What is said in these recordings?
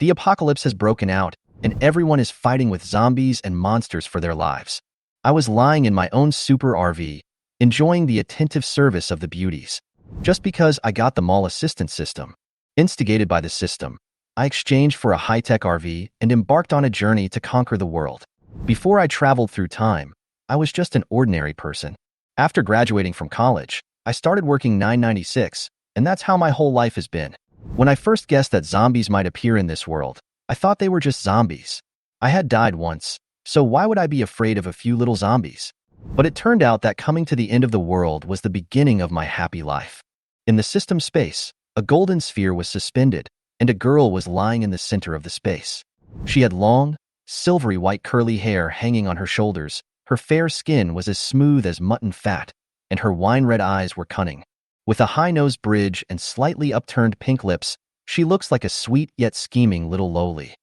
The apocalypse has broken out, and everyone is fighting with zombies and monsters for their lives. I was lying in my own super RV, enjoying the attentive service of the beauties. Just because I got the mall assistance system. Instigated by the system, I exchanged for a high-tech RV and embarked on a journey to conquer the world. Before I traveled through time, I was just an ordinary person. After graduating from college, I started working 996, and that's how my whole life has been. When I first guessed that zombies might appear in this world, I thought they were just zombies. I had died once, so why would I be afraid of a few little zombies? But it turned out that coming to the end of the world was the beginning of my happy life. In the system space, a golden sphere was suspended, and a girl was lying in the center of the space. She had long, silvery white curly hair hanging on her shoulders, her fair skin was as smooth as mutton fat, and her wine-red eyes were cunning. With a high-nosed bridge and slightly upturned pink lips, she looks like a sweet yet scheming little loli.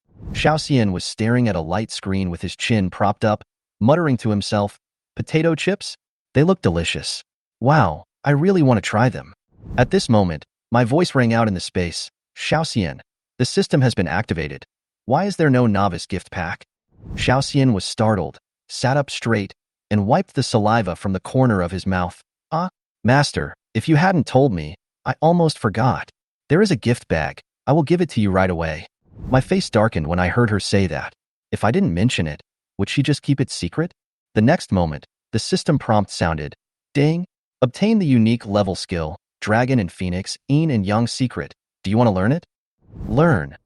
Lin was staring at a light screen with his chin propped up, muttering to himself, "Potato chips? They look delicious. Wow, I really want to try them." At this moment, my voice rang out in the space. "Lin, the system has been activated. Why is there no novice gift pack?" Lin was startled, sat up straight, and wiped the saliva from the corner of his mouth. Master, if you hadn't told me, I almost forgot. There is a gift bag. I will give it to you right away." My face darkened when I heard her say that. If I didn't mention it, would she just keep it secret? The next moment, the system prompt sounded. Ding! Obtain the unique level skill, Dragon and Phoenix, Yin and Yang Secret. Do you want to learn it? Learn.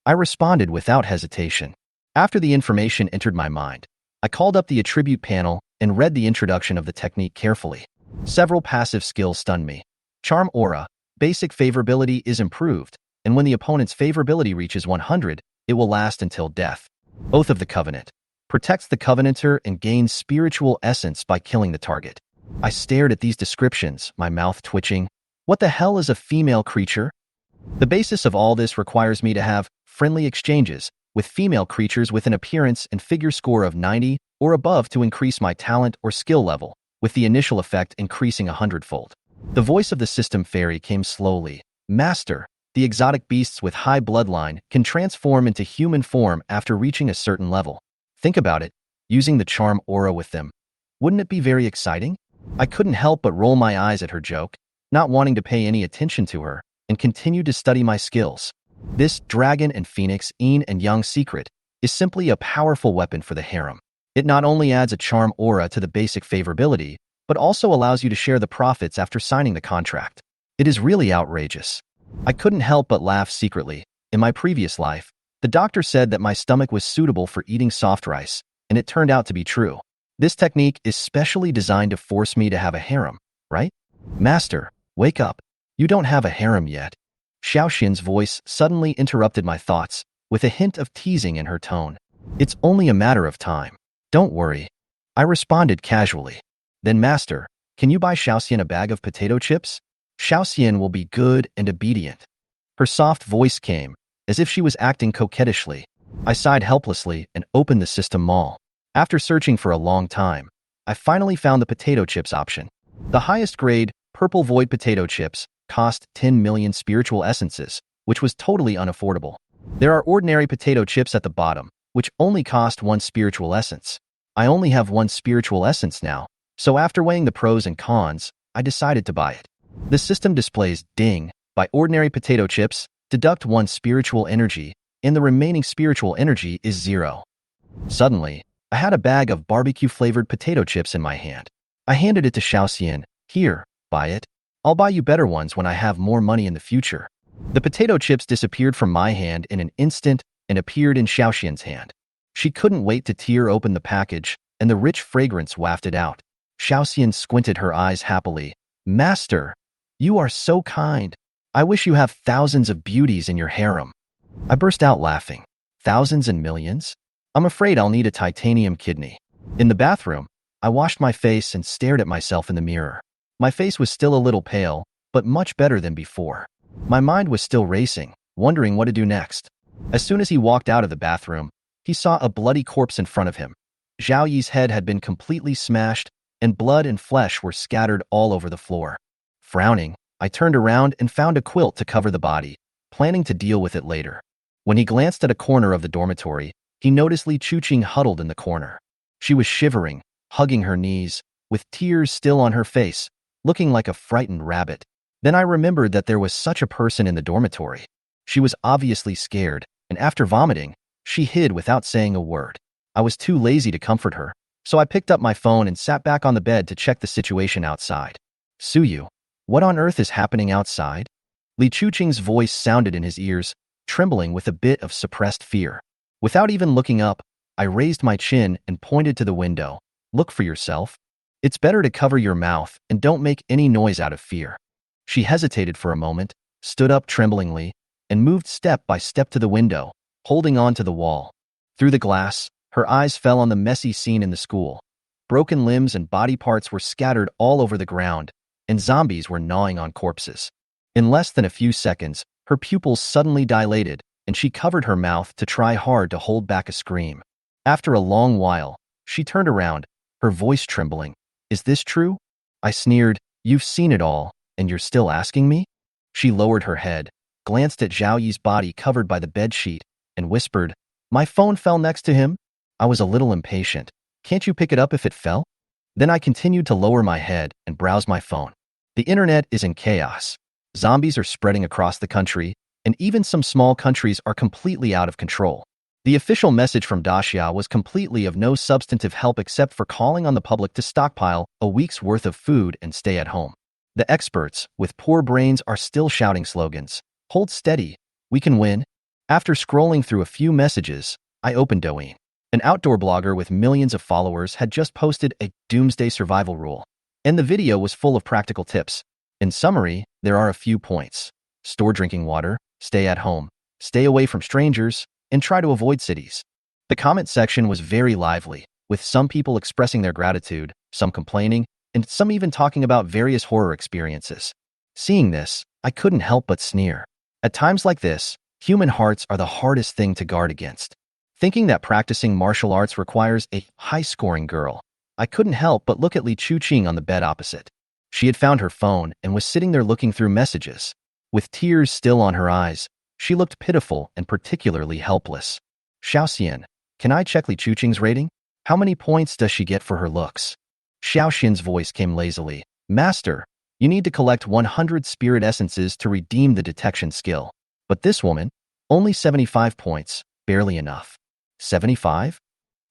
I responded without hesitation. After the information entered my mind, I called up the attribute panel and read the introduction of the technique carefully. Several passive skills stunned me. Charm Aura, basic favorability is improved, and when the opponent's favorability reaches 100, it will last until death. Oath of the Covenant, protects the Covenanter and gains spiritual essence by killing the target. I stared at these descriptions, my mouth twitching. What the hell is a female creature? The basis of all this requires me to have friendly exchanges with female creatures with an appearance and figure score of 90 or above to increase my talent or skill level, with the initial effect increasing 100-fold. The voice of the system fairy came slowly. Master, the exotic beasts with high bloodline can transform into human form after reaching a certain level. Think about it, using the charm aura with them. Wouldn't it be very exciting? I couldn't help but roll my eyes at her joke, not wanting to pay any attention to her, and continued to study my skills. This Dragon and Phoenix, Yin and Yang Secret is simply a powerful weapon for the harem. It not only adds a charm aura to the basic favorability, but also allows you to share the profits after signing the contract. It is really outrageous. I couldn't help but laugh secretly. In my previous life, the doctor said that my stomach was suitable for eating soft rice, and it turned out to be true. This technique is specially designed to force me to have a harem, right? Master, wake up. You don't have a harem yet. Xiaoxian's voice suddenly interrupted my thoughts, with a hint of teasing in her tone. It's only a matter of time. Don't worry. I responded casually. Then Master, can you buy Xiaoxian a bag of potato chips? Xiaoxian will be good and obedient. Her soft voice came, as if she was acting coquettishly. I sighed helplessly and opened the system mall. After searching for a long time, I finally found the potato chips option. The highest grade, purple void potato chips, cost 10 million spiritual essences, which was totally unaffordable. There are ordinary potato chips at the bottom, which only cost 1 spiritual essence. I only have 1 spiritual essence now, so after weighing the pros and cons, I decided to buy it. The system displays ding, buy ordinary potato chips, deduct 1 spiritual energy, and the remaining spiritual energy is 0. Suddenly, I had a bag of barbecue-flavored potato chips in my hand. I handed it to Xiaoxian. Here, buy it. I'll buy you better ones when I have more money in the future. The potato chips disappeared from my hand in an instant and appeared in Xiaoxian's hand. She couldn't wait to tear open the package, and the rich fragrance wafted out. Xiaoxian squinted her eyes happily. Master, you are so kind. I wish you have thousands of beauties in your harem. I burst out laughing. Thousands and millions? I'm afraid I'll need a titanium kidney. In the bathroom, I washed my face and stared at myself in the mirror. My face was still a little pale, but much better than before. My mind was still racing, wondering what to do next. As soon as he walked out of the bathroom, he saw a bloody corpse in front of him. Zhao Yi's head had been completely smashed, and blood and flesh were scattered all over the floor. Frowning, I turned around and found a quilt to cover the body, planning to deal with it later. When he glanced at a corner of the dormitory, he noticed Li Shiying huddled in the corner. She was shivering, hugging her knees, with tears still on her face, looking like a frightened rabbit. Then I remembered that there was such a person in the dormitory. She was obviously scared, and after vomiting, she hid without saying a word. I was too lazy to comfort her, so I picked up my phone and sat back on the bed to check the situation outside. Suyu, what on earth is happening outside? Li Shiying's voice sounded in his ears, trembling with a bit of suppressed fear. Without even looking up, I raised my chin and pointed to the window. Look for yourself. It's better to cover your mouth and don't make any noise out of fear. She hesitated for a moment, stood up tremblingly, and moved step by step to the window, holding on to the wall. Through the glass, her eyes fell on the messy scene in the school. Broken limbs and body parts were scattered all over the ground, and zombies were gnawing on corpses. In less than a few seconds, her pupils suddenly dilated, and she covered her mouth to try hard to hold back a scream. After a long while, she turned around, her voice trembling. Is this true? I sneered. You've seen it all, and you're still asking me? She lowered her head, glanced at Zhao Yi's body covered by the bedsheet, and whispered, My phone fell next to him? I was a little impatient. Can't you pick it up if it fell? Then I continued to lower my head and browse my phone. The internet is in chaos. Zombies are spreading across the country, and even some small countries are completely out of control. The official message from Daxia was completely of no substantive help except for calling on the public to stockpile a week's worth of food and stay at home. The experts, with poor brains, are still shouting slogans. Hold steady, we can win. After scrolling through a few messages, I opened Douyin. An outdoor blogger with millions of followers had just posted a doomsday survival rule, and the video was full of practical tips. In summary, there are a few points. Store drinking water, stay at home, stay away from strangers, and try to avoid cities. The comment section was very lively, with some people expressing their gratitude, some complaining, and some even talking about various horror experiences. Seeing this, I couldn't help but sneer. At times like this, human hearts are the hardest thing to guard against. Thinking that practicing martial arts requires a high-scoring girl, I couldn't help but look at Li Shiying on the bed opposite. She had found her phone and was sitting there looking through messages. With tears still on her eyes, she looked pitiful and particularly helpless. Xiaoxian, can I check Li Shiying's rating? How many points does she get for her looks? Xiaoxian's voice came lazily. Master, you need to collect 100 spirit essences to redeem the detection skill. But this woman, only 75 points, barely enough. 75?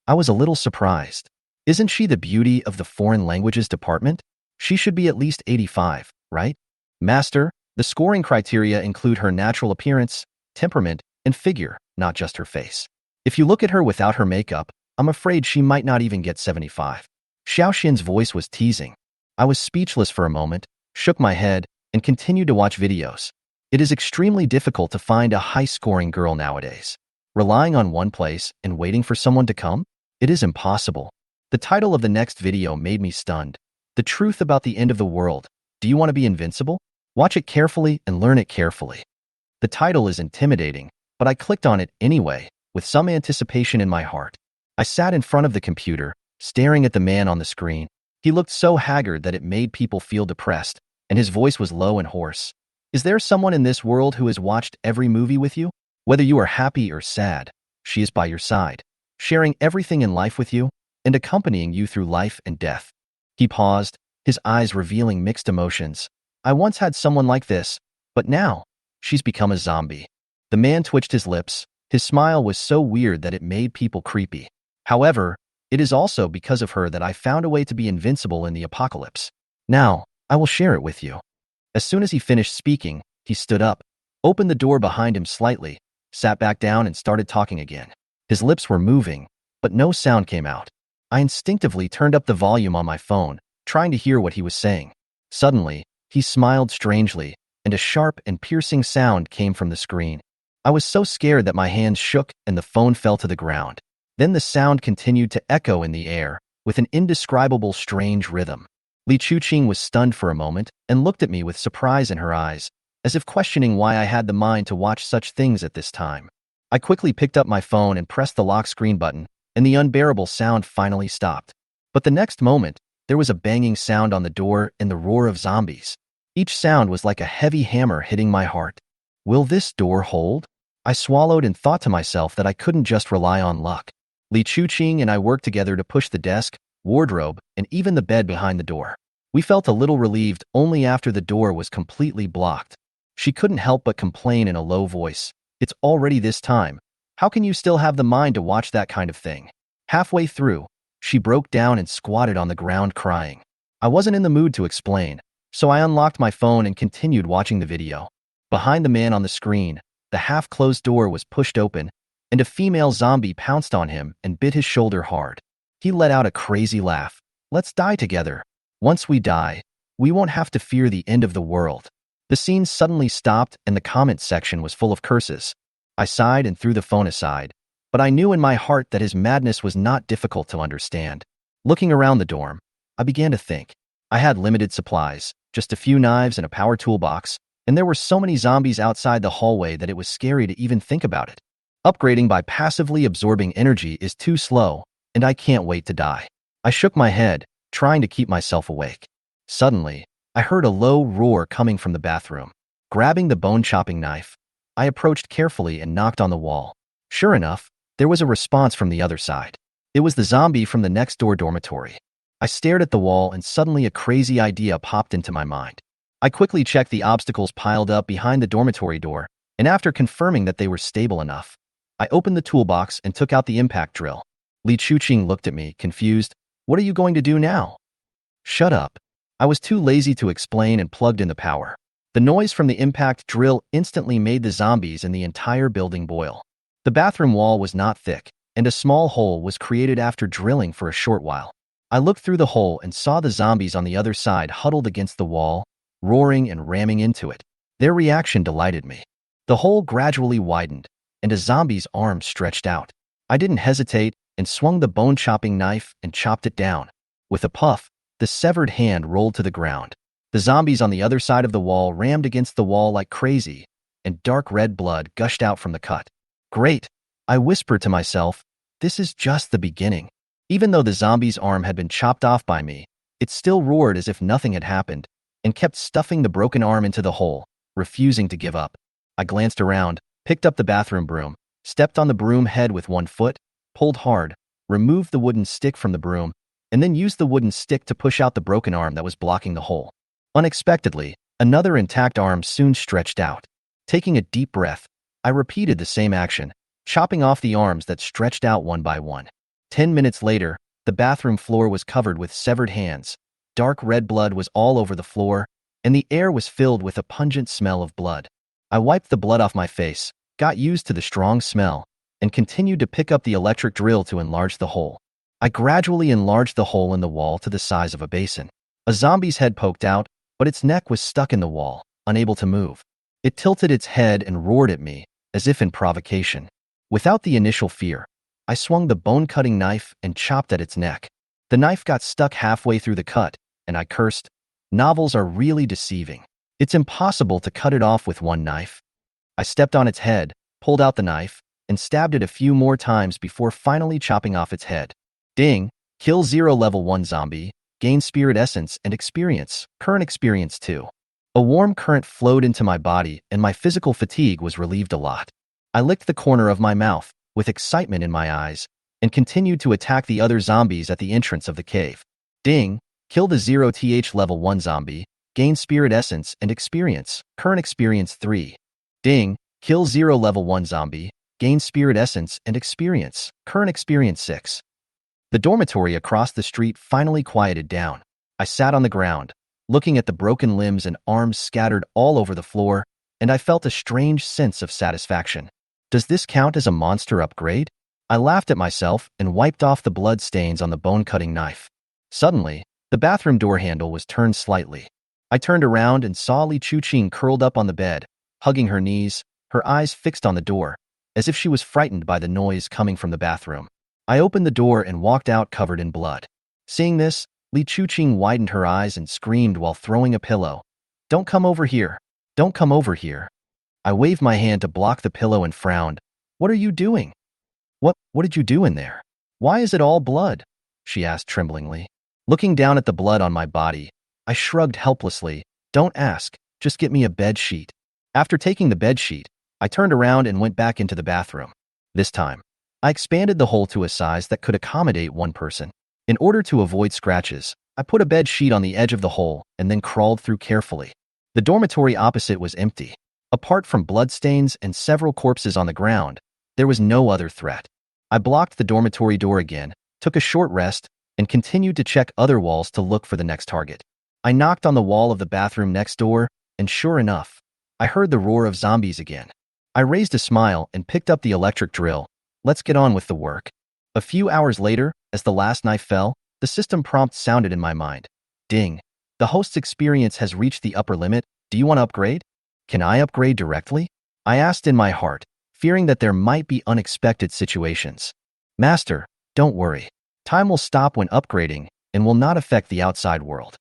I was a little surprised. Isn't she the beauty of the foreign languages department? She should be at least 85, right? Master, the scoring criteria include her natural appearance, temperament, and figure, not just her face. If you look at her without her makeup, I'm afraid she might not even get 75. Xiaoxian's voice was teasing. I was speechless for a moment, shook my head, and continued to watch videos. It is extremely difficult to find a high-scoring girl nowadays. Relying on one place and waiting for someone to come? It is impossible. The title of the next video made me stunned. The truth about the end of the world. Do you want to be invincible? Watch it carefully and learn it carefully. The title is intimidating, but I clicked on it anyway, with some anticipation in my heart. I sat in front of the computer, staring at the man on the screen. He looked so haggard that it made people feel depressed, and his voice was low and hoarse. Is there someone in this world who has watched every movie with you? Whether you are happy or sad, she is by your side, sharing everything in life with you, and accompanying you through life and death. He paused, his eyes revealing mixed emotions. I once had someone like this, but now, she's become a zombie. The man twitched his lips. His smile was so weird that it made people creepy. However, it is also because of her that I found a way to be invincible in the apocalypse. Now, I will share it with you. As soon as he finished speaking, he stood up, opened the door behind him slightly, sat back down and started talking again. His lips were moving, but no sound came out. I instinctively turned up the volume on my phone, trying to hear what he was saying. Suddenly, he smiled strangely, and a sharp and piercing sound came from the screen. I was so scared that my hands shook and the phone fell to the ground. Then the sound continued to echo in the air, with an indescribable strange rhythm. Li Shiying was stunned for a moment and looked at me with surprise in her eyes, as if questioning why I had the mind to watch such things at this time. I quickly picked up my phone and pressed the lock screen button, and the unbearable sound finally stopped. But the next moment, there was a banging sound on the door and the roar of zombies. Each sound was like a heavy hammer hitting my heart. Will this door hold? I swallowed and thought to myself that I couldn't just rely on luck. Li Shiying and I worked together to push the desk, wardrobe, and even the bed behind the door. We felt a little relieved only after the door was completely blocked. She couldn't help but complain in a low voice. It's already this time. How can you still have the mind to watch that kind of thing? Halfway through, she broke down and squatted on the ground crying. I wasn't in the mood to explain, so I unlocked my phone and continued watching the video. Behind the man on the screen, the half-closed door was pushed open, and a female zombie pounced on him and bit his shoulder hard. He let out a crazy laugh. Let's die together. Once we die, we won't have to fear the end of the world. The scene suddenly stopped and the comment section was full of curses. I sighed and threw the phone aside, but I knew in my heart that his madness was not difficult to understand. Looking around the dorm, I began to think. I had limited supplies, just a few knives and a power toolbox, and there were so many zombies outside the hallway that it was scary to even think about it. Upgrading by passively absorbing energy is too slow, and I can't wait to die. I shook my head, trying to keep myself awake. Suddenly, I heard a low roar coming from the bathroom. Grabbing the bone-chopping knife, I approached carefully and knocked on the wall. Sure enough, there was a response from the other side. It was the zombie from the next-door dormitory. I stared at the wall and suddenly a crazy idea popped into my mind. I quickly checked the obstacles piled up behind the dormitory door, and after confirming that they were stable enough, I opened the toolbox and took out the impact drill. Li Shiying looked at me, confused. What are you going to do now? Shut up. I was too lazy to explain and plugged in the power. The noise from the impact drill instantly made the zombies in the entire building boil. The bathroom wall was not thick, and a small hole was created after drilling for a short while. I looked through the hole and saw the zombies on the other side huddled against the wall, roaring and ramming into it. Their reaction delighted me. The hole gradually widened, and a zombie's arm stretched out. I didn't hesitate and swung the bone-chopping knife and chopped it down. With a puff, the severed hand rolled to the ground. The zombies on the other side of the wall rammed against the wall like crazy, and dark red blood gushed out from the cut. Great, I whispered to myself, this is just the beginning. Even though the zombie's arm had been chopped off by me, it still roared as if nothing had happened, and kept stuffing the broken arm into the hole, refusing to give up. I glanced around, picked up the bathroom broom, stepped on the broom head with one foot, pulled hard, removed the wooden stick from the broom, and then used the wooden stick to push out the broken arm that was blocking the hole. Unexpectedly, another intact arm soon stretched out. Taking a deep breath, I repeated the same action, chopping off the arms that stretched out one by one. 10 minutes later, the bathroom floor was covered with severed hands. Dark red blood was all over the floor, and the air was filled with a pungent smell of blood. I wiped the blood off my face, got used to the strong smell, and continued to pick up the electric drill to enlarge the hole. I gradually enlarged the hole in the wall to the size of a basin. A zombie's head poked out, but its neck was stuck in the wall, unable to move. It tilted its head and roared at me, as if in provocation. Without the initial fear, I swung the bone-cutting knife and chopped at its neck. The knife got stuck halfway through the cut, and I cursed. Novels are really deceiving. It's impossible to cut it off with one knife. I stepped on its head, pulled out the knife, and stabbed it a few more times before finally chopping off its head. Ding! Kill 0 level 1 zombie. Gain spirit essence and experience. Current experience 2. A warm current flowed into my body and my physical fatigue was relieved a lot. I licked the corner of my mouth, with excitement in my eyes, and continued to attack the other zombies at the entrance of the cave. Ding! Kill the 0th level 1 zombie. Gain spirit essence and experience. Current experience 3. Ding! Kill 0 level 1 zombie. Gain spirit essence and experience. Current experience 6. The dormitory across the street finally quieted down. I sat on the ground, looking at the broken limbs and arms scattered all over the floor, and I felt a strange sense of satisfaction. Does this count as a monster upgrade? I laughed at myself and wiped off the blood stains on the bone-cutting knife. Suddenly, the bathroom door handle was turned slightly. I turned around and saw Li Shiying curled up on the bed, hugging her knees, her eyes fixed on the door, as if she was frightened by the noise coming from the bathroom. I opened the door and walked out covered in blood. Seeing this, Li Shiying widened her eyes and screamed while throwing a pillow. Don't come over here. Don't come over here. I waved my hand to block the pillow and frowned. What are you doing? What did you do in there? Why is it all blood? She asked tremblingly. Looking down at the blood on my body, I shrugged helplessly. Don't ask, just get me a bed sheet. After taking the bed sheet, I turned around and went back into the bathroom. This time, I expanded the hole to a size that could accommodate one person. In order to avoid scratches, I put a bed sheet on the edge of the hole and then crawled through carefully. The dormitory opposite was empty. Apart from bloodstains and several corpses on the ground, there was no other threat. I blocked the dormitory door again, took a short rest, and continued to check other walls to look for the next target. I knocked on the wall of the bathroom next door, and sure enough, I heard the roar of zombies again. I raised a smile and picked up the electric drill. Let's get on with the work. A few hours later, as the last knife fell, the system prompt sounded in my mind. Ding. The host's experience has reached the upper limit. Do you want to upgrade? Can I upgrade directly? I asked in my heart, fearing that there might be unexpected situations. Master, don't worry. Time will stop when upgrading and will not affect the outside world.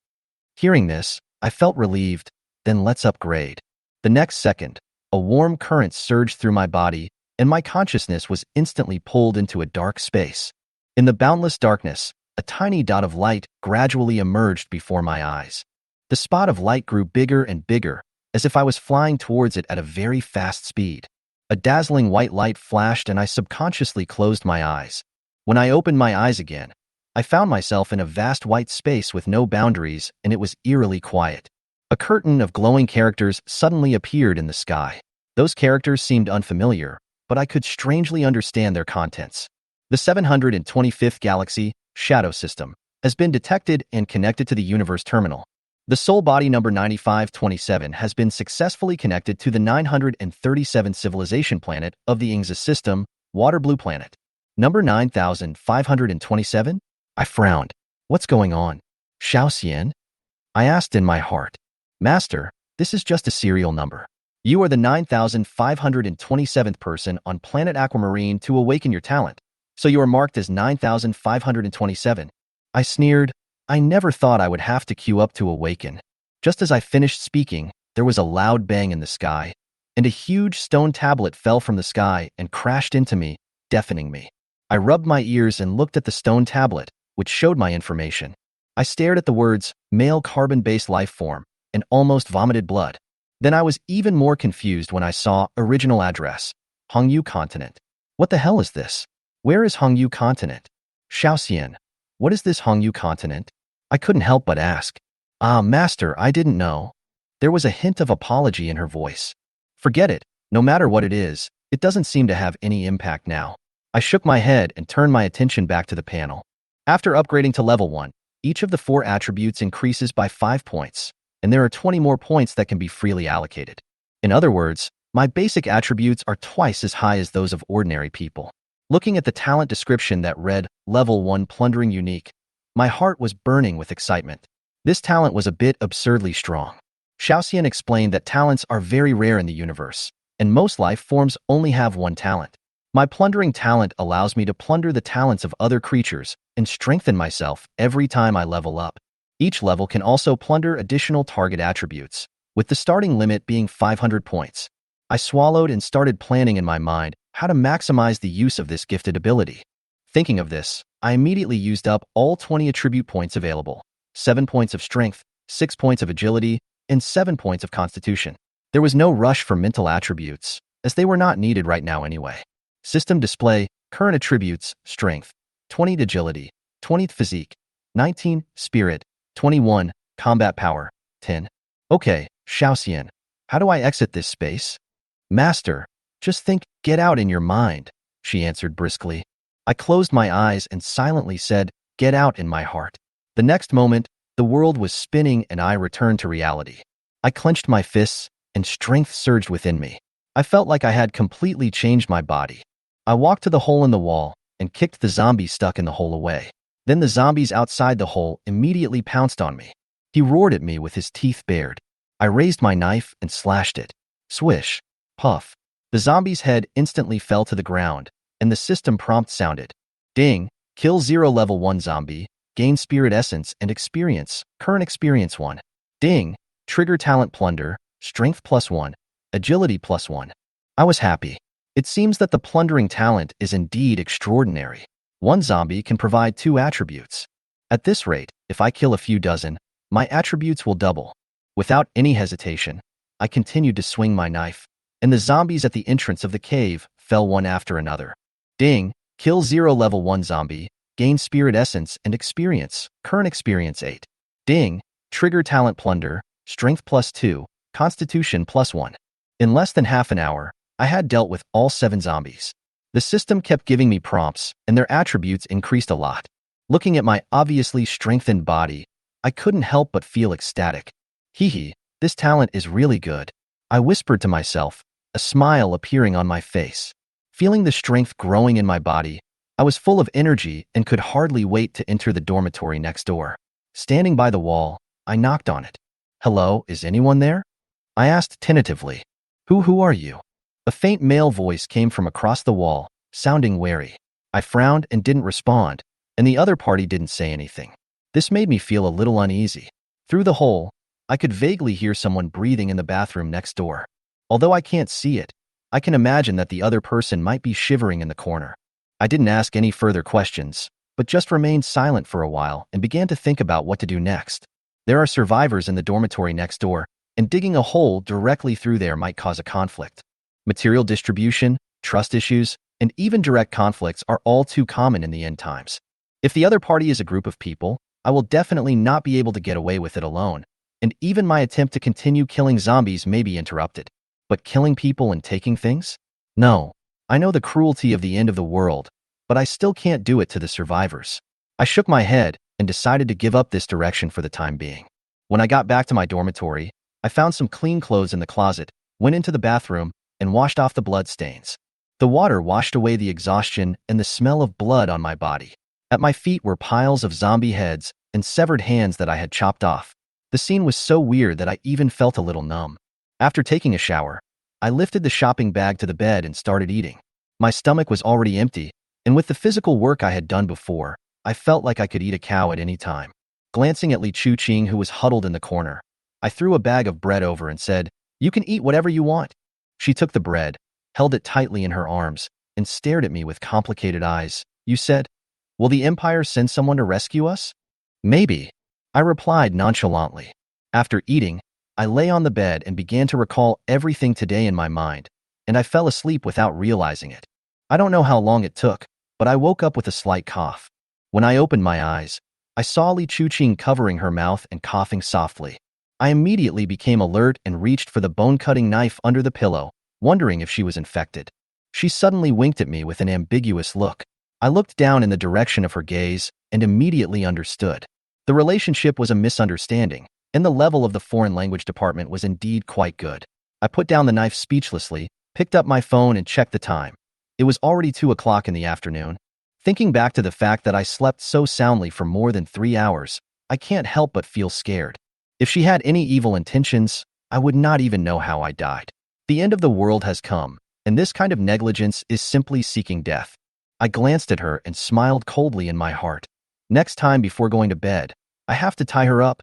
Hearing this, I felt relieved. Then let's upgrade. The next second, a warm current surged through my body, and my consciousness was instantly pulled into a dark space. In the boundless darkness, a tiny dot of light gradually emerged before my eyes. The spot of light grew bigger and bigger, as if I was flying towards it at a very fast speed. A dazzling white light flashed and I subconsciously closed my eyes. When I opened my eyes again, I found myself in a vast white space with no boundaries, and it was eerily quiet. A curtain of glowing characters suddenly appeared in the sky. Those characters seemed unfamiliar, but I could strangely understand their contents. The 725th Galaxy, Shadow System, has been detected and connected to the Universe Terminal. The soul body number 9527 has been successfully connected to the 937th civilization planet of the Ingza system, Water Blue Planet. Number 9527? I frowned. What's going on? Lin? I asked in my heart. Master, this is just a serial number. You are the 9527th person on planet Aquamarine to awaken your talent, so you are marked as 9527. I sneered. I never thought I would have to queue up to awaken. Just as I finished speaking, there was a loud bang in the sky, and a huge stone tablet fell from the sky and crashed into me, deafening me. I rubbed my ears and looked at the stone tablet, which showed my information. I stared at the words, male carbon-based life form, and almost vomited blood. Then I was even more confused when I saw original address, Hongyu Continent. What the hell is this? Where is Hongyu Continent? Lin, what is this Hongyu Continent? I couldn't help but ask. Master, I didn't know. There was a hint of apology in her voice. Forget it. No matter what it is, it doesn't seem to have any impact now. I shook my head and turned my attention back to the panel. After upgrading to level 1, each of the 4 attributes increases by 5 points, and there are 20 more points that can be freely allocated. In other words, my basic attributes are twice as high as those of ordinary people. Looking at the talent description that read, Level 1 Plundering Unique, my heart was burning with excitement. This talent was a bit absurdly strong. Lin explained that talents are very rare in the universe, and most life forms only have one talent. My plundering talent allows me to plunder the talents of other creatures and strengthen myself every time I level up. Each level can also plunder additional target attributes, with the starting limit being 500 points. I swallowed and started planning in my mind how to maximize the use of this gifted ability. Thinking of this, I immediately used up all 20 attribute points available, 7 points of strength, 6 points of agility, and 7 points of constitution. There was no rush for mental attributes, as they were not needed right now anyway. System display, current attributes, strength, 20 agility, 20 physique, 19 spirit, 21 combat power, 10. Okay, Lin, how do I exit this space? Master, just think, get out in your mind, she answered briskly. I closed my eyes and silently said, get out in my heart. The next moment, the world was spinning and I returned to reality. I clenched my fists and strength surged within me. I felt like I had completely changed my body. I walked to the hole in the wall and kicked the zombie stuck in the hole away. Then the zombies outside the hole immediately pounced on me. He roared at me with his teeth bared. I raised my knife and slashed it. Swish. Puff. The zombie's head instantly fell to the ground, and the system prompt sounded. Ding. Kill 0 level 1 zombie. Gain spirit essence and experience. Current experience 1. Ding. Trigger talent plunder. Strength +1. Agility +1. I was happy. It seems that the plundering talent is indeed extraordinary. One zombie can provide 2 attributes. At this rate, if I kill a few dozen, my attributes will double. Without any hesitation, I continued to swing my knife, and the zombies at the entrance of the cave fell one after another. Ding, kill 0 level 1 zombie, gain spirit essence and experience, current experience 8. Ding, trigger talent plunder, strength +2, constitution +1. In less than half an hour, I had dealt with all 7 zombies. The system kept giving me prompts, and their attributes increased a lot. Looking at my obviously strengthened body, I couldn't help but feel ecstatic. Hee, this talent is really good. I whispered to myself, a smile appearing on my face. Feeling the strength growing in my body, I was full of energy and could hardly wait to enter the dormitory next door. Standing by the wall, I knocked on it. Hello, is anyone there? I asked tentatively. Who are you? A faint male voice came from across the wall, sounding wary. I frowned and didn't respond, and the other party didn't say anything. This made me feel a little uneasy. Through the hole, I could vaguely hear someone breathing in the bathroom next door. Although I can't see it, I can imagine that the other person might be shivering in the corner. I didn't ask any further questions, but just remained silent for a while and began to think about what to do next. There are survivors in the dormitory next door, and digging a hole directly through there might cause a conflict. Material distribution, trust issues, and even direct conflicts are all too common in the end times. If the other party is a group of people, I will definitely not be able to get away with it alone, and even my attempt to continue killing zombies may be interrupted. But killing people and taking things? No. I know the cruelty of the end of the world, but I still can't do it to the survivors. I shook my head and decided to give up this direction for the time being. When I got back to my dormitory, I found some clean clothes in the closet, went into the bathroom, and washed off the blood stains. The water washed away the exhaustion and the smell of blood on my body. At my feet were piles of zombie heads and severed hands that I had chopped off. The scene was so weird that I even felt a little numb. After taking a shower, I lifted the shopping bag to the bed and started eating. My stomach was already empty, and with the physical work I had done before, I felt like I could eat a cow at any time. Glancing at Lin Shiying, who was huddled in the corner, I threw a bag of bread over and said, "You can eat whatever you want." She took the bread, held it tightly in her arms, and stared at me with complicated eyes. "You said, will the Empire send someone to rescue us?" "Maybe," I replied nonchalantly. After eating, I lay on the bed and began to recall everything today in my mind, and I fell asleep without realizing it. I don't know how long it took, but I woke up with a slight cough. When I opened my eyes, I saw Lin Shiying covering her mouth and coughing softly. I immediately became alert and reached for the bone-cutting knife under the pillow, wondering if she was infected. She suddenly winked at me with an ambiguous look. I looked down in the direction of her gaze and immediately understood. The relationship was a misunderstanding, and the level of the foreign language department was indeed quite good. I put down the knife speechlessly, picked up my phone and checked the time. It was already 2 o'clock in the afternoon. Thinking back to the fact that I slept so soundly for more than 3 hours, I can't help but feel scared. If she had any evil intentions, I would not even know how I died. The end of the world has come, and this kind of negligence is simply seeking death. I glanced at her and smiled coldly in my heart. Next time before going to bed, I have to tie her up.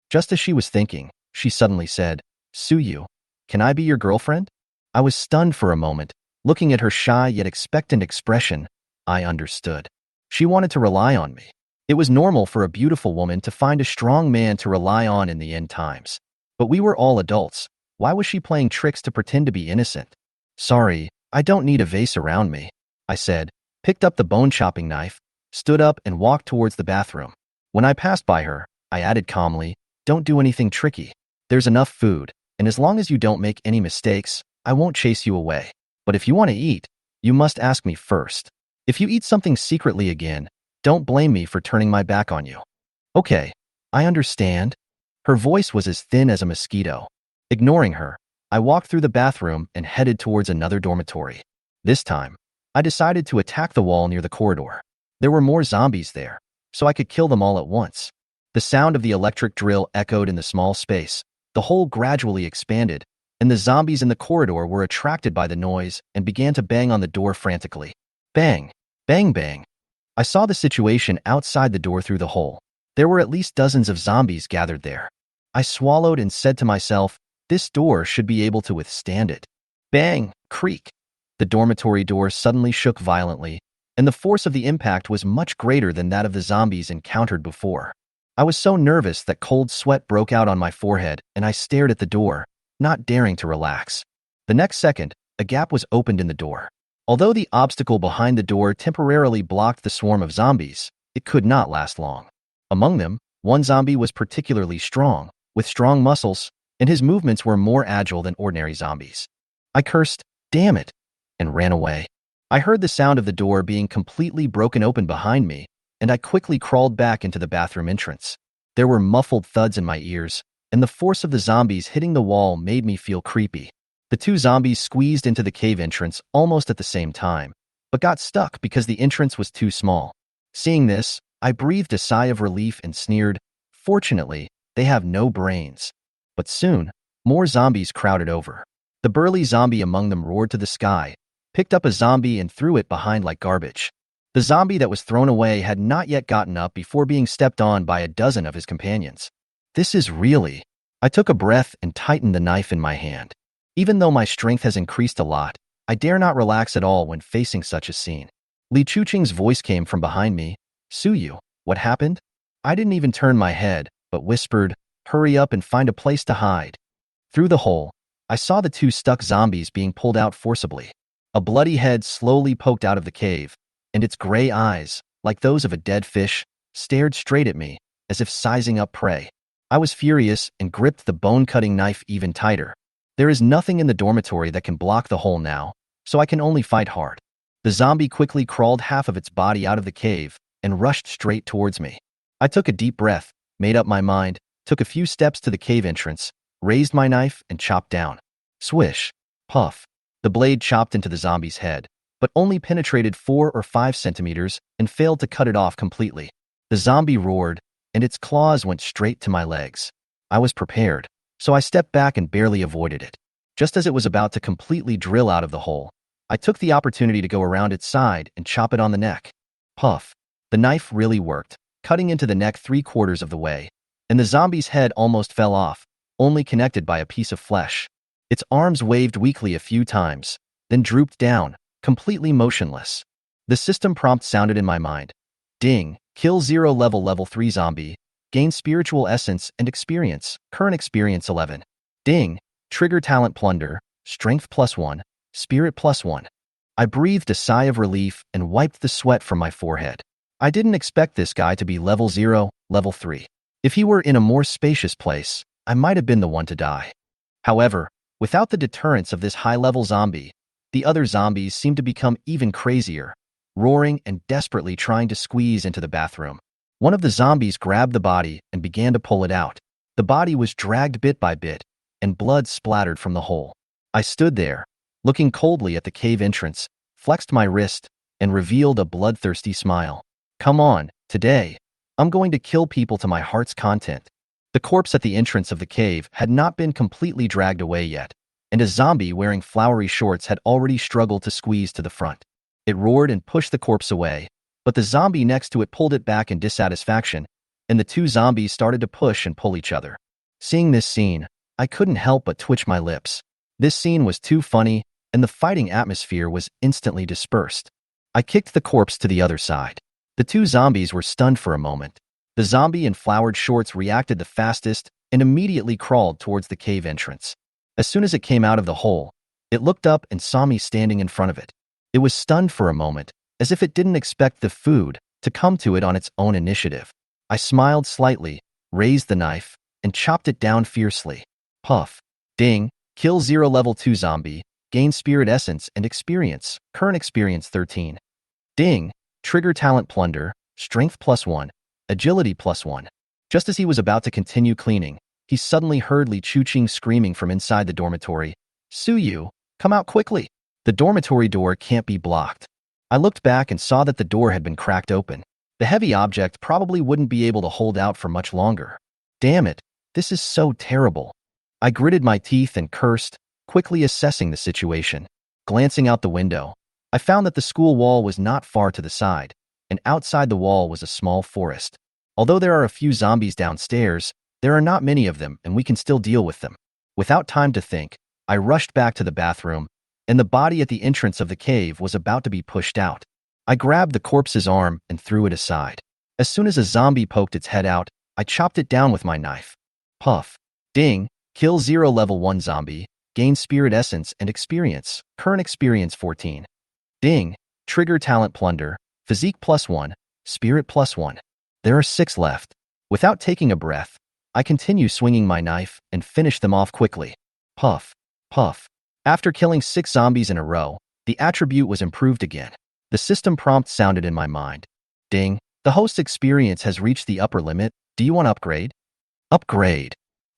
Just as she was thinking, she suddenly said, "Suyu, can I be your girlfriend?" I was stunned for a moment. Looking at her shy yet expectant expression, I understood. She wanted to rely on me. It was normal for a beautiful woman to find a strong man to rely on in the end times. But we were all adults. Why was she playing tricks to pretend to be innocent? "Sorry, I don't need a vase around me," I said, picked up the bone-chopping knife, stood up and walked towards the bathroom. When I passed by her, I added calmly, "Don't do anything tricky. There's enough food, and as long as you don't make any mistakes, I won't chase you away. But if you want to eat, you must ask me first. If you eat something secretly again, don't blame me for turning my back on you." "Okay, I understand." Her voice was as thin as a mosquito. Ignoring her, I walked through the bathroom and headed towards another dormitory. This time, I decided to attack the wall near the corridor. There were more zombies there, so I could kill them all at once. The sound of the electric drill echoed in the small space. The hole gradually expanded, and the zombies in the corridor were attracted by the noise and began to bang on the door frantically. Bang! Bang bang! I saw the situation outside the door through the hole. There were at least dozens of zombies gathered there. I swallowed and said to myself, this door should be able to withstand it. Bang! Creak! The dormitory door suddenly shook violently, and the force of the impact was much greater than that of the zombies encountered before. I was so nervous that cold sweat broke out on my forehead, and I stared at the door, not daring to relax. The next second, a gap was opened in the door. Although the obstacle behind the door temporarily blocked the swarm of zombies, it could not last long. Among them, one zombie was particularly strong, with strong muscles, and his movements were more agile than ordinary zombies. I cursed, "Damn it," and ran away. I heard the sound of the door being completely broken open behind me, and I quickly crawled back into the bathroom entrance. There were muffled thuds in my ears, and the force of the zombies hitting the wall made me feel creepy. The two zombies squeezed into the cave entrance almost at the same time, but got stuck because the entrance was too small. Seeing this, I breathed a sigh of relief and sneered, "Fortunately, they have no brains." But soon, more zombies crowded over. The burly zombie among them roared to the sky, picked up a zombie and threw it behind like garbage. The zombie that was thrown away had not yet gotten up before being stepped on by a dozen of his companions. This is really... I took a breath and tightened the knife in my hand. Even though my strength has increased a lot, I dare not relax at all when facing such a scene. Li Shiying's voice came from behind me. "Suyu, what happened?" I didn't even turn my head, but whispered, "Hurry up and find a place to hide." Through the hole, I saw the two stuck zombies being pulled out forcibly. A bloody head slowly poked out of the cave, and its gray eyes, like those of a dead fish, stared straight at me, as if sizing up prey. I was furious and gripped the bone-cutting knife even tighter. There is nothing in the dormitory that can block the hole now, so I can only fight hard. The zombie quickly crawled half of its body out of the cave and rushed straight towards me. I took a deep breath, made up my mind, took a few steps to the cave entrance, raised my knife, and chopped down. Swish. Puff. The blade chopped into the zombie's head, but only penetrated 4 or 5 centimeters and failed to cut it off completely. The zombie roared, and its claws went straight to my legs. I was prepared, so I stepped back and barely avoided it. Just as it was about to completely drill out of the hole, I took the opportunity to go around its side and chop it on the neck. Puff. The knife really worked, cutting into the neck 3/4 of the way, and the zombie's head almost fell off, only connected by a piece of flesh. Its arms waved weakly a few times, then drooped down, completely motionless. The system prompt sounded in my mind. Ding, kill 0 level 3 zombie, gain spiritual essence and experience, current experience 11. Ding, trigger talent plunder, strength +1, spirit +1. I breathed a sigh of relief and wiped the sweat from my forehead. I didn't expect this guy to be level 0, level 3. If he were in a more spacious place, I might have been the one to die. However, without the deterrence of this high-level zombie, the other zombies seemed to become even crazier, roaring and desperately trying to squeeze into the bathroom. One of the zombies grabbed the body and began to pull it out. The body was dragged bit by bit, and blood splattered from the hole. I stood there, looking coldly at the cave entrance, flexed my wrist, and revealed a bloodthirsty smile. Come on, today, I'm going to kill people to my heart's content. The corpse at the entrance of the cave had not been completely dragged away yet, and a zombie wearing flowery shorts had already struggled to squeeze to the front. It roared and pushed the corpse away, but the zombie next to it pulled it back in dissatisfaction, and the two zombies started to push and pull each other. Seeing this scene, I couldn't help but twitch my lips. This scene was too funny, and the fighting atmosphere was instantly dispersed. I kicked the corpse to the other side. The two zombies were stunned for a moment. The zombie in flowered shorts reacted the fastest and immediately crawled towards the cave entrance. As soon as it came out of the hole, it looked up and saw me standing in front of it. It was stunned for a moment, as if it didn't expect the food to come to it on its own initiative. I smiled slightly, raised the knife, and chopped it down fiercely. Puff. Ding. Kill 0 level 2 zombie. Gain spirit essence and experience. Current experience 13. Ding. Trigger talent plunder. Strength +1. Agility +1. Just as he was about to continue cleaning, he suddenly heard Li Shiying screaming from inside the dormitory. Suyu, come out quickly. The dormitory door can't be blocked. I looked back and saw that the door had been cracked open. The heavy object probably wouldn't be able to hold out for much longer. Damn it, this is so terrible. I gritted my teeth and cursed, quickly assessing the situation. Glancing out the window, I found that the school wall was not far to the side, and outside the wall was a small forest. Although there are a few zombies downstairs, there are not many of them and we can still deal with them. Without time to think, I rushed back to the bathroom, and the body at the entrance of the cave was about to be pushed out. I grabbed the corpse's arm and threw it aside. As soon as a zombie poked its head out, I chopped it down with my knife. Puff. Ding. Kill 0 level 1 zombie. Gain spirit essence and experience. Current experience 14. Ding. Trigger talent plunder. Physique +1. Spirit +1. There are 6 left. Without taking a breath, I continue swinging my knife and finish them off quickly. Puff. Puff. After killing 6 zombies in a row, the attribute was improved again. The system prompt sounded in my mind. Ding. The host experience has reached the upper limit. Do you want to upgrade? Upgrade.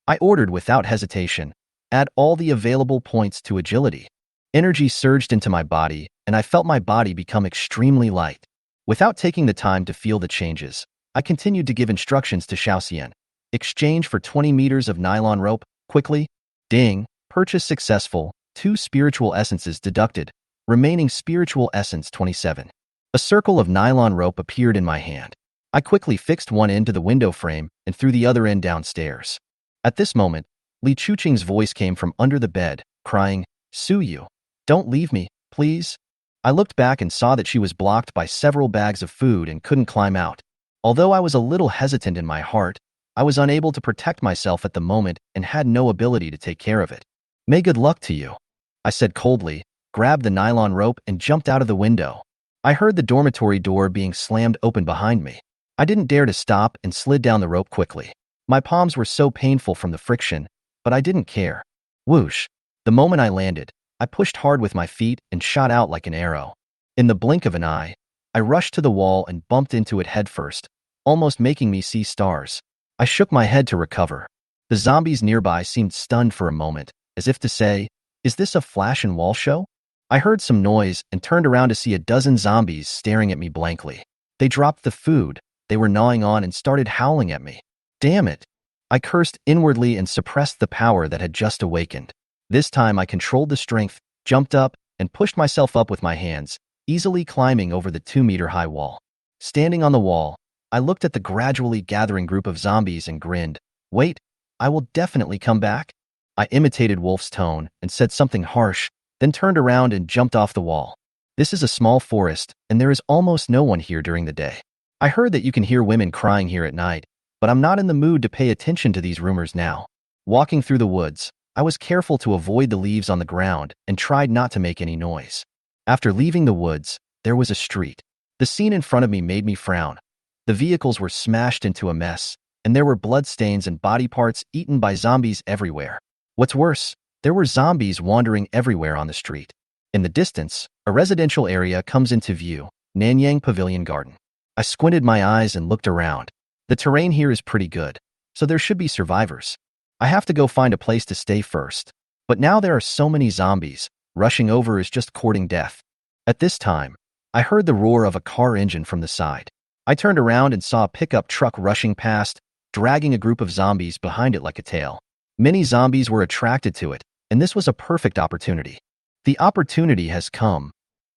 I ordered without hesitation. Add all the available points to agility. Energy surged into my body, and I felt my body become extremely light. Without taking the time to feel the changes, I continued to give instructions to Xiaoxian. Exchange for 20 meters of nylon rope, quickly. Ding. Purchase successful. 2 spiritual essences deducted. Remaining spiritual essence 27. A circle of nylon rope appeared in my hand. I quickly fixed one end to the window frame and threw the other end downstairs. At this moment, Li Chuqing's voice came from under the bed, crying, "Su Yu, don't leave me, please." I looked back and saw that she was blocked by several bags of food and couldn't climb out. Although I was a little hesitant in my heart, I was unable to protect myself at the moment and had no ability to take care of it. "May good luck to you," I said coldly, grabbed the nylon rope and jumped out of the window. I heard the dormitory door being slammed open behind me. I didn't dare to stop and slid down the rope quickly. My palms were so painful from the friction, but I didn't care. Whoosh! The moment I landed, I pushed hard with my feet and shot out like an arrow. In the blink of an eye, I rushed to the wall and bumped into it headfirst, almost making me see stars. I shook my head to recover. The zombies nearby seemed stunned for a moment, as if to say, "Is this a flash and wall show?" I heard some noise and turned around to see a dozen zombies staring at me blankly. They dropped the food they were gnawing on and started howling at me. Damn it! I cursed inwardly and suppressed the power that had just awakened. This time I controlled the strength, jumped up, and pushed myself up with my hands, easily climbing over the 2-meter-high wall. Standing on the wall, I looked at the gradually gathering group of zombies and grinned. "Wait, I will definitely come back." I imitated Wolf's tone and said something harsh, then turned around and jumped off the wall. This is a small forest, and there is almost no one here during the day. I heard that you can hear women crying here at night, but I'm not in the mood to pay attention to these rumors now. Walking through the woods, I was careful to avoid the leaves on the ground and tried not to make any noise. After leaving the woods, there was a street. The scene in front of me made me frown. The vehicles were smashed into a mess, and there were bloodstains and body parts eaten by zombies everywhere. What's worse, there were zombies wandering everywhere on the street. In the distance, a residential area comes into view, Nanyang Pavilion Garden. I squinted my eyes and looked around. The terrain here is pretty good, so there should be survivors. I have to go find a place to stay first. But now there are so many zombies, rushing over is just courting death. At this time, I heard the roar of a car engine from the side. I turned around and saw a pickup truck rushing past, dragging a group of zombies behind it like a tail. Many zombies were attracted to it, and this was a perfect opportunity. The opportunity has come.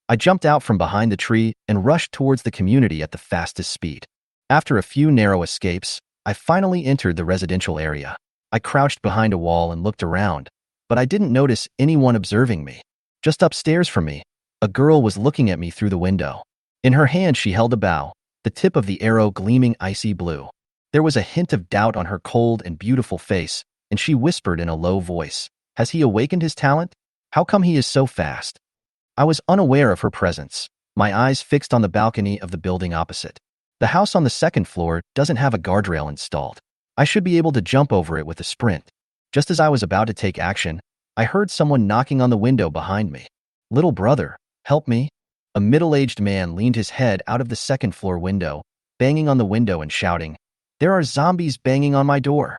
I jumped out from behind the tree and rushed towards the community at the fastest speed. After a few narrow escapes, I finally entered the residential area. I crouched behind a wall and looked around, but I didn't notice anyone observing me. Just upstairs from me, a girl was looking at me through the window. In her hand she held a bow, the tip of the arrow gleaming icy blue. There was a hint of doubt on her cold and beautiful face, and she whispered in a low voice, "Has he awakened his talent? How come he is so fast?" I was unaware of her presence, my eyes fixed on the balcony of the building opposite. The house on the second floor doesn't have a guardrail installed. I should be able to jump over it with a sprint. Just as I was about to take action, I heard someone knocking on the window behind me. "Little brother, help me." A middle-aged man leaned his head out of the second-floor window, banging on the window and shouting, "There are zombies banging on my door."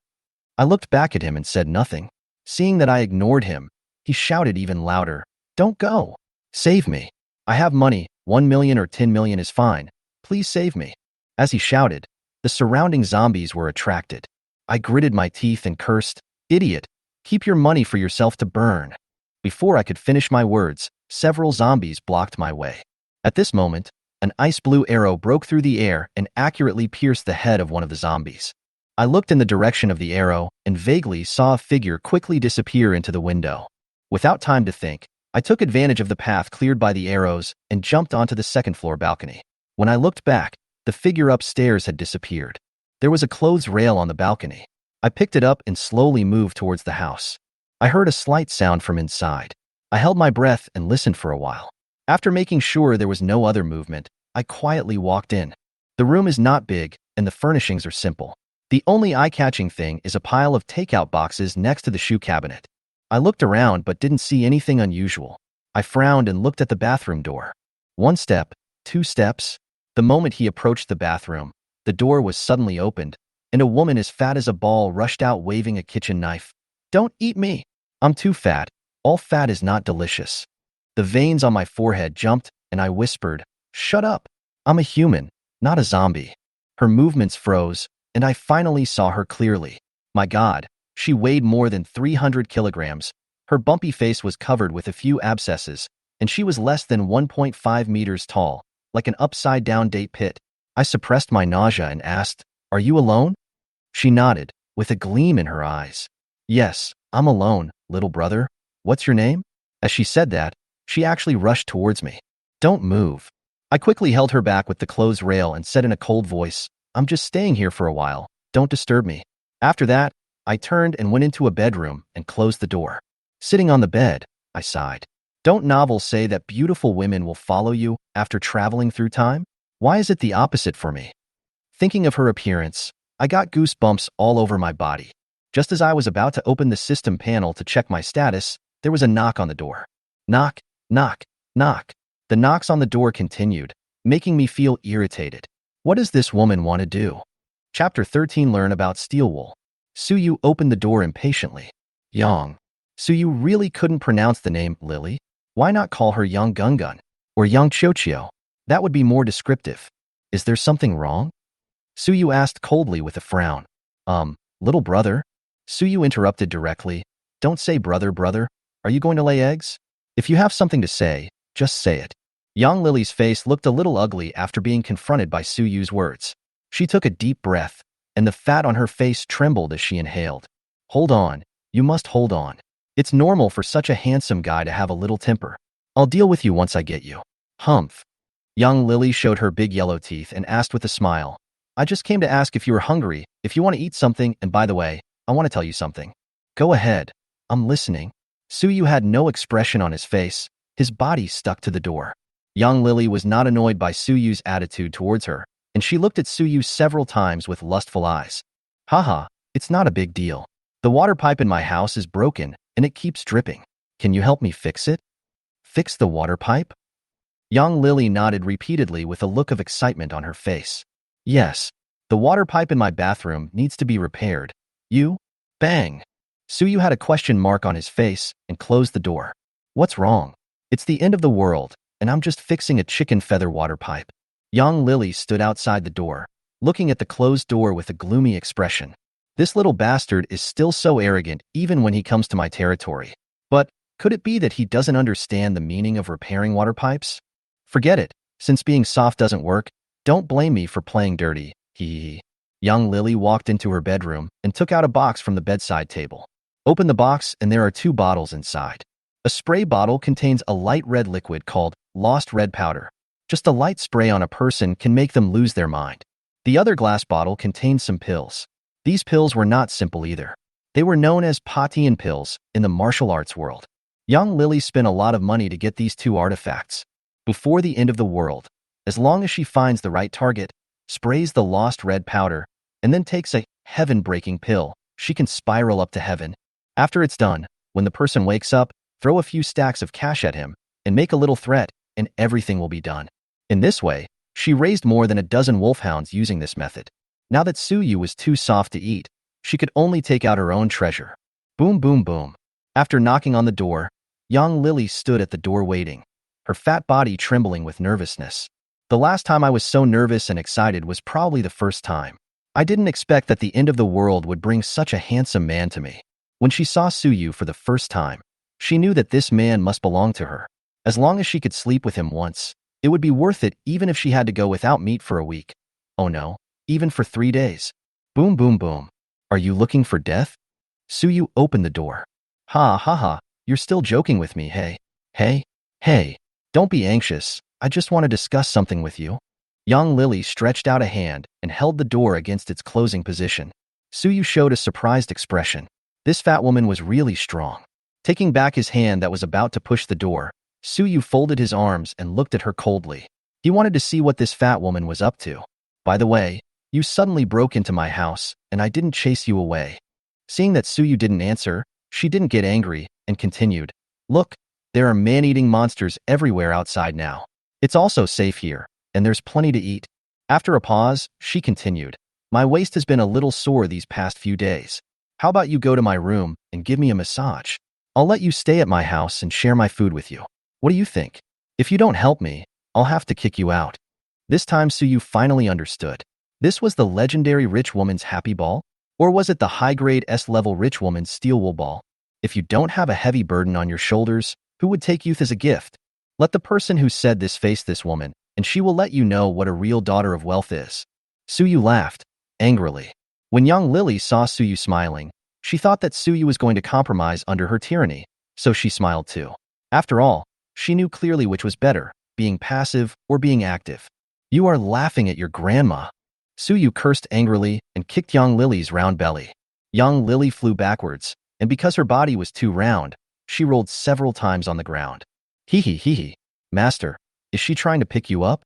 I looked back at him and said nothing. Seeing that I ignored him, he shouted even louder, "Don't go. Save me. I have money, 1 million or 10 million is fine. Please save me." As he shouted, the surrounding zombies were attracted. I gritted my teeth and cursed, "Idiot, keep your money for yourself to burn." Before I could finish my words, several zombies blocked my way. At this moment, an ice blue arrow broke through the air and accurately pierced the head of one of the zombies. I looked in the direction of the arrow and vaguely saw a figure quickly disappear into the window. Without time to think, I took advantage of the path cleared by the arrows and jumped onto the second-floor balcony. When I looked back, the figure upstairs had disappeared. There was a clothes rail on the balcony. I picked it up and slowly moved towards the house. I heard a slight sound from inside. I held my breath and listened for a while. After making sure there was no other movement, I quietly walked in. The room is not big, and the furnishings are simple. The only eye-catching thing is a pile of takeout boxes next to the shoe cabinet. I looked around but didn't see anything unusual. I frowned and looked at the bathroom door. 1 step, 2 steps. The moment he approached the bathroom, the door was suddenly opened, and a woman as fat as a ball rushed out waving a kitchen knife. "Don't eat me. I'm too fat. All fat is not delicious." The veins on my forehead jumped, and I whispered, "Shut up. I'm a human, not a zombie." Her movements froze, and I finally saw her clearly. My God, she weighed more than 300 kilograms. Her bumpy face was covered with a few abscesses, and she was less than 1.5 meters tall, like an upside-down date pit. I suppressed my nausea and asked, "Are you alone?" She nodded, with a gleam in her eyes. "Yes, I'm alone, little brother. What's your name?" As she said that, she actually rushed towards me. "Don't move." I quickly held her back with the closed rail and said in a cold voice, "I'm just staying here for a while. Don't disturb me." After that, I turned and went into a bedroom and closed the door. Sitting on the bed, I sighed. Don't novels say that beautiful women will follow you after traveling through time? Why is it the opposite for me? Thinking of her appearance, I got goosebumps all over my body. Just as I was about to open the system panel to check my status, there was a knock on the door. Knock, knock, knock. The knocks on the door continued, making me feel irritated. What does this woman want to do? Chapter 13. Learn about steel wool. Suyu opened the door impatiently. Yang. Suyu really couldn't pronounce the name Lily. Why not call her Yang Gungun or Yang Chochio? That would be more descriptive. Is there something wrong? Suyu asked coldly with a frown. Little brother? Suyu interrupted directly. Don't say brother, brother. Are you going to lay eggs? If you have something to say, just say it. Young Lily's face looked a little ugly after being confronted by Suyu's words. She took a deep breath, and the fat on her face trembled as she inhaled. Hold on. You must hold on. It's normal for such a handsome guy to have a little temper. I'll deal with you once I get you. Humph. Young Lily showed her big yellow teeth and asked with a smile, I just came to ask if you were hungry, if you want to eat something, and by the way, I want to tell you something. Go ahead. I'm listening. Suyu had no expression on his face. His body stuck to the door. Young Lily was not annoyed by Suyu's attitude towards her, and she looked at Suyu several times with lustful eyes. Haha, it's not a big deal. The water pipe in my house is broken, and it keeps dripping. Can you help me fix it? Fix the water pipe? Young Lily nodded repeatedly with a look of excitement on her face. Yes, the water pipe in my bathroom needs to be repaired. You? Bang! Suyu had a question mark on his face and closed the door. What's wrong? It's the end of the world, and I'm just fixing a chicken feather water pipe. Young Lily stood outside the door, looking at the closed door with a gloomy expression. This little bastard is still so arrogant even when he comes to my territory. But could it be that he doesn't understand the meaning of repairing water pipes? Forget it. Since being soft doesn't work, don't blame me for playing dirty. Hee. Young Lily walked into her bedroom and took out a box from the bedside table. Open the box and there are 2 bottles inside. A spray bottle contains a light red liquid called lost red powder. Just a light spray on a person can make them lose their mind. The other glass bottle contains some pills. These pills were not simple either. They were known as Patian pills in the martial arts world. Young Lily spent a lot of money to get these 2 artifacts. Before the end of the world, as long as she finds the right target, sprays the lost red powder, and then takes a heaven-breaking pill, she can spiral up to heaven. After it's done, when the person wakes up, throw a few stacks of cash at him and make a little threat, and everything will be done. In this way, she raised more than a dozen wolfhounds using this method. Now that Suyu was too soft to eat, she could only take out her own treasure. Boom, boom, boom. After knocking on the door, young Lily stood at the door waiting, her fat body trembling with nervousness. The last time I was so nervous and excited was probably the first time. I didn't expect that the end of the world would bring such a handsome man to me. When she saw Suyu for the first time, she knew that this man must belong to her. As long as she could sleep with him once, it would be worth it even if she had to go without meat for a week. Oh no, even for 3 days. Boom, boom, boom. Are you looking for death? Suyu opened the door. Ha ha ha, you're still joking with me, hey? Hey, don't be anxious. I just want to discuss something with you. Young Lily stretched out a hand and held the door against its closing position. Suyu showed a surprised expression. This fat woman was really strong. Taking back his hand that was about to push the door, Suyu folded his arms and looked at her coldly. He wanted to see what this fat woman was up to. By the way, you suddenly broke into my house, and I didn't chase you away. Seeing that Suyu didn't answer, she didn't get angry and continued. Look, there are man-eating monsters everywhere outside now. It's also safe here, and there's plenty to eat. After a pause, she continued. My waist has been a little sore these past few days. How about you go to my room and give me a massage? I'll let you stay at my house and share my food with you. What do you think? If you don't help me, I'll have to kick you out. This time Suyu finally understood. This was the legendary rich woman's happy ball? Or was it the high-grade S-level rich woman's steel wool ball? If you don't have a heavy burden on your shoulders, who would take youth as a gift? Let the person who said this face this woman, and she will let you know what a real daughter of wealth is. Suyu laughed, angrily. When young Lily saw Suyu smiling, she thought that Suyu was going to compromise under her tyranny, so she smiled too. After all, she knew clearly which was better, being passive or being active. You are laughing at your grandma. Suyu cursed angrily and kicked young Lily's round belly. Young Lily flew backwards, and because her body was too round, she rolled several times on the ground. Hee hee hee hee. Master, is she trying to pick you up?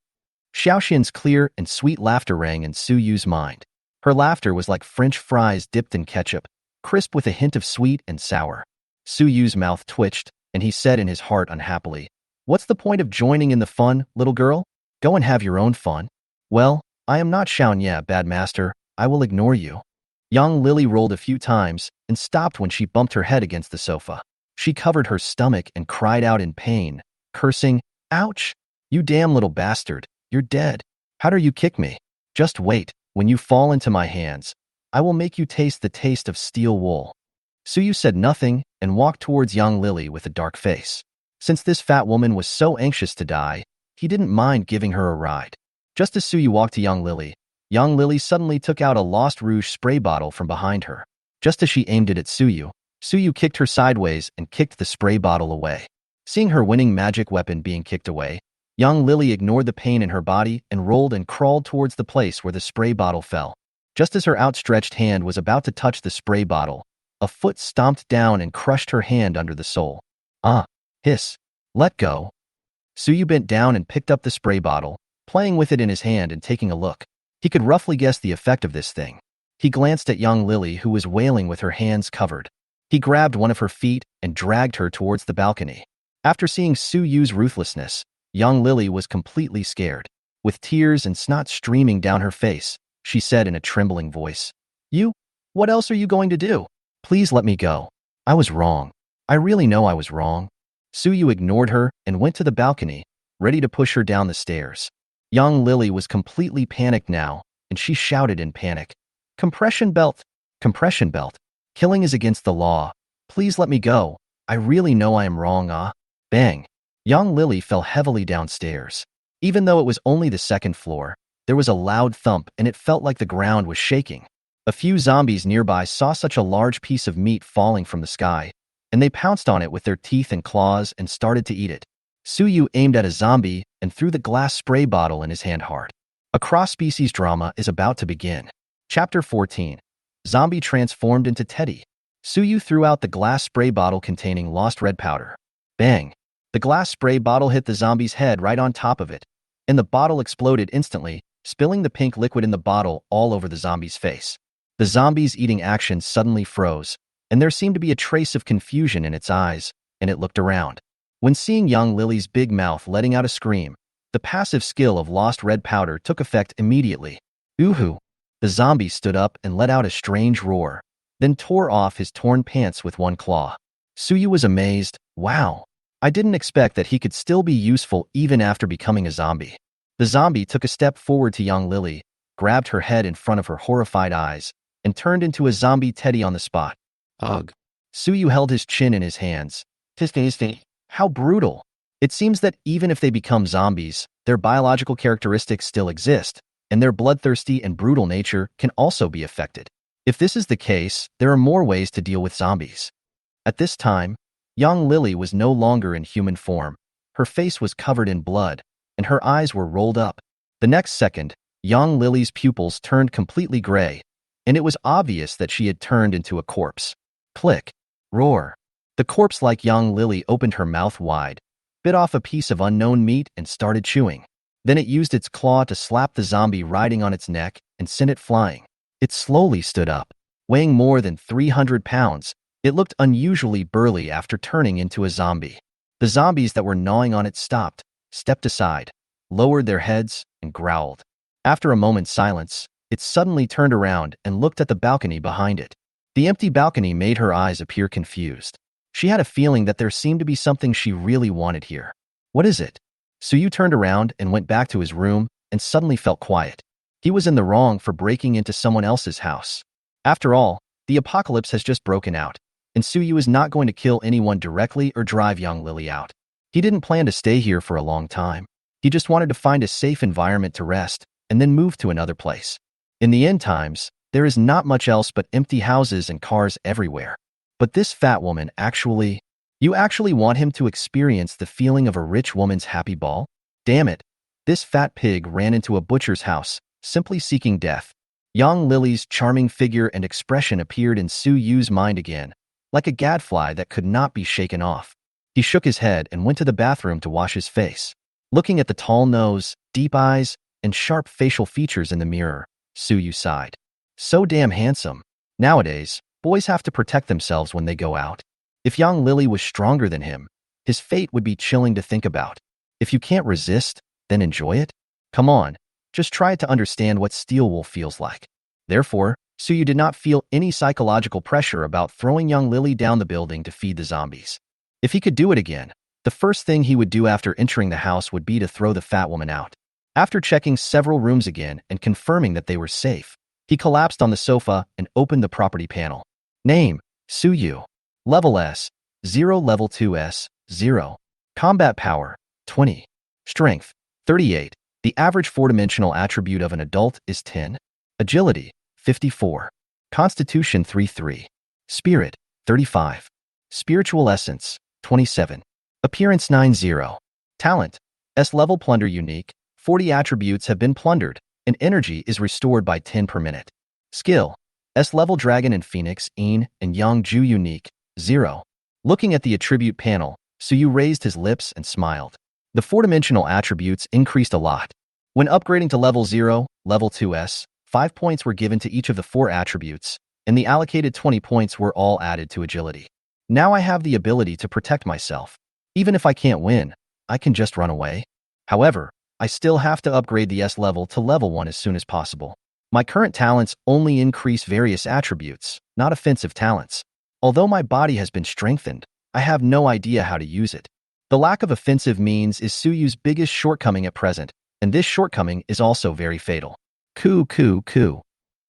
Xiaoxian's clear and sweet laughter rang in Suyu's mind. Her laughter was like French fries dipped in ketchup, crisp with a hint of sweet and sour. Suyu's mouth twitched, and he said in his heart unhappily, What's the point of joining in the fun, little girl? Go and have your own fun. Well, I am not Xiaonia, bad master. I will ignore you. Young Lily rolled a few times and stopped when she bumped her head against the sofa. She covered her stomach and cried out in pain, cursing, Ouch! You damn little bastard, you're dead. How dare you kick me? Just wait, when you fall into my hands, I will make you taste the taste of steel wool. Suyu said nothing and walked towards young Lily with a dark face. Since this fat woman was so anxious to die, he didn't mind giving her a ride. Just as Suyu walked to young Lily suddenly took out a Lost Rouge spray bottle from behind her. Just as she aimed it at Suyu, Suyu kicked her sideways and kicked the spray bottle away. Seeing her winning magic weapon being kicked away, young Lily ignored the pain in her body and rolled and crawled towards the place where the spray bottle fell. Just as her outstretched hand was about to touch the spray bottle, a foot stomped down and crushed her hand under the sole. Ah! Hiss! Let go! Suyu bent down and picked up the spray bottle, playing with it in his hand and taking a look. He could roughly guess the effect of this thing. He glanced at young Lily, who was wailing with her hands covered. He grabbed one of her feet and dragged her towards the balcony. After seeing Suyu's ruthlessness, young Lily was completely scared. With tears and snot streaming down her face, she said in a trembling voice, You? What else are you going to do? Please let me go. I was wrong. I really know I was wrong. Suyu ignored her and went to the balcony, ready to push her down the stairs. Young Lily was completely panicked now, and she shouted in panic, Compression belt! Compression belt! Killing is against the law. Please let me go. I really know I am wrong, ah. Bang! Young Lily fell heavily downstairs. Even though it was only the second floor, there was a loud thump and it felt like the ground was shaking. A few zombies nearby saw such a large piece of meat falling from the sky, and they pounced on it with their teeth and claws and started to eat it. Suyu aimed at a zombie and threw the glass spray bottle in his hand hard. A cross-species drama is about to begin. Chapter 14. Zombie transformed into Teddy. Suyu threw out the glass spray bottle containing lost red powder. Bang! The glass spray bottle hit the zombie's head right on top of it, and the bottle exploded instantly, spilling the pink liquid in the bottle all over the zombie's face. The zombie's eating action suddenly froze, and there seemed to be a trace of confusion in its eyes, and it looked around. When seeing young Lily's big mouth letting out a scream, the passive skill of lost red powder took effect immediately. Ooh-hoo! The zombie stood up and let out a strange roar, then tore off his torn pants with one claw. Suyu was amazed. Wow! I didn't expect that he could still be useful even after becoming a zombie. The zombie took a step forward to young Lily, grabbed her head in front of her horrified eyes, and turned into a zombie Teddy on the spot. Ugh. Suyu held his chin in his hands. Tisty. How brutal. It seems that even if they become zombies, their biological characteristics still exist, and their bloodthirsty and brutal nature can also be affected. If this is the case, there are more ways to deal with zombies. At this time, young Lily was no longer in human form. Her face was covered in blood, and her eyes were rolled up. The next second, young Lily's pupils turned completely gray, and it was obvious that she had turned into a corpse. Click. Roar. The corpse-like young Lily opened her mouth wide, bit off a piece of unknown meat and started chewing. Then it used its claw to slap the zombie riding on its neck and sent it flying. It slowly stood up. Weighing more than 300 pounds, it looked unusually burly after turning into a zombie. The zombies that were gnawing on it stopped, stepped aside, lowered their heads, and growled. After a moment's silence, it suddenly turned around and looked at the balcony behind it. The empty balcony made her eyes appear confused. She had a feeling that there seemed to be something she really wanted here. What is it? Suyu turned around and went back to his room and suddenly felt quiet. He was in the wrong for breaking into someone else's house. After all, the apocalypse has just broken out, and Suyu is not going to kill anyone directly or drive young Lily out. He didn't plan to stay here for a long time. He just wanted to find a safe environment to rest and then move to another place. In the end times, there is not much else but empty houses and cars everywhere. But this fat woman you actually want him to experience the feeling of a rich woman's happy ball? Damn it. This fat pig ran into a butcher's house, simply seeking death. Young Lily's charming figure and expression appeared in Su Yu's mind again, like a gadfly that could not be shaken off. He shook his head and went to the bathroom to wash his face. Looking at the tall nose, deep eyes, and sharp facial features in the mirror, Su Yu sighed. So damn handsome. Nowadays, boys have to protect themselves when they go out. If young Lily was stronger than him, his fate would be chilling to think about. If you can't resist, then enjoy it. Come on, just try to understand what Steel Wolf feels like. Therefore, Suyu did not feel any psychological pressure about throwing young Lily down the building to feed the zombies. If he could do it again, the first thing he would do after entering the house would be to throw the fat woman out. After checking several rooms again and confirming that they were safe, he collapsed on the sofa and opened the property panel. Name, Suyu. Level S, 0. Level 2 S, 0. Combat power, 20. Strength, 38. The average four-dimensional attribute of an adult is 10. Agility, 54. Constitution, 33. Spirit, 35. Spiritual essence, 27. Appearance, 90. Talent, S-level plunder unique. 40 attributes have been plundered, and energy is restored by 10 per minute. Skill, S-level dragon and phoenix, Een and Yang Ju unique, 0. Looking at the attribute panel, Suyu raised his lips and smiled. The four-dimensional attributes increased a lot. When upgrading to level 0, level 2S, 5 points were given to each of the 4 attributes, and the allocated 20 points were all added to agility. Now I have the ability to protect myself. Even if I can't win, I can just run away. However, I still have to upgrade the S level to level 1 as soon as possible. My current talents only increase various attributes, not offensive talents. Although my body has been strengthened, I have no idea how to use it. The lack of offensive means is Suyu's biggest shortcoming at present, and this shortcoming is also very fatal. Coo, coo, coo.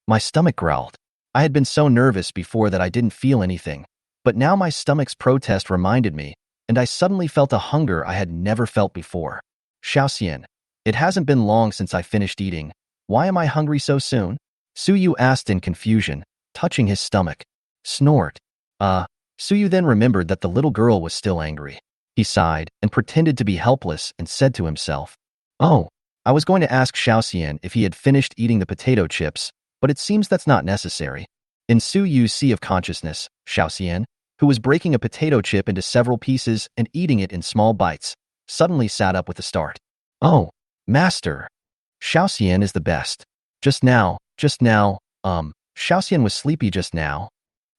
My stomach growled. I had been so nervous before that I didn't feel anything, but now my stomach's protest reminded me, and I suddenly felt a hunger I had never felt before. Xiaoxian, it hasn't been long since I finished eating. Why am I hungry so soon? Suyu asked in confusion, touching his stomach. Snort. Suyu then remembered that the little girl was still angry. He sighed and pretended to be helpless and said to himself, Oh, I was going to ask Xiaoxian if he had finished eating the potato chips, but it seems that's not necessary. In Suyu's sea of consciousness, Xiaoxian, who was breaking a potato chip into several pieces and eating it in small bites, suddenly sat up with a start. Oh, master. Xiaoxian is the best. Just now, Xiaoxian was sleepy just now.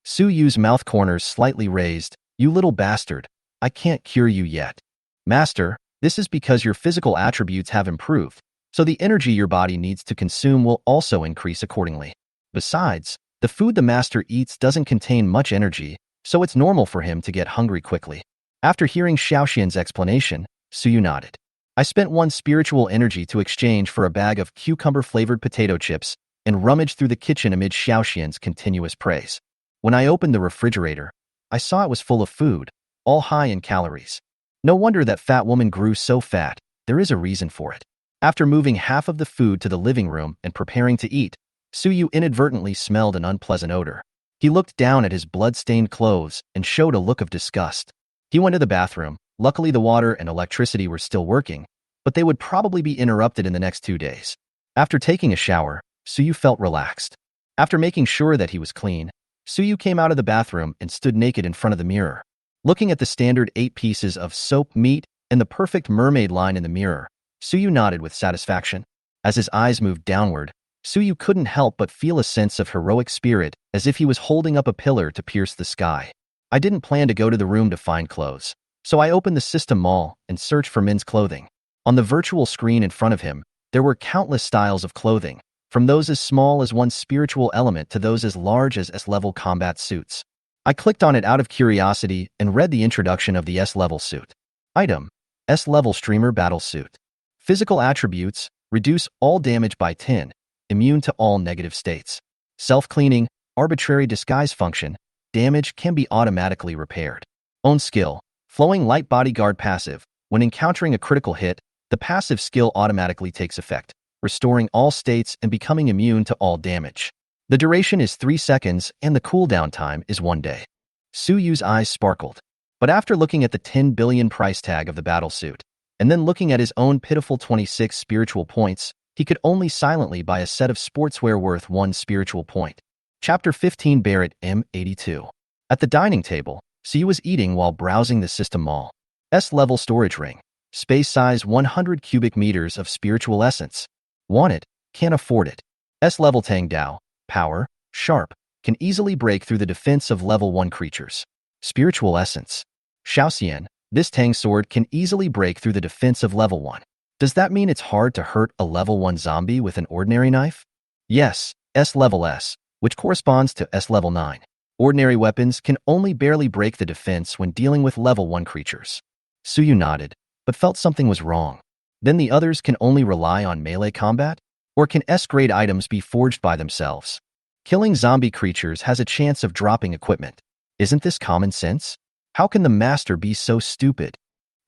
Suyu's mouth corners slightly raised. You little bastard. I can't cure you yet. Master, this is because your physical attributes have improved, so the energy your body needs to consume will also increase accordingly. Besides, the food the master eats doesn't contain much energy, so it's normal for him to get hungry quickly. After hearing Xiaoxian's explanation, Suyu nodded. I spent 1 spiritual energy to exchange for a bag of cucumber-flavored potato chips and rummaged through the kitchen amid Xiaoxian's continuous praise. When I opened the refrigerator, I saw it was full of food, all high in calories. No wonder that fat woman grew so fat. There is a reason for it. After moving half of the food to the living room and preparing to eat, Suyu inadvertently smelled an unpleasant odor. He looked down at his blood-stained clothes and showed a look of disgust. He went to the bathroom. Luckily, the water and electricity were still working, but they would probably be interrupted in the next 2 days. After taking a shower, Suyu felt relaxed. After making sure that he was clean, Suyu came out of the bathroom and stood naked in front of the mirror. Looking at the standard 8 pieces of soap meat and the perfect mermaid line in the mirror, Suyu nodded with satisfaction. As his eyes moved downward, Suyu couldn't help but feel a sense of heroic spirit, as if he was holding up a pillar to pierce the sky. I didn't plan to go to the room to find clothes, so I opened the system mall and searched for men's clothing. On the virtual screen in front of him, there were countless styles of clothing, from those as small as one spiritual element to those as large as S-level combat suits. I clicked on it out of curiosity and read the introduction of the S-level suit. Item: S-level streamer battle suit. Physical attributes: reduce all damage by 10, immune to all negative states. Self-cleaning, arbitrary disguise function, damage can be automatically repaired. Own skill: flowing light bodyguard passive. When encountering a critical hit, the passive skill automatically takes effect, restoring all states and becoming immune to all damage. The duration is 3 seconds and the cooldown time is 1 day. Suyu's eyes sparkled. But after looking at the 10 billion price tag of the battle suit, and then looking at his own pitiful 26 spiritual points, he could only silently buy a set of sportswear worth 1 spiritual point. Chapter 15 Barrett M82. At the dining table, Suyu was eating while browsing the system mall. S-level storage ring. Space size 100 cubic meters of spiritual essence. Want it? Can't afford it. S-level Tang Dao. Power. Sharp. Can easily break through the defense of level 1 creatures. Spiritual essence. Xiaoxian. This Tang sword can easily break through the defense of level 1. Does that mean it's hard to hurt a level 1 zombie with an ordinary knife? Yes, S-level S, which corresponds to S-level 9. Ordinary weapons can only barely break the defense when dealing with level 1 creatures. Suyu nodded, but felt something was wrong. Then the others can only rely on melee combat? Or can S-grade items be forged by themselves? Killing zombie creatures has a chance of dropping equipment. Isn't this common sense? How can the master be so stupid?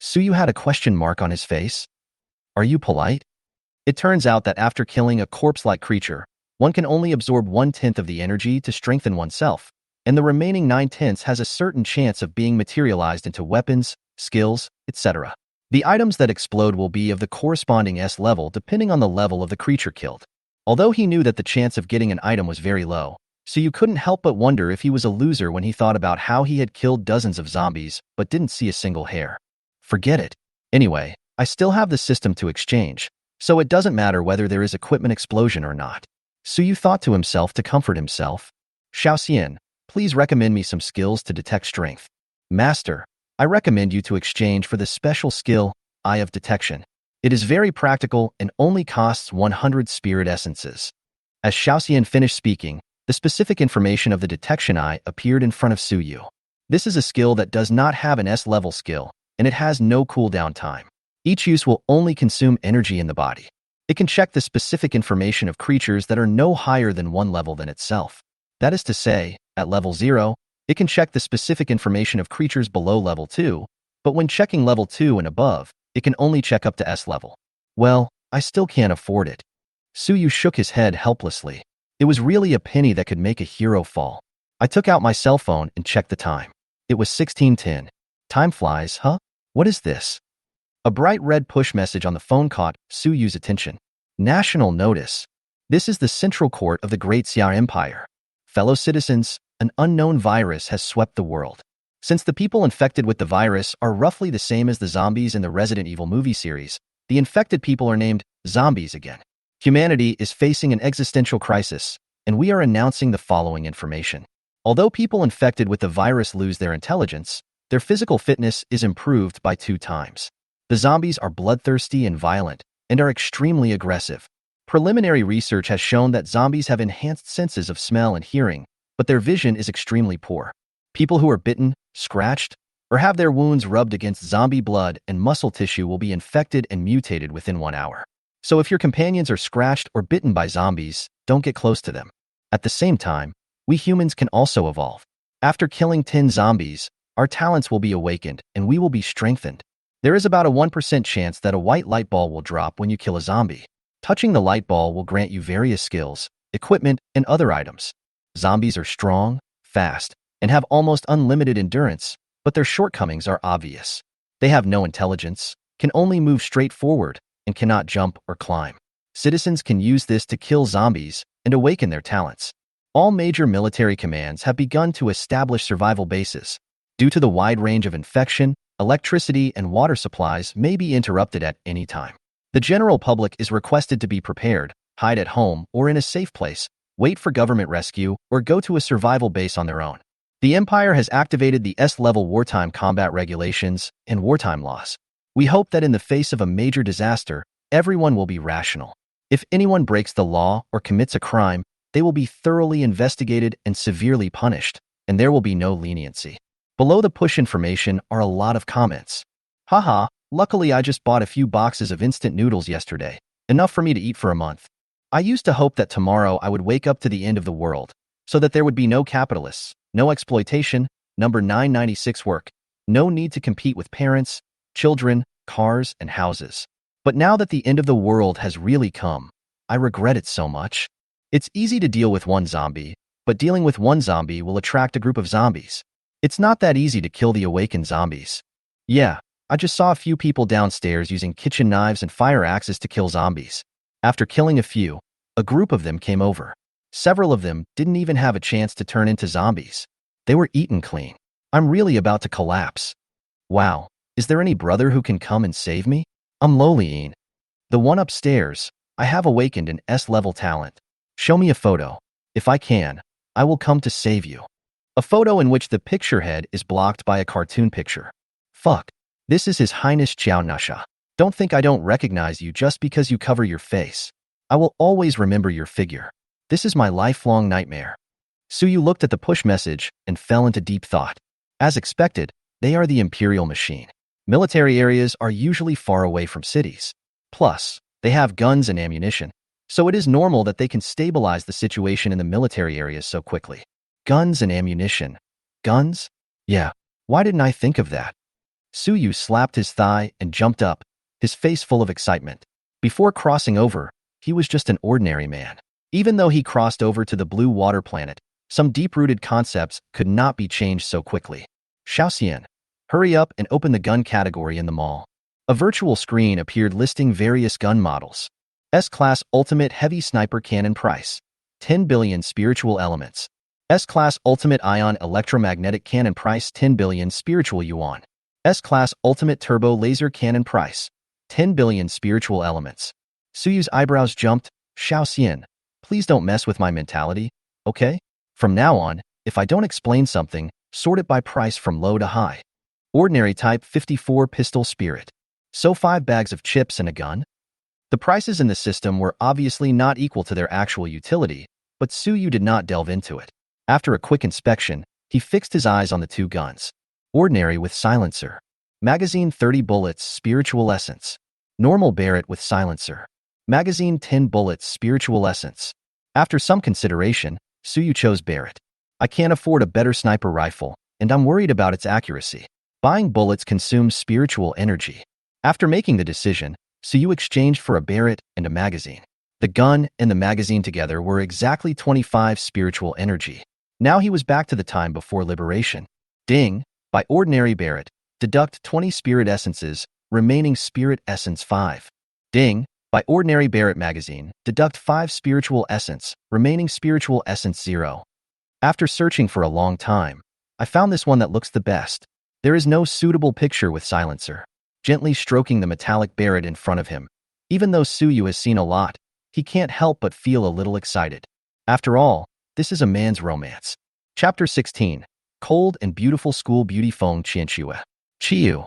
Suyu had a question mark on his face. Are you polite? It turns out that after killing a corpse-like creature, one can only absorb 1/10 of the energy to strengthen oneself, and the remaining 9/10 has a certain chance of being materialized into weapons, skills, etc. The items that explode will be of the corresponding S level depending on the level of the creature killed. Although he knew that the chance of getting an item was very low, so you couldn't help but wonder if he was a loser when he thought about how he had killed dozens of zombies but didn't see a single hair. Forget it. Anyway, I still have the system to exchange, so it doesn't matter whether there is equipment explosion or not. Suyu thought to himself to comfort himself. Xiaoxian, please recommend me some skills to detect strength. Master, I recommend you to exchange for the special skill, Eye of Detection. It is very practical and only costs 100 spirit essences. As Xiaoxian finished speaking, the specific information of the detection eye appeared in front of Suyu. This is a skill that does not have an S-level skill, and it has no cooldown time. Each use will only consume energy in the body. It can check the specific information of creatures that are no higher than 1 level than itself. That is to say, at level 0, it can check the specific information of creatures below level 2, but when checking level 2 and above, it can only check up to S level. Well, I still can't afford it. Suyu shook his head helplessly. It was really a penny that could make a hero fall. I took out my cell phone and checked the time. It was 16:10. Time flies, huh? What is this? A bright red push message on the phone caught Suyu's attention. National notice. This is the central court of the Great Xia Empire. Fellow citizens, an unknown virus has swept the world. Since the people infected with the virus are roughly the same as the zombies in the Resident Evil movie series, the infected people are named zombies again. Humanity is facing an existential crisis, and we are announcing the following information. Although people infected with the virus lose their intelligence, their physical fitness is improved by 2 times. The zombies are bloodthirsty and violent, and are extremely aggressive. Preliminary research has shown that zombies have enhanced senses of smell and hearing, but their vision is extremely poor. People who are bitten, scratched, or have their wounds rubbed against zombie blood and muscle tissue will be infected and mutated within 1 hour. So if your companions are scratched or bitten by zombies, don't get close to them. At the same time, we humans can also evolve. After killing 10 zombies, our talents will be awakened and we will be strengthened. There is about a 1% chance that a white light ball will drop when you kill a zombie. Touching the light ball will grant you various skills, equipment, and other items. Zombies are strong, fast, and have almost unlimited endurance, but their shortcomings are obvious. They have no intelligence, can only move straight forward, and cannot jump or climb. Citizens can use this to kill zombies and awaken their talents. All major military commands have begun to establish survival bases. Due to the wide range of infection, electricity and water supplies may be interrupted at any time. The general public is requested to be prepared, hide at home or in a safe place, wait for government rescue, or go to a survival base on their own. The Empire has activated the S-level wartime combat regulations and wartime laws. We hope that in the face of a major disaster, everyone will be rational. If anyone breaks the law or commits a crime, they will be thoroughly investigated and severely punished, and there will be no leniency. Below the push information are a lot of comments. Haha, luckily I just bought a few boxes of instant noodles yesterday, enough for me to eat for a month. I used to hope that tomorrow I would wake up to the end of the world, so that there would be no capitalists, no exploitation, number 996 work, no need to compete with parents, children, cars, and houses. But now that the end of the world has really come, I regret it so much. It's easy to deal with one zombie, but dealing with one zombie will attract a group of zombies. It's not that easy to kill the awakened zombies. Yeah, I just saw a few people downstairs using kitchen knives and fire axes to kill zombies. After killing a few, a group of them came over. Several of them didn't even have a chance to turn into zombies. They were eaten clean. I'm really about to collapse. Wow, is there any brother who can come and save me? I'm Loliine. The one upstairs. I have awakened an S-level talent. Show me a photo. If I can, I will come to save you. A photo in which the picture head is blocked by a cartoon picture. Fuck. This is His Highness Qiao Nasha. Don't think I don't recognize you just because you cover your face. I will always remember your figure. This is my lifelong nightmare. Suyu looked at the push message and fell into deep thought. As expected, they are the Imperial machine. Military areas are usually far away from cities. Plus, they have guns and ammunition, so it is normal that they can stabilize the situation in the military areas so quickly. Guns and ammunition. Guns? Yeah, why didn't I think of that? Suyu slapped his thigh and jumped up, his face full of excitement. Before crossing over, he was just an ordinary man. Even though he crossed over to the blue water planet, some deep-rooted concepts could not be changed so quickly. Xiaoxian, hurry up and open the gun category in the mall. A virtual screen appeared listing various gun models. S-Class Ultimate Heavy Sniper Cannon price, 10 billion spiritual elements. S-Class Ultimate Ion Electromagnetic Cannon price, 10 billion spiritual yuan. S-Class Ultimate Turbo Laser Cannon price, 10 billion spiritual elements. Suyu's eyebrows jumped. Xiaoxian, please don't mess with my mentality, okay? From now on, if I don't explain something, sort it by price from low to high. Ordinary type 54 pistol spirit. So 5 bags of chips and a gun? The prices in the system were obviously not equal to their actual utility, but Suyu did not delve into it. After a quick inspection, he fixed his eyes on the 2 guns. Ordinary with silencer. Magazine 30 bullets, spiritual essence. Normal Barrett with silencer. Magazine 10 bullets, spiritual essence. After some consideration, Suyu chose Barrett. I can't afford a better sniper rifle, and I'm worried about its accuracy. Buying bullets consumes spiritual energy. After making the decision, Suyu exchanged for a Barrett and a magazine. The gun and the magazine together were exactly 25 spiritual energy. Now he was back to the time before liberation. Ding! By ordinary Barrett, deduct 20 spirit essences, remaining spirit essence 5. Ding! By ordinary Barrett magazine, deduct 5 spiritual essence, remaining spiritual essence 0. After searching for a long time, I found this one that looks the best. There is no suitable picture with silencer. Gently stroking the metallic Barrett in front of him. Even though Suyu has seen a lot, he can't help but feel a little excited. After all, this is a man's romance. Chapter 16. Cold and Beautiful School Beauty Feng Qianxue. Chiyu.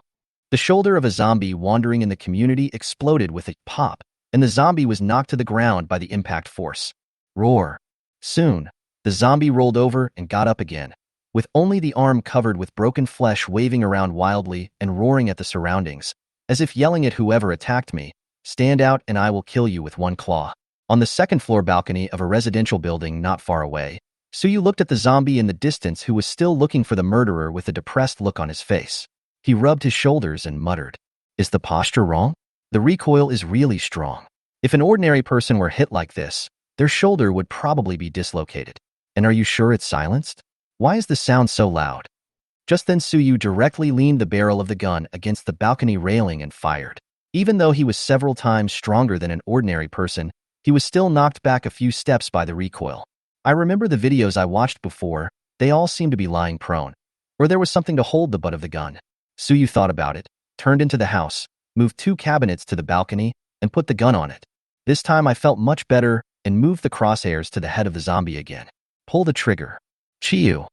The shoulder of a zombie wandering in the community exploded with a pop, and the zombie was knocked to the ground by the impact force. Roar. Soon, the zombie rolled over and got up again, with only the arm covered with broken flesh waving around wildly and roaring at the surroundings, as if yelling at whoever attacked me, "Stand out and I will kill you with one claw." On the second-floor balcony of a residential building not far away, Suyu looked at the zombie in the distance who was still looking for the murderer with a depressed look on his face. He rubbed his shoulders and muttered, "Is the posture wrong? The recoil is really strong. If an ordinary person were hit like this, their shoulder would probably be dislocated. And are you sure it's silenced? Why is the sound so loud?" Just then Suyu directly leaned the barrel of the gun against the balcony railing and fired. Even though he was several times stronger than an ordinary person, he was still knocked back a few steps by the recoil. I remember the videos I watched before, they all seem to be lying prone. Or there was something to hold the butt of the gun. Suyu thought about it, turned into the house, moved 2 cabinets to the balcony, and put the gun on it. This time I felt much better and moved the crosshairs to the head of the zombie again. Pull the trigger. Chiyu.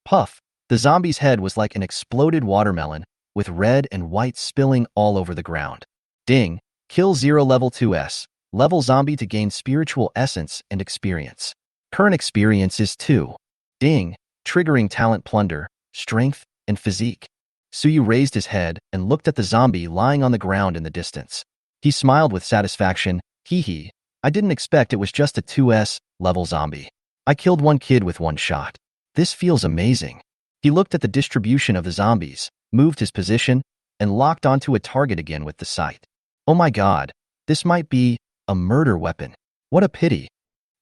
Puff. The zombie's head was like an exploded watermelon, with red and white spilling all over the ground. Ding. Kill 0 level 2s. Level zombie to gain spiritual essence and experience. Current experience is 2. Ding. Triggering talent plunder, strength, and physique. Suyu raised his head and looked at the zombie lying on the ground in the distance. He smiled with satisfaction. Hee hee. I didn't expect it was just a 2s level zombie. I killed 1 kid with 1 shot. This feels amazing. He looked at the distribution of the zombies, moved his position, and locked onto a target again with the sight. Oh my god, this might be a murder weapon. What a pity.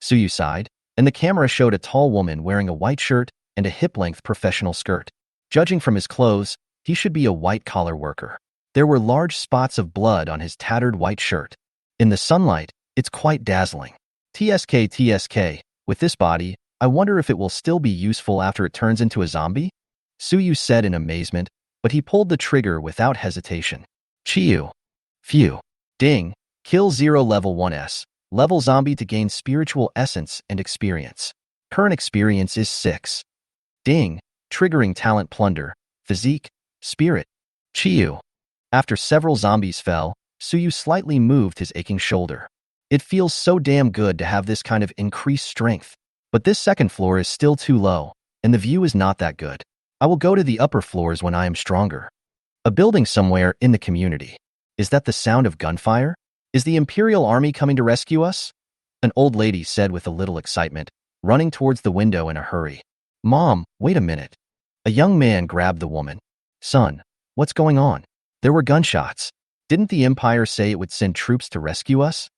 Suyu sighed, and the camera showed a tall woman wearing a white shirt and a hip-length professional skirt. Judging from his clothes, he should be a white-collar worker. There were large spots of blood on his tattered white shirt. In the sunlight, it's quite dazzling. TSK, with this body, I wonder if it will still be useful after it turns into a zombie? Suyu said in amazement, but he pulled the trigger without hesitation. Chiyu. Phew. Ding. Kill 0 level 1s. Level zombie to gain spiritual essence and experience. Current experience is 6. Ding. Triggering talent plunder, physique, spirit. Chiyu. After several zombies fell, Suyu slightly moved his aching shoulder. It feels so damn good to have this kind of increased strength. But this second floor is still too low, and the view is not that good. I will go to the upper floors when I am stronger. A building somewhere in the community. Is that the sound of gunfire? Is the Imperial Army coming to rescue us? An old lady said with a little excitement, running towards the window in a hurry. Mom, wait a minute. A young man grabbed the woman. Son, what's going on? There were gunshots. Didn't the Empire say it would send troops to rescue us?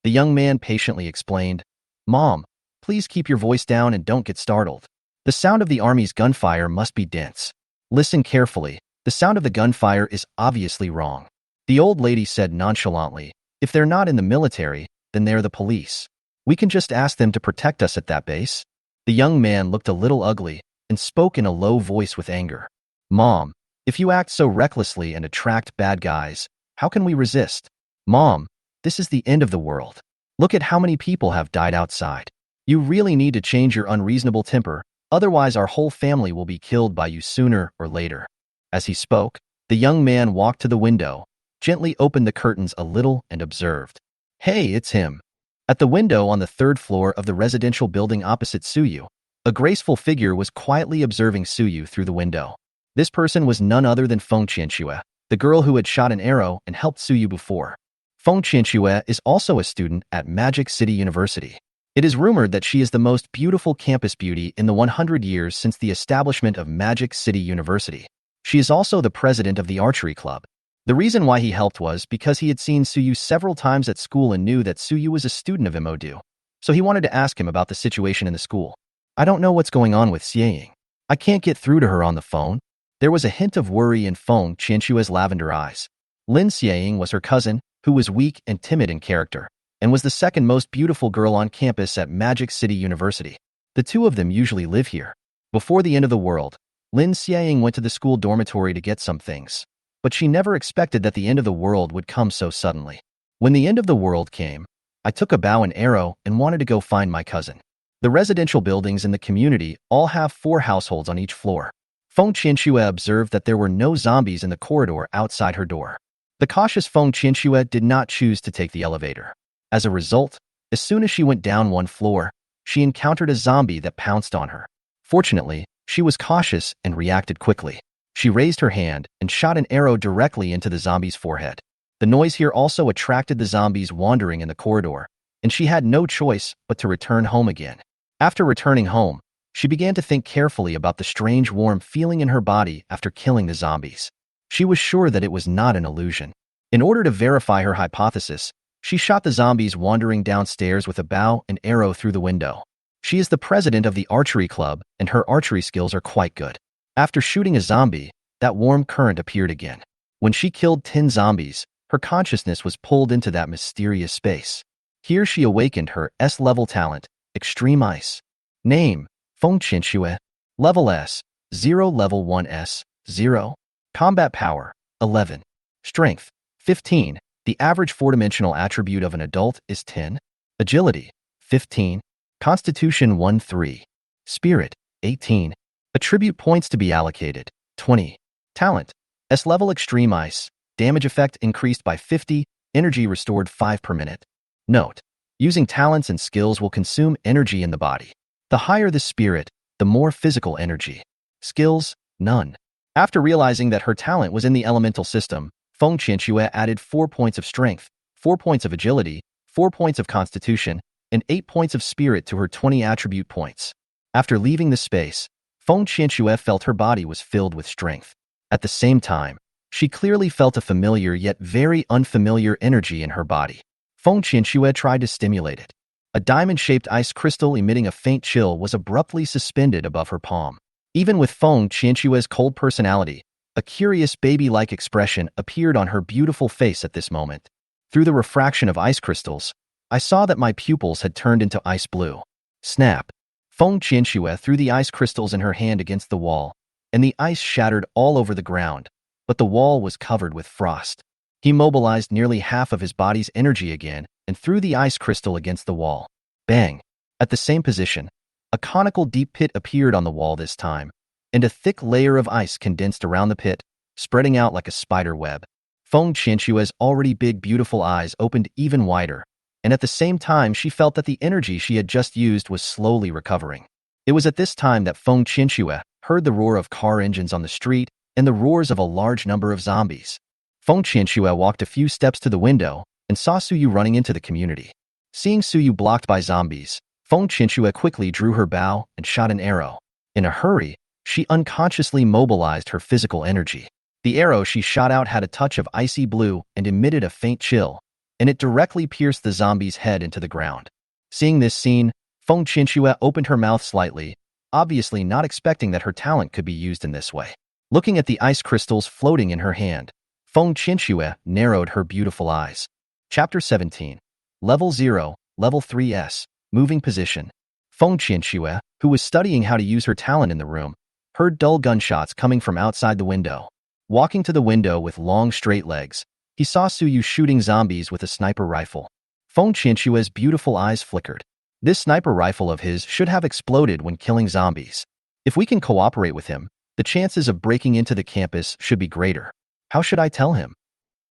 The young man patiently explained, Mom, please keep your voice down and don't get startled. The sound of the army's gunfire must be dense. Listen carefully. The sound of the gunfire is obviously wrong. The old lady said nonchalantly, if they're not in the military, then they're the police. We can just ask them to protect us at that base. The young man looked a little ugly and spoke in a low voice with anger. Mom, if you act so recklessly and attract bad guys, how can we resist? Mom, this is the end of the world. Look at how many people have died outside. You really need to change your unreasonable temper, otherwise our whole family will be killed by you sooner or later. As he spoke, the young man walked to the window, gently opened the curtains a little and observed. Hey, it's him. At the window on the 3rd floor of the residential building opposite Suyu, a graceful figure was quietly observing Suyu through the window. This person was none other than Feng Qianxue, the girl who had shot an arrow and helped Suyu before. Feng Qianxue is also a student at Magic City University. It is rumored that she is the most beautiful campus beauty in the 100 years since the establishment of Magic City University. She is also the president of the archery club. The reason why he helped was because he had seen Suyu several times at school and knew that Suyu was a student of MODU. So he wanted to ask him about the situation in the school. I don't know what's going on with Shiying. I can't get through to her on the phone. There was a hint of worry in Feng Qianxue's lavender eyes. Lin Shiying was her cousin, who was weak and timid in character, and was the second most beautiful girl on campus at Magic City University. The two of them usually live here. Before the end of the world, Lin Shiying went to the school dormitory to get some things, but she never expected that the end of the world would come so suddenly. When the end of the world came, I took a bow and arrow and wanted to go find my cousin. The residential buildings in the community all have 4 households on each floor. Feng Qianxue observed that there were no zombies in the corridor outside her door. The cautious Feng Qianxue did not choose to take the elevator. As a result, as soon as she went down 1 floor, she encountered a zombie that pounced on her. Fortunately, she was cautious and reacted quickly. She raised her hand and shot an arrow directly into the zombie's forehead. The noise here also attracted the zombies wandering in the corridor, and she had no choice but to return home again. After returning home, she began to think carefully about the strange warm feeling in her body after killing the zombies. She was sure that it was not an illusion. In order to verify her hypothesis, she shot the zombies wandering downstairs with a bow and arrow through the window. She is the president of the archery club, and her archery skills are quite good. After shooting a zombie, that warm current appeared again. When she killed 10 zombies, her consciousness was pulled into that mysterious space. Here she awakened her S-level talent, Extreme Ice. Name, Feng Qianxue. Level S, 0 level 1s, 0. Combat power, 11. Strength, 15. The average four-dimensional attribute of an adult is 10. Agility, 15. Constitution 1-3. Spirit, 18. Attribute points to be allocated, 20. Talent, S-level extreme ice. Damage effect increased by 50, energy restored 5 per minute. Note: using talents and skills will consume energy in the body. The higher the spirit, the more physical energy. Skills, none. After realizing that her talent was in the elemental system, Feng Qianxue added 4 points of strength, 4 points of agility, 4 points of constitution, and 8 points of spirit to her 20 attribute points. After leaving the space, Feng Qianxue felt her body was filled with strength. At the same time, she clearly felt a familiar yet very unfamiliar energy in her body. Feng Qianxue tried to stimulate it. A diamond-shaped ice crystal emitting a faint chill was abruptly suspended above her palm. Even with Feng Qianxue's cold personality, a curious baby-like expression appeared on her beautiful face at this moment. Through the refraction of ice crystals, I saw that my pupils had turned into ice blue. Snap! Feng Qianxue threw the ice crystals in her hand against the wall, and the ice shattered all over the ground, but the wall was covered with frost. He mobilized nearly half of his body's energy again and threw the ice crystal against the wall. Bang! At the same position, a conical deep pit appeared on the wall this time, and a thick layer of ice condensed around the pit, spreading out like a spider web. Feng Qianxue's already big, beautiful eyes opened even wider, and at the same time she felt that the energy she had just used was slowly recovering. It was at this time that Feng Qianxue heard the roar of car engines on the street and the roars of a large number of zombies. Feng Qianxue walked a few steps to the window and saw Suyu running into the community. Seeing Suyu blocked by zombies, Feng Qianxue quickly drew her bow and shot an arrow. In a hurry, she unconsciously mobilized her physical energy. The arrow she shot out had a touch of icy blue and emitted a faint chill, and it directly pierced the zombie's head into the ground. Seeing this scene, Feng Qianxue opened her mouth slightly, obviously not expecting that her talent could be used in this way. Looking at the ice crystals floating in her hand, Feng Qianxue narrowed her beautiful eyes. Chapter 17. Level 0, Level 3S, Moving Position. Feng Qianxue, who was studying how to use her talent in the room, heard dull gunshots coming from outside the window. Walking to the window with long straight legs, he saw Suyu shooting zombies with a sniper rifle. Feng Qianxue's beautiful eyes flickered. This sniper rifle of his should have exploded when killing zombies. If we can cooperate with him, the chances of breaking into the campus should be greater. How should I tell him?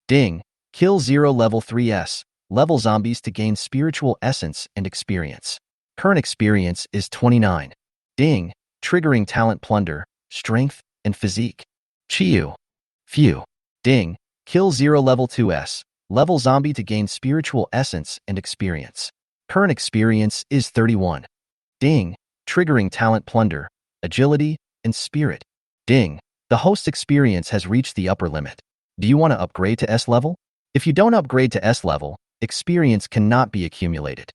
Ding! Kill 0 level 3s, level zombies to gain spiritual essence and experience. Current experience is 29. Ding! Triggering talent plunder, strength, and physique. Chiyu. Phew. Ding! Kill 0 level 2s, level zombie to gain spiritual essence and experience. Current experience is 31. Ding! Triggering talent plunder, agility, and spirit. Ding! The host's experience has reached the upper limit. Do you want to upgrade to S level? If you don't upgrade to S level, experience cannot be accumulated.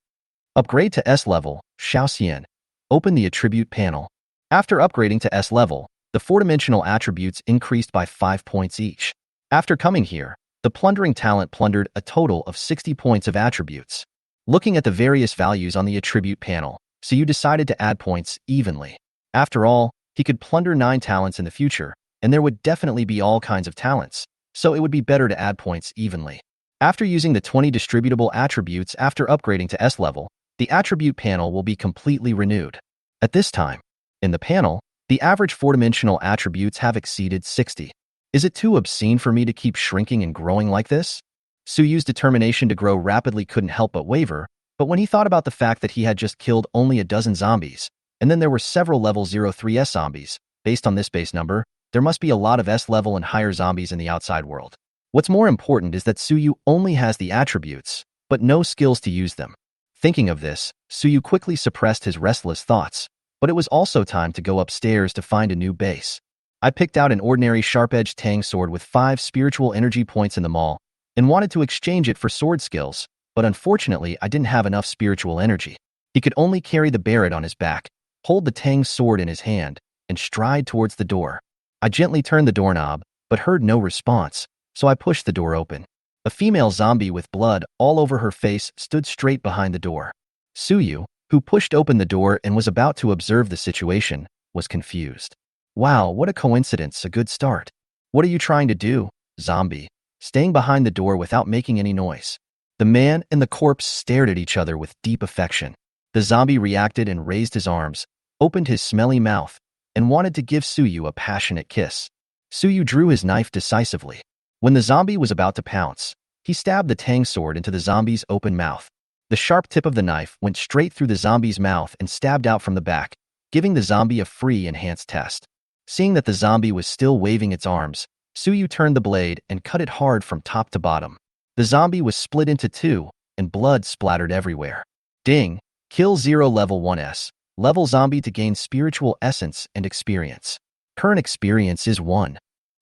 Upgrade to S level, Xiaoxian. Open the attribute panel. After upgrading to S level, the four-dimensional attributes increased by 5 points each. After coming here, the plundering talent plundered a total of 60 points of attributes. Looking at the various values on the attribute panel, Suyu decided to add points evenly. After all, he could plunder 9 talents in the future, and there would definitely be all kinds of talents, so it would be better to add points evenly. After using the 20 distributable attributes after upgrading to S level, the attribute panel will be completely renewed. At this time, in the panel, the average four-dimensional attributes have exceeded 60. Is it too obscene for me to keep shrinking and growing like this? Suyu's determination to grow rapidly couldn't help but waver, but when he thought about the fact that he had just killed only a dozen zombies, and then there were several level 03S zombies, based on this base number, there must be a lot of S level and higher zombies in the outside world. What's more important is that Suyu only has the attributes, but no skills to use them. Thinking of this, Suyu quickly suppressed his restless thoughts, but it was also time to go upstairs to find a new base. I picked out an ordinary sharp-edged tang sword with 5 spiritual energy points in the mall, and wanted to exchange it for sword skills, but unfortunately I didn't have enough spiritual energy. He could only carry the barret on his back, hold the tang sword in his hand, and stride towards the door. I gently turned the doorknob, but heard no response, so I pushed the door open. A female zombie with blood all over her face stood straight behind the door. Suyu, who pushed open the door and was about to observe the situation, was confused. Wow, what a coincidence, a good start. What are you trying to do, zombie? Staying behind the door without making any noise. The man and the corpse stared at each other with deep affection. The zombie reacted and raised his arms, opened his smelly mouth, and wanted to give Suyu a passionate kiss. Suyu drew his knife decisively. When the zombie was about to pounce, he stabbed the tang sword into the zombie's open mouth. The sharp tip of the knife went straight through the zombie's mouth and stabbed out from the back, giving the zombie a free enhanced test. Seeing that the zombie was still waving its arms, Suyu turned the blade and cut it hard from top to bottom. The zombie was split into two, and blood splattered everywhere. Ding! Kill 0 level 1s. Level zombie to gain spiritual essence and experience. Current experience is 1.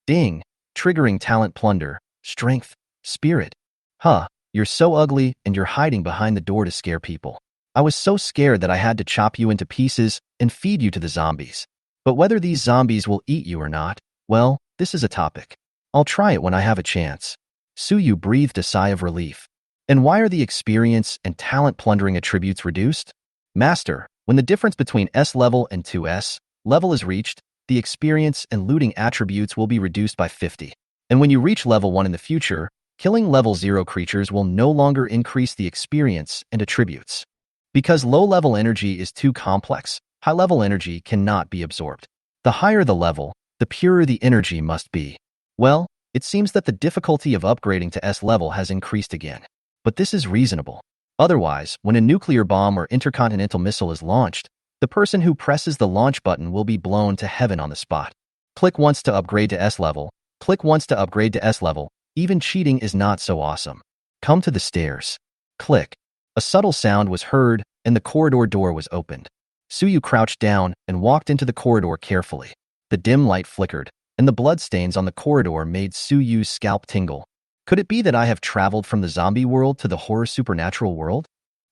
Ding! Triggering talent plunder, strength, spirit. Huh, you're so ugly and you're hiding behind the door to scare people. I was so scared that I had to chop you into pieces and feed you to the zombies. But whether these zombies will eat you or not, well, this is a topic. I'll try it when I have a chance. Suyu breathed a sigh of relief. And why are the experience and talent plundering attributes reduced? Master, when the difference between S level and 2S level is reached, the experience and looting attributes will be reduced by 50. And when you reach level 1 in the future, killing level 0 creatures will no longer increase the experience and attributes. Because low-level energy is too complex, high-level energy cannot be absorbed. The higher the level, the purer the energy must be. Well, it seems that the difficulty of upgrading to S level has increased again. But this is reasonable. Otherwise, when a nuclear bomb or intercontinental missile is launched, the person who presses the launch button will be blown to heaven on the spot. Click once to upgrade to S level. Click once to upgrade to S level. Even cheating is not so awesome. Come to the stairs. Click. A subtle sound was heard, and the corridor door was opened. Suyu crouched down and walked into the corridor carefully. The dim light flickered, and the bloodstains on the corridor made Suyu's scalp tingle. Could it be that I have traveled from the zombie world to the horror supernatural world?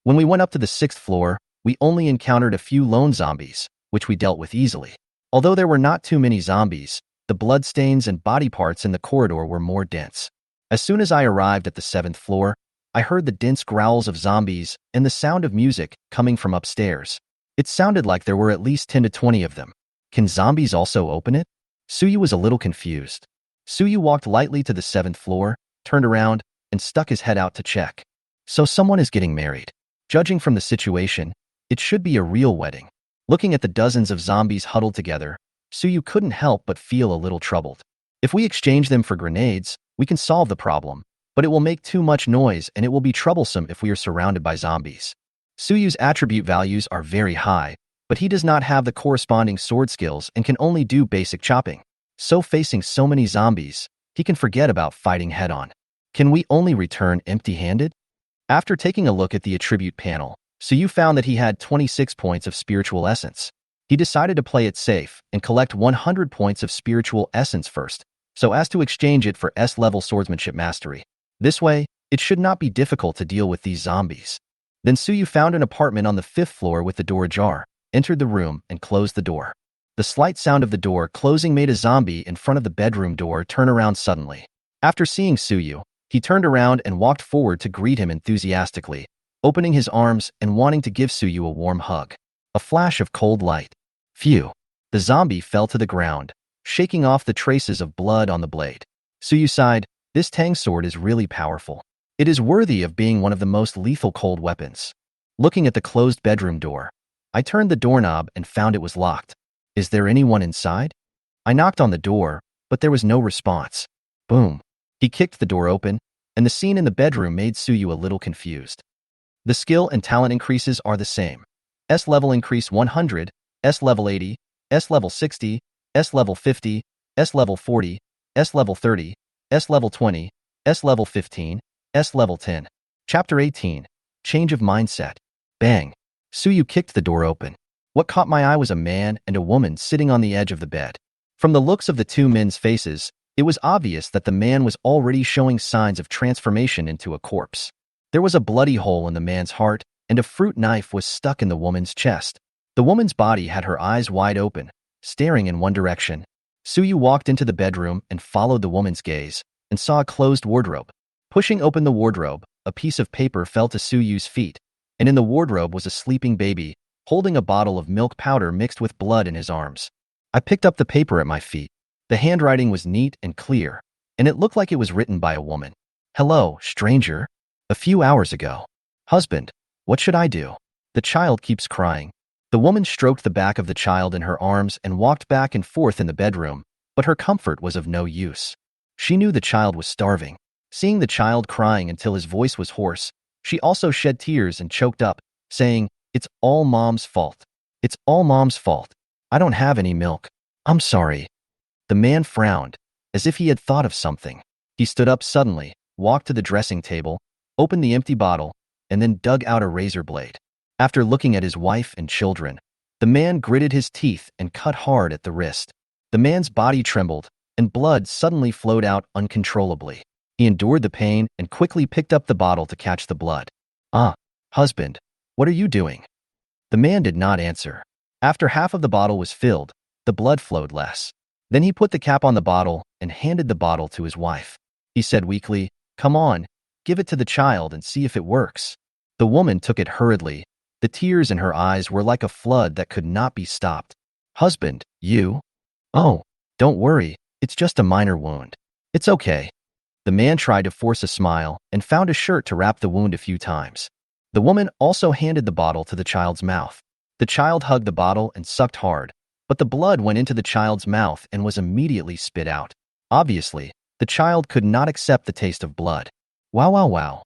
When we went up to the 6th floor, we only encountered a few lone zombies, which we dealt with easily. Although there were not too many zombies, the bloodstains and body parts in the corridor were more dense. As soon as I arrived at the 7th floor, I heard the dense growls of zombies and the sound of music coming from upstairs. It sounded like there were at least 10 to 20 of them. Can zombies also open it? Suyu was a little confused. Suyu walked lightly to the 7th floor, turned around, and stuck his head out to check. So someone is getting married. Judging from the situation, it should be a real wedding. Looking at the dozens of zombies huddled together, Suyu couldn't help but feel a little troubled. If we exchange them for grenades, we can solve the problem, but it will make too much noise and it will be troublesome if we are surrounded by zombies. Suyu's attribute values are very high, but he does not have the corresponding sword skills and can only do basic chopping. So facing so many zombies, he can forget about fighting head-on. Can we only return empty-handed? After taking a look at the attribute panel, Suyu found that he had 26 points of spiritual essence. He decided to play it safe and collect 100 points of spiritual essence first, so as to exchange it for S-level swordsmanship mastery. This way, it should not be difficult to deal with these zombies. Then Suyu found an apartment on the 5th floor with the door ajar, entered the room, and closed the door. The slight sound of the door closing made a zombie in front of the bedroom door turn around suddenly. After seeing Suyu, he turned around and walked forward to greet him enthusiastically, opening his arms and wanting to give Suyu a warm hug. A flash of cold light. Phew. The zombie fell to the ground, shaking off the traces of blood on the blade. Suyu sighed. This tang sword is really powerful. It is worthy of being one of the most lethal cold weapons. Looking at the closed bedroom door, I turned the doorknob and found it was locked. Is there anyone inside? I knocked on the door, but there was no response. Boom. He kicked the door open, and the scene in the bedroom made Suyu a little confused. The skill and talent increases are the same. S level increase 100, S level 80, S level 60, S level 50, S level 40, S level 30, S level 20, S level 15, S level 10. Chapter 18. Change of mindset. Bang. Suyu kicked the door open. What caught my eye was a man and a woman sitting on the edge of the bed. From the looks of the two men's faces, it was obvious that the man was already showing signs of transformation into a corpse. There was a bloody hole in the man's heart, and a fruit knife was stuck in the woman's chest. The woman's body had her eyes wide open, staring in one direction. Suyu walked into the bedroom and followed the woman's gaze, and saw a closed wardrobe. Pushing open the wardrobe, a piece of paper fell to Suyu's feet, and in the wardrobe was a sleeping baby, holding a bottle of milk powder mixed with blood in his arms. I picked up the paper at my feet. The handwriting was neat and clear, and it looked like it was written by a woman. Hello, stranger. A few hours ago. Husband, what should I do? The child keeps crying. The woman stroked the back of the child in her arms and walked back and forth in the bedroom, but her comfort was of no use. She knew the child was starving. Seeing the child crying until his voice was hoarse, she also shed tears and choked up, saying, "It's all Mom's fault. It's all Mom's fault. I don't have any milk. I'm sorry." The man frowned, as if he had thought of something. He stood up suddenly, walked to the dressing table, opened the empty bottle, and then dug out a razor blade. After looking at his wife and children, the man gritted his teeth and cut hard at the wrist. The man's body trembled, and blood suddenly flowed out uncontrollably. He endured the pain and quickly picked up the bottle to catch the blood. "Ah, husband, what are you doing?" The man did not answer. After half of the bottle was filled, the blood flowed less. Then he put the cap on the bottle and handed the bottle to his wife. He said weakly, "Come on, give it to the child and see if it works." The woman took it hurriedly. The tears in her eyes were like a flood that could not be stopped. "Husband, you?" "Oh, don't worry, it's just a minor wound. It's okay." The man tried to force a smile and found a shirt to wrap the wound a few times. The woman also handed the bottle to the child's mouth. The child hugged the bottle and sucked hard, but the blood went into the child's mouth and was immediately spit out. Obviously, the child could not accept the taste of blood. "Wow, wow, wow."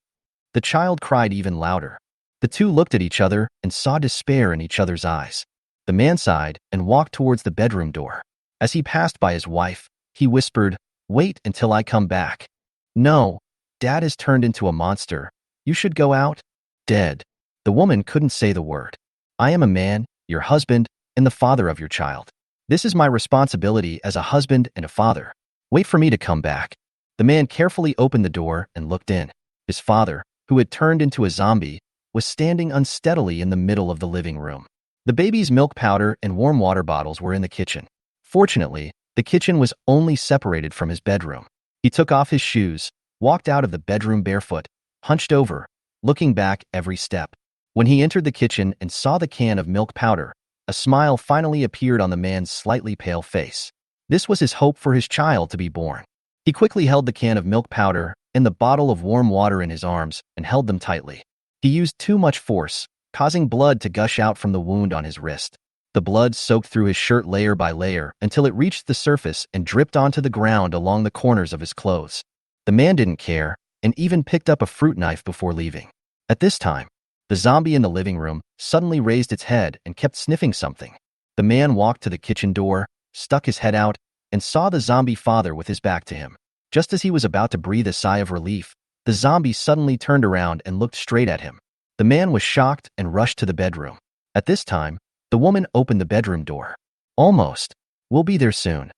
The child cried even louder. The two looked at each other and saw despair in each other's eyes. The man sighed and walked towards the bedroom door. As he passed by his wife, he whispered, "Wait until I come back." "No, Dad has turned into a monster. You should go out." "Dead." The woman couldn't say the word. "I am a man, your husband, and the father of your child. This is my responsibility as a husband and a father. Wait for me to come back." The man carefully opened the door and looked in. His father, who had turned into a zombie, was standing unsteadily in the middle of the living room. The baby's milk powder and warm water bottles were in the kitchen. Fortunately, the kitchen was only separated from his bedroom. He took off his shoes, walked out of the bedroom barefoot, hunched over, looking back every step. When he entered the kitchen and saw the can of milk powder, a smile finally appeared on the man's slightly pale face. This was his hope for his child to be born. He quickly held the can of milk powder and the bottle of warm water in his arms and held them tightly. He used too much force, causing blood to gush out from the wound on his wrist. The blood soaked through his shirt layer by layer until it reached the surface and dripped onto the ground along the corners of his clothes. The man didn't care and even picked up a fruit knife before leaving. At this time, the zombie in the living room suddenly raised its head and kept sniffing something. The man walked to the kitchen door, stuck his head out, and saw the zombie father with his back to him. Just as he was about to breathe a sigh of relief, the zombie suddenly turned around and looked straight at him. The man was shocked and rushed to the bedroom. At this time, the woman opened the bedroom door. "Almost. We'll be there soon."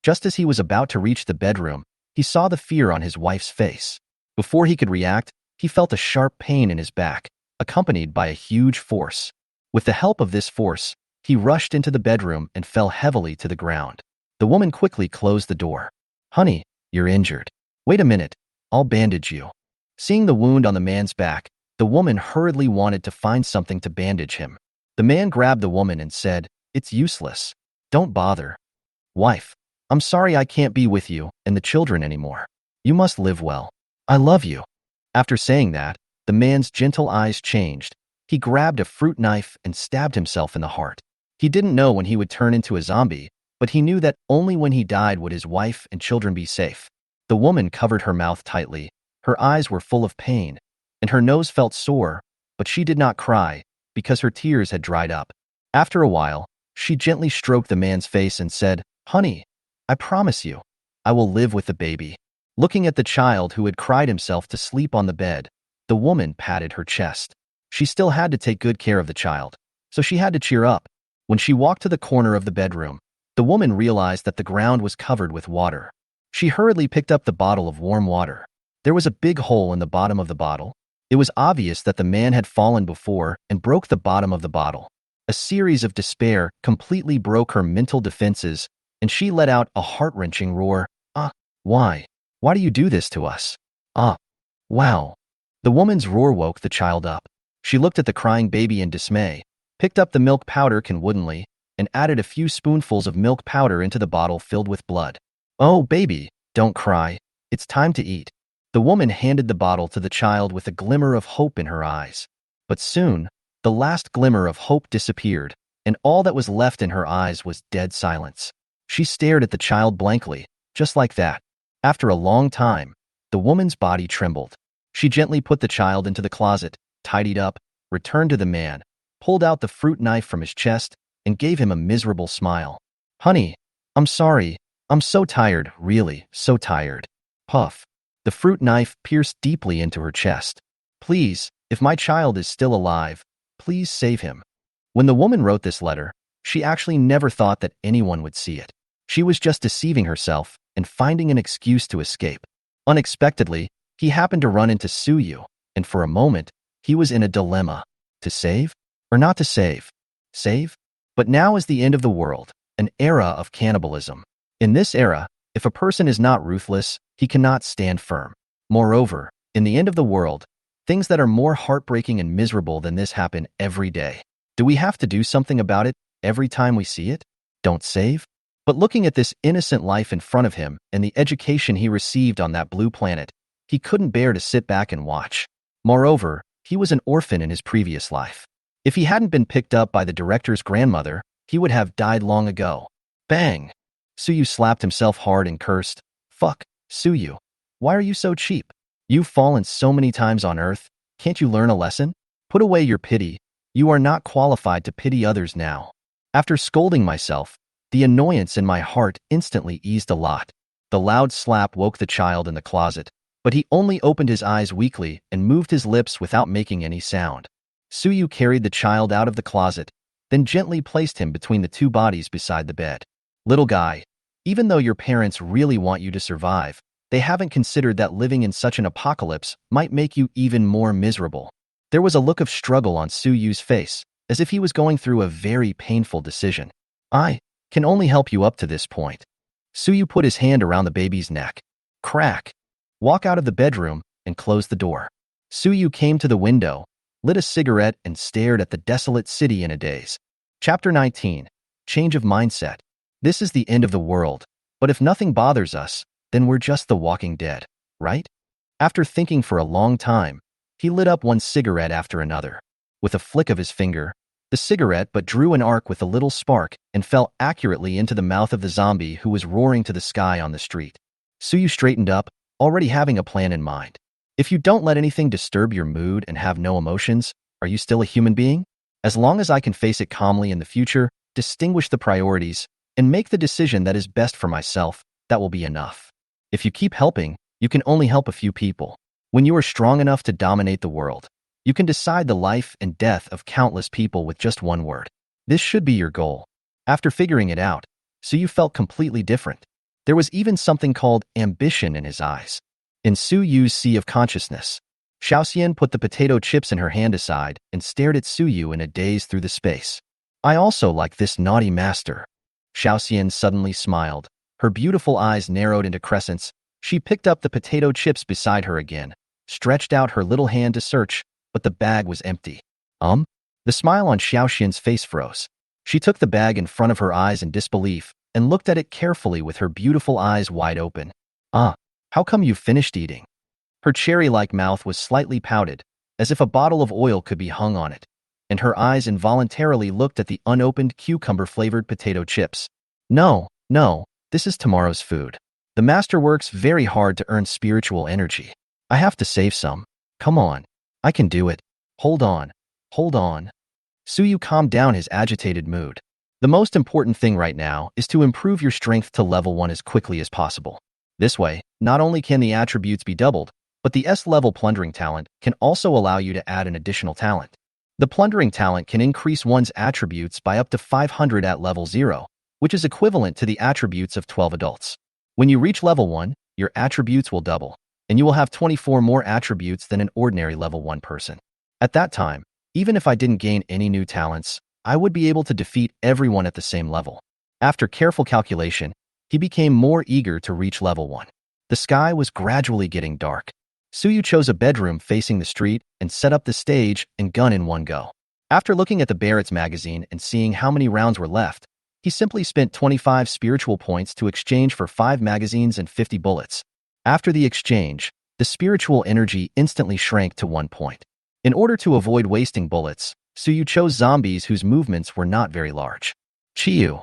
Just as he was about to reach the bedroom, he saw the fear on his wife's face. Before he could react, he felt a sharp pain in his back, accompanied by a huge force. With the help of this force, he rushed into the bedroom and fell heavily to the ground. The woman quickly closed the door. "Honey, you're injured. Wait a minute, I'll bandage you." Seeing the wound on the man's back, the woman hurriedly wanted to find something to bandage him. The man grabbed the woman and said, "It's useless. Don't bother. Wife, I'm sorry I can't be with you and the children anymore. You must live well. I love you." After saying that, the man's gentle eyes changed. He grabbed a fruit knife and stabbed himself in the heart. He didn't know when he would turn into a zombie, but he knew that only when he died would his wife and children be safe. The woman covered her mouth tightly. Her eyes were full of pain, and her nose felt sore, but she did not cry because her tears had dried up. After a while, she gently stroked the man's face and said, "Honey, I promise you, I will live with the baby." Looking at the child who had cried himself to sleep on the bed, the woman patted her chest. She still had to take good care of the child, so she had to cheer up. When she walked to the corner of the bedroom, the woman realized that the ground was covered with water. She hurriedly picked up the bottle of warm water. There was a big hole in the bottom of the bottle. It was obvious that the man had fallen before and broke the bottom of the bottle. A series of despair completely broke her mental defenses, and she let out a heart-wrenching roar. "Ah, why? Why do you do this to us? Ah, wow." The woman's roar woke the child up. She looked at the crying baby in dismay, picked up the milk powder can woodenly, and added a few spoonfuls of milk powder into the bottle filled with blood. "Oh, baby, don't cry. It's time to eat." The woman handed the bottle to the child with a glimmer of hope in her eyes. But soon, the last glimmer of hope disappeared, and all that was left in her eyes was dead silence. She stared at the child blankly, just like that. After a long time, the woman's body trembled. She gently put the child into the closet, tidied up, returned to the man, pulled out the fruit knife from his chest, and gave him a miserable smile. "Honey, I'm sorry. I'm so tired, really, so tired." Puff. The fruit knife pierced deeply into her chest. "Please, if my child is still alive, please save him." When the woman wrote this letter, she actually never thought that anyone would see it. She was just deceiving herself and finding an excuse to escape. Unexpectedly, he happened to run into Suyu, and for a moment, he was in a dilemma. To save or not to save? Save? But now is the end of the world, an era of cannibalism. In this era, if a person is not ruthless, he cannot stand firm. Moreover, in the end of the world, things that are more heartbreaking and miserable than this happen every day. Do we have to do something about it every time we see it? Don't save? But looking at this innocent life in front of him and the education he received on that blue planet, he couldn't bear to sit back and watch. Moreover, he was an orphan in his previous life. If he hadn't been picked up by the director's grandmother, he would have died long ago. Bang! Suyu slapped himself hard and cursed. "Fuck, Suyu. Why are you so cheap? You've fallen so many times on Earth. Can't you learn a lesson? Put away your pity. You are not qualified to pity others now." After scolding myself, the annoyance in my heart instantly eased a lot. The loud slap woke the child in the closet, but he only opened his eyes weakly and moved his lips without making any sound. Suyu carried the child out of the closet, then gently placed him between the two bodies beside the bed. "Little guy, even though your parents really want you to survive, they haven't considered that living in such an apocalypse might make you even more miserable." There was a look of struggle on Suyu's face, as if he was going through a very painful decision. "I can only help you up to this point." Suyu put his hand around the baby's neck. Crack. Walk out of the bedroom and close the door. Suyu came to the window, lit a cigarette, and stared at the desolate city in a daze. Chapter 19. Change of Mindset. This is the end of the world, but if nothing bothers us, then we're just the walking dead, right? After thinking for a long time, he lit up one cigarette after another. With a flick of his finger, the cigarette but drew an arc with a little spark and fell accurately into the mouth of the zombie who was roaring to the sky on the street. Suyu straightened up, already having a plan in mind. If you don't let anything disturb your mood and have no emotions, are you still a human being? As long as I can face it calmly in the future, distinguish the priorities, and make the decision that is best for myself, that will be enough. If you keep helping, you can only help a few people. When you are strong enough to dominate the world, you can decide the life and death of countless people with just one word. This should be your goal. After figuring it out, Suyu felt completely different. There was even something called ambition in his eyes. In Suyu's sea of consciousness, Xiaoxian put the potato chips in her hand aside and stared at Suyu in a daze through the space. "I also like this naughty master." Xiaoxian suddenly smiled. Her beautiful eyes narrowed into crescents. She picked up the potato chips beside her again, stretched out her little hand to search, but the bag was empty. The smile on Xiaoxian's face froze. She took the bag in front of her eyes in disbelief and looked at it carefully with her beautiful eyes wide open. How come you finished eating?" Her cherry-like mouth was slightly pouted, as if a bottle of oil could be hung on it, and her eyes involuntarily looked at the unopened cucumber-flavored potato chips. No, this is tomorrow's food. The master works very hard to earn spiritual energy. I have to save some. Come on. I can do it. Hold on. Suyu calmed down his agitated mood. The most important thing right now is to improve your strength to level 1 as quickly as possible. This way, not only can the attributes be doubled, but the S-level plundering talent can also allow you to add an additional talent. The plundering talent can increase one's attributes by up to 500 at level 0, which is equivalent to the attributes of 12 adults. When you reach level 1, your attributes will double, and you will have 24 more attributes than an ordinary level 1 person. At that time, even if I didn't gain any new talents, I would be able to defeat everyone at the same level. After careful calculation, he became more eager to reach level 1. The sky was gradually getting dark. Suyu chose a bedroom facing the street and set up the stage and gun in one go. After looking at the Barrett's magazine and seeing how many rounds were left, He simply spent 25 spiritual points to exchange for 5 magazines and 50 bullets. After the exchange, the spiritual energy instantly shrank to 1 point. In order to avoid wasting bullets, Suyu chose zombies whose movements were not very large. Chiyu.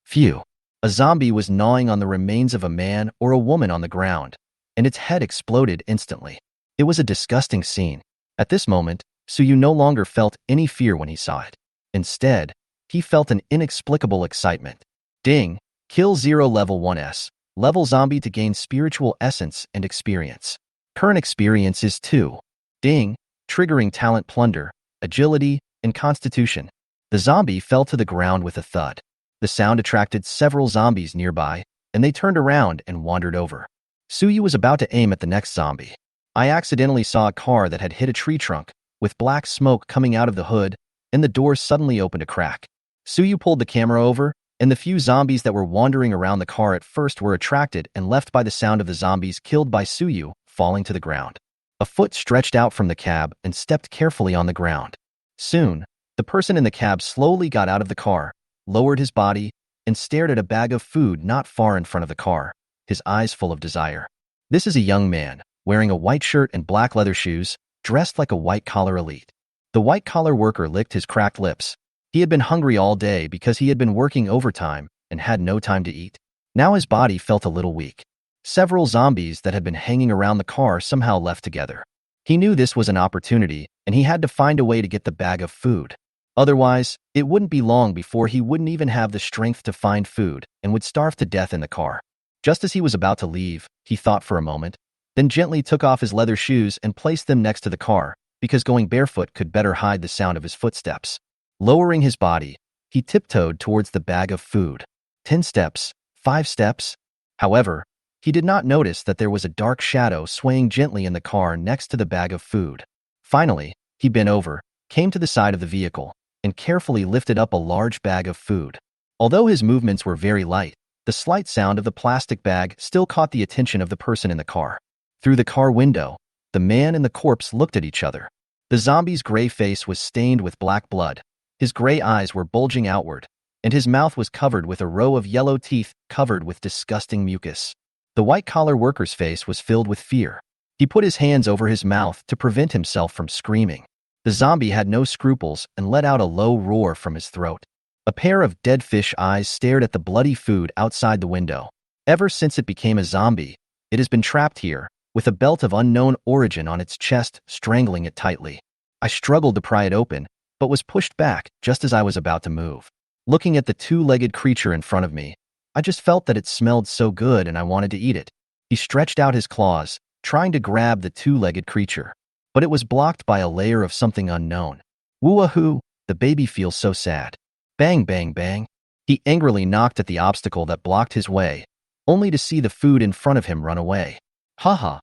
Phew. A zombie was gnawing on the remains of a man or a woman on the ground, and its head exploded instantly. It was a disgusting scene. At this moment, Suyu no longer felt any fear when he saw it. Instead, he felt an inexplicable excitement. Ding! Kill 0 level 1s. Level zombie to gain spiritual essence and experience. Current experience is 2. Ding! Triggering talent plunder, agility, and constitution. The zombie fell to the ground with a thud. The sound attracted several zombies nearby, and they turned around and wandered over. Suyu was about to aim at the next zombie. I accidentally saw a car that had hit a tree trunk, with black smoke coming out of the hood, and the door suddenly opened a crack. Suyu pulled the camera over, and the few zombies that were wandering around the car at first were attracted and left by the sound of the zombies killed by Suyu falling to the ground. A foot stretched out from the cab and stepped carefully on the ground. Soon, the person in the cab slowly got out of the car, lowered his body, and stared at a bag of food not far in front of the car, his eyes full of desire. This is a young man, wearing a white shirt and black leather shoes, dressed like a white-collar elite. The white-collar worker licked his cracked lips. He had been hungry all day because he had been working overtime and had no time to eat. Now his body felt a little weak. Several zombies that had been hanging around the car somehow left together. He knew this was an opportunity, and he had to find a way to get the bag of food. Otherwise, it wouldn't be long before he wouldn't even have the strength to find food and would starve to death in the car. Just as he was about to leave, he thought for a moment, then gently took off his leather shoes and placed them next to the car, because going barefoot could better hide the sound of his footsteps. Lowering his body, he tiptoed towards the bag of food. 10 steps, 5 steps. However, he did not notice that there was a dark shadow swaying gently in the car next to the bag of food. Finally, he bent over, came to the side of the vehicle, and carefully lifted up a large bag of food. Although his movements were very light, the slight sound of the plastic bag still caught the attention of the person in the car. Through the car window, the man and the corpse looked at each other. The zombie's gray face was stained with black blood. His gray eyes were bulging outward, and his mouth was covered with a row of yellow teeth covered with disgusting mucus. The white-collar worker's face was filled with fear. He put his hands over his mouth to prevent himself from screaming. The zombie had no scruples and let out a low roar from his throat. A pair of dead fish eyes stared at the bloody food outside the window. Ever since it became a zombie, it has been trapped here, with a belt of unknown origin on its chest, strangling it tightly. I struggled to pry it open, but was pushed back just as I was about to move. Looking at the two-legged creature in front of me, I just felt that it smelled so good and I wanted to eat it. He stretched out his claws, trying to grab the two-legged creature, but it was blocked by a layer of something unknown. Woo-ahoo, the baby feels so sad. Bang, bang, bang. He angrily knocked at the obstacle that blocked his way, only to see the food in front of him run away. Haha.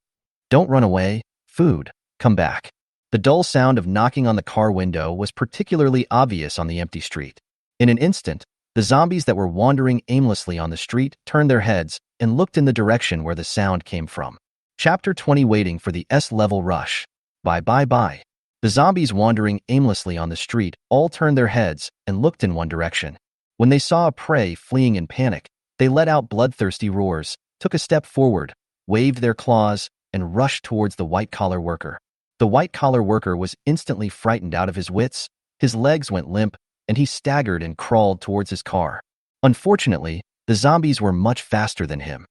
Don't run away, food, come back. The dull sound of knocking on the car window was particularly obvious on the empty street. In an instant, the zombies that were wandering aimlessly on the street turned their heads and looked in the direction where the sound came from. Chapter 20, waiting for the S-level rush. Bye. The zombies wandering aimlessly on the street all turned their heads and looked in one direction. When they saw a prey fleeing in panic, they let out bloodthirsty roars, took a step forward, waved their claws, and rushed towards the white-collar worker. The white-collar worker was instantly frightened out of his wits, his legs went limp, and he staggered and crawled towards his car. Unfortunately, the zombies were much faster than him.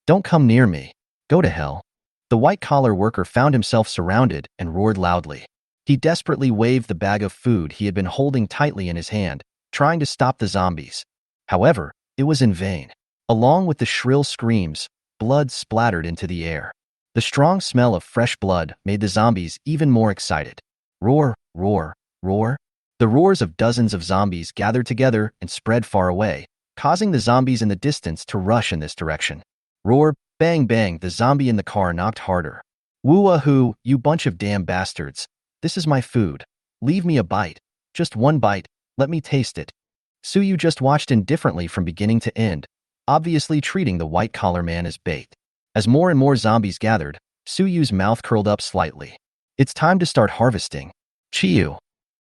Don't come near me. Go to hell. The white-collar worker found himself surrounded and roared loudly. He desperately waved the bag of food he had been holding tightly in his hand, trying to stop the zombies. However, it was in vain. Along with the shrill screams, blood splattered into the air. The strong smell of fresh blood made the zombies even more excited. Roar, roar, roar. The roars of dozens of zombies gathered together and spread far away, causing the zombies in the distance to rush in this direction. Roar, bang, bang, the zombie in the car knocked harder. Woo-ahoo, you bunch of damn bastards. This is my food. Leave me a bite. Just one bite. Let me taste it. Suyu just watched indifferently from beginning to end, obviously treating the white-collar man as bait. As more and more zombies gathered, Suyu's mouth curled up slightly. It's time to start harvesting. Chiyu.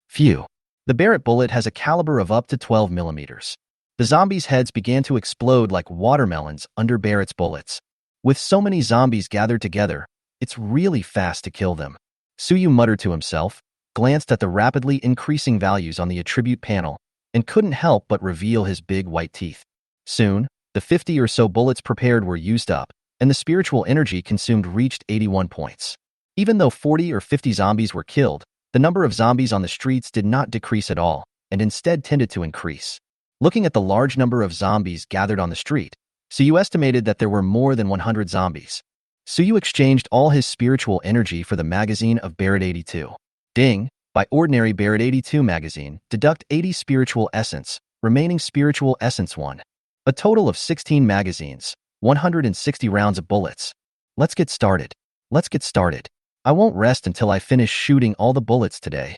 Phew. The Barrett bullet has a caliber of up to 12 millimeters. The zombies' heads began to explode like watermelons under Barrett's bullets. With so many zombies gathered together, it's really fast to kill them. Suyu muttered to himself, glanced at the rapidly increasing values on the attribute panel, and couldn't help but reveal his big white teeth. Soon, the 50 or so bullets prepared were used up, and the spiritual energy consumed reached 81 points. Even though 40 or 50 zombies were killed, the number of zombies on the streets did not decrease at all, and instead tended to increase. Looking at the large number of zombies gathered on the street, Suyu estimated that there were more than 100 zombies. Suyu exchanged all his spiritual energy for the magazine of Barrett 82. Ding! By ordinary Barrett 82 magazine, deduct 80 spiritual essence, remaining spiritual essence 1. A total of 16 magazines, 160 rounds of bullets. Let's get started. Let's get started. I won't rest until I finish shooting all the bullets today.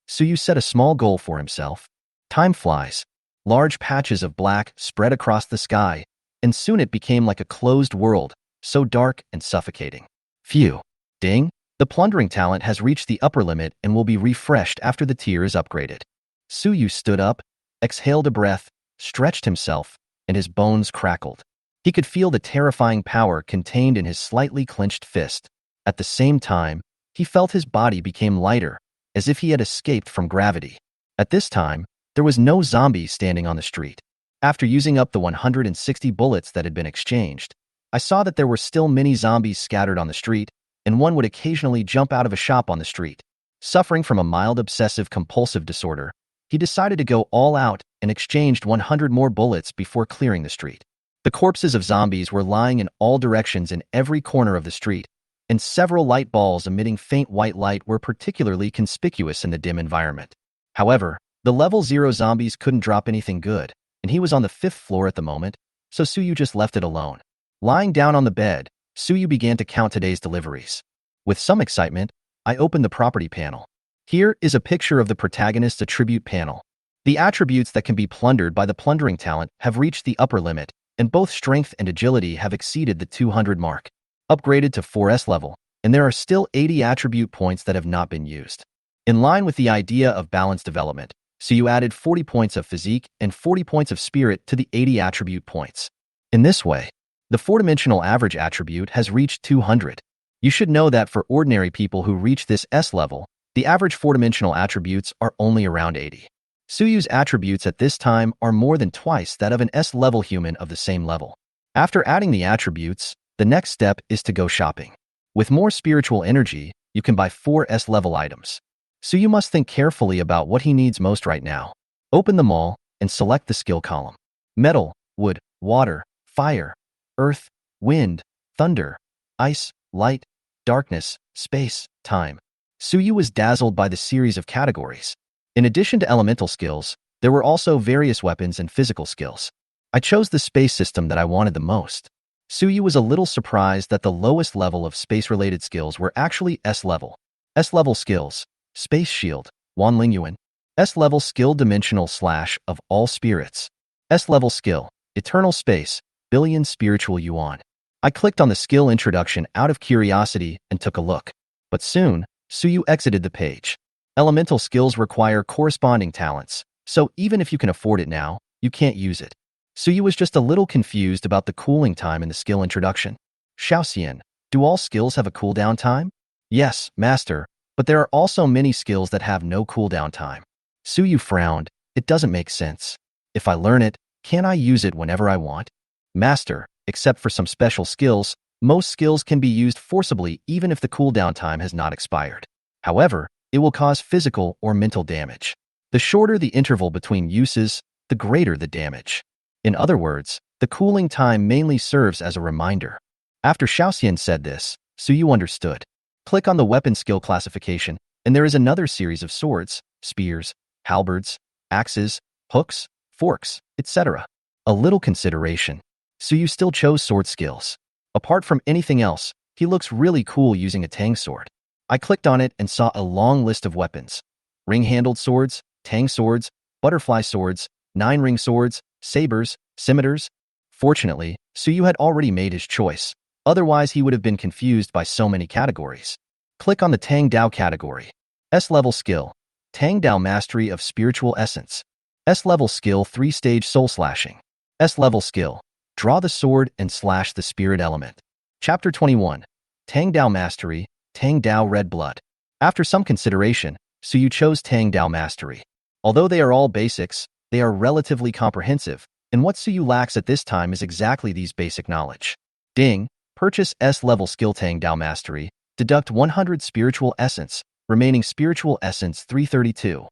Suyu set a small goal for himself. Time flies. Large patches of black spread across the sky, and soon it became like a closed world, so dark and suffocating. Phew. Ding! The plundering talent has reached the upper limit and will be refreshed after the tier is upgraded. Suyu stood up, exhaled a breath, stretched himself, and his bones crackled. He could feel the terrifying power contained in his slightly clenched fist. At the same time, he felt his body became lighter, as if he had escaped from gravity. At this time, there was no zombie standing on the street. After using up the 160 bullets that had been exchanged, I saw that there were still many zombies scattered on the street, and one would occasionally jump out of a shop on the street. Suffering from a mild obsessive-compulsive disorder, he decided to go all out and exchanged 100 more bullets before clearing the street. The corpses of zombies were lying in all directions in every corner of the street, and several light balls emitting faint white light were particularly conspicuous in the dim environment. However, the level 0 zombies couldn't drop anything good, and he was on the 5th floor at the moment, so Suyu just left it alone. Lying down on the bed, Suyu began to count today's deliveries. With some excitement, I opened the property panel. Here is a picture of the protagonist's attribute panel. The attributes that can be plundered by the plundering talent have reached the upper limit, and both strength and agility have exceeded the 200 mark. Upgraded to 4S level, and there are still 80 attribute points that have not been used. In line with the idea of balanced development, Suyu added 40 points of physique and 40 points of spirit to the 80 attribute points. In this way, the 4-dimensional average attribute has reached 200. You should know that for ordinary people who reach this S level, the average 4-dimensional attributes are only around 80. Suyu's attributes at this time are more than twice that of an S-level human of the same level. After adding the attributes, the next step is to go shopping. With more spiritual energy, you can buy 4 S-level items. Suyu must think carefully about what he needs most right now. Open the mall and select the skill column. Metal, wood, water, fire, earth, wind, thunder, ice, light, darkness, space, time. Suyu was dazzled by the series of categories. In addition to elemental skills, there were also various weapons and physical skills. I chose the space system that I wanted the most. Suyu was a little surprised that the lowest level of space-related skills were actually S-level. S-level skills, Space Shield, Wan Lingyuan. S-level skill Dimensional Slash of all spirits. S-level skill, Eternal Space, Billion Spiritual Yuan. I clicked on the skill introduction out of curiosity and took a look. But soon, Suyu exited the page. Elemental skills require corresponding talents, so even if you can afford it now, you can't use it. Suyu was just a little confused about the cooling time in the skill introduction. Xiaoxian, do all skills have a cooldown time? Yes, master, but there are also many skills that have no cooldown time. Suyu frowned. It doesn't make sense. If I learn it, can I use it whenever I want? Master, except for some special skills, most skills can be used forcibly even if the cooldown time has not expired. However, it will cause physical or mental damage. The shorter the interval between uses, the greater the damage. In other words, the cooling time mainly serves as a reminder. After Xiaoxian said this, Suyu understood. Click on the weapon skill classification, and there is another series of swords, spears, halberds, axes, hooks, forks, etc. A little consideration. Suyu still chose sword skills. Apart from anything else, he looks really cool using a tang sword. I clicked on it and saw a long list of weapons. Ring-handled swords, tang swords, butterfly swords, 9-ring swords, sabers, scimitars. Fortunately, Suyu had already made his choice. Otherwise, he would have been confused by so many categories. Click on the Tang Dao category. S-level skill, Tang Dao Mastery of Spiritual Essence. S-level skill 3-stage soul slashing. S-level skill. Draw the sword and slash the spirit element. Chapter 21. Tang Dao Mastery, Tang Dao Red Blood. After some consideration, Suyu chose Tang Dao Mastery. Although they are all basics, they are relatively comprehensive, and what Suyu lacks at this time is exactly these basic knowledge. Ding. Purchase S-level skill Tang Dao Mastery. Deduct 100 spiritual essence, remaining spiritual essence 332.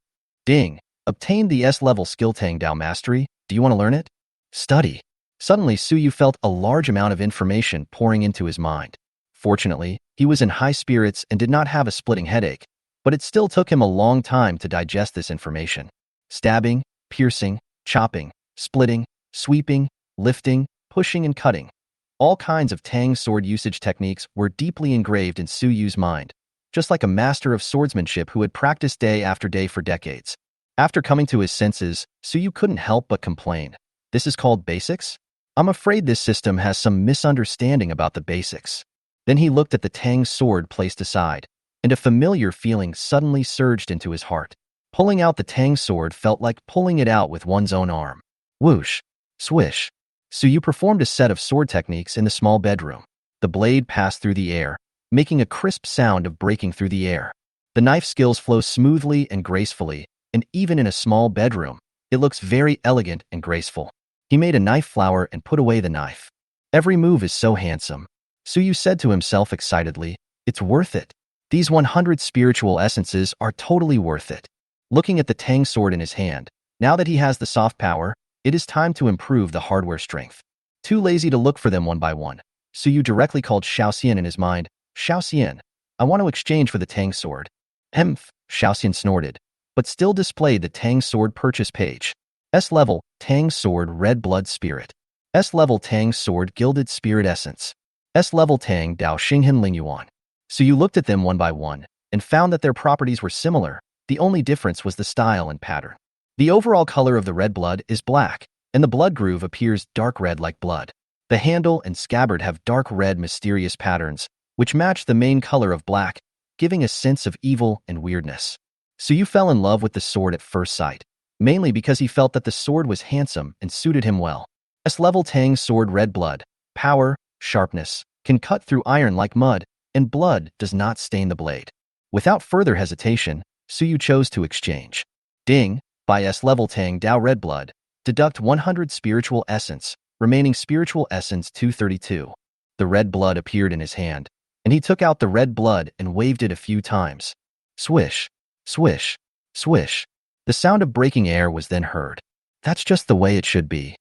Ding. Obtain the S-level skill Tang Dao Mastery. Do you want to learn it? Study. Suddenly, Suyu felt a large amount of information pouring into his mind. Fortunately, he was in high spirits and did not have a splitting headache, but it still took him a long time to digest this information. Stabbing, piercing, chopping, splitting, sweeping, lifting, pushing, and cutting. All kinds of Tang sword usage techniques were deeply engraved in Suyu's mind, just like a master of swordsmanship who had practiced day after day for decades. After coming to his senses, Suyu couldn't help but complain. This is called basics? I'm afraid this system has some misunderstanding about the basics. Then he looked at the Tang sword placed aside, and a familiar feeling suddenly surged into his heart. Pulling out the Tang sword felt like pulling it out with one's own arm. Whoosh! Swish! Suyu performed a set of sword techniques in the small bedroom. The blade passed through the air, making a crisp sound of breaking through the air. The knife skills flow smoothly and gracefully, and even in a small bedroom, it looks very elegant and graceful. He made a knife flower and put away the knife. Every move is so handsome. Suyu said to himself excitedly, it's worth it. These 100 spiritual essences are totally worth it. Looking at the Tang sword in his hand, now that he has the soft power, it is time to improve the hardware strength. Too lazy to look for them one by one, Suyu directly called Xiaoxian in his mind. Xiaoxian, I want to exchange for the Tang sword. Hemph, Xiaoxian snorted, but still displayed the Tang sword purchase page. S-level, Tang sword red blood spirit. S-level Tang sword gilded spirit essence. S-level Tang Dao Xinghen Ling Yuan. Suyu looked at them one by one and found that their properties were similar. The only difference was the style and pattern. The overall color of the red blood is black, and the blood groove appears dark red like blood. The handle and scabbard have dark red mysterious patterns, which match the main color of black, giving a sense of evil and weirdness. Suyu fell in love with the sword at first sight, mainly because he felt that the sword was handsome and suited him well. S-level Tang sword red blood, power, sharpness, can cut through iron like mud, and blood does not stain the blade. Without further hesitation, Suyu chose to exchange. Ding, by S-level Tang Dao red blood, deduct 100 spiritual essence, remaining spiritual essence 232. The red blood appeared in his hand, and he took out the red blood and waved it a few times. Swish, swish, swish. The sound of breaking air was then heard. That's just the way it should be.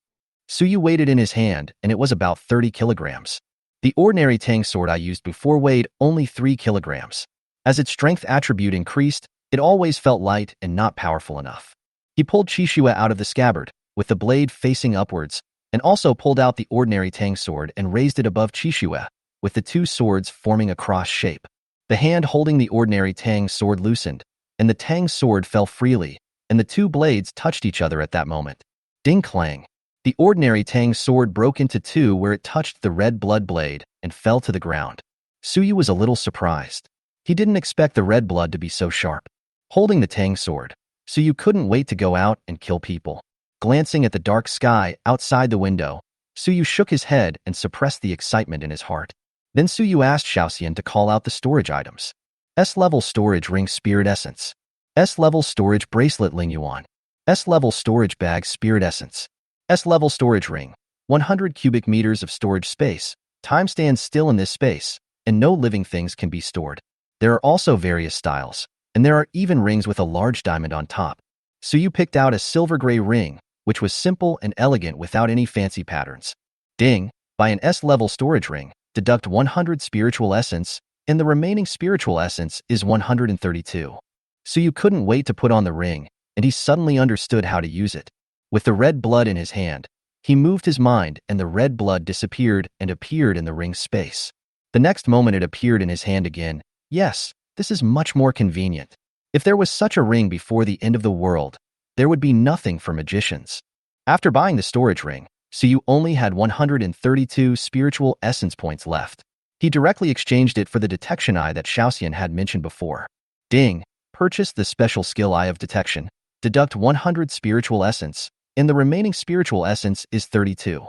Suyu weighed it in his hand, and it was about 30 kilograms. The ordinary Tang sword I used before weighed only 3 kilograms. As its strength attribute increased, it always felt light and not powerful enough. He pulled Qishua out of the scabbard, with the blade facing upwards, and also pulled out the ordinary Tang sword and raised it above Qishua, with the two swords forming a cross shape. The hand holding the ordinary Tang sword loosened, and the Tang sword fell freely, and the two blades touched each other at that moment. Ding clang. The ordinary Tang sword broke into two where it touched the red blood blade and fell to the ground. Suyu was a little surprised. He didn't expect the red blood to be so sharp. Holding the Tang sword, Suyu couldn't wait to go out and kill people. Glancing at the dark sky outside the window, Suyu shook his head and suppressed the excitement in his heart. Then Suyu asked Xiaoxian to call out the storage items. S-level storage ring spirit essence. S-level storage bracelet Ling Yuan. S-level storage bag spirit essence. S-level storage ring. 100 cubic meters of storage space. Time stands still in this space, and no living things can be stored. There are also various styles, and there are even rings with a large diamond on top. Suyu picked out a silver gray ring, which was simple and elegant without any fancy patterns. Ding, by an S-level storage ring, deduct 100 spiritual essence, and the remaining spiritual essence is 132. Suyu couldn't wait to put on the ring, and he suddenly understood how to use it. With the red blood in his hand, he moved his mind and the red blood disappeared and appeared in the ring's space. The next moment it appeared in his hand again. Yes, this is much more convenient. If there was such a ring before the end of the world, there would be nothing for magicians. After buying the storage ring, Suyu only had 132 spiritual essence points left. He directly exchanged it for the detection eye that Xiaoxian had mentioned before. Ding, purchased the special skill eye of detection. Deduct 100 spiritual essence, and the remaining spiritual essence is 32.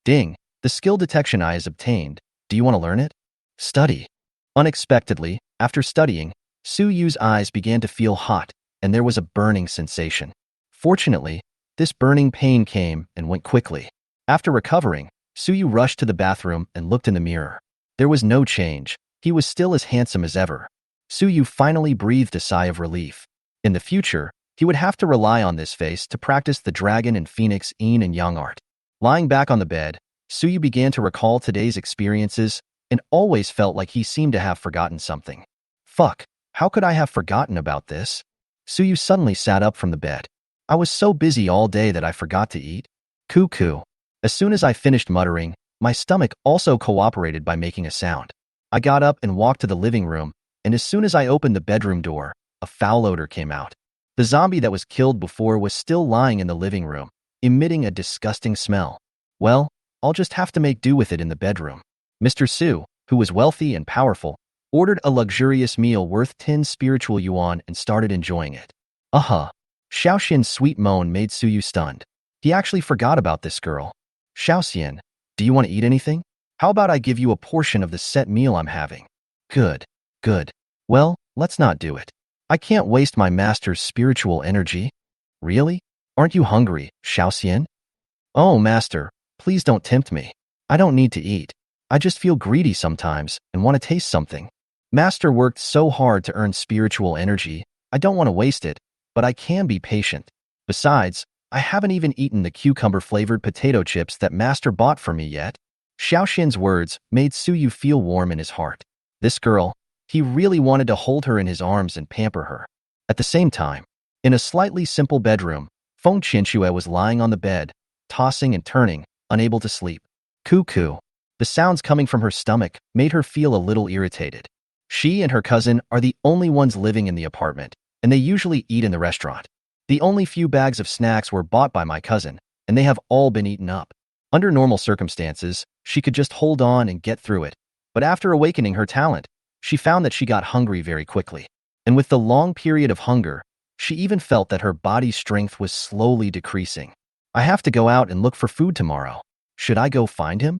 Ding. The skill detection eye is obtained. Do you want to learn it? Study. Unexpectedly, after studying, Su Yu's eyes began to feel hot, and there was a burning sensation. Fortunately, this burning pain came and went quickly. After recovering, Su Yu rushed to the bathroom and looked in the mirror. There was no change. He was still as handsome as ever. Su Yu finally breathed a sigh of relief. In the future, he would have to rely on this face to practice the dragon and phoenix yin and yang art. Lying back on the bed, Su Yu began to recall today's experiences and always felt like he seemed to have forgotten something. Fuck, how could I have forgotten about this? Su Yu suddenly sat up from the bed. I was so busy all day that I forgot to eat. Cuckoo. As soon as I finished muttering, my stomach also cooperated by making a sound. I got up and walked to the living room, and as soon as I opened the bedroom door, a foul odor came out. The zombie that was killed before was still lying in the living room, emitting a disgusting smell. Well, I'll just have to make do with it in the bedroom. Mr. Su, who was wealthy and powerful, ordered a luxurious meal worth 10 spiritual yuan and started enjoying it. Xiaoxian's sweet moan made Su Yu stunned. He actually forgot about this girl. Xiaoxian, do you want to eat anything? How about I give you a portion of the set meal I'm having? Good. Well, let's not do it. I can't waste my master's spiritual energy. Really? Aren't you hungry, Xiaoxian? Oh, master, please don't tempt me. I don't need to eat. I just feel greedy sometimes and want to taste something. Master worked so hard to earn spiritual energy, I don't want to waste it, but I can be patient. Besides, I haven't even eaten the cucumber-flavored potato chips that Master bought for me yet. Xiaoxian's words made Su Yu feel warm in his heart. This girl, he really wanted to hold her in his arms and pamper her. At the same time, in a slightly simple bedroom, Feng Qianxue was lying on the bed, tossing and turning, unable to sleep. Cuckoo. The sounds coming from her stomach made her feel a little irritated. She and her cousin are the only ones living in the apartment, and they usually eat in the restaurant. The only few bags of snacks were bought by my cousin, and they have all been eaten up. Under normal circumstances, she could just hold on and get through it. But after awakening her talent, she found that she got hungry very quickly. And with the long period of hunger, she even felt that her body's strength was slowly decreasing. I have to go out and look for food tomorrow. Should I go find him?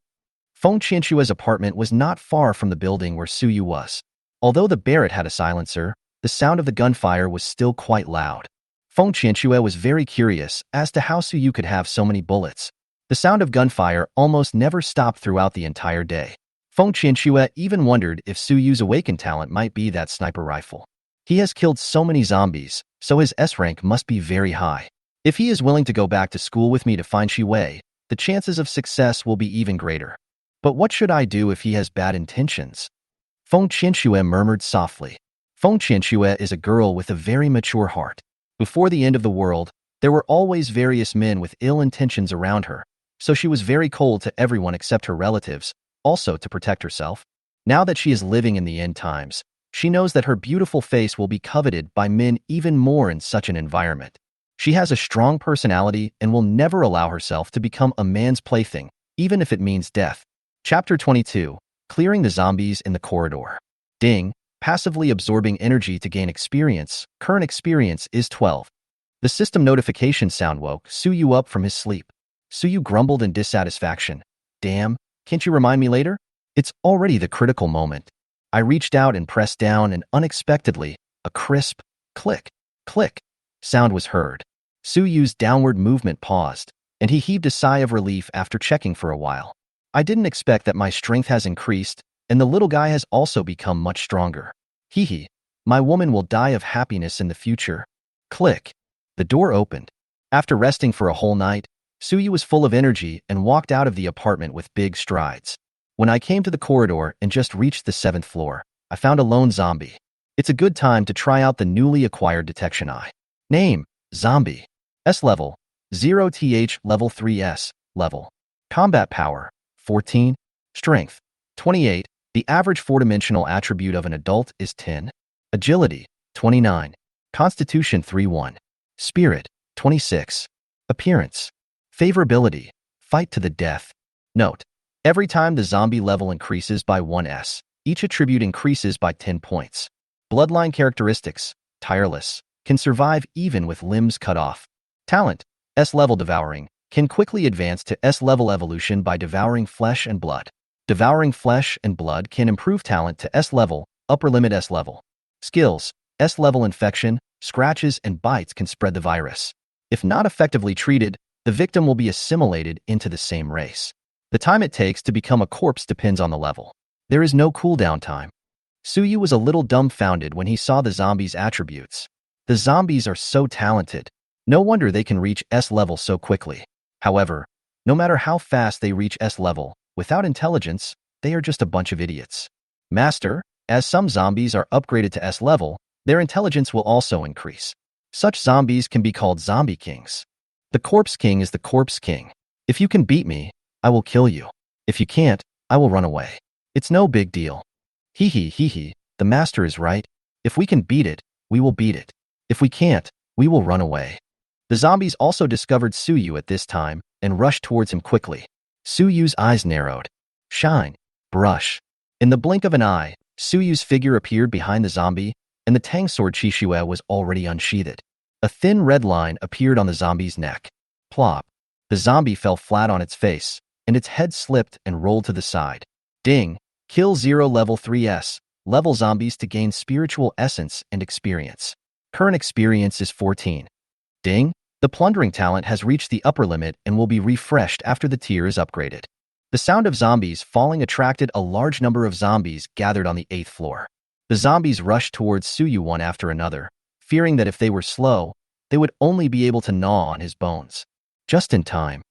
Feng Qianxue's apartment was not far from the building where Su Yu was. Although the Barrett had a silencer, the sound of the gunfire was still quite loud. Feng Qianxue was very curious as to how Su Yu could have so many bullets. The sound of gunfire almost never stopped throughout the entire day. Feng Qianxue even wondered if Su Yu's awakened talent might be that sniper rifle. He has killed so many zombies, so his S rank must be very high. If he is willing to go back to school with me to find Shi Wei, the chances of success will be even greater. But what should I do if he has bad intentions? Feng Qianxue murmured softly. Feng Qianxue is a girl with a very mature heart. Before the end of the world, there were always various men with ill intentions around her, so she was very cold to everyone except her relatives, also to protect herself. Now that she is living in the end times, she knows that her beautiful face will be coveted by men even more in such an environment. She has a strong personality and will never allow herself to become a man's plaything, even if it means death. Chapter 22. Clearing the zombies in the corridor. Ding. Passively absorbing energy to gain experience. Current experience is 12. The system notification sound woke Su Yu up from his sleep. Su Yu grumbled in dissatisfaction. Damn, can't you remind me later? It's already the critical moment. I reached out and pressed down, and unexpectedly, a crisp click, click sound was heard. Su Yu's downward movement paused, and he heaved a sigh of relief after checking for a while. I didn't expect that my strength has increased, and the little guy has also become much stronger. Hee hee, my woman will die of happiness in the future. Click. The door opened. After resting for a whole night, Su Yu was full of energy and walked out of the apartment with big strides. When I came to the corridor and just reached the 7th floor, I found a lone zombie. It's a good time to try out the newly acquired detection eye. Name, Zombie. S level, 0th level 3S, level. Combat power, 14. Strength, 28. The average four-dimensional attribute of an adult is 10. Agility, 29. Constitution 3-1. Spirit, 26. Appearance. Favorability, fight to the death. Note, every time the zombie level increases by 1s, each attribute increases by 10 points. Bloodline characteristics, tireless, can survive even with limbs cut off. Talent, S-level devouring, can quickly advance to S-level evolution by devouring flesh and blood. Devouring flesh and blood can improve talent to S-level, upper limit S-level. Skills, S-level infection, scratches and bites can spread the virus. If not effectively treated, the victim will be assimilated into the same race. The time it takes to become a corpse depends on the level. There is no cooldown time. Suyu was a little dumbfounded when he saw the zombies' attributes. The zombies are so talented. No wonder they can reach S-level so quickly. However, no matter how fast they reach S-level, without intelligence, they are just a bunch of idiots. Master, as some zombies are upgraded to S-level, their intelligence will also increase. Such zombies can be called zombie kings. The corpse king is the corpse king. If you can beat me, I will kill you. If you can't, I will run away. It's no big deal. Hee hee, the master is right. If we can beat it, we will beat it. If we can't, we will run away. The zombies also discovered Suyu at this time and rushed towards him quickly. Suyu's eyes narrowed. Shine. Brush. In the blink of an eye, Suyu's figure appeared behind the zombie, and the tang sword Shishue was already unsheathed. A thin red line appeared on the zombie's neck. Plop. The zombie fell flat on its face, and its head slipped and rolled to the side. Ding. Kill 0 level 3S. Level zombies to gain spiritual essence and experience. Current experience is 14. Ding. The plundering talent has reached the upper limit and will be refreshed after the tier is upgraded. The sound of zombies falling attracted a large number of zombies gathered on the 8th floor. The zombies rushed towards Suyu one after another, fearing that if they were slow, they would only be able to gnaw on his bones. Just in time,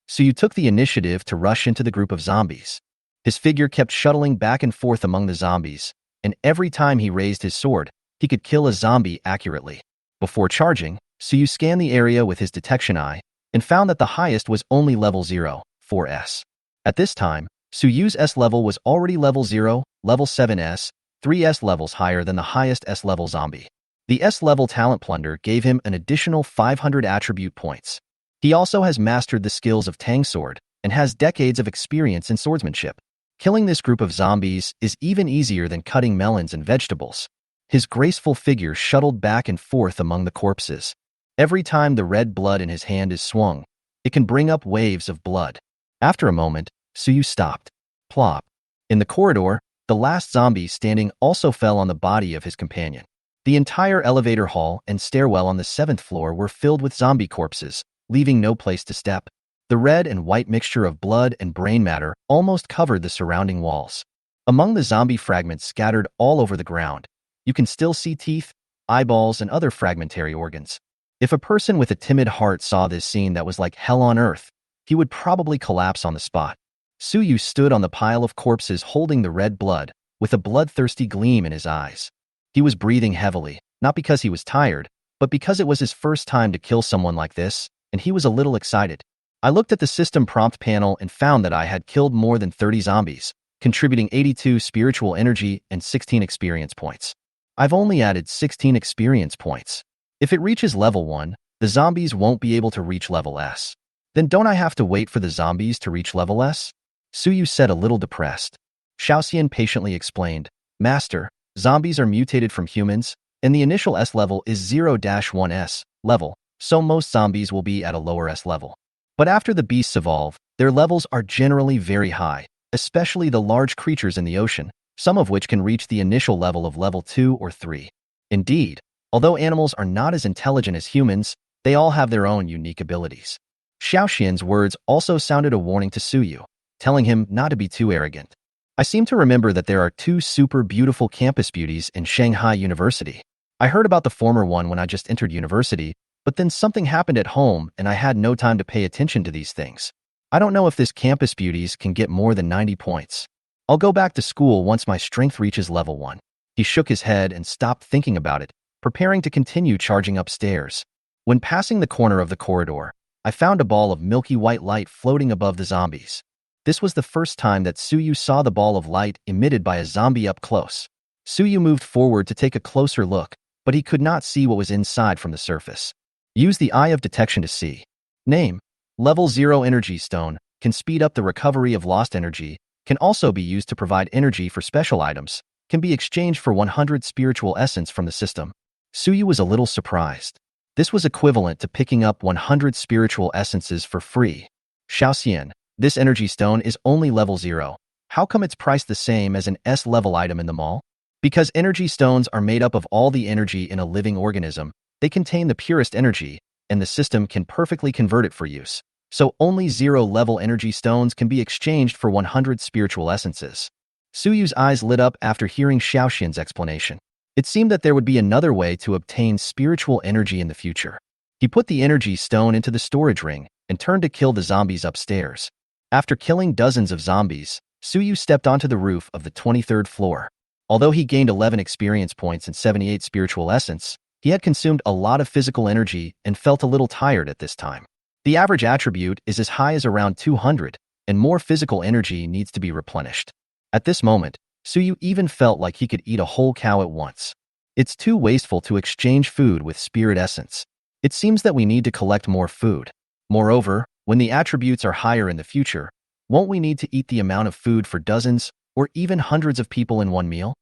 Suyu took the initiative to rush into the group of zombies. His figure kept shuttling back and forth among the zombies, and every time he raised his sword, he could kill a zombie accurately. Before charging, Suyu scanned the area with his detection eye and found that the highest was only level 0, 4S. At this time, Suyu's S level was already level 0, level 7S, 3S levels higher than the highest S level zombie. The S level talent plunder gave him an additional 500 attribute points. He also has mastered the skills of Tang Sword and has decades of experience in swordsmanship. Killing this group of zombies is even easier than cutting melons and vegetables. His graceful figure shuttled back and forth among the corpses. Every time the red blood in his hand is swung, it can bring up waves of blood. After a moment, Suyu stopped. Plop. In the corridor, the last zombie standing also fell on the body of his companion. The entire elevator hall and stairwell on the 7th floor were filled with zombie corpses, leaving no place to step. The red and white mixture of blood and brain matter almost covered the surrounding walls. Among the zombie fragments scattered all over the ground, you can still see teeth, eyeballs, and other fragmentary organs. If a person with a timid heart saw this scene that was like hell on earth, he would probably collapse on the spot. Suyu stood on the pile of corpses holding the red blood, with a bloodthirsty gleam in his eyes. He was breathing heavily, not because he was tired, but because it was his first time to kill someone like this, and he was a little excited. I looked at the system prompt panel and found that I had killed more than 30 zombies, contributing 82 spiritual energy and 16 experience points. I've only added 16 experience points. If it reaches level 1, the zombies won't be able to reach level S. Then don't I have to wait for the zombies to reach level S? Suyu said, a little depressed. Shaoxian patiently explained, Master, zombies are mutated from humans, and the initial S level is 0-1S level, so most zombies will be at a lower S level. But after the beasts evolve, their levels are generally very high, especially the large creatures in the ocean, some of which can reach the initial level of level 2 or 3. Indeed, although animals are not as intelligent as humans, they all have their own unique abilities. Shaoxian's words also sounded a warning to Suyu, telling him not to be too arrogant. I seem to remember that there are 2 super beautiful campus beauties in Shanghai University. I heard about the former one when I just entered university, but then something happened at home and I had no time to pay attention to these things. I don't know if this campus beauties can get more than 90 points. I'll go back to school once my strength reaches level 1. He shook his head and stopped thinking about it, preparing to continue charging upstairs. When passing the corner of the corridor, I found a ball of milky white light floating above the zombies. This was the first time that Suyu saw the ball of light emitted by a zombie up close. Suyu moved forward to take a closer look, but he could not see what was inside from the surface. Use the Eye of Detection to see. Name: Level 0 Energy Stone, can speed up the recovery of lost energy, can also be used to provide energy for special items, can be exchanged for 100 spiritual essence from the system. Suyu was a little surprised. This was equivalent to picking up 100 spiritual essences for free. Xiaoxian, this energy stone is only level 0. How come it's priced the same as an S-level item in the mall? Because energy stones are made up of all the energy in a living organism, they contain the purest energy, and the system can perfectly convert it for use. So only 0-level energy stones can be exchanged for 100 spiritual essences. Suyu's eyes lit up after hearing Xiaoxian's explanation. It seemed that there would be another way to obtain spiritual energy in the future. He put the energy stone into the storage ring and turned to kill the zombies upstairs. After killing dozens of zombies, Suyu stepped onto the roof of the 23rd floor. Although he gained 11 experience points and 78 spiritual essence, he had consumed a lot of physical energy and felt a little tired at this time. The average attribute is as high as around 200, and more physical energy needs to be replenished. At this moment, Suyu even felt like he could eat a whole cow at once. It's too wasteful to exchange food with spirit essence. It seems that we need to collect more food. Moreover, when the attributes are higher in the future, won't we need to eat the amount of food for dozens or even hundreds of people in one meal?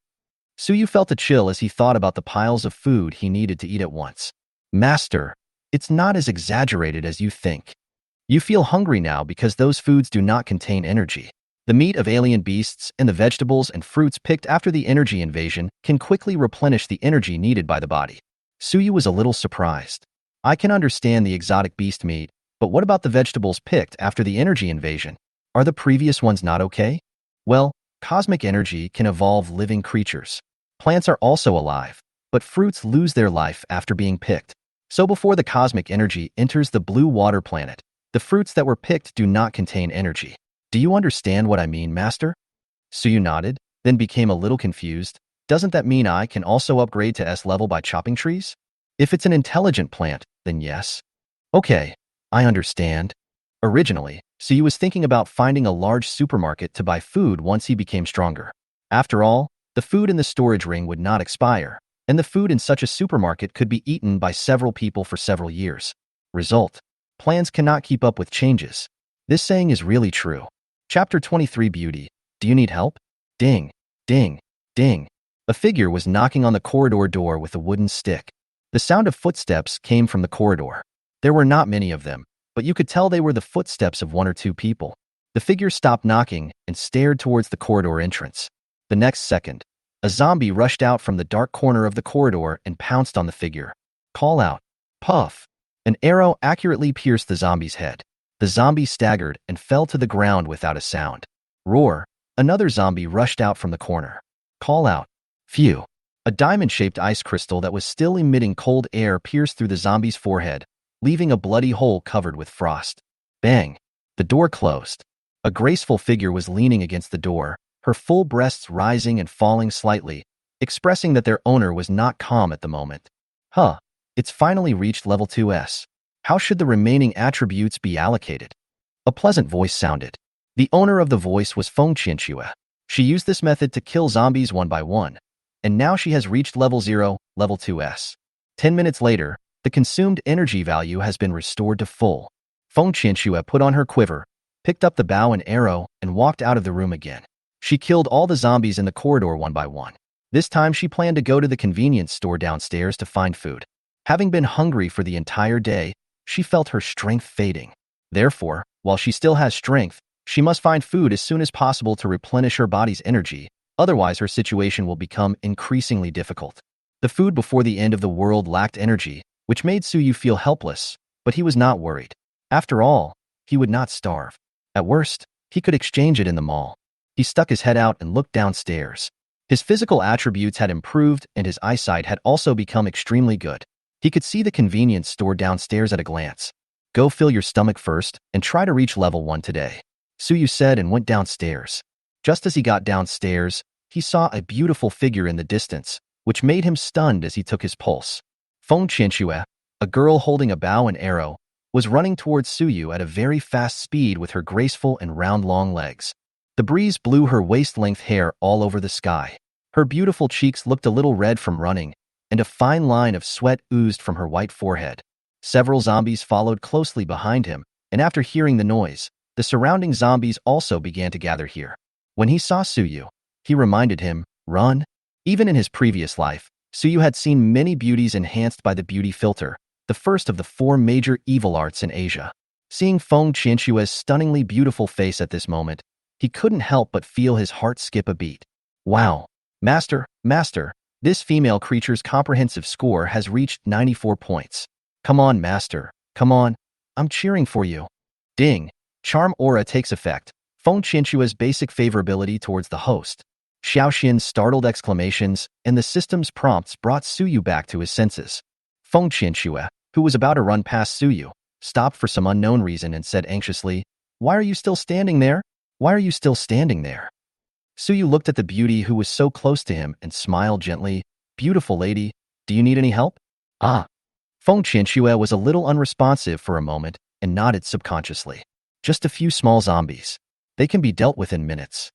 Suyu felt a chill as he thought about the piles of food he needed to eat at once. Master, it's not as exaggerated as you think. You feel hungry now because those foods do not contain energy. The meat of alien beasts and the vegetables and fruits picked after the energy invasion can quickly replenish the energy needed by the body. Suyu was a little surprised. I can understand the exotic beast meat, but what about the vegetables picked after the energy invasion? Are the previous ones not okay? Well, cosmic energy can evolve living creatures. Plants are also alive, but fruits lose their life after being picked. So before the cosmic energy enters the blue water planet, the fruits that were picked do not contain energy. Do you understand what I mean, Master? Suyu nodded, then became a little confused. Doesn't that mean I can also upgrade to S level by chopping trees? If it's an intelligent plant, then yes. Okay, I understand. Originally, Suyu was thinking about finding a large supermarket to buy food once he became stronger. After all, the food in the storage ring would not expire, and the food in such a supermarket could be eaten by several people for several years. Result: plans cannot keep up with changes. This saying is really true. Chapter 23 Beauty. Do you need help? Ding, ding, ding. A figure was knocking on the corridor door with a wooden stick. The sound of footsteps came from the corridor. There were not many of them, but you could tell they were the footsteps of 1 or 2 people. The figure stopped knocking and stared towards the corridor entrance. The next second, a zombie rushed out from the dark corner of the corridor and pounced on the figure. Call out. Puff. An arrow accurately pierced the zombie's head. The zombie staggered and fell to the ground without a sound. Roar. Another zombie rushed out from the corner. Call out. Phew. A diamond-shaped ice crystal that was still emitting cold air pierced through the zombie's forehead, leaving a bloody hole covered with frost. Bang. The door closed. A graceful figure was leaning against the door, her full breasts rising and falling slightly, expressing that their owner was not calm at the moment. Huh. It's finally reached level 2S. How should the remaining attributes be allocated? A pleasant voice sounded. The owner of the voice was Feng Qianxue. She used this method to kill zombies one by one, and now she has reached level 0, level 2S. 10 minutes later, the consumed energy value has been restored to full. Feng Qianxue put on her quiver, picked up the bow and arrow, and walked out of the room again. She killed all the zombies in the corridor one by one. This time she planned to go to the convenience store downstairs to find food. Having been hungry for the entire day, she felt her strength fading. Therefore, while she still has strength, she must find food as soon as possible to replenish her body's energy, otherwise her situation will become increasingly difficult. The food before the end of the world lacked energy, which made Suyu feel helpless, but he was not worried. After all, he would not starve. At worst, he could exchange it in the mall. He stuck his head out and looked downstairs. His physical attributes had improved and his eyesight had also become extremely good. He could see the convenience store downstairs at a glance. Go fill your stomach first and try to reach level 1 today, Suyu said and went downstairs. Just as he got downstairs, he saw a beautiful figure in the distance, which made him stunned as he took his pulse. Feng Qianxue, a girl holding a bow and arrow, was running towards Suyu at a very fast speed with her graceful and round long legs. The breeze blew her waist-length hair all over the sky. Her beautiful cheeks looked a little red from running, and a fine line of sweat oozed from her white forehead. Several zombies followed closely behind him, and after hearing the noise, the surrounding zombies also began to gather here. When he saw Suyu, he reminded him, run. Even in his previous life, Suyu had seen many beauties enhanced by the beauty filter, the first of the four major evil arts in Asia. Seeing Feng Qianxue's stunningly beautiful face at this moment, he couldn't help but feel his heart skip a beat. Wow! Master, this female creature's comprehensive score has reached 94 points. Come on, Master, come on. I'm cheering for you. Ding! Charm aura takes effect. Feng Qianxue's basic favorability towards the host. Xiaoxian's startled exclamations and the system's prompts brought Suyu back to his senses. Feng Qianxue, who was about to run past Suyu, stopped for some unknown reason and said anxiously, "Why are you still standing there? Why are you still standing there?" Suyu looked at the beauty who was so close to him and smiled gently. "Beautiful lady, do you need any help?" Ah. Feng Qianxue was a little unresponsive for a moment and nodded subconsciously. Just a few small zombies. They can be dealt with in minutes.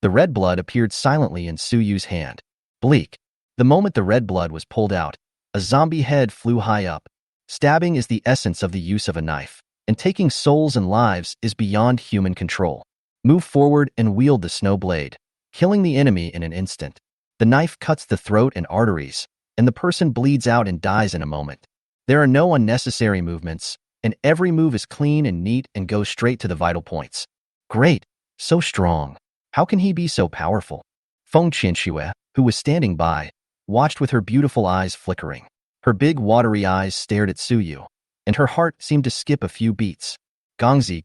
The red blood appeared silently in Suyu's hand. Bleak. The moment the red blood was pulled out, a zombie head flew high up. Stabbing is the essence of the use of a knife, and taking souls and lives is beyond human control. Move forward and wield the snow blade, killing the enemy in an instant. The knife cuts the throat and arteries, and the person bleeds out and dies in a moment. There are no unnecessary movements, and every move is clean and neat and goes straight to the vital points. Great, so strong. How can he be so powerful? Feng Qianxue, who was standing by, watched with her beautiful eyes flickering. Her big watery eyes stared at Suyu, and her heart seemed to skip a few beats. Gongzi,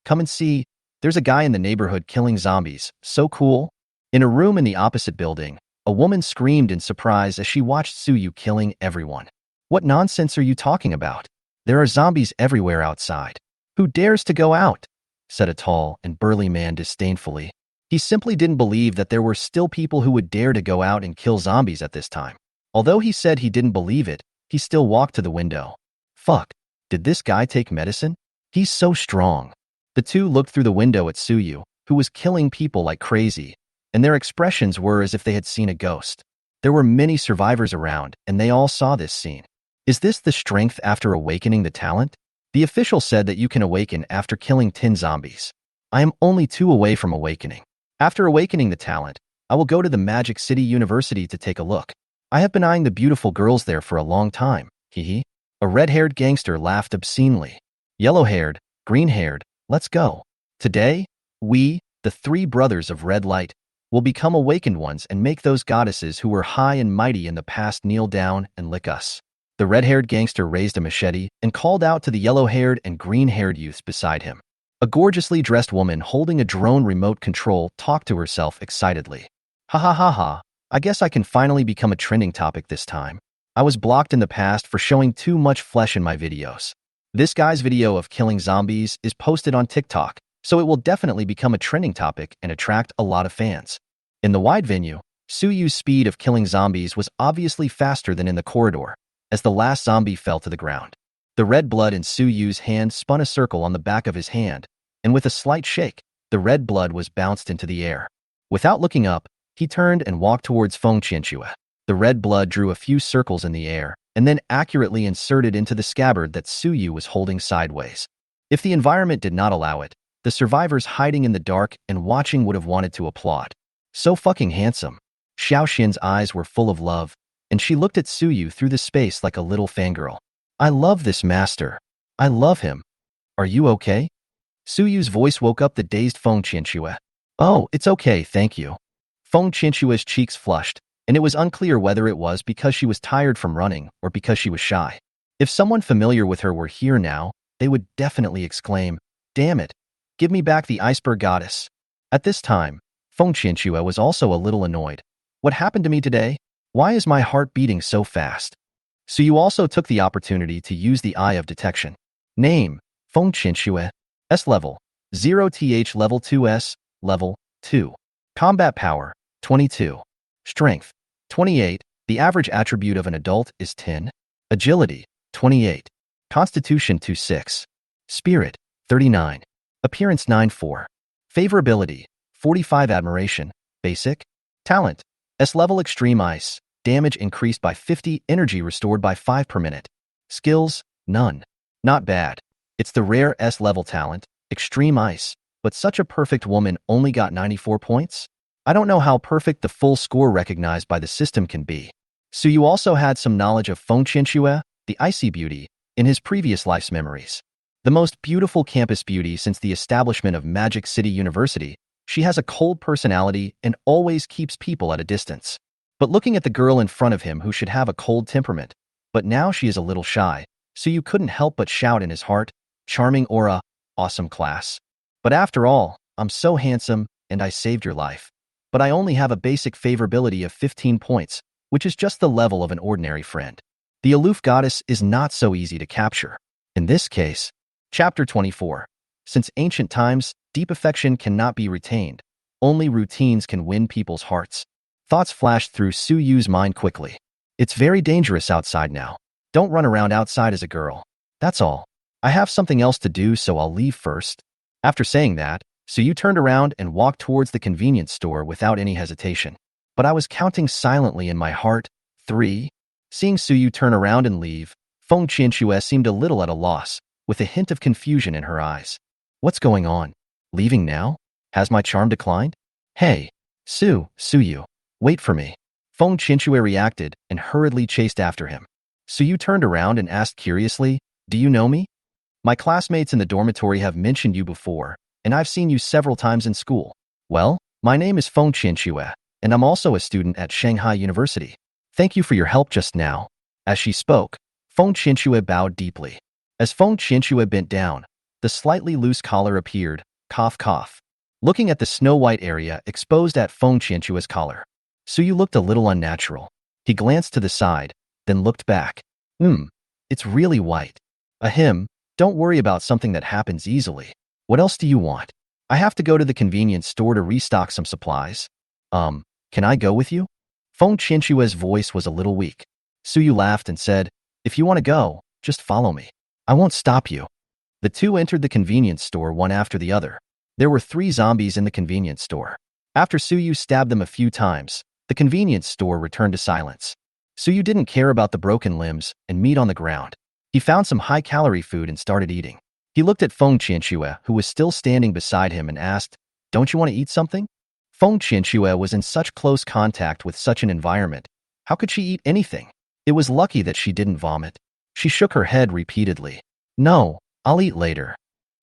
come and see. There's a guy in the neighborhood killing zombies. So cool. In a room in the opposite building, a woman screamed in surprise as she watched Suyu killing everyone. What nonsense are you talking about? There are zombies everywhere outside. Who dares to go out? Said a tall and burly man disdainfully. He simply didn't believe that there were still people who would dare to go out and kill zombies at this time. Although he said he didn't believe it, he still walked to the window. Fuck, did this guy take medicine? He's so strong. The two looked through the window at Suyu, who was killing people like crazy, and their expressions were as if they had seen a ghost. There were many survivors around, and they all saw this scene. Is this the strength after awakening the talent? The official said that you can awaken after killing 10 zombies. I am only 2 away from awakening. After awakening the talent, I will go to the Magic City University to take a look. I have been eyeing the beautiful girls there for a long time, hee. A red-haired gangster laughed obscenely. Yellow-haired, green-haired, let's go. Today, we, the 3 brothers of red light, will become awakened ones and make those goddesses who were high and mighty in the past kneel down and lick us. The red-haired gangster raised a machete and called out to the yellow-haired and green-haired youths beside him. A gorgeously dressed woman holding a drone remote control talked to herself excitedly. Ha ha ha ha, I guess I can finally become a trending topic this time. I was blocked in the past for showing too much flesh in my videos. This guy's video of killing zombies is posted on TikTok, so it will definitely become a trending topic and attract a lot of fans. In the wide venue, Suyu's speed of killing zombies was obviously faster than in the corridor, as the last zombie fell to the ground. The red blood in Suyu's hand spun a circle on the back of his hand, and with a slight shake, the red blood was bounced into the air. Without looking up, he turned and walked towards Feng Qianxue. The red blood drew a few circles in the air, and then accurately inserted into the scabbard that Suyu was holding sideways. If the environment did not allow it, the survivors hiding in the dark and watching would have wanted to applaud. So fucking handsome. Xiaoxian's eyes were full of love, and she looked at Suyu through the space like a little fangirl. I love this master. I love him. Are you okay? Suyu's voice woke up the dazed Feng Qianxue. Oh, it's okay, thank you. Feng Qianxue's cheeks flushed, and it was unclear whether it was because she was tired from running or because she was shy. If someone familiar with her were here now, they would definitely exclaim, "Damn it, give me back the iceberg goddess." At this time, Feng Qianxue was also a little annoyed. What happened to me today? Why is my heart beating so fast? Suyu also took the opportunity to use the Eye of Detection. Name, Feng Qianxue. S level, 0th level 2S, level 2. Combat power, 22. Strength, 28. The average attribute of an adult is 10. Agility, 28. Constitution 26. Spirit, 39. Appearance 94. Favorability, 45. Admiration, basic. Talent, S level extreme ice. Damage increased by 50, energy restored by 5 per minute. Skills, none. Not bad. It's the rare S level talent, extreme ice, but such a perfect woman only got 94 points? I don't know how perfect the full score recognized by the system can be. Suyu also had some knowledge of Feng Qianxue, the icy beauty, in his previous life's memories. The most beautiful campus beauty since the establishment of Magic City University, she has a cold personality and always keeps people at a distance. But looking at the girl in front of him who should have a cold temperament, but now she is a little shy, Suyu couldn't help but shout in his heart, charming aura, awesome class. But after all, I'm so handsome, and I saved your life. But I only have a basic favorability of 15 points, which is just the level of an ordinary friend. The aloof goddess is not so easy to capture. In this case, Chapter 24. Since ancient times, deep affection cannot be retained. Only routines can win people's hearts. Thoughts flashed through Suyu's mind quickly. It's very dangerous outside now. Don't run around outside as a girl. That's all. I have something else to do, so I'll leave first. After saying that, Suyu turned around and walked towards the convenience store without any hesitation. But I was counting silently in my heart, 3. Seeing Suyu turn around and leave, Feng Qianxue seemed a little at a loss, with a hint of confusion in her eyes. What's going on? Leaving now? Has my charm declined? Hey, Suyu, wait for me. Feng Qianxue reacted and hurriedly chased after him. Suyu turned around and asked curiously, do you know me? My classmates in the dormitory have mentioned you before, and I've seen you several times in school. Well, my name is Feng Qianxue, and I'm also a student at Shanghai University. Thank you for your help just now. As she spoke, Feng Qianxue bowed deeply. As Feng Qianxue bent down, the slightly loose collar appeared, cough cough. Looking at the snow-white area exposed at Feng Qianxue's collar, Suyu looked a little unnatural. He glanced to the side, then looked back. It's really white. Ahem, don't worry about something that happens easily. What else do you want? I have to go to the convenience store to restock some supplies. Can I go with you? Feng Qianxue's voice was a little weak. Suyu laughed and said, if you want to go, just follow me. I won't stop you. The two entered the convenience store one after the other. There were 3 zombies in the convenience store. After Suyu stabbed them a few times, the convenience store returned to silence. Suyu didn't care about the broken limbs and meat on the ground. He found some high-calorie food and started eating. He looked at Feng Qianxue, who was still standing beside him, and asked, don't you want to eat something? Feng Qianxue was in such close contact with such an environment. How could she eat anything? It was lucky that she didn't vomit. She shook her head repeatedly. No, I'll eat later.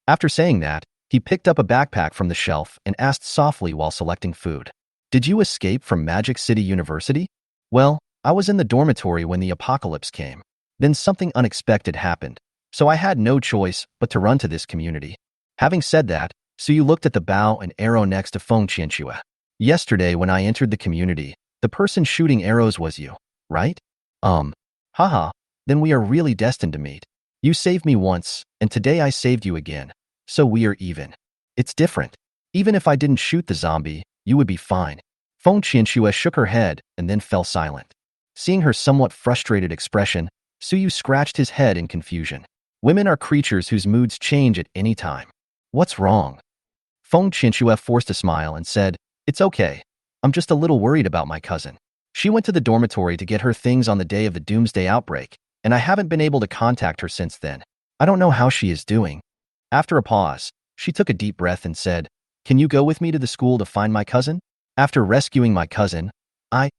After saying that, he picked up a backpack from the shelf and asked softly while selecting food. Did you escape from Magic City University? Well, I was in the dormitory when the apocalypse came. Then something unexpected happened, so I had no choice but to run to this community. Having said that, Suyu looked at the bow and arrow next to Feng Qianxue. Yesterday when I entered the community, the person shooting arrows was you, right? Haha, then we are really destined to meet. You saved me once, and today I saved you again, so we are even. It's different. Even if I didn't shoot the zombie, you would be fine. Feng Qianxue shook her head and then fell silent. Seeing her somewhat frustrated expression, Suyu scratched his head in confusion. Women are creatures whose moods change at any time. What's wrong? Feng Qianxue forced a smile and said, it's okay. I'm just a little worried about my cousin. She went to the dormitory to get her things on the day of the doomsday outbreak, and I haven't been able to contact her since then. I don't know how she is doing. After a pause, she took a deep breath and said, can you go with me to the school to find my cousin? After rescuing my cousin, I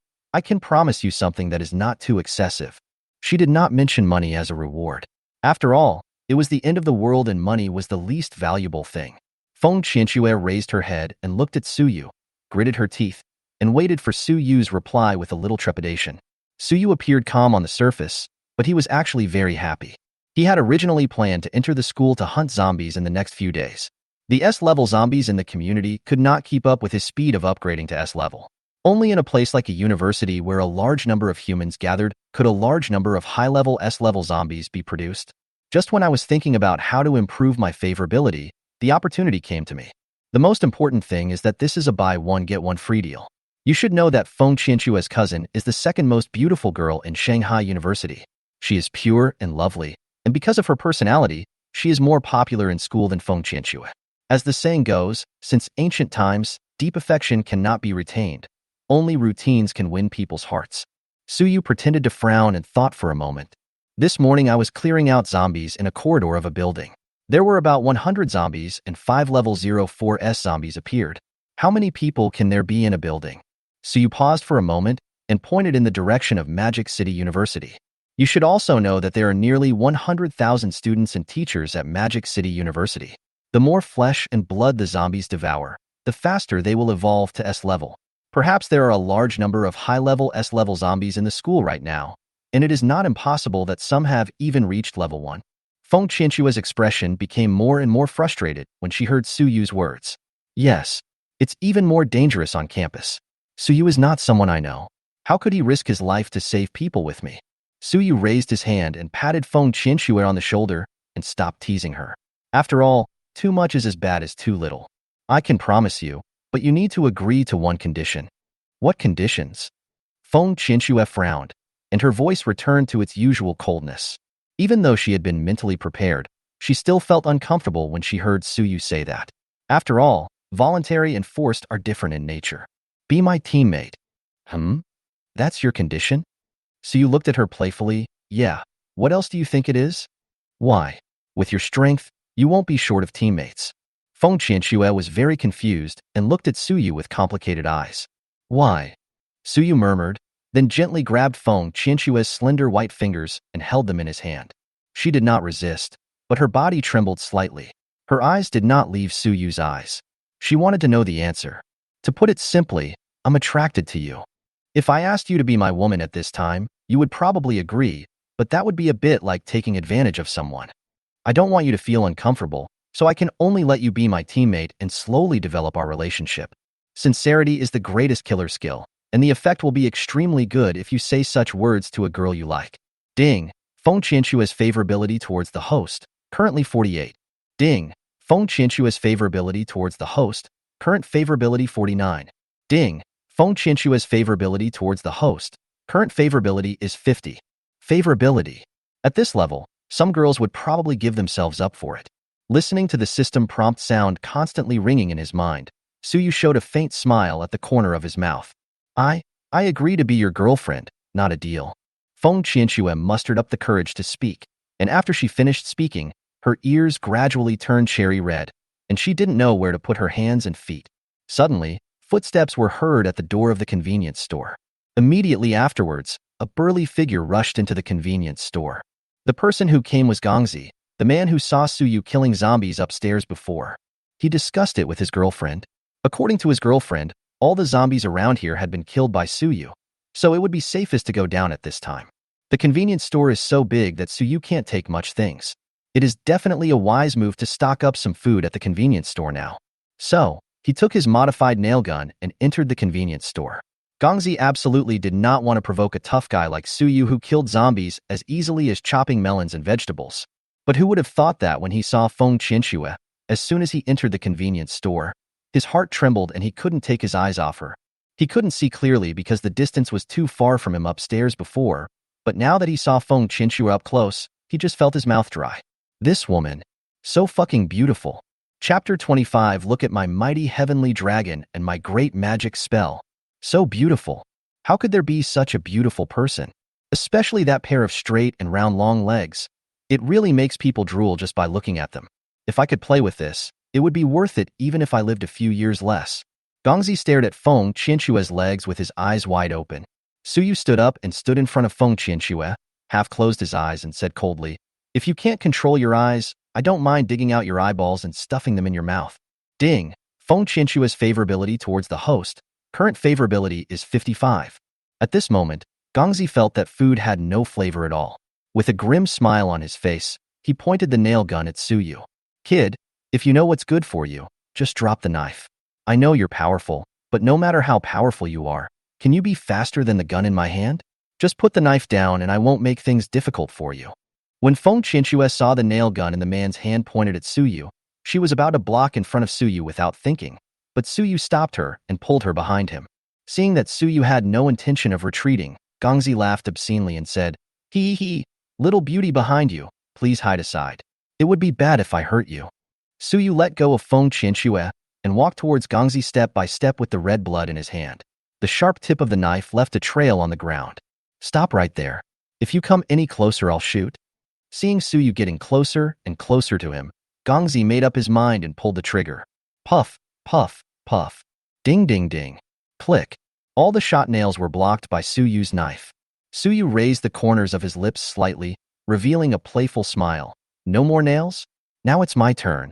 can promise you something that is not too excessive. She did not mention money as a reward. After all, it was the end of the world and money was the least valuable thing. Feng Qianxue raised her head and looked at Suyu, gritted her teeth, and waited for Suyu's reply with a little trepidation. Suyu appeared calm on the surface, but he was actually very happy. He had originally planned to enter the school to hunt zombies in the next few days. The S-level zombies in the community could not keep up with his speed of upgrading to S-level. Only in a place like a university where a large number of humans gathered could a large number of high-level S-level zombies be produced. Just when I was thinking about how to improve my favorability, the opportunity came to me. The most important thing is that this is a buy one get one free deal. You should know that Feng Qianxue's cousin is the second most beautiful girl in Shanghai University. She is pure and lovely, and because of her personality, she is more popular in school than Feng Qianxue. As the saying goes, since ancient times, deep affection cannot be retained. Only routines can win people's hearts. Suyu pretended to frown and thought for a moment. This morning I was clearing out zombies in a corridor of a building. There were about 100 zombies and 5 level 04S zombies appeared. How many people can there be in a building? Suyu paused for a moment and pointed in the direction of Magic City University. You should also know that there are nearly 100,000 students and teachers at Magic City University. The more flesh and blood the zombies devour, the faster they will evolve to S-level. Perhaps there are a large number of high-level S-level zombies in the school right now, and it is not impossible that some have even reached level 1. Feng Qianxue's expression became more and more frustrated when she heard Su Yu's words. Yes, it's even more dangerous on campus. Su Yu is not someone I know. How could he risk his life to save people with me? Su Yu raised his hand and patted Feng Qianxue on the shoulder and stopped teasing her. After all, too much is as bad as too little. I can promise you, but you need to agree to one condition. What conditions? Feng Qianxue frowned, and her voice returned to its usual coldness. Even though she had been mentally prepared, she still felt uncomfortable when she heard Su Yu say that. After all, voluntary and forced are different in nature. Be my teammate. That's your condition? Su Yu looked at her playfully. Yeah, what else do you think it is? Why? With your strength, you won't be short of teammates. Feng Qianxue was very confused and looked at Su Yu with complicated eyes. Why? Su Yu murmured, then gently grabbed Feng Qianxue's slender white fingers and held them in his hand. She did not resist, but her body trembled slightly. Her eyes did not leave Su Yu's eyes. She wanted to know the answer. To put it simply, I'm attracted to you. If I asked you to be my woman at this time, you would probably agree, but that would be a bit like taking advantage of someone. I don't want you to feel uncomfortable, so I can only let you be my teammate and slowly develop our relationship. Sincerity is the greatest killer skill, and the effect will be extremely good if you say such words to a girl you like. Ding. Feng Qianxue's favorability towards the host, currently 48. Ding. Feng Qianxue's favorability towards the host, current favorability 49. Ding. Feng Qianxue's favorability towards the host, current favorability is 50. Favorability. At this level, some girls would probably give themselves up for it. Listening to the system prompt sound constantly ringing in his mind, Su Yu showed a faint smile at the corner of his mouth. I agree to be your girlfriend, not a deal. Feng Qianxue mustered up the courage to speak, and after she finished speaking, her ears gradually turned cherry red, and she didn't know where to put her hands and feet. Suddenly, footsteps were heard at the door of the convenience store. Immediately afterwards, a burly figure rushed into the convenience store. The person who came was Gongzi, the man who saw Su Yu killing zombies upstairs before. He discussed it with his girlfriend. According to his girlfriend, all the zombies around here had been killed by Su Yu, so it would be safest to go down at this time. The convenience store is so big that Su Yu can't take much things. It is definitely a wise move to stock up some food at the convenience store now. So, he took his modified nail gun and entered the convenience store. Gongzi absolutely did not want to provoke a tough guy like Su Yu who killed zombies as easily as chopping melons and vegetables. But who would have thought that when he saw Feng Qianxue? As soon as he entered the convenience store, his heart trembled and he couldn't take his eyes off her. He couldn't see clearly because the distance was too far from him upstairs before, but now that he saw Feng Qianxue up close, he just felt his mouth dry. This woman. So fucking beautiful. Chapter 25. Look at my mighty heavenly dragon and my great magic spell. So beautiful. How could there be such a beautiful person? Especially that pair of straight and round long legs. It really makes people drool just by looking at them. If I could play with this, it would be worth it even if I lived a few years less. Gongzi stared at Feng Qianxue's legs with his eyes wide open. Su Yu stood up and stood in front of Feng Qianxue, half closed his eyes and said coldly, "If you can't control your eyes, I don't mind digging out your eyeballs and stuffing them in your mouth." Ding. Feng Qianxue's favorability towards the host, current favorability is 55. At this moment, Gongzi felt that food had no flavor at all. With a grim smile on his face, he pointed the nail gun at Su Yu. "Kid, if you know what's good for you, just drop the knife. I know you're powerful, but no matter how powerful you are, can you be faster than the gun in my hand? Just put the knife down and I won't make things difficult for you." When Feng Qianxue saw the nail gun in the man's hand pointed at Su Yu, she was about to block in front of Su Yu without thinking, but Su Yu stopped her and pulled her behind him. Seeing that Su Yu had no intention of retreating, Gongzi laughed obscenely and said, "Hee, little beauty behind you, please hide aside. It would be bad if I hurt you." Su Yu let go of Feng Qianxue and walked towards Gongzi step by step with the red blood in his hand. The sharp tip of the knife left a trail on the ground. "Stop right there. If you come any closer, I'll shoot." Seeing Su Yu getting closer and closer to him, Gongzi made up his mind and pulled the trigger. Puff, puff, puff. Ding, ding, ding. Click. All the shot nails were blocked by Suyu's knife. Suyu raised the corners of his lips slightly, revealing a playful smile. No more nails? Now it's my turn.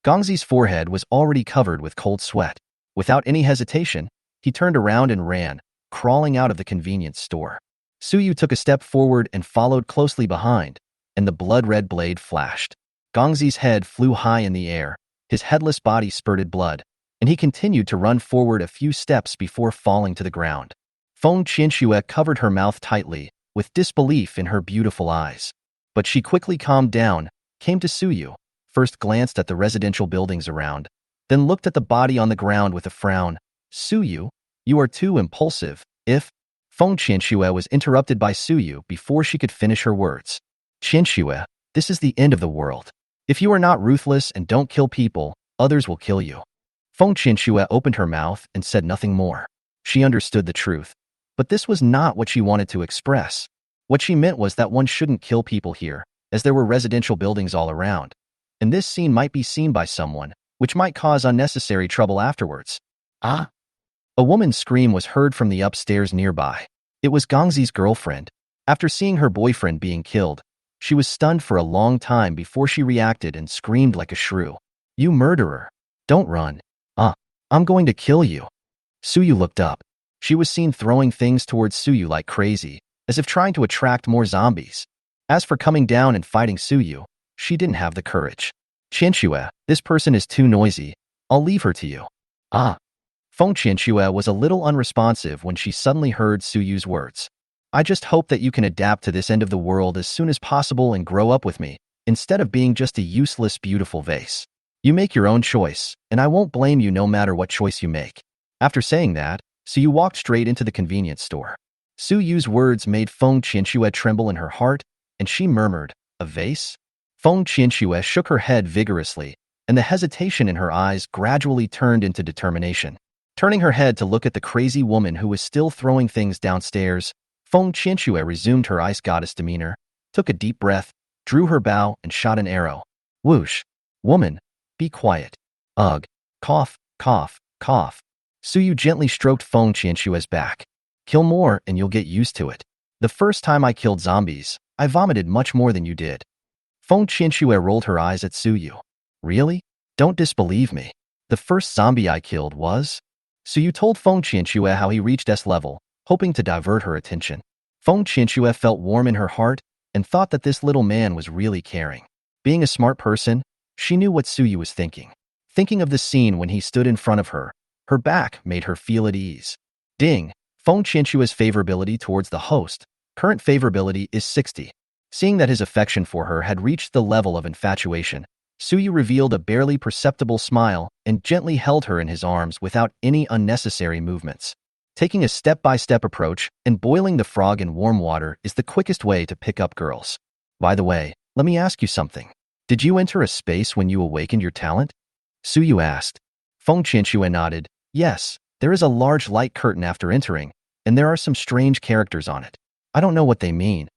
Gongzi's forehead was already covered with cold sweat. Without any hesitation, he turned around and ran, crawling out of the convenience store. Suyu took a step forward and followed closely behind, and the blood-red blade flashed. Gongzi's head flew high in the air, his headless body spurted blood, and he continued to run forward a few steps before falling to the ground. Feng Qianxue covered her mouth tightly, with disbelief in her beautiful eyes. But she quickly calmed down, came to Suyu, first glanced at the residential buildings around, then looked at the body on the ground with a frown. Suyu, you are too impulsive. If Feng Qianxue was interrupted by Suyu before she could finish her words. Qianxue, this is the end of the world. If you are not ruthless and don't kill people, others will kill you. Feng Qianxue opened her mouth and said nothing more. She understood the truth, but this was not what she wanted to express. What she meant was that one shouldn't kill people here, as there were residential buildings all around, and this scene might be seen by someone, which might cause unnecessary trouble afterwards. Ah! A woman's scream was heard from the upstairs nearby. It was Gongzi's girlfriend. After seeing her boyfriend being killed, she was stunned for a long time before she reacted and screamed like a shrew. You murderer! Don't run. I'm going to kill you. Suyu looked up. She was seen throwing things towards Suyu like crazy, as if trying to attract more zombies. As for coming down and fighting Suyu, she didn't have the courage. Qianxue, this person is too noisy. I'll leave her to you. Feng Qianxue was a little unresponsive when she suddenly heard Suyu's words. I just hope that you can adapt to this end of the world as soon as possible and grow up with me, instead of being just a useless, beautiful vase. You make your own choice, and I won't blame you no matter what choice you make. After saying that, Suyu walked straight into the convenience store. Suyu's words made Feng Qianxue tremble in her heart, and she murmured, a vase? Feng Qianxue shook her head vigorously, and the hesitation in her eyes gradually turned into determination. Turning her head to look at the crazy woman who was still throwing things downstairs, Feng Qianxue resumed her ice goddess demeanor, took a deep breath, drew her bow, and shot an arrow. Whoosh! Woman, be quiet. Ugh. Cough, cough, cough. Suyu gently stroked Feng Qianxue's back. Kill more and you'll get used to it. The first time I killed zombies, I vomited much more than you did. Feng Qianxue rolled her eyes at Suyu. Really? Don't disbelieve me. The first zombie I killed was? Suyu told Feng Qianxue how he reached S level, hoping to divert her attention. Feng Qianxue felt warm in her heart and thought that this little man was really caring. Being a smart person, she knew what Suyu was thinking. Thinking of the scene when he stood in front of her, her back made her feel at ease. Ding! Feng Qianxue's favorability towards the host, current favorability is 60. Seeing that his affection for her had reached the level of infatuation, Suyu revealed a barely perceptible smile and gently held her in his arms without any unnecessary movements. Taking a step-by-step approach and boiling the frog in warm water is the quickest way to pick up girls. By the way, let me ask you something. Did you enter a space when you awakened your talent? Suyu asked. Feng Qianxue nodded. Yes, there is a large light curtain after entering, and there are some strange characters on it. I don't know what they mean.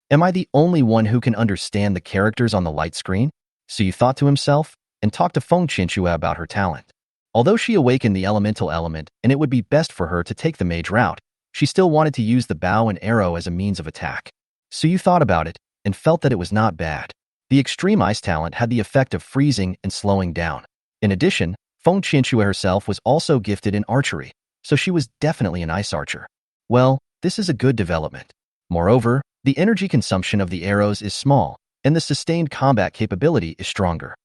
Am I the only one who can understand the characters on the light screen? Suyu thought to himself, and talked to Feng Qianxue about her talent. Although she awakened the elemental element and it would be best for her to take the mage route, she still wanted to use the bow and arrow as a means of attack. Suyu thought about it and felt that it was not bad. The extreme ice talent had the effect of freezing and slowing down. In addition, Feng Qianxue herself was also gifted in archery, so she was definitely an ice archer. Well, this is a good development. Moreover, the energy consumption of the arrows is small, and the sustained combat capability is stronger.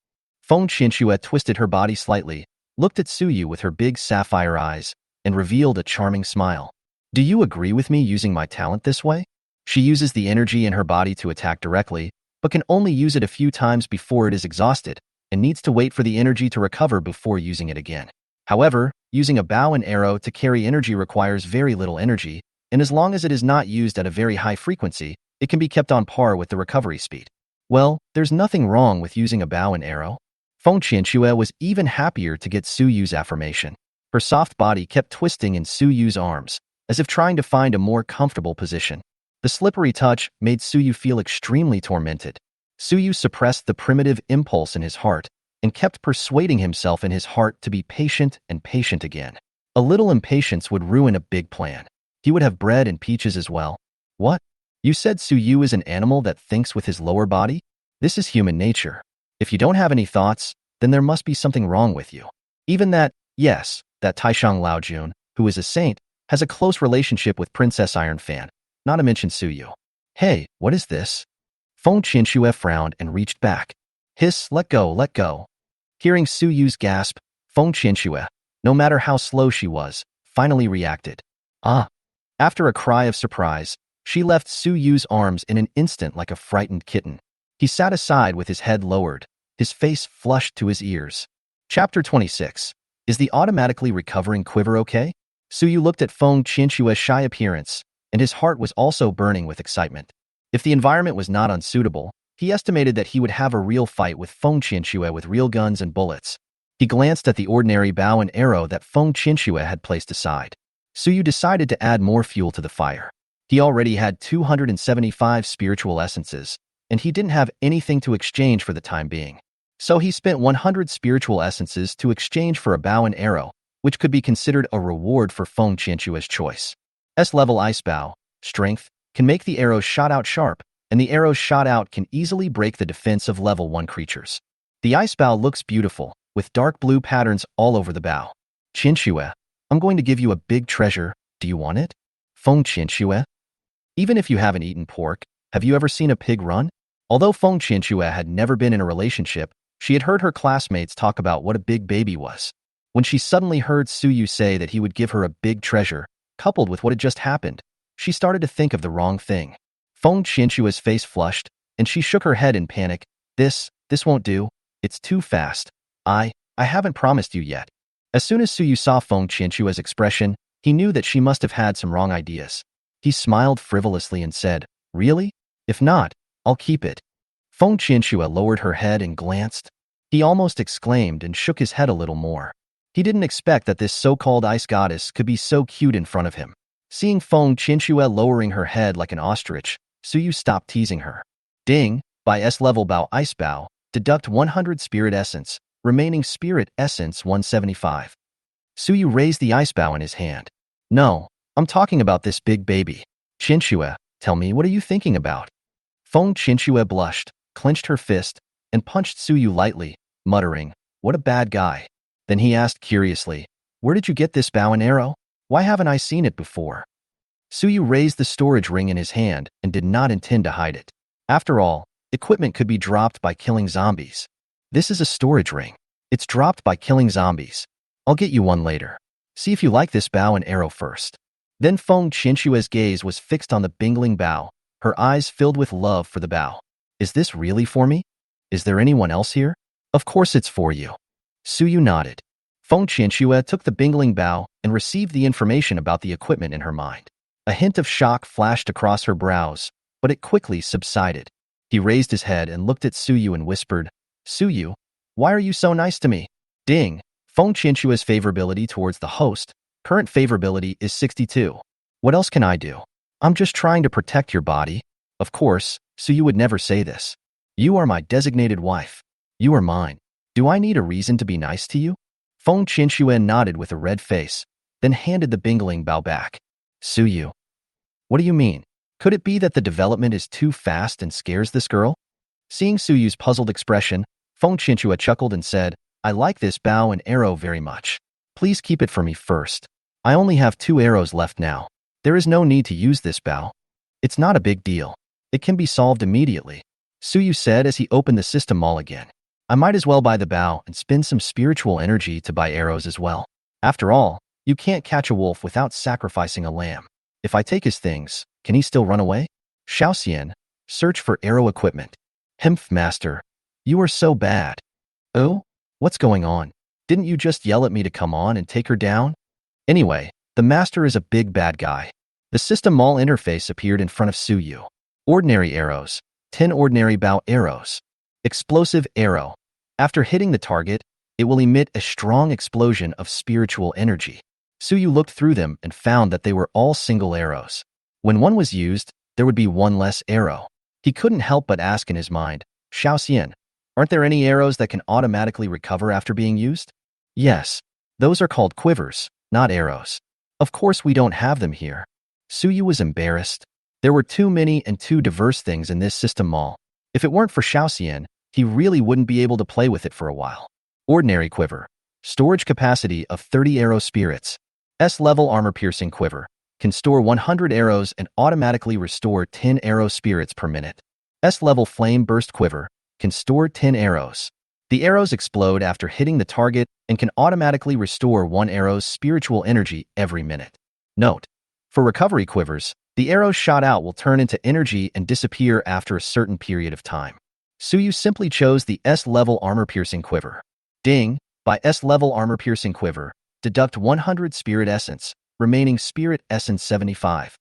Feng Qianxue twisted her body slightly, looked at Suyu with her big sapphire eyes, and revealed a charming smile. Do you agree with me using my talent this way? She uses the energy in her body to attack directly, but can only use it a few times before it is exhausted, and needs to wait for the energy to recover before using it again. However, using a bow and arrow to carry energy requires very little energy, and as long as it is not used at a very high frequency, it can be kept on par with the recovery speed. Well, there's nothing wrong with using a bow and arrow. Feng Qianxue was even happier to get Suyu's affirmation. Her soft body kept twisting in Suyu's arms, as if trying to find a more comfortable position. The slippery touch made Suyu feel extremely tormented. Suyu suppressed the primitive impulse in his heart and kept persuading himself in his heart to be patient and patient again. A little impatience would ruin a big plan. He would have bread and peaches as well. What? You said Su Yu is an animal that thinks with his lower body? This is human nature. If you don't have any thoughts, then there must be something wrong with you. Even that, yes, that Taishang Laojun, who is a saint, has a close relationship with Princess Iron Fan, not to mention Su Yu. Hey, what is this? Feng Qianxue frowned and reached back. Hiss, let go, let go. Hearing Su Yu's gasp, Feng Qianxue, no matter how slow she was, finally reacted. Ah. After a cry of surprise, she left Su Yu's arms in an instant like a frightened kitten. He sat aside with his head lowered, his face flushed to his ears. Chapter 26. Is the automatically recovering quiver okay? Su Yu looked at Feng Qianxue's shy appearance, and his heart was also burning with excitement. If the environment was not unsuitable, he estimated that he would have a real fight with Feng Qianxue with real guns and bullets. He glanced at the ordinary bow and arrow that Feng Qianxue had placed aside. Su Yu decided to add more fuel to the fire. He already had 275 spiritual essences, and he didn't have anything to exchange for the time being. So he spent 100 spiritual essences to exchange for a bow and arrow, which could be considered a reward for Feng Qianxue's choice. S-level ice bow, strength, can make the arrows shot out sharp, and the arrows shot out can easily break the defense of level 1 creatures. The ice bow looks beautiful, with dark blue patterns all over the bow. Qianxue, I'm going to give you a big treasure. Do you want it? Feng Qianxue? Even if you haven't eaten pork, have you ever seen a pig run? Although Feng Qianxue had never been in a relationship, she had heard her classmates talk about what a big baby was. When she suddenly heard Su Yu say that he would give her a big treasure, coupled with what had just happened, she started to think of the wrong thing. Feng Qianxue's face flushed, and she shook her head in panic. This won't do. It's too fast. I haven't promised you yet. As soon as Su Yu saw Feng Qianxue's expression, he knew that she must have had some wrong ideas. He smiled frivolously and said, Really? If not, I'll keep it. Feng Qianxue lowered her head and glanced. He almost exclaimed and shook his head a little more. He didn't expect that this so-called ice goddess could be so cute in front of him. Seeing Feng Qianxue lowering her head like an ostrich, Su Yu stopped teasing her. Ding, by S-level bow ice bow, deduct 100 spirit essence, remaining spirit essence 175. Su Yu raised the ice bow in his hand. No, I'm talking about this big baby. Qianxue, tell me, what are you thinking about? Feng Qianxue blushed, clenched her fist, and punched Su Yu lightly, muttering, What a bad guy. Then he asked curiously, Where did you get this bow and arrow? Why haven't I seen it before? Su Yu raised the storage ring in his hand and did not intend to hide it. After all, equipment could be dropped by killing zombies. This is a storage ring. It's dropped by killing zombies. I'll get you one later. See if you like this bow and arrow first. Then Feng Qianxue's gaze was fixed on the bingling bow, her eyes filled with love for the bow. Is this really for me? Is there anyone else here? Of course it's for you. Su Yu nodded. Feng Qianxue took the bingling bow and received the information about the equipment in her mind. A hint of shock flashed across her brows, but it quickly subsided. He raised his head and looked at Su Yu and whispered, Su Yu, why are you so nice to me? Ding, Feng Qianxue's favorability towards the host, current favorability is 62. What else can I do? I'm just trying to protect your body. Of course, Su Yu would never say this. You are my designated wife. You are mine. Do I need a reason to be nice to you? Feng Qianxue nodded with a red face, then handed the bingling bow back. Su Yu. What do you mean? Could it be that the development is too fast and scares this girl? Seeing Su Yu's puzzled expression, Feng Qianxue chuckled and said, I like this bow and arrow very much. Please keep it for me first. I only have 2 arrows left now. There is no need to use this bow. It's not a big deal. It can be solved immediately, Su Yu said as he opened the system mall again. I might as well buy the bow and spend some spiritual energy to buy arrows as well. After all, you can't catch a wolf without sacrificing a lamb. If I take his things, can he still run away? Xiaoxian, search for arrow equipment. Hemph master, you are so bad. Oh? What's going on? Didn't you just yell at me to come on and take her down? Anyway, the master is a big bad guy. The system mall interface appeared in front of Su Yu. Ordinary arrows. 10 ordinary bow arrows. Explosive arrow. After hitting the target, it will emit a strong explosion of spiritual energy. Su Yu looked through them and found that they were all single arrows. When one was used, there would be one less arrow. He couldn't help but ask in his mind, Xiaoxian, aren't there any arrows that can automatically recover after being used? Yes. Those are called quivers. not arrows. Of course we don't have them here. Suyu was embarrassed. There were too many and too diverse things in this system mall. If it weren't for Xiaoxian, he really wouldn't be able to play with it for a while. Ordinary quiver. Storage capacity of 30 arrow spirits. S-level armor-piercing quiver. Can store 100 arrows and automatically restore 10 arrow spirits per minute. S-level flame burst quiver. Can store 10 arrows. The arrows explode after hitting the target and can automatically restore 1 arrow's spiritual energy every minute. Note: for recovery quivers, the arrows shot out will turn into energy and disappear after a certain period of time. Suyu simply chose the S-level armor-piercing quiver. Ding! By S-level armor-piercing quiver, deduct 100 spirit essence, remaining spirit essence 75.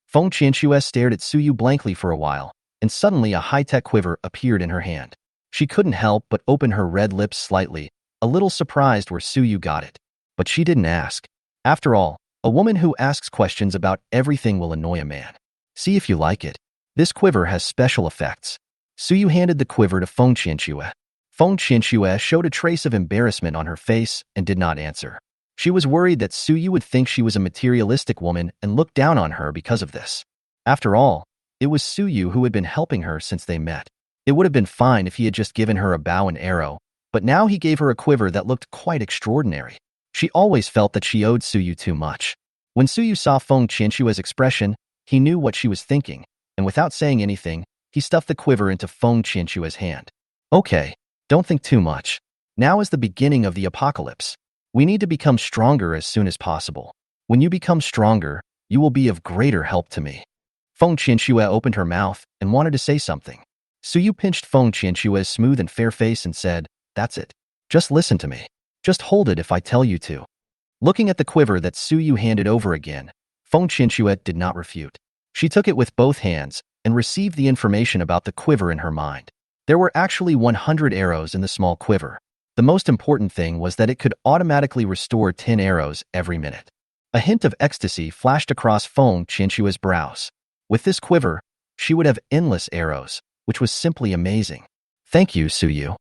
Feng Qianxue stared at Suyu blankly for a while, and suddenly a high-tech quiver appeared in her hand. She couldn't help but open her red lips slightly, a little surprised where Suyu got it. But she didn't ask. After all, a woman who asks questions about everything will annoy a man. See if you like it. This quiver has special effects. Suyu handed the quiver to Feng Qianxue. Feng Qianxue showed a trace of embarrassment on her face and did not answer. She was worried that Suyu would think she was a materialistic woman and look down on her because of this. After all, it was Suyu who had been helping her since they met. It would have been fine if he had just given her a bow and arrow, but now he gave her a quiver that looked quite extraordinary. She always felt that she owed Suyu too much. When Suyu saw Feng Qianxue's expression, he knew what she was thinking, and without saying anything, he stuffed the quiver into Feng Qianxue's hand. Okay, don't think too much. Now is the beginning of the apocalypse. We need to become stronger as soon as possible. When you become stronger, you will be of greater help to me. Feng Qianxue opened her mouth and wanted to say something. Suyu pinched Feng Qianxue's smooth and fair face and said, "That's it. Just listen to me. Just hold it if I tell you to." Looking at the quiver that Suyu handed over again, Feng Qianxue did not refute. She took it with both hands and received the information about the quiver in her mind. There were actually 100 arrows in the small quiver. The most important thing was that it could automatically restore 10 arrows every minute. A hint of ecstasy flashed across Feng Qianxue's brows. With this quiver, she would have endless arrows, which was simply amazing. Thank you, Suyu.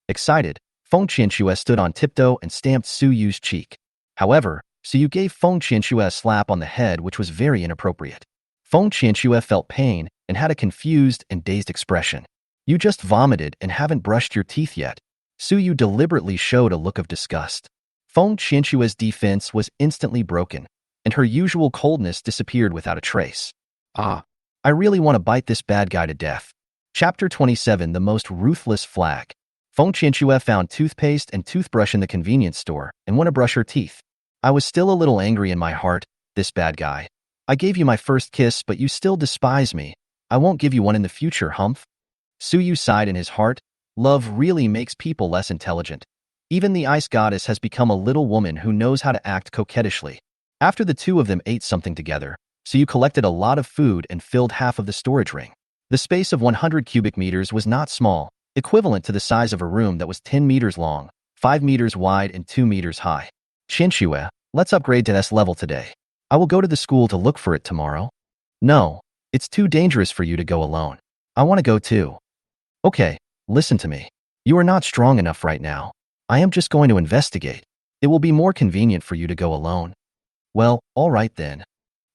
Excited, Feng Qianxue stood on tiptoe and stamped Suyu's cheek. However, Suyu gave Feng Qianxue a slap on the head which was very inappropriate. Feng Qianxue felt pain and had a confused and dazed expression. You just vomited and haven't brushed your teeth yet. Suyu deliberately showed a look of disgust. Feng Qianxue's defense was instantly broken, and her usual coldness disappeared without a trace. Ah, I really want to bite this bad guy to death. Chapter 27: The Most Ruthless Flag. Feng Qianxue found toothpaste and toothbrush in the convenience store and went to brush her teeth. I was still a little angry in my heart, this bad guy. I gave you my first kiss, but you still despise me. I won't give you one in the future, humph. Suyu sighed in his heart. Love really makes people less intelligent. Even the ice goddess has become a little woman who knows how to act coquettishly. After the two of them ate something together, Suyu collected a lot of food and filled half of the storage ring. The space of 100 cubic meters was not small, equivalent to the size of a room that was 10 meters long, 5 meters wide, and 2 meters high. Qianxue, let's upgrade to S level today. I will go to the school to look for it tomorrow. No, it's too dangerous for you to go alone. I want to go too. Okay, listen to me. You are not strong enough right now. I am just going to investigate. It will be more convenient for you to go alone. Well, all right then.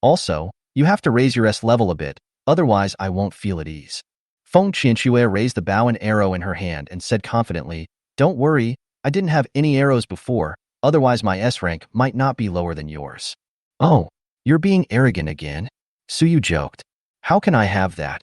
Also, you have to raise your S level a bit, otherwise I won't feel at ease. Feng Qianxue raised the bow and arrow in her hand and said confidently, "Don't worry, I didn't have any arrows before, otherwise my S rank might not be lower than yours." Oh, you're being arrogant again? Suyu joked. How can I have that?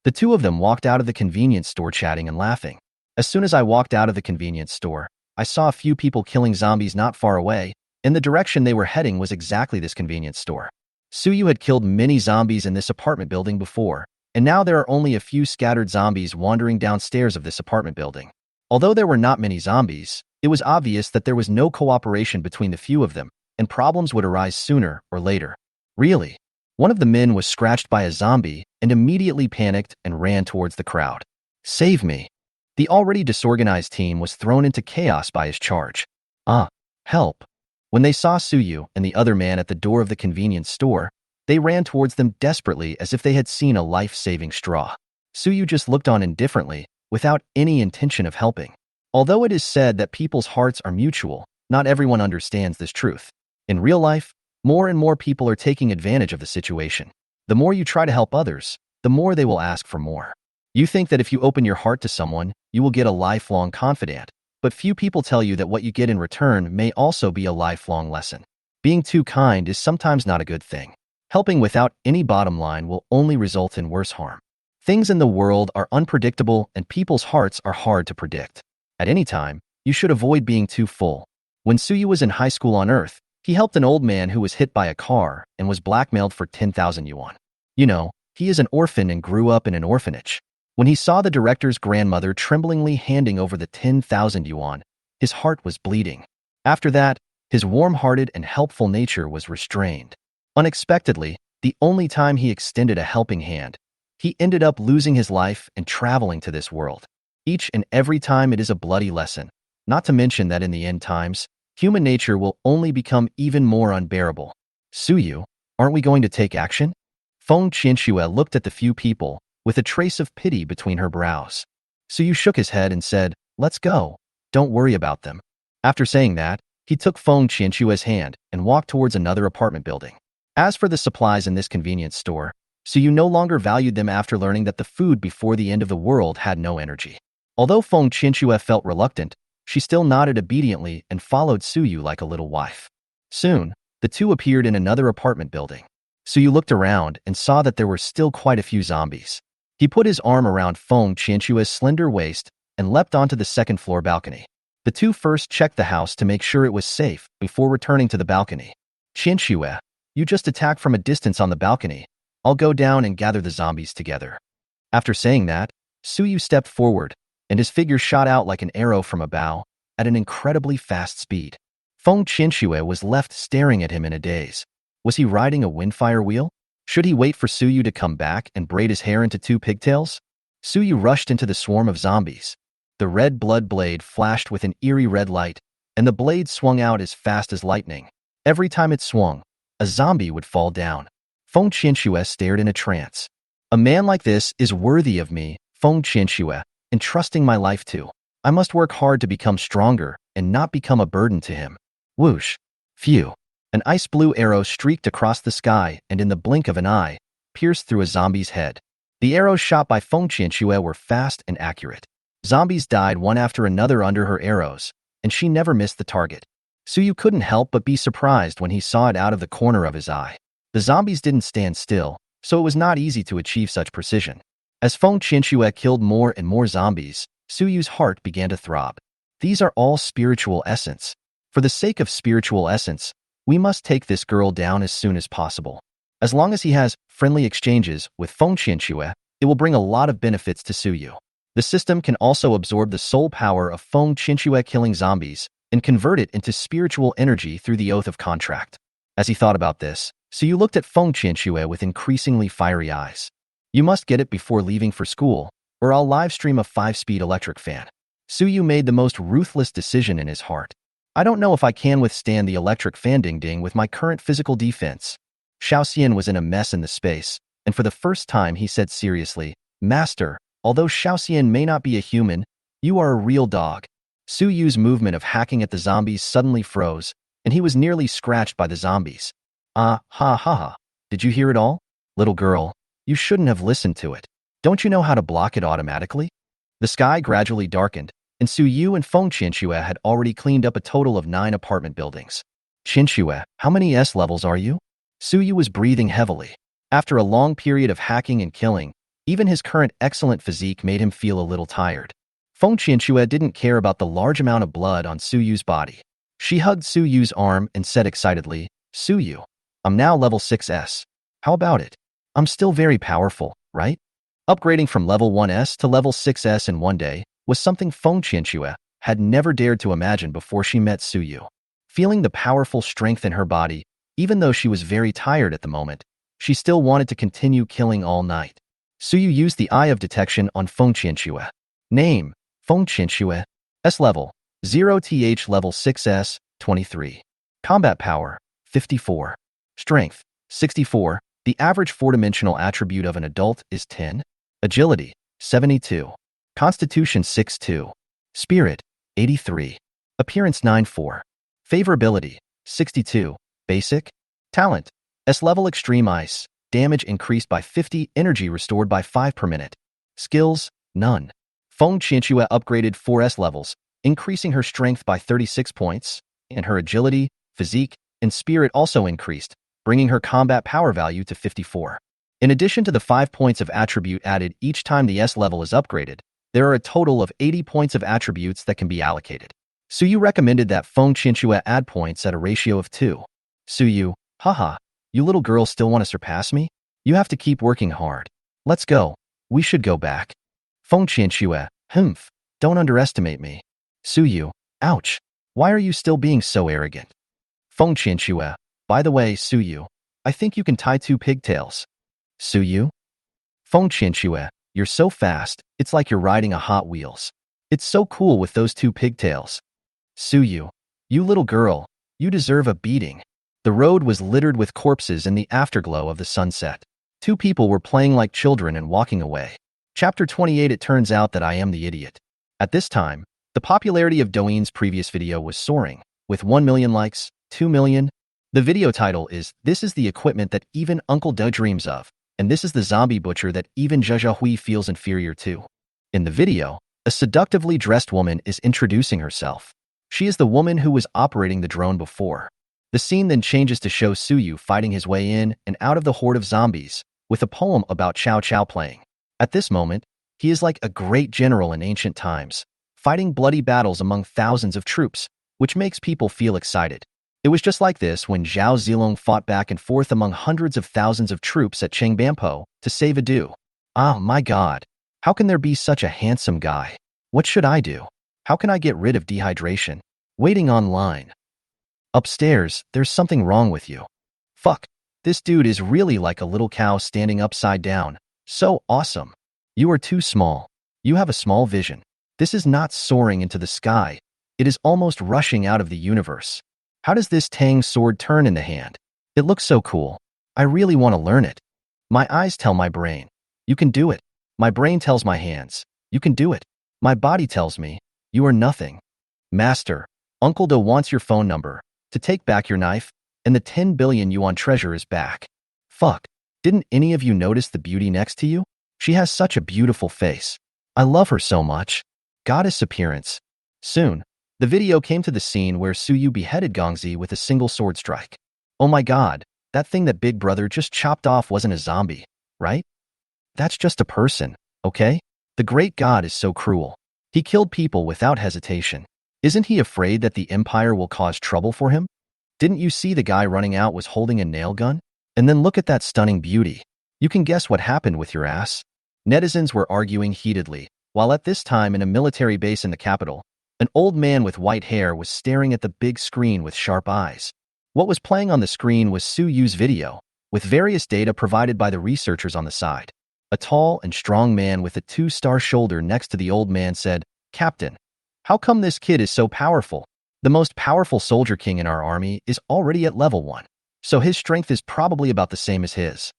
The two of them walked out of the convenience store chatting and laughing. As soon as I walked out of the convenience store, I saw a few people killing zombies not far away, and the direction they were heading was exactly this convenience store. Suyu had killed many zombies in this apartment building before, and now there are only a few scattered zombies wandering downstairs of this apartment building. Although there were not many zombies, it was obvious that there was no cooperation between the few of them, and problems would arise sooner or later. Really? One of the men was scratched by a zombie and immediately panicked and ran towards the crowd. Save me. The already disorganized team was thrown into chaos by his charge. Help. When they saw Suyu and the other man at the door of the convenience store, they ran towards them desperately as if they had seen a life-saving straw. Suyu just looked on indifferently, without any intention of helping. Although it is said that people's hearts are mutual, not everyone understands this truth. In real life, more and more people are taking advantage of the situation. The more you try to help others, the more they will ask for more. You think that if you open your heart to someone, you will get a lifelong confidant, but few people tell you that what you get in return may also be a lifelong lesson. Being too kind is sometimes not a good thing. Helping without any bottom line will only result in worse harm. Things in the world are unpredictable and people's hearts are hard to predict. At any time, you should avoid being too full. When Suyu was in high school on Earth, he helped an old man who was hit by a car and was blackmailed for 10,000 yuan. You know, he is an orphan and grew up in an orphanage. When he saw the director's grandmother tremblingly handing over the 10,000 yuan, his heart was bleeding. After that, his warm-hearted and helpful nature was restrained. Unexpectedly, the only time he extended a helping hand, he ended up losing his life and traveling to this world. Each and every time it is a bloody lesson, not to mention that in the end times, human nature will only become even more unbearable. Suyu, aren't we going to take action? Feng Qianxue looked at the few people, with a trace of pity between her brows. Suyu shook his head and said, "Let's go. Don't worry about them." After saying that, he took Feng Qianxue's hand and walked towards another apartment building. As for the supplies in this convenience store, Suyu no longer valued them after learning that the food before the end of the world had no energy. Although Feng Qianxue felt reluctant, she still nodded obediently and followed Suyu like a little wife. Soon, the two appeared in another apartment building. Suyu looked around and saw that there were still quite a few zombies. He put his arm around Feng Qianxue's slender waist and leapt onto the second-floor balcony. The two first checked the house to make sure it was safe before returning to the balcony. "Qianxue, you just attack from a distance on the balcony. I'll go down and gather the zombies together." After saying that, Suyu stepped forward, and his figure shot out like an arrow from a bow, at an incredibly fast speed. Feng Qianxue was left staring at him in a daze. Was he riding a windfire wheel? Should he wait for Suyu to come back and braid his hair into two pigtails? Suyu rushed into the swarm of zombies. The red blood blade flashed with an eerie red light, and the blade swung out as fast as lightning. Every time it swung, a zombie would fall down. Feng Qianxue stared in a trance. "A man like this is worthy of me, Feng Qianxue, entrusting my life to. I must work hard to become stronger and not become a burden to him." Whoosh! Phew! An ice blue arrow streaked across the sky and in the blink of an eye, pierced through a zombie's head. The arrows shot by Feng Qianxue were fast and accurate. Zombies died one after another under her arrows, and she never missed the target. Suyu couldn't help but be surprised when he saw it out of the corner of his eye. The zombies didn't stand still, so it was not easy to achieve such precision. As Feng Qianxue killed more and more zombies, Suyu's heart began to throb. These are all spiritual essence. For the sake of spiritual essence, we must take this girl down as soon as possible. As long as he has friendly exchanges with Feng Qianxue, it will bring a lot of benefits to Suyu. The system can also absorb the soul power of Feng Qianxue killing zombies and convert it into spiritual energy through the oath of contract. As he thought about this, Suyu looked at Feng Qianxue with increasingly fiery eyes. "You must get it before leaving for school, or I'll live stream a 5-speed electric fan." Suyu made the most ruthless decision in his heart. "I don't know if I can withstand the electric fan ding-ding with my current physical defense." Xiaoxian was in a mess in the space, and for the first time he said seriously, "Master, although Xiaoxian may not be a human, you are a real dog." Suyu's movement of hacking at the zombies suddenly froze, and he was nearly scratched by the zombies. "Ah, ha ha ha. Did you hear it all? Little girl, you shouldn't have listened to it. Don't you know how to block it automatically?" The sky gradually darkened, and Suyu and Feng Qianxue had already cleaned up a total of 9 apartment buildings. "Qianxue, how many S levels are you?" Suyu was breathing heavily. After a long period of hacking and killing, even his current excellent physique made him feel a little tired. Feng Qianxue didn't care about the large amount of blood on Suyu's body. She hugged Suyu's arm and said excitedly, "Suyu, I'm now level 6S. How about it? I'm still very powerful, right?" Upgrading from level 1S to level 6S in one day was something Feng Qianxue had never dared to imagine before she met Suyu. Feeling the powerful strength in her body, even though she was very tired at the moment, she still wanted to continue killing all night. Suyu used the Eye of Detection on Feng Qianxue. Name: Feng Qianxue. S level: 0th level 6S, 23. Combat power: 54. Strength: 64. The average 4-dimensional attribute of an adult is 10. Agility: 72. Constitution: 62. Spirit: 83. Appearance: 94. Favorability: 62. Basic. Talent. S level extreme ice. Damage increased by 50, energy restored by 5 per minute. Skills. None. Feng Qianxue upgraded 4 S levels, increasing her strength by 36 points, and her agility, physique, and spirit also increased, bringing her combat power value to 54. In addition to the 5 points of attribute added each time the S level is upgraded, there are a total of 80 points of attributes that can be allocated. Suyu recommended that Feng Qianxue add points at a ratio of 2. Suyu, haha, you little girls still want to surpass me? You have to keep working hard. Let's go. We should go back. Feng Qianxue, humph, don't underestimate me. Suyu, ouch. Why are you still being so arrogant? Feng Qianxue, by the way, Suyu, I think you can tie 2 pigtails. Suyu? Feng Qianxue, you're so fast, it's like you're riding a Hot Wheels. It's so cool with those 2 pigtails. Suyu, you little girl, you deserve a beating. The road was littered with corpses in the afterglow of the sunset. 2 people were playing like children and walking away. Chapter 28. It turns out that I am the idiot. At this time, the popularity of Douyin's previous video was soaring, with 1 million likes, 2 million. The video title is, "This is the equipment that even Uncle Do dreams of, and this is the zombie butcher that even Zhe Hui feels inferior to." In the video, a seductively dressed woman is introducing herself. She is the woman who was operating the drone before. The scene then changes to show Suyu fighting his way in and out of the horde of zombies, with a poem about Cao Cao playing. At this moment, he is like a great general in ancient times, fighting bloody battles among thousands of troops, which makes people feel excited. It was just like this when Zhao Zilong fought back and forth among hundreds of thousands of troops at Changbampo to save Adu. Ah, my God. How can there be such a handsome guy? What should I do? How can I get rid of dehydration? Waiting online. Upstairs, there's something wrong with you. Fuck. This dude is really like a little cow standing upside down. So awesome. You are too small. You have a small vision. This is not soaring into the sky. It is almost rushing out of the universe. How does this Tang sword turn in the hand? It looks so cool. I really want to learn it. My eyes tell my brain, you can do it. My brain tells my hands, you can do it. My body tells me, you are nothing. Master, Uncle Do wants your phone number to take back your knife, and the 10 billion yuan treasure is back. Fuck. Didn't any of you notice the beauty next to you? She has such a beautiful face. I love her so much. Goddess appearance. Soon, the video came to the scene where Suyu beheaded Gongzi with a single sword strike. Oh my God, that thing that Big Brother just chopped off wasn't a zombie, right? That's just a person, okay? The great God is so cruel. He killed people without hesitation. Isn't he afraid that the Empire will cause trouble for him? Didn't you see the guy running out was holding a nail gun? And then look at that stunning beauty. You can guess what happened with your ass. Netizens were arguing heatedly, while at this time in a military base in the capital, an old man with white hair was staring at the big screen with sharp eyes. What was playing on the screen was Suyu's video, with various data provided by the researchers on the side. A tall and strong man with a 2-star shoulder next to the old man said, "Captain, how come this kid is so powerful? The most powerful soldier king in our army is already at level 1. So his strength is probably about the same as his."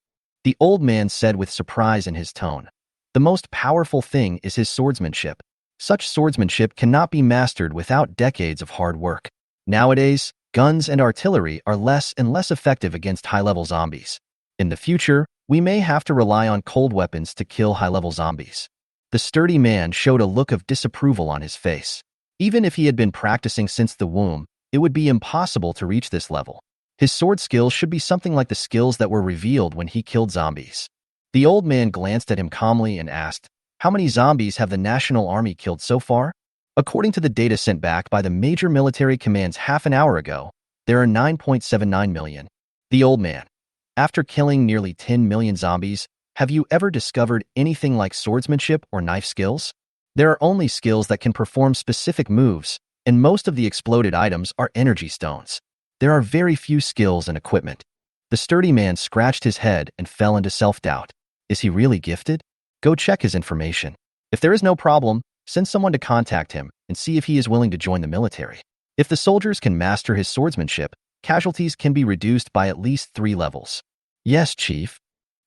The old man said with surprise in his tone, "The most powerful thing is his swordsmanship. Such swordsmanship cannot be mastered without decades of hard work. Nowadays, guns and artillery are less and less effective against high-level zombies. In the future, we may have to rely on cold weapons to kill high-level zombies." The sturdy man showed a look of disapproval on his face. Even if he had been practicing since the womb, it would be impossible to reach this level. His sword skills should be something like the skills that were revealed when he killed zombies. The old man glanced at him calmly and asked, "How many zombies have the National Army killed so far?" According to the data sent back by the major military commands half an hour ago, there are 9.79 million. The old man, after killing nearly 10 million zombies, have you ever discovered anything like swordsmanship or knife skills? There are only skills that can perform specific moves, and most of the exploded items are energy stones. There are very few skills and equipment. The sturdy man scratched his head and fell into self-doubt. Is he really gifted? Go check his information. If there is no problem, send someone to contact him and see if he is willing to join the military. If the soldiers can master his swordsmanship, casualties can be reduced by at least 3 levels. Yes, Chief.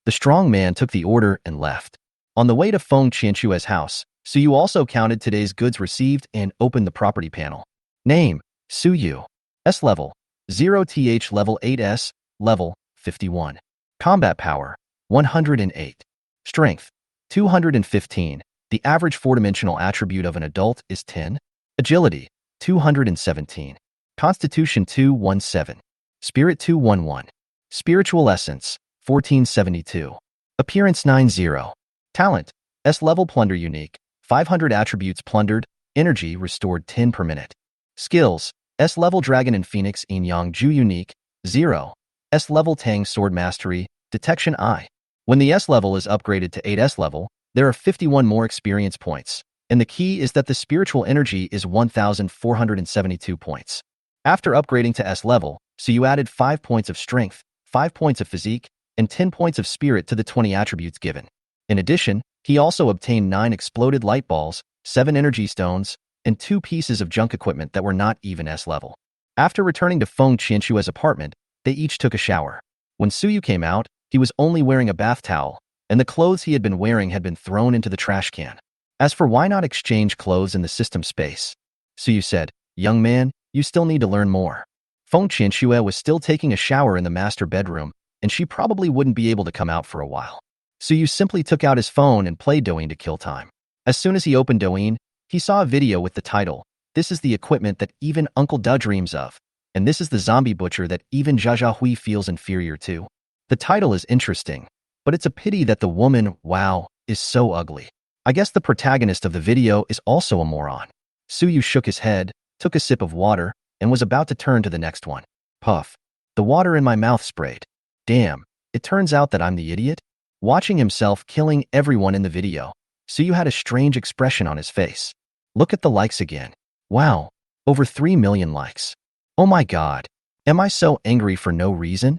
The strong man took the order and left. On the way to Feng Qianxue's house, Suyu also counted today's goods received and opened the property panel. Name, Suyu. S level, 0th level 8s, level 51. Combat power 108. Strength 215. The average four-dimensional attribute of an adult is 10. Agility 217. Constitution 217. Spirit 211. Spiritual essence 1472. Appearance 90. Talent S-level plunder unique 500 attributes plundered, energy restored 10 per minute. Skills S-level dragon and phoenix yin yang ju unique 0. S-level tang sword mastery detection I. When the S-level is upgraded to 8S level, there are 51 more experience points, and the key is that the spiritual energy is 1,472 points. After upgrading to S level, so you added 5 points of strength, 5 points of physique, and 10 points of spirit to the 20 attributes given. In addition, he also obtained 9 exploded light balls, 7 energy stones, and 2 pieces of junk equipment that were not even S level. After returning to Feng Qianshue's apartment, they each took a shower. When Suyu came out, he was only wearing a bath towel, and the clothes he had been wearing had been thrown into the trash can. As for why not exchange clothes in the system space, Suyu said, "Young man, you still need to learn more." Feng Qianxue was still taking a shower in the master bedroom, and she probably wouldn't be able to come out for a while. Suyu simply took out his phone and played Douyin to kill time. As soon as he opened Douyin, he saw a video with the title, "This is the equipment that even Uncle Da dreams of, and this is the zombie butcher that even Zha Hui feels inferior to." The title is interesting, but it's a pity that the woman, wow, is so ugly. I guess the protagonist of the video is also a moron. Suyu shook his head, took a sip of water, and was about to turn to the next one. Puff. The water in my mouth sprayed. Damn, it turns out that I'm the idiot? Watching himself killing everyone in the video, Suyu had a strange expression on his face. Look at the likes again. Wow, over 3 million likes. Oh my god, am I so angry for no reason?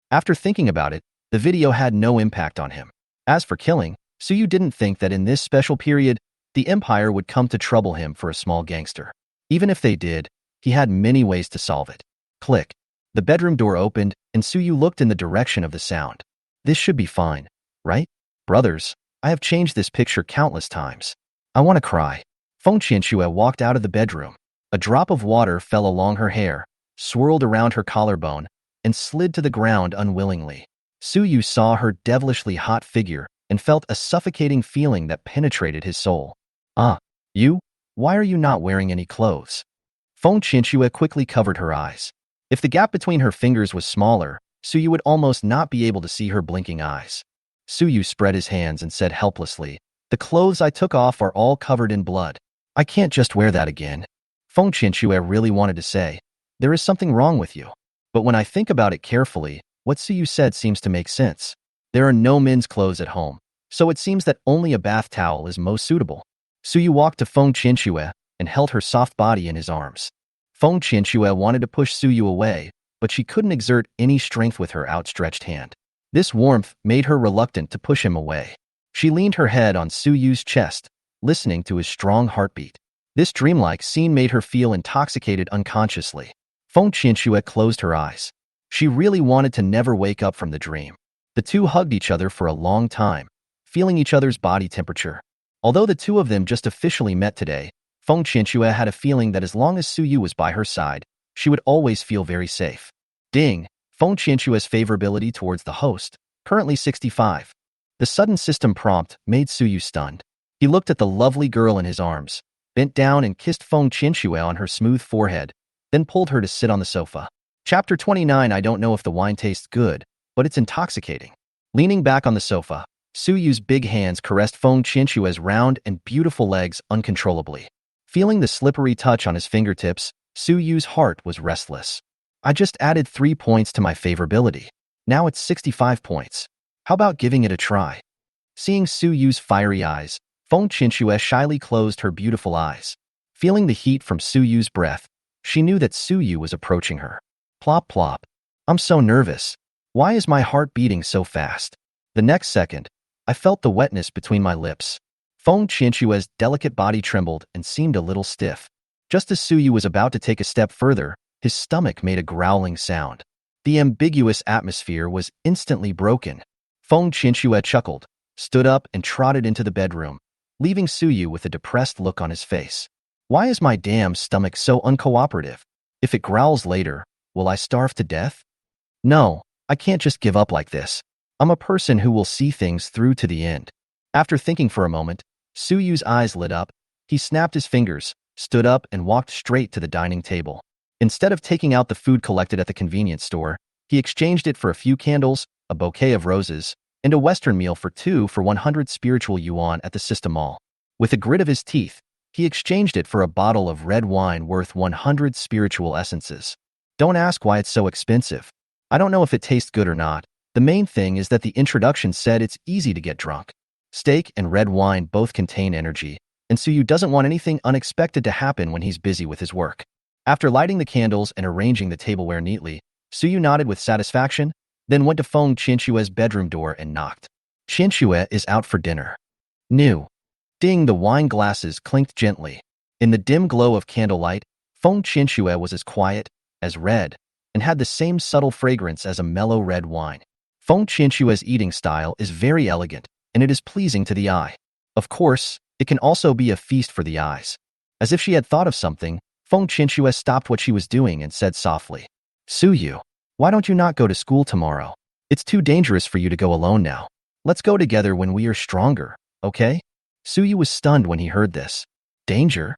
After thinking about it, the video had no impact on him. As for killing, Suyu didn't think that in this special period, the Empire would come to trouble him for a small gangster. Even if they did, he had many ways to solve it. Click. The bedroom door opened, and Suyu looked in the direction of the sound. This should be fine, right? Brothers, I have changed this picture countless times. I want to cry. Feng Qianxue walked out of the bedroom. A drop of water fell along her hair, swirled around her collarbone, and slid to the ground unwillingly. Suyu saw her devilishly hot figure and felt a suffocating feeling that penetrated his soul. Ah, you? Why are you not wearing any clothes? Feng Qianxue quickly covered her eyes. If the gap between her fingers was smaller, Suyu would almost not be able to see her blinking eyes. Suyu spread his hands and said helplessly, "The clothes I took off are all covered in blood. I can't just wear that again." Feng Qianxue really wanted to say, "There is something wrong with you." But when I think about it carefully, what Suyu said seems to make sense. There are no men's clothes at home, so it seems that only a bath towel is most suitable. Suyu walked to Feng Qianxue and held her soft body in his arms. Feng Qianxue wanted to push Suyu away, but she couldn't exert any strength with her outstretched hand. This warmth made her reluctant to push him away. She leaned her head on Suyu's chest, listening to his strong heartbeat. This dreamlike scene made her feel intoxicated unconsciously. Feng Qianxue closed her eyes. She really wanted to never wake up from the dream. The two hugged each other for a long time, feeling each other's body temperature. Although the two of them just officially met today, Feng Qianxue had a feeling that as long as Suyu was by her side, she would always feel very safe. Ding! Feng Qianxue's favorability towards the host, currently 65. The sudden system prompt made Suyu stunned. He looked at the lovely girl in his arms, bent down and kissed Feng Qianxue on her smooth forehead, then pulled her to sit on the sofa. Chapter 29. I don't know if the wine tastes good, but it's intoxicating. Leaning back on the sofa, Suyu's big hands caressed Feng Qianxue's round and beautiful legs uncontrollably. Feeling the slippery touch on his fingertips, Suyu's heart was restless. I just added 3 points to my favorability. Now it's 65 points. How about giving it a try? Seeing Suyu's fiery eyes, Feng Qianxue shyly closed her beautiful eyes. Feeling the heat from Suyu's breath, she knew that Suyu was approaching her. Plop plop. I'm so nervous. Why is my heart beating so fast? The next second, I felt the wetness between my lips. Feng Qianxue's delicate body trembled and seemed a little stiff. Just as Suyu was about to take a step further, his stomach made a growling sound. The ambiguous atmosphere was instantly broken. Feng Qianxue chuckled, stood up and trotted into the bedroom, leaving Suyu with a depressed look on his face. Why is my damn stomach so uncooperative? If it growls later, Will I starve to death? No, I can't just give up like this. I'm a person who will see things through to the end. After thinking for a moment, Su Yu's eyes lit up. He snapped his fingers, stood up, and walked straight to the dining table. Instead of taking out the food collected at the convenience store, he exchanged it for a few candles, a bouquet of roses, and a Western meal for 100 spiritual yuan at the System Mall. With a grit of his teeth, he exchanged it for a bottle of red wine worth 100 spiritual essences. Don't ask why it's so expensive. I don't know if it tastes good or not. The main thing is that the introduction said it's easy to get drunk. Steak and red wine both contain energy, and Suyu doesn't want anything unexpected to happen when he's busy with his work. After lighting the candles and arranging the tableware neatly, Suyu nodded with satisfaction, then went to Feng Qinshue's bedroom door and knocked. Qinsue is out for dinner. New. Ding, the wine glasses clinked gently. In the dim glow of candlelight, Feng Qinsue was as quiet, as red, and had the same subtle fragrance as a mellow red wine. Feng Qinshue's eating style is very elegant, and it is pleasing to the eye. Of course, it can also be a feast for the eyes. As if she had thought of something, Feng Qinsue stopped what she was doing and said softly, Suyu, why don't you not go to school tomorrow? It's too dangerous for you to go alone now. Let's go together when we are stronger, okay? Suyu was stunned when he heard this. Danger?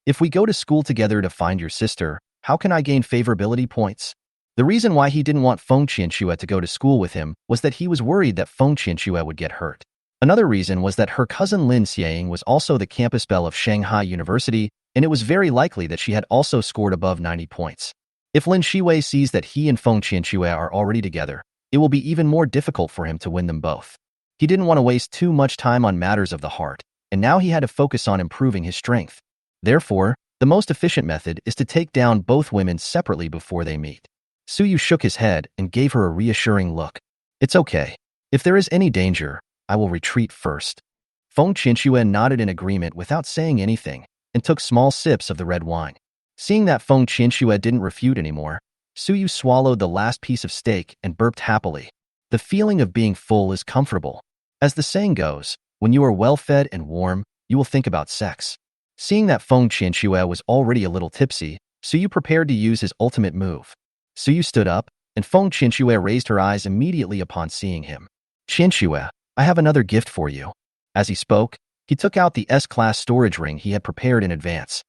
If we go to school together to find your sister, how can I gain favorability points? The reason why he didn't want Feng Qinsue to go to school with him was that he was worried that Feng Qinsue would get hurt. Another reason was that her cousin Lin Shiying was also the campus belle of Shanghai University, and it was very likely that she had also scored above 90 points. If Lin Shiying sees that he and Feng Qinsue are already together, it will be even more difficult for him to win them both. He didn't want to waste too much time on matters of the heart, and now he had to focus on improving his strength. Therefore, the most efficient method is to take down both women separately before they meet. Suyu shook his head and gave her a reassuring look. It's okay. If there is any danger, I will retreat first. Feng Qinsue nodded in agreement without saying anything and took small sips of the red wine. Seeing that Feng Qinsue didn't refute anymore, Suyu swallowed the last piece of steak and burped happily. The feeling of being full is comfortable. As the saying goes, when you are well-fed and warm, you will think about sex. Seeing that Feng Qinsue was already a little tipsy, Suyu prepared to use his ultimate move. Suyu stood up, and Feng Qinsue raised her eyes immediately upon seeing him. Qinsue, I have another gift for you. As he spoke, he took out the S-class storage ring he had prepared in advance.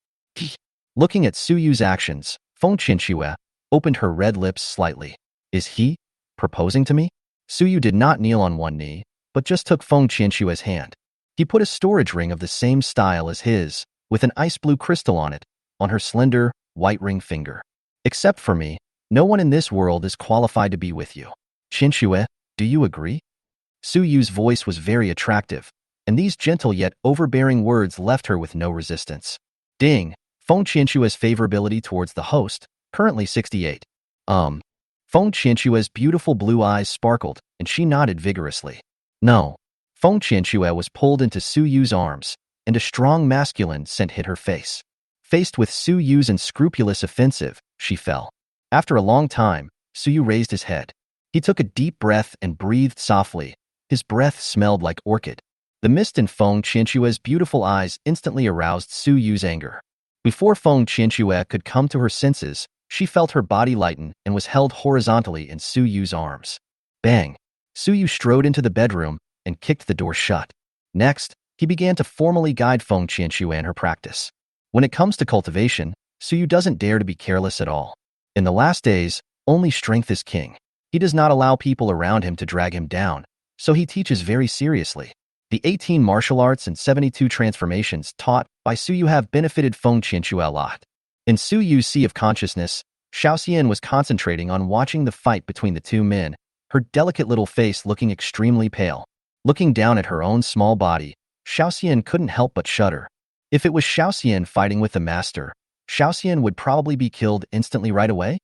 Looking at Suyu's actions, Feng Qinsue opened her red lips slightly. Is he proposing to me? Suyu did not kneel on one knee, but just took Feng Qinshue's hand. He put a storage ring of the same style as his, with an ice blue crystal on it, on her slender, white ring finger. Except for me, no one in this world is qualified to be with you. Qinsue, do you agree? Suyu's voice was very attractive, and these gentle yet overbearing words left her with no resistance. Ding, Feng Qinshue's favorability towards the host, currently 68. Feng Qinshue's beautiful blue eyes sparkled, and she nodded vigorously. No. Feng Qinsue was pulled into Suyu's arms, and a strong masculine scent hit her face. Faced with Suyu's unscrupulous offensive, she fell. After a long time, Suyu raised his head. He took a deep breath and breathed softly. His breath smelled like orchid. The mist in Feng Qinshue's beautiful eyes instantly aroused Suyu's anger. Before Feng Qinsue could come to her senses, she felt her body lighten and was held horizontally in Suyu's arms. Bang! Suyu strode into the bedroom and kicked the door shut. Next, he began to formally guide Feng Qinsue in her practice. When it comes to cultivation, Suyu doesn't dare to be careless at all. In the last days, only strength is king. He does not allow people around him to drag him down, so he teaches very seriously. The 18 martial arts and 72 transformations taught by Suyu have benefited Feng Qinsue a lot. In Suyu's sea of consciousness, Xiaoxian was concentrating on watching the fight between the two men, her delicate little face looking extremely pale. Looking down at her own small body, Xiaoxian couldn't help but shudder. If it was Xiaoxian fighting with the master, Xiaoxian would probably be killed instantly right away?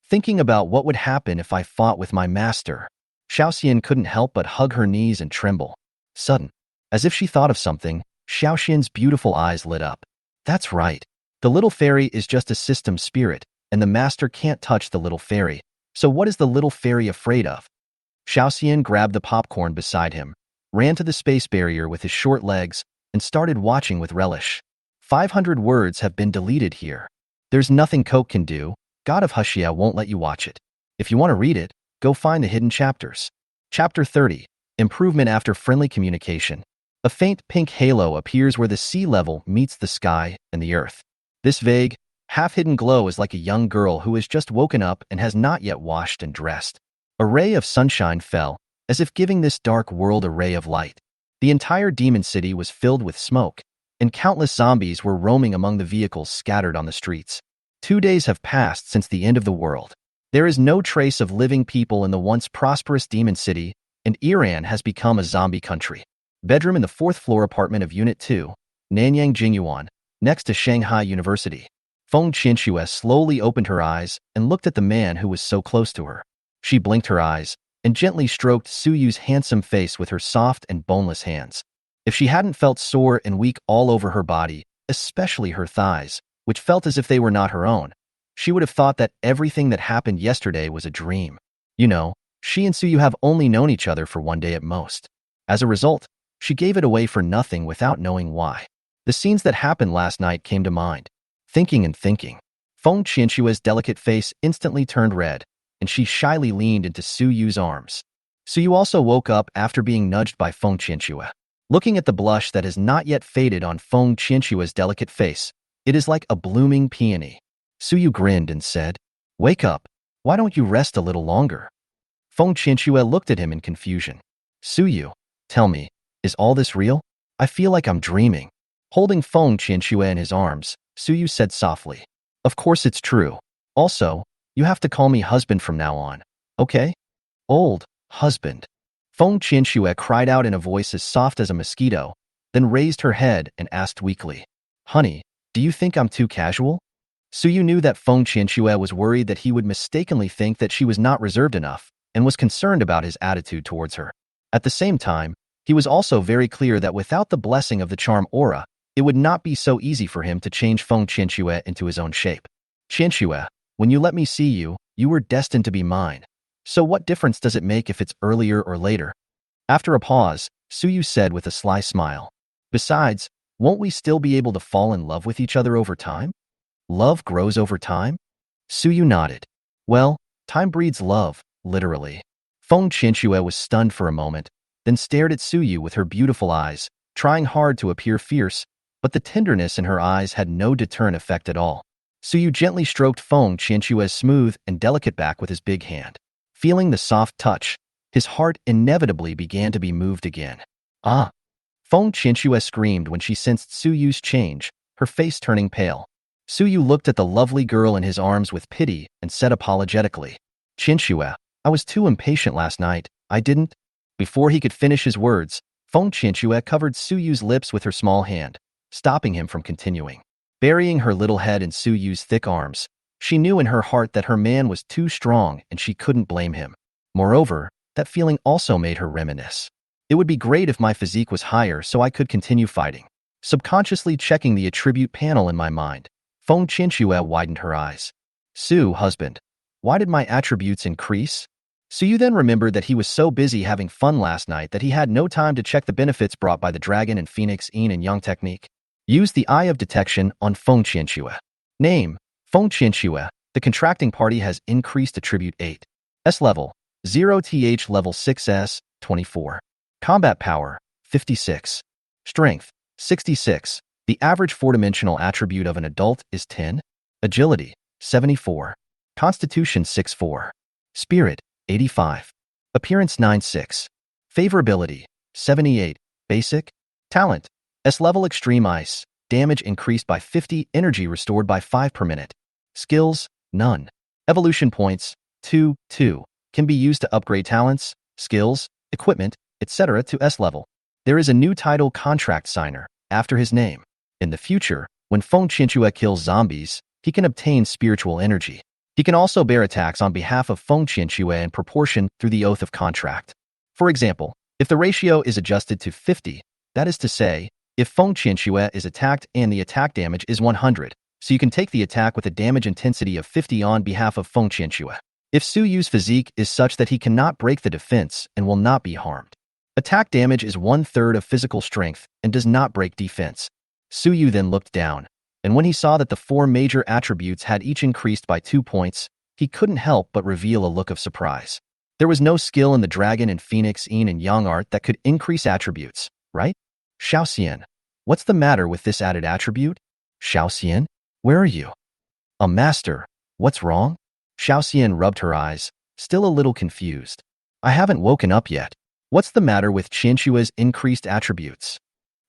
Thinking about what would happen if I fought with my master, Xiaoxian couldn't help but hug her knees and tremble. Sudden, as if she thought of something, Xiaoxian's beautiful eyes lit up. That's right. The little fairy is just a system spirit, and the master can't touch the little fairy. So what is the little fairy afraid of? Xiaoxian grabbed the popcorn beside him, ran to the space barrier with his short legs, and started watching with relish. 500 words have been deleted here. There's nothing Coke can do. God of Hushia won't let you watch it. If you want to read it, go find the hidden chapters. Chapter 30. Improvement after friendly communication. A faint pink halo appears where the sea level meets the sky and the earth. This vague, half-hidden glow is like a young girl who has just woken up and has not yet washed and dressed. A ray of sunshine fell, as if giving this dark world a ray of light. The entire demon city was filled with smoke, and countless zombies were roaming among the vehicles scattered on the streets. 2 days have passed since the end of the world. There is no trace of living people in the once prosperous demon city, and Iran has become a zombie country. Bedroom in the 4th floor apartment of Unit 2, Nanyang Jingyuan, next to Shanghai University. Feng Qianxue slowly opened her eyes and looked at the man who was so close to her. She blinked her eyes and gently stroked Suyu's handsome face with her soft and boneless hands. If she hadn't felt sore and weak all over her body, especially her thighs, which felt as if they were not her own, she would have thought that everything that happened yesterday was a dream. You know, she and Suyu have only known each other for 1 day at most. As a result, she gave it away for nothing without knowing why. The scenes that happened last night came to mind. Thinking and thinking. Feng Qianxue's delicate face instantly turned red, and she shyly leaned into Suyu's arms. Suyu also woke up after being nudged by Feng Qianxue. Looking at the blush that has not yet faded on Feng Qianxue's delicate face, it is like a blooming peony. Suyu grinned and said, "Wake up. Why don't you rest a little longer?" Feng Qianxue looked at him in confusion. "Suyu, tell me, is all this real? I feel like I'm dreaming." Holding Feng Qianxue in his arms, Suyu said softly, "Of course it's true. Also, you have to call me husband from now on, okay?" "Old husband." Feng Qianxue cried out in a voice as soft as a mosquito, then raised her head and asked weakly, "Honey, do you think I'm too casual?" Suyu knew that Feng Qianxue was worried that he would mistakenly think that she was not reserved enough and was concerned about his attitude towards her. At the same time, he was also very clear that without the blessing of the charm aura, it would not be so easy for him to change Feng Qianxue into his own shape. "Qianxue, when you let me see you, you were destined to be mine. So what difference does it make if it's earlier or later?" After a pause, Suyu said with a sly smile, "Besides, won't we still be able to fall in love with each other over time? Love grows over time?" Suyu nodded. "Well, time breeds love, literally." Feng Qianxue was stunned for a moment, then stared at Suyu with her beautiful eyes, trying hard to appear fierce, but the tenderness in her eyes had no deterrent effect at all. Suyu gently stroked Feng Qianxue's smooth and delicate back with his big hand. Feeling the soft touch, his heart inevitably began to be moved again. "Ah!" Feng Qianxue screamed when she sensed Suyu's change, her face turning pale. Suyu looked at the lovely girl in his arms with pity and said apologetically, "Qianxue, I was too impatient last night, I didn't—" Before he could finish his words, Feng Qianxue covered Suyu's lips with her small hand, stopping him from continuing. Burying her little head in Suyu's thick arms, she knew in her heart that her man was too strong and she couldn't blame him. Moreover, that feeling also made her reminisce. "It would be great if my physique was higher so I could continue fighting." Subconsciously checking the attribute panel in my mind, Feng Qianxue widened her eyes. "Su, husband, why did my attributes increase?" Suyu then remembered that he was so busy having fun last night that he had no time to check the benefits brought by the Dragon and Phoenix Yin and Yang technique. Use the Eye of Detection on Feng Qianxue. Name: Feng Qianxue. The contracting party has increased attribute 8. S level, 0th level 6S, 24. Combat power, 56. Strength, 66. The average 4-dimensional attribute of an adult is 10. Agility, 74. Constitution, 64. Spirit, 85. Appearance, 96. Favorability, 78. Basic. Talent, S level extreme ice. Damage increased by 50, energy restored by 5 per minute. Skills, none. Evolution points, 2, 2. Can be used to upgrade talents, skills, equipment, etc. to S level. There is a new title, Contract Signer, after his name. In the future, when Feng Qianxue kills zombies, he can obtain spiritual energy. He can also bear attacks on behalf of Feng Qianxue in proportion through the Oath of Contract. For example, if the ratio is adjusted to 50, that is to say, if Feng Qianxue is attacked and the attack damage is 100, so you can take the attack with a damage intensity of 50 on behalf of Feng Qianxue. If Suyu's physique is such that he cannot break the defense and will not be harmed. Attack damage is 1/3 of physical strength and does not break defense. Suyu then looked down, And when he saw that the 4 major attributes had each increased by 2 points, he couldn't help but reveal a look of surprise. There was no skill in the dragon and phoenix yin and yang art that could increase attributes, right? Xiaoxian, what's the matter with this added attribute? Xiaoxian, where are you? Master, what's wrong? Xiaoxian rubbed her eyes, still a little confused. I haven't woken up yet. What's the matter with Qinshua's increased attributes?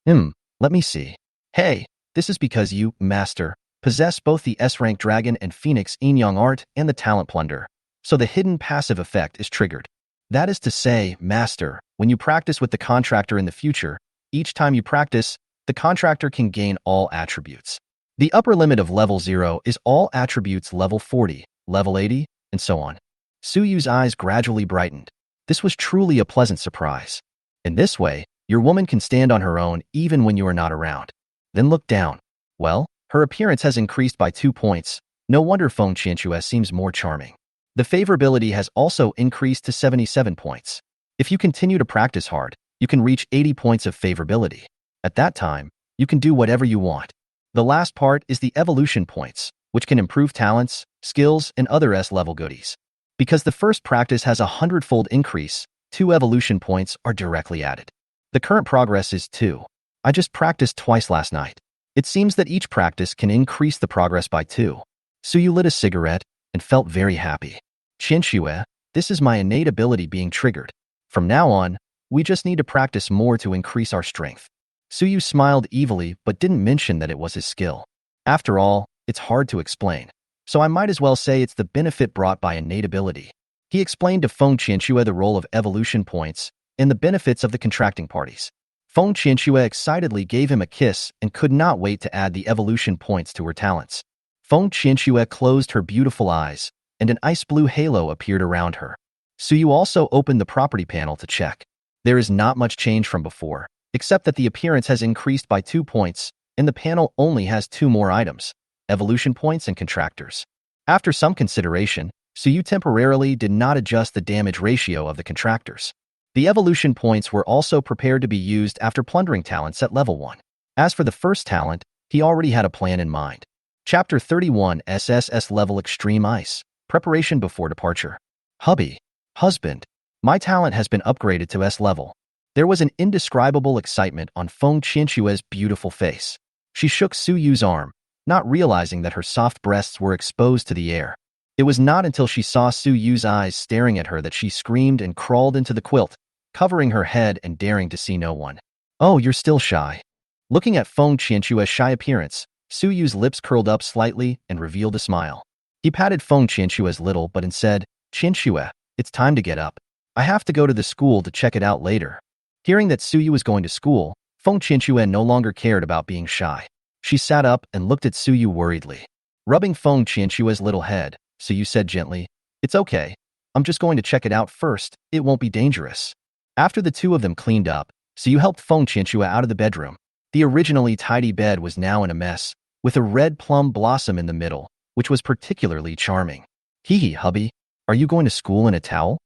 Let me see. Hey, this is because you, Master, possess both the S-rank dragon and phoenix yin-yang art and the talent plunder, so the hidden passive effect is triggered. That is to say, Master, when you practice with the contractor in the future, each time you practice, the contractor can gain all attributes. The upper limit of level 0 is all attributes level 40, level 80, and so on. Su Yu's eyes gradually brightened. This was truly a pleasant surprise. In this way, your woman can stand on her own even when you are not around. Then look down. Well, her appearance has increased by 2 points. No wonder Feng Qianxue seems more charming. The favorability has also increased to 77 points. If you continue to practice hard, you can reach 80 points of favorability. At that time, you can do whatever you want. The last part is the evolution points, which can improve talents, skills, and other S-level goodies. Because the first practice has a 100-fold increase, 2 evolution points are directly added. The current progress is 2. I just practiced twice last night. It seems that each practice can increase the progress by 2. Su Yu lit a cigarette and felt very happy. Qianxue, this is my innate ability being triggered. From now on, we just need to practice more to increase our strength. Su Yu smiled evilly but didn't mention that it was his skill. After all, it's hard to explain, so I might as well say it's the benefit brought by innate ability. He explained to Feng Qianxue the role of evolution points and the benefits of the contracting parties. Feng Qianxue excitedly gave him a kiss and could not wait to add the evolution points to her talents. Feng Qianxue closed her beautiful eyes, and an ice blue halo appeared around her. Su Yu also opened the property panel to check. There is not much change from before, except that the appearance has increased by 2 points, and the panel only has 2 more items, evolution points and contractors. After some consideration, Su Yu temporarily did not adjust the damage ratio of the contractors. The evolution points were also prepared to be used after plundering talents at level 1. As for the first talent, he already had a plan in mind. Chapter 31 SSS Level Extreme Ice, Preparation Before Departure. Hubby, husband, my talent has been upgraded to S level. There was an indescribable excitement on Feng Qianxue's beautiful face. She shook Su Yu's arm, not realizing that her soft breasts were exposed to the air. It was not until she saw Su Yu's eyes staring at her that she screamed and crawled into the quilt, covering her head and daring to see no one. Oh, you're still shy. Looking at Feng Qianxue's shy appearance, Su Yu's lips curled up slightly and revealed a smile. He patted Feng Qianxue's little butt and said, Qianxue, it's time to get up. I have to go to the school to check it out later. Hearing that Su Yu was going to school, Feng Qianxue no longer cared about being shy. She sat up and looked at Su Yu worriedly. Rubbing Feng Qianxue's little head, Su Yu said gently, It's okay. I'm just going to check it out first. It won't be dangerous. After the two of them cleaned up, Su Yu helped Feng Qianxue out of the bedroom. The originally tidy bed was now in a mess, with a red plum blossom in the middle, which was particularly charming. Hee, hubby, are you going to school in a towel?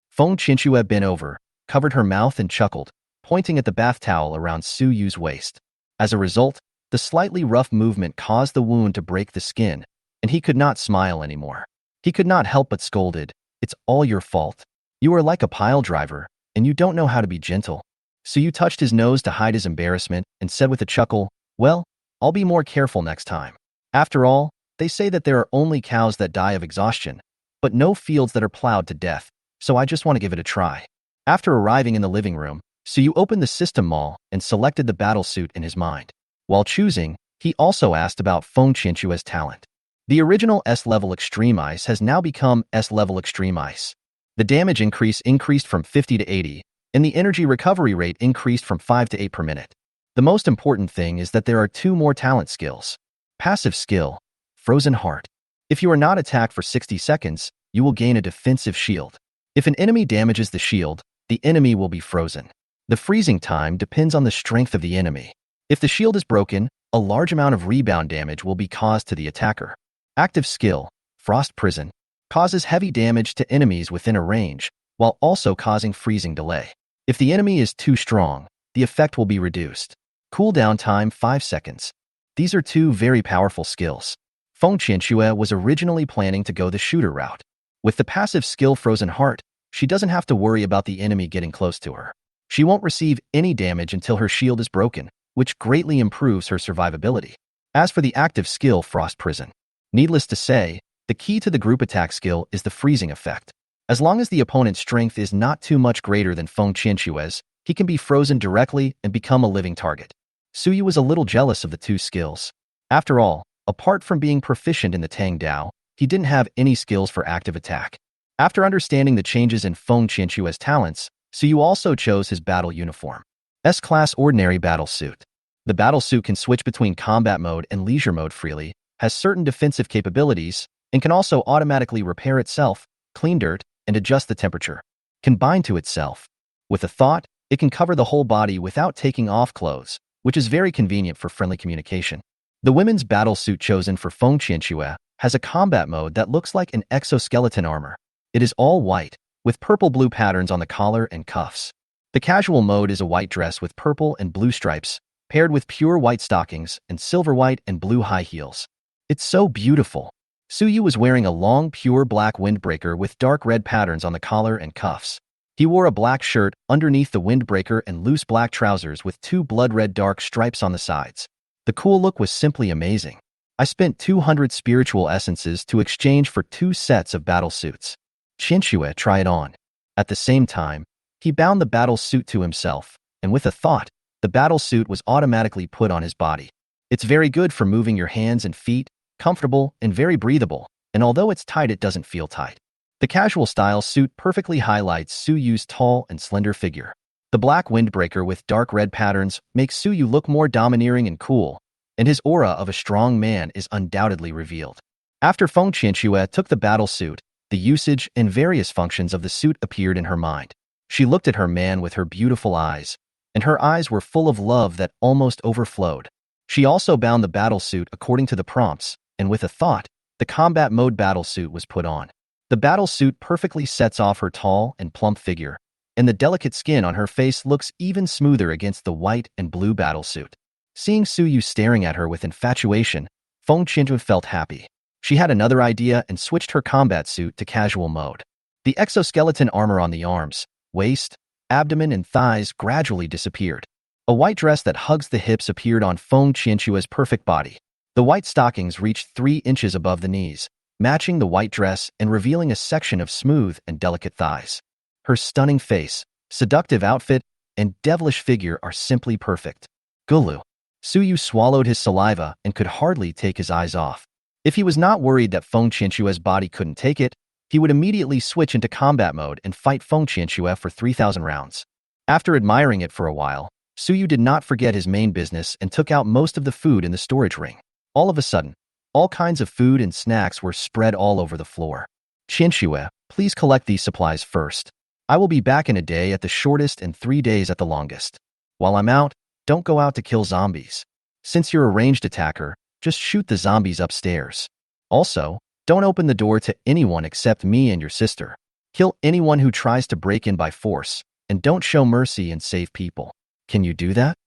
Feng Qianxue bent over, covered her mouth and chuckled, pointing at the bath towel around Su Yu's waist. As a result, the slightly rough movement caused the wound to break the skin, and he could not smile anymore. He could not help but scolded, It's all your fault. You are like a pile driver, and you don't know how to be gentle. Su Yu touched his nose to hide his embarrassment and said with a chuckle, Well, I'll be more careful next time. After all, they say that there are only cows that die of exhaustion, but no fields that are plowed to death, so I just want to give it a try. After arriving in the living room, Su Yu opened the system mall and selected the battle suit in his mind. While choosing, he also asked about Feng Qianxue's talent. The original S-level Extreme Ice has now become S-level Extreme Ice. The damage increased from 50 to 80, and the energy recovery rate increased from 5 to 8 per minute. The most important thing is that there are 2 more talent skills. Passive skill, Frozen Heart. If you are not attacked for 60 seconds, you will gain a defensive shield. If an enemy damages the shield, the enemy will be frozen. The freezing time depends on the strength of the enemy. If the shield is broken, a large amount of rebound damage will be caused to the attacker. Active skill, Frost Prison, causes heavy damage to enemies within a range, while also causing freezing delay. If the enemy is too strong, the effect will be reduced. Cooldown time 5 seconds. These are two very powerful skills. Feng Qianxue was originally planning to go the shooter route. With the passive skill Frozen Heart, she doesn't have to worry about the enemy getting close to her. She won't receive any damage until her shield is broken, which greatly improves her survivability. As for the active skill Frost Prison, needless to say, the key to the group attack skill is the freezing effect. As long as the opponent's strength is not too much greater than Feng Qianxue's, he can be frozen directly and become a living target. Suyu was a little jealous of the two skills. After all, apart from being proficient in the Tang Dao, he didn't have any skills for active attack. After understanding the changes in Feng Qianxue's talents, Suyu also chose his battle uniform. S-Class Ordinary Battle Suit. The battle suit can switch between combat mode and leisure mode freely, has certain defensive capabilities, and can also automatically repair itself, clean dirt, and adjust the temperature. Can bind to itself. With a thought, it can cover the whole body without taking off clothes, which is very convenient for friendly communication. The women's battle suit chosen for Feng Qianxue has a combat mode that looks like an exoskeleton armor. It is all white, with purple-blue patterns on the collar and cuffs. The casual mode is a white dress with purple and blue stripes, paired with pure white stockings and silver white and blue high heels. It's so beautiful. Suyu was wearing a long, pure black windbreaker with dark red patterns on the collar and cuffs. He wore a black shirt underneath the windbreaker and loose black trousers with two blood-red dark stripes on the sides. The cool look was simply amazing. I spent 200 spiritual essences to exchange for 2 sets of battle suits. Qianxue tried it on. At the same time, he bound the battle suit to himself, and with a thought, the battle suit was automatically put on his body. It's very good for moving your hands and feet, comfortable and very breathable, and although it's tight, it doesn't feel tight. The casual style suit perfectly highlights Suyu's tall and slender figure. The black windbreaker with dark red patterns makes Suyu look more domineering and cool, and his aura of a strong man is undoubtedly revealed. After Feng Qianxue took the battle suit, the usage and various functions of the suit appeared in her mind. She looked at her man with her beautiful eyes, and her eyes were full of love that almost overflowed. She also bound the battle suit according to the prompts, and with a thought, the combat mode battle suit was put on. The battle suit perfectly sets off her tall and plump figure, and the delicate skin on her face looks even smoother against the white and blue battle suit. Seeing Suyu staring at her with infatuation, Feng Qianxue felt happy. She had another idea and switched her combat suit to casual mode. The exoskeleton armor on the arms, waist, abdomen, and thighs gradually disappeared. A white dress that hugs the hips appeared on Feng Qianxue's perfect body. The white stockings reached 3 inches above the knees, matching the white dress and revealing a section of smooth and delicate thighs. Her stunning face, seductive outfit, and devilish figure are simply perfect. Gulu. Suyu swallowed his saliva and could hardly take his eyes off. If he was not worried that Feng Qianxue's body couldn't take it, he would immediately switch into combat mode and fight Feng Qianxue for 3,000 rounds. After admiring it for a while, Suyu did not forget his main business and took out most of the food in the storage ring. All of a sudden, all kinds of food and snacks were spread all over the floor. Qianxue, please collect these supplies first. I will be back in a day at the shortest and 3 days at the longest. While I'm out, don't go out to kill zombies. Since you're a ranged attacker, just shoot the zombies upstairs. Also, don't open the door to anyone except me and your sister. Kill anyone who tries to break in by force, and don't show mercy and save people. Can you do that?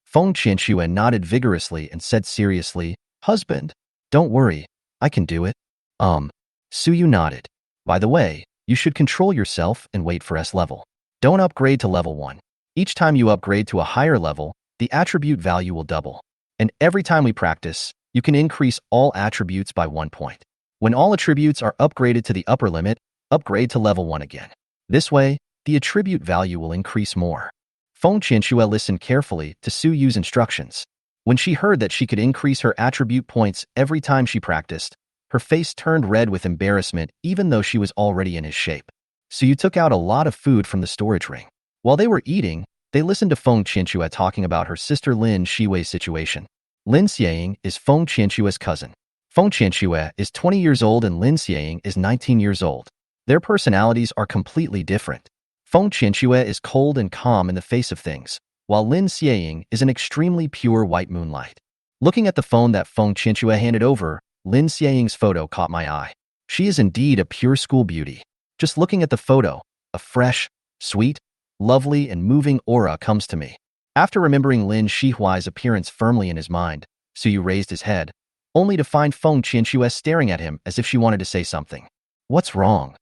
Feng Qianxue nodded vigorously and said seriously, Husband, don't worry, I can do it. Suyu nodded. By the way, you should control yourself and wait for S level. Don't upgrade to level 1. Each time you upgrade to a higher level, the attribute value will double. And every time we practice, you can increase all attributes by 1 point. When all attributes are upgraded to the upper limit, upgrade to level 1 again. This way, the attribute value will increase more. Feng Qianxue listened carefully to Suyu's instructions. When she heard that she could increase her attribute points every time she practiced, her face turned red with embarrassment even though she was already in his shape. Suyu took out a lot of food from the storage ring. While they were eating, they listened to Feng Qianxue talking about her sister Lin Shiying's situation. Lin Shiying is Feng Qianxue's cousin. Feng Qianxue is 20 years old and Lin Shiying is 19 years old. Their personalities are completely different. Feng Qianxue is cold and calm in the face of things, while Lin Shiying is an extremely pure white moonlight. Looking at the phone that Feng Qianxue handed over, Lin Xiying's photo caught my eye. She is indeed a pure school beauty. Just looking at the photo, a fresh, sweet, lovely, and moving aura comes to me. After remembering Lin Shiying's appearance firmly in his mind, Suyu raised his head, only to find Feng Qianxue staring at him as if she wanted to say something. What's wrong?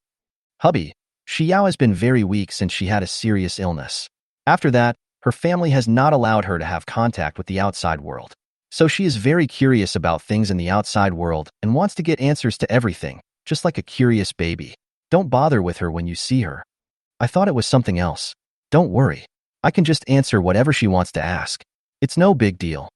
Hubby, Xiao has been very weak since she had a serious illness. After that, her family has not allowed her to have contact with the outside world. So she is very curious about things in the outside world and wants to get answers to everything, just like a curious baby. Don't bother with her when you see her. I thought it was something else. Don't worry. I can just answer whatever she wants to ask. It's no big deal.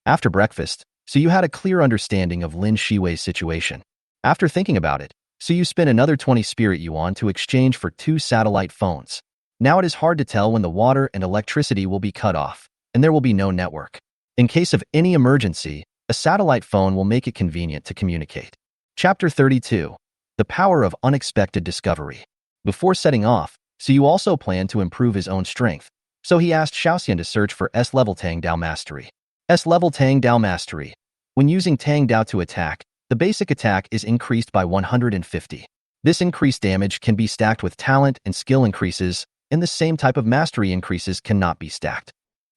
After breakfast, Suyu had a clear understanding of Lin Shiying's situation. After thinking about it, Suyu spent another 20 spirit yuan to exchange for 2 satellite phones. Now it is hard to tell when the water and electricity will be cut off, and there will be no network. In case of any emergency, a satellite phone will make it convenient to communicate. Chapter 32. The Power of Unexpected Discovery. Before setting off, Suyu also planned to improve his own strength, so he asked Xiaoxian to search for S-level Tang Dao Mastery. S-level Tang Dao Mastery. When using Tang Dao to attack, the basic attack is increased by 150. This increased damage can be stacked with talent and skill increases, and the same type of mastery increases cannot be stacked.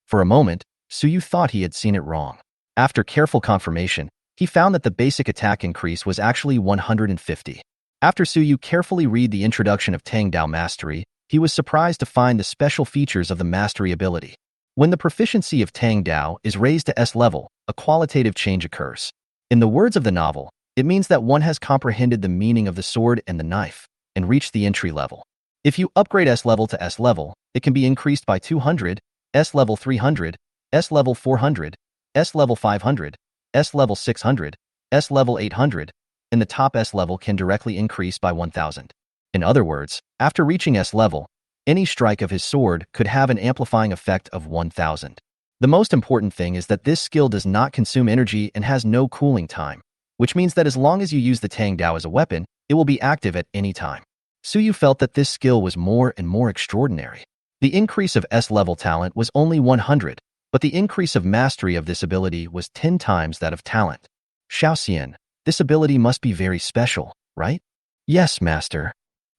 For a moment, Suyu thought he had seen it wrong. After careful confirmation, he found that the basic attack increase was actually 150. After Suyu carefully read the introduction of Tang Dao Mastery, he was surprised to find the special features of the mastery ability. When the proficiency of Tang Dao is raised to S level, a qualitative change occurs. In the words of the novel, it means that one has comprehended the meaning of the sword and the knife, and reached the entry level. If you upgrade S level to S level, it can be increased by 200, S level 300, S level 400, S level 500, S level 600, S level 800, and the top S level can directly increase by 1000. In other words, after reaching S level, any strike of his sword could have an amplifying effect of 1000. The most important thing is that this skill does not consume energy and has no cooling time, which means that as long as you use the Tang Dao as a weapon, it will be active at any time. Suyu felt that this skill was more and more extraordinary. The increase of S-level talent was only 100, but the increase of mastery of this ability was 10 times that of talent. Xiaoxian, this ability must be very special, right? Yes, master.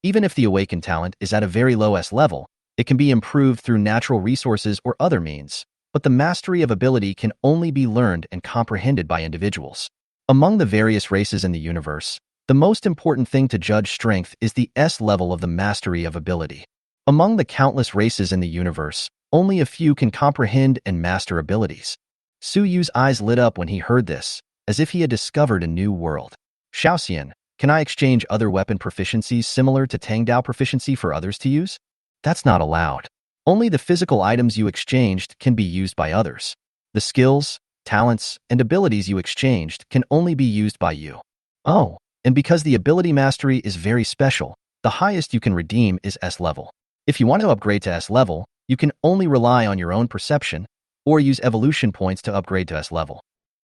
Even if the awakened talent is at a very low S level, it can be improved through natural resources or other means, but the mastery of ability can only be learned and comprehended by individuals. Among the various races in the universe, the most important thing to judge strength is the S level of the mastery of ability. Among the countless races in the universe, only a few can comprehend and master abilities. Suyu's eyes lit up when he heard this, as if he had discovered a new world. Xiaoxian, can I exchange other weapon proficiencies similar to Tang Dao proficiency for others to use? That's not allowed. Only the physical items you exchanged can be used by others. The skills, talents, and abilities you exchanged can only be used by you. Oh, and because the ability mastery is very special, the highest you can redeem is S level. If you want to upgrade to S level, you can only rely on your own perception, or use evolution points to upgrade to S level.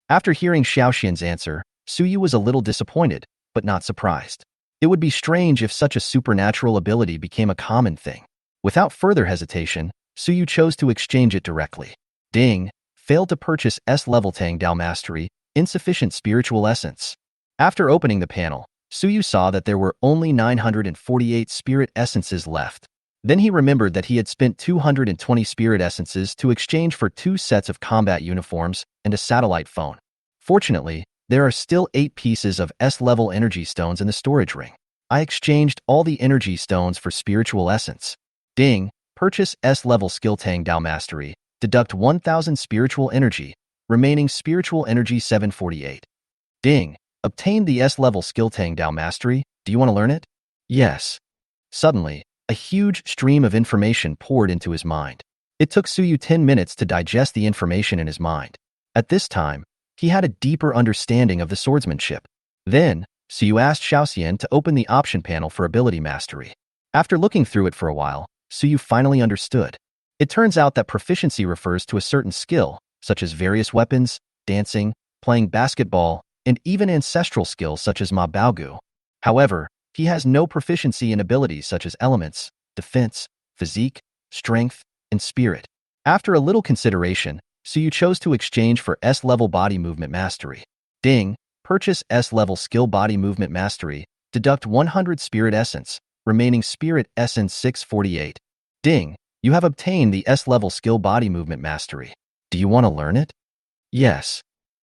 After hearing Xiaoxian's answer, Suyu was a little disappointed, but not surprised. It would be strange if such a supernatural ability became a common thing. Without further hesitation, Suyu chose to exchange it directly. Ding, failed to purchase S-level Tang Dao Mastery, insufficient spiritual essence. After opening the panel, Suyu saw that there were only 948 spirit essences left. Then he remembered that he had spent 220 spirit essences to exchange for 2 sets of combat uniforms and a satellite phone. Fortunately, there are still 8 pieces of S-level energy stones in the storage ring. I exchanged all the energy stones for spiritual essence. Ding, purchase S-level skill Tang Dao Mastery, deduct 1000 spiritual energy, remaining spiritual energy 748. Ding, obtain the S-level skill Tang Dao Mastery, do you want to learn it? Yes. Suddenly, a huge stream of information poured into his mind. It took Suyu 10 minutes to digest the information in his mind. At this time, he had a deeper understanding of the swordsmanship. Then, Suyu asked Xiaoxian to open the option panel for ability mastery. After looking through it for a while, Suyu finally understood. It turns out that proficiency refers to a certain skill, such as various weapons, dancing, playing basketball, and even ancestral skills such as Ma Baogu. However, he has no proficiency in abilities such as elements, defense, physique, strength, and spirit. After a little consideration, Suyu chose to exchange for S-level body movement mastery. Ding, purchase S-level skill body movement mastery, deduct 100 spirit essence, remaining spirit essence 648. Ding, you have obtained the S-level skill body movement mastery. Do you want to learn it? Yes.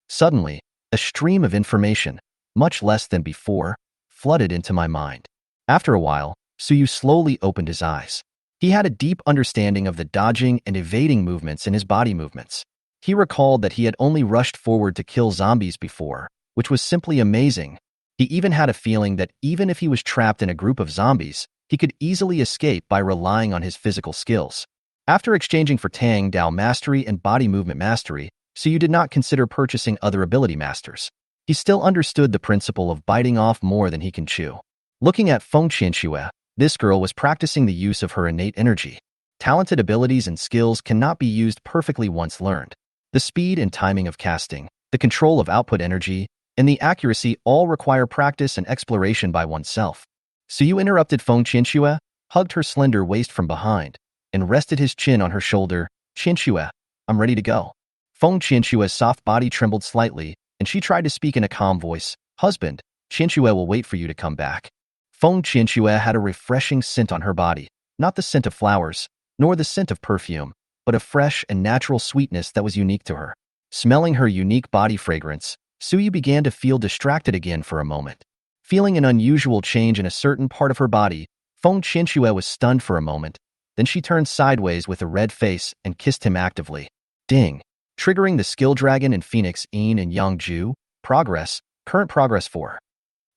Suddenly, a stream of information, much less than before, flooded into my mind. After a while, Suyu slowly opened his eyes. He had a deep understanding of the dodging and evading movements in his body movements. He recalled that he had only rushed forward to kill zombies before, which was simply amazing. He even had a feeling that even if he was trapped in a group of zombies, he could easily escape by relying on his physical skills. After exchanging for Tang Dao Mastery and Body Movement Mastery, Suyu did not consider purchasing other ability masters. He still understood the principle of biting off more than he can chew. Looking at Feng Qianxue, this girl was practicing the use of her innate energy. Talented abilities and skills cannot be used perfectly once learned. The speed and timing of casting, the control of output energy, and the accuracy all require practice and exploration by oneself. Suyu interrupted Feng Qianxue, hugged her slender waist from behind, and rested his chin on her shoulder. Qianxue, I'm ready to go. Feng Qianxue's soft body trembled slightly, and she tried to speak in a calm voice. Husband, Qianxue will wait for you to come back. Feng Qianxue had a refreshing scent on her body, not the scent of flowers, nor the scent of perfume, but a fresh and natural sweetness that was unique to her. Smelling her unique body fragrance, Suyu began to feel distracted again for a moment. Feeling an unusual change in a certain part of her body, Feng Qianxue was stunned for a moment. Then she turned sideways with a red face and kissed him actively. Ding. Triggering the skill dragon in Phoenix Yin and Yang Ju. Progress. Current progress 4.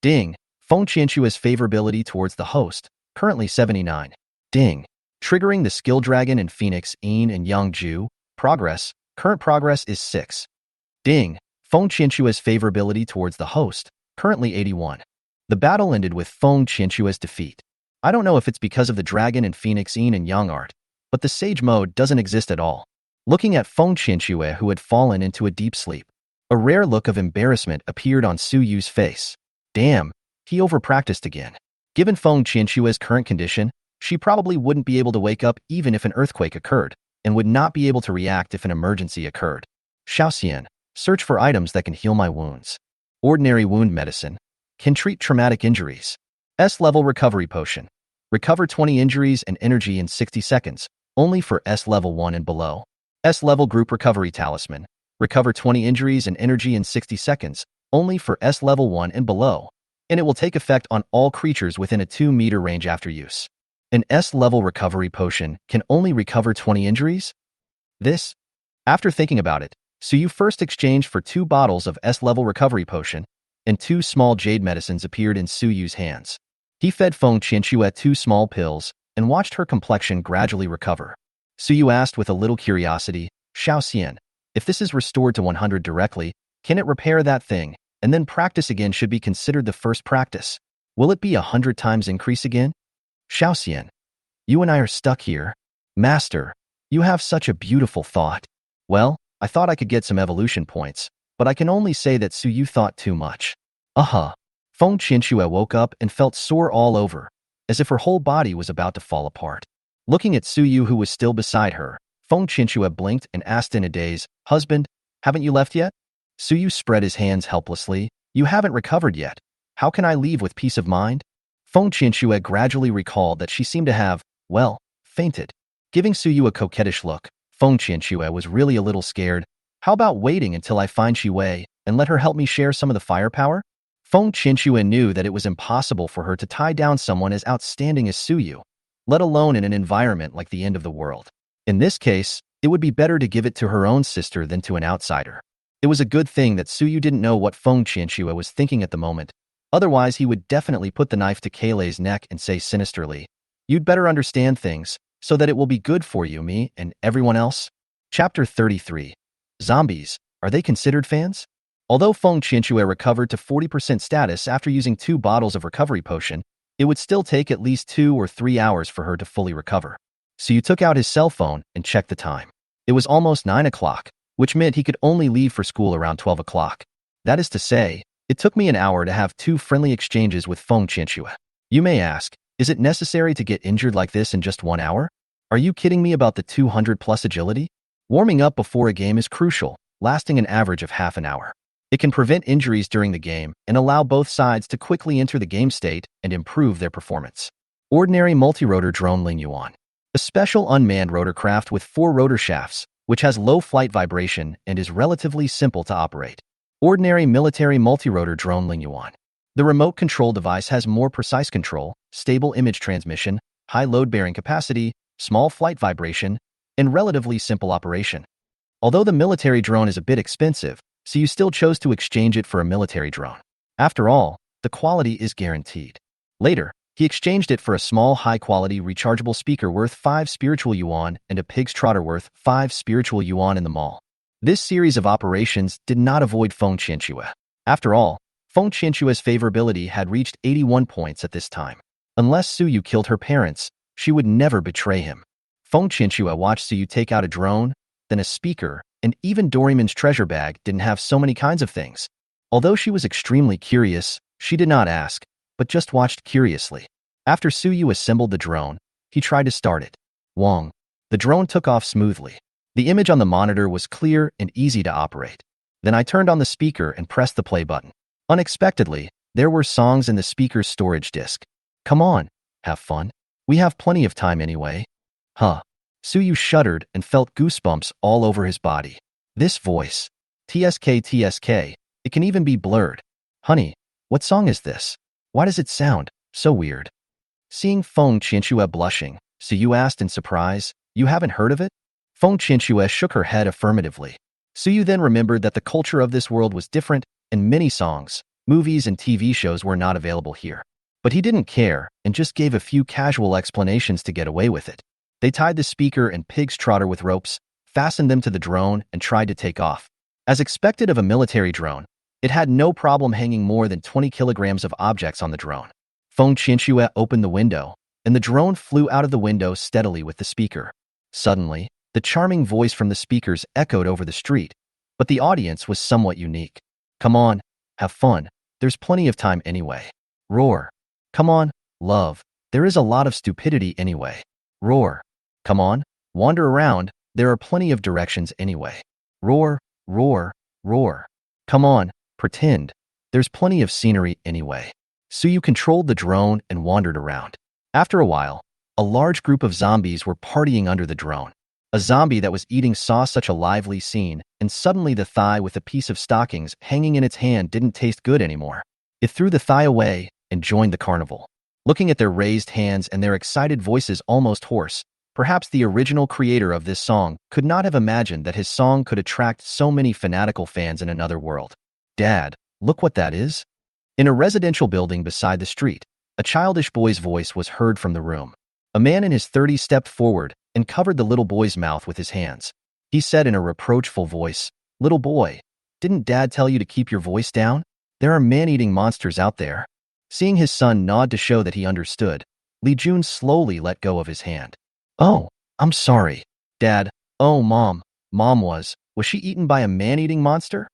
Ding. Feng Qianxue's favorability towards the host. Currently 79. Ding. Triggering the skill dragon in Phoenix Yin and Yang Ju. Progress. Current progress is 6. Ding. Feng Qianxue's favorability towards the host. Currently 81. The battle ended with Feng Qianxue's defeat. I don't know if it's because of the dragon in Phoenix Yin and Yang art, but the sage mode doesn't exist at all. Looking at Feng Qianxue, who had fallen into a deep sleep, a rare look of embarrassment appeared on Suyu's face. Damn, he overpracticed again. Given Feng Qianxue's current condition, she probably wouldn't be able to wake up even if an earthquake occurred, and would not be able to react if an emergency occurred. Xiaoxian, search for items that can heal my wounds. Ordinary wound medicine. Can treat traumatic injuries. S-level recovery potion. Recover 20 injuries and energy in 60 seconds, only for S-level 1 and below. S-level group recovery talisman. Recover 20 injuries and energy in 60 seconds, only for S-level 1 and below, and it will take effect on all creatures within a 2-meter range after use. An S-level recovery potion can only recover 20 injuries? This? After thinking about it, Suyu first exchanged for 2 bottles of S-level recovery potion, and 2 small jade medicines appeared in Suyu's hands. He fed Feng Qianxue 2 small pills and watched her complexion gradually recover. Suyu asked with a little curiosity, Xiaoxian, if this is restored to 100 directly, can it repair that thing, and then practice again should be considered the first practice? Will it be 100 times increase again? Xiaoxian, you and I are stuck here. Master, you have such a beautiful thought. Well, I thought I could get some evolution points, but I can only say that Suyu thought too much. Feng Qianxue woke up and felt sore all over, as if her whole body was about to fall apart. Looking at Suyu, who was still beside her, Feng Qianxue blinked and asked in a daze, Husband, haven't you left yet? Suyu spread his hands helplessly. You haven't recovered yet. How can I leave with peace of mind? Feng Qianxue gradually recalled that she seemed to have, well, fainted. Giving Suyu a coquettish look, Feng Qianxue was really a little scared. How about waiting until I find Wei and let her help me share some of the firepower? Feng Qianxue knew that it was impossible for her to tie down someone as outstanding as Suyu, let alone in an environment like the end of the world. In this case, it would be better to give it to her own sister than to an outsider. It was a good thing that Suyu didn't know what Feng Qianxue was thinking at the moment. Otherwise, he would definitely put the knife to Kaylei's neck and say sinisterly, You'd better understand things, so that it will be good for you, me, and everyone else. Chapter 33. Zombies, are they considered fans? Although Feng Qianxue recovered to 40% status after using 2 bottles of recovery potion, it would still take at least 2 or 3 hours for her to fully recover. So you took out his cell phone and checked the time. It was almost 9 o'clock, which meant he could only leave for school around 12 o'clock. That is to say, it took me an hour to have 2 friendly exchanges with Feng Qianxue. You may ask, is it necessary to get injured like this in just 1 hour? Are you kidding me about the 200+ agility? Warming up before a game is crucial, lasting an average of half an hour. It can prevent injuries during the game and allow both sides to quickly enter the game state and improve their performance. Ordinary multi-rotor drone Lin Yuan. A special unmanned rotorcraft with 4 rotor shafts, which has low flight vibration and is relatively simple to operate. Ordinary military multirotor drone Lin Yuan. The remote control device has more precise control, stable image transmission, high load-bearing capacity, small flight vibration, and relatively simple operation. Although the military drone is a bit expensive, so you still chose to exchange it for a military drone. After all, the quality is guaranteed. Later, he exchanged it for a small high-quality rechargeable speaker worth 5 spiritual yuan and a pig's trotter worth 5 spiritual yuan in the mall. This series of operations did not avoid Feng Qianxue. After all, Feng Qianxue's favorability had reached 81 points at this time. Unless Suyu killed her parents, she would never betray him. Feng Qianxue watched Suyu take out a drone, then a speaker, and even Doraemon's treasure bag didn't have so many kinds of things. Although she was extremely curious, she did not ask, but just watched curiously. After Suyu assembled the drone, he tried to start it. Wong. The drone took off smoothly. The image on the monitor was clear and easy to operate. Then I turned on the speaker and pressed the play button. Unexpectedly, there were songs in the speaker's storage disk. Come on, have fun. We have plenty of time anyway. Huh. Suyu shuddered and felt goosebumps all over his body. This voice. TSK. It can even be blurred. Honey, what song is this? Why does it sound so weird? Seeing Feng Qianxue blushing, Suyu asked in surprise, you haven't heard of it? Feng Qianxue shook her head affirmatively. Suyu then remembered that the culture of this world was different, and many songs, movies, and TV shows were not available here. But he didn't care and just gave a few casual explanations to get away with it. They tied the speaker and pig's trotter with ropes, fastened them to the drone, and tried to take off. As expected of a military drone, it had no problem hanging more than 20 kilograms of objects on the drone. Feng Qianxue opened the window, and the drone flew out of the window steadily with the speaker. Suddenly, the charming voice from the speakers echoed over the street, but the audience was somewhat unique. Come on, have fun. There's plenty of time anyway. Roar. Come on, love. There is a lot of stupidity anyway. Roar. Come on, wander around. There are plenty of directions anyway. Roar, roar, roar. Come on, pretend. There's plenty of scenery anyway. Suyu controlled the drone and wandered around. After a while, a large group of zombies were partying under the drone. A zombie that was eating saw such a lively scene, and suddenly the thigh with a piece of stockings hanging in its hand didn't taste good anymore. It threw the thigh away and joined the carnival. Looking at their raised hands and their excited voices almost hoarse, perhaps the original creator of this song could not have imagined that his song could attract so many fanatical fans in another world. Dad, look what that is. In a residential building beside the street, a childish boy's voice was heard from the room. A man in his 30s stepped forward and covered the little boy's mouth with his hands. He said in a reproachful voice, "Little boy, didn't Dad tell you to keep your voice down? There are man-eating monsters out there." Seeing his son nod to show that he understood, Li Jun slowly let go of his hand. "Oh, I'm sorry. Dad, oh Mom was she eaten by a man-eating monster?"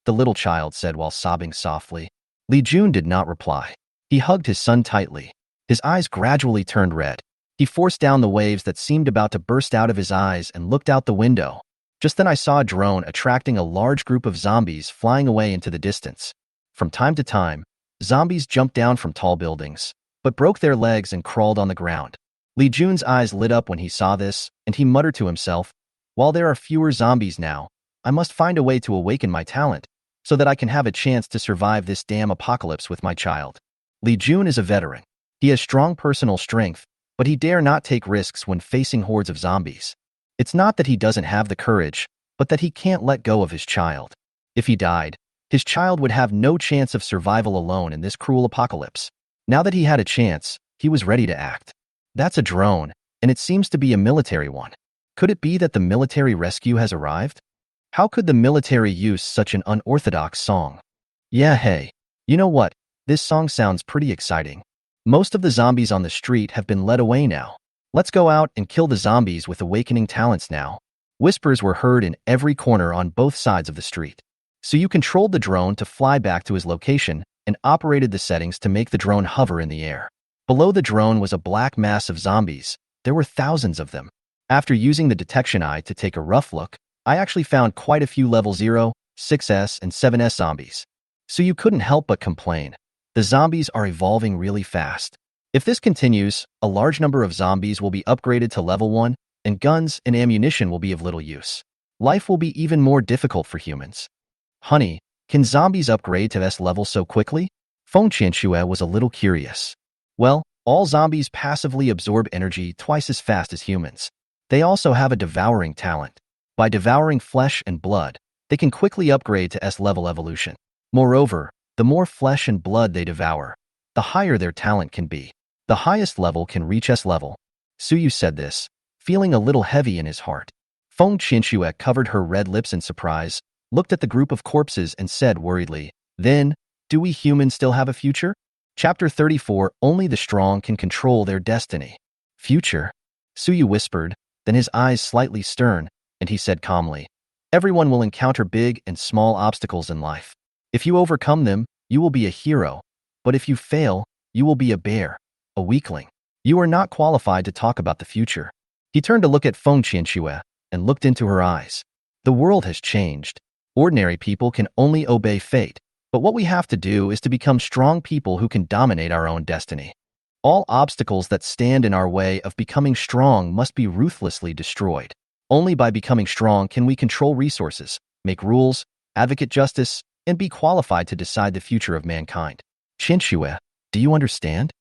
The little child said while sobbing softly. Li Jun did not reply. He hugged his son tightly. His eyes gradually turned red. He forced down the waves that seemed about to burst out of his eyes and looked out the window. Just then I saw a drone attracting a large group of zombies flying away into the distance. From time to time, zombies jumped down from tall buildings, but broke their legs and crawled on the ground. Li Jun's eyes lit up when he saw this, and he muttered to himself, "While there are fewer zombies now, I must find a way to awaken my talent, so that I can have a chance to survive this damn apocalypse with my child." Li Jun is a veteran. He has strong personal strength, but he dare not take risks when facing hordes of zombies. It's not that he doesn't have the courage, but that he can't let go of his child. If he died, his child would have no chance of survival alone in this cruel apocalypse. Now that he had a chance, he was ready to act. That's a drone, and it seems to be a military one. Could it be that the military rescue has arrived? How could the military use such an unorthodox song? Yeah, hey. You know what? This song sounds pretty exciting. Most of the zombies on the street have been led away now. Let's go out and kill the zombies with awakening talents now. Whispers were heard in every corner on both sides of the street. So you controlled the drone to fly back to his location and operated the settings to make the drone hover in the air. Below the drone was a black mass of zombies. There were thousands of them. After using the detection eye to take a rough look, I actually found quite a few level 0, 6S, and 7S zombies. So you couldn't help but complain. The zombies are evolving really fast. If this continues, a large number of zombies will be upgraded to level 1, and guns and ammunition will be of little use. Life will be even more difficult for humans. Honey, Can zombies upgrade to S level so quickly? Feng Qianxue was a little curious. Well, all zombies passively absorb energy twice as fast as humans. They also have a devouring talent. By devouring flesh and blood, they can quickly upgrade to S-level evolution. Moreover, the more flesh and blood they devour, the higher their talent can be. The highest level can reach S-level. Suyu said this, feeling a little heavy in his heart. Feng Qianxue covered her red lips in surprise, looked at the group of corpses and said worriedly, "Then, do we humans still have a future?" Chapter 34, Only the Strong Can Control Their Destiny. Future? Suyu whispered, then his eyes slightly stern, and he said calmly, "Everyone will encounter big and small obstacles in life. If you overcome them, you will be a hero. But if you fail, you will be a bear, a weakling. You are not qualified to talk about the future." He turned to look at Feng Qianxue and looked into her eyes. The world has changed. Ordinary people can only obey fate, but what we have to do is to become strong people who can dominate our own destiny. All obstacles that stand in our way of becoming strong must be ruthlessly destroyed. Only by becoming strong can we control resources, make rules, advocate justice, and be qualified to decide the future of mankind. Qianxue, do you understand?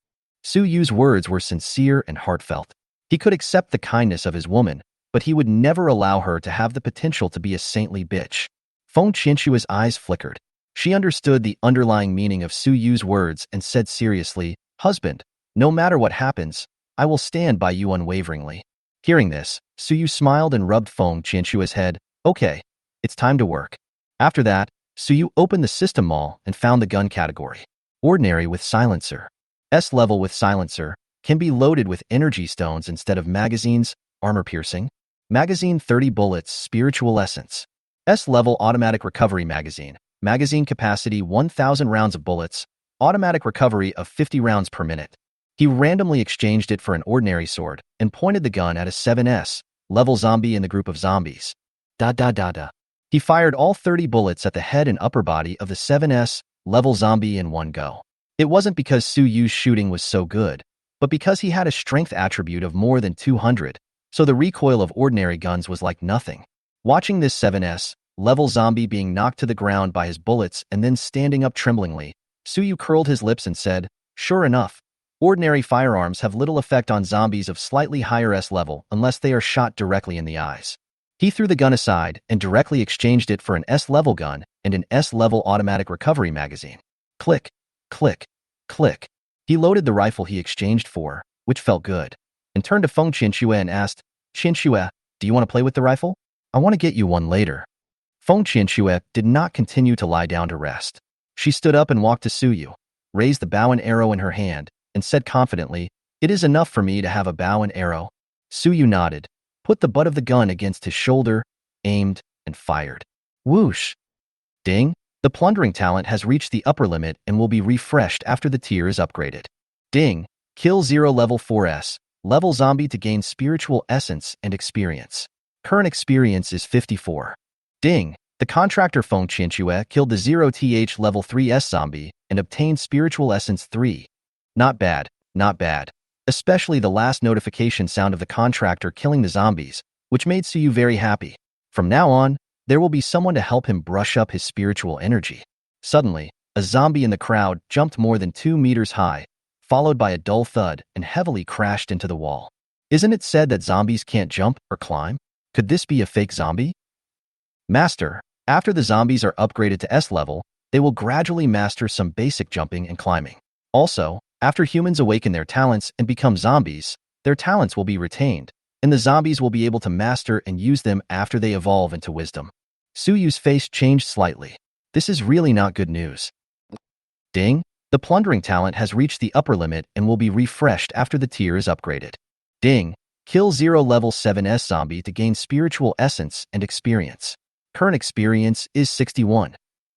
Su Yu's words were sincere and heartfelt. He could accept the kindness of his woman, but he would never allow her to have the potential to be a saintly bitch. Feng Qianxue's eyes flickered. She understood the underlying meaning of Su Yu's words and said seriously, "Husband, no matter what happens, I will stand by you unwaveringly." Hearing this, Su Yu smiled and rubbed Feng Qianxue's head. "Okay, it's time to work." After that, Su Yu opened the system mall and found the gun category. Ordinary with silencer. S level with silencer can be loaded with energy stones instead of magazines, armor piercing. Magazine 30 bullets, spiritual essence. S level automatic recovery magazine. Magazine capacity 1,000 rounds of bullets, automatic recovery of 50 rounds per minute. He randomly exchanged it for an ordinary sword and pointed the gun at a 7S level zombie in the group of zombies. Da da da da. He fired all 30 bullets at the head and upper body of the 7S level zombie in one go. It wasn't because Su Yu's shooting was so good, but because he had a strength attribute of more than 200, so the recoil of ordinary guns was like nothing. Watching this 7S level zombie being knocked to the ground by his bullets and then standing up tremblingly, Su Yu curled his lips and said, "Sure enough, ordinary firearms have little effect on zombies of slightly higher S level unless they are shot directly in the eyes." He threw the gun aside and directly exchanged it for an S-level gun and an S-level automatic recovery magazine. Click, click, click. He loaded the rifle he exchanged for, which felt good, and turned to Feng Qianxue and asked, "Qianxue, do you want to play with the rifle? I want to get you one later." Feng Qianxue did not continue to lie down to rest. She stood up and walked to Su Yu, raised the bow and arrow in her hand, and said confidently, "It is enough for me to have a bow and arrow." Su Yu nodded, put the butt of the gun against his shoulder, aimed, and fired. Whoosh! Ding! The plundering talent has reached the upper limit and will be refreshed after the tier is upgraded. Ding! Kill 0 level 4S, level zombie to gain spiritual essence and experience. Current experience is 54. Ding! The contractor Feng Qianxue killed the 0th level 3S zombie and obtained spiritual essence 3. Not bad, not bad. Especially the last notification sound of the contractor killing the zombies, which made Su Yu very happy. From now on, there will be someone to help him brush up his spiritual energy. Suddenly, a zombie in the crowd jumped more than 2 meters high, followed by a dull thud and heavily crashed into the wall. Isn't it said that zombies can't jump or climb? Could this be a fake zombie? Master, after the zombies are upgraded to S level, they will gradually master some basic jumping and climbing. Also, after humans awaken their talents and become zombies, their talents will be retained, and the zombies will be able to master and use them after they evolve into wisdom. Su Yu's face changed slightly. This is really not good news. Ding! The plundering talent has reached the upper limit and will be refreshed after the tier is upgraded. Ding! Kill 0 level 7S zombie to gain spiritual essence and experience. Current experience is 61.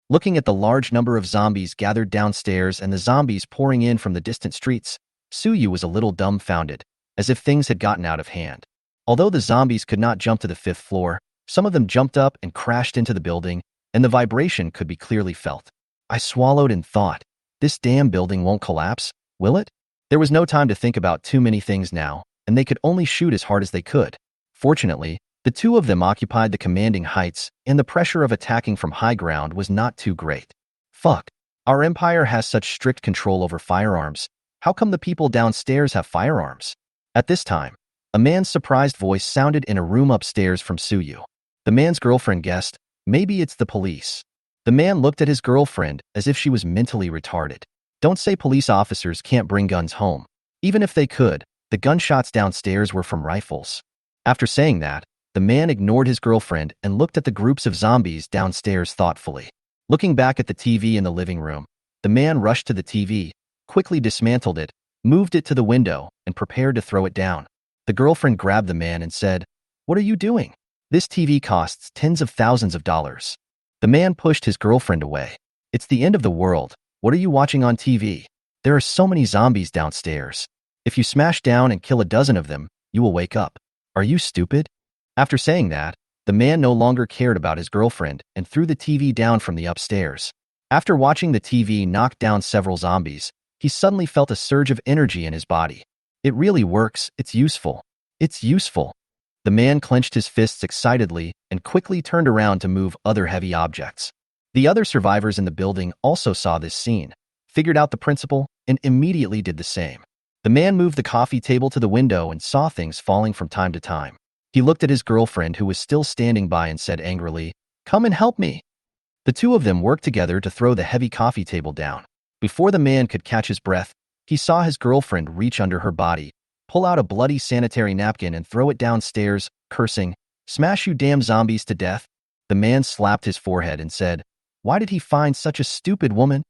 Looking at the large number of zombies gathered downstairs and the zombies pouring in from the distant streets, Su Yu was a little dumbfounded, as if things had gotten out of hand. Although the zombies could not jump to the 5th floor, some of them jumped up and crashed into the building, and the vibration could be clearly felt. I swallowed and thought, this damn building won't collapse, will it? There was no time to think about too many things now, and they could only shoot as hard as they could. Fortunately, The two of them occupied the commanding heights, and the pressure of attacking from high ground was not too great. Fuck. Our empire has such strict control over firearms. How come the people downstairs have firearms? At this time, a man's surprised voice sounded in a room upstairs from Suyu. The man's girlfriend guessed, maybe it's the police. The man looked at his girlfriend as if she was mentally retarded. Don't say police officers can't bring guns home. Even if they could, the gunshots downstairs were from rifles. After saying that, the man ignored his girlfriend and looked at the groups of zombies downstairs thoughtfully. Looking back at the TV in the living room, the man rushed to the TV, quickly dismantled it, moved it to the window, and prepared to throw it down. The girlfriend grabbed the man and said, "What are you doing? This TV costs tens of thousands of dollars." The man pushed his girlfriend away. "It's the end of the world. What are you watching on TV? There are so many zombies downstairs. If you smash down and kill a dozen of them, you will wake up. Are you stupid?" After saying that, the man no longer cared about his girlfriend and threw the TV down from the upstairs. After watching the TV knock down several zombies, he suddenly felt a surge of energy in his body. It really works. It's useful. It's useful. The man clenched his fists excitedly and quickly turned around to move other heavy objects. The other survivors in the building also saw this scene, figured out the principle, and immediately did the same. The man moved the coffee table to the window and saw things falling from time to time. He looked at his girlfriend who was still standing by and said angrily, "Come and help me." The two of them worked together to throw the heavy coffee table down. Before the man could catch his breath, he saw his girlfriend reach under her body, pull out a bloody sanitary napkin and throw it downstairs, cursing, "Smash you damn zombies to death." The man slapped his forehead and said, "Why did he find such a stupid woman?"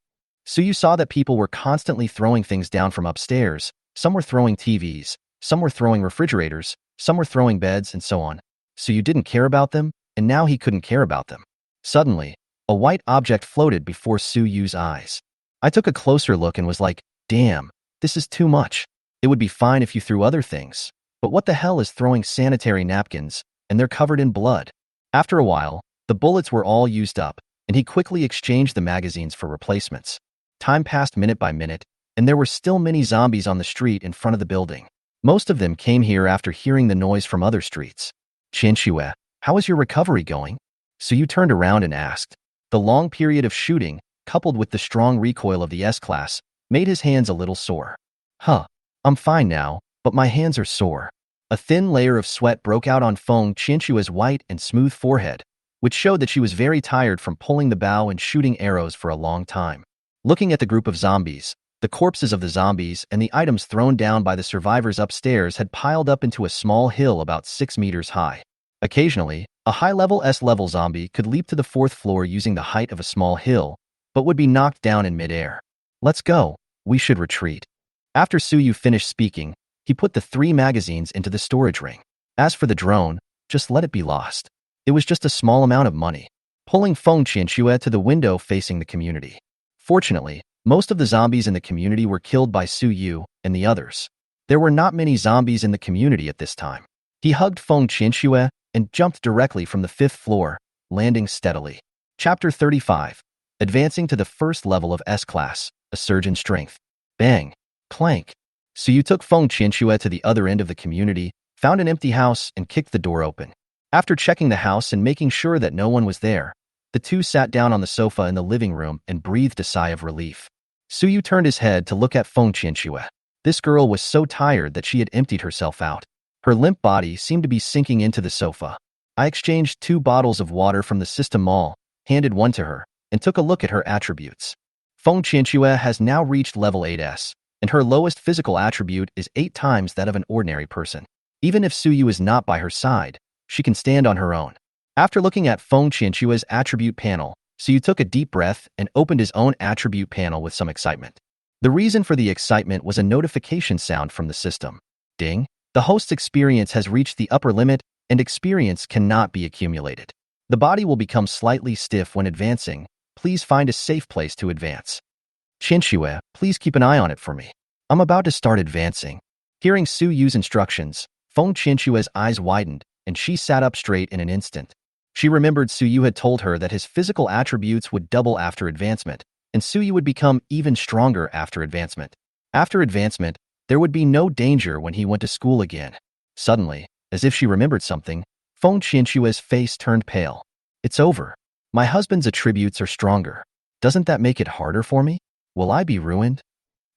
So you saw that people were constantly throwing things down from upstairs. Some were throwing TVs, some were throwing refrigerators, some were throwing beds, and so on. So you didn't care about them, and now he couldn't care about them. Suddenly, a white object floated before Su Yu's eyes. I took a closer look and was like, damn, this is too much. It would be fine if you threw other things, but what the hell is throwing sanitary napkins, and they're covered in blood? After a while, the bullets were all used up, and he quickly exchanged the magazines for replacements. Time passed minute by minute, and there were still many zombies on the street in front of the building. Most of them came here after hearing the noise from other streets. "Chinchue, how is your recovery going?" So you turned around and asked. The long period of shooting, coupled with the strong recoil of the S-Class, made his hands a little sore. "Huh, I'm fine now, but my hands are sore." A thin layer of sweat broke out on Feng Chinchue's white and smooth forehead, which showed that she was very tired from pulling the bow and shooting arrows for a long time. Looking at the group of zombies, the corpses of the zombies and the items thrown down by the survivors upstairs had piled up into a small hill about 6 meters high. Occasionally, a high-level S-level zombie could leap to the 4th floor using the height of a small hill, but would be knocked down in midair. "Let's go. We should retreat." After Suyu finished speaking, he put the 3 magazines into the storage ring. As for the drone, just let it be lost. It was just a small amount of money, pulling Feng Qianxue to the window facing the community. Fortunately, most of the zombies in the community were killed by Suyu and the others. There were not many zombies in the community at this time. He hugged Feng Qianxue and jumped directly from the 5th floor, landing steadily. Chapter 35. Advancing to the 1st level of S-Class, a surge in strength. Bang. Clank. Suyu took Feng Qianxue to the other end of the community, found an empty house, and kicked the door open. After checking the house and making sure that no one was there, the two sat down on the sofa in the living room and breathed a sigh of relief. Suyu turned his head to look at Feng Qianxue. This girl was so tired that she had emptied herself out. Her limp body seemed to be sinking into the sofa. I exchanged 2 bottles of water from the system mall, handed one to her, and took a look at her attributes. Feng Qianxue has now reached level 8S, and her lowest physical attribute is 8 times that of an ordinary person. Even if Suyu is not by her side, she can stand on her own. After looking at Feng Qianxue's attribute panel, Suyu took a deep breath and opened his own attribute panel with some excitement. The reason for the excitement was a notification sound from the system. Ding! The host's experience has reached the upper limit, and experience cannot be accumulated. The body will become slightly stiff when advancing. Please find a safe place to advance. Qianxue, please keep an eye on it for me. I'm about to start advancing. Hearing Suyu's instructions, Feng Qianxue's eyes widened, and she sat up straight in an instant. She remembered Suyu had told her that his physical attributes would double after advancement, and Suyu would become even stronger after advancement. After advancement, there would be no danger when he went to school again. Suddenly, as if she remembered something, Feng Qianxue's face turned pale. It's over. My husband's attributes are stronger. Doesn't that make it harder for me? Will I be ruined?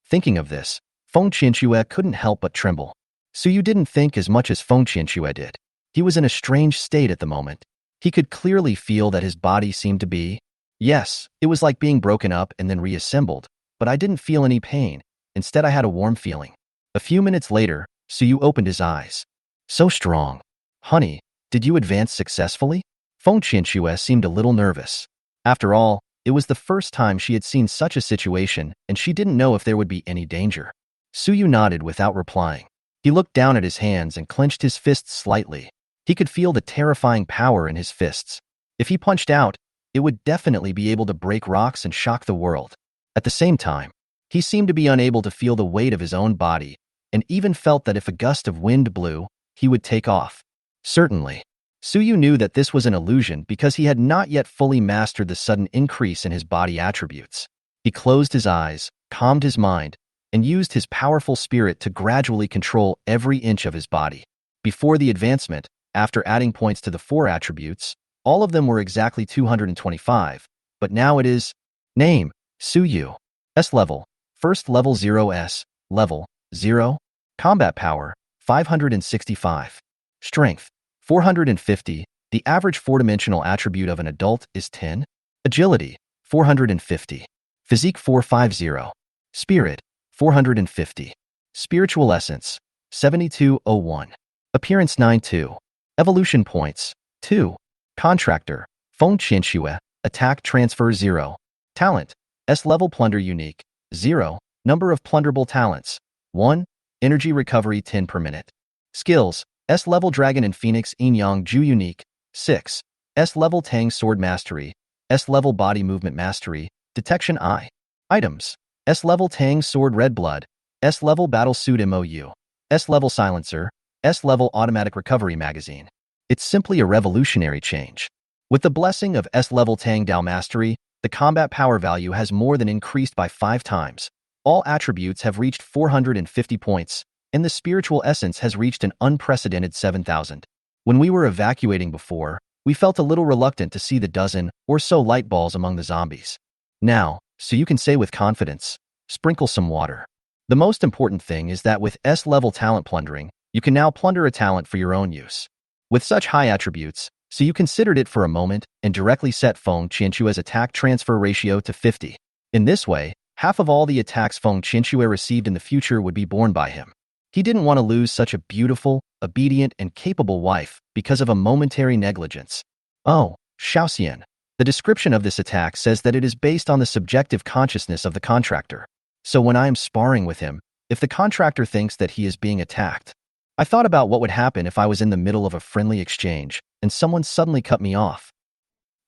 Thinking of this, Feng Qianxue couldn't help but tremble. Suyu didn't think as much as Feng Qianxue did. He was in a strange state at the moment. He could clearly feel that his body seemed to be. Yes, it was like being broken up and then reassembled, but I didn't feel any pain. Instead, I had a warm feeling. A few minutes later, Suyu opened his eyes. So strong. Honey, did you advance successfully? Feng Qianxue seemed a little nervous. After all, it was the first time she had seen such a situation, and she didn't know if there would be any danger. Suyu nodded without replying. He looked down at his hands and clenched his fists slightly. He could feel the terrifying power in his fists. If he punched out, it would definitely be able to break rocks and shock the world. At the same time, he seemed to be unable to feel the weight of his own body, and even felt that if a gust of wind blew, he would take off. Certainly. Suyu knew that this was an illusion because he had not yet fully mastered the sudden increase in his body attributes. He closed his eyes, calmed his mind, and used his powerful spirit to gradually control every inch of his body. Before the advancement, after adding points to the 4 attributes, all of them were exactly 225, but now it is Name, Suyu. S level, first level 0S, level 0. Combat power, 565. Strength, 450. The average 4-dimensional attribute of an adult is 10. Agility, 450. Physique 450. Spirit, 450. Spiritual essence, 7201. Appearance 92. Evolution points, 2. Contractor, Feng Qianxue. Attack transfer 0. Talent, S-level plunder unique, 0. Number of plunderable talents, 1. Energy recovery 10 per minute. Skills, S-level dragon and phoenix yin yang ju unique, 6. S-level tang sword mastery, S-level body movement mastery, detection eye. Items, S-level tang sword red blood, S-level battle suit MOU, S-level silencer, S-level automatic recovery magazine. It's simply a revolutionary change. With the blessing of S-level Tang Dao mastery, the combat power value has more than increased by 5 times. All attributes have reached 450 points, and the spiritual essence has reached an unprecedented 7,000. When we were evacuating before, we felt a little reluctant to see the dozen or so light balls among the zombies. Now, so you can say with confidence, sprinkle some water. The most important thing is that with S-level talent plundering, you can now plunder a talent for your own use. With such high attributes, so you considered it for a moment and directly set Feng Qianxue's attack transfer ratio to 50. In this way, half of all the attacks Feng Qianxue received in the future would be borne by him. He didn't want to lose such a beautiful, obedient, and capable wife because of a momentary negligence. Oh, Xiaoxian. The description of this attack says that it is based on the subjective consciousness of the contractor. So when I am sparring with him, if the contractor thinks that he is being attacked, I thought about what would happen if I was in the middle of a friendly exchange and someone suddenly cut me off.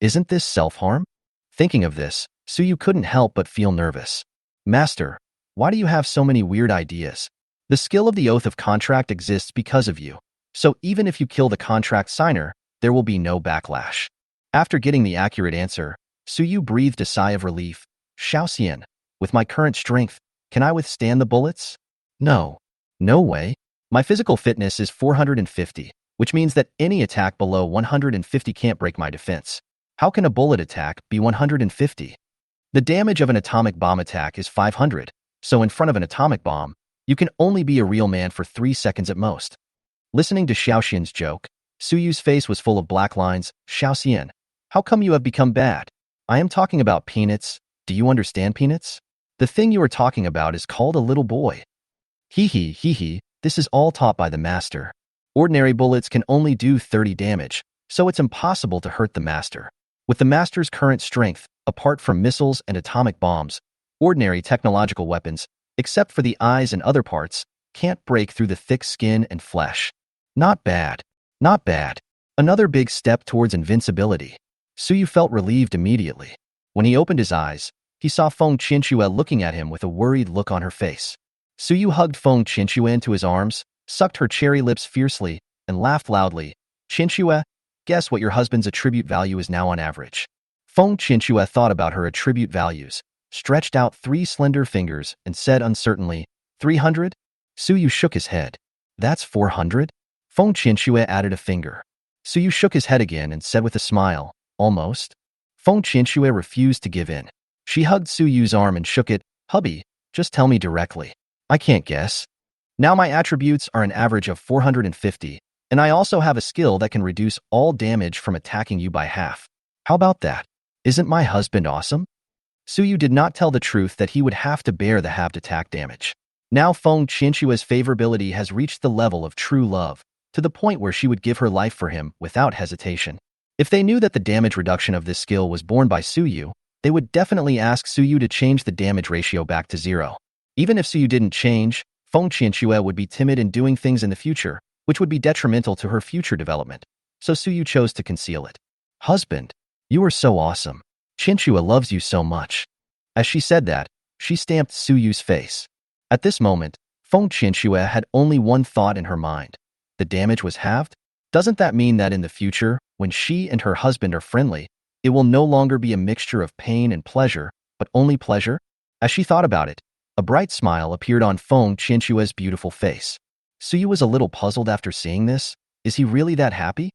Isn't this self-harm? Thinking of this, Suyu couldn't help but feel nervous. Master, why do you have so many weird ideas? The skill of the oath of contract exists because of you, so even if you kill the contract signer, there will be no backlash. After getting the accurate answer, Suyu breathed a sigh of relief. Xiaoxian, with my current strength, can I withstand the bullets? No. No way. My physical fitness is 450, which means that any attack below 150 can't break my defense. How can a bullet attack be 150? The damage of an atomic bomb attack is 500, so in front of an atomic bomb, you can only be a real man for 3 seconds at most. Listening to Xiaoxian's joke, Suyu's face was full of black lines. Xiaoxian, how come you have become bad? I am talking about peanuts. Do you understand peanuts? The thing you are talking about is called a little boy. Hee hee, this is all taught by the master. Ordinary bullets can only do 30 damage, so it's impossible to hurt the master. With the master's current strength, apart from missiles and atomic bombs, ordinary technological weapons, except for the eyes and other parts, can't break through the thick skin and flesh. Not bad. Not bad. Another big step towards invincibility. Suyu felt relieved immediately. When he opened his eyes, he saw Feng Qianxue looking at him with a worried look on her face. Suyu hugged Feng Qianxue into his arms, sucked her cherry lips fiercely, and laughed loudly. Qianxue, guess what your husband's attribute value is now on average. Feng Qianxue thought about her attribute values, stretched out 3 slender fingers, and said uncertainly, 300? Suyu shook his head. That's 400? Feng Qianxue added a finger. Suyu shook his head again and said with a smile, almost. Feng Qianxue refused to give in. She hugged Suyu's arm and shook it. Hubby, just tell me directly. I can't guess. Now my attributes are an average of 450, and I also have a skill that can reduce all damage from attacking you by half. How about that? Isn't my husband awesome? Suyu did not tell the truth that he would have to bear the halved attack damage. Now Feng Qianxue's favorability has reached the level of true love, to the point where she would give her life for him without hesitation. If they knew that the damage reduction of this skill was borne by Suyu, they would definitely ask Suyu to change the damage ratio back to 0. Even if Suyu didn't change, Feng Qianxue would be timid in doing things in the future, which would be detrimental to her future development. So Suyu chose to conceal it. Husband, you are so awesome. Qianxue loves you so much. As she said that, she stamped Suyu's face. At this moment, Feng Qianxue had only one thought in her mind. The damage was halved? Doesn't that mean that in the future, when she and her husband are friendly, it will no longer be a mixture of pain and pleasure, but only pleasure? As she thought about it, a bright smile appeared on Feng Qianxue's beautiful face. Suyu was a little puzzled after seeing this. Is he really that happy?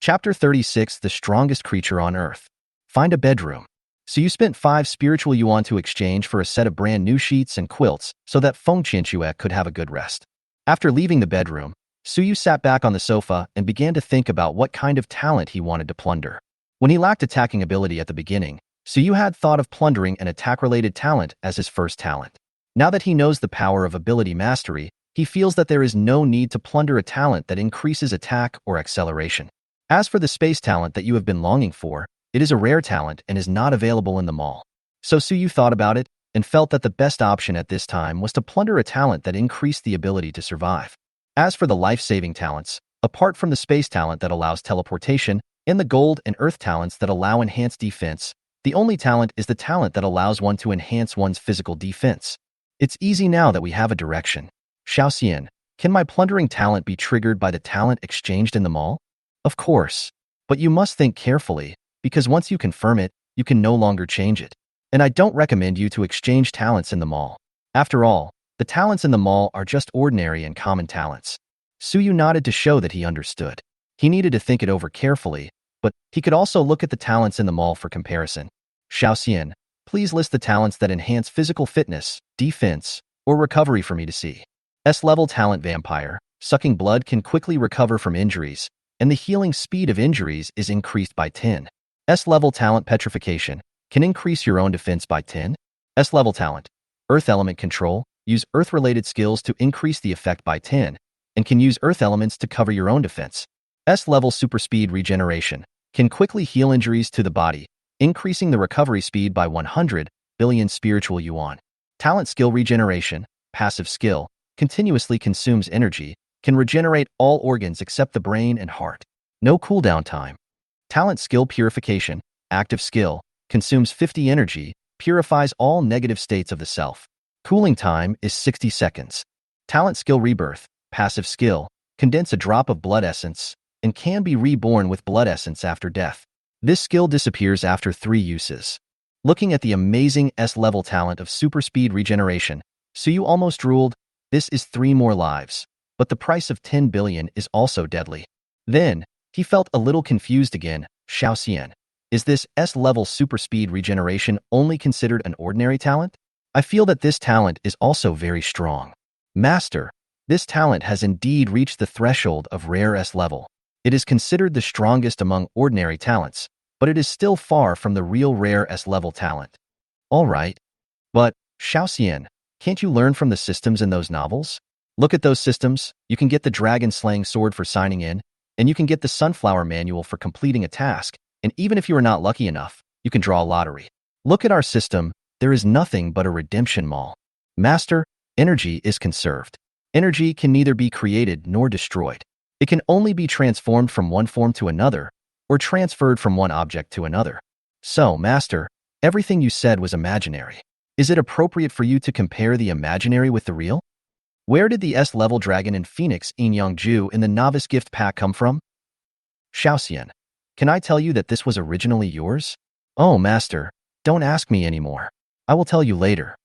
Chapter 36, The Strongest Creature on Earth. Find a bedroom. Suyu spent 5 spiritual yuan to exchange for a set of brand new sheets and quilts so that Feng Qianxue could have a good rest. After leaving the bedroom, Suyu sat back on the sofa and began to think about what kind of talent he wanted to plunder. When he lacked attacking ability at the beginning, Suyu had thought of plundering an attack-related talent as his first talent. Now that he knows the power of ability mastery, he feels that there is no need to plunder a talent that increases attack or acceleration. As for the space talent that you have been longing for, it is a rare talent and is not available in the mall. So Suyu thought about it and felt that the best option at this time was to plunder a talent that increased the ability to survive. As for the life-saving talents, apart from the space talent that allows teleportation and the gold and earth talents that allow enhanced defense, the only talent is the talent that allows one to enhance one's physical defense. It's easy now that we have a direction. Xiaoxian, can my plundering talent be triggered by the talent exchanged in the mall? Of course. But you must think carefully, because once you confirm it, you can no longer change it. And I don't recommend you to exchange talents in the mall. After all, the talents in the mall are just ordinary and common talents. Suyu nodded to show that he understood. He needed to think it over carefully, but he could also look at the talents in the mall for comparison. Xiaoxian, please list the talents that enhance physical fitness, defense, or recovery for me to see. S-level talent Vampire, sucking blood can quickly recover from injuries, and the healing speed of injuries is increased by 10. S-level talent Petrification, can increase your own defense by 10. S-level talent, Earth Element Control, use Earth-related skills to increase the effect by 10, and can use Earth elements to cover your own defense. S-level Super Speed Regeneration, can quickly heal injuries to the body, increasing the recovery speed by 100 billion spiritual yuan. Talent Skill Regeneration, passive skill, continuously consumes energy, can regenerate all organs except the brain and heart. No cooldown time. Talent Skill Purification, active skill, consumes 50 energy, purifies all negative states of the self. Cooling time is 60 seconds. Talent Skill Rebirth, passive skill, condense a drop of blood essence, and can be reborn with blood essence after death. This skill disappears after 3 uses. Looking at the amazing S-level talent of Super Speed Regeneration, Suyu almost drooled. This is 3 more lives, but the price of 10 billion is also deadly. Then, he felt a little confused again. Xiaoxian, is this S-level Super Speed Regeneration only considered an ordinary talent? I feel that this talent is also very strong. Master, this talent has indeed reached the threshold of rare S-level. It is considered the strongest among ordinary talents, but it is still far from the real rare S-level talent. All right. But, Xiaoxian, can't you learn from the systems in those novels? Look at those systems. You can get the dragon-slaying sword for signing in, and you can get the sunflower manual for completing a task, and even if you are not lucky enough, you can draw a lottery. Look at our system. There is nothing but a redemption mall. Master, energy is conserved. Energy can neither be created nor destroyed. It can only be transformed from one form to another, or transferred from one object to another. So, Master, everything you said was imaginary. Is it appropriate for you to compare the imaginary with the real? Where did the S-level dragon and phoenix Ju in the novice gift pack come from? Xiaoxian, can I tell you that this was originally yours? Oh, Master, don't ask me anymore. I will tell you later.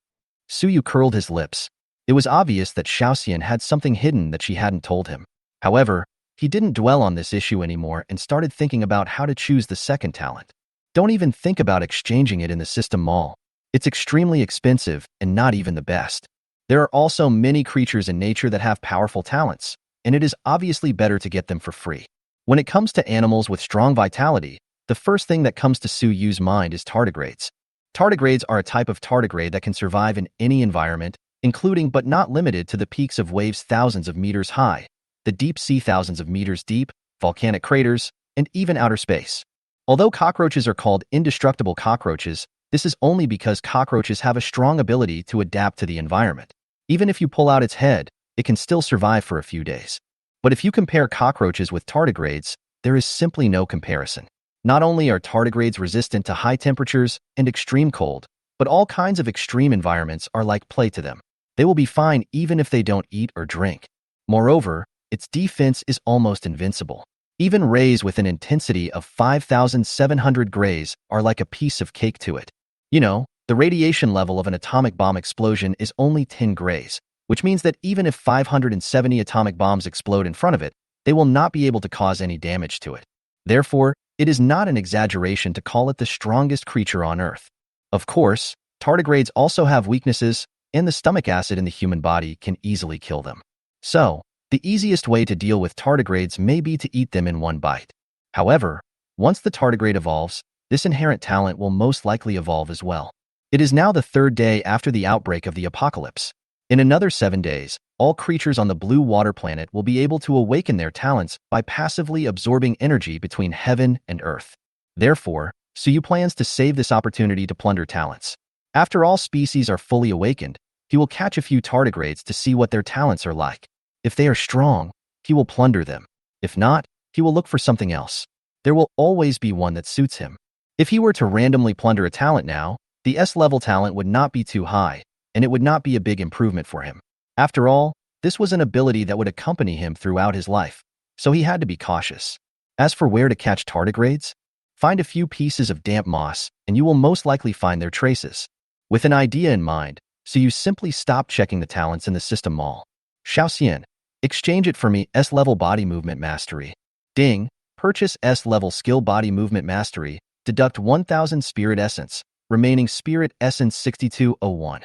Suyu curled his lips. It was obvious that Xiaoxian had something hidden that she hadn't told him. However, He didn't dwell on this issue anymore and started thinking about how to choose the second talent. Don't even think about exchanging it in the system mall. It's extremely expensive and not even the best. There are also many creatures in nature that have powerful talents, and it is obviously better to get them for free. When it comes to animals with strong vitality, the first thing that comes to Su Yu's mind is tardigrades. Tardigrades are a type of tardigrade that can survive in any environment, including but not limited to the peaks of waves thousands of meters high, the deep sea thousands of meters deep, volcanic craters, and even outer space. Although cockroaches are called indestructible cockroaches, this is only because cockroaches have a strong ability to adapt to the environment. Even if you pull out its head, it can still survive for a few days. But if you compare cockroaches with tardigrades, there is simply no comparison. Not only are tardigrades resistant to high temperatures and extreme cold, but all kinds of extreme environments are like play to them. They will be fine even if they don't eat or drink. Moreover, its defense is almost invincible. Even rays with an intensity of 5,700 grays are like a piece of cake to it. You know, the radiation level of an atomic bomb explosion is only 10 grays, which means that even if 570 atomic bombs explode in front of it, they will not be able to cause any damage to it. Therefore, it is not an exaggeration to call it the strongest creature on Earth. Of course, tardigrades also have weaknesses, and the stomach acid in the human body can easily kill them. So, the easiest way to deal with tardigrades may be to eat them in one bite. However, once the tardigrade evolves, this inherent talent will most likely evolve as well. It is now the third day after the outbreak of the apocalypse. In another 7 days, all creatures on the blue water planet will be able to awaken their talents by passively absorbing energy between heaven and earth. Therefore, Suyu plans to save this opportunity to plunder talents. After all species are fully awakened, he will catch a few tardigrades to see what their talents are like. If they are strong, he will plunder them. If not, he will look for something else. There will always be one that suits him. If he were to randomly plunder a talent now, the S-level talent would not be too high, and it would not be a big improvement for him. After all, this was an ability that would accompany him throughout his life, so he had to be cautious. As for where to catch tardigrades, find a few pieces of damp moss, and you will most likely find their traces. With an idea in mind, so you simply stop checking the talents in the system mall. Xiaoxian, exchange it for me S-level body movement mastery. Ding, purchase S-level skill body movement mastery, deduct 1000 spirit essence, remaining spirit essence 6201.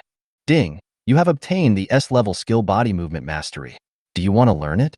Ding, you have obtained the S-level skill body movement mastery. Do you want to learn it?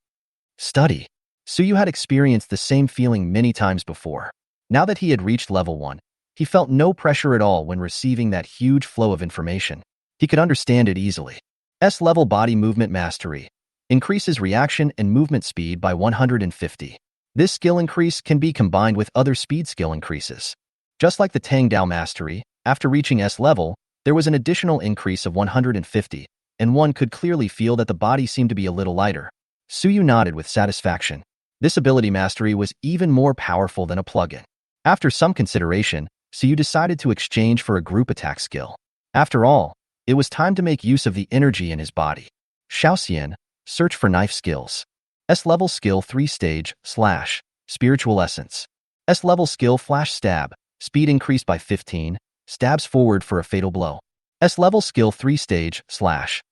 Study. Suyu had experienced the same feeling many times before. Now that he had reached level 1, he felt no pressure at all when receiving that huge flow of information. He could understand it easily. S-level body movement mastery increases reaction and movement speed by 150. This skill increase can be combined with other speed skill increases. Just like the Tang Dao mastery, after reaching S-level, there was an additional increase of 150, and one could clearly feel that the body seemed to be a little lighter. Suyu nodded with satisfaction. This ability mastery was even more powerful than a plugin. After some consideration, Suyu decided to exchange for a group attack skill. After all, it was time to make use of the energy in his body. Xiaoxian, search for knife skills. S-level skill 3-stage, slash, spiritual essence. S-level skill flash stab, speed increased by 15, stabs forward for a fatal blow. S-level skill 3-stage, slash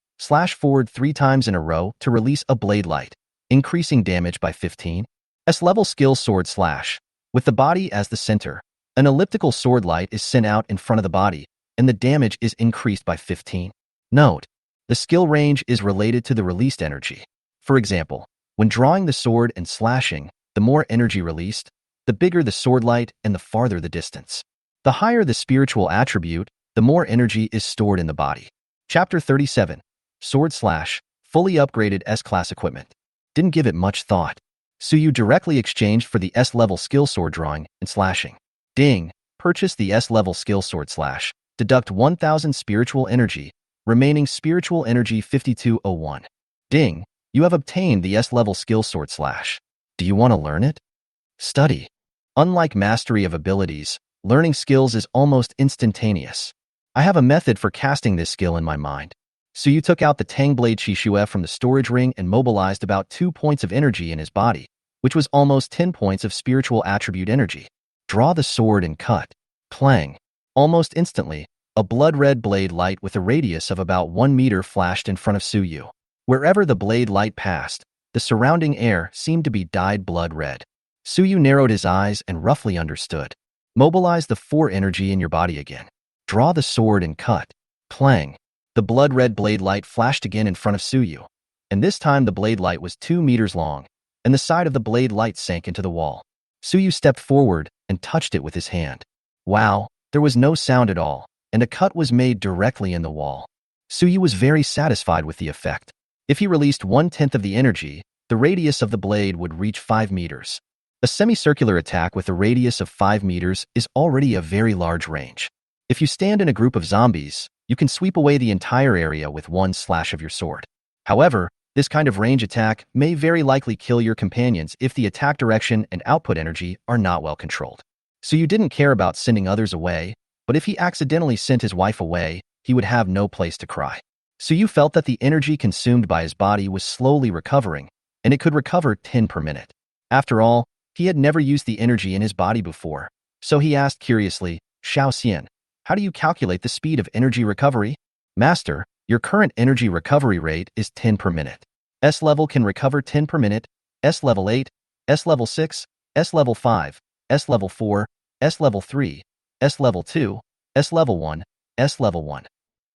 forward 3 times in a row to release a blade light, increasing damage by 15. S-level skill sword slash, with the body as the center. An elliptical sword light is sent out in front of the body, and the damage is increased by 15. Note, the skill range is related to the released energy. For example, when drawing the sword and slashing, the more energy released, the bigger the sword light and the farther the distance. The higher the spiritual attribute, the more energy is stored in the body. Chapter 37. Sword slash, fully upgraded S-class equipment. Didn't give it much thought. Suyu directly exchanged for the S-level skill sword drawing and slashing. Ding, purchase the S-level skill sword slash, deduct 1000 spiritual energy, remaining spiritual energy 5201. Ding, you have obtained the S-level skill sword slash. Do you want to learn it? Study. Unlike mastery of abilities, learning skills is almost instantaneous. I have a method for casting this skill in my mind. Suyu took out the Tang Blade Qishue from the storage ring and mobilized about 2 points of energy in his body, which was almost 10 points of spiritual attribute energy. Draw the sword and cut. Clang. Almost instantly, a blood-red blade light with a radius of about 1 meter flashed in front of Suyu. Wherever the blade light passed, The surrounding air seemed to be dyed blood red. Suyu narrowed his eyes and roughly understood. Mobilize the 4 energy in your body again. Draw the sword and cut. Clang. The blood-red blade light flashed again in front of Suyu, and this time the blade light was 2 meters long, and the side of the blade light sank into the wall. Suyu stepped forward and touched it with his hand. Wow, there was no sound at all, and a cut was made directly in the wall. Suyu was very satisfied with the effect. If he released 1/10 of the energy, the radius of the blade would reach 5 meters. A semicircular attack with a radius of 5 meters is already a very large range. If you stand in a group of zombies, you can sweep away the entire area with one slash of your sword. However, this kind of range attack may very likely kill your companions if the attack direction and output energy are not well controlled. So you didn't care about sending others away, but if he accidentally sent his wife away, he would have no place to cry. So you felt that the energy consumed by his body was slowly recovering, and it could recover 10 per minute. After all, he had never used the energy in his body before, so he asked curiously, Xiao Xian, how do you calculate the speed of energy recovery? Master, your current energy recovery rate is 10 per minute. S level can recover 10 per minute, S level 8, S level 6, S level 5, S level 4, S level 3, S level 2, S level 1, S level 1.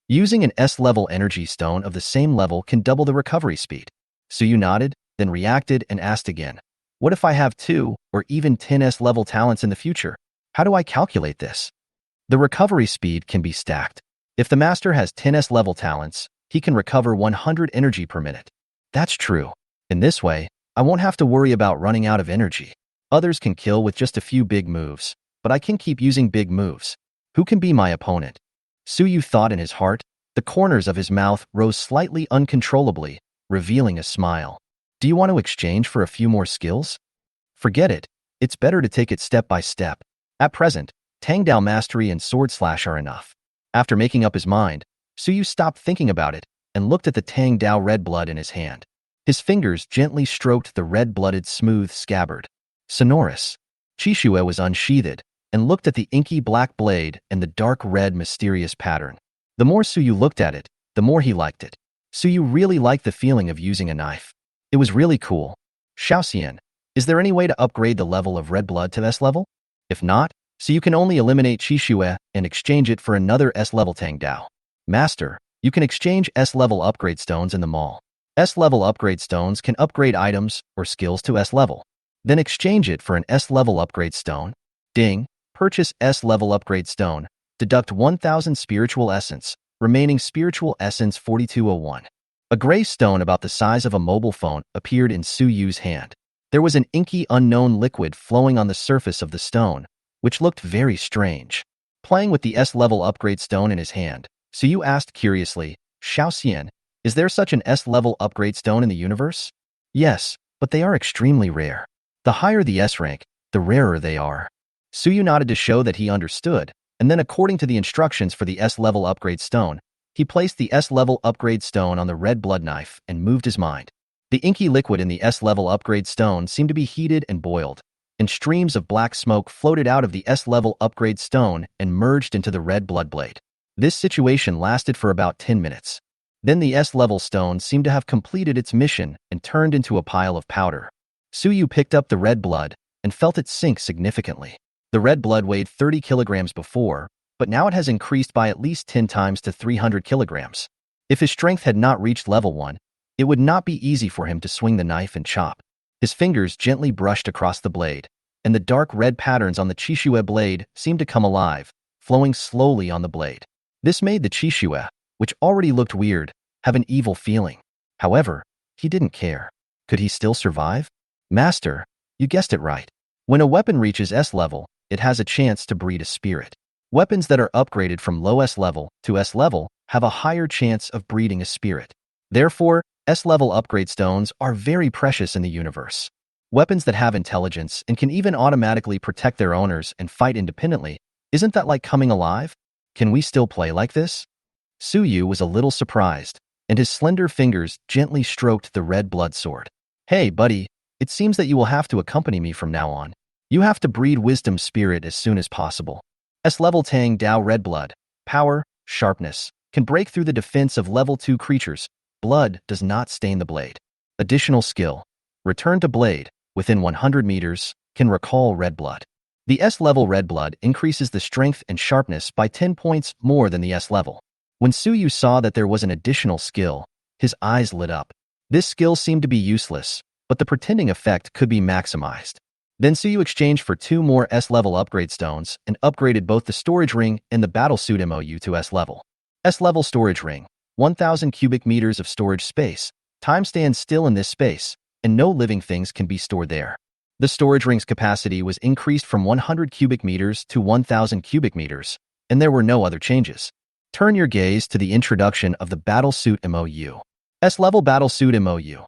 Using an S level energy stone of the same level can double the recovery speed. Suyu nodded, then reacted and asked again, what if I have 2 or even 10 S level talents in the future? How do I calculate this? The recovery speed can be stacked. If the master has 10 S level talents, he can recover 100 energy per minute. That's true. In this way, I won't have to worry about running out of energy. Others can kill with just a few big moves, but I can keep using big moves. Who can be my opponent? Suyu thought in his heart. The corners of his mouth rose slightly uncontrollably, revealing a smile. Do you want to exchange for a few more skills? Forget it. It's better to take it step by step. At present, Tangdao mastery and sword slash are enough. After making up his mind, Suyu stopped thinking about it and looked at the Tangdao red blood in his hand. His fingers gently stroked the red-blooded smooth scabbard. Sonorous. Chishue was unsheathed and looked at the inky black blade and the dark red mysterious pattern. The more Suyu looked at it, the more he liked it. Suyu really liked the feeling of using a knife. It was really cool. Xiaoxian, is there any way to upgrade the level of red blood to S level? If not, so you can only eliminate Chishue and exchange it for another S-level Tangdao. Master, you can exchange S-level upgrade stones in the mall. S-level upgrade stones can upgrade items or skills to S-level. Then exchange it for an S-level upgrade stone. Ding, purchase S-level upgrade stone. Deduct 1000 spiritual essence, remaining spiritual essence 4201. A gray stone about the size of a mobile phone appeared in Suyu's hand. There was an inky unknown liquid flowing on the surface of the stone, which looked very strange. Playing with the S-level upgrade stone in his hand, Suyu asked curiously, Xiaoxian, is there such an S-level upgrade stone in the universe? Yes, but they are extremely rare. The higher the S rank, the rarer they are. Suyu nodded to show that he understood, and then according to the instructions for the S-level upgrade stone, he placed the S-level upgrade stone on the red blood knife and moved his mind. The inky liquid in the S-level upgrade stone seemed to be heated and boiled, and streams of black smoke floated out of the S-level upgrade stone and merged into the red blood blade. This situation lasted for about 10 minutes. Then the S-level stone seemed to have completed its mission and turned into a pile of powder. Suyu picked up the red blood and felt it sink significantly. The red blood weighed 30 kilograms before, but now it has increased by at least 10 times to 300 kilograms. If his strength had not reached level 1, it would not be easy for him to swing the knife and chop. His fingers gently brushed across the blade, and the dark red patterns on the Chishue blade seemed to come alive, flowing slowly on the blade. This made the Chishue, which already looked weird, have an evil feeling. However, he didn't care. Could he still survive? Master, you guessed it right. When a weapon reaches S level, it has a chance to breed a spirit. Weapons that are upgraded from low S level to S level have a higher chance of breeding a spirit. Therefore, S-level upgrade stones are very precious in the universe. Weapons that have intelligence and can even automatically protect their owners and fight independently, isn't that like coming alive? Can we still play like this? Suyu was a little surprised, and his slender fingers gently stroked the red blood sword. Hey, buddy, it seems that you will have to accompany me from now on. You have to breed wisdom spirit as soon as possible. S-level Tangdao red blood, power, sharpness, can break through the defense of level 2 creatures. Blood does not stain the blade. Additional skill, Return to Blade, within 100 meters, can recall red blood. The S level red blood increases the strength and sharpness by 10 points more than the S level. When Suyu saw that there was an additional skill, his eyes lit up. This skill seemed to be useless, but the pretending effect could be maximized. Then Suyu exchanged for 2 more S-level upgrade stones and upgraded both the storage ring and the battlesuit MOU to S-level. S-level storage ring, 1,000 cubic meters of storage space. Time stands still in this space, and no living things can be stored there. The storage ring's capacity was increased from 100 cubic meters to 1,000 cubic meters, and there were no other changes. Turn your gaze to the introduction of the battlesuit MOU. S-level battlesuit MOU.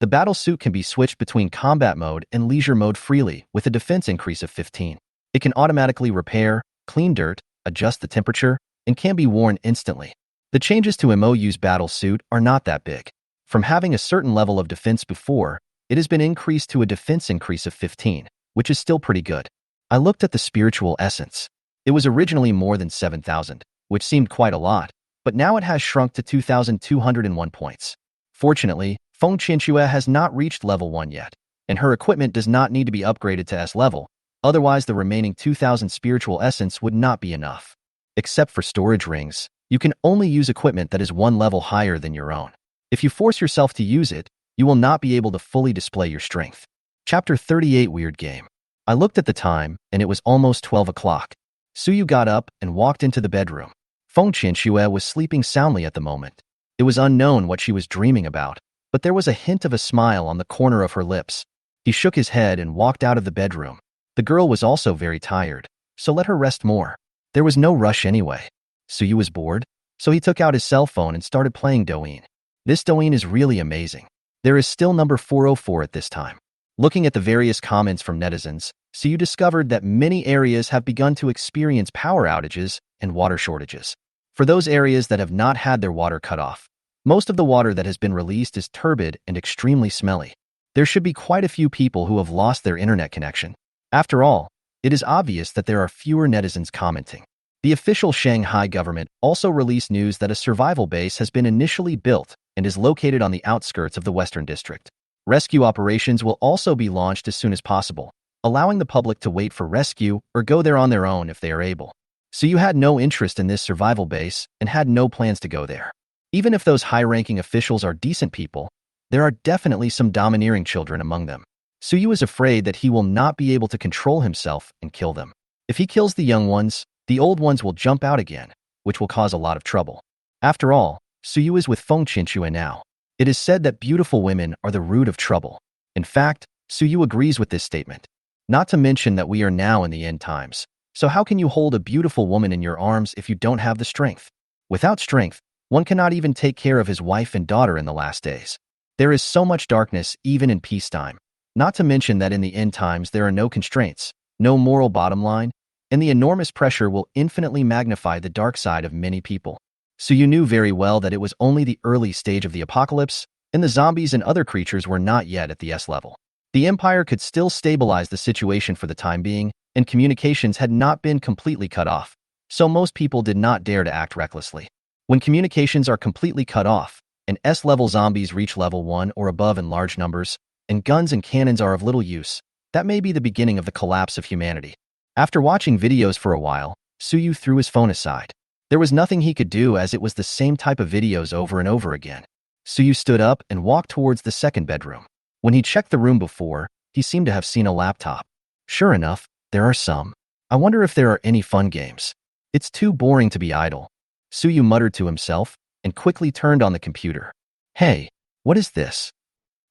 The battlesuit can be switched between combat mode and leisure mode freely with a defense increase of 15. It can automatically repair, clean dirt, adjust the temperature, and can be worn instantly. The changes to MOU's battlesuit are not that big. From having a certain level of defense before, it has been increased to a defense increase of 15, which is still pretty good. I looked at the spiritual essence. It was originally more than 7,000, which seemed quite a lot, but now it has shrunk to 2,201 points. Fortunately, Feng Qianxue has not reached level 1 yet, and her equipment does not need to be upgraded to S level, otherwise the remaining 2,000 spiritual essence would not be enough. Except for storage rings, you can only use equipment that is 1 level higher than your own. If you force yourself to use it, you will not be able to fully display your strength. Chapter 38 Weird Game. I looked at the time, and it was almost 12 o'clock. Suyu got up and walked into the bedroom. Feng Qianxue was sleeping soundly at the moment. It was unknown what she was dreaming about, but there was a hint of a smile on the corner of her lips. He shook his head and walked out of the bedroom. The girl was also very tired, so let her rest more. There was no rush anyway. Suyu was bored, so he took out his cell phone and started playing Douyin. This Douyin is really amazing. There is still number 404 at this time. Looking at the various comments from netizens, Suyu discovered that many areas have begun to experience power outages and water shortages. For those areas that have not had their water cut off, most of the water that has been released is turbid and extremely smelly. There should be quite a few people who have lost their internet connection. After all, it is obvious that there are fewer netizens commenting. The official Shanghai government also released news that a survival base has been initially built and is located on the outskirts of the Western District. Rescue operations will also be launched as soon as possible, allowing the public to wait for rescue or go there on their own if they are able. So you had no interest in this survival base and had no plans to go there. Even if those high-ranking officials are decent people, there are definitely some domineering children among them. Suyu is afraid that he will not be able to control himself and kill them. If he kills the young ones, the old ones will jump out again, which will cause a lot of trouble. After all, Suyu is with Feng Qianxue now. It is said that beautiful women are the root of trouble. In fact, Suyu agrees with this statement. Not to mention that we are now in the end times. So how can you hold a beautiful woman in your arms if you don't have the strength? Without strength, one cannot even take care of his wife and daughter in the last days. There is so much darkness even in peacetime. Not to mention that in the end times there are no constraints, no moral bottom line, and the enormous pressure will infinitely magnify the dark side of many people. So you knew very well that it was only the early stage of the apocalypse, and the zombies and other creatures were not yet at the S level. The Empire could still stabilize the situation for the time being, and communications had not been completely cut off, so most people did not dare to act recklessly. When communications are completely cut off, and S-level zombies reach level 1 or above in large numbers, and guns and cannons are of little use, that may be the beginning of the collapse of humanity. After watching videos for a while, Suyu threw his phone aside. There was nothing he could do as it was the same type of videos over and over again. Suyu stood up and walked towards the second bedroom. When he checked the room before, he seemed to have seen a laptop. Sure enough, there are some. I wonder if there are any fun games. It's too boring to be idle. Suyu muttered to himself and quickly turned on the computer. Hey, what is this?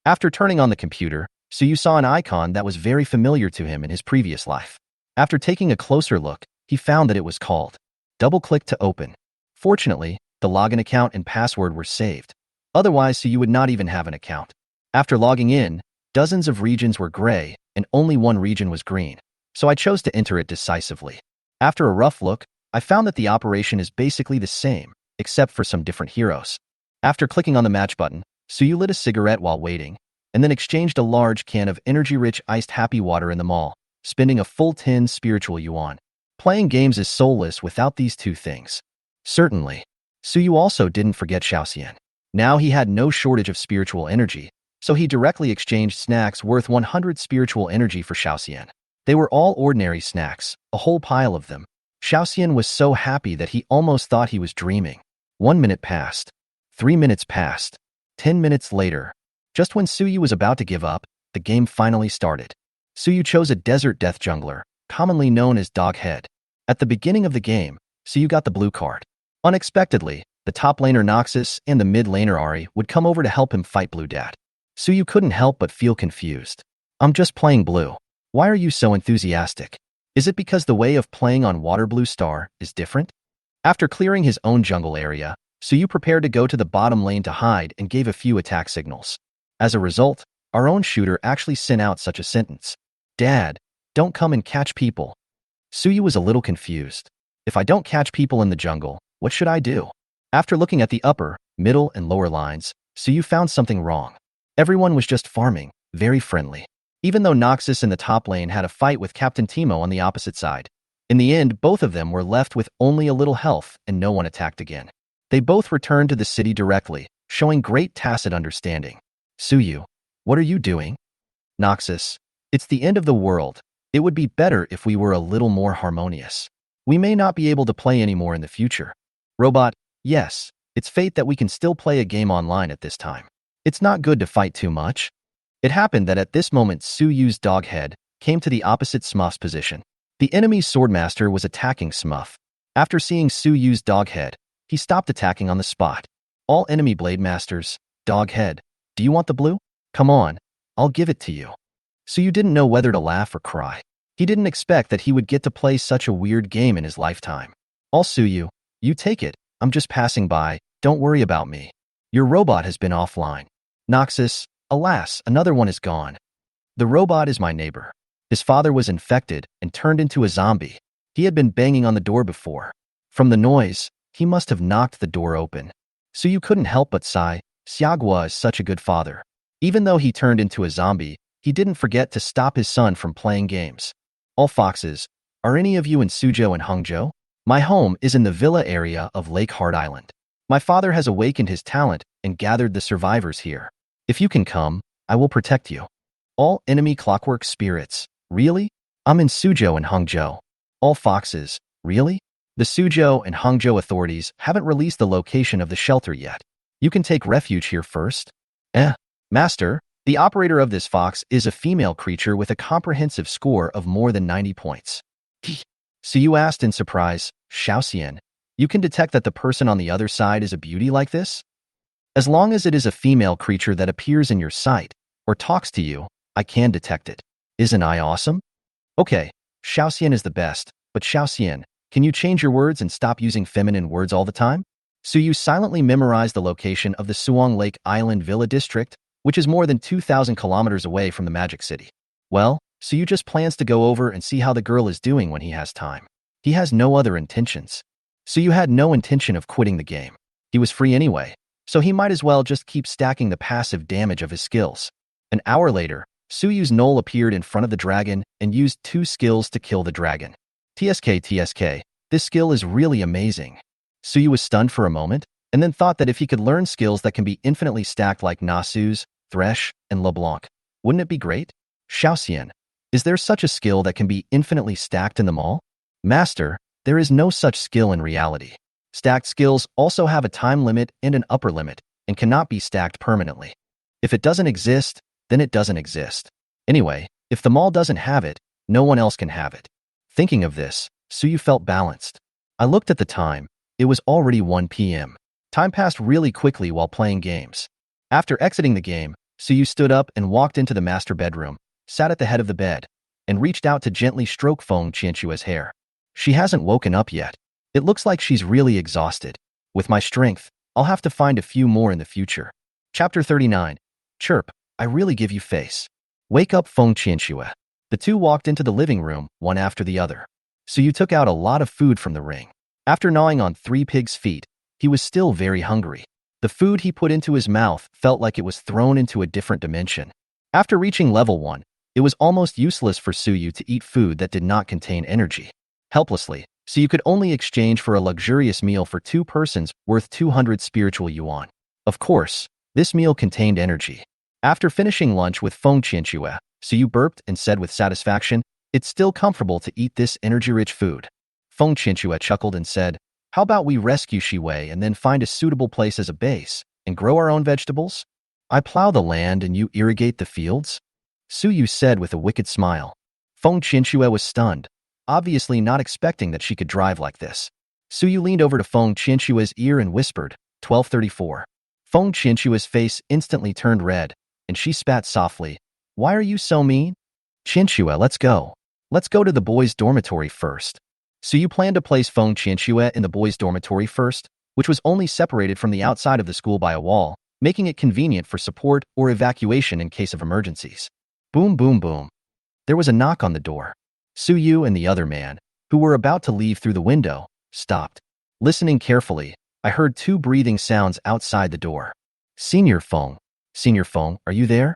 After turning on the computer, Suyu saw an icon that was very familiar to him in his previous life. After taking a closer look, he found that it was called. Double-click to open. Fortunately, the login account and password were saved. Otherwise, Suyu would not even have an account. After logging in, dozens of regions were gray and only one region was green, so I chose to enter it decisively. After a rough look, I found that the operation is basically the same, except for some different heroes. After clicking on the match button, Suyu lit a cigarette while waiting, and then exchanged a large can of energy-rich iced happy water in the mall, spending a full 10 spiritual yuan. Playing games is soulless without these two things. Certainly. Suyu also didn't forget Xiaoxian. Now he had no shortage of spiritual energy, So he directly exchanged snacks worth 100 spiritual energy for Xiaoxian. They were all ordinary snacks, a whole pile of them. Xiaoxian was so happy that he almost thought he was dreaming. 1 minute passed. 3 minutes passed. 10 minutes later. Just when Suyu was about to give up, the game finally started. Suyu chose a desert death jungler, commonly known as Doghead. At the beginning of the game, Suyu got the blue card. Unexpectedly, the top laner Noxus and the mid laner Ari would come over to help him fight Blue Dad. Suyu couldn't help but feel confused. I'm just playing blue. Why are you so enthusiastic? Is it because the way of playing on Water Blue Star is different? After clearing his own jungle area, Suyu prepared to go to the bottom lane to hide and gave a few attack signals. As a result, our own shooter actually sent out such a sentence. Dad, don't come and catch people. Suyu was a little confused. If I don't catch people in the jungle, what should I do? After looking at the upper, middle, and lower lines, Suyu found something wrong. Everyone was just farming, very friendly. Even though Noxus in the top lane had a fight with Captain Teemo on the opposite side, in the end, both of them were left with only a little health and no one attacked again. They both returned to the city directly, showing great tacit understanding. Suyu, what are you doing? Noxus, it's the end of the world. It would be better if we were a little more harmonious. We may not be able to play anymore in the future. Robot, yes, it's fate that we can still play a game online at this time. It's not good to fight too much. It happened that at this moment Suyu's Doghead came to the opposite Smurf's position. The enemy's Swordmaster was attacking Smurf. After seeing Suyu's Doghead, he stopped attacking on the spot. All enemy Blade Masters, Doghead, do you want the blue? Come on, I'll give it to you. Suyu didn't know whether to laugh or cry. He didn't expect that he would get to play such a weird game in his lifetime. All Suyu, you take it, I'm just passing by, don't worry about me. Your robot has been offline. Noxus, alas, another one is gone. The robot is my neighbor. His father was infected and turned into a zombie. He had been banging on the door before. From the noise, he must have knocked the door open. Suyu couldn't help but sigh. Xiagua is such a good father. Even though he turned into a zombie, he didn't forget to stop his son from playing games. All foxes, are any of you in Suzhou and Hangzhou? My home is in the villa area of Lake Heart Island. My father has awakened his talent and gathered the survivors here. If you can come, I will protect you. All enemy clockwork spirits, really? I'm in Suzhou and Hangzhou. All foxes, really? The Suzhou and Hangzhou authorities haven't released the location of the shelter yet. You can take refuge here first. Master, the operator of this fox is a female creature with a comprehensive score of more than 90 points. So you asked in surprise, Xiaoxian, you can detect that the person on the other side is a beauty like this? As long as it is a female creature that appears in your sight or talks to you, I can detect it. Isn't I awesome? Okay, Xiaoxian is the best, but Xiaoxian, can you change your words and stop using feminine words all the time? So you silently memorized the location of the Suong Lake Island Villa District, which is more than 2,000 kilometers away from the Magic City. Well, Suyu just plans to go over and see how the girl is doing when he has time. He has no other intentions. Suyu had no intention of quitting the game. He was free anyway, so he might as well just keep stacking the passive damage of his skills. An hour later, Suyu's Knoll appeared in front of the dragon and used 2 skills to kill the dragon. TSK, this skill is really amazing. Suyu was stunned for a moment, and then thought that if he could learn skills that can be infinitely stacked like Nasu's, Thresh, and LeBlanc, wouldn't it be great? Xiaoxian, is there such a skill that can be infinitely stacked in them all? Master, there is no such skill in reality. Stacked skills also have a time limit and an upper limit, and cannot be stacked permanently. If it doesn't exist, then it doesn't exist. Anyway, if the mall doesn't have it, no one else can have it. Thinking of this, Suyu felt balanced. I looked at the time. It was already 1 p.m. Time passed really quickly while playing games. After exiting the game, Suyu stood up and walked into the master bedroom, sat at the head of the bed, and reached out to gently stroke Feng Qianxue's hair. She hasn't woken up yet. It looks like she's really exhausted. With my strength, I'll have to find a few more in the future. Chapter 39. Chirp, I really give you face. Wake up, Feng Qianxue. The two walked into the living room, one after the other. Suyu took out a lot of food from the ring. After gnawing on 3 pigs' feet, he was still very hungry. The food he put into his mouth felt like it was thrown into a different dimension. After reaching level 1, it was almost useless for Suyu to eat food that did not contain energy. Helplessly, Suyu could only exchange for a luxurious meal for 2 persons worth 200 spiritual yuan. Of course, this meal contained energy. After finishing lunch with Feng Qianxue, Suyu burped and said with satisfaction, "It's still comfortable to eat this energy-rich food." Feng Qianxue chuckled and said, "How about we rescue Shiwei and then find a suitable place as a base and grow our own vegetables? I plow the land and you irrigate the fields?" Suyu said with a wicked smile. Feng Qianxue was stunned, obviously not expecting that she could drive like this. Suyu leaned over to Feng Qianxue's ear and whispered, 1234. Feng Qianxue's face instantly turned red, and she spat softly. "Why are you so mean?" "Qianxue, let's go. Let's go to the boys' dormitory first." Suyu planned to place Feng Qianxue in the boys' dormitory first, which was only separated from the outside of the school by a wall, making it convenient for support or evacuation in case of emergencies. Boom, boom, boom. There was a knock on the door. Suyu and the other man, who were about to leave through the window, stopped. Listening carefully, I heard two breathing sounds outside the door. Senior Feng, are you there?"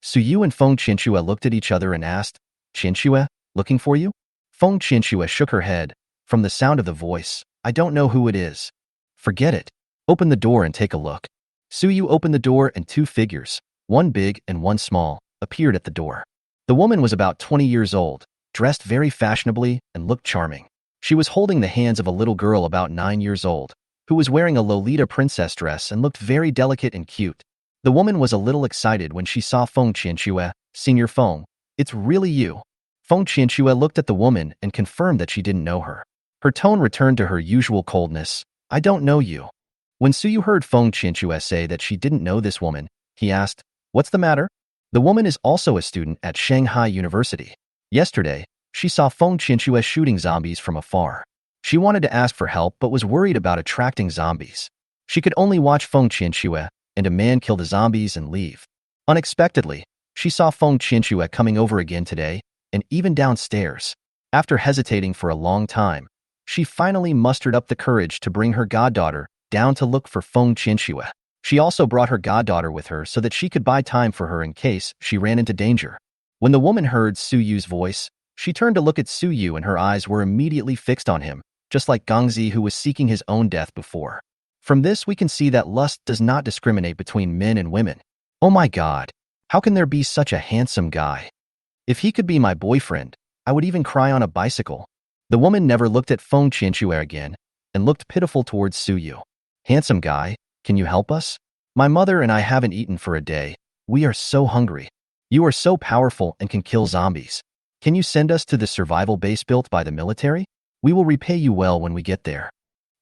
Suyu and Feng Qianxue looked at each other and asked, "Qianxue, looking for you?" Feng Qianxue shook her head. From the sound of the voice, "I don't know who it is." "Forget it. Open the door and take a look." Suyu opened the door and two figures, one big and one small, appeared at the door. The woman was about 20 years old, dressed very fashionably and looked charming. She was holding the hands of a little girl about 9 years old, who was wearing a Lolita princess dress and looked very delicate and cute. The woman was a little excited when she saw Feng Qianxue. "Senior Feng, it's really you." Feng Qianxue looked at the woman and confirmed that she didn't know her. Her tone returned to her usual coldness. "I don't know you." When Suyu heard Feng Qianxue say that she didn't know this woman, he asked, "What's the matter?" The woman is also a student at Shanghai University. Yesterday, she saw Feng Qianxue shooting zombies from afar. She wanted to ask for help but was worried about attracting zombies. She could only watch Feng Qianxue and a man kill the zombies and leave. Unexpectedly, she saw Feng Qianxue coming over again today, and even downstairs. After hesitating for a long time, she finally mustered up the courage to bring her goddaughter down to look for Feng Qianxue. She also brought her goddaughter with her so that she could buy time for her in case she ran into danger. When the woman heard Suyu's voice, she turned to look at Suyu and her eyes were immediately fixed on him, just like Gangzi, who was seeking his own death before. From this we can see that lust does not discriminate between men and women. Oh my God, how can there be such a handsome guy? If he could be my boyfriend, I would even cry on a bicycle. The woman never looked at Feng Qianxue again and looked pitiful towards Suyu. "Handsome guy, can you help us? My mother and I haven't eaten for a day. We are so hungry. You are so powerful and can kill zombies. Can you send us to the survival base built by the military? We will repay you well when we get there."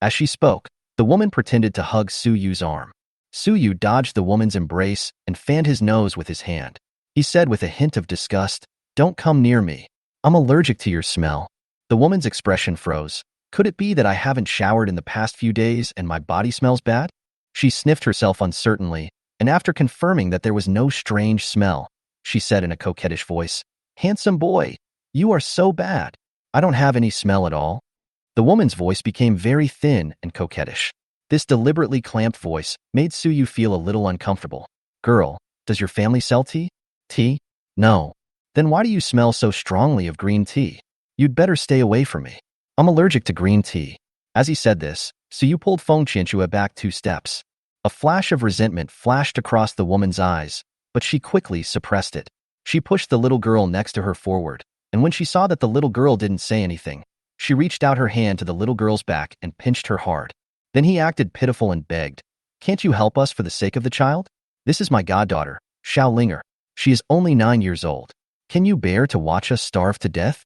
As she spoke, the woman pretended to hug Suyu's arm. Suyu dodged the woman's embrace and fanned his nose with his hand. He said with a hint of disgust, "Don't come near me. I'm allergic to your smell." The woman's expression froze. Could it be that I haven't showered in the past few days and my body smells bad? She sniffed herself uncertainly, and after confirming that there was no strange smell, she said in a coquettish voice, "Handsome boy, you are so bad. I don't have any smell at all." The woman's voice became very thin and coquettish. This deliberately clamped voice made Suyu feel a little uncomfortable. "Girl, does your family sell tea?" "Tea? No." "Then why do you smell so strongly of green tea? You'd better stay away from me. I'm allergic to green tea." As he said this, Suyu pulled Feng Qianxue back 2 steps. A flash of resentment flashed across the woman's eyes, but she quickly suppressed it. She pushed the little girl next to her forward, and when she saw that the little girl didn't say anything, she reached out her hand to the little girl's back and pinched her hard. Then he acted pitiful and begged, "Can't you help us for the sake of the child? This is my goddaughter, Xiaolinger. She is only 9 years old. Can you bear to watch us starve to death?"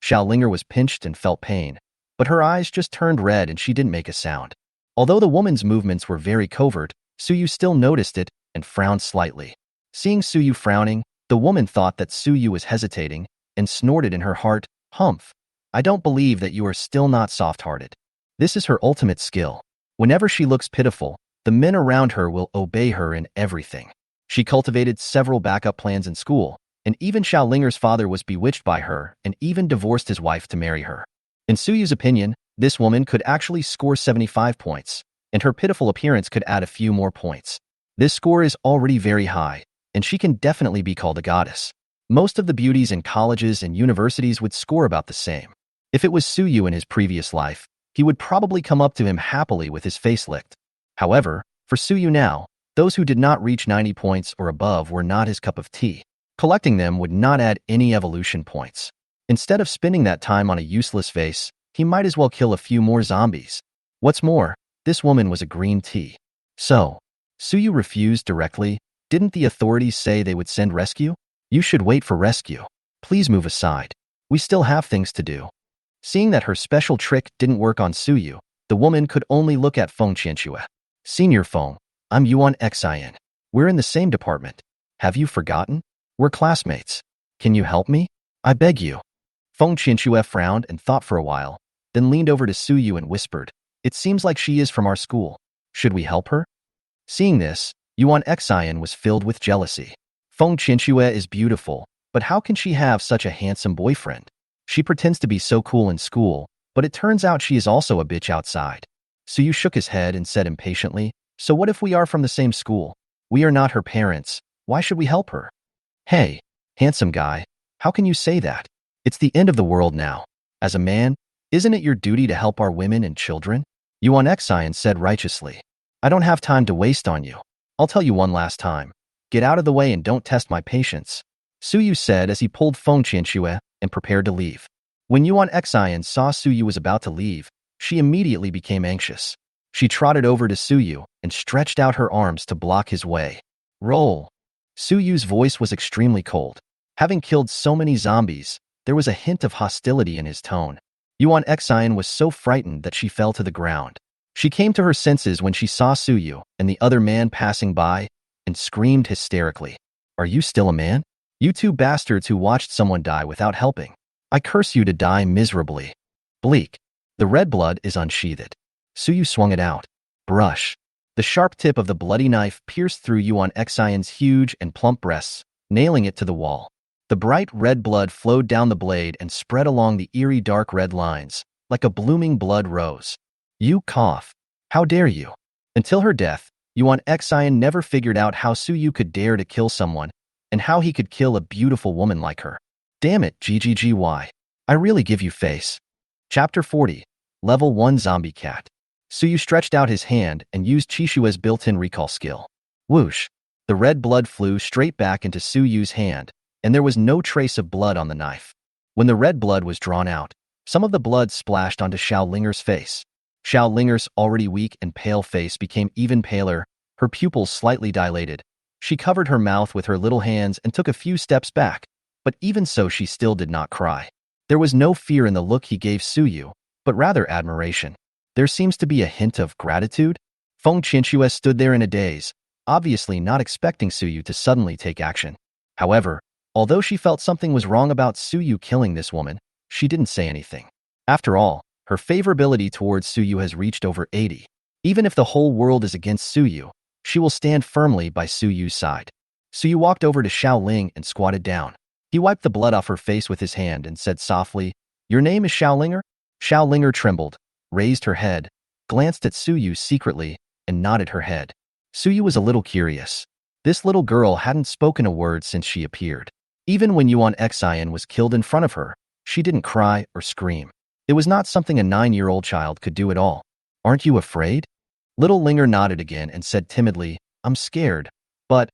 Xiaolinger was pinched and felt pain, but her eyes just turned red and she didn't make a sound. Although the woman's movements were very covert, Suyu still noticed it and frowned slightly. Seeing Suyu frowning, the woman thought that Suyu was hesitating and snorted in her heart, "Humph! I don't believe that you are still not soft-hearted." This is her ultimate skill. Whenever she looks pitiful, the men around her will obey her in everything. She cultivated several backup plans in school, and even Xiaolinger's father was bewitched by her and even divorced his wife to marry her. In Suyu's opinion, this woman could actually score 75 points, and her pitiful appearance could add a few more points. This score is already very high, and she can definitely be called a goddess. Most of the beauties in colleges and universities would score about the same. If it was Suyu in his previous life, he would probably come up to him happily with his face licked. However, for Suyu now, Those who did not reach 90 points or above were not his cup of tea. Collecting them would not add any evolution points. Instead of spending that time on a useless vase, he might as well kill a few more zombies. What's more, this woman was a green tea. So, Suyu refused directly. Didn't the authorities say they would send rescue? You should wait for rescue. Please move aside. We still have things to do. Seeing that her special trick didn't work on Suyu, the woman could only look at Feng Qianxue. Senior Feng, I'm Yuan Xin. We're in the same department. Have you forgotten? We're classmates. Can you help me? I beg you. Feng Qianxue frowned and thought for a while, then leaned over to Suyu and whispered, It seems like she is from our school. Should we help her? Seeing this, Yuan Xin was filled with jealousy. Feng Qianxue is beautiful, but how can she have such a handsome boyfriend? She pretends to be so cool in school, but it turns out she is also a bitch outside. Suyu shook his head and said impatiently, So what if we are from the same school? We are not her parents. Why should we help her? Hey, handsome guy, how can you say that? It's the end of the world now. As a man, isn't it your duty to help our women and children? Yuan Xin said righteously. I don't have time to waste on you. I'll tell you one last time. Get out of the way and don't test my patience. Suyu said as he pulled Feng Qianxue and prepared to leave. When Yuan Xin saw Suyu was about to leave, she immediately became anxious. She trotted over to Suyu and stretched out her arms to block his way. Roll. Suyu's voice was extremely cold. Having killed so many zombies, there was a hint of hostility in his tone. Yuan Xin was so frightened that she fell to the ground. She came to her senses when she saw Suyu and the other man passing by and screamed hysterically. Are you still a man? You two bastards who watched someone die without helping. I curse you to die miserably. Bleak. The red blood is unsheathed. Suyu swung it out. Brush. The sharp tip of the bloody knife pierced through Yuan Xion's huge and plump breasts, nailing it to the wall. The bright red blood flowed down the blade and spread along the eerie dark red lines, like a blooming blood rose. You cough. How dare you? Until her death, Yuan Xion never figured out how Suyu could dare to kill someone, and how he could kill a beautiful woman like her. Damn it, GGGY. I really give you face. Chapter 40. Level 1 Zombie Cat. Suyu stretched out his hand and used Chishua's built-in recall skill. Whoosh. The red blood flew straight back into Suyu's hand, and there was no trace of blood on the knife. When the red blood was drawn out, some of the blood splashed onto Xiao Linger's face. Xiao Linger's already weak and pale face became even paler, her pupils slightly dilated. She covered her mouth with her little hands and took a few steps back, but even so she still did not cry. There was no fear in the look he gave Suyu, but rather admiration. There seems to be a hint of gratitude. Feng Qianxue stood there in a daze, obviously not expecting Suyu to suddenly take action. However, although she felt something was wrong about Suyu killing this woman, she didn't say anything. After all, her favorability towards Suyu has reached over 80. Even if the whole world is against Suyu, she will stand firmly by Suyu's side. Suyu walked over to Xiao Ling and squatted down. He wiped the blood off her face with his hand and said softly, Your name is Xiao Linger? Xiao Linger trembled, raised her head, glanced at Suyu secretly, and nodded her head. Suyu was a little curious. This little girl hadn't spoken a word since she appeared. Even when Yuan Xion was killed in front of her, she didn't cry or scream. It was not something a 9-year-old child could do at all. Aren't you afraid? Little Linger nodded again and said timidly, I'm scared, but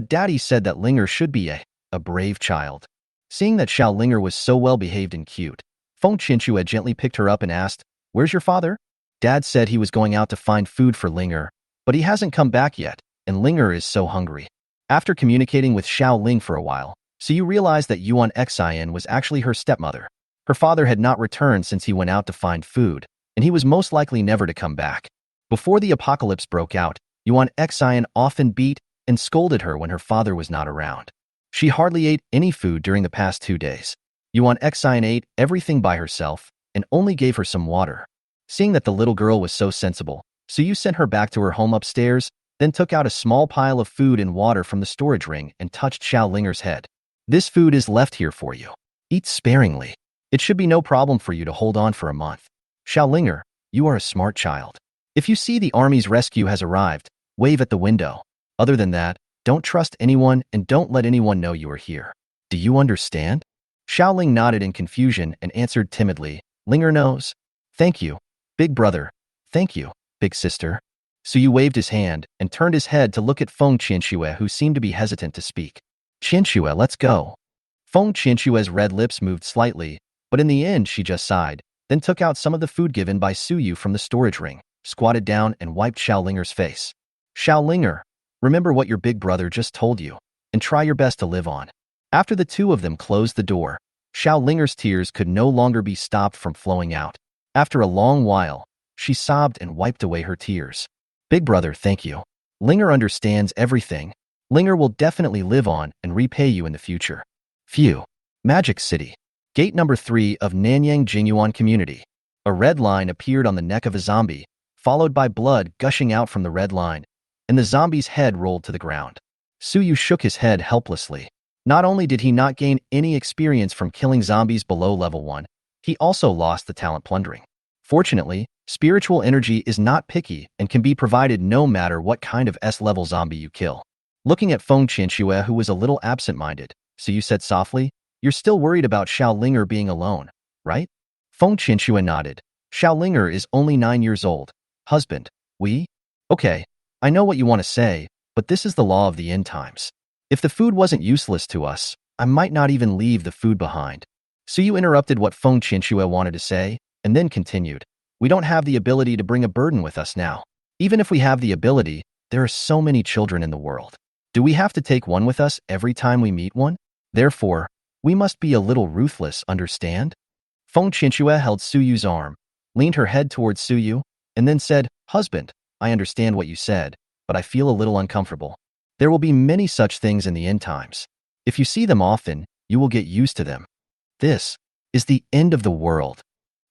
Daddy said that Linger should be a brave child. Seeing that Xiao Linger was so well-behaved and cute, Feng Qianxue gently picked her up and asked, Where's your father? Dad said he was going out to find food for Linger, but he hasn't come back yet, and Linger is so hungry. After communicating with Xiao Ling for a while, Suyu realized that Yuan Xion was actually her stepmother. Her father had not returned since he went out to find food, and he was most likely never to come back. Before the apocalypse broke out, Yuan Xion often beat and scolded her when her father was not around. She hardly ate any food during the past 2 days. Yuan Xion ate everything by herself and only gave her some water. Seeing that the little girl was so sensible, Suyu sent her back to her home upstairs, then took out a small pile of food and water from the storage ring and touched Xiao Linger's head. This food is left here for you. Eat sparingly. It should be no problem for you to hold on for a month. Xiao Linger, you are a smart child. If you see the army's rescue has arrived, wave at the window. Other than that, don't trust anyone and don't let anyone know you are here. Do you understand? Xiao Ling nodded in confusion and answered timidly, Linger knows. Thank you, big brother. Thank you, big sister. Suyu waved his hand and turned his head to look at Feng Qianxue, who seemed to be hesitant to speak. Qianxue, let's go. Feng Qianxue's red lips moved slightly, but in the end she just sighed, then took out some of the food given by Suyu from the storage ring, squatted down and wiped Xiaolinger's face. Xiaolinger, remember what your big brother just told you, and try your best to live on. After the two of them closed the door, Xiaolinger's tears could no longer be stopped from flowing out. After a long while, she sobbed and wiped away her tears. Big brother, thank you. Linger understands everything. Linger will definitely live on and repay you in the future. Phew. Magic City. Gate number 3 of Nanyang Jingyuan Community. A red line appeared on the neck of a zombie, followed by blood gushing out from the red line, and the zombie's head rolled to the ground. Suyu shook his head helplessly. Not only did he not gain any experience from killing zombies below level 1, he also lost the talent plundering. Fortunately, spiritual energy is not picky and can be provided no matter what kind of S-level zombie you kill. Looking at Feng Qianxue, who was a little absent-minded, Suyu said softly, "You're still worried about Xiaolinger being alone, right?" Feng Qianxue nodded. "Xiaolinger is only 9 years old. Husband, we? Okay, I know what you want to say, but this is the law of the end times. If the food wasn't useless to us, I might not even leave the food behind." Suyu interrupted what Feng Qianxue wanted to say, and then continued. "We don't have the ability to bring a burden with us now. Even if we have the ability, there are so many children in the world. Do we have to take one with us every time we meet one? Therefore, we must be a little ruthless, understand?" Feng Qianxue held Suyu's arm, leaned her head towards Suyu, and then said, "Husband, I understand what you said, but I feel a little uncomfortable. There will be many such things in the end times. If you see them often, you will get used to them. This is the end of the world."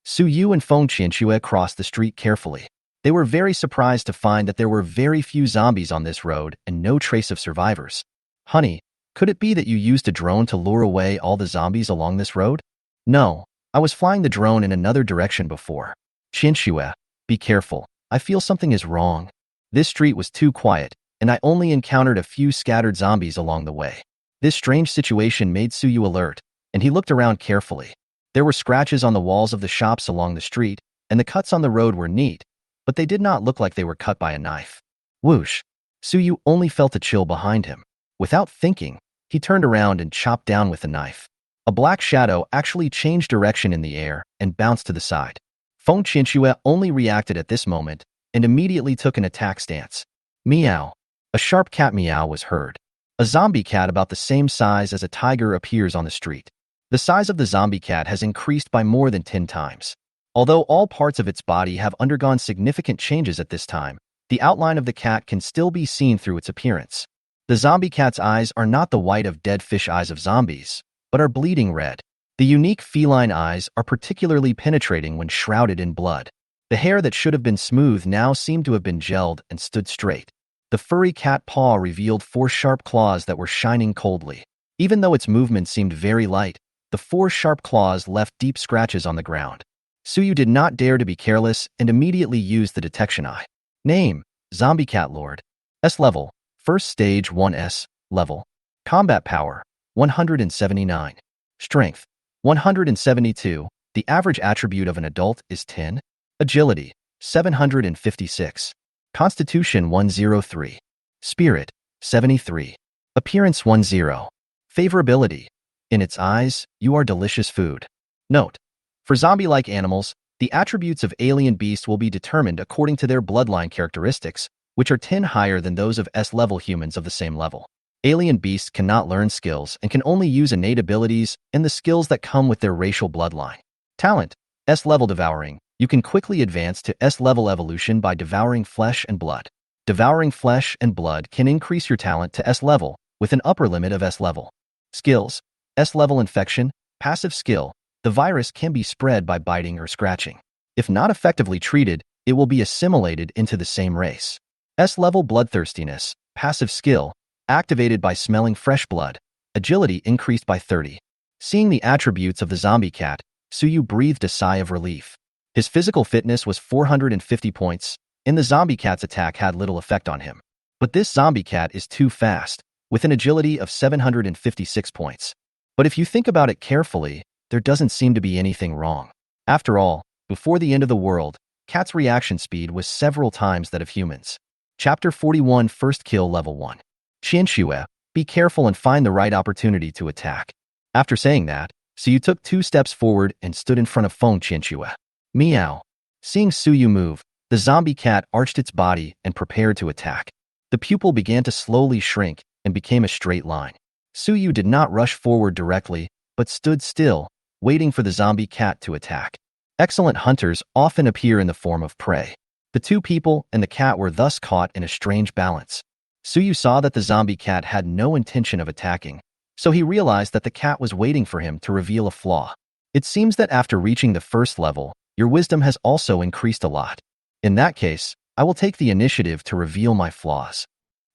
Suyu and Feng Qianxue crossed the street carefully. They were very surprised to find that there were very few zombies on this road and no trace of survivors. "Honey, could it be that you used a drone to lure away all the zombies along this road?" "No, I was flying the drone in another direction before." "Qianxue, be careful. I feel something is wrong. This street was too quiet, and I only encountered a few scattered zombies along the way." This strange situation made Suyu alert, and he looked around carefully. There were scratches on the walls of the shops along the street, and the cuts on the road were neat, but they did not look like they were cut by a knife. Whoosh! Suyu only felt a chill behind him. Without thinking, he turned around and chopped down with the knife. A black shadow actually changed direction in the air and bounced to the side. Feng Qianxue only reacted at this moment and immediately took an attack stance. Meow! A sharp cat meow was heard. A zombie cat about the same size as a tiger appears on the street. The size of the zombie cat has increased by more than 10 times. Although all parts of its body have undergone significant changes at this time, the outline of the cat can still be seen through its appearance. The zombie cat's eyes are not the white of dead fish eyes of zombies, but are bleeding red. The unique feline eyes are particularly penetrating when shrouded in blood. The hair that should have been smooth now seemed to have been gelled and stood straight. The furry cat paw revealed 4 sharp claws that were shining coldly. Even though its movement seemed very light, the 4 sharp claws left deep scratches on the ground. Suyu did not dare to be careless and immediately used the detection eye. Name: Zombie Cat Lord. S level, first stage 1S level. Combat power, 179. Strength, 172. The average attribute of an adult is 10. Agility, 756. Constitution, 103. Spirit, 73. Appearance, 10. Favorability. In its eyes, you are delicious food. Note: for zombie-like animals, the attributes of alien beasts will be determined according to their bloodline characteristics, which are 10 higher than those of S-level humans of the same level. Alien beasts cannot learn skills and can only use innate abilities and the skills that come with their racial bloodline. Talent: S-level devouring. You can quickly advance to S-level evolution by devouring flesh and blood. Devouring flesh and blood can increase your talent to S-level, with an upper limit of S-level. Skills: S-level infection. Passive skill: the virus can be spread by biting or scratching. If not effectively treated, it will be assimilated into the same race. S-level bloodthirstiness. Passive skill: activated by smelling fresh blood. Agility increased by 30. Seeing the attributes of the zombie cat, Suyu breathed a sigh of relief. His physical fitness was 450 points, and the zombie cat's attack had little effect on him. But this zombie cat is too fast, with an agility of 756 points. But if you think about it carefully, there doesn't seem to be anything wrong. After all, before the end of the world, cat's reaction speed was several times that of humans. Chapter 41 First Kill Level 1. Qianxue, be careful and find the right opportunity to attack. After saying that, Suyu took 2 steps forward and stood in front of Feng Qianxue. Meow. Seeing Suyu move, the zombie cat arched its body and prepared to attack. The pupil began to slowly shrink and became a straight line. Suyu did not rush forward directly, but stood still, waiting for the zombie cat to attack. Excellent hunters often appear in the form of prey. The 2 people and the cat were thus caught in a strange balance. Suyu saw that the zombie cat had no intention of attacking, so he realized that the cat was waiting for him to reveal a flaw. It seems that after reaching the first level, your wisdom has also increased a lot. In that case, I will take the initiative to reveal my flaws.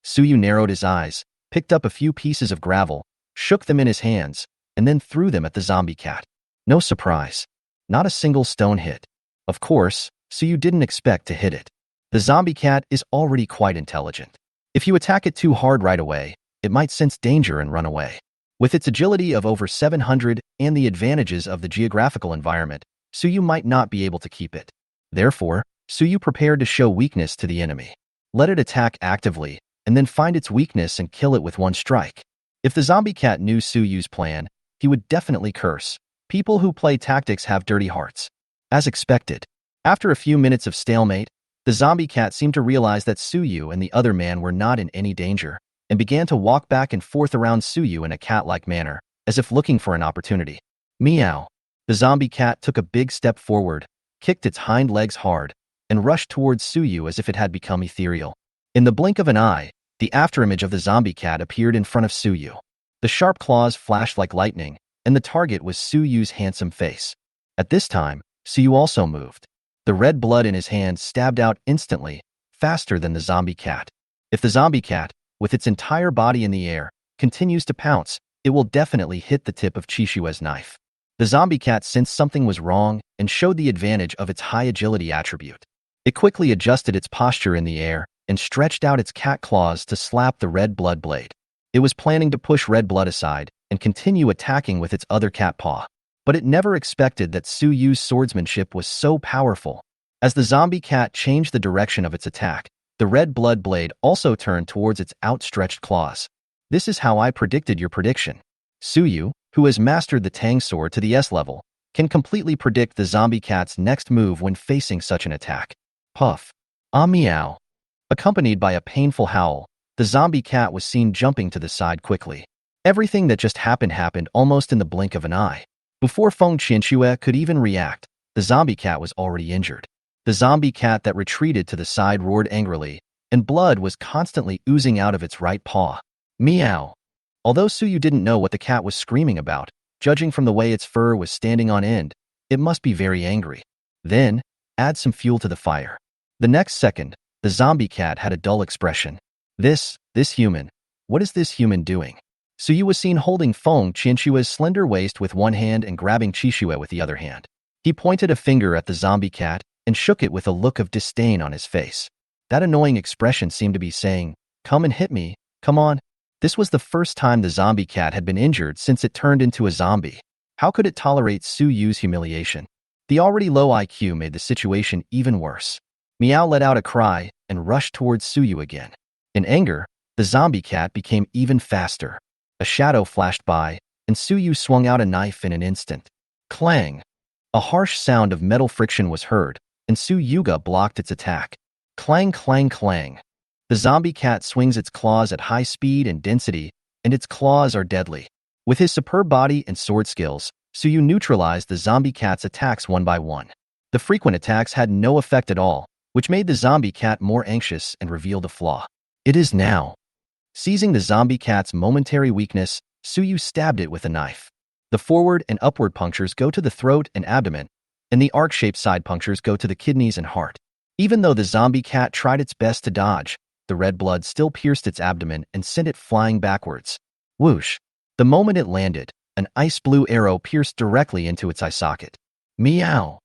Suyu narrowed his eyes, picked up a few pieces of gravel, shook them in his hands, and then threw them at the zombie cat. No surprise. Not a single stone hit. Of course, Suyu didn't expect to hit it. The zombie cat is already quite intelligent. If you attack it too hard right away, it might sense danger and run away. With its agility of over 700 and the advantages of the geographical environment, Suyu might not be able to keep it. Therefore, Suyu prepared to show weakness to the enemy. Let it attack actively, and then find its weakness and kill it with one strike. If the zombie cat knew Suyu's plan, he would definitely curse. People who play tactics have dirty hearts. As expected, after a few minutes of stalemate, the zombie cat seemed to realize that Suyu and the other man were not in any danger, and began to walk back and forth around Suyu in a cat-like manner, as if looking for an opportunity. Meow. The zombie cat took a big step forward, kicked its hind legs hard, and rushed towards Suyu as if it had become ethereal. In the blink of an eye, the afterimage of the zombie cat appeared in front of Suyu. The sharp claws flashed like lightning, and the target was Suyu's handsome face. At this time, Suyu also moved. The red blood in his hands stabbed out instantly, faster than the zombie cat. If the zombie cat, with its entire body in the air, continues to pounce, it will definitely hit the tip of Qishue's knife. The zombie cat sensed something was wrong and showed the advantage of its high agility attribute. It quickly adjusted its posture in the air and stretched out its cat claws to slap the red blood blade. It was planning to push red blood aside and continue attacking with its other cat paw. But it never expected that Suyu's swordsmanship was so powerful. As the zombie cat changed the direction of its attack, the red blood blade also turned towards its outstretched claws. This is how I predicted your prediction. Suyu, who has mastered the Tang sword to the S level, can completely predict the zombie cat's next move when facing such an attack. Puff. Ah meow. Accompanied by a painful howl, the zombie cat was seen jumping to the side quickly. Everything that just happened almost in the blink of an eye. Before Feng Qianxue could even react, the zombie cat was already injured. The zombie cat that retreated to the side roared angrily, and blood was constantly oozing out of its right paw. Meow. Although Suyu didn't know what the cat was screaming about, judging from the way its fur was standing on end, it must be very angry. Then, add some fuel to the fire. The next second, the zombie cat had a dull expression. This human. What is this human doing? Suyu was seen holding Feng Qianxue's slender waist with one hand and grabbing Qishue with the other hand. He pointed a finger at the zombie cat and shook it with a look of disdain on his face. That annoying expression seemed to be saying, "Come and hit me, come on." This was the first time the zombie cat had been injured since it turned into a zombie. How could it tolerate Suyu's humiliation? The already low IQ made the situation even worse. Meow let out a cry and rushed towards Suyu again. In anger, the zombie cat became even faster. A shadow flashed by, and Suyu swung out a knife in an instant. Clang! A harsh sound of metal friction was heard, and Suyuga blocked its attack. Clang, clang, clang. The zombie cat swings its claws at high speed and density, and its claws are deadly. With his superb body and sword skills, Suyu neutralized the zombie cat's attacks one by one. The frequent attacks had no effect at all, which made the zombie cat more anxious and revealed a flaw. It is now. Seizing the zombie cat's momentary weakness, Suyu stabbed it with a knife. The forward and upward punctures go to the throat and abdomen, and the arc-shaped side punctures go to the kidneys and heart. Even though the zombie cat tried its best to dodge, the red blood still pierced its abdomen and sent it flying backwards. Whoosh! The moment it landed, an ice-blue arrow pierced directly into its eye socket. Meow!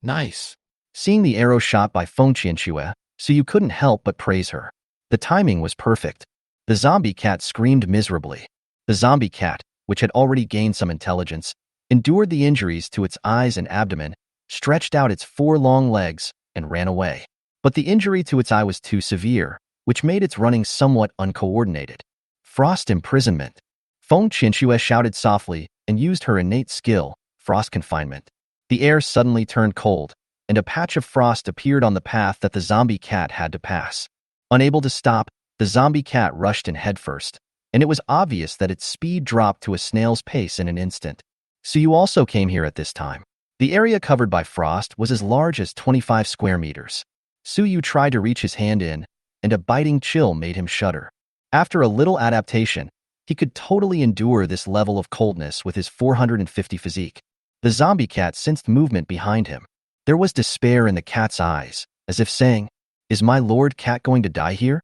Nice! Seeing the arrow shot by Feng Qianxue, Suyu couldn't help but praise her. The timing was perfect. The zombie cat screamed miserably. The zombie cat, which had already gained some intelligence, endured the injuries to its eyes and abdomen, stretched out its 4 long legs, and ran away. But the injury to its eye was too severe, which made its running somewhat uncoordinated. Frost imprisonment. Feng Qinshue shouted softly and used her innate skill, frost confinement. The air suddenly turned cold, and a patch of frost appeared on the path that the zombie cat had to pass. Unable to stop, the zombie cat rushed in headfirst, and it was obvious that its speed dropped to a snail's pace in an instant. So you also came here at this time. The area covered by frost was as large as 25 square meters. Suyu tried to reach his hand in, and a biting chill made him shudder. After a little adaptation, he could totally endure this level of coldness with his 450 physique. The zombie cat sensed movement behind him. There was despair in the cat's eyes, as if saying, "Is my lord cat going to die here?"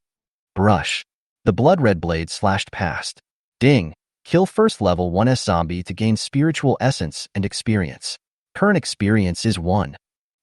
Brush. The blood-red blade slashed past. Ding. Kill first level 1S zombie to gain spiritual essence and experience. Current experience is 1.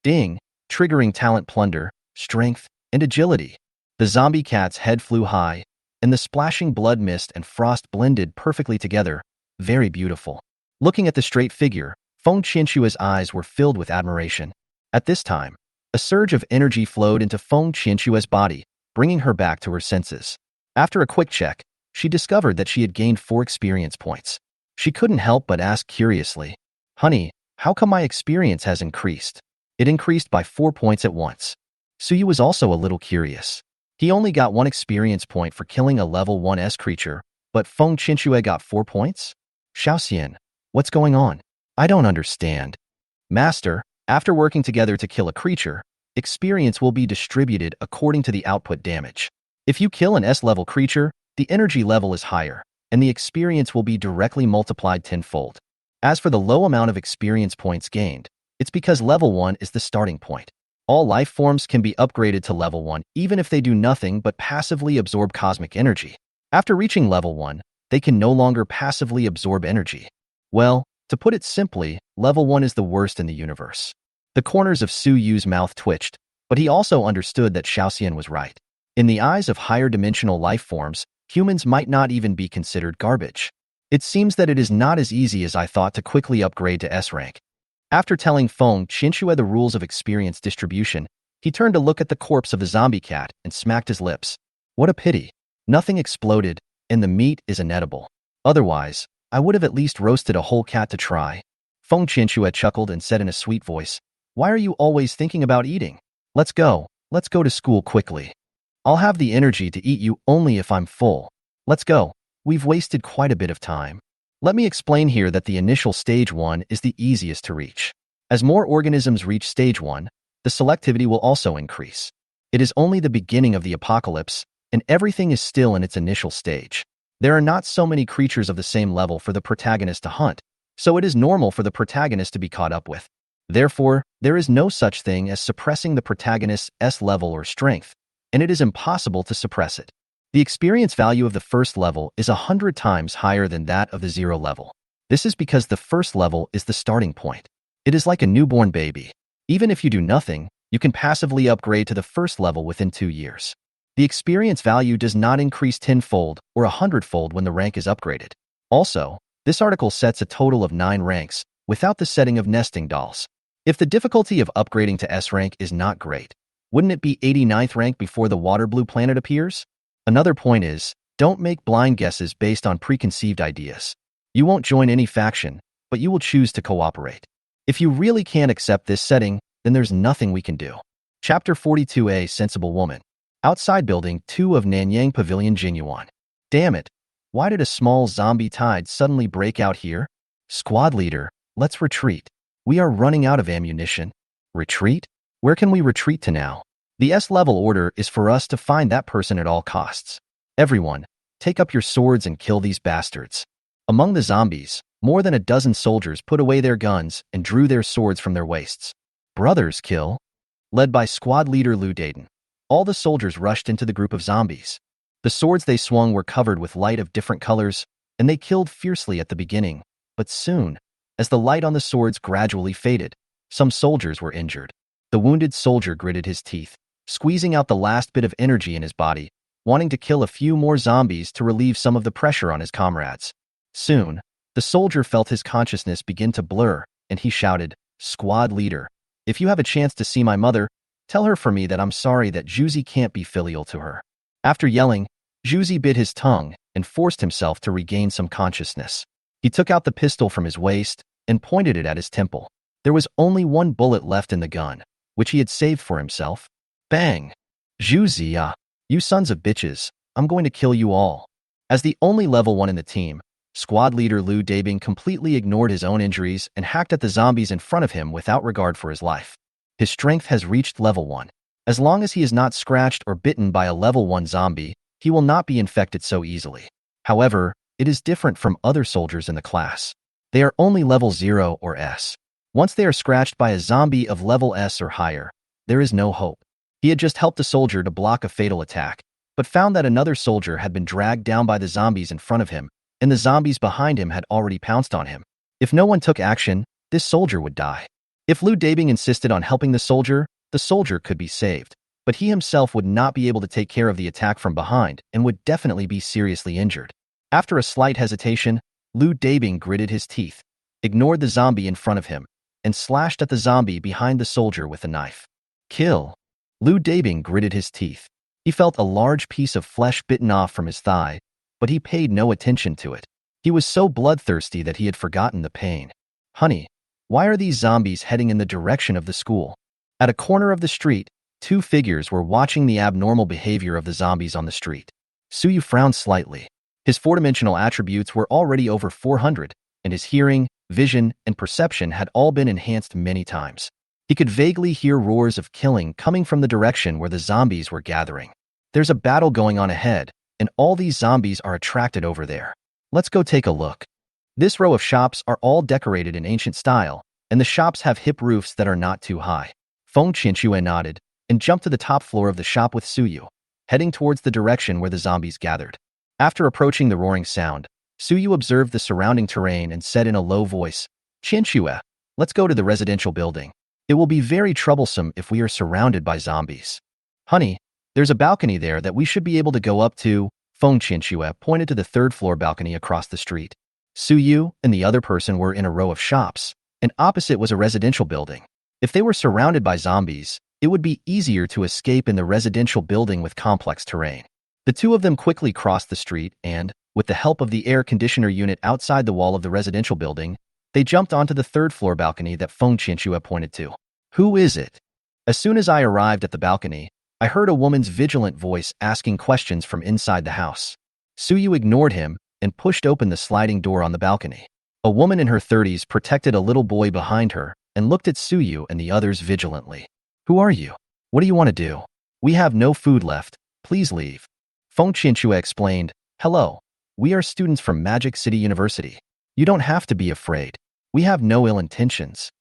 Ding. Triggering talent plunder, strength, and agility. The zombie cat's head flew high, and the splashing blood mist and frost blended perfectly together. Very beautiful. Looking at the straight figure, Feng Qinshue's eyes were filled with admiration. At this time, a surge of energy flowed into Feng Qinshue's body, bringing her back to her senses. After a quick check, she discovered that she had gained 4 experience points. She couldn't help but ask curiously, "Honey, how come my experience has increased?" It increased by 4 points at once. Suyu was also a little curious. He only got 1 experience point for killing a level 1S creature, but Feng Qinshu got 4 points? Xiaoxian, what's going on? I don't understand. Master, after working together to kill a creature, experience will be distributed according to the output damage. If you kill an S-level creature, the energy level is higher, and the experience will be directly multiplied tenfold. As for the low amount of experience points gained, it's because level 1 is the starting point. All life forms can be upgraded to level 1 even if they do nothing but passively absorb cosmic energy. After reaching level 1, they can no longer passively absorb energy. Well, to put it simply, level 1 is the worst in the universe. The corners of Su Yu's mouth twitched, but he also understood that Xiaoxian was right. In the eyes of higher dimensional life forms, humans might not even be considered garbage. It seems that it is not as easy as I thought to quickly upgrade to S rank. After telling Feng Qinshu the rules of experience distribution, he turned to look at the corpse of the zombie cat and smacked his lips. What a pity. Nothing exploded, and the meat is inedible. Otherwise, I would have at least roasted a whole cat to try. Feng Qinshu chuckled and said in a sweet voice, "Why are you always thinking about eating? Let's go to school quickly. I'll have the energy to eat you only if I'm full. Let's go. We've wasted quite a bit of time." Let me explain here that the initial stage 1 is the easiest to reach. As more organisms reach stage 1, the selectivity will also increase. It is only the beginning of the apocalypse, and everything is still in its initial stage. There are not so many creatures of the same level for the protagonist to hunt, so it is normal for the protagonist to be caught up with. Therefore, there is no such thing as suppressing the protagonist's S level or strength, and it is impossible to suppress it. The experience value of the first level is 100 times higher than that of the 0 level. This is because the first level is the starting point. It is like a newborn baby. Even if you do nothing, you can passively upgrade to the first level within 2 years. The experience value does not increase 10-fold or 100-fold when the rank is upgraded. Also, this article sets a total of 9 ranks, without the setting of nesting dolls. If the difficulty of upgrading to S rank is not great, wouldn't it be 89th rank before the water blue planet appears? Another point is, don't make blind guesses based on preconceived ideas. You won't join any faction, but you will choose to cooperate. If you really can't accept this setting, then there's nothing we can do. Chapter 42A Sensible Woman. Outside Building 2 of Nanyang Pavilion Jinyuan. Damn it, why did a small zombie tide suddenly break out here? Squad leader, let's retreat. We are running out of ammunition. Retreat? Where can we retreat to now? The S-level order is for us to find that person at all costs. Everyone, take up your swords and kill these bastards. Among the zombies, more than a dozen soldiers put away their guns and drew their swords from their waists. Brothers kill. Led by squad leader Liu Dayton, all the soldiers rushed into the group of zombies. The swords they swung were covered with light of different colors, and they killed fiercely at the beginning, but soon, as the light on the swords gradually faded, some soldiers were injured. The wounded soldier gritted his teeth, squeezing out the last bit of energy in his body, wanting to kill a few more zombies to relieve some of the pressure on his comrades. Soon, the soldier felt his consciousness begin to blur, and he shouted, "Squad leader, if you have a chance to see my mother, Tell her for me that I'm sorry that Juzi can't be filial to her. After yelling, Juzi bit his tongue and forced himself to regain some consciousness. He took out the pistol from his waist and pointed it at his temple. There was only one bullet left in the gun, which he had saved for himself. Bang! Juzi, you sons of bitches, I'm going to kill you all. As the only level 1 in the team, squad leader Liu Dabing completely ignored his own injuries and hacked at the zombies in front of him without regard for his life. His strength has reached level 1. As long as he is not scratched or bitten by a level 1 zombie, he will not be infected so easily. However, it is different from other soldiers in the class. They are only level 0 or S. Once they are scratched by a zombie of level S or higher, there is no hope. He had just helped a soldier to block a fatal attack, but found that another soldier had been dragged down by the zombies in front of him, and the zombies behind him had already pounced on him. If no one took action, this soldier would die. If Liu Dabing insisted on helping the soldier could be saved, but he himself would not be able to take care of the attack from behind and would definitely be seriously injured. After a slight hesitation, Liu Dabing gritted his teeth, ignored the zombie in front of him, and slashed at the zombie behind the soldier with a knife. Kill. Liu Dabing gritted his teeth. He felt a large piece of flesh bitten off from his thigh, but he paid no attention to it. He was so bloodthirsty that he had forgotten the pain. Honey, why are these zombies heading in the direction of the school? At a corner of the street, two figures were watching the abnormal behavior of the zombies on the street. Suyu frowned slightly. His four-dimensional attributes were already over 400, and his hearing, vision, and perception had all been enhanced many times. He could vaguely hear roars of killing coming from the direction where the zombies were gathering. There's a battle going on ahead, and all these zombies are attracted over there. Let's go take a look. This row of shops are all decorated in ancient style, and the shops have hip roofs that are not too high. Feng Qianxue nodded and jumped to the top floor of the shop with Suyu, heading towards the direction where the zombies gathered. After approaching the roaring sound, Suyu observed the surrounding terrain and said in a low voice, "Qianxue, let's go to the residential building. It will be very troublesome if we are surrounded by zombies." "Honey, there's a balcony there that we should be able to go up to." Feng Qianxue pointed to the third-floor balcony across the street. Suyu and the other person were in a row of shops, and opposite was a residential building. If they were surrounded by zombies, it would be easier to escape in the residential building with complex terrain. The two of them quickly crossed the street and, with the help of the air conditioner unit outside the wall of the residential building, they jumped onto the third-floor balcony that Feng Qianxue pointed to. "Who is it?" As soon as I arrived at the balcony, I heard a woman's vigilant voice asking questions from inside the house. Suyu ignored him and pushed open the sliding door on the balcony. A woman in her 30s protected a little boy behind her and looked at Suyu and the others vigilantly. "Who are you? What do you want to do? We have no food left. Please leave." Feng Qianxue explained, "Hello. We are students from Magic City University. You don't have to be afraid. We have no ill intentions."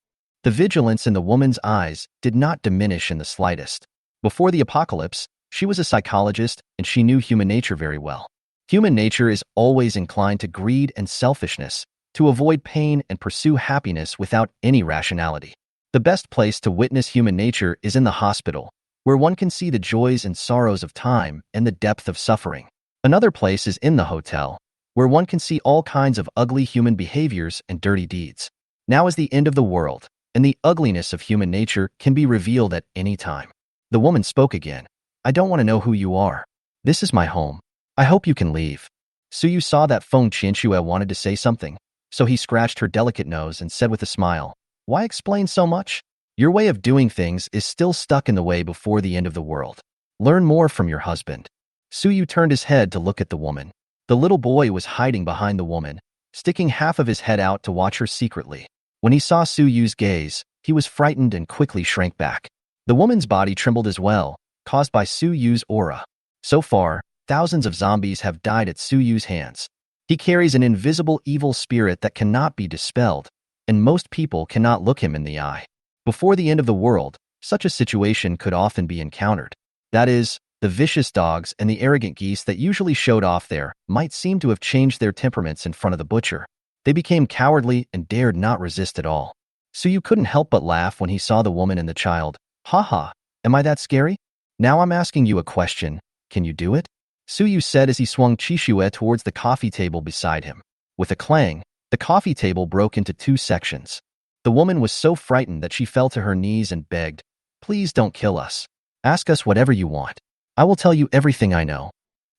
The vigilance in the woman's eyes did not diminish in the slightest. Before the apocalypse, she was a psychologist and she knew human nature very well. Human nature is always inclined to greed and selfishness, to avoid pain and pursue happiness without any rationality. The best place to witness human nature is in the hospital, where one can see the joys and sorrows of time and the depth of suffering. Another place is in the hotel, where one can see all kinds of ugly human behaviors and dirty deeds. Now is the end of the world, and the ugliness of human nature can be revealed at any time. The woman spoke again. "I don't want to know who you are. This is my home. I hope you can leave." Suyu saw that Feng Qianxue wanted to say something, so he scratched her delicate nose and said with a smile, "Why explain so much? Your way of doing things is still stuck in the way before the end of the world. Learn more from your husband." Suyu turned his head to look at the woman. The little boy was hiding behind the woman, sticking half of his head out to watch her secretly. When he saw Suyu's gaze, he was frightened and quickly shrank back. The woman's body trembled as well, caused by Suyu's aura. So far, thousands of zombies have died at Suyu's hands. He carries an invisible evil spirit that cannot be dispelled, and most people cannot look him in the eye. Before the end of the world, such a situation could often be encountered. That is, the vicious dogs and the arrogant geese that usually showed off there might seem to have changed their temperaments in front of the butcher. They became cowardly and dared not resist at all. Suyu couldn't help but laugh when he saw the woman and the child. "Haha, am I that scary? Now I'm asking you a question. Can you do it?" Suyu said as he swung Qishue towards the coffee table beside him. With a clang, the coffee table broke into two sections. The woman was so frightened that she fell to her knees and begged, Please don't kill us. Ask us whatever you want. I will tell you everything I know.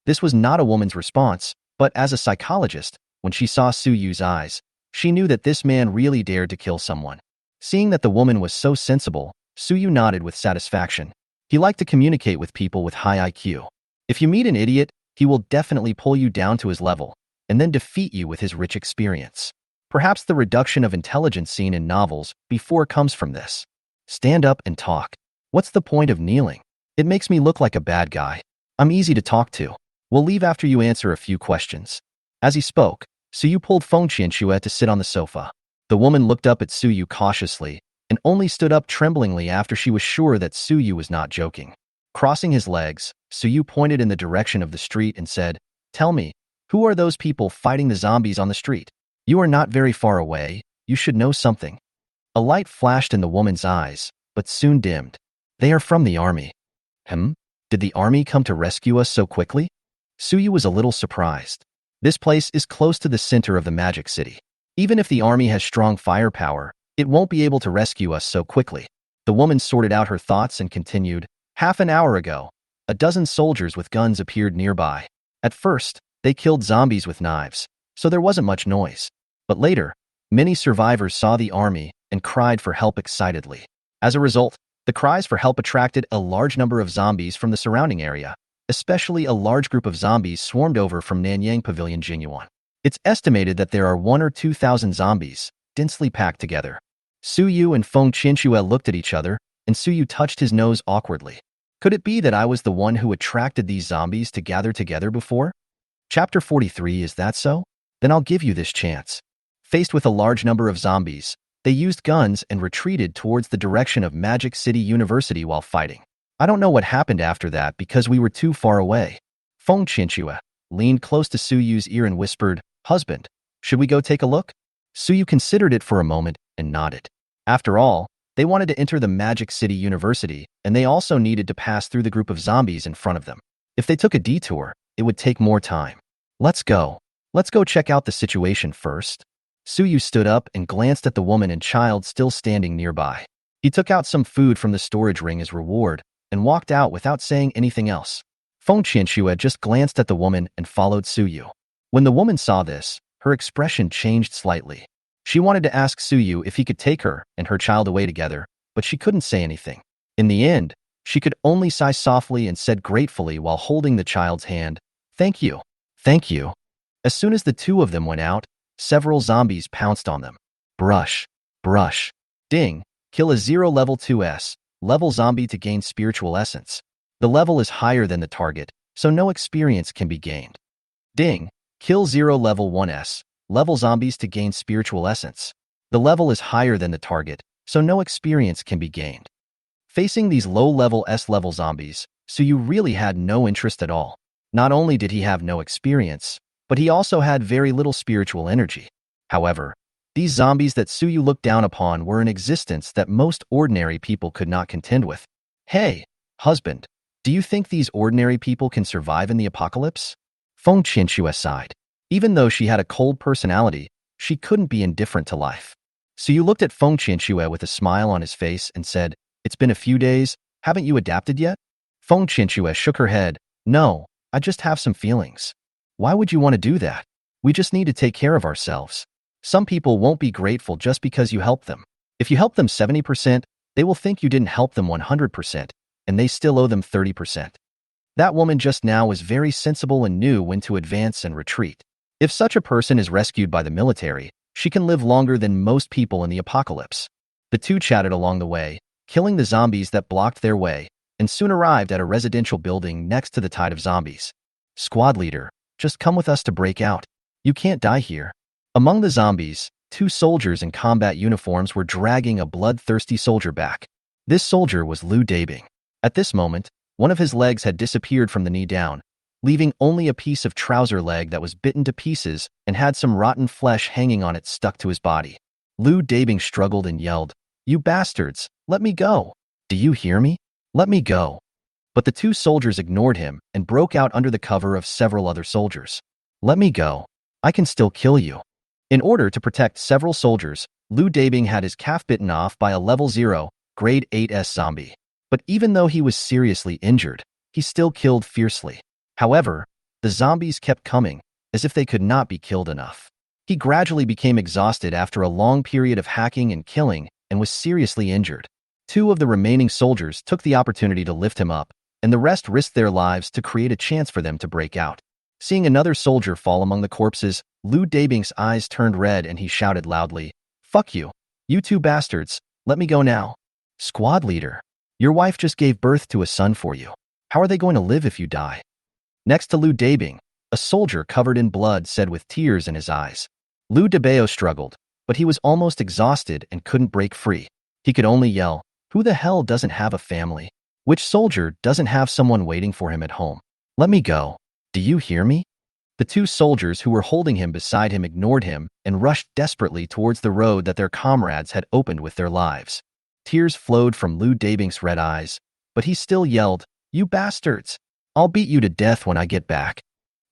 This was not a woman's response, but as a psychologist, when she saw Su Yu's eyes, she knew that this man really dared to kill someone. Seeing that the woman was so sensible, Su Yu nodded with satisfaction. He liked to communicate with people with high IQ. If you meet an idiot, he will definitely pull you down to his level, and then defeat you with his rich experience. Perhaps the reduction of intelligence seen in novels before comes from this. Stand up and talk. What's the point of kneeling? It makes me look like a bad guy. I'm easy to talk to. We'll leave after you answer a few questions. As he spoke, Su Yu pulled Feng Qianxue to sit on the sofa. The woman looked up at Su Yu cautiously and only stood up tremblingly after she was sure that Su Yu was not joking. Crossing his legs, Su Yu pointed in the direction of the street and said, "Tell me, who are those people fighting the zombies on the street? You are not very far away. You should know something." A light flashed in the woman's eyes, but soon dimmed. "They are from the army." Did the army come to rescue us so quickly? Su Yu was a little surprised. This place is close to the center of the magic city. Even if the army has strong firepower, it won't be able to rescue us so quickly. The woman sorted out her thoughts and continued, "Half an hour ago, a dozen soldiers with guns appeared nearby. At first, they killed zombies with knives, so there wasn't much noise. But later, many survivors saw the army and cried for help excitedly. As a result, the cries for help attracted a large number of zombies from the surrounding area, especially a large group of zombies swarmed over from Nanyang Pavilion Jinyuan. It's estimated that there are 1,000 or 2,000 zombies, densely packed together." Su Yu and Feng Qianxue looked at each other, and Su Yu touched his nose awkwardly. Could it be that I was the one who attracted these zombies to gather together before? Chapter 43, is that so? Then I'll give you this chance. Faced with a large number of zombies, they used guns and retreated towards the direction of Magic City University while fighting. I don't know what happened after that because we were too far away. Feng Qianxue leaned close to Su Yu's ear and whispered, "Husband, should we go take a look?" Su Yu considered it for a moment and nodded. After all, they wanted to enter the Magic City University, and they also needed to pass through the group of zombies in front of them. If they took a detour, it would take more time. Let's go. Let's go check out the situation first." Su Yu stood up and glanced at the woman and child still standing nearby. He took out some food from the storage ring as reward and walked out without saying anything else. Feng Qianxue just glanced at the woman and followed Su Yu. When the woman saw this, her expression changed slightly. She wanted to ask Su Yu if he could take her and her child away together, but she couldn't say anything. In the end, she could only sigh softly and said gratefully while holding the child's hand, "Thank you. Thank you." As soon as the two of them went out, several zombies pounced on them. Brush. Brush. Ding. Kill a 0 level 2S, level zombie to gain spiritual essence. The level is higher than the target, so no experience can be gained. Ding. Kill 0 level 1S, level zombies to gain spiritual essence. The level is higher than the target, so no experience can be gained. Facing these low-level S-level zombies, Su Yu really had no interest at all. Not only did he have no experience, but he also had very little spiritual energy. However, these zombies that Su Yu looked down upon were an existence that most ordinary people could not contend with. "Hey, husband, do you think these ordinary people can survive in the apocalypse?" Feng Qianxue sighed. Even though she had a cold personality, she couldn't be indifferent to life. Su Yu looked at Feng Qianxue with a smile on his face and said, "It's been a few days. Haven't you adapted yet?" Feng Qianxue shook her head. "No, I just have some feelings." "Why would you want to do that? We just need to take care of ourselves. Some people won't be grateful just because you help them. If you help them 70%, they will think you didn't help them 100%, and they still owe them 30%. That woman just now was very sensible and knew when to advance and retreat. If such a person is rescued by the military, she can live longer than most people in the apocalypse. The two chatted along the way, killing the zombies that blocked their way, and soon arrived at a residential building next to the tide of zombies. "Squad leader, just come with us to break out. You can't die here." Among the zombies, two soldiers in combat uniforms were dragging a bloodthirsty soldier back. This soldier was Liu Dabing. At this moment, one of his legs had disappeared from the knee down, leaving only a piece of trouser leg that was bitten to pieces and had some rotten flesh hanging on it stuck to his body. Liu Dabing struggled and yelled, "You bastards, let me go. Do you hear me? Let me go." But the two soldiers ignored him and broke out under the cover of several other soldiers. "Let me go. I can still kill you." In order to protect several soldiers, Liu Dabing had his calf bitten off by a level 0, grade 8S zombie. But even though he was seriously injured, he still killed fiercely. However, the zombies kept coming, as if they could not be killed enough. He gradually became exhausted after a long period of hacking and killing and was seriously injured. Two of the remaining soldiers took the opportunity to lift him up, and the rest risked their lives to create a chance for them to break out. Seeing another soldier fall among the corpses, Liu Dabing's eyes turned red and he shouted loudly, "Fuck you! You two bastards, let me go now." Squad leader, your wife just gave birth to a son for you. How are they going to live if you die? Next to Liu Dabing, a soldier covered in blood said with tears in his eyes. Liu Dabao struggled, but he was almost exhausted and couldn't break free. He could only yell, "Who the hell doesn't have a family? Which soldier doesn't have someone waiting for him at home? Let me go. Do you hear me?" The two soldiers who were holding him beside him ignored him and rushed desperately towards the road that their comrades had opened with their lives. Tears flowed from Liu Dabing's red eyes, but he still yelled, "You bastards! I'll beat you to death when I get back."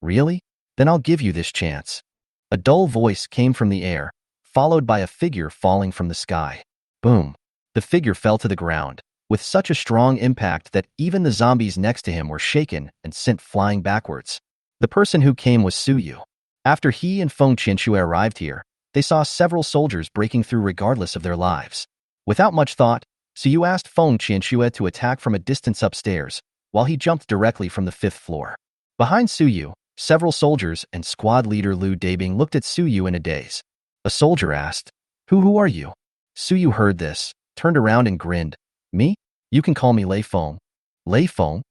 "Really? Then I'll give you this chance." A dull voice came from the air, followed by a figure falling from the sky. Boom! The figure fell to the ground, with such a strong impact that even the zombies next to him were shaken and sent flying backwards. The person who came was Suyu. After he and Feng Qianxue arrived here, they saw several soldiers breaking through regardless of their lives. Without much thought, Suyu asked Feng Qianxue to attack from a distance upstairs, while he jumped directly from the 5th floor. Behind Suyu, several soldiers and squad leader Liu Dabing looked at Suyu in a daze. A soldier asked, Who are you?" Suyu heard this, turned around and grinned. "Me? You can call me Lei Feng." "Lei Feng?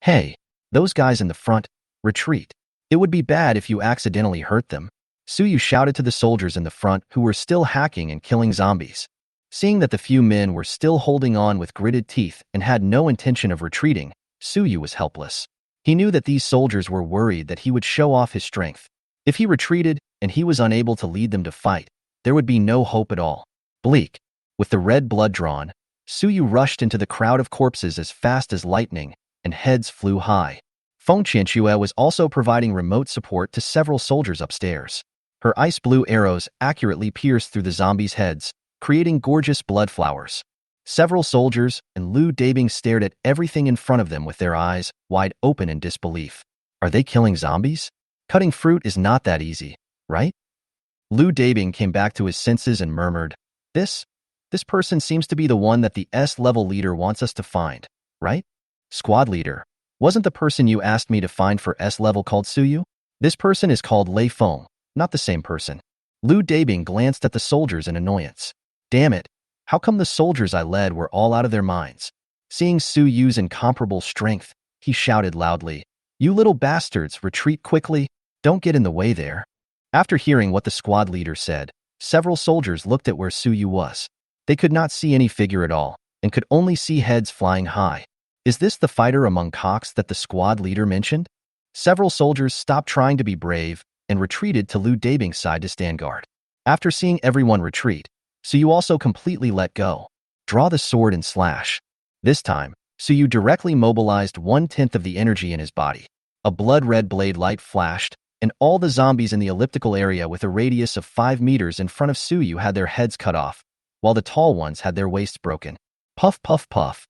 Hey, those guys in the front, retreat. It would be bad if you accidentally hurt them." Suyu shouted to the soldiers in the front who were still hacking and killing zombies. Seeing that the few men were still holding on with gritted teeth and had no intention of retreating, Suyu was helpless. He knew that these soldiers were worried that he would show off his strength. If he retreated and he was unable to lead them to fight, there would be no hope at all. Bleak. With the red blood drawn, Suyu rushed into the crowd of corpses as fast as lightning, and heads flew high. Feng Qianxue was also providing remote support to several soldiers upstairs. Her ice blue arrows accurately pierced through the zombies' heads, creating gorgeous blood flowers. Several soldiers and Liu Dabing stared at everything in front of them with their eyes wide open in disbelief. Are they killing zombies? Cutting fruit is not that easy, right? Liu Dabing came back to his senses and murmured, This person seems to be the one that the S-level leader wants us to find, right? Squad leader, wasn't the person you asked me to find for S-level called Suyu? This person is called Lei Feng, not the same person." Liu Dabing glanced at the soldiers in annoyance. Damn it, how come the soldiers I led were all out of their minds? Seeing Suyu's incomparable strength, he shouted loudly, "You little bastards, retreat quickly, don't get in the way there." After hearing what the squad leader said, several soldiers looked at where Suyu was. They could not see any figure at all, and could only see heads flying high. Is this the fighter among cocks that the squad leader mentioned? Several soldiers stopped trying to be brave and retreated to Liu Dabing's side to stand guard. After seeing everyone retreat, Suyu also completely let go. Draw the sword and slash. This time, Suyu directly mobilized 1/10 of the energy in his body. A blood-red blade light flashed, and all the zombies in the elliptical area with a radius of 5 meters in front of Suyu had their heads cut off, while the tall ones had their waists broken. Puff, puff, puff.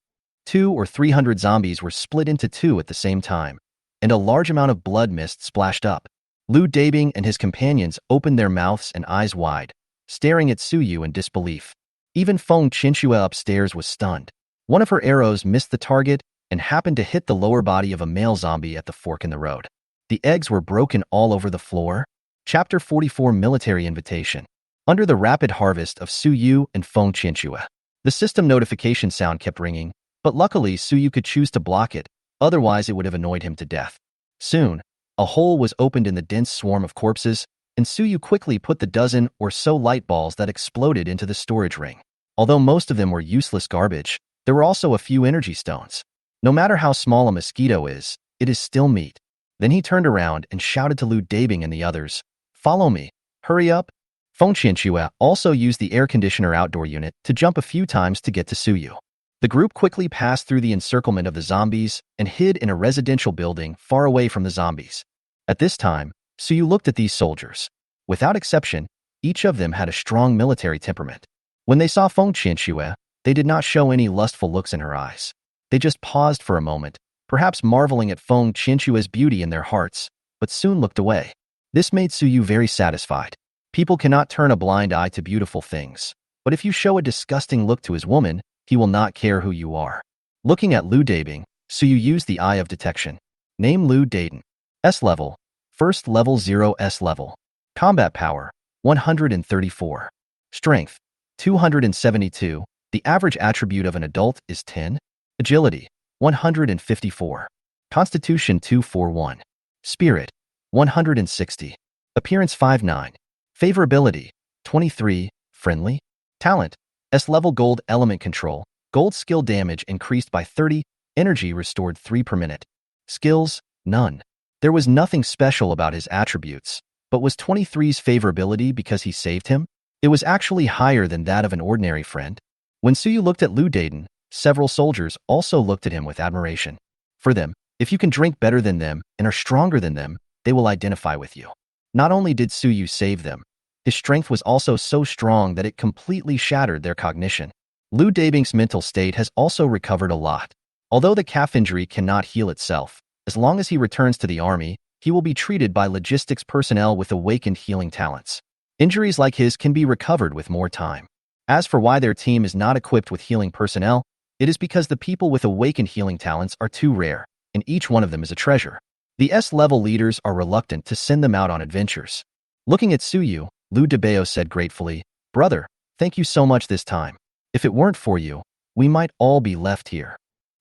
200 or 300 zombies were split into two at the same time, and a large amount of blood mist splashed up. Liu Dabing and his companions opened their mouths and eyes wide, staring at Suyu in disbelief. Even Feng Qianxue upstairs was stunned. One of her arrows missed the target and happened to hit the lower body of a male zombie at the fork in the road. The eggs were broken all over the floor. Chapter 44 Military Invitation. Under the rapid harvest of Suyu and Feng Qianxue, the system notification sound kept ringing, but luckily Suyu could choose to block it, otherwise it would have annoyed him to death. Soon, a hole was opened in the dense swarm of corpses, and Suyu quickly put the dozen or so light balls that exploded into the storage ring. Although most of them were useless garbage, there were also a few energy stones. No matter how small a mosquito is, it is still meat. Then he turned around and shouted to Liu Dabing and the others, "Follow me, hurry up." Feng Qianxue also used the air conditioner outdoor unit to jump a few times to get to Suyu. The group quickly passed through the encirclement of the zombies and hid in a residential building far away from the zombies. At this time, Suyu looked at these soldiers. Without exception, each of them had a strong military temperament. When they saw Feng Qianxue, they did not show any lustful looks in her eyes. They just paused for a moment, perhaps marveling at Feng Qianxue's beauty in their hearts, but soon looked away. This made Suyu very satisfied. People cannot turn a blind eye to beautiful things, but if you show a disgusting look to his woman, he will not care who you are. Looking at Lu Dabing, Suyu used the eye of detection. Name Lu Daden. S level. First level 0 S level. Combat power, 134. Strength, 272. The average attribute of an adult is 10. Agility, 154. Constitution 241. Spirit, 160. Appearance 59. Favorability, 23. Friendly. Talent, S-level gold element control. Gold skill damage increased by 30. Energy restored 3 per minute. Skills, none. There was nothing special about his attributes, but was 23's favorability because he saved him? It was actually higher than that of an ordinary friend. When Suyu looked at Lu Daden, several soldiers also looked at him with admiration. For them, if you can drink better than them and are stronger than them, they will identify with you. Not only did Suyu save them, his strength was also so strong that it completely shattered their cognition. Lu Dabing's mental state has also recovered a lot. Although the calf injury cannot heal itself, as long as he returns to the army, he will be treated by logistics personnel with awakened healing talents. Injuries like his can be recovered with more time. As for why their team is not equipped with healing personnel, it is because the people with awakened healing talents are too rare, and each one of them is a treasure. The S-level leaders are reluctant to send them out on adventures. Looking at Suyu, Lu Debeo said gratefully, "Brother, thank you so much this time. If it weren't for you, we might all be left here."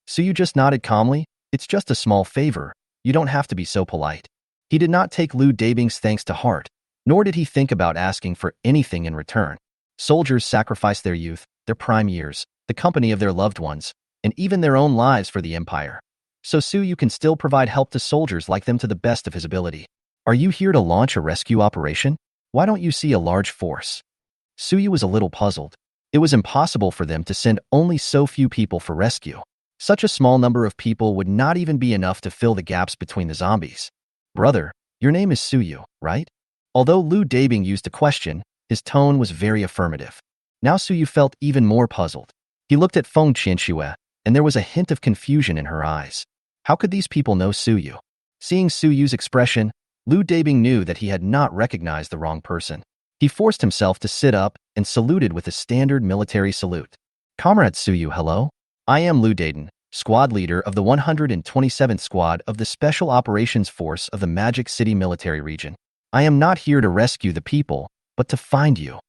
Suyu just nodded calmly. "It's just a small favor. You don't have to be so polite." He did not take Lu Dabing's thanks to heart, nor did he think about asking for anything in return. Soldiers sacrifice their youth, their prime years, the company of their loved ones, and even their own lives for the empire. So Suyu can still provide help to soldiers like them to the best of his ability. "Are you here to launch a rescue operation? Why don't you see a large force?" Suyu was a little puzzled. It was impossible for them to send only so few people for rescue. Such a small number of people would not even be enough to fill the gaps between the zombies. "Brother, your name is Suyu, right?" Although Lu Dabing used a question, his tone was very affirmative. Now Suyu felt even more puzzled. He looked at Feng Qianxue, and there was a hint of confusion in her eyes. How could these people know Suyu? Seeing Suyu's expression, Lu Dabing knew that he had not recognized the wrong person. He forced himself to sit up and saluted with a standard military salute. "Comrade Suyu, hello. I am Lu Daden, squad leader of the 127th Squad of the Special Operations Force of the Magic City Military Region. I am not here to rescue the people, but to find you."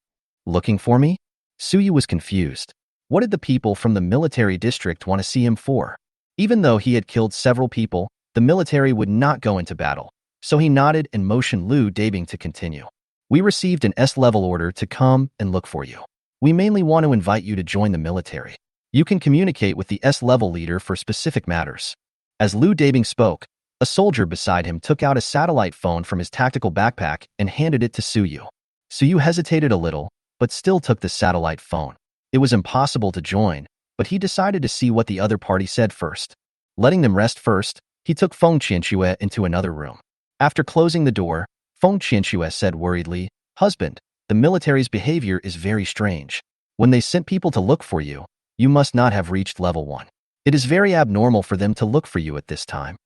"Looking for me?" Suyu was confused. What did the people from the military district want to see him for? Even though he had killed several people, the military would not go into battle, so he nodded and motioned Lu Dabing to continue. "We received an S-level order to come and look for you. We mainly want to invite you to join the military. You can communicate with the S-level leader for specific matters." As Lu Dabing spoke, a soldier beside him took out a satellite phone from his tactical backpack and handed it to Suyu. Suyu hesitated a little, but still took the satellite phone. It was impossible to join, but he decided to see what the other party said first. Letting them rest first, he took Feng Qianxue into another room. After closing the door, Feng Qianxue said worriedly, "Husband, the military's behavior is very strange. When they sent people to look for you, you must not have reached level 1. It is very abnormal for them to look for you at this time."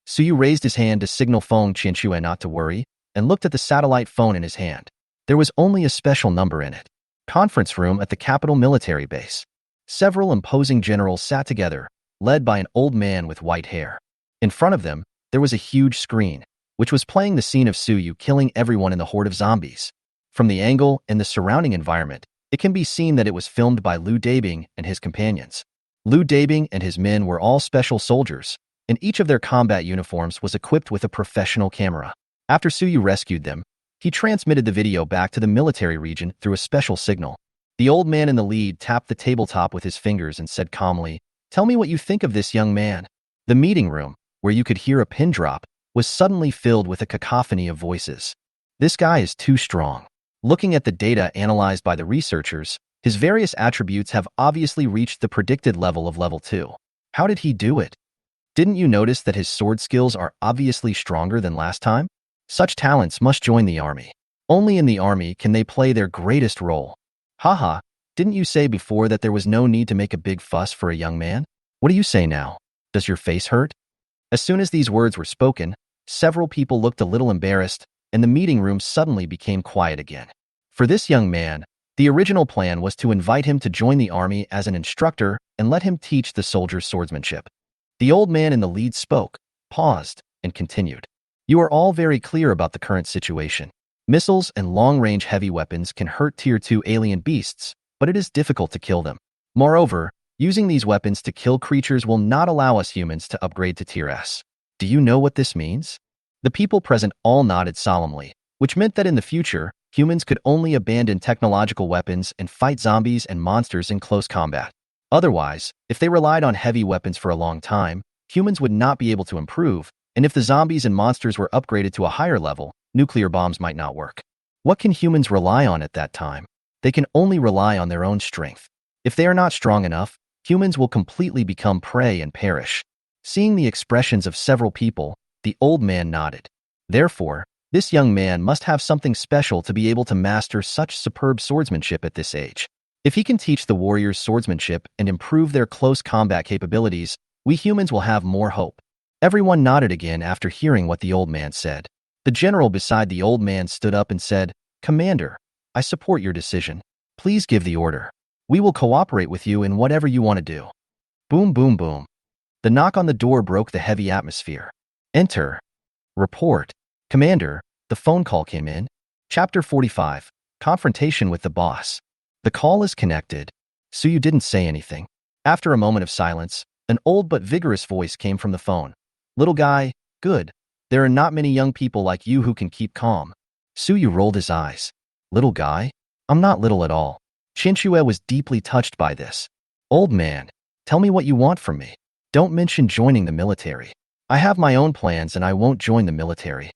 Suyu raised his hand to signal Feng Qianxue not to worry, and looked at the satellite phone in his hand. There was only a special number in it. Conference room at the capital military base. Several imposing generals sat together, led by an old man with white hair. In front of them, there was a huge screen, which was playing the scene of Suyu killing everyone in the horde of zombies. From the angle and the surrounding environment, it can be seen that it was filmed by Lu Dabing and his companions. Lu Dabing and his men were all special soldiers, and each of their combat uniforms was equipped with a professional camera. After Suyu rescued them, he transmitted the video back to the military region through a special signal. The old man in the lead tapped the tabletop with his fingers and said calmly, "Tell me what you think of this young man." The meeting room, where you could hear a pin drop, was suddenly filled with a cacophony of voices. "This guy is too strong." Looking at the data analyzed by the researchers, his various attributes have obviously reached the predicted level of level 2. How did he do it? Didn't you notice that his sword skills are obviously stronger than last time? Such talents must join the army. Only in the army can they play their greatest role. Haha, didn't you say before that there was no need to make a big fuss for a young man? What do you say now? Does your face hurt? As soon as these words were spoken, several people looked a little embarrassed, and the meeting room suddenly became quiet again. For this young man, the original plan was to invite him to join the army as an instructor and let him teach the soldiers swordsmanship. The old man in the lead spoke, paused, and continued. You are all very clear about the current situation. Missiles and long-range heavy weapons can hurt Tier 2 alien beasts, but it is difficult to kill them. Moreover, using these weapons to kill creatures will not allow us humans to upgrade to Tier S. Do you know what this means? The people present all nodded solemnly, which meant that in the future, humans could only abandon technological weapons and fight zombies and monsters in close combat. Otherwise, if they relied on heavy weapons for a long time, humans would not be able to improve, and if the zombies and monsters were upgraded to a higher level, nuclear bombs might not work. What can humans rely on at that time? They can only rely on their own strength. If they are not strong enough, humans will completely become prey and perish. Seeing the expressions of several people, the old man nodded. Therefore, this young man must have something special to be able to master such superb swordsmanship at this age. If he can teach the warriors swordsmanship and improve their close combat capabilities, we humans will have more hope. Everyone nodded again after hearing what the old man said. The general beside the old man stood up and said, Commander, I support your decision. Please give the order. We will cooperate with you in whatever you want to do. Boom, boom, boom. The knock on the door broke the heavy atmosphere. Enter. Report. Commander, the phone call came in. Chapter 45. Confrontation with the boss. The call is connected. Suyu didn't say anything. After a moment of silence, an old but vigorous voice came from the phone. Little guy, good. There are not many young people like you who can keep calm. Suyu rolled his eyes. Little guy? I'm not little at all. Chinchue was deeply touched by this. Old man, tell me what you want from me. Don't mention joining the military. I have my own plans and I won't join the military.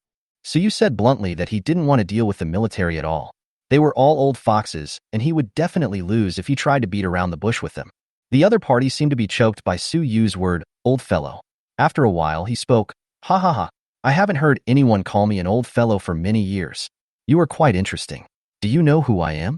Suyu said bluntly that he didn't want to deal with the military at all. They were all old foxes, and he would definitely lose if he tried to beat around the bush with them. The other party seemed to be choked by Suyu's word, old fellow. After a while, he spoke, Ha ha ha. I haven't heard anyone call me an old fellow for many years. You are quite interesting. Do you know who I am?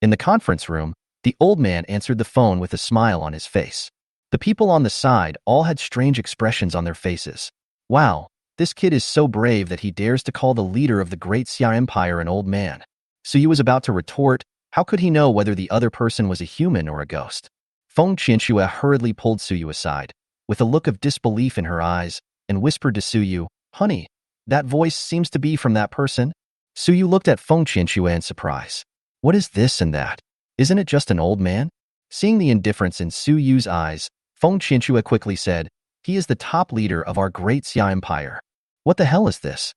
In the conference room, the old man answered the phone with a smile on his face. The people on the side all had strange expressions on their faces. Wow, this kid is so brave that he dares to call the leader of the great Xia Empire an old man. Suyu was about to retort, how could he know whether the other person was a human or a ghost? Feng Qianxue hurriedly pulled Suyu aside, with a look of disbelief in her eyes, and whispered to Suyu, Honey, that voice seems to be from that person. Suyu looked at Feng Qianxue in surprise. What is this and that? Isn't it just an old man? Seeing the indifference in Suyu's eyes, Feng Qianxue quickly said, He is the top leader of our great Xia Empire. What the hell is this?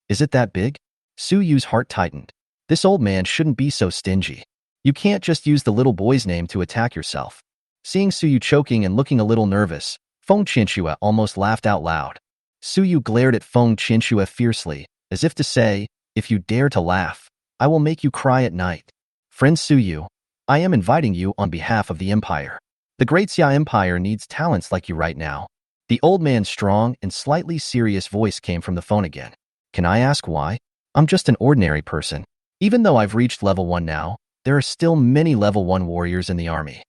Is it that big? Suyu's heart tightened. This old man shouldn't be so stingy. You can't just use the little boy's name to attack yourself. Seeing Suyu choking and looking a little nervous, Feng Qianxue almost laughed out loud. Suyu glared at Feng Qianxue fiercely, as if to say, If you dare to laugh, I will make you cry at night. Friend Suyu, I am inviting you on behalf of the Empire. The Great Xia Empire needs talents like you right now. The old man's strong and slightly serious voice came from the phone again. Can I ask why? I'm just an ordinary person. Even though I've reached level 1 now, there are still many level 1 warriors in the army.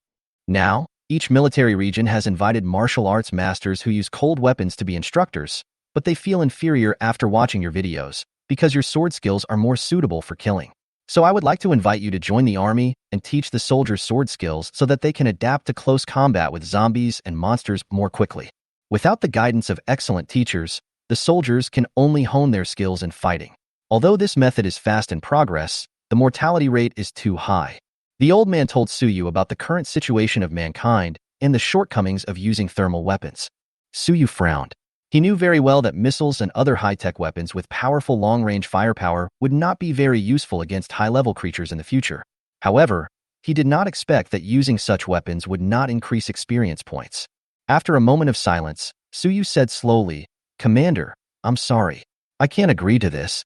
Now, each military region has invited martial arts masters who use cold weapons to be instructors, but they feel inferior after watching your videos, because your sword skills are more suitable for killing. So I would like to invite you to join the army and teach the soldiers sword skills so that they can adapt to close combat with zombies and monsters more quickly. Without the guidance of excellent teachers, the soldiers can only hone their skills in fighting. Although this method is fast in progress, the mortality rate is too high. The old man told Suyu about the current situation of mankind and the shortcomings of using thermal weapons. Suyu frowned. He knew very well that missiles and other high-tech weapons with powerful long-range firepower would not be very useful against high-level creatures in the future. However, he did not expect that using such weapons would not increase experience points. After a moment of silence, Suyu said slowly, Commander, I'm sorry. I can't agree to this.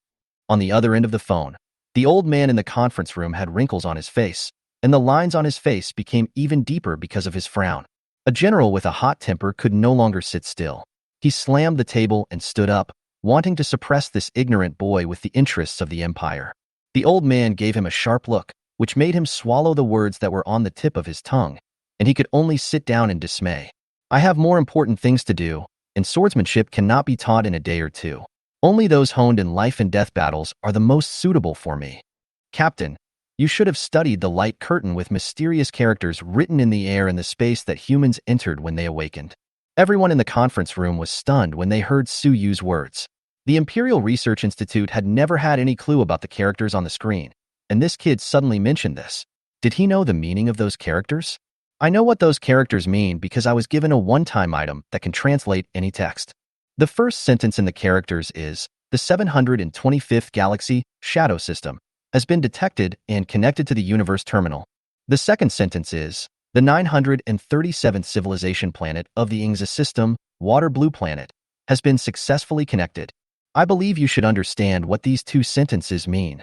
On the other end of the phone, the old man in the conference room had wrinkles on his face, and the lines on his face became even deeper because of his frown. A general with a hot temper could no longer sit still. He slammed the table and stood up, wanting to suppress this ignorant boy with the interests of the empire. The old man gave him a sharp look, which made him swallow the words that were on the tip of his tongue, and he could only sit down in dismay. I have more important things to do, and swordsmanship cannot be taught in a day or two. Only those honed in life and death battles are the most suitable for me. Captain, you should have studied the light curtain with mysterious characters written in the air in the space that humans entered when they awakened. Everyone in the conference room was stunned when they heard Su Yu's words. The Imperial Research Institute had never had any clue about the characters on the screen, and this kid suddenly mentioned this. Did he know the meaning of those characters? I know what those characters mean because I was given a one-time item that can translate any text. The first sentence in the characters is, the 725th Galaxy Shadow System has been detected and connected to the Universe Terminal. The second sentence is, the 937th civilization planet of the Ingza system, Water Blue Planet, has been successfully connected. I believe you should understand what these two sentences mean.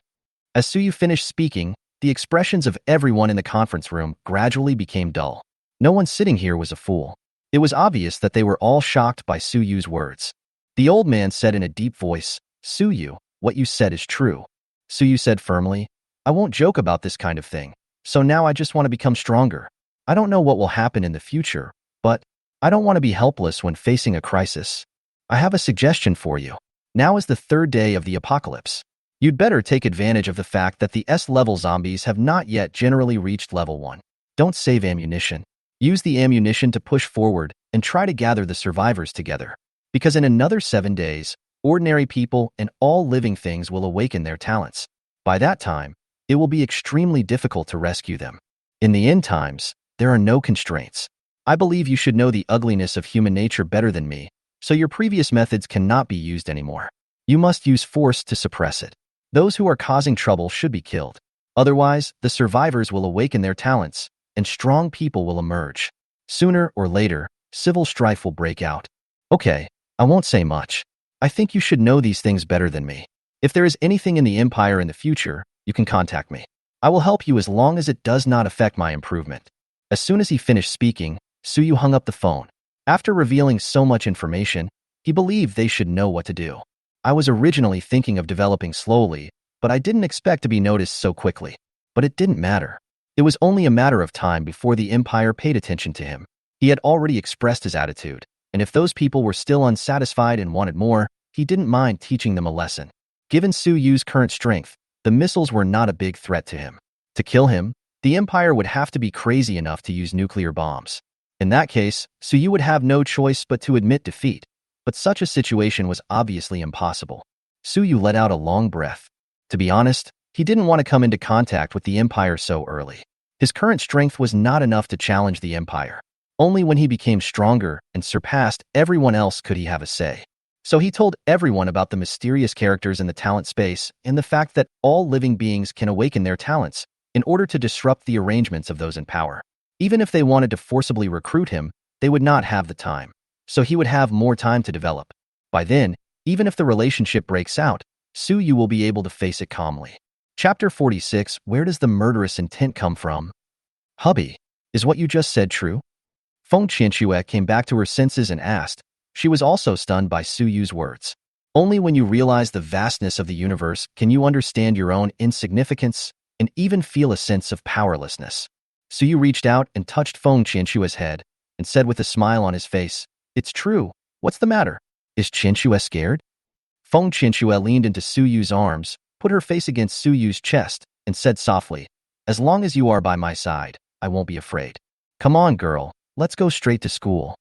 As Su Yu finished speaking, the expressions of everyone in the conference room gradually became dull. No one sitting here was a fool. It was obvious that they were all shocked by Su Yu's words. The old man said in a deep voice, Su Yu, what you said is true. Su Yu said firmly, I won't joke about this kind of thing, so now I just want to become stronger. I don't know what will happen in the future, but I don't want to be helpless when facing a crisis. I have a suggestion for you. Now is the third day of the apocalypse. You'd better take advantage of the fact that the S-level zombies have not yet generally reached level 1. Don't save ammunition. Use the ammunition to push forward and try to gather the survivors together. Because in another 7 days, ordinary people and all living things will awaken their talents. By that time, it will be extremely difficult to rescue them. In the end times, there are no constraints. I believe you should know the ugliness of human nature better than me, so your previous methods cannot be used anymore. You must use force to suppress it. Those who are causing trouble should be killed. Otherwise, the survivors will awaken their talents, and strong people will emerge. Sooner or later, civil strife will break out. Okay, I won't say much. I think you should know these things better than me. If there is anything in the Empire in the future, you can contact me. I will help you as long as it does not affect my improvement. As soon as he finished speaking, Su Yu hung up the phone. After revealing so much information, he believed they should know what to do. I was originally thinking of developing slowly, but I didn't expect to be noticed so quickly. But it didn't matter. It was only a matter of time before the Empire paid attention to him. He had already expressed his attitude, and if those people were still unsatisfied and wanted more, he didn't mind teaching them a lesson. Given Su Yu's current strength, the missiles were not a big threat to him. To kill him, the Empire would have to be crazy enough to use nuclear bombs. In that case, Su Yu would have no choice but to admit defeat. But such a situation was obviously impossible. Su Yu let out a long breath. To be honest, he didn't want to come into contact with the Empire so early. His current strength was not enough to challenge the Empire. Only when he became stronger and surpassed everyone else could he have a say. So he told everyone about the mysterious characters in the talent space and the fact that all living beings can awaken their talents in order to disrupt the arrangements of those in power. Even if they wanted to forcibly recruit him, they would not have the time. So he would have more time to develop. By then, even if the relationship breaks out, Su Yu will be able to face it calmly. Chapter 46. Where does the murderous intent come from? Hubby, is what you just said true? Feng Qianxue came back to her senses and asked. She was also stunned by Su Yu's words. Only when you realize the vastness of the universe can you understand your own insignificance and even feel a sense of powerlessness. Su Yu reached out and touched Feng Qianxue's head and said with a smile on his face, It's true. What's the matter? Is Qianxue scared? Feng Qianxue leaned into Su Yu's arms, put her face against Su Yu's chest, and said softly, As long as you are by my side, I won't be afraid. Come on, girl, let's go straight to school.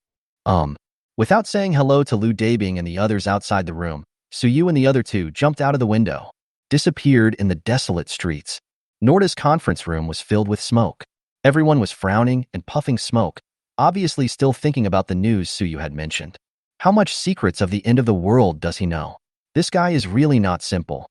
Without saying hello to Lu Dabing and the others outside the room, Su Yu and the other two jumped out of the window, disappeared in the desolate streets. Norda's conference room was filled with smoke. Everyone was frowning and puffing smoke, obviously still thinking about the news Su Yu had mentioned. How much secrets of the end of the world does he know? This guy is really not simple.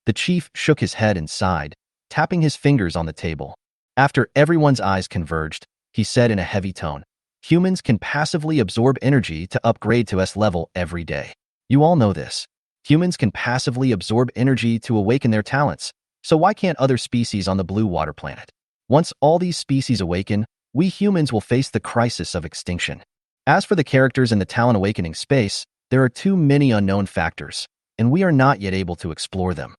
The chief shook his head and sighed, tapping his fingers on the table. After everyone's eyes converged, he said in a heavy tone, Humans can passively absorb energy to upgrade to S level every day. You all know this. Humans can passively absorb energy to awaken their talents, so why can't other species on the blue water planet? Once all these species awaken, we humans will face the crisis of extinction. As for the characters in the talent awakening space, there are too many unknown factors, and we are not yet able to explore them.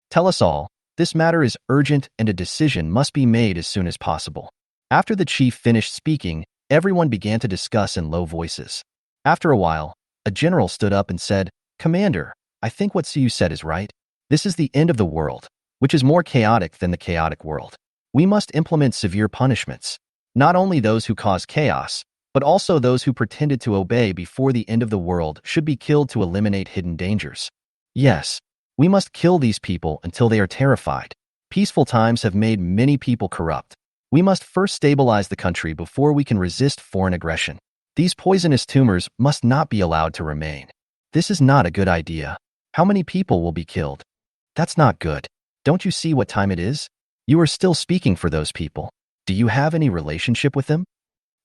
Tell us all, this matter is urgent and a decision must be made as soon as possible. After the chief finished speaking, Everyone began to discuss in low voices. After a while, a general stood up and said, "Commander, I think what Suyu said is right. This is the end of the world, which is more chaotic than the chaotic world. We must implement severe punishments. Not only those who cause chaos, but also those who pretended to obey before the end of the world should be killed to eliminate hidden dangers. Yes, we must kill these people until they are terrified. Peaceful times have made many people corrupt. We must first stabilize the country before we can resist foreign aggression. These poisonous tumors must not be allowed to remain. This is not a good idea. How many people will be killed? That's not good. Don't you see what time it is? You are still speaking for those people. Do you have any relationship with them?"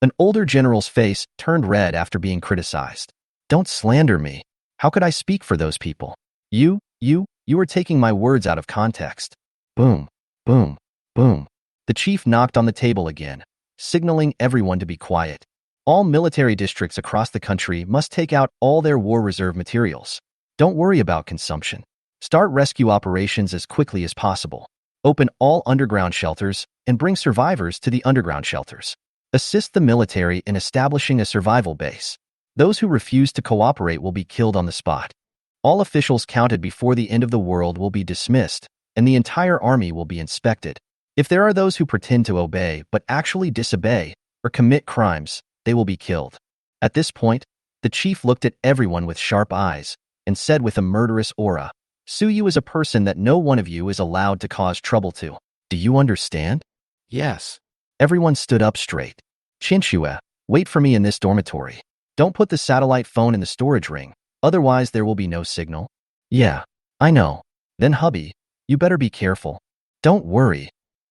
An older general's face turned red after being criticized. "Don't slander me. How could I speak for those people? You are taking my words out of context." Boom, boom, boom. The chief knocked on the table again, signaling everyone to be quiet. All military districts across the country must take out all their war reserve materials. Don't worry about consumption. Start rescue operations as quickly as possible. Open all underground shelters and bring survivors to the underground shelters. Assist the military in establishing a survival base. Those who refuse to cooperate will be killed on the spot. All officials counted before the end of the world will be dismissed, and the entire army will be inspected. If there are those who pretend to obey but actually disobey or commit crimes, they will be killed. At this point, the chief looked at everyone with sharp eyes and said with a murderous aura, "Suyu is a person that no one of you is allowed to cause trouble to. Do you understand?" "Yes." Everyone stood up straight. "Chinchua, wait for me in this dormitory. Don't put the satellite phone in the storage ring, otherwise there will be no signal." "Yeah, I know." "Then hubby, you better be careful." "Don't worry."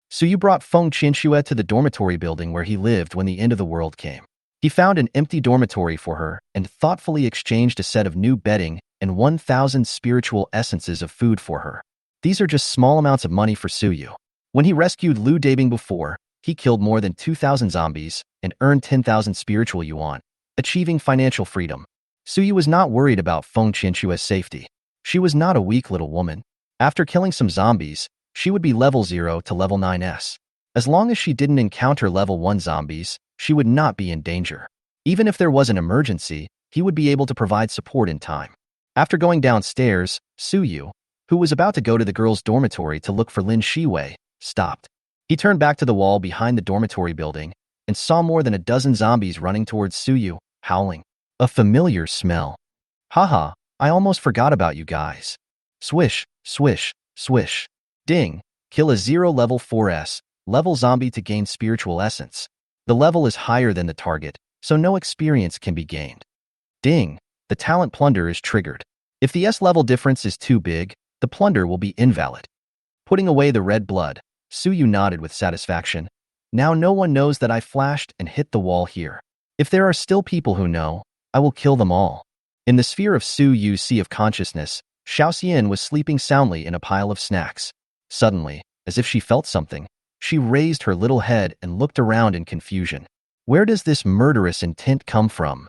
Suyu brought Feng Chinchua to the dormitory building where he lived when the end of the world came. He found an empty dormitory for her and thoughtfully exchanged a set of new bedding and 1,000 spiritual essences of food for her. These are just small amounts of money for Suyu. When he rescued Lu Dabing before, he killed more than 2,000 zombies and earned 10,000 spiritual yuan, achieving financial freedom. Suyu was not worried about Feng Chinchua's safety. She was not a weak little woman. After killing some zombies, she would be level 0 to level 9s. As long as she didn't encounter level 1 zombies, she would not be in danger. Even if there was an emergency, he would be able to provide support in time. After going downstairs, Suyu, who was about to go to the girls' dormitory to look for Lin Shiying, stopped. He turned back to the wall behind the dormitory building and saw more than a dozen zombies running towards Suyu, howling. A familiar smell. "Haha, I almost forgot about you guys." Swish, swish, swish. Ding, kill a 0 level 4s, level zombie to gain spiritual essence. The level is higher than the target, so no experience can be gained. Ding, the talent plunder is triggered. If the S level difference is too big, the plunder will be invalid. Putting away the red blood, Suyu nodded with satisfaction. Now no one knows that I flashed and hit the wall here. If there are still people who know, I will kill them all. In the sphere of Suyu's sea of consciousness, Xiaoxian was sleeping soundly in a pile of snacks. Suddenly, as if she felt something, she raised her little head and looked around in confusion. Where does this murderous intent come from?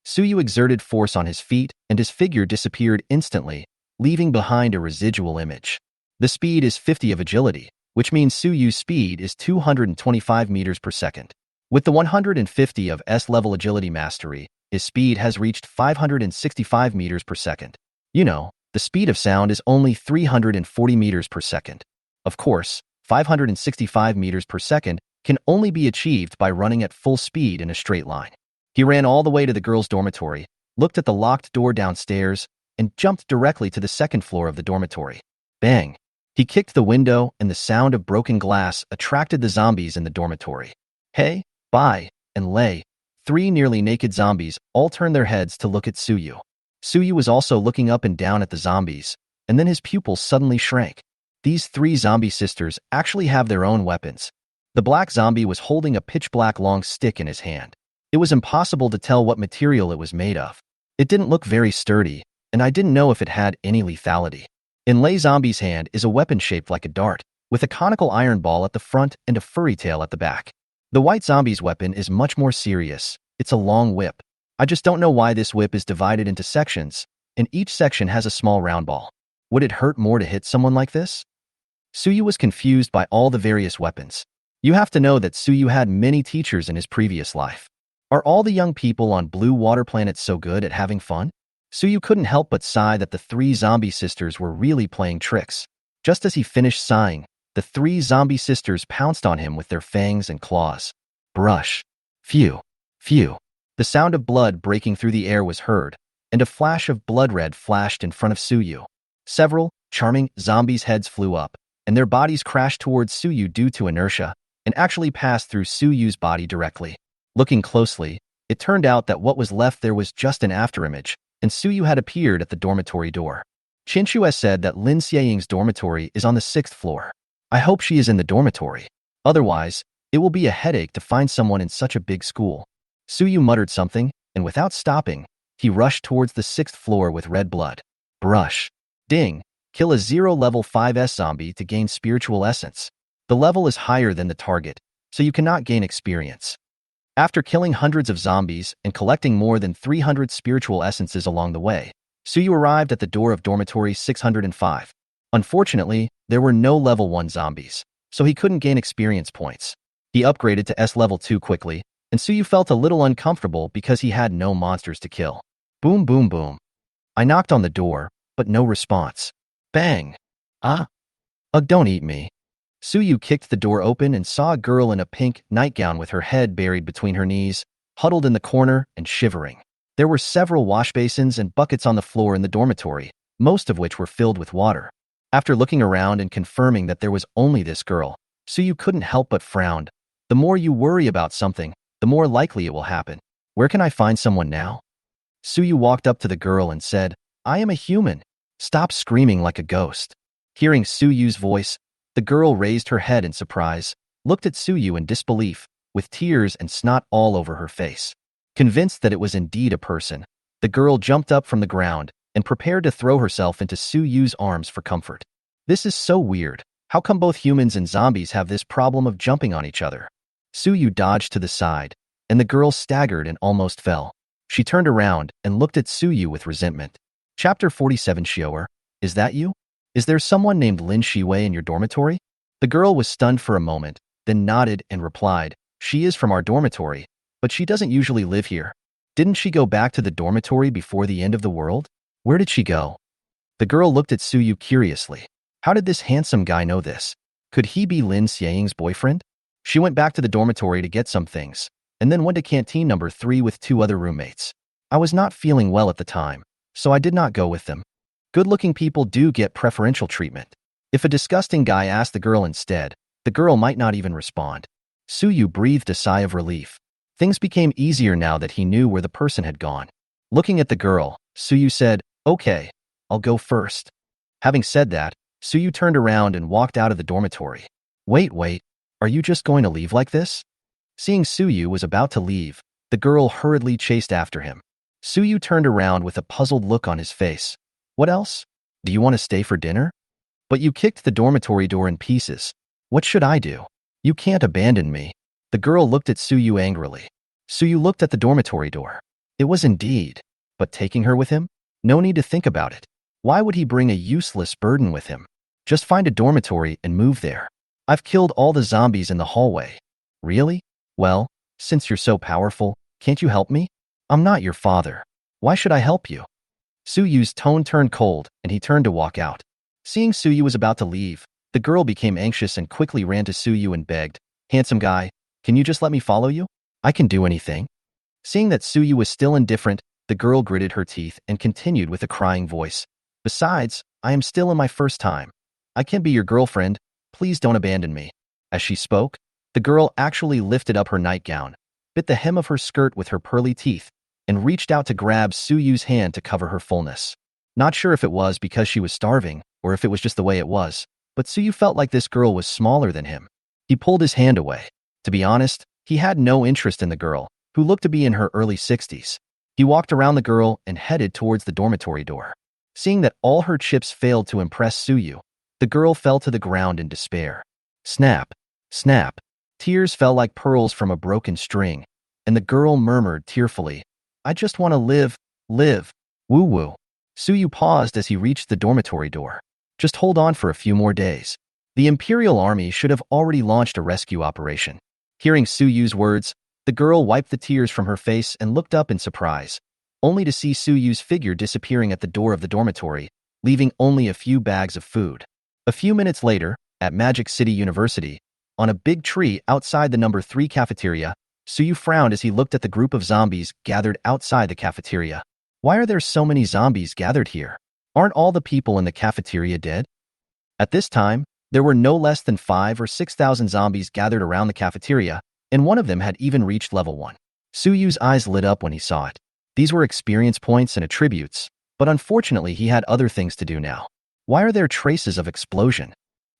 Suyu exerted force on his feet, and his figure disappeared instantly, leaving behind a residual image. The speed is 50 of agility, which means Suyu's speed is 225 meters per second. With the 150 of S-level agility mastery, his speed has reached 565 meters per second. You know, the speed of sound is only 340 meters per second. Of course, 565 meters per second can only be achieved by running at full speed in a straight line. He ran all the way to the girls' dormitory, looked at the locked door downstairs, and jumped directly to the second floor of the dormitory. Bang! He kicked the window, and the sound of broken glass attracted the zombies in the dormitory. Hey, Bai, and Lei, 3 nearly naked zombies, all turned their heads to look at Suyu. Suyu was also looking up and down at the zombies, and then his pupils suddenly shrank. These 3 zombie sisters actually have their own weapons. The black zombie was holding a pitch-black long stick in his hand. It was impossible to tell what material it was made of. It didn't look very sturdy, and I didn't know if it had any lethality. In Lei Zombie's hand is a weapon shaped like a dart, with a conical iron ball at the front and a furry tail at the back. The white zombie's weapon is much more serious. It's a long whip. I just don't know why this whip is divided into sections, and each section has a small round ball. Would it hurt more to hit someone like this? Suyu was confused by all the various weapons. You have to know that Suyu had many teachers in his previous life. Are all the young people on Blue Water Planet so good at having fun? Suyu couldn't help but sigh that the three zombie sisters were really playing tricks. Just as he finished sighing, the three zombie sisters pounced on him with their fangs and claws. Brush. Phew. Phew. The sound of blood breaking through the air was heard, and a flash of blood red flashed in front of Suyu. Several charming zombies' heads flew up, and their bodies crashed towards Suyu due to inertia, and actually passed through Suyu's body directly. Looking closely, it turned out that what was left there was just an afterimage, and Suyu had appeared at the dormitory door. Chinshu has said that Lin Shiying's dormitory is on the 6th floor. I hope she is in the dormitory. Otherwise, it will be a headache to find someone in such a big school. Suyu muttered something, and without stopping, he rushed towards the 6th floor with red blood. Brush. Ding. Kill a 0 level 5S zombie to gain spiritual essence. The level is higher than the target, so you cannot gain experience. After killing hundreds of zombies and collecting more than 300 spiritual essences along the way, Suyu arrived at the door of dormitory 605. Unfortunately, there were no level 1 zombies, so he couldn't gain experience points. He upgraded to S level 2 quickly, and Suyu felt a little uncomfortable because he had no monsters to kill. Boom boom boom. I knocked on the door, but no response. Bang. Ah. Ugh, don't eat me. Suyu kicked the door open and saw a girl in a pink nightgown with her head buried between her knees, huddled in the corner and shivering. There were several wash basins and buckets on the floor in the dormitory, most of which were filled with water. After looking around and confirming that there was only this girl, Suyu couldn't help but frown. The more you worry about something, the more likely it will happen. Where can I find someone now? Suyu walked up to the girl and said, I am a human. Stop screaming like a ghost. Hearing Suyu's voice, the girl raised her head in surprise, looked at Suyu in disbelief, with tears and snot all over her face. Convinced that it was indeed a person, the girl jumped up from the ground and prepared to throw herself into Suyu's arms for comfort. This is so weird. How come both humans and zombies have this problem of jumping on each other? Suyu dodged to the side, and the girl staggered and almost fell. She turned around and looked at Suyu with resentment. Chapter 47 Shioer, is that you? Is there someone named Lin Shiying in your dormitory? The girl was stunned for a moment, then nodded and replied, she is from our dormitory, but she doesn't usually live here. Didn't she go back to the dormitory before the end of the world? Where did she go? The girl looked at Suyu curiously. How did this handsome guy know this? Could he be Lin Shiying's boyfriend? She went back to the dormitory to get some things, and then went to canteen number 3 with 2 other roommates. I was not feeling well at the time, so I did not go with them. Good-looking people do get preferential treatment. If a disgusting guy asked the girl instead, the girl might not even respond. Suyu breathed a sigh of relief. Things became easier now that he knew where the person had gone. Looking at the girl, Suyu said, okay, I'll go first. Having said that, Suyu turned around and walked out of the dormitory. Wait, are you just going to leave like this? Seeing Suyu was about to leave, the girl hurriedly chased after him. Suyu turned around with a puzzled look on his face. What else? Do you want to stay for dinner? But you kicked the dormitory door in pieces. What should I do? You can't abandon me. The girl looked at Suyu angrily. Suyu looked at the dormitory door. It was indeed. But taking her with him? No need to think about it. Why would he bring a useless burden with him? Just find a dormitory and move there. I've killed all the zombies in the hallway. Really? Well, since you're so powerful, can't you help me? I'm not your father. Why should I help you? Suyu's tone turned cold, and he turned to walk out. Seeing Suyu was about to leave, the girl became anxious and quickly ran to Suyu and begged, handsome guy, can you just let me follow you? I can do anything. Seeing that Suyu was still indifferent, the girl gritted her teeth and continued with a crying voice. Besides, I am still in my first time. I can be your girlfriend. Please don't abandon me. As she spoke, the girl actually lifted up her nightgown, bit the hem of her skirt with her pearly teeth, and reached out to grab Suyu's hand to cover her fullness. Not sure if it was because she was starving or if it was just the way it was, but Suyu felt like this girl was smaller than him. He pulled his hand away. To be honest, he had no interest in the girl, who looked to be in her early 60s. He walked around the girl and headed towards the dormitory door. Seeing that all her chips failed to impress Suyu, the girl fell to the ground in despair. Snap, snap. Tears fell like pearls from a broken string, and the girl murmured tearfully, I just want to live. Woo-woo. Suyu paused as he reached the dormitory door. Just hold on for a few more days. The Imperial Army should have already launched a rescue operation. Hearing Suyu's words, The girl wiped the tears from her face and looked up in surprise, only to see Suyu's figure disappearing at the door of the dormitory, leaving only a few bags of food. A few minutes later, at Magic City University, on a big tree outside the number 3 cafeteria, Suyu frowned as he looked at the group of zombies gathered outside the cafeteria. Why are there so many zombies gathered here? Aren't all the people in the cafeteria dead? At this time, there were no less than 5 or 6,000 zombies gathered around the cafeteria, and one of them had even reached level 1. Suyu's eyes lit up when he saw it. These were experience points and attributes, but unfortunately he had other things to do now. Why are there traces of explosion?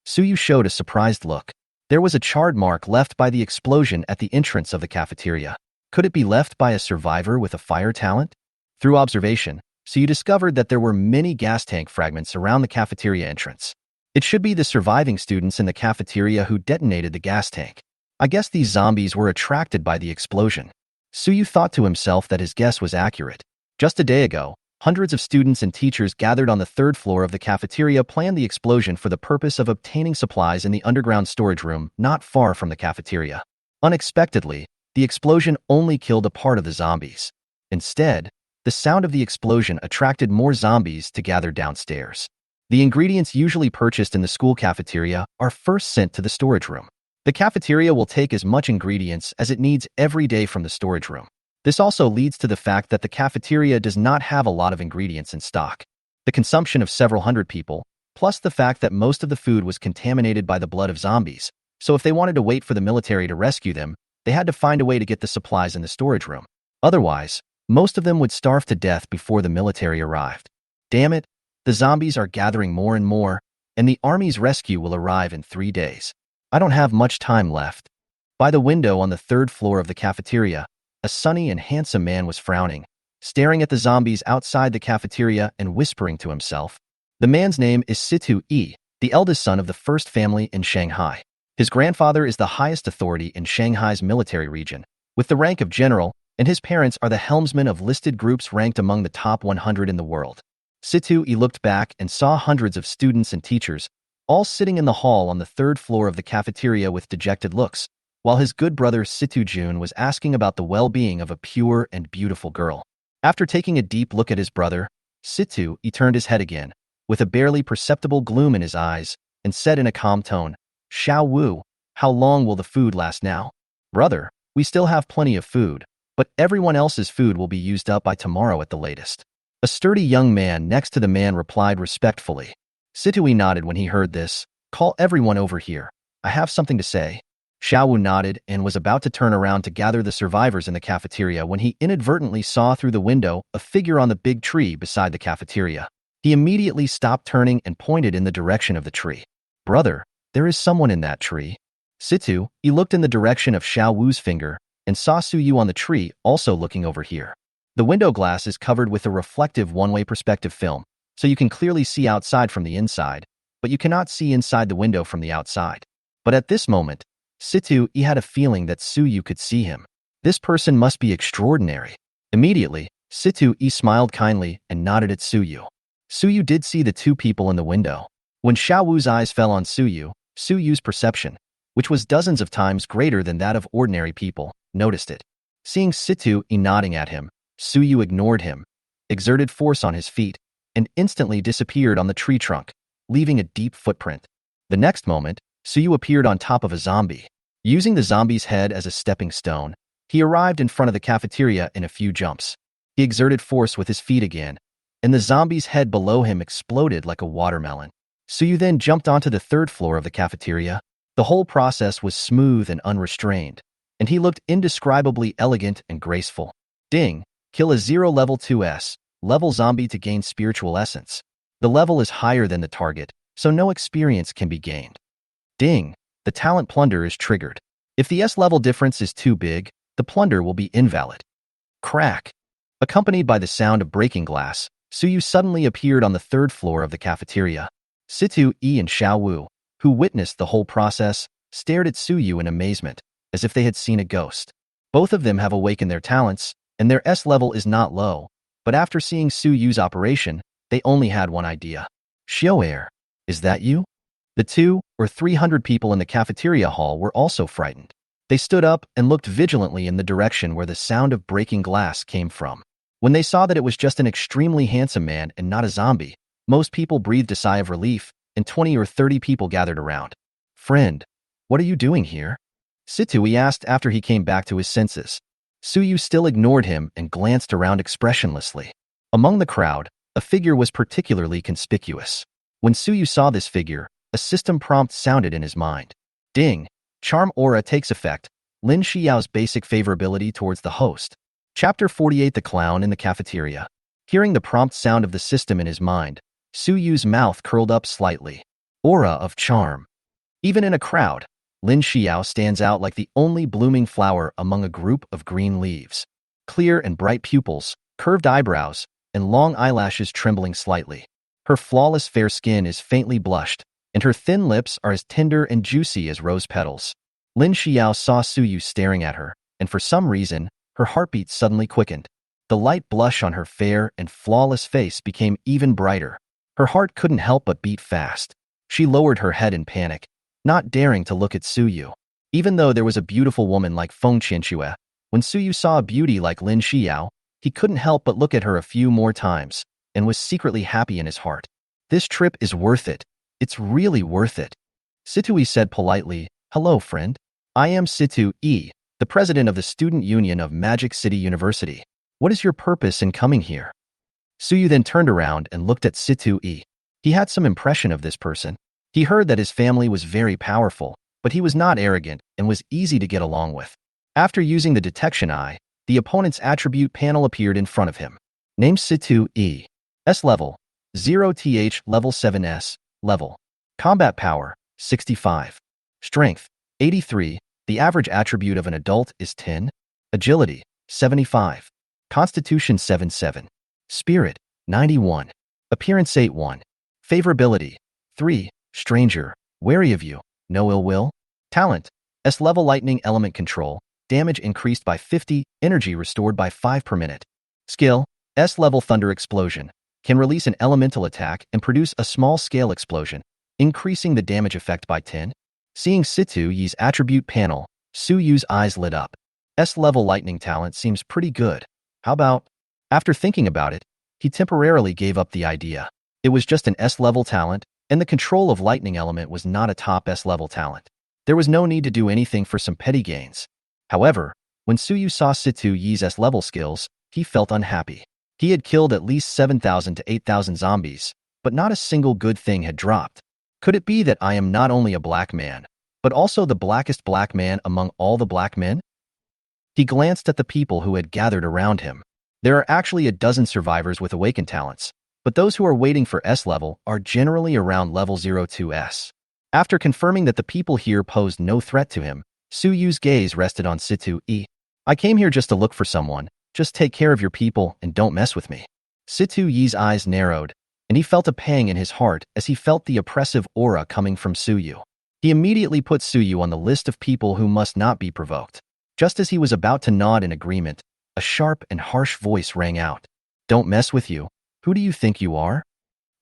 Suyu showed a surprised look. There was a charred mark left by the explosion at the entrance of the cafeteria. Could it be left by a survivor with a fire talent? Through observation, Suyu discovered that there were many gas tank fragments around the cafeteria entrance. It should be the surviving students in the cafeteria who detonated the gas tank. I guess these zombies were attracted by the explosion. Suyu thought to himself that his guess was accurate. Just a day ago, hundreds of students and teachers gathered on the 3rd floor of the cafeteria planned the explosion for the purpose of obtaining supplies in the underground storage room not far from the cafeteria. Unexpectedly, the explosion only killed a part of the zombies. Instead, the sound of the explosion attracted more zombies to gather downstairs. The ingredients usually purchased in the school cafeteria are first sent to the storage room. The cafeteria will take as much ingredients as it needs every day from the storage room. This also leads to the fact that the cafeteria does not have a lot of ingredients in stock. The consumption of several hundred people, plus the fact that most of the food was contaminated by the blood of zombies, so if they wanted to wait for the military to rescue them, they had to find a way to get the supplies in the storage room. Otherwise, most of them would starve to death before the military arrived. Damn it, the zombies are gathering more and more, and the army's rescue will arrive in 3 days. I don't have much time left. By the window on the 3rd floor of the cafeteria, a sunny and handsome man was frowning, staring at the zombies outside the cafeteria and whispering to himself. The man's name is Situ Yi, the eldest son of the first family in Shanghai. His grandfather is the highest authority in Shanghai's military region, with the rank of general, and his parents are the helmsmen of listed groups ranked among the top 100 in the world. Situ Yi looked back and saw hundreds of students and teachers, all sitting in the hall on the 3rd floor of the cafeteria with dejected looks, while his good brother Situ Jun was asking about the well-being of a pure and beautiful girl. After taking a deep look at his brother, Situ Yi turned his head again, with a barely perceptible gloom in his eyes, and said in a calm tone, "Xiao Wu, how long will the food last now?" "Brother, we still have plenty of food, but everyone else's food will be used up by tomorrow at the latest." A sturdy young man next to the man replied respectfully. Situ Yi nodded when he heard this. "Call everyone over here. I have something to say." Xiao Wu nodded and was about to turn around to gather the survivors in the cafeteria when he inadvertently saw through the window a figure on the big tree beside the cafeteria. He immediately stopped turning and pointed in the direction of the tree. "Brother, there is someone in that tree." Situ Yi looked in the direction of Xiao Wu's finger and saw Suyu on the tree also looking over here. The window glass is covered with a reflective one-way perspective film, so you can clearly see outside from the inside, but you cannot see inside the window from the outside. But at this moment, Situ Yi had a feeling that Suyu could see him. This person must be extraordinary. Immediately, Situ Yi smiled kindly and nodded at Suyu. Suyu did see the 2 people in the window. When Xiao Wu's eyes fell on Suyu's perception, which was dozens of times greater than that of ordinary people, noticed it. Seeing Situ Yi nodding at him, Suyu ignored him, exerted force on his feet, and instantly disappeared on the tree trunk, leaving a deep footprint. The next moment, Suyu appeared on top of a zombie. Using the zombie's head as a stepping stone, he arrived in front of the cafeteria in a few jumps. He exerted force with his feet again, and the zombie's head below him exploded like a watermelon. Suyu then jumped onto the 3rd floor of the cafeteria. The whole process was smooth and unrestrained, and he looked indescribably elegant and graceful. Ding! Kill a 0 level 2S. Level zombie to gain spiritual essence. The level is higher than the target, so no experience can be gained. Ding! The talent plunder is triggered. If the S level difference is too big, the plunder will be invalid. Crack! Accompanied by the sound of breaking glass, Suyu suddenly appeared on the 3rd floor of the cafeteria. Situ Yi and Xiao Wu, who witnessed the whole process, stared at Suyu in amazement, as if they had seen a ghost. Both of them have awakened their talents, and their S level is not low, but after seeing Suyu's operation, they only had one idea. "Xiao, is that you?" The 200 or 300 people in the cafeteria hall were also frightened. They stood up and looked vigilantly in the direction where the sound of breaking glass came from. When they saw that it was just an extremely handsome man and not a zombie, most people breathed a sigh of relief, and 20 or 30 people gathered around. "Friend, what are you doing here?" Situi asked after he came back to his senses. Suyu still ignored him and glanced around expressionlessly. Among the crowd, a figure was particularly conspicuous. When Suyu saw this figure, a system prompt sounded in his mind. Ding! Charm aura takes effect. Lin Shiying's basic favorability towards the host. Chapter 48: The Clown in the Cafeteria. Hearing the prompt sound of the system in his mind, Suyu's mouth curled up slightly. Aura of charm. Even in a crowd, Lin Shiying stands out like the only blooming flower among a group of green leaves. Clear and bright pupils, curved eyebrows, and long eyelashes trembling slightly. Her flawless fair skin is faintly blushed, and her thin lips are as tender and juicy as rose petals. Lin Shiying saw Suyu staring at her, and for some reason, her heartbeat suddenly quickened. The light blush on her fair and flawless face became even brighter. Her heart couldn't help but beat fast. She lowered her head in panic, not daring to look at Suyu. Even though there was a beautiful woman like Feng Qianxue, when Suyu saw a beauty like Lin Shiying, he couldn't help but look at her a few more times, and was secretly happy in his heart. This trip is worth it. It's really worth it. Situi said politely, "Hello, friend. I am Situ-e, the president of the Student Union of Magic City University. What is your purpose in coming here?" Suyu then turned around and looked at Situ-e. He had some impression of this person. He heard that his family was very powerful, but he was not arrogant and was easy to get along with. After using the detection eye, the opponent's attribute panel appeared in front of him. Name: Situ-e. S level, 0th level 7s, level. Combat power, 65. Strength, 83. The average attribute of an adult is 10. Agility, 75. Constitution, 77. Spirit, 91. Appearance, 81. Favorability, 3. Stranger, wary of you, no ill will. Talent, S level lightning element control, damage increased by 50, energy restored by 5 per minute. Skill, S level thunder explosion, can release an elemental attack and produce a small-scale explosion, increasing the damage effect by 10. Seeing Situ-e's attribute panel, Suyu's eyes lit up. S-level lightning talent seems pretty good. How about? After thinking about it, he temporarily gave up the idea. It was just an S-level talent, and the control of lightning element was not a top S-level talent. There was no need to do anything for some petty gains. However, when Suyu saw Situ-e's S-level skills, he felt unhappy. He had killed at least 7,000 to 8,000 zombies, but not a single good thing had dropped. Could it be that I am not only a black man, but also the blackest black man among all the black men? He glanced at the people who had gathered around him. There are actually a dozen survivors with awakened talents, but those who are waiting for S level are generally around level 02S. After confirming that the people here posed no threat to him, Suyu's gaze rested on Situ-e. I came here just to look for someone. Just take care of your people and don't mess with me. Situ-e's eyes narrowed, and he felt a pang in his heart as he felt the oppressive aura coming from Suyu. He immediately put Suyu on the list of people who must not be provoked. Just as he was about to nod in agreement, a sharp and harsh voice rang out. "Don't mess with you. Who do you think you are?"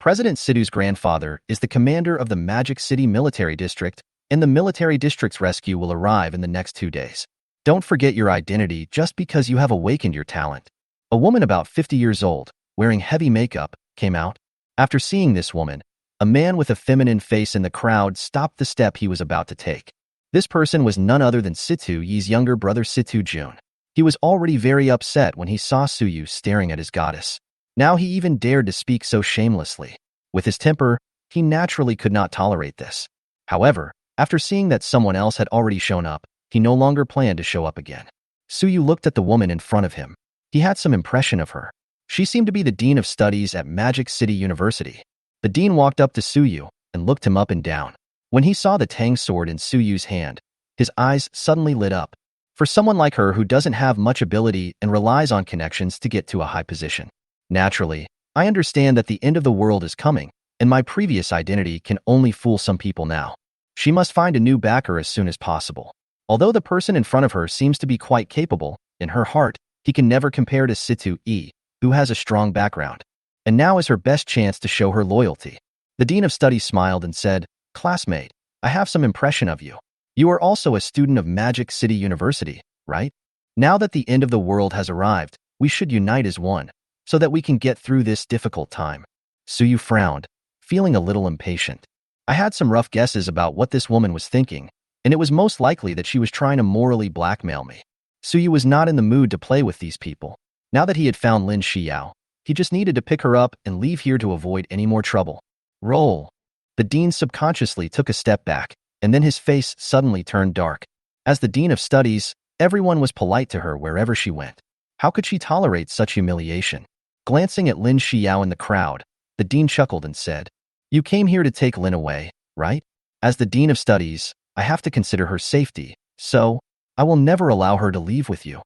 President Situ's grandfather is the commander of the Magic City Military District, and the military district's rescue will arrive in the next 2 days. Don't forget your identity just because you have awakened your talent. A woman about 50 years old, wearing heavy makeup, came out. After seeing this woman, a man with a feminine face in the crowd stopped the step he was about to take. This person was none other than Situ-e's younger brother Situ-jun. He was already very upset when he saw Suyu staring at his goddess. Now he even dared to speak so shamelessly. With his temper, he naturally could not tolerate this. However, after seeing that someone else had already shown up, he no longer planned to show up again. Suyu looked at the woman in front of him. He had some impression of her. She seemed to be the Dean of Studies at Magic City University. The Dean walked up to Suyu and looked him up and down. When he saw the Tang sword in Suyu's hand, his eyes suddenly lit up. For someone like her who doesn't have much ability and relies on connections to get to a high position. Naturally, I understand that the end of the world is coming, and my previous identity can only fool some people now. She must find a new backer as soon as possible. Although the person in front of her seems to be quite capable, in her heart, he can never compare to Situ-e, who has a strong background. And now is her best chance to show her loyalty. The Dean of Studies smiled and said, "Classmate, I have some impression of you. You are also a student of Magic City University, right? Now that the end of the world has arrived, we should unite as one, so that we can get through this difficult time. Suyu frowned, feeling a little impatient. I had some rough guesses about what this woman was thinking, and it was most likely that she was trying to morally blackmail me. Suyu was not in the mood to play with these people. Now that he had found Lin Shiying, he just needed to pick her up and leave here to avoid any more trouble. Roll. The dean subconsciously took a step back, and then his face suddenly turned dark. As the dean of studies, everyone was polite to her wherever she went. How could she tolerate such humiliation? Glancing at Lin Shiying in the crowd, the dean chuckled and said, "You came here to take Lin away, right? As the dean of studies, I have to consider her safety, so I will never allow her to leave with you."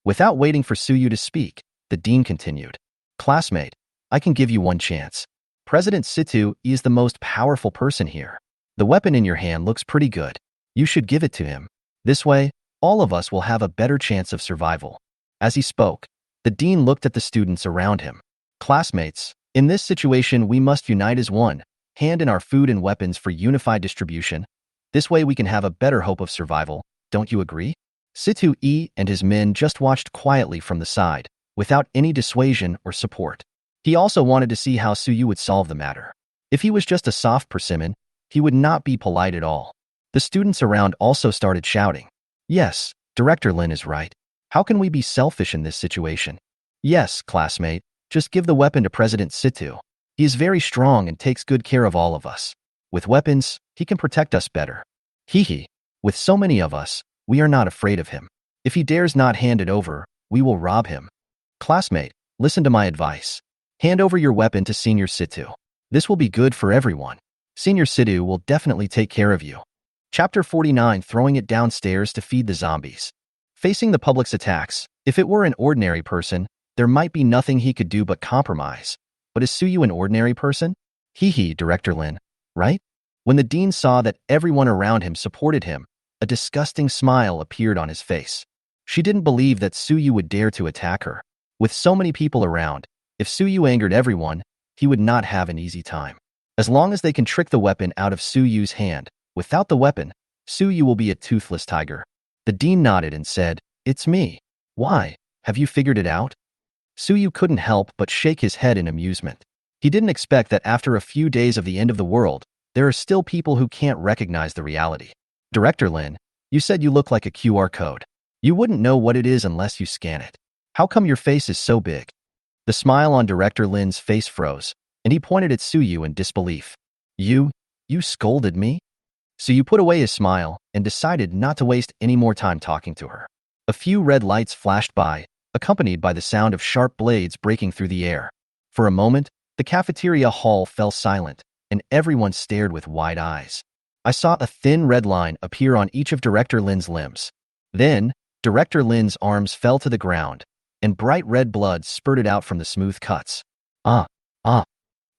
Without waiting for Suyu to speak, the dean continued, "Classmate, I can give you one chance. President Situ is the most powerful person here. The weapon in your hand looks pretty good. You should give it to him. This way, all of us will have a better chance of survival." As he spoke, the dean looked at the students around him. "Classmates, in this situation we must unite as one, hand in our food and weapons for unified distribution. This way we can have a better hope of survival. Don't you agree?" Situ and his men just watched quietly from the side, without any dissuasion or support. He also wanted to see how Suyu would solve the matter. If he was just a soft persimmon, he would not be polite at all. The students around also started shouting, "Yes, Director Lin is right. How can we be selfish in this situation? Yes, classmate, just give the weapon to President Situ. He is very strong and takes good care of all of us. With weapons, he can protect us better. Hee. With so many of us, we are not afraid of him. If he dares not hand it over, we will rob him. Classmate, listen to my advice. Hand over your weapon to Senior Situ. This will be good for everyone. Senior Situ will definitely take care of you." Chapter 49, Throwing it downstairs to feed the zombies. Facing the public's attacks, if it were an ordinary person, there might be nothing he could do but compromise. But is Suyu an ordinary person? Director Lin, right? When the dean saw that everyone around him supported him, a disgusting smile appeared on his face. She didn't believe that Suyu would dare to attack her. With so many people around, if Suyu angered everyone, he would not have an easy time. As long as they can trick the weapon out of Suyu's hand, without the weapon, Suyu will be a toothless tiger. The dean nodded and said, "It's me. Why? Have you figured it out?" Suyu couldn't help but shake his head in amusement. He didn't expect that after a few days of the end of the world, there are still people who can't recognize the reality. "Director Lin, you said you look like a QR code. You wouldn't know what it is unless you scan it. How come your face is so big?" The smile on Director Lin's face froze, and he pointed at Suyu in disbelief. You scolded me?" Suyu put away his smile and decided not to waste any more time talking to her. A few red lights flashed by, accompanied by the sound of sharp blades breaking through the air. For a moment, the cafeteria hall fell silent, and everyone stared with wide eyes. I saw a thin red line appear on each of Director Lin's limbs. Then, Director Lin's arms fell to the ground, and bright red blood spurted out from the smooth cuts. Ah!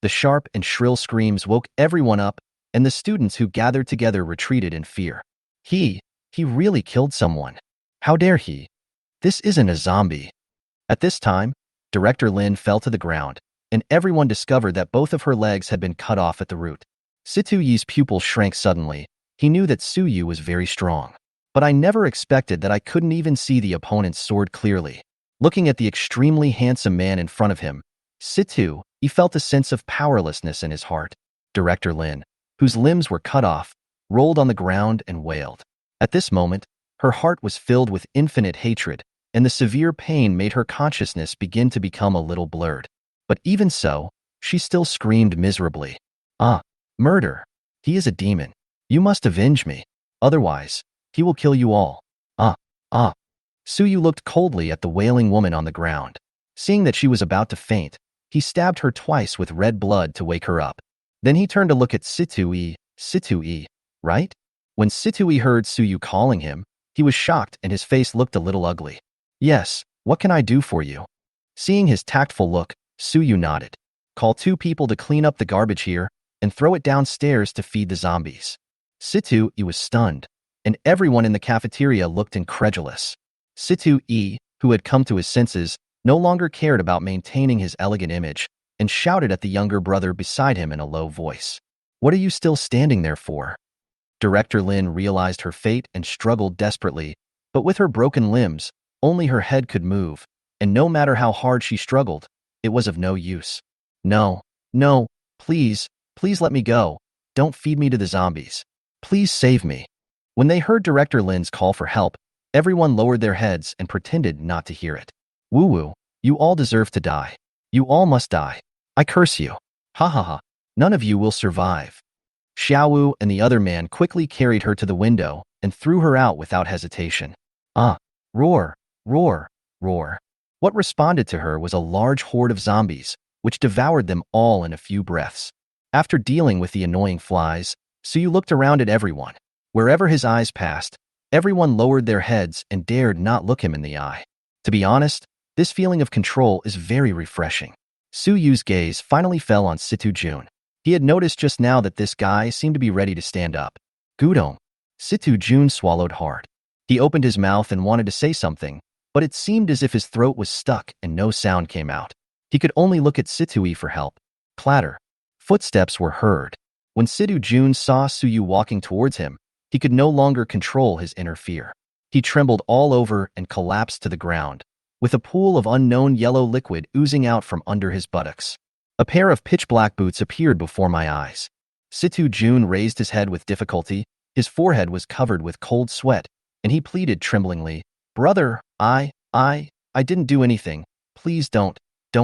The sharp and shrill screams woke everyone up, and the students who gathered together retreated in fear. He really killed someone. How dare he? This isn't a zombie. At this time, Director Lin fell to the ground, and everyone discovered that both of her legs had been cut off at the root. Situyi's pupil shrank suddenly. He knew that Suyu was very strong. But I never expected that I couldn't even see the opponent's sword clearly. Looking at the extremely handsome man in front of him, Situ, he felt a sense of powerlessness in his heart. Director Lin, whose limbs were cut off, rolled on the ground and wailed. At this moment, her heart was filled with infinite hatred, and the severe pain made her consciousness begin to become a little blurred. But even so, she still screamed miserably. "Ah, murder! He is a demon. You must avenge me. Otherwise, he will kill you all. Ah. Suyu looked coldly at the wailing woman on the ground. Seeing that she was about to faint, he stabbed her twice with red blood to wake her up. Then he turned to look at Situyi, right? When Situyi heard Suyu calling him, he was shocked and his face looked a little ugly. "Yes, what can I do for you?" Seeing his tactful look, Suyu nodded. "Call 2 people to clean up the garbage here and throw it downstairs to feed the zombies." Situyi was stunned, and everyone in the cafeteria looked incredulous. Situyi, who had come to his senses, no longer cared about maintaining his elegant image and shouted at the younger brother beside him in a low voice. "What are you still standing there for?" Director Lin realized her fate and struggled desperately, but with her broken limbs, only her head could move, and no matter how hard she struggled, it was of no use. No, no, please, please let me go. Don't feed me to the zombies. Please save me. When they heard Director Lin's call for help, everyone lowered their heads and pretended not to hear it. Woo-woo, you all deserve to die. You all must die. I curse you. Ha ha ha. None of you will survive. Xiaowu and the other man quickly carried her to the window and threw her out without hesitation. Ah! Roar! Roar! Roar! What responded to her was a large horde of zombies, which devoured them all in a few breaths. After dealing with the annoying flies, Suyu looked around at everyone. Wherever his eyes passed, everyone lowered their heads and dared not look him in the eye. To be honest, this feeling of control is very refreshing. Suyu's gaze finally fell on Situ Jun. He had noticed just now that this guy seemed to be ready to stand up. Gudong. Situ Jun swallowed hard. He opened his mouth and wanted to say something, but it seemed as if his throat was stuck and no sound came out. He could only look at Situi for help. Clatter. Footsteps were heard. When Situ Jun saw Suyu walking towards him, he could no longer control his inner fear. He trembled all over and collapsed to the ground, with a pool of unknown yellow liquid oozing out from under his buttocks. A pair of pitch-black boots appeared before my eyes. Situ Jun raised his head with difficulty. His forehead was covered with cold sweat, and he pleaded tremblingly, "Brother, I didn't do anything. Please don't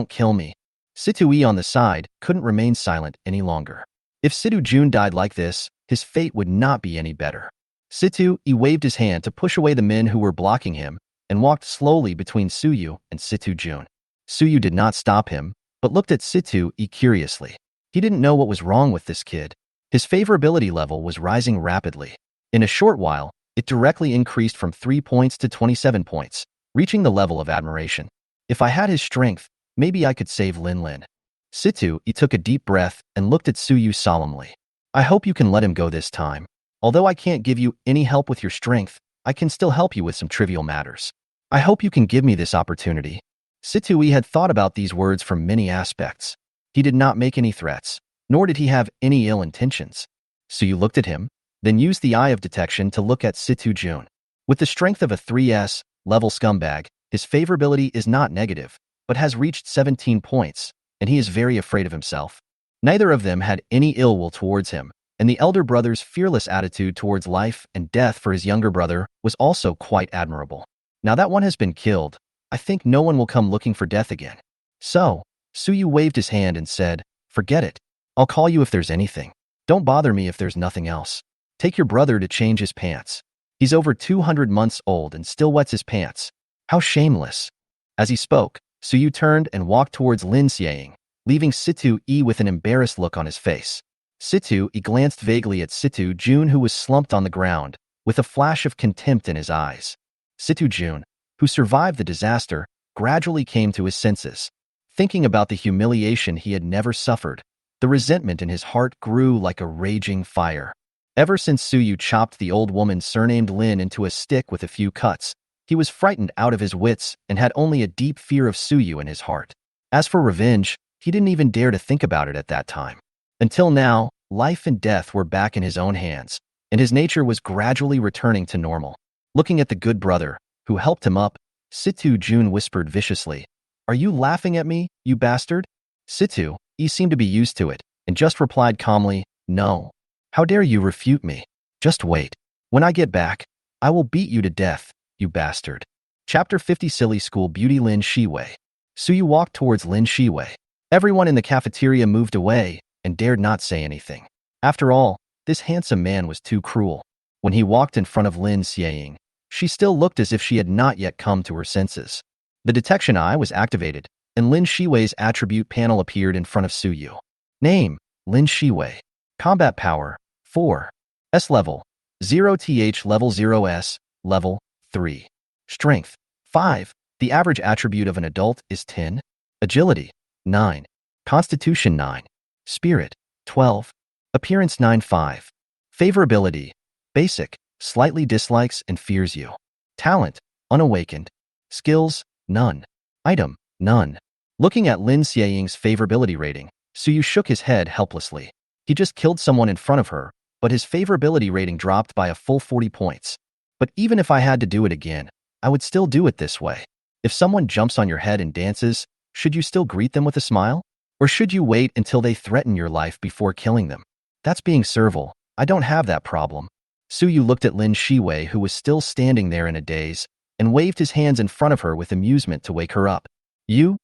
kill me." Situi on the side couldn't remain silent any longer. If Situ Jun died like this, his fate would not be any better. Situ waved his hand to push away the men who were blocking him and walked slowly between Suyu and Situ Jun. Suyu did not stop him, but looked at Situ curiously. He didn't know what was wrong with this kid. His favorability level was rising rapidly. In a short while, it directly increased from 3 points to 27 points, reaching the level of admiration. If I had his strength, maybe I could save Lin. Situ took a deep breath and looked at Suyu solemnly. I hope you can let him go this time. Although I can't give you any help with your strength, I can still help you with some trivial matters. I hope you can give me this opportunity. Situi had thought about these words from many aspects. He did not make any threats, nor did he have any ill intentions. Suyu looked at him, then used the eye of detection to look at Situ Jun. With the strength of a 3S level scumbag, his favorability is not negative, but has reached 17 points, and he is very afraid of himself. Neither of them had any ill will towards him, and the elder brother's fearless attitude towards life and death for his younger brother was also quite admirable. Now that one has been killed, I think no one will come looking for death again. So, Suyu waved his hand and said, "Forget it. I'll call you if there's anything. Don't bother me if there's nothing else. Take your brother to change his pants. He's over 200 months old and still wets his pants. How shameless." As he spoke, Suyu turned and walked towards Lin Shiying, leaving Situ with an embarrassed look on his face. Situ glanced vaguely at Situ Jun, who was slumped on the ground, with a flash of contempt in his eyes. Situ Jun, who survived the disaster, gradually came to his senses. Thinking about the humiliation he had never suffered, the resentment in his heart grew like a raging fire. Ever since Suyu chopped the old woman surnamed Lin into a stick with a few cuts, he was frightened out of his wits and had only a deep fear of Suyu in his heart. As for revenge, he didn't even dare to think about it at that time. Until now, life and death were back in his own hands, and his nature was gradually returning to normal. Looking at the good brother, who helped him up, Situ Jun whispered viciously, "Are you laughing at me, you bastard?" Situ seemed to be used to it, and just replied calmly, "No. How dare you refute me? Just wait. When I get back, I will beat you to death, you bastard." Chapter 50 Silly School Beauty Lin Shiying. Suyu walked towards Lin Shiying. Everyone in the cafeteria moved away and dared not say anything. After all, this handsome man was too cruel. When he walked in front of Lin Shiying, she still looked as if she had not yet come to her senses. The detection eye was activated, and Lin Shiying's attribute panel appeared in front of Suyu. Name, Lin Shiying. Combat power, 4. S level, 0th level 0S, level 3. Strength, 5. The average attribute of an adult is 10. Agility, 9. Constitution, 9. Spirit, 12. Appearance, 9-5. Favorability, basic, slightly dislikes and fears you. Talent, unawakened. Skills, none. Item, none. Looking at Lin Shiying's favorability rating, Suyu shook his head helplessly. He just killed someone in front of her, but his favorability rating dropped by a full 40 points. But even if I had to do it again, I would still do it this way. If someone jumps on your head and dances, should you still greet them with a smile? Or should you wait until they threaten your life before killing them? That's being servile. I don't have that problem. Suyu looked at Lin Shiying, who was still standing there in a daze, and waved his hands in front of her with amusement to wake her up. You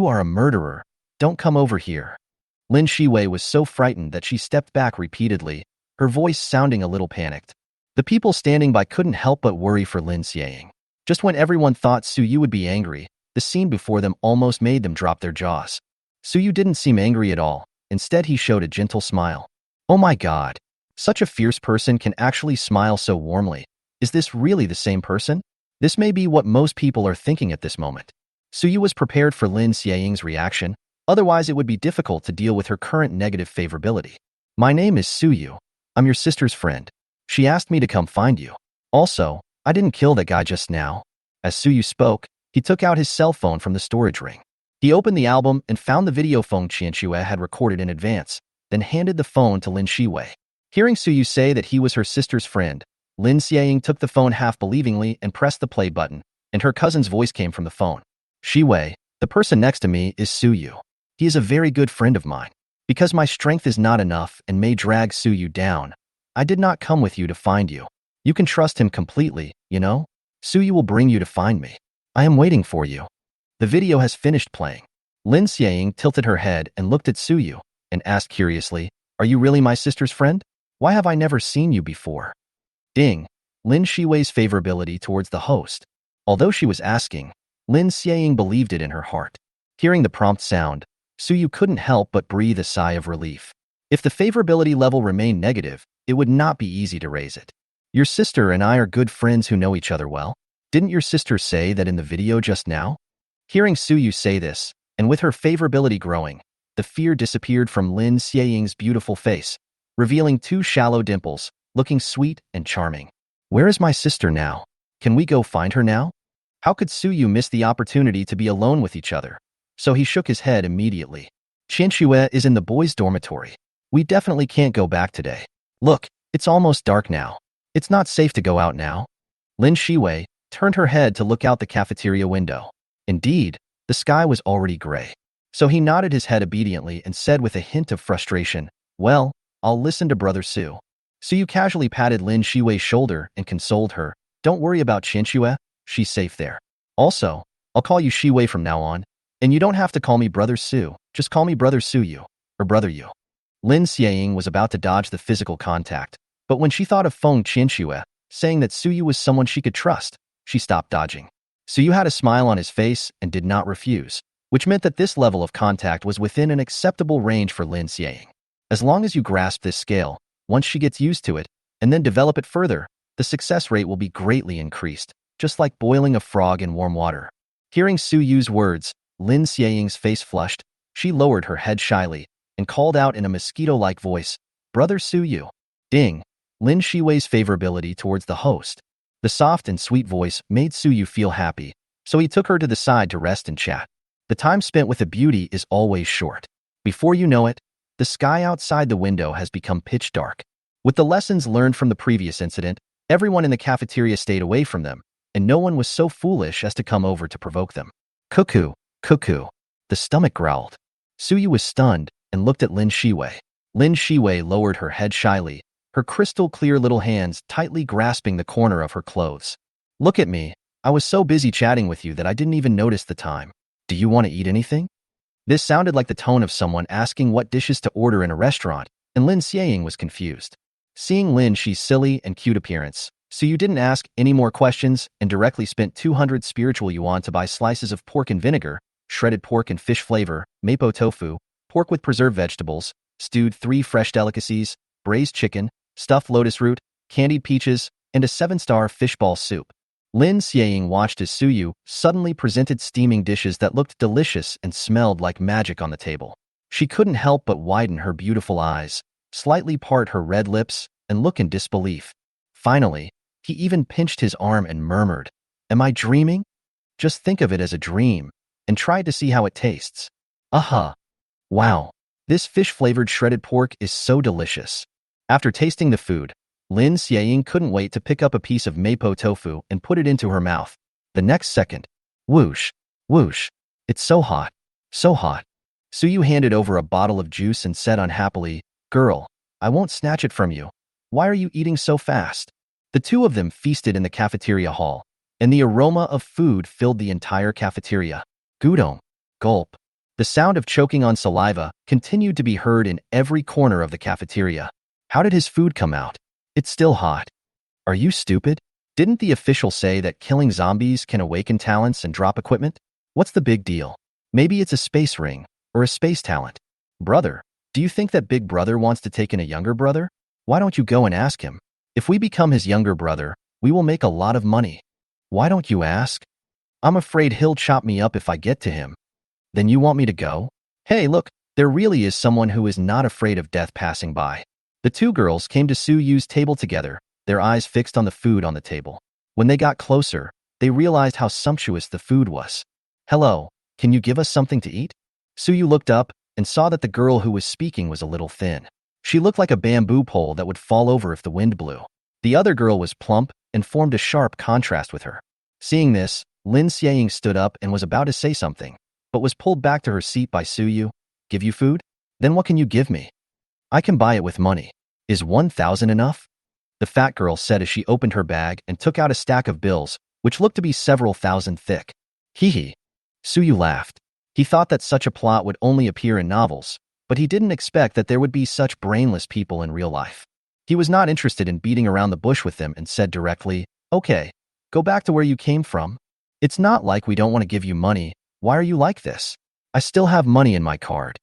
are a murderer. Don't come over here. Lin Shiying was so frightened that she stepped back repeatedly, her voice sounding a little panicked. The people standing by couldn't help but worry for Lin Shiying. Just when everyone thought Suyu would be angry, the scene before them almost made them drop their jaws. Suyu didn't seem angry at all. Instead, he showed a gentle smile. Oh my god. Such a fierce person can actually smile so warmly. Is this really the same person? This may be what most people are thinking at this moment. Suyu was prepared for Lin Xiying's reaction, otherwise it would be difficult to deal with her current negative favorability. My name is Suyu. I'm your sister's friend. She asked me to come find you. Also, I didn't kill that guy just now. As Suyu spoke, he took out his cell phone from the storage ring. He opened the album and found the video phone Qianxue had recorded in advance, then handed the phone to Lin Shiying. Hearing Suyu say that he was her sister's friend, Lin Xiying took the phone half-believingly and pressed the play button, and her cousin's voice came from the phone. Shiying, the person next to me is Suyu. He is a very good friend of mine. Because my strength is not enough and may drag Suyu down, I did not come with you to find you. You can trust him completely, you know? Suyu will bring you to find me. I am waiting for you. The video has finished playing. Lin Xiying tilted her head and looked at Suyu and asked curiously, Are you really my sister's friend? Why have I never seen you before? Ding. Lin Shiying's favorability towards the host. Although she was asking, Lin Xiying believed it in her heart. Hearing the prompt sound, Suyu couldn't help but breathe a sigh of relief. If the favorability level remained negative, it would not be easy to raise it. Your sister and I are good friends who know each other well. Didn't your sister say that in the video just now? Hearing Suyu say this, and with her favorability growing, the fear disappeared from Lin Xiying's beautiful face, revealing two shallow dimples, looking sweet and charming. Where is my sister now? Can we go find her now? How could Suyu miss the opportunity to be alone with each other? So he shook his head immediately. Qianxue is in the boys' dormitory. We definitely can't go back today. Look, it's almost dark now. It's not safe to go out now. Lin Shiying turned her head to look out the cafeteria window. Indeed, the sky was already gray. So he nodded his head obediently and said with a hint of frustration, Well, I'll listen to Brother Su. Suyu casually patted Lin Shiying's shoulder and consoled her. Don't worry about Qianxue, she's safe there. Also, I'll call you Shiying from now on, and you don't have to call me Brother Su, just call me Brother Suyu, or Brother Yu. Lin Xiying was about to dodge the physical contact, but when she thought of Feng Qianxue, saying that Suyu was someone she could trust, she stopped dodging. Suyu had a smile on his face and did not refuse, which meant that this level of contact was within an acceptable range for Lin Xiying. As long as you grasp this scale, once she gets used to it, and then develop it further, the success rate will be greatly increased, just like boiling a frog in warm water. Hearing Suyu's words, Lin Xiying's face flushed. She lowered her head shyly and called out in a mosquito-like voice, Brother Suyu. Ding. Lin Shiying's favorability towards the host. The soft and sweet voice made Suyu feel happy, so he took her to the side to rest and chat. The time spent with a beauty is always short. Before you know it, the sky outside the window has become pitch dark. With the lessons learned from the previous incident, everyone in the cafeteria stayed away from them, and no one was so foolish as to come over to provoke them. Cuckoo, cuckoo. The stomach growled. Suyu was stunned and looked at Lin Shiying. Lin Shiying lowered her head shyly, her crystal-clear little hands tightly grasping the corner of her clothes. Look at me. I was so busy chatting with you that I didn't even notice the time. Do you want to eat anything? This sounded like the tone of someone asking what dishes to order in a restaurant, and Lin Xiying was confused. Seeing Lin Shi's silly and cute appearance, Suyu didn't ask any more questions and directly spent 200 spiritual yuan to buy slices of pork and vinegar, shredded pork and fish flavor, mapo tofu, pork with preserved vegetables, stewed 3 fresh delicacies, braised chicken, stuffed lotus root, candied peaches, and a 7-star fishball soup. Lin Xiying watched as Suyu suddenly presented steaming dishes that looked delicious and smelled like magic on the table. She couldn't help but widen her beautiful eyes, slightly part her red lips, and look in disbelief. Finally, he even pinched his arm and murmured, Am I dreaming? Just think of it as a dream, and try to see how it tastes. Aha! Wow, this fish-flavored shredded pork is so delicious. After tasting the food, Lin Shiying couldn't wait to pick up a piece of mapo tofu and put it into her mouth. The next second, whoosh, whoosh. It's so hot, so hot. Suyu handed over a bottle of juice and said unhappily, "Girl, I won't snatch it from you. Why are you eating so fast?" The two of them feasted in the cafeteria hall, and the aroma of food filled the entire cafeteria. Gudong, gulp. The sound of choking on saliva continued to be heard in every corner of the cafeteria. How did his food come out? It's still hot. Are you stupid? Didn't the official say that killing zombies can awaken talents and drop equipment? What's the big deal? Maybe it's a space ring, or a space talent. Brother, do you think that big brother wants to take in a younger brother? Why don't you go and ask him? If we become his younger brother, we will make a lot of money. Why don't you ask? I'm afraid he'll chop me up if I get to him. Then you want me to go? Hey, look, there really is someone who is not afraid of death passing by. The two girls came to Suyu's table together, their eyes fixed on the food on the table. When they got closer, they realized how sumptuous the food was. Hello, can you give us something to eat? Suyu looked up and saw that the girl who was speaking was a little thin. She looked like a bamboo pole that would fall over if the wind blew. The other girl was plump and formed a sharp contrast with her. Seeing this, Lin Shiying stood up and was about to say something, but was pulled back to her seat by Suyu. Give you food? Then what can you give me? I can buy it with money. Is 1,000 enough? The fat girl said as she opened her bag and took out a stack of bills, which looked to be several thousand thick. Hee hee. Suyu laughed. He thought that such a plot would only appear in novels, but he didn't expect that there would be such brainless people in real life. He was not interested in beating around the bush with them and said directly, "Okay, go back to where you came from. It's not like we don't want to give you money. Why are you like this? I still have money in my card.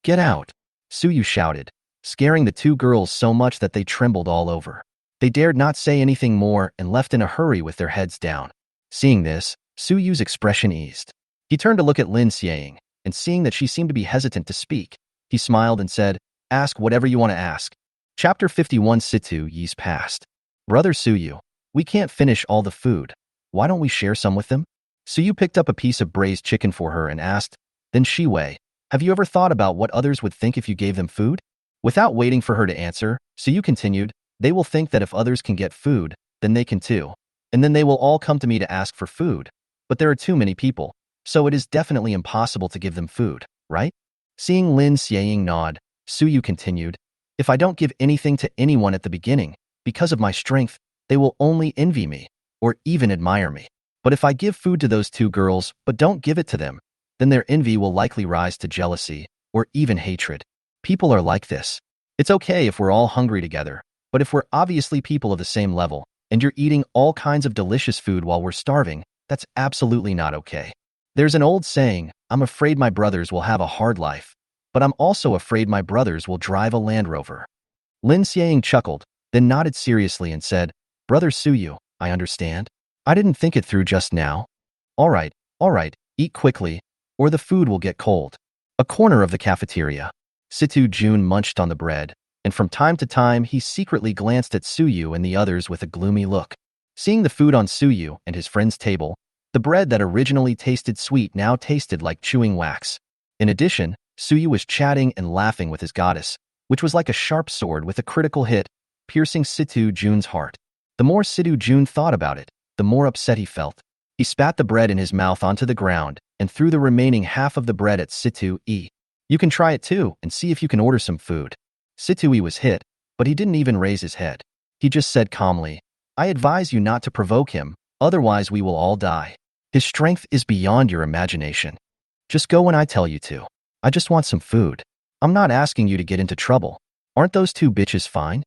Get out," Suyu shouted, scaring the two girls so much that they trembled all over. They dared not say anything more and left in a hurry with their heads down. Seeing this, Suyu's expression eased. He turned to look at Lin Shiying, and seeing that she seemed to be hesitant to speak, he smiled and said, "Ask whatever you want to ask." Chapter 51. Situ years passed. Brother Suyu, we can't finish all the food. Why don't we share some with them? Suyu picked up a piece of braised chicken for her and asked, "Then Shiwei, have you ever thought about what others would think if you gave them food?" Without waiting for her to answer, Suyu continued, "They will think that if others can get food, then they can too. And then they will all come to me to ask for food. But there are too many people, so it is definitely impossible to give them food, right?" Seeing Lin Shiying nod, Suyu continued, "If I don't give anything to anyone at the beginning, because of my strength, they will only envy me, or even admire me. But if I give food to those two girls but don't give it to them, then their envy will likely rise to jealousy, or even hatred. People are like this. It's okay if we're all hungry together, but if we're obviously people of the same level, and you're eating all kinds of delicious food while we're starving, that's absolutely not okay. There's an old saying, I'm afraid my brothers will have a hard life, but I'm also afraid my brothers will drive a Land Rover." Lin Shiying chuckled, then nodded seriously and said, "Brother Suyu, I understand. I didn't think it through just now. All right, eat quickly, or the food will get cold." A corner of the cafeteria. Situ Jun munched on the bread, and from time to time he secretly glanced at Suyu and the others with a gloomy look. Seeing the food on Suyu and his friend's table, the bread that originally tasted sweet now tasted like chewing wax. In addition, Suyu was chatting and laughing with his goddess, which was like a sharp sword with a critical hit, piercing Situ Jun's heart. The more Situ Jun thought about it, the more upset he felt. He spat the bread in his mouth onto the ground and threw the remaining half of the bread at Situ-e. "You can try it too and see if you can order some food." Situ-e was hit, but he didn't even raise his head. He just said calmly, "I advise you not to provoke him, otherwise we will all die. His strength is beyond your imagination. Just go when I tell you to. I just want some food. I'm not asking you to get into trouble. Aren't those two bitches fine?"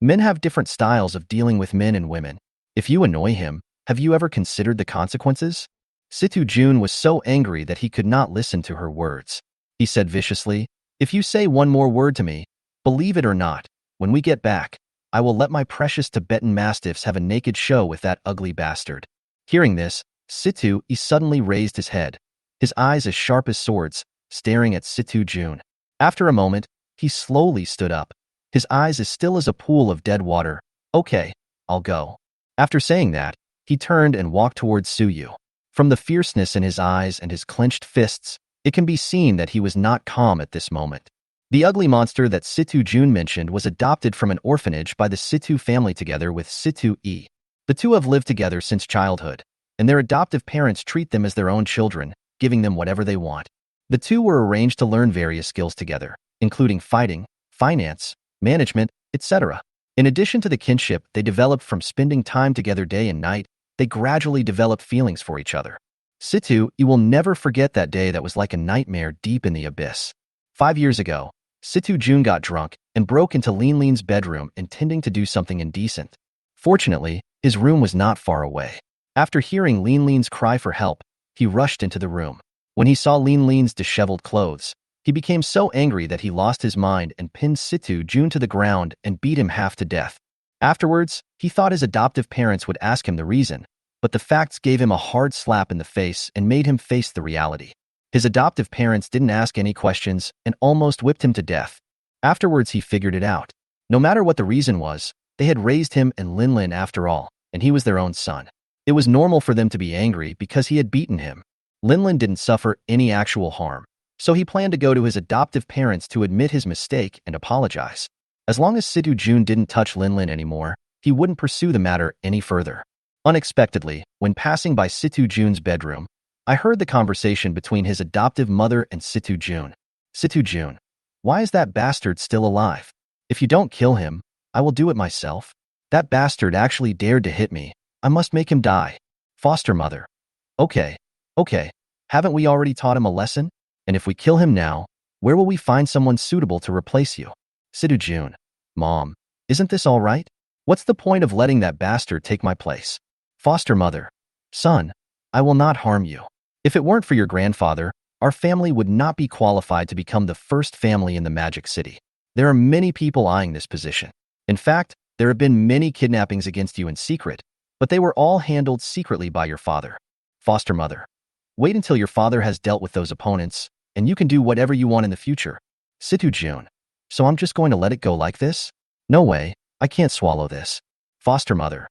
Men have different styles of dealing with men and women. If you annoy him, have you ever considered the consequences? Situ Jun was so angry that he could not listen to her words. He said viciously, "If you say one more word to me, believe it or not, when we get back, I will let my precious Tibetan mastiffs have a naked show with that ugly bastard." Hearing this, Situ-e suddenly raised his head, his eyes as sharp as swords, staring at Situ Jun. After a moment, he slowly stood up, his eyes as still as a pool of dead water. "Okay, I'll go." After saying that, he turned and walked towards Suyu. From the fierceness in his eyes and his clenched fists, it can be seen that he was not calm at this moment. The ugly monster that Situ Jun mentioned was adopted from an orphanage by the Situ family together with Situ Yi. The two have lived together since childhood, and their adoptive parents treat them as their own children, giving them whatever they want. The two were arranged to learn various skills together, including fighting, finance, management, etc. In addition to the kinship they developed from spending time together day and night, they gradually developed feelings for each other. Situ, you will never forget that day that was like a nightmare deep in the abyss. 5 years ago, Situ Jun got drunk and broke into Lin Lin's bedroom intending to do something indecent. Fortunately, his room was not far away. After hearing Lin Lin's cry for help, he rushed into the room. When he saw Lin Lin's disheveled clothes, he became so angry that he lost his mind and pinned Situ Jun to the ground and beat him half to death. Afterwards, he thought his adoptive parents would ask him the reason, but the facts gave him a hard slap in the face and made him face the reality. His adoptive parents didn't ask any questions and almost whipped him to death. Afterwards, he figured it out. No matter what the reason was, they had raised him and Lin Lin after all, and he was their own son. It was normal for them to be angry because he had beaten him. Lin Lin didn't suffer any actual harm, so he planned to go to his adoptive parents to admit his mistake and apologize. As long as Situ Jun didn't touch Lin Lin anymore, he wouldn't pursue the matter any further. Unexpectedly, when passing by Situ Jun's bedroom, I heard the conversation between his adoptive mother and Situ Jun. Situ Jun, why is that bastard still alive? If you don't kill him, I will do it myself. That bastard actually dared to hit me. I must make him die. Foster mother. Okay. Haven't we already taught him a lesson? And if we kill him now, where will we find someone suitable to replace you? Situ Jun. Mom, isn't this all right? What's the point of letting that bastard take my place? Foster mother. Son, I will not harm you. If it weren't for your grandfather, our family would not be qualified to become the first family in the Magic City. There are many people eyeing this position. In fact, there have been many kidnappings against you in secret, but they were all handled secretly by your father. Foster mother. Wait until your father has dealt with those opponents, and you can do whatever you want in the future. Situ Jun. So I'm just going to let it go like this? No way, I can't swallow this. Foster mother.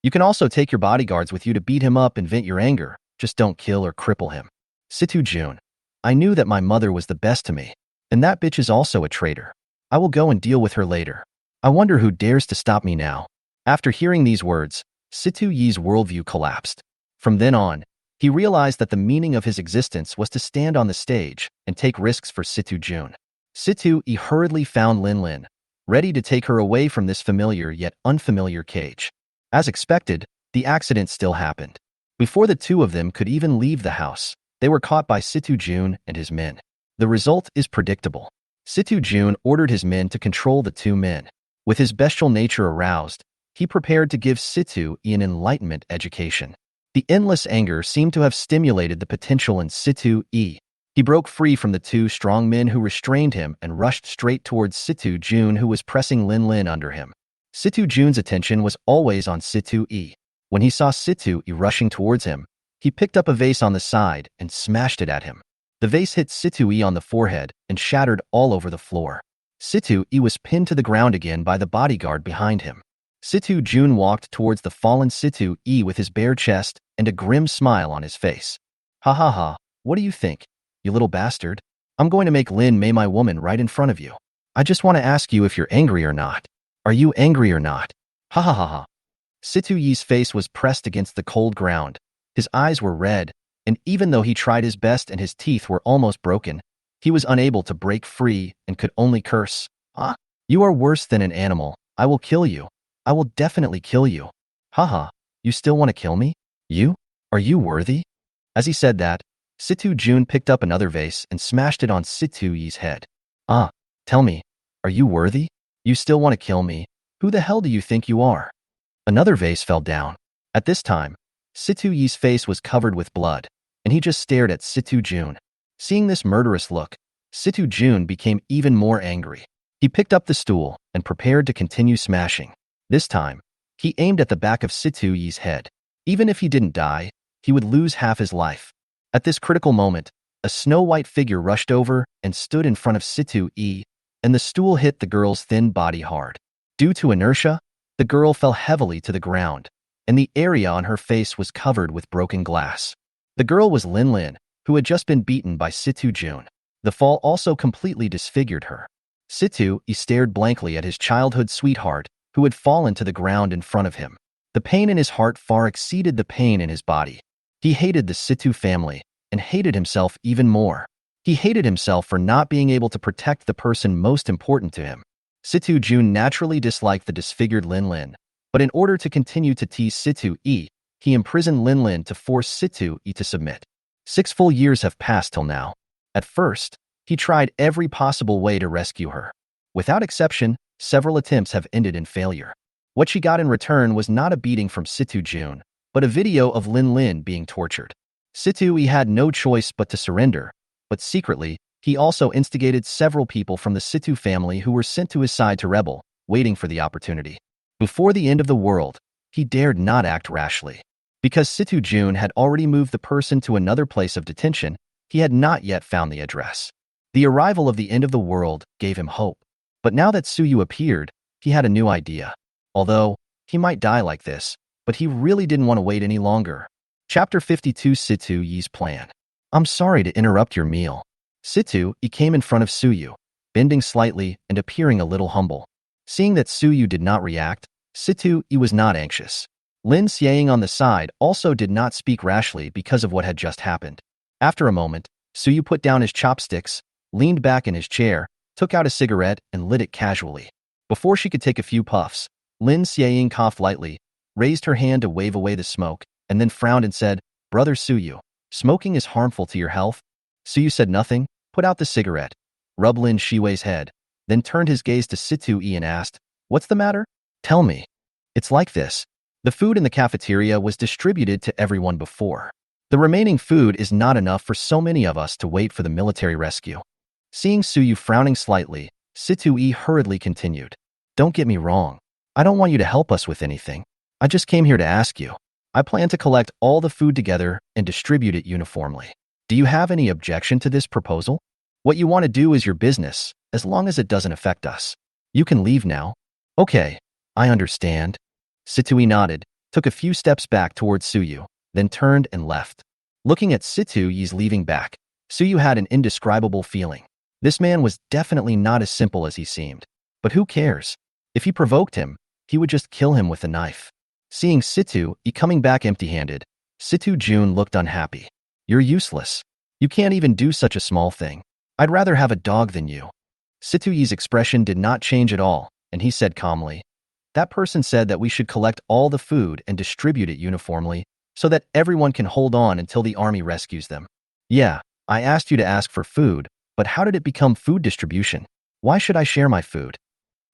You can also take your bodyguards with you to beat him up and vent your anger. Just don't kill or cripple him. Situ Jun. I knew that my mother was the best to me, and that bitch is also a traitor. I will go and deal with her later. I wonder who dares to stop me now. After hearing these words, Situ Yi's worldview collapsed. From then on, he realized that the meaning of his existence was to stand on the stage and take risks for Situ Jun. Situ Yi hurriedly found Lin Lin, ready to take her away from this familiar yet unfamiliar cage. As expected, the accident still happened. Before the two of them could even leave the house, they were caught by Situ Jun and his men. The result is predictable. Situ Jun ordered his men to control the two men. With his bestial nature aroused, he prepared to give Situ Yi an enlightenment education. The endless anger seemed to have stimulated the potential in Situ Yi. He broke free from the two strong men who restrained him and rushed straight towards Situ Jun, who was pressing Lin Lin under him. Situ Jun's attention was always on Situ Yi. When he saw Situ Yi rushing towards him, he picked up a vase on the side and smashed it at him. The vase hit Situ Yi on the forehead and shattered all over the floor. Situ Yi was pinned to the ground again by the bodyguard behind him. Situ Jun walked towards the fallen Situ Yi with his bare chest and a grim smile on his face. Ha ha ha, what do you think, you little bastard? I'm going to make Lin Mei my woman right in front of you. I just want to ask you if you're angry or not. Are you angry or not? Ha ha ha ha. Situ Yi's face was pressed against the cold ground. His eyes were red, and even though he tried his best and his teeth were almost broken, he was unable to break free and could only curse. Ah, you are worse than an animal. I will kill you. I will definitely kill you. Haha, you still want to kill me? You? Are you worthy? As he said that, Situ Jun picked up another vase and smashed it on Situ Yi's head. Ah, tell me, are you worthy? You still want to kill me? Who the hell do you think you are? Another vase fell down. At this time, Situ Yi's face was covered with blood, and he just stared at Situ Jun. Seeing this murderous look, Situ Jun became even more angry. He picked up the stool and prepared to continue smashing. This time, he aimed at the back of Situ Yi's head. Even if he didn't die, he would lose half his life. At this critical moment, a snow-white figure rushed over and stood in front of Situ Yi, and the stool hit the girl's thin body hard. Due to inertia, the girl fell heavily to the ground, and the area on her face was covered with broken glass. The girl was Lin Lin, who had just been beaten by Situ Jun. The fall also completely disfigured her. Situ stared blankly at his childhood sweetheart, who had fallen to the ground in front of him. The pain in his heart far exceeded the pain in his body. He hated the Situ family and hated himself even more. He hated himself for not being able to protect the person most important to him. Situ Jun naturally disliked the disfigured Lin, but in order to continue to tease Situ, he imprisoned Lin to force Situ to submit. 6 full years have passed till now. At first, he tried every possible way to rescue her. Without exception, several attempts have ended in failure. What she got in return was not a beating from Situ Jun, but a video of Lin being tortured. Situ had no choice but to surrender, but secretly, he also instigated several people from the Situ family who were sent to his side to rebel, waiting for the opportunity. Before the end of the world, he dared not act rashly. Because Situ Jun had already moved the person to another place of detention, he had not yet found the address. The arrival of the end of the world gave him hope. But now that Suyu appeared, he had a new idea. Although, he might die like this, but he really didn't want to wait any longer. Chapter 52 Situ Yi's Plan. I'm sorry to interrupt your meal. Situ came in front of Suyu, bending slightly and appearing a little humble. Seeing that Suyu did not react, Situ was not anxious. Lin Shiying on the side also did not speak rashly because of what had just happened. After a moment, Suyu put down his chopsticks, leaned back in his chair, took out a cigarette and lit it casually. Before she could take a few puffs, Lin Shiying coughed lightly, raised her hand to wave away the smoke, and then frowned and said, "Brother Suyu, smoking is harmful to your health?" Suyu said nothing, put out the cigarette, rubbed Lin Shiwei's head, then turned his gaze to Situ and asked, "What's the matter? Tell me." It's like this. The food in the cafeteria was distributed to everyone before. The remaining food is not enough for so many of us to wait for the military rescue. Seeing Suyu frowning slightly, Situ hurriedly continued. Don't get me wrong. I don't want you to help us with anything. I just came here to ask you. I plan to collect all the food together and distribute it uniformly. Do you have any objection to this proposal? What you want to do is your business, as long as it doesn't affect us. You can leave now. Okay, I understand. Situ nodded, took a few steps back towards Suyu, then turned and left. Looking at Situ's leaving back, Suyu had an indescribable feeling. This man was definitely not as simple as he seemed. But who cares? If he provoked him, he would just kill him with a knife. Seeing Situ coming back empty-handed, Situ Jun looked unhappy. You're useless. You can't even do such a small thing. I'd rather have a dog than you. Situ's expression did not change at all, and he said calmly, that person said that we should collect all the food and distribute it uniformly so that everyone can hold on until the army rescues them. Yeah, I asked you to ask for food, but how did it become food distribution? Why should I share my food?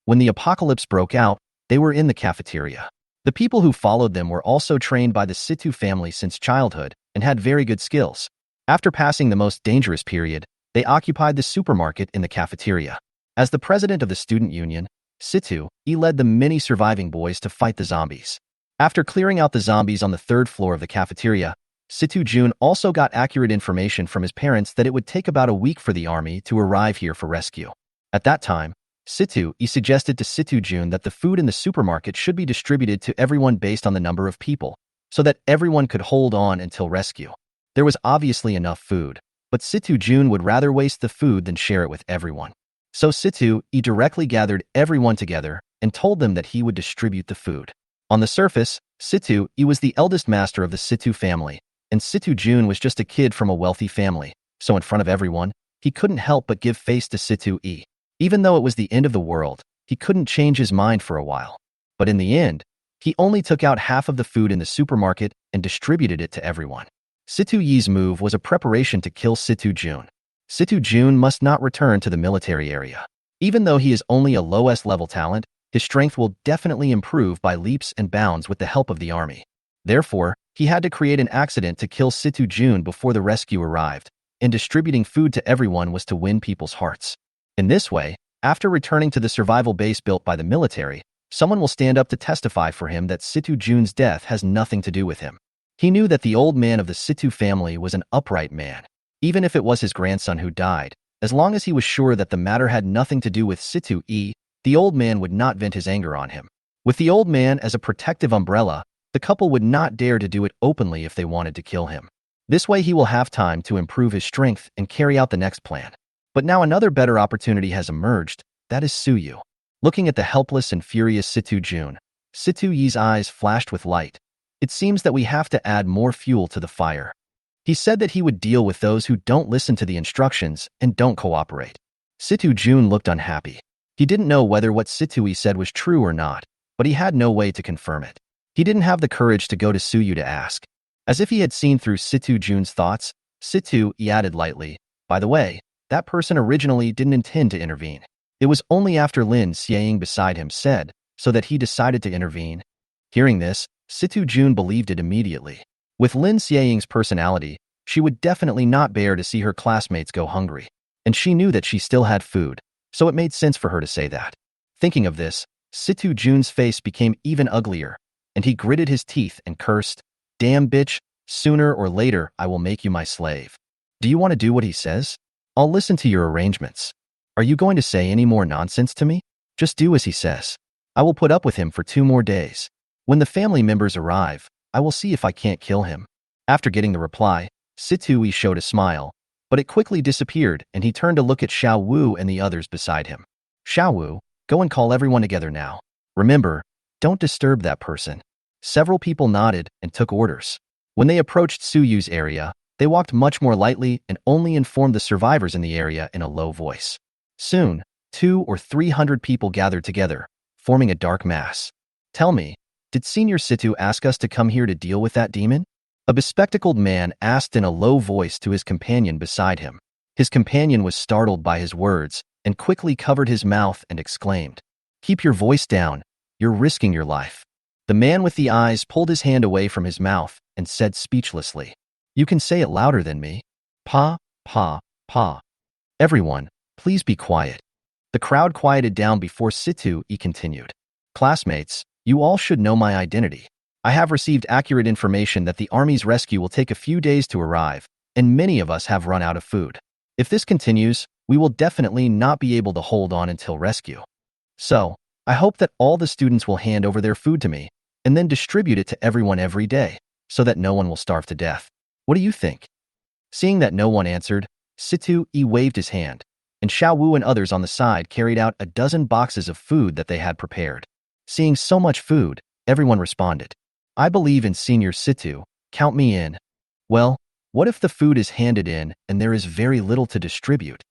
When the apocalypse broke out, they were in the cafeteria. The people who followed them were also trained by the Situ family since childhood and had very good skills. After passing the most dangerous period, they occupied the supermarket in the cafeteria. As the president of the student union, Situ led the many surviving boys to fight the zombies. After clearing out the zombies on the 3rd floor of the cafeteria, Situ Jun also got accurate information from his parents that it would take about a week for the army to arrive here for rescue. At that time, Situ suggested to Situ Jun that the food in the supermarket should be distributed to everyone based on the number of people, so that everyone could hold on until rescue. There was obviously enough food, but Situ Jun would rather waste the food than share it with everyone. So Situ directly gathered everyone together and told them that he would distribute the food. On the surface, Situ was the eldest master of the Situ family, and Situ Jun was just a kid from a wealthy family, so in front of everyone, he couldn't help but give face to Situ. Even though it was the end of the world, he couldn't change his mind for a while. But in the end, he only took out half of the food in the supermarket and distributed it to everyone. Situ Yi's move was a preparation to kill Situ Jun. Situ Jun must not return to the military area. Even though he is only a low S-level talent, his strength will definitely improve by leaps and bounds with the help of the army. Therefore, he had to create an accident to kill Situ Jun before the rescue arrived, and distributing food to everyone was to win people's hearts. In this way, after returning to the survival base built by the military, someone will stand up to testify for him that Situ Jun's death has nothing to do with him. He knew that the old man of the Situ family was an upright man. Even if it was his grandson who died, as long as he was sure that the matter had nothing to do with Situ, the old man would not vent his anger on him. With the old man as a protective umbrella, the couple would not dare to do it openly if they wanted to kill him. This way he will have time to improve his strength and carry out the next plan. But now another better opportunity has emerged. that is Suyu. Looking at the helpless and furious Situ Jun, Situ Yi's eyes flashed with light. It seems that we have to add more fuel to the fire. He said that he would deal with those who don't listen to the instructions and don't cooperate. Situ Jun looked unhappy. He didn't know whether what Situ Yi said was true or not, but he had no way to confirm it. He didn't have the courage to go to Suyu to ask. As if he had seen through Situ Jun's thoughts, Situ Yi added lightly, "By the way, that person originally didn't intend to intervene. It was only after Lin Shiying beside him said, so that he decided to intervene." Hearing this, Situ Jun believed it immediately. With Lin Shiying's personality, she would definitely not bear to see her classmates go hungry. And she knew that she still had food, so it made sense for her to say that. Thinking of this, Situ Jun's face became even uglier, and he gritted his teeth and cursed, "Damn bitch, sooner or later I will make you my slave." Do you want to do what he says? I'll listen to your arrangements. Are you going to say any more nonsense to me? Just do as he says. I will put up with him for 2 more days. When the family members arrive, I will see if I can't kill him. After getting the reply, Situ Yi showed a smile, but it quickly disappeared and he turned to look at Xiao Wu and the others beside him. "Xiao Wu, go and call everyone together now. Remember, don't disturb that person." Several people nodded and took orders. When they approached Suyu's area, they walked much more lightly and only informed the survivors in the area in a low voice. Soon, 200 or 300 people gathered together, forming a dark mass. "Tell me, did Senior Situ ask us to come here to deal with that demon?" A bespectacled man asked in a low voice to his companion beside him. His companion was startled by his words and quickly covered his mouth and exclaimed, "Keep your voice down, you're risking your life." The man with the eyes pulled his hand away from his mouth and said speechlessly, "You can say it louder than me. Pa, pa, pa. Everyone, please be quiet." The crowd quieted down before Situ Yi continued. "Classmates, you all should know my identity. I have received accurate information that the army's rescue will take a few days to arrive, and many of us have run out of food. If this continues, we will definitely not be able to hold on until rescue. So, I hope that all the students will hand over their food to me, and then distribute it to everyone every day, so that no one will starve to death. What do you think?" Seeing that no one answered, Situ Yi waved his hand, and Xiao Wu and others on the side carried out a dozen boxes of food that they had prepared. Seeing so much food, everyone responded, "I believe in Senior Situ, count me in." Well, what if the food is handed in and there is very little to distribute?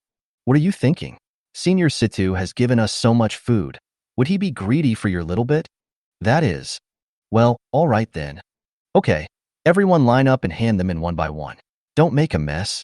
What are you thinking? Senior Situ has given us so much food. Would he be greedy for your little bit? That is. Well, all right then. Okay, everyone line up and hand them in one by one. Don't make a mess.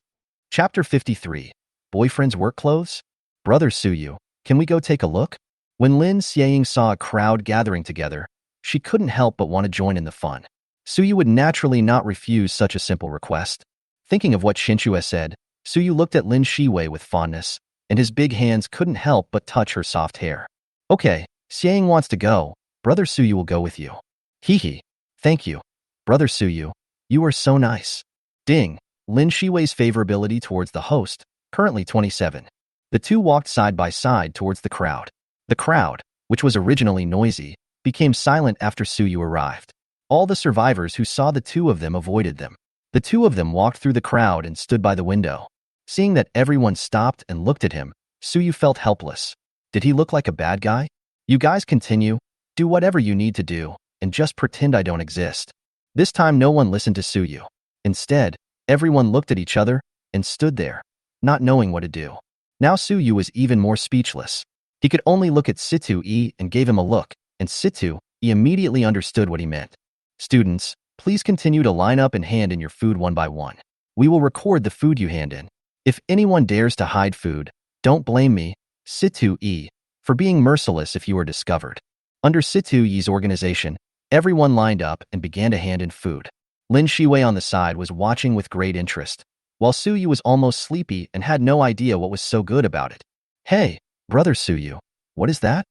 Chapter 53. Boyfriend's Work Clothes? Brother Suyu, can we go take a look? When Lin Shiying saw a crowd gathering together, she couldn't help but want to join in the fun. Suyu would naturally not refuse such a simple request. Thinking of what Shinchue said, Suyu looked at Lin Shiwei with fondness, and his big hands couldn't help but touch her soft hair. "Okay, Xiang wants to go. Brother Suyu will go with you." "Hee hee. Thank you. Brother Suyu, you are so nice." Ding. Lin Shiwei's favorability towards the host, currently 27. The two walked side by side towards the crowd. The crowd, which was originally noisy, became silent after Suyu arrived. All the survivors who saw the two of them avoided them. The two of them walked through the crowd and stood by the window. Seeing that everyone stopped and looked at him, Suyu felt helpless. Did he look like a bad guy? "You guys continue, do whatever you need to do, and just pretend I don't exist." This time no one listened to Suyu. Instead, everyone looked at each other and stood there, not knowing what to do. Now Suyu was even more speechless. He could only look at Situ Yi and gave him a look, and Situ Yi immediately understood what he meant. "Students, please continue to line up and hand in your food one by one. We will record the food you hand in. If anyone dares to hide food, don't blame me, Situ Yi, for being merciless if you are discovered." Under Situ Yi's organization, everyone lined up and began to hand in food. Lin Shiwei on the side was watching with great interest, while Suyu was almost sleepy and had no idea what was so good about it. "Hey, Brother Suyu, what is that?"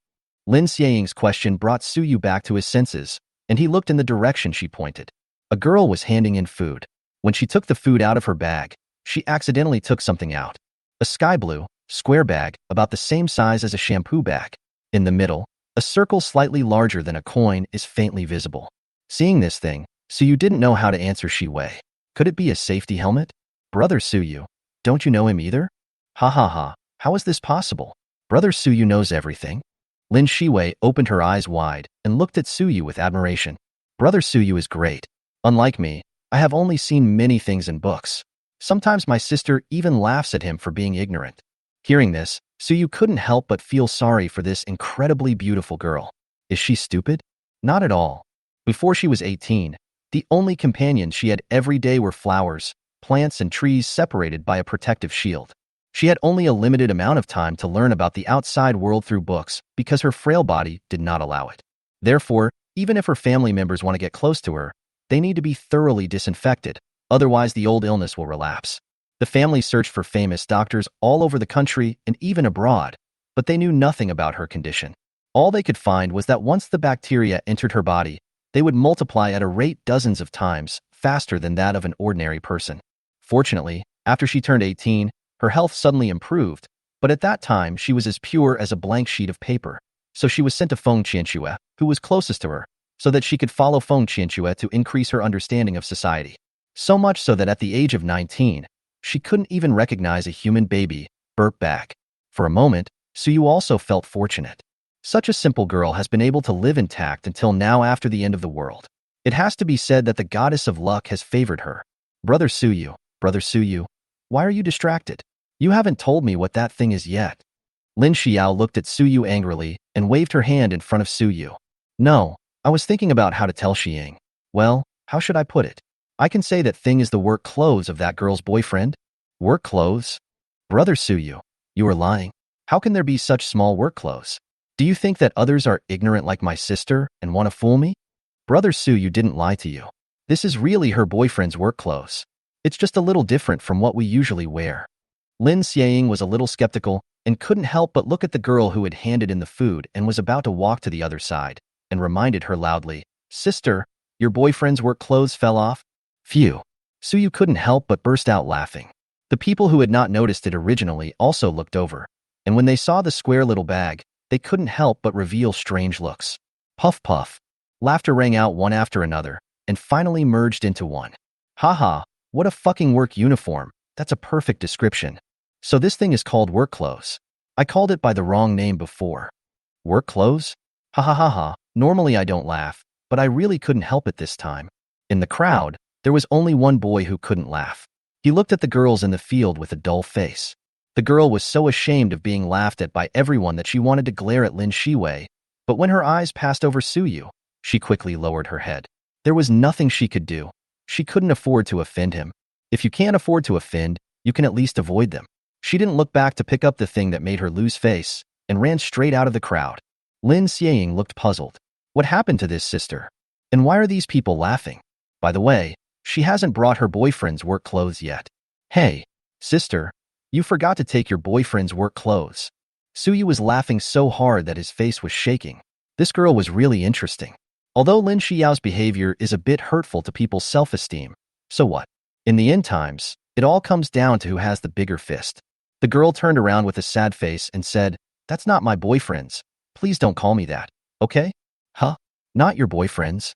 Lin Xiang's question brought Suyu back to his senses, and he looked in the direction she pointed. A girl was handing in food. When she took the food out of her bag, she accidentally took something out. A sky blue, square bag about the same size as a shampoo bag. In the middle, a circle slightly larger than a coin is faintly visible. Seeing this thing, Suyu didn't know how to answer Shiwei. Could it be a safety helmet? "Brother Suyu, don't you know him either?" "Ha ha ha, how is this possible?" Brother Suyu knows everything. Lin Shiying opened her eyes wide and looked at Suyu with admiration. Brother Suyu is great. Unlike me, I have only seen many things in books. Sometimes my sister even laughs at him for being ignorant. Hearing this, Suyu couldn't help but feel sorry for this incredibly beautiful girl. Is she stupid? Not at all. Before she was 18, the only companions she had every day were flowers, plants, and trees separated by a protective shield. She had only a limited amount of time to learn about the outside world through books because her frail body did not allow it. Therefore, even if her family members want to get close to her, they need to be thoroughly disinfected, otherwise the old illness will relapse. The family searched for famous doctors all over the country and even abroad, but they knew nothing about her condition. All they could find was that once the bacteria entered her body, they would multiply at a rate dozens of times faster than that of an ordinary person. Fortunately, after she turned 18, her health suddenly improved, but at that time she was as pure as a blank sheet of paper. So she was sent to Feng Qianxue, who was closest to her, so that she could follow Feng Qianxue to increase her understanding of society. So much so that at the age of 19, she couldn't even recognize a human baby, burp back. For a moment, Suyu also felt fortunate. Such a simple girl has been able to live intact until now after the end of the world. It has to be said that the goddess of luck has favored her. Brother Suyu, why are you distracted? You haven't told me what that thing is yet. Lin Xiao looked at Suyu angrily and waved her hand in front of Suyu. No, I was thinking about how to tell Shiying. Well, how should I put it? I can say that thing is the work clothes of that girl's boyfriend. Work clothes? Brother Suyu, you are lying. How can there be such small work clothes? Do you think that others are ignorant like my sister and want to fool me? Brother Suyu didn't lie to you. This is really her boyfriend's work clothes. It's just a little different from what we usually wear. Lin Shiying was a little skeptical and couldn't help but look at the girl who had handed in the food and was about to walk to the other side, and reminded her loudly, Sister, your boyfriend's work clothes fell off? Phew. Suyu couldn't help but burst out laughing. The people who had not noticed it originally also looked over, and when they saw the square little bag, they couldn't help but reveal strange looks. Puff puff. Laughter rang out one after another, and finally merged into one. Haha, what a fucking work uniform. That's a perfect description. So this thing is called work clothes. I called it by the wrong name before. Work clothes? Ha ha ha ha. Normally I don't laugh, but I really couldn't help it this time. In the crowd, there was only one boy who couldn't laugh. He looked at the girls in the field with a dull face. The girl was so ashamed of being laughed at by everyone that she wanted to glare at Lin Shiying, but when her eyes passed over Suyu, she quickly lowered her head. There was nothing she could do. She couldn't afford to offend him. If you can't afford to offend, you can at least avoid them. She didn't look back to pick up the thing that made her lose face, and ran straight out of the crowd. Lin Shiying looked puzzled. What happened to this sister? And why are these people laughing? By the way, she hasn't brought her boyfriend's work clothes yet. Hey, sister, you forgot to take your boyfriend's work clothes. Suyu was laughing so hard that his face was shaking. This girl was really interesting. Although Lin Xiao's behavior is a bit hurtful to people's self-esteem, so what? In the end times, it all comes down to who has the bigger fist. The girl turned around with a sad face and said, That's not my boyfriend's. Please don't call me that, okay? Huh? Not your boyfriend's?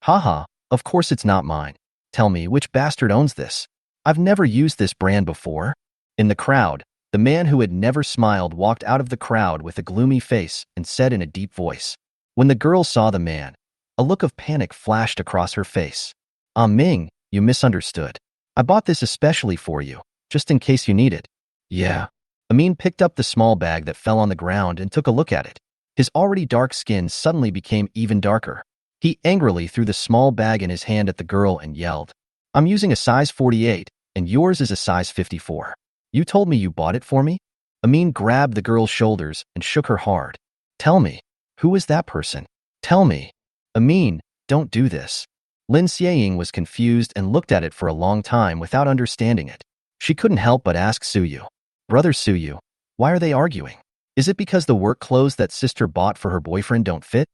Haha, of course it's not mine. Tell me, which bastard owns this? I've never used this brand before. In the crowd, the man who had never smiled walked out of the crowd with a gloomy face and said in a deep voice. When the girl saw the man, a look of panic flashed across her face. Ming, you misunderstood. I bought this especially for you, just in case you need it. Yeah. Amin picked up the small bag that fell on the ground and took a look at it. His already dark skin suddenly became even darker. He angrily threw the small bag in his hand at the girl and yelled, I'm using a size 48, and yours is a size 54. You told me you bought it for me? Amin grabbed the girl's shoulders and shook her hard. Tell me, who is that person? Tell me. Amin, don't do this. Lin Shiying was confused and looked at it for a long time without understanding it. She couldn't help but ask Suyu. Brother Suyu, why are they arguing? Is it because the work clothes that sister bought for her boyfriend don't fit?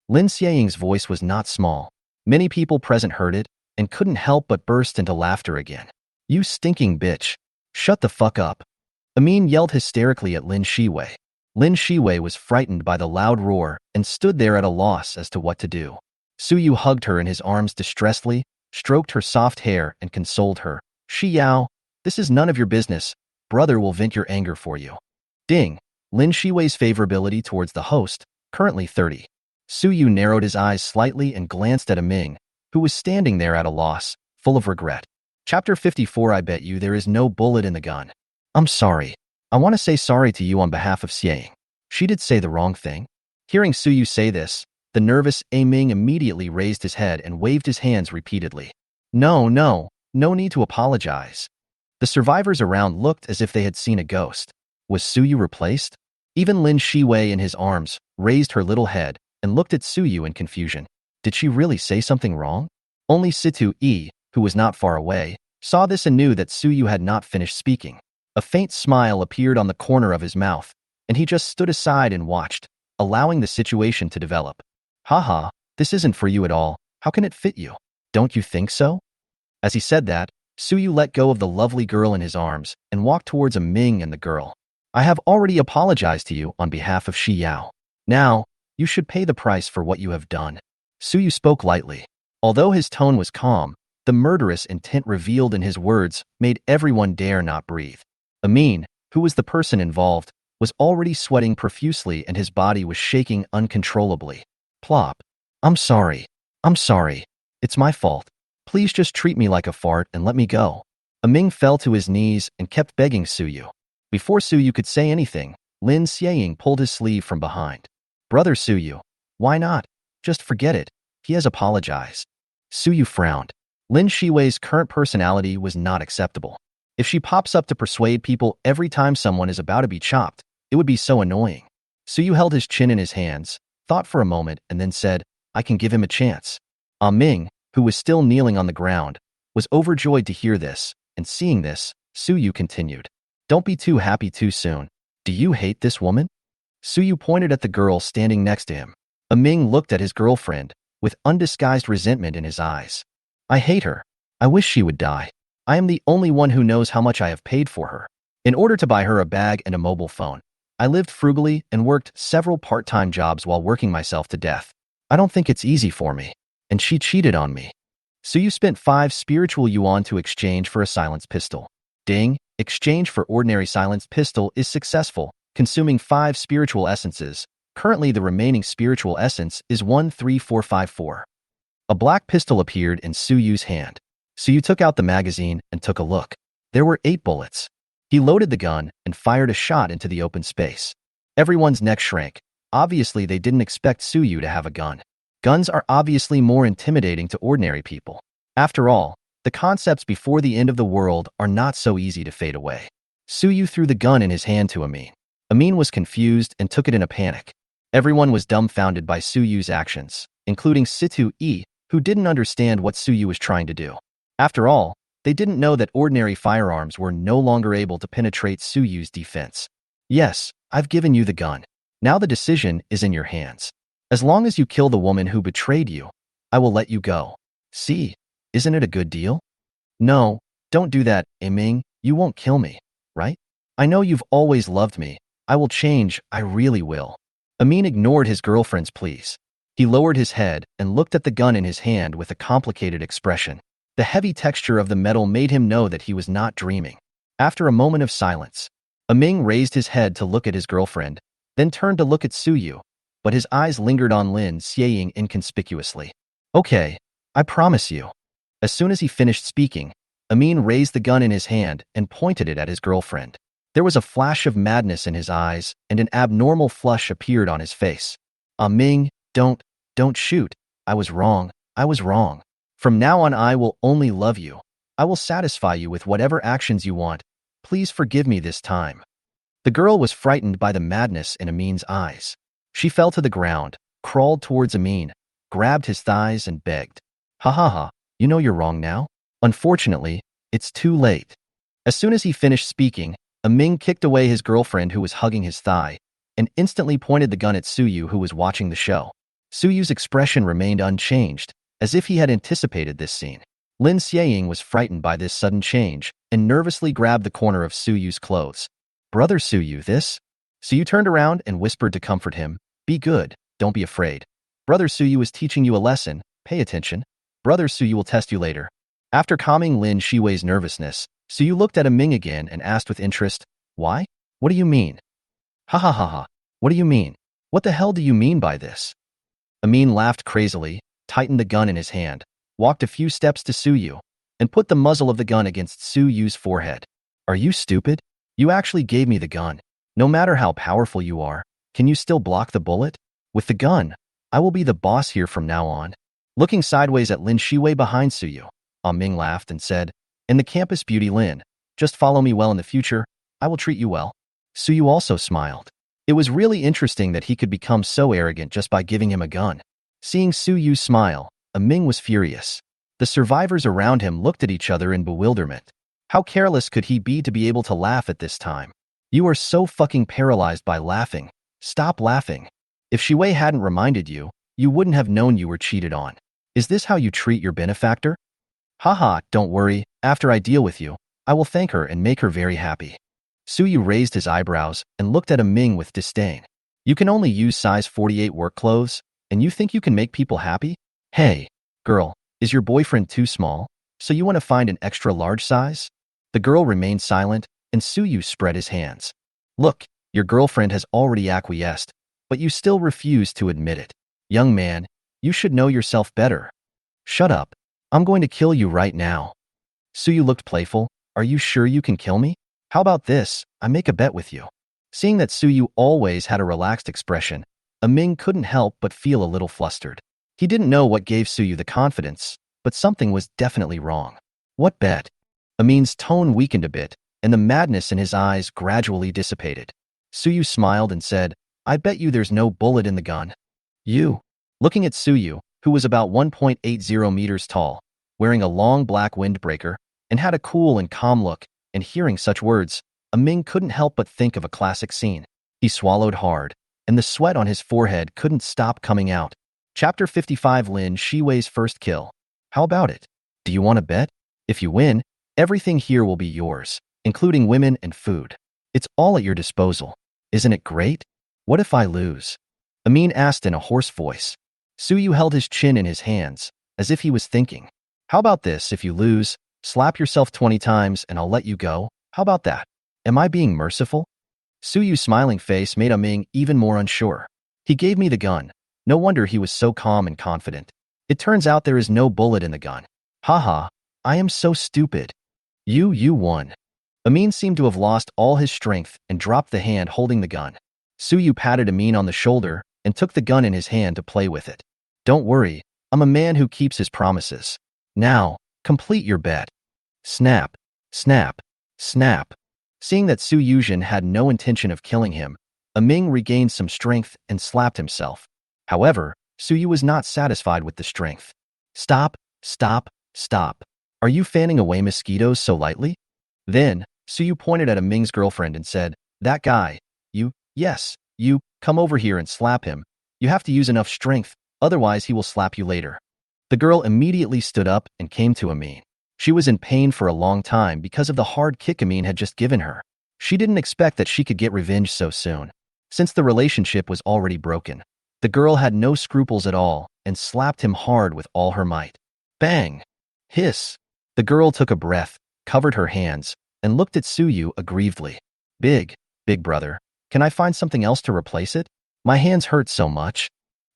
Lin Xiying's voice was not small. Many people present heard it and couldn't help but burst into laughter again. You stinking bitch. Shut the fuck up. Amin yelled hysterically at Lin Shiying. Lin Shiying was frightened by the loud roar and stood there at a loss as to what to do. Suyu hugged her in his arms distressedly, stroked her soft hair, and consoled her. Shi Yao, this is none of your business. Brother will vent your anger for you. Ding. Lin Shiying's favorability towards the host, currently 30. Suyu narrowed his eyes slightly and glanced at Ming, who was standing there at a loss, full of regret. Chapter 54. I bet you there is no bullet in the gun. I'm sorry. I want to say sorry to you on behalf of Xie. She did say the wrong thing. Hearing Suyu say this, the nervous Ming immediately raised his head and waved his hands repeatedly. No need to apologize. The survivors around looked as if they had seen a ghost. Was Suyu replaced? Even Lin Shiying in his arms raised her little head and looked at Suyu in confusion. Did she really say something wrong? Only Situ E, who was not far away, saw this and knew that Suyu had not finished speaking. A faint smile appeared on the corner of his mouth, and he just stood aside and watched, allowing the situation to develop. Haha, this isn't for you at all. How can it fit you? Don't you think so? As he said that, Suyu let go of the lovely girl in his arms and walked towards Ming and the girl. I have already apologized to you on behalf of Shi Yao. Now, you should pay the price for what you have done. Suyu spoke lightly. Although his tone was calm, the murderous intent revealed in his words made everyone dare not breathe. Amin, who was the person involved, was already sweating profusely and his body was shaking uncontrollably. Plop. I'm sorry. It's my fault. Please just treat me like a fart and let me go. Ming fell to his knees and kept begging Suyu. Before Suyu could say anything, Lin Shiying pulled his sleeve from behind. Brother Suyu, why not? Just forget it. He has apologized. Suyu frowned. Lin Shiying's current personality was not acceptable. If she pops up to persuade people every time someone is about to be chopped, it would be so annoying. Suyu held his chin in his hands, thought for a moment, and then said, I can give him a chance. Ming, who was still kneeling on the ground, was overjoyed to hear this, and seeing this, Suyu continued. Don't be too happy too soon. Do you hate this woman? Suyu pointed at the girl standing next to him. Ming looked at his girlfriend, with undisguised resentment in his eyes. I hate her. I wish she would die. I am the only one who knows how much I have paid for her. In order to buy her a bag and a mobile phone, I lived frugally and worked several part-time jobs while working myself to death. I don't think it's easy for me. And she cheated on me. Suyu spent 5 spiritual yuan to exchange for a silenced pistol. Ding, exchange for ordinary silenced pistol is successful, consuming 5 spiritual essences. Currently the remaining spiritual essence is 13454. A black pistol appeared in Suyu's hand. Suyu took out the magazine and took a look. There were 8 bullets. He loaded the gun and fired a shot into the open space. Everyone's neck shrank. Obviously they didn't expect Suyu to have a gun. Guns are obviously more intimidating to ordinary people. After all, the concepts before the end of the world are not so easy to fade away. Suyu threw the gun in his hand to Amin. Amin was confused and took it in a panic. Everyone was dumbfounded by Suyu's actions, including Situ E, who didn't understand what Suyu was trying to do. After all, they didn't know that ordinary firearms were no longer able to penetrate Suyu's defense. Yes, I've given you the gun. Now the decision is in your hands. As long as you kill the woman who betrayed you, I will let you go. See, isn't it a good deal? No, don't do that, Ming. You won't kill me, right? I know you've always loved me. I will change, I really will. Amin ignored his girlfriend's pleas. He lowered his head and looked at the gun in his hand with a complicated expression. The heavy texture of the metal made him know that he was not dreaming. After a moment of silence, Ming raised his head to look at his girlfriend, then turned to look at Suyu, but his eyes lingered on Lin Shiying inconspicuously. Okay, I promise you. As soon as he finished speaking, Amin raised the gun in his hand and pointed it at his girlfriend. There was a flash of madness in his eyes, and an abnormal flush appeared on his face. Ming, don't shoot. I was wrong. From now on I will only love you. I will satisfy you with whatever actions you want. Please forgive me this time. The girl was frightened by the madness in Amin's eyes. She fell to the ground, crawled towards Amin, grabbed his thighs and begged. Ha ha ha, you know you're wrong now? Unfortunately, it's too late. As soon as he finished speaking, Amin kicked away his girlfriend who was hugging his thigh, and instantly pointed the gun at Suyu who was watching the show. Suyu's expression remained unchanged, as if he had anticipated this scene. Lin Shiying was frightened by this sudden change, and nervously grabbed the corner of Suyu's clothes. Brother Suyu, this? Suyu turned around and whispered to comfort him, Be good, don't be afraid. Brother Suyu is teaching you a lesson, pay attention. Brother Suyu will test you later. After calming Lin Shiying's nervousness, Suyu looked at Ming again and asked with interest, Why? What do you mean? Ha ha ha ha. What do you mean? What the hell do you mean by this? Amin laughed crazily, tightened the gun in his hand, walked a few steps to Suyu, and put the muzzle of the gun against Suyu's forehead. Are you stupid? You actually gave me the gun. No matter how powerful you are, can you still block the bullet? With the gun, I will be the boss here from now on. Looking sideways at Lin Shiying behind Suyu, Ming laughed and said, in the campus beauty Lin, just follow me well in the future, I will treat you well. Suyu also smiled. It was really interesting that he could become so arrogant just by giving him a gun. Seeing Suyu smile, Ming was furious. The survivors around him looked at each other in bewilderment. How careless could he be to be able to laugh at this time? You are so fucking paralyzed by laughing. Stop laughing. If Shiwei hadn't reminded you, you wouldn't have known you were cheated on. Is this how you treat your benefactor? Haha, don't worry, after I deal with you, I will thank her and make her very happy. Suyu raised his eyebrows and looked at Ming with disdain. You can only use size 48 work clothes, and you think you can make people happy? Hey, girl, is your boyfriend too small, so you want to find an extra large size? The girl remained silent, and Suyu spread his hands. Look, your girlfriend has already acquiesced, but you still refuse to admit it. Young man, you should know yourself better. Shut up. I'm going to kill you right now. Suyu looked playful. Are you sure you can kill me? How about this? I make a bet with you. Seeing that Suyu always had a relaxed expression, Ming couldn't help but feel a little flustered. He didn't know what gave Suyu the confidence, but something was definitely wrong. What bet? Amin's tone weakened a bit, and the madness in his eyes gradually dissipated. Suyu smiled and said, I bet you there's no bullet in the gun. You. Looking at Suyu, who was about 1.80 meters tall, wearing a long black windbreaker, and had a cool and calm look, and hearing such words, Ming couldn't help but think of a classic scene. He swallowed hard, and the sweat on his forehead couldn't stop coming out. Chapter 55 Lin Shiying's first kill. How about it? Do you want to bet? If you win, everything here will be yours, including women and food. It's all at your disposal. Isn't it great? What if I lose? Amin asked in a hoarse voice. Suyu held his chin in his hands, as if he was thinking. How about this? If you lose, slap yourself 20 times and I'll let you go. How about that? Am I being merciful? Suyu's smiling face made Ming even more unsure. He gave me the gun. No wonder he was so calm and confident. It turns out there is no bullet in the gun. Haha, I am so stupid. You won. Amin seemed to have lost all his strength and dropped the hand holding the gun. Suyu patted Amin on the shoulder and took the gun in his hand to play with it. Don't worry, I'm a man who keeps his promises. Now, complete your bet. Snap, snap, snap. Seeing that Su Yuzhen had no intention of killing him, Ming regained some strength and slapped himself. However, Suyu was not satisfied with the strength. Stop, stop, stop. Are you fanning away mosquitoes so lightly? Then, Suyu pointed at Ming's girlfriend and said, that guy, yes, you, come over here and slap him. You have to use enough strength, otherwise he will slap you later. The girl immediately stood up and came to Amin. She was in pain for a long time because of the hard kick Amin had just given her. She didn't expect that she could get revenge so soon. Since the relationship was already broken, the girl had no scruples at all and slapped him hard with all her might. Bang! Hiss! The girl took a breath, covered her hands, and looked at Suyu aggrievedly. Big brother, can I find something else to replace it? My hands hurt so much.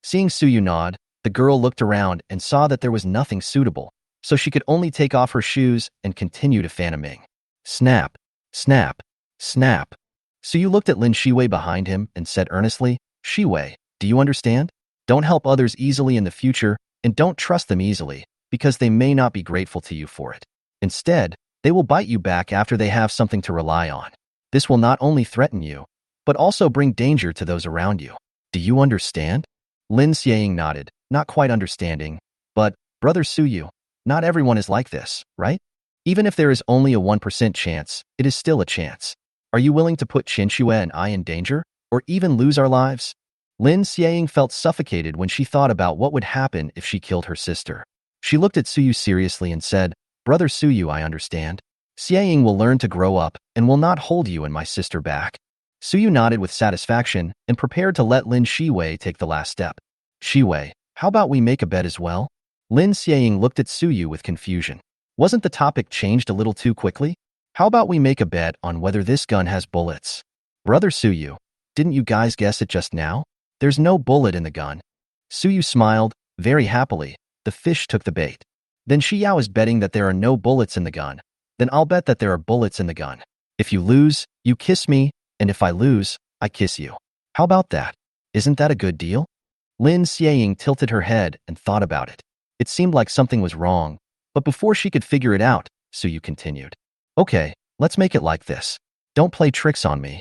Seeing Suyu nod, the girl looked around and saw that there was nothing suitable, so she could only take off her shoes and continue to fan Ming. Snap, snap, snap. Suyu looked at Lin Shiying behind him and said earnestly, Shiying, do you understand? Don't help others easily in the future, and don't trust them easily, because they may not be grateful to you for it. Instead, they will bite you back after they have something to rely on. This will not only threaten you, but also bring danger to those around you. Do you understand? Lin Shiying nodded, not quite understanding, but, Brother Suyu, not everyone is like this, right? Even if there is only a 1% chance, it is still a chance. Are you willing to put Qinxue and I in danger, or even lose our lives? Lin Shiying felt suffocated when she thought about what would happen if she killed her sister. She looked at Suyu seriously and said, Brother Suyu, I understand. Shiying will learn to grow up and will not hold you and my sister back. Suyu nodded with satisfaction and prepared to let Lin Shiying take the last step. Shiying, how about we make a bet as well? Lin Shiying looked at Suyu with confusion. Wasn't the topic changed a little too quickly? How about we make a bet on whether this gun has bullets? Brother Suyu, Didn't you guys guess it just now? There's no bullet in the gun. Suyu smiled, very happily. The fish took the bait. Then Shiyao is betting that there are no bullets in the gun. Then I'll bet that there are bullets in the gun. If you lose, you kiss me, and if I lose, I kiss you. How about that? Isn't that a good deal? Lin Shiying tilted her head and thought about it. It seemed like something was wrong, but before she could figure it out, Suyu continued. Okay, let's make it like this. Don't play tricks on me.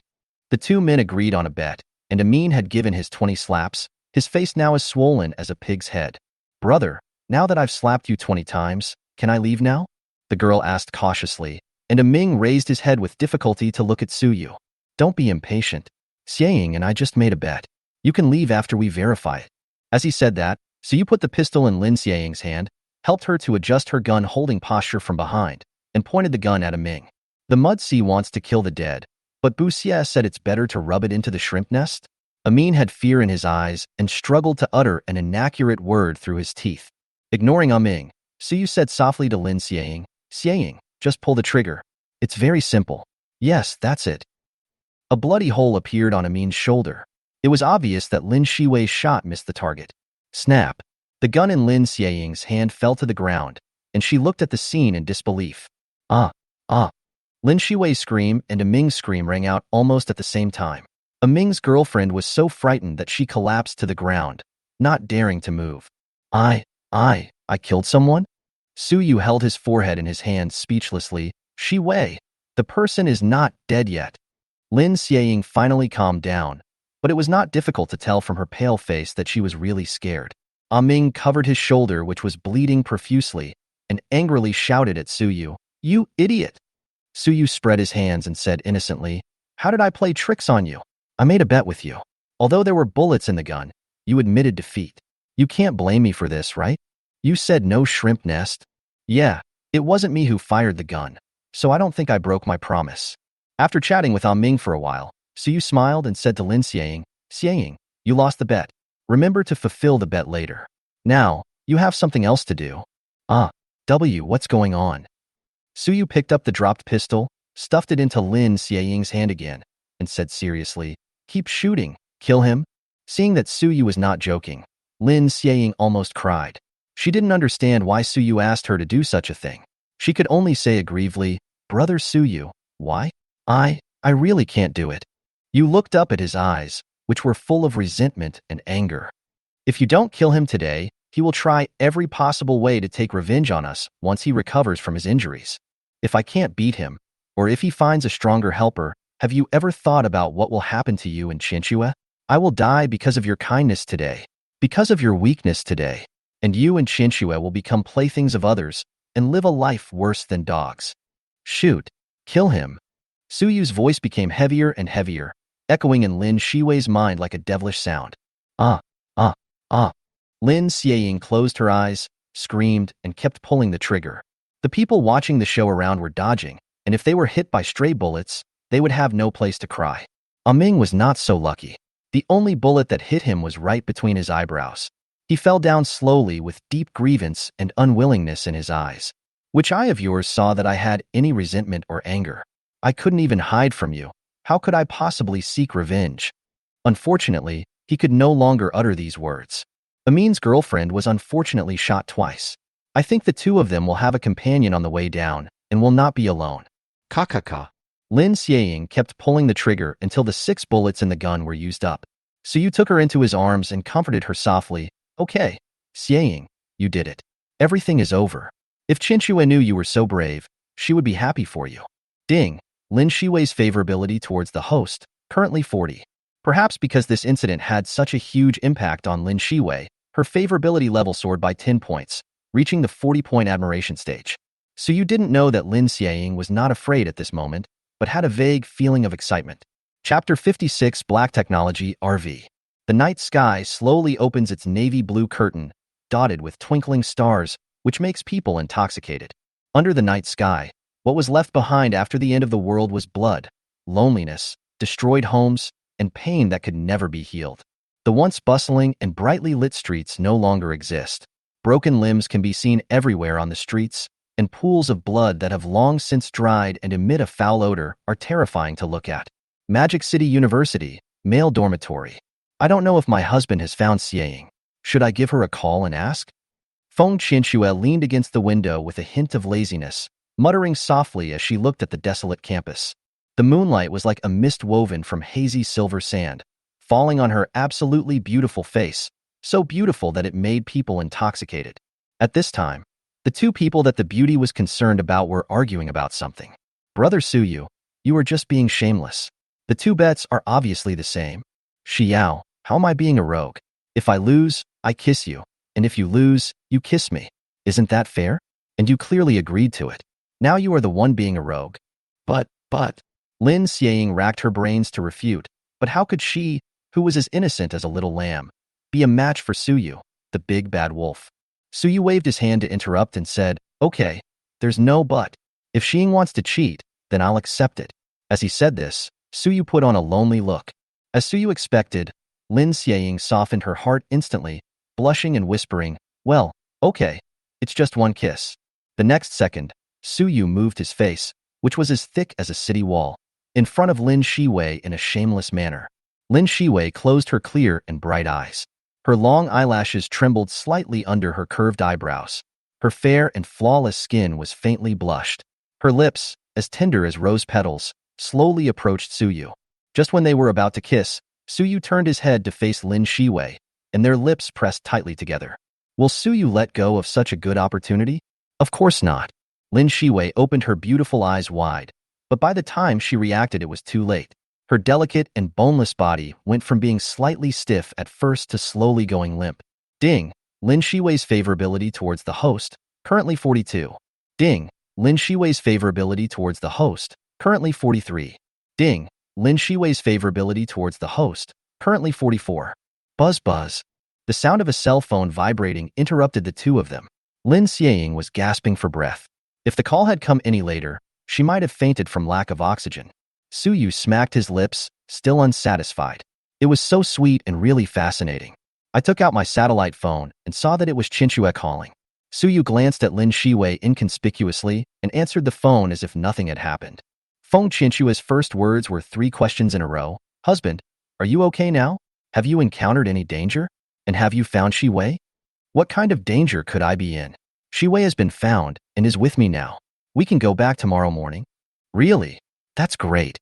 The two men agreed on a bet, and Amin had given his 20 slaps. His face now is swollen as a pig's head. Brother, now that I've slapped you 20 times, can I leave now? The girl asked cautiously, and Amin raised his head with difficulty to look at Suyu. Don't be impatient. Shiying and I just made a bet. You can leave after we verify it. As he said that, Suyu put the pistol in Lin Shiying's hand, helped her to adjust her gun-holding posture from behind, and pointed the gun at Amin. The mud sea wants to kill the dead, but Buxia said it's better to rub it into the shrimp nest. Amin had fear in his eyes and struggled to utter an inaccurate word through his teeth. Ignoring Amin, Suyu said softly to Lin Shiying, Shiying, just pull the trigger. It's very simple. Yes, that's it. A bloody hole appeared on Amin's shoulder. It was obvious that Lin Shiwei's shot missed the target. Snap! The gun in Lin Xiying's hand fell to the ground, and she looked at the scene in disbelief. Ah! Lin Shiwei's scream and Aming's scream rang out almost at the same time. Aming's girlfriend was so frightened that she collapsed to the ground, not daring to move. I killed someone? Suyu held his forehead in his hands speechlessly. Shiwei, the person is not dead yet. Lin Xiying finally calmed down, but it was not difficult to tell from her pale face that she was really scared. Ming covered his shoulder, which was bleeding profusely, and angrily shouted at Suyu, You idiot! Suyu spread his hands and said innocently, How did I play tricks on you? I made a bet with you. Although there were bullets in the gun, you admitted defeat. You can't blame me for this, right? You said no shrimp nest. Yeah, it wasn't me who fired the gun, so I don't think I broke my promise. After chatting with Ming for a while, Suyu smiled and said to Lin Xiying, Xiying, you lost the bet. Remember to fulfill the bet later. Now, you have something else to do. What's going on? Suyu picked up the dropped pistol, stuffed it into Lin Xiying's hand again, and said seriously, Keep shooting, kill him. Seeing that Suyu was not joking, Lin Xiying almost cried. She didn't understand why Suyu asked her to do such a thing. She could only say aggrievedly, Brother Suyu, why? I really can't do it. You looked up at his eyes, which were full of resentment and anger. If you don't kill him today, he will try every possible way to take revenge on us once he recovers from his injuries. If I can't beat him, or if he finds a stronger helper, have you ever thought about what will happen to you in Chinchua? I will die because of your kindness today, because of your weakness today, and you and Chinchua will become playthings of others and live a life worse than dogs. Shoot, kill him. Suyu's voice became heavier and heavier, echoing in Lin Shiwei's mind like a devilish sound. Lin Xiying closed her eyes, screamed, and kept pulling the trigger. The people watching the show around were dodging, and if they were hit by stray bullets, they would have no place to cry. Ming was not so lucky. The only bullet that hit him was right between his eyebrows. He fell down slowly with deep grievance and unwillingness in his eyes. Which eye of yours saw that I had any resentment or anger? I couldn't even hide from you. How could I possibly seek revenge? Unfortunately, he could no longer utter these words. Amin's girlfriend was unfortunately shot twice. I think the two of them will have a companion on the way down and will not be alone. Ka. Lin Xiying kept pulling the trigger until the 6 bullets in the gun were used up. Suyu took her into his arms and comforted her softly. Okay, Xiying, you did it. Everything is over. If Chinchua knew you were so brave, she would be happy for you. Ding. Lin Shiwei's favorability towards the host, currently 40. Perhaps because this incident had such a huge impact on Lin Shiwei, her favorability level soared by 10 points, reaching the 40-point admiration stage. Suyu didn't know that Lin Shiying was not afraid at this moment, but had a vague feeling of excitement. Chapter 56 Black Technology RV. The night sky slowly opens its navy blue curtain, dotted with twinkling stars, which makes people intoxicated. Under the night sky, what was left behind after the end of the world was blood, loneliness, destroyed homes, and pain that could never be healed. The once bustling and brightly lit streets no longer exist. Broken limbs can be seen everywhere on the streets, and pools of blood that have long since dried and emit a foul odor are terrifying to look at. Magic City University, Male dormitory. I don't know if my husband has found Shiying. Should I give her a call and ask? Feng Qianxue leaned against the window with a hint of laziness, muttering softly as she looked at the desolate campus. The moonlight was like a mist woven from hazy silver sand, falling on her absolutely beautiful face, so beautiful that it made people intoxicated. At this time, the two people that the beauty was concerned about were arguing about something. Brother Suyu, you are just being shameless. The two bets are obviously the same. Xiao, how am I being a rogue? If I lose, I kiss you, and if you lose, you kiss me. Isn't that fair? And you clearly agreed to it. Now you are the one being a rogue. But, Lin Shiying racked her brains to refute, but how could she, who was as innocent as a little lamb, be a match for Suyu, the big bad wolf? Suyu waved his hand to interrupt and said, okay, there's no but. If Shiying wants to cheat, then I'll accept it. As he said this, Suyu put on a lonely look. As Suyu expected, Lin Shiying softened her heart instantly, blushing and whispering, well, okay, it's just one kiss. The next second, Suyu moved his face, which was as thick as a city wall, in front of Lin Shiying in a shameless manner. Lin Shiying closed her clear and bright eyes. Her long eyelashes trembled slightly under her curved eyebrows. Her fair and flawless skin was faintly blushed. Her lips, as tender as rose petals, slowly approached Suyu. Just when they were about to kiss, Suyu turned his head to face Lin Shiying, and their lips pressed tightly together. Will Suyu let go of such a good opportunity? Of course not. Lin Shiying opened her beautiful eyes wide, but by the time she reacted it was too late. Her delicate and boneless body went from being slightly stiff at first to slowly going limp. Ding! Lin Shiying's favorability towards the host, currently 42. Ding! Lin Shiying's favorability towards the host, currently 43. Ding! Lin Shiying's favorability towards the host, currently 44. Buzz buzz. The sound of a cell phone vibrating interrupted the two of them. Lin Shiying was gasping for breath. If the call had come any later, she might have fainted from lack of oxygen. Suyu smacked his lips, still unsatisfied. It was so sweet and really fascinating. I took out my satellite phone and saw that it was Qianxue calling. Suyu glanced at Lin Shiying inconspicuously and answered the phone as if nothing had happened. Feng Qianxue's first words were 3 questions in a row. Husband, are you okay now? Have you encountered any danger? And have you found Shiying? What kind of danger could I be in? Shiying has been found and is with me now. We can go back tomorrow morning. Really? That's great.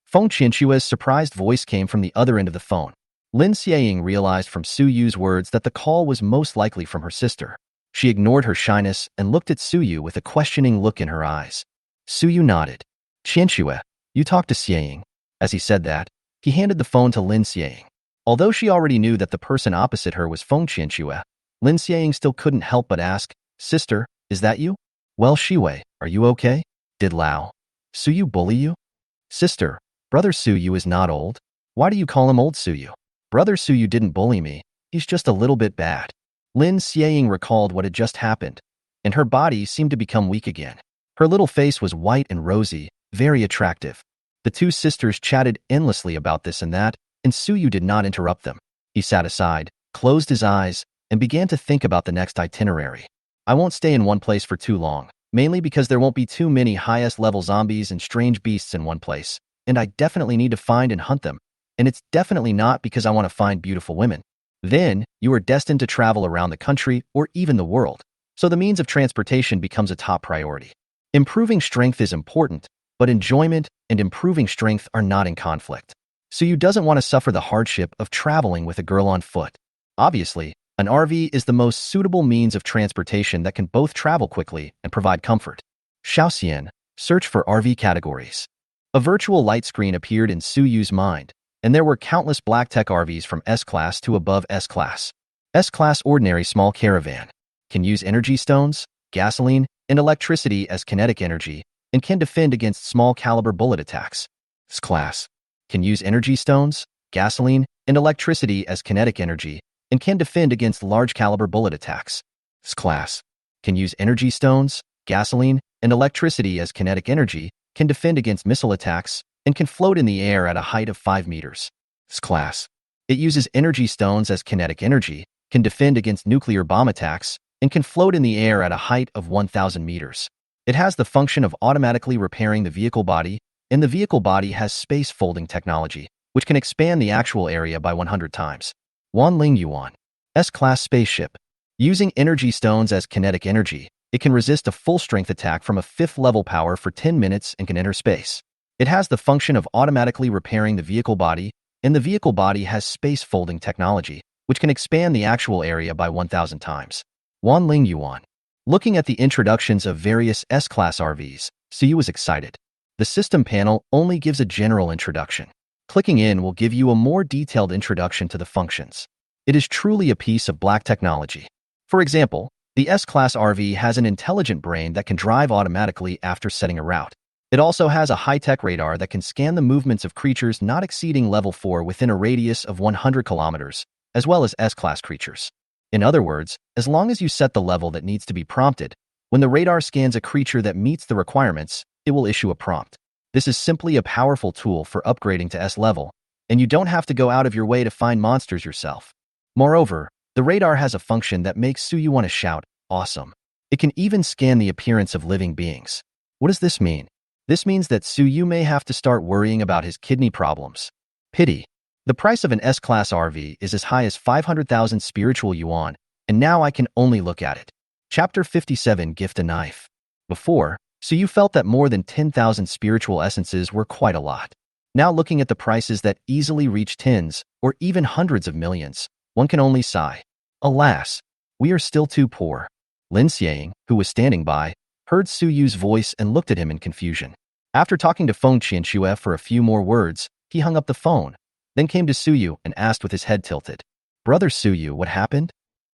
Feng Qianxue's surprised voice came from the other end of the phone. Lin Shiying realized from Suyu's words that the call was most likely from her sister. She ignored her shyness and looked at Suyu with a questioning look in her eyes. Suyu nodded. Qianxue, you talked to Shiying. As he said that, he handed the phone to Lin Shiying. Although she already knew that the person opposite her was Feng Qianxue, Lin Shiying still couldn't help but ask, Sister, is that you? Well, Shiying, are you okay? Did Lao Suyu bully you? Sister, Brother Suyu is not old. Why do you call him old Suyu? Brother Suyu didn't bully me. He's just a little bit bad. Lin Shiying recalled what had just happened, and her body seemed to become weak again. Her little face was white and rosy, very attractive. The two sisters chatted endlessly about this and that, and Suyu did not interrupt them. He sat aside, closed his eyes, and began to think about the next itinerary. I won't stay in one place for too long, mainly because there won't be too many highest-level zombies and strange beasts in one place, and I definitely need to find and hunt them, and it's definitely not because I want to find beautiful women. Then, you are destined to travel around the country or even the world, so the means of transportation becomes a top priority. Improving strength is important, but enjoyment and improving strength are not in conflict. Suyu doesn't want to suffer the hardship of traveling with a girl on foot. Obviously, an RV is the most suitable means of transportation that can both travel quickly and provide comfort. Xiaoxian, search for RV categories. A virtual light screen appeared in Suyu's mind, and there were countless black tech RVs from S-Class to above S-Class. S-Class ordinary small caravan. Can use energy stones, gasoline, and electricity as kinetic energy, and can defend against small caliber bullet attacks. S-Class. Can use energy stones, gasoline, and electricity as kinetic energy, and can defend against large caliber bullet attacks. S-Class. Can use energy stones, gasoline, and electricity as kinetic energy, can defend against missile attacks, and can float in the air at a height of 5 meters. S-Class. It uses energy stones as kinetic energy, can defend against nuclear bomb attacks, and can float in the air at a height of 1,000 meters. It has the function of automatically repairing the vehicle body, and the vehicle body has space folding technology, which can expand the actual area by 100 times. Wanling Yuan. S-class spaceship. Using energy stones as kinetic energy, it can resist a full-strength attack from a 5th-level power for 10 minutes and can enter space. It has the function of automatically repairing the vehicle body, and the vehicle body has space-folding technology, which can expand the actual area by 1,000 times. Wanling Yuan. Looking at the introductions of various S-class RVs, Suyu was excited. The system panel only gives a general introduction. Clicking in will give you a more detailed introduction to the functions. It is truly a piece of black technology. For example, the S-Class RV has an intelligent brain that can drive automatically after setting a route. It also has a high-tech radar that can scan the movements of creatures not exceeding level 4 within a radius of 100 kilometers, as well as S-Class creatures. In other words, as long as you set the level that needs to be prompted, when the radar scans a creature that meets the requirements, it will issue a prompt. This is simply a powerful tool for upgrading to S level, and you don't have to go out of your way to find monsters yourself. Moreover, the radar has a function that makes Suyu want to shout, "Awesome." It can even scan the appearance of living beings. What does this mean? This means that Suyu may have to start worrying about his kidney problems. Pity. The price of an S-Class RV is as high as 500,000 spiritual yuan, and now I can only look at it. Chapter 57 Gift a Knife. Before, Suyu felt that more than 10,000 spiritual essences were quite a lot. Now looking at the prices that easily reach tens, or even hundreds of millions, one can only sigh. Alas, we are still too poor. Lin Shiying, who was standing by, heard Suyu's voice and looked at him in confusion. After talking to Feng Qianxue for a few more words, he hung up the phone, then came to Suyu and asked with his head tilted, "Brother Suyu, what happened?"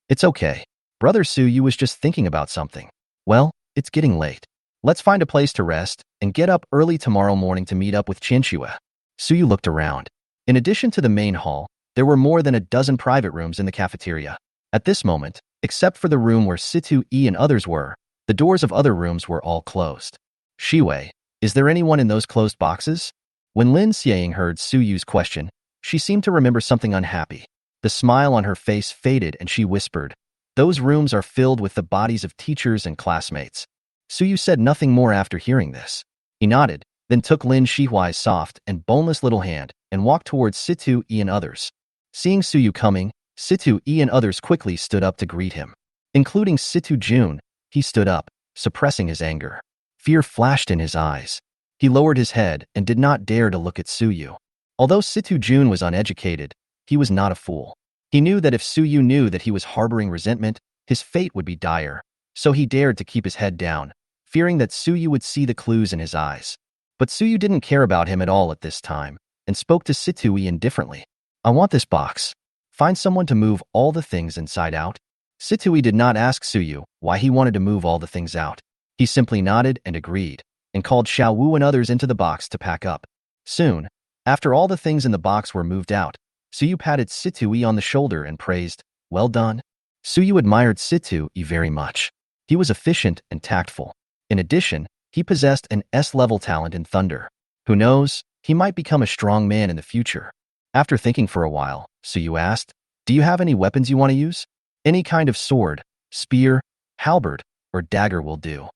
"It's okay. Brother Suyu was just thinking about something." "Well, it's getting late. Let's find a place to rest and get up early tomorrow morning to meet up with Qianxue." Suyu looked around. In addition to the main hall, there were more than a dozen private rooms in the cafeteria. At this moment, except for the room where Situ E and others were, the doors of other rooms were all closed. "Shiwei, is there anyone in those closed boxes?" When Lin Shiying heard Suyu's question, she seemed to remember something unhappy. The smile on her face faded and she whispered, "Those rooms are filled with the bodies of teachers and classmates." Suyu said nothing more after hearing this. He nodded, then took Lin Shihuai's soft and boneless little hand and walked towards Situ E and others. Seeing Suyu coming, Situ E and others quickly stood up to greet him. Including Situ Jun, he stood up, suppressing his anger. Fear flashed in his eyes. He lowered his head and did not dare to look at Suyu. Although Situ Jun was uneducated, he was not a fool. He knew that if Suyu knew that he was harboring resentment, his fate would be dire, so he dared to keep his head down, fearing that Suyu would see the clues in his eyes. But Suyu didn't care about him at all at this time, and spoke to Situi indifferently. "I want this box. Find someone to move all the things inside out." Situi did not ask Suyu why he wanted to move all the things out. He simply nodded and agreed, and called Xiao Wu and others into the box to pack up. Soon, after all the things in the box were moved out, Suyu patted Situi on the shoulder and praised, "Well done." Suyu admired Situi very much. He was efficient and tactful. In addition, he possessed an S-level talent in thunder. Who knows, he might become a strong man in the future. After thinking for a while, Suyu asked, "Do you have any weapons you want to use?" "Any kind of sword, spear, halberd, or dagger will do."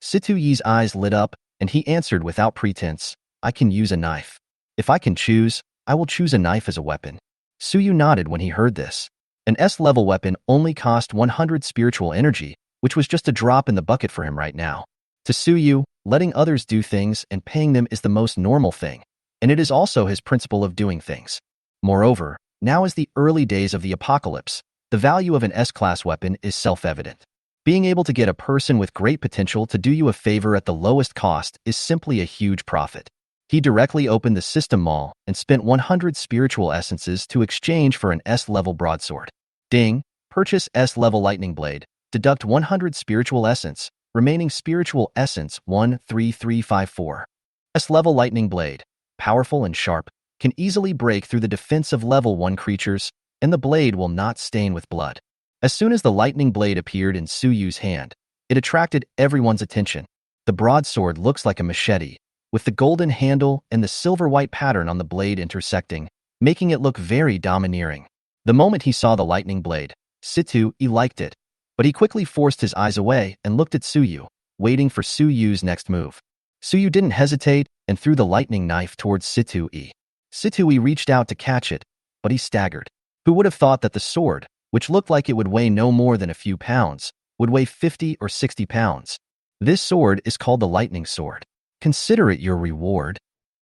Situyi's eyes lit up, and he answered without pretense, "I can use a knife. If I can choose, I will choose a knife as a weapon." Suyu nodded when he heard this. An S-level weapon only cost 100 spiritual energy, which was just a drop in the bucket for him right now. To Suyu, letting others do things and paying them is the most normal thing, and it is also his principle of doing things. Moreover, now is the early days of the apocalypse. The value of an S-class weapon is self-evident. Being able to get a person with great potential to do you a favor at the lowest cost is simply a huge profit. He directly opened the system mall and spent 100 spiritual essences to exchange for an S-level broadsword. Ding, purchase S-level lightning blade, deduct 100 spiritual essence, remaining spiritual essence 13354. S-level lightning blade, powerful and sharp, can easily break through the defense of level 1 creatures, and the blade will not stain with blood. As soon as the lightning blade appeared in Suyu's hand, it attracted everyone's attention. The broadsword looks like a machete, with the golden handle and the silver-white pattern on the blade intersecting, making it look very domineering. The moment he saw the lightning blade, Situ E liked it, but he quickly forced his eyes away and looked at Suyu, waiting for Suyu's next move. Suyu didn't hesitate and threw the lightning knife towards Situ E. Situi reached out to catch it, but he staggered. Who would have thought that the sword, which looked like it would weigh no more than a few pounds, would weigh 50 or 60 pounds? This sword is called the lightning sword. Consider it your reward.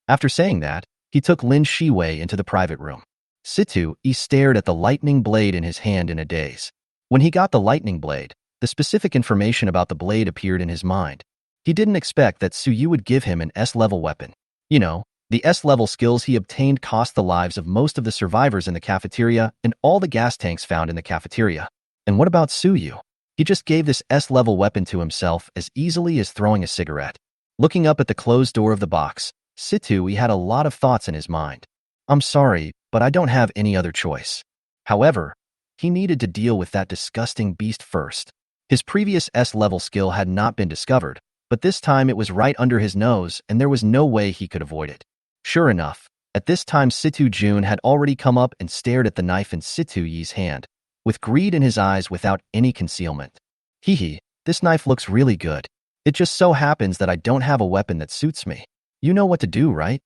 After saying that, he took Lin Shiying into the private room. Situi stared at the lightning blade in his hand in a daze. When he got the lightning blade, the specific information about the blade appeared in his mind. He didn't expect that Suyu would give him an S-level weapon. You know, the S-level skills he obtained cost the lives of most of the survivors in the cafeteria and all the gas tanks found in the cafeteria. And what about Suyu? He just gave this S-level weapon to himself as easily as throwing a cigarette. Looking up at the closed door of the box, Situi had a lot of thoughts in his mind. I'm sorry, but I don't have any other choice. However, he needed to deal with that disgusting beast first. His previous S-level skill had not been discovered, but this time it was right under his nose and there was no way he could avoid it. Sure enough, at this time Situ Jun had already come up and stared at the knife in Situ Yi's hand, with greed in his eyes without any concealment. Hee, this knife looks really good. It just so happens that I don't have a weapon that suits me. You know what to do, right?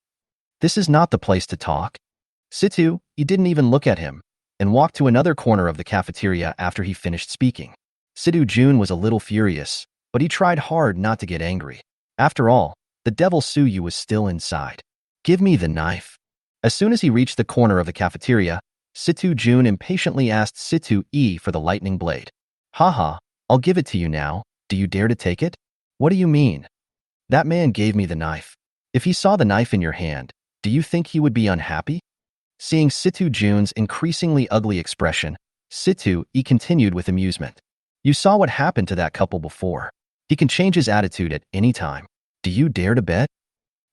This is not the place to talk. Situ, he didn't even look at him, and walked to another corner of the cafeteria after he finished speaking. Situ Jun was a little furious, but he tried hard not to get angry. After all, the devil Suyu was still inside. Give me the knife. As soon as he reached the corner of the cafeteria, Situ Jun impatiently asked Situ E for the lightning blade. Haha, I'll give it to you now. Do you dare to take it? What do you mean? That man gave me the knife. If he saw the knife in your hand, do you think he would be unhappy? Seeing Situ Jun's increasingly ugly expression, Situ E continued with amusement. You saw what happened to that couple before. He can change his attitude at any time. Do you dare to bet?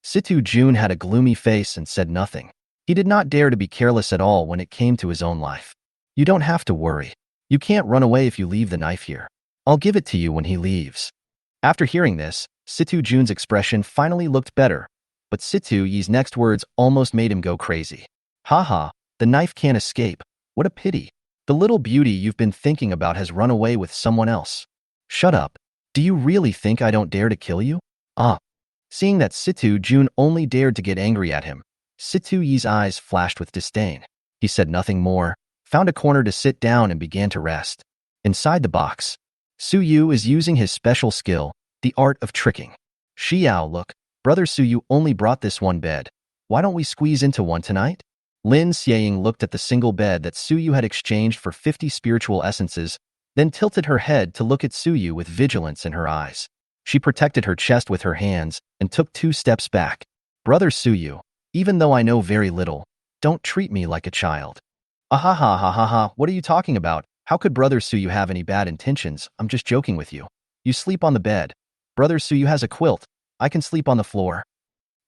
Situ Jun had a gloomy face and said nothing. He did not dare to be careless at all when it came to his own life. You don't have to worry. You can't run away if you leave the knife here. I'll give it to you when he leaves. After hearing this, Situ Jun's expression finally looked better, but Situ Yi's next words almost made him go crazy. Haha, the knife can't escape. What a pity. The little beauty you've been thinking about has run away with someone else. Shut up. Do you really think I don't dare to kill you? Seeing that Situ Jun only dared to get angry at him, Situ Yi's eyes flashed with disdain. He said nothing more, found a corner to sit down and began to rest. Inside the box, Suyu is using his special skill, the art of tricking. Xiao, look, brother Suyu only brought this one bed. Why don't we squeeze into one tonight? Lin Shiying looked at the single bed that Suyu had exchanged for 50 spiritual essences, then tilted her head to look at Suyu with vigilance in her eyes. She protected her chest with her hands and took 2 steps back. Brother Suyu, even though I know very little, don't treat me like a child. Ahaha, what are you talking about? How could Brother Suyu have any bad intentions? I'm just joking with you. You sleep on the bed. Brother Suyu has a quilt. I can sleep on the floor.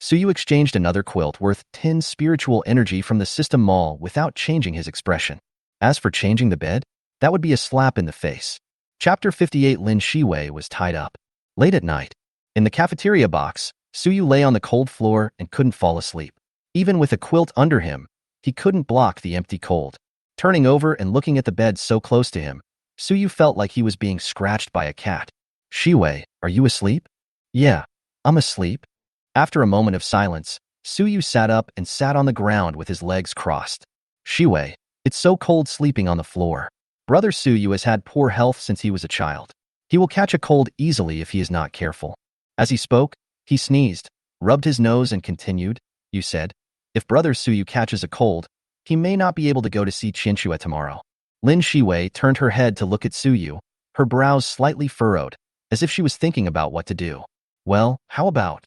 Suyu exchanged another quilt worth 10 spiritual energy from the system mall without changing his expression. As for changing the bed, that would be a slap in the face. Chapter 58 Lin Shiying was tied up. Late at night, in the cafeteria box, Suyu lay on the cold floor and couldn't fall asleep. Even with a quilt under him, he couldn't block the empty cold. Turning over and looking at the bed so close to him, Suyu felt like he was being scratched by a cat. Shiying, are you asleep? Yeah, I'm asleep. After a moment of silence, Suyu sat up and sat on the ground with his legs crossed. Shiying, it's so cold sleeping on the floor. Brother Suyu has had poor health since he was a child. He will catch a cold easily if he is not careful. As he spoke, he sneezed, rubbed his nose and continued, You said, if Brother Suyu catches a cold, he may not be able to go to see Chinchua tomorrow. Lin Shiying turned her head to look at Suyu, her brows slightly furrowed, as if she was thinking about what to do. Well, how about?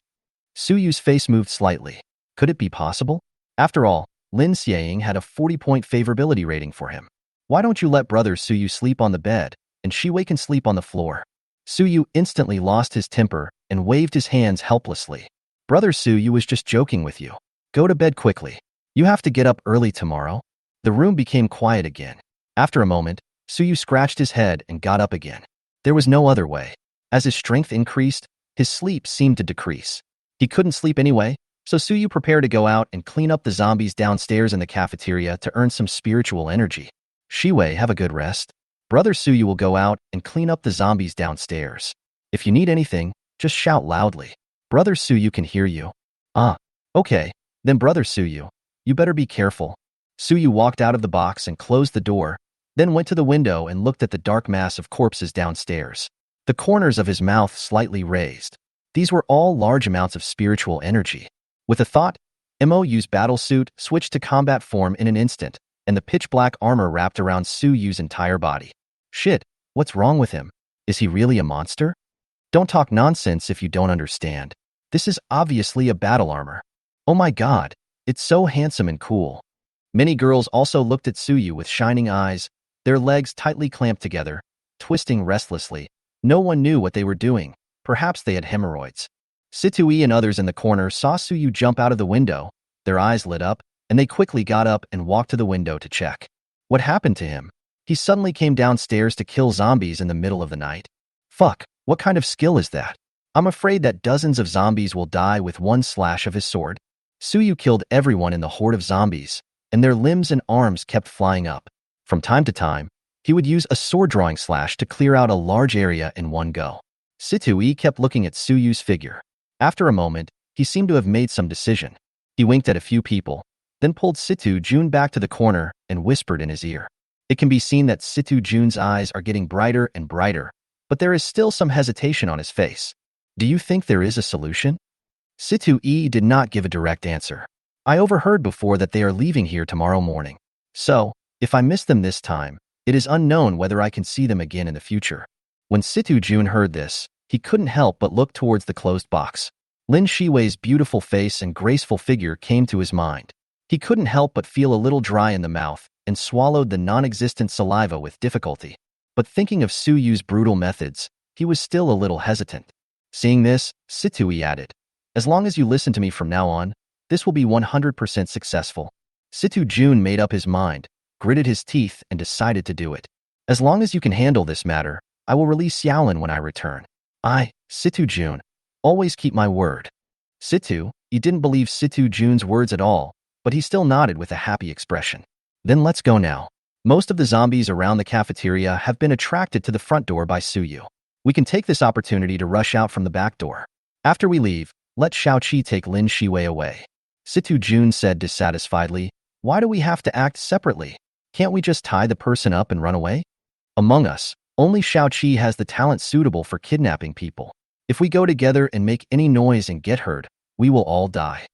Suyu's face moved slightly. Could it be possible? After all, Lin Shiying had a 40-point favorability rating for him. Why don't you let Brother Suyu sleep on the bed, and Shiying can sleep on the floor? Suyu instantly lost his temper and waved his hands helplessly. Brother Suyu was just joking with you. Go to bed quickly. You have to get up early tomorrow. The room became quiet again. After a moment, Suyu scratched his head and got up again. There was no other way. As his strength increased, his sleep seemed to decrease. He couldn't sleep anyway, so Suyu prepared to go out and clean up the zombies downstairs in the cafeteria to earn some spiritual energy. Shiying, have a good rest. Brother Suyu will go out and clean up the zombies downstairs. If you need anything, just shout loudly. Brother Suyu can hear you. Okay. Then Brother Suyu, You better be careful. Suyu walked out of the box and closed the door, then went to the window and looked at the dark mass of corpses downstairs. The corners of his mouth slightly raised. These were all large amounts of spiritual energy. With a thought, Mo's battlesuit switched to combat form in an instant, and the pitch-black armor wrapped around Suyu's entire body. Shit, what's wrong with him? Is he really a monster? Don't talk nonsense if you don't understand. This is obviously a battle armor. Oh my god, it's so handsome and cool. Many girls also looked at Suyu with shining eyes, their legs tightly clamped together, twisting restlessly. No one knew what they were doing. Perhaps they had hemorrhoids. Situi and others in the corner saw Suyu jump out of the window. Their eyes lit up, and they quickly got up and walked to the window to check. What happened to him? He suddenly came downstairs to kill zombies in the middle of the night. Fuck, what kind of skill is that? I'm afraid that dozens of zombies will die with one slash of his sword. Suyu killed everyone in the horde of zombies, and their limbs and arms kept flying up. From time to time, he would use a sword-drawing slash to clear out a large area in one go. Situi kept looking at Suyu's figure. After a moment, he seemed to have made some decision. He winked at a few people, then pulled Situ Jun back to the corner and whispered in his ear. It can be seen that Situ Jun's eyes are getting brighter and brighter, but there is still some hesitation on his face. Do you think there is a solution? Situ did not give a direct answer. I overheard before that they are leaving here tomorrow morning. So, if I miss them this time, it is unknown whether I can see them again in the future. When Situ Jun heard this, he couldn't help but look towards the closed box. Lin Shiying's beautiful face and graceful figure came to his mind. He couldn't help but feel a little dry in the mouth and swallowed the non-existent saliva with difficulty. But thinking of Suyu's brutal methods, he was still a little hesitant. Seeing this, Situi added, "As long as you listen to me from now on, this will be 100% successful." Situ Jun made up his mind, gritted his teeth, and decided to do it. "As long as you can handle this matter, I will release Xiaolin when I return. Situ Jun, always keep my word." Situ, he didn't believe Situ Jun's words at all, but he still nodded with a happy expression. "Then let's go now. Most of the zombies around the cafeteria have been attracted to the front door by Suyu. We can take this opportunity to rush out from the back door. After we leave, let Xiaoqi take Lin Shiying away." Situ Jun said dissatisfiedly, "Why do we have to act separately? Can't we just tie the person up and run away? Among us, only Xiaoqi has the talent suitable for kidnapping people. If we go together and make any noise and get hurt, we will all die."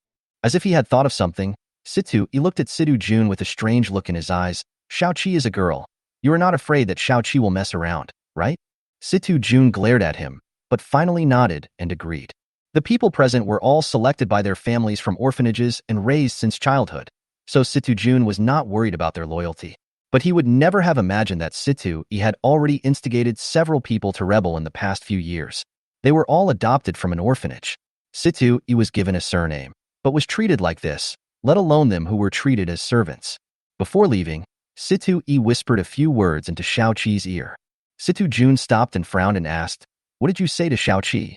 As if he had thought of something, he looked at Situ Jun with a strange look in his eyes. "Xiaoqi is a girl. You are not afraid that Xiaoqi will mess around, right?" Situ Jun glared at him, but finally nodded and agreed. The people present were all selected by their families from orphanages and raised since childhood, so Situ Jun was not worried about their loyalty. But he would never have imagined that Situ had already instigated several people to rebel in the past few years. They were all adopted from an orphanage. Situ was given a surname, but was treated like this, let alone them who were treated as servants. Before leaving, Situ whispered a few words into Xiaoqi's ear. Situ Jun stopped and frowned and asked, "What did you say to Xiaoqi?"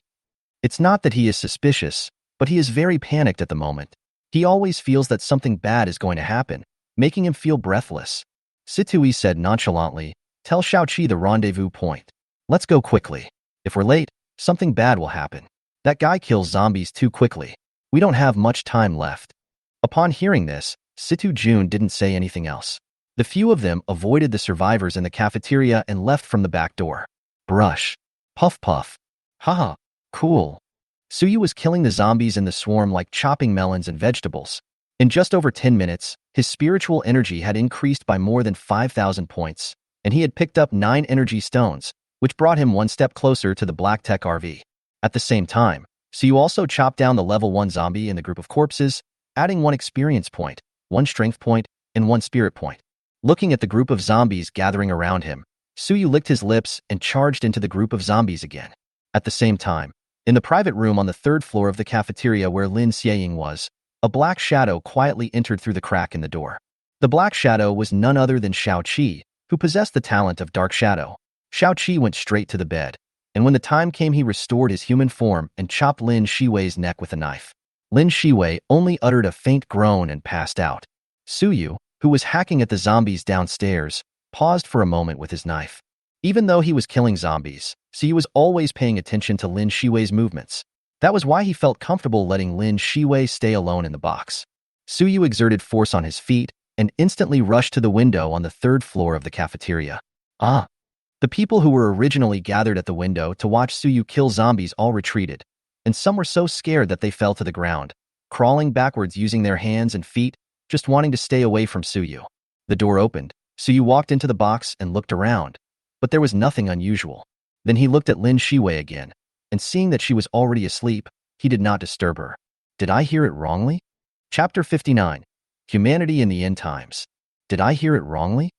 It's not that he is suspicious, but he is very panicked at the moment. He always feels that something bad is going to happen, making him feel breathless. Situi said nonchalantly, "Tell Xiaoqi the rendezvous point. Let's go quickly. If we're late, something bad will happen. That guy kills zombies too quickly. We don't have much time left." Upon hearing this, Situ Jun didn't say anything else. The few of them avoided the survivors in the cafeteria and left from the back door. Brush. Puff puff. Haha, cool. Suyu was killing the zombies in the swarm like chopping melons and vegetables. In just over 10 minutes, his spiritual energy had increased by more than 5,000 points, and he had picked up 9 energy stones, which brought him one step closer to the Black Tech RV. At the same time, Suyu also chopped down the level 1 zombie in the group of corpses, adding 1 experience point, 1 strength point, and 1 spirit point. Looking at the group of zombies gathering around him, Suyu licked his lips and charged into the group of zombies again. At the same time, in the private room on the 3rd floor of the cafeteria where Lin Shiying was, a black shadow quietly entered through the crack in the door. The black shadow was none other than Xiaoqi, who possessed the talent of dark shadow. Xiaoqi went straight to the bed, and when the time came he restored his human form and chopped Lin Shiying's neck with a knife. Lin Shiying only uttered a faint groan and passed out. Suyu, who was hacking at the zombies downstairs, paused for a moment with his knife. Even though he was killing zombies, Suyu was always paying attention to Lin Shiying's movements. That was why he felt comfortable letting Lin Shiying stay alone in the box. Suyu exerted force on his feet and instantly rushed to the window on the third floor of the cafeteria. Ah! The people who were originally gathered at the window to watch Suyu kill zombies all retreated, and some were so scared that they fell to the ground, crawling backwards using their hands and feet, just wanting to stay away from Suyu. The door opened. Suyu walked into the box and looked around, but there was nothing unusual. Then he looked at Lin Shiying again, and seeing that she was already asleep, he did not disturb her. Did I hear it wrongly? Chapter 59. Humanity in the End Times. Did I hear it wrongly?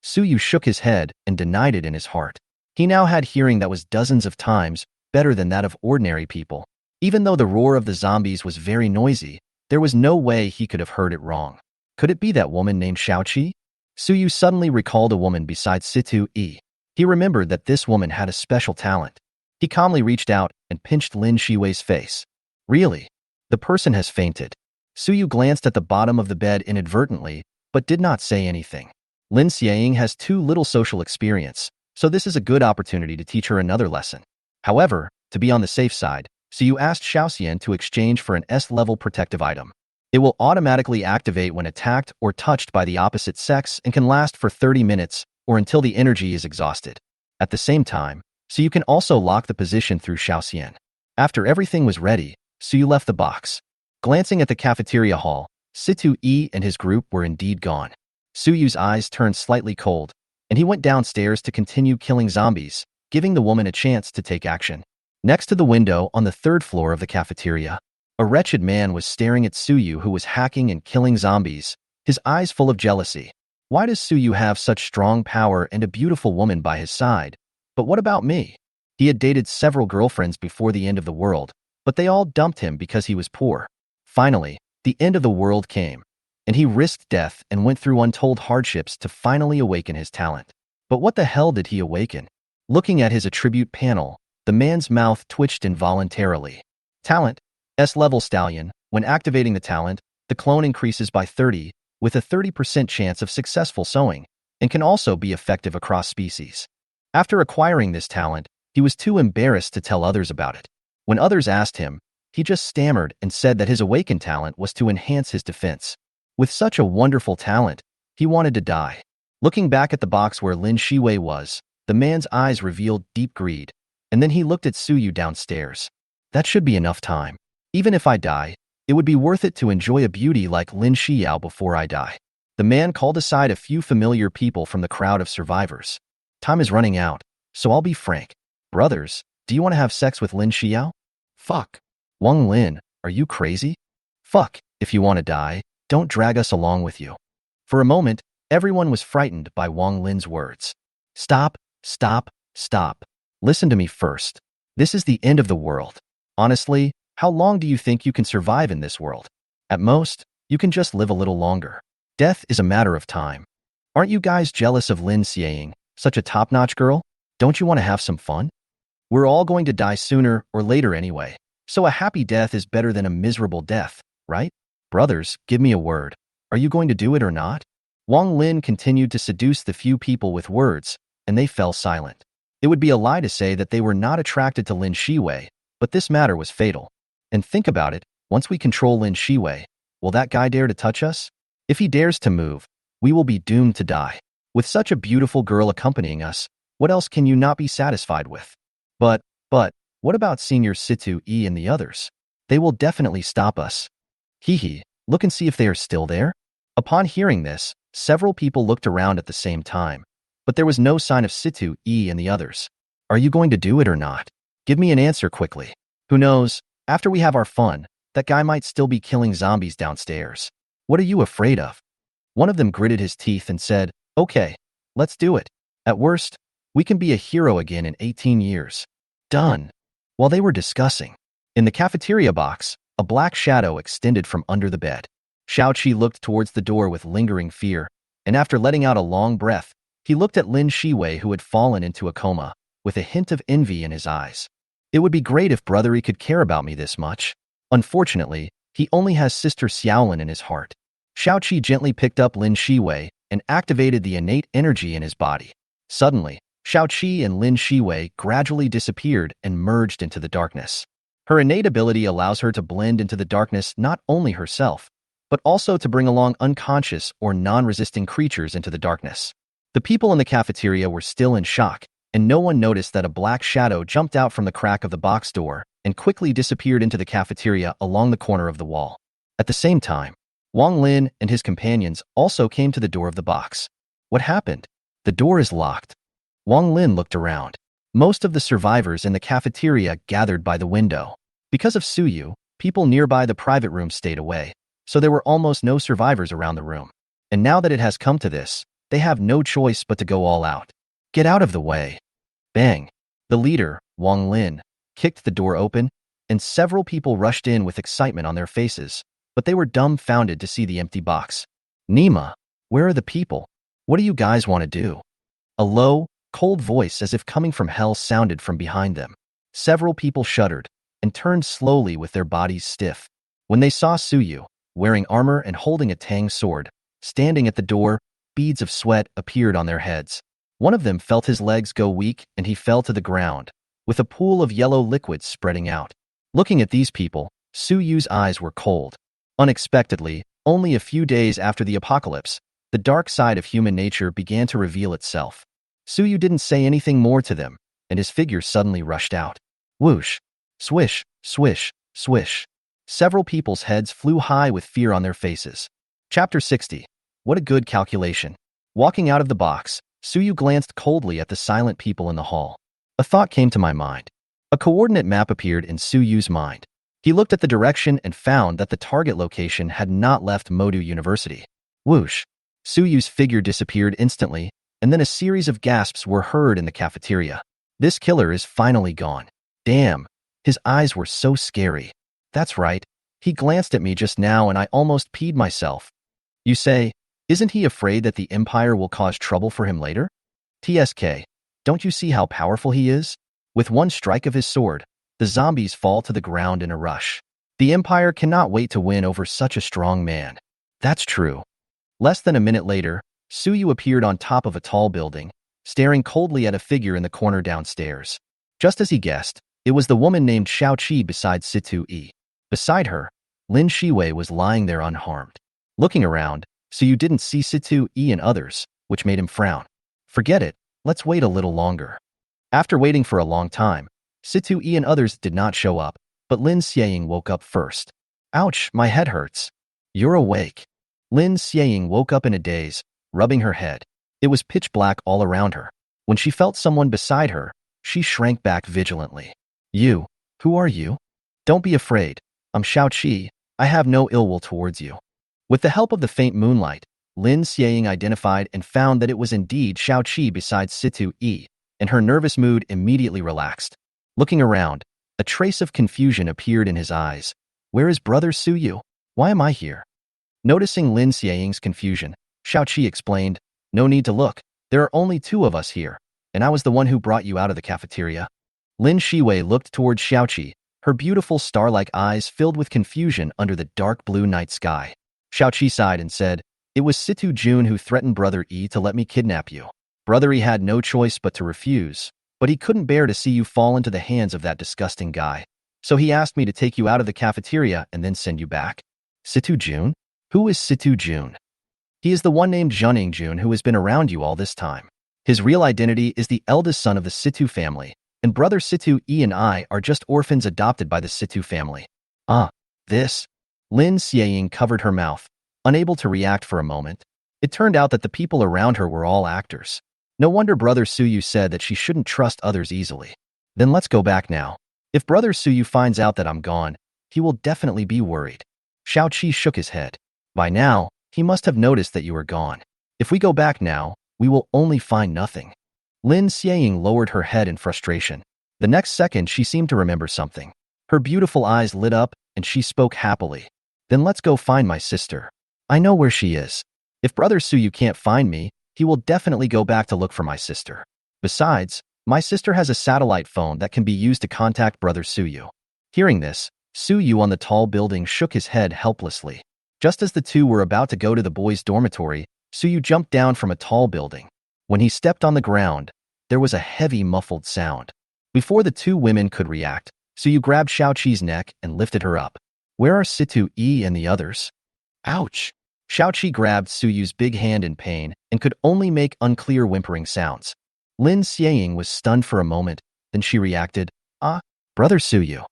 Suyu shook his head and denied it in his heart. He now had hearing that was dozens of times better than that of ordinary people. Even though the roar of the zombies was very noisy, there was no way he could have heard it wrong. Could it be that woman named Xiaoqi? Suyu suddenly recalled a woman besides Situ Yi. He remembered that this woman had a special talent. He calmly reached out and pinched Lin Shiying's face. Really? The person has fainted. Suyu glanced at the bottom of the bed inadvertently, but did not say anything. Lin Shiying has too little social experience, so this is a good opportunity to teach her another lesson. However, to be on the safe side, Suyu asked Xiaoxian to exchange for an S-level protective item. It will automatically activate when attacked or touched by the opposite sex and can last for 30 minutes or until the energy is exhausted. At the same time, Suyu can also lock the position through Xiaoxian. After everything was ready, Suyu left the box. Glancing at the cafeteria hall, Situ Yi and his group were indeed gone. Suyu's eyes turned slightly cold, and he went downstairs to continue killing zombies, giving the woman a chance to take action. Next to the window on the third floor of the cafeteria, a wretched man was staring at Suyu, who was hacking and killing zombies, his eyes full of jealousy. Why does Suyu have such strong power and a beautiful woman by his side? But what about me? He had dated several girlfriends before the end of the world, but they all dumped him because he was poor. Finally, the end of the world came, and he risked death and went through untold hardships to finally awaken his talent. But what the hell did he awaken? Looking at his attribute panel, the man's mouth twitched involuntarily. Talent, S-level stallion. When activating the talent, the clone increases by 30, with a 30% chance of successful sowing, and can also be effective across species. After acquiring this talent, he was too embarrassed to tell others about it. When others asked him, he just stammered and said that his awakened talent was to enhance his defense. With such a wonderful talent, he wanted to die. Looking back at the box where Lin Shiying was, the man's eyes revealed deep greed, and then he looked at Suyu downstairs. That should be enough time. Even if I die, it would be worth it to enjoy a beauty like Lin Shiying before I die. The man called aside a few familiar people from the crowd of survivors. Time is running out, so I'll be frank. Brothers, do you want to have sex with Lin Shiying? Fuck. Wang Lin, are you crazy? Fuck, if you want to die, don't drag us along with you. For a moment, everyone was frightened by Wang Lin's words. Stop, stop, stop. Listen to me first. This is the end of the world. Honestly, how long do you think you can survive in this world? At most, you can just live a little longer. Death is a matter of time. Aren't you guys jealous of Lin Shiying, such a top-notch girl? Don't you want to have some fun? We're all going to die sooner or later anyway, so a happy death is better than a miserable death, right? Brothers, give me a word. Are you going to do it or not? Wang Lin continued to seduce the few people with words, and they fell silent. It would be a lie to say that they were not attracted to Lin Shiying, but this matter was fatal. And think about it, once we control Lin Shiying, will that guy dare to touch us? If he dares to move, we will be doomed to die. With such a beautiful girl accompanying us, what else can you not be satisfied with? But, what about Senior Situ Yi and the others? They will definitely stop us. Hee, look and see if they are still there. Upon hearing this, several people looked around at the same time, but there was no sign of Situ Yi and the others. Are you going to do it or not? Give me an answer quickly. Who knows, after we have our fun, that guy might still be killing zombies downstairs. What are you afraid of? One of them gritted his teeth and said, okay, let's do it. At worst, we can be a hero again in 18 years. Done. While they were discussing, in the cafeteria box, a black shadow extended from under the bed. Xiaoqi looked towards the door with lingering fear, and after letting out a long breath, he looked at Lin Shiying, who had fallen into a coma, with a hint of envy in his eyes. It would be great if Brothery could care about me this much. Unfortunately, he only has Sister Xiaolin in his heart. Xiaoqi gently picked up Lin Shiying and activated the innate energy in his body. Suddenly, Xiaoqi and Lin Shiying gradually disappeared and merged into the darkness. Her innate ability allows her to blend into the darkness not only herself, but also to bring along unconscious or non-resisting creatures into the darkness. The people in the cafeteria were still in shock, and no one noticed that a black shadow jumped out from the crack of the box door and quickly disappeared into the cafeteria along the corner of the wall. At the same time, Wang Lin and his companions also came to the door of the box. What happened? The door is locked. Wang Lin looked around. Most of the survivors in the cafeteria gathered by the window. Because of Suyu, people nearby the private room stayed away, so there were almost no survivors around the room. And now that it has come to this, they have no choice but to go all out. Get out of the way. Bang. The leader, Wang Lin, kicked the door open, and several people rushed in with excitement on their faces, but they were dumbfounded to see the empty box. Nima, where are the people? What do you guys want to do? A low, cold voice as if coming from hell sounded from behind them. Several people shuddered and turned slowly with their bodies stiff. When they saw Suyu, wearing armor and holding a tang sword, standing at the door, beads of sweat appeared on their heads. One of them felt his legs go weak and he fell to the ground, with a pool of yellow liquid spreading out. Looking at these people, Suyu's eyes were cold. Unexpectedly, only a few days after the apocalypse, the dark side of human nature began to reveal itself. Suyu didn't say anything more to them, and his figure suddenly rushed out. Whoosh! Swish! Swish! Swish! Several people's heads flew high with fear on their faces. Chapter 60. What a good calculation. Walking out of the box, Suyu glanced coldly at the silent people in the hall. A thought came to my mind. A coordinate map appeared in Suyu's mind. He looked at the direction and found that the target location had not left Modu University. Whoosh! Suyu's figure disappeared instantly, and then a series of gasps were heard in the cafeteria. This killer is finally gone. Damn, his eyes were so scary. That's right. He glanced at me just now and I almost peed myself. You say, isn't he afraid that the Empire will cause trouble for him later? TSK, don't you see how powerful he is? With one strike of his sword, the zombies fall to the ground in a rush. The Empire cannot wait to win over such a strong man. That's true. Less than a minute later, Suyu appeared on top of a tall building, staring coldly at a figure in the corner downstairs. Just as he guessed, it was the woman named Xiaoqi beside Situ Yi. Beside her, Lin Shiying was lying there unharmed. Looking around, Suyu didn't see Situ Yi and others, which made him frown. Forget it, let's wait a little longer. After waiting for a long time, Situ Yi and others did not show up, but Lin Shiying woke up first. Ouch, my head hurts. You're awake. Lin Shiying woke up in a daze, rubbing her head. It was pitch black all around her. When she felt someone beside her, she shrank back vigilantly. You, who are you? Don't be afraid. I'm Xiaoqi. I have no ill will towards you. With the help of the faint moonlight, Lin Shiying identified and found that it was indeed Xiaoqi beside Situ Yi, and her nervous mood immediately relaxed. Looking around, a trace of confusion appeared in his eyes. Where is brother Suyu? Why am I here? Noticing Lin Xiying's confusion, Xiaoqi explained, no need to look. There are only two of us here, and I was the one who brought you out of the cafeteria. Lin Shiying looked towards Xiaoqi, her beautiful star-like eyes filled with confusion under the dark blue night sky. Xiaoqi sighed and said, it was Situ Jun who threatened Brother Yi to let me kidnap you. Brother Yi had no choice but to refuse, but he couldn't bear to see you fall into the hands of that disgusting guy. So he asked me to take you out of the cafeteria and then send you back. Situ Jun? Who is Situ Jun? He is the one named Zhening Jun who has been around you all this time. His real identity is the eldest son of the Situ family, and brother Situ Yi and I are just orphans adopted by the Situ family. This? Lin Shiying covered her mouth, unable to react for a moment. It turned out that the people around her were all actors. No wonder brother Suyu said that she shouldn't trust others easily. Then let's go back now. If brother Suyu finds out that I'm gone, he will definitely be worried. Xiaoqi shook his head. By now, he must have noticed that you are gone. If we go back now, we will only find nothing. Lin Shiying lowered her head in frustration. The next second, she seemed to remember something. Her beautiful eyes lit up, and she spoke happily. Then let's go find my sister. I know where she is. If brother Suyu can't find me, he will definitely go back to look for my sister. Besides, my sister has a satellite phone that can be used to contact brother Suyu. Hearing this, Suyu on the tall building shook his head helplessly. Just as the two were about to go to the boys' dormitory, Suyu jumped down from a tall building. When he stepped on the ground, there was a heavy muffled sound. Before the two women could react, Suyu grabbed Xiaoqi's neck and lifted her up. Where are Situ Yi and the others? Ouch! Xiaoqi grabbed Suyu's big hand in pain and could only make unclear whimpering sounds. Lin Shiying was stunned for a moment, then she reacted, "Ah, brother Suyu.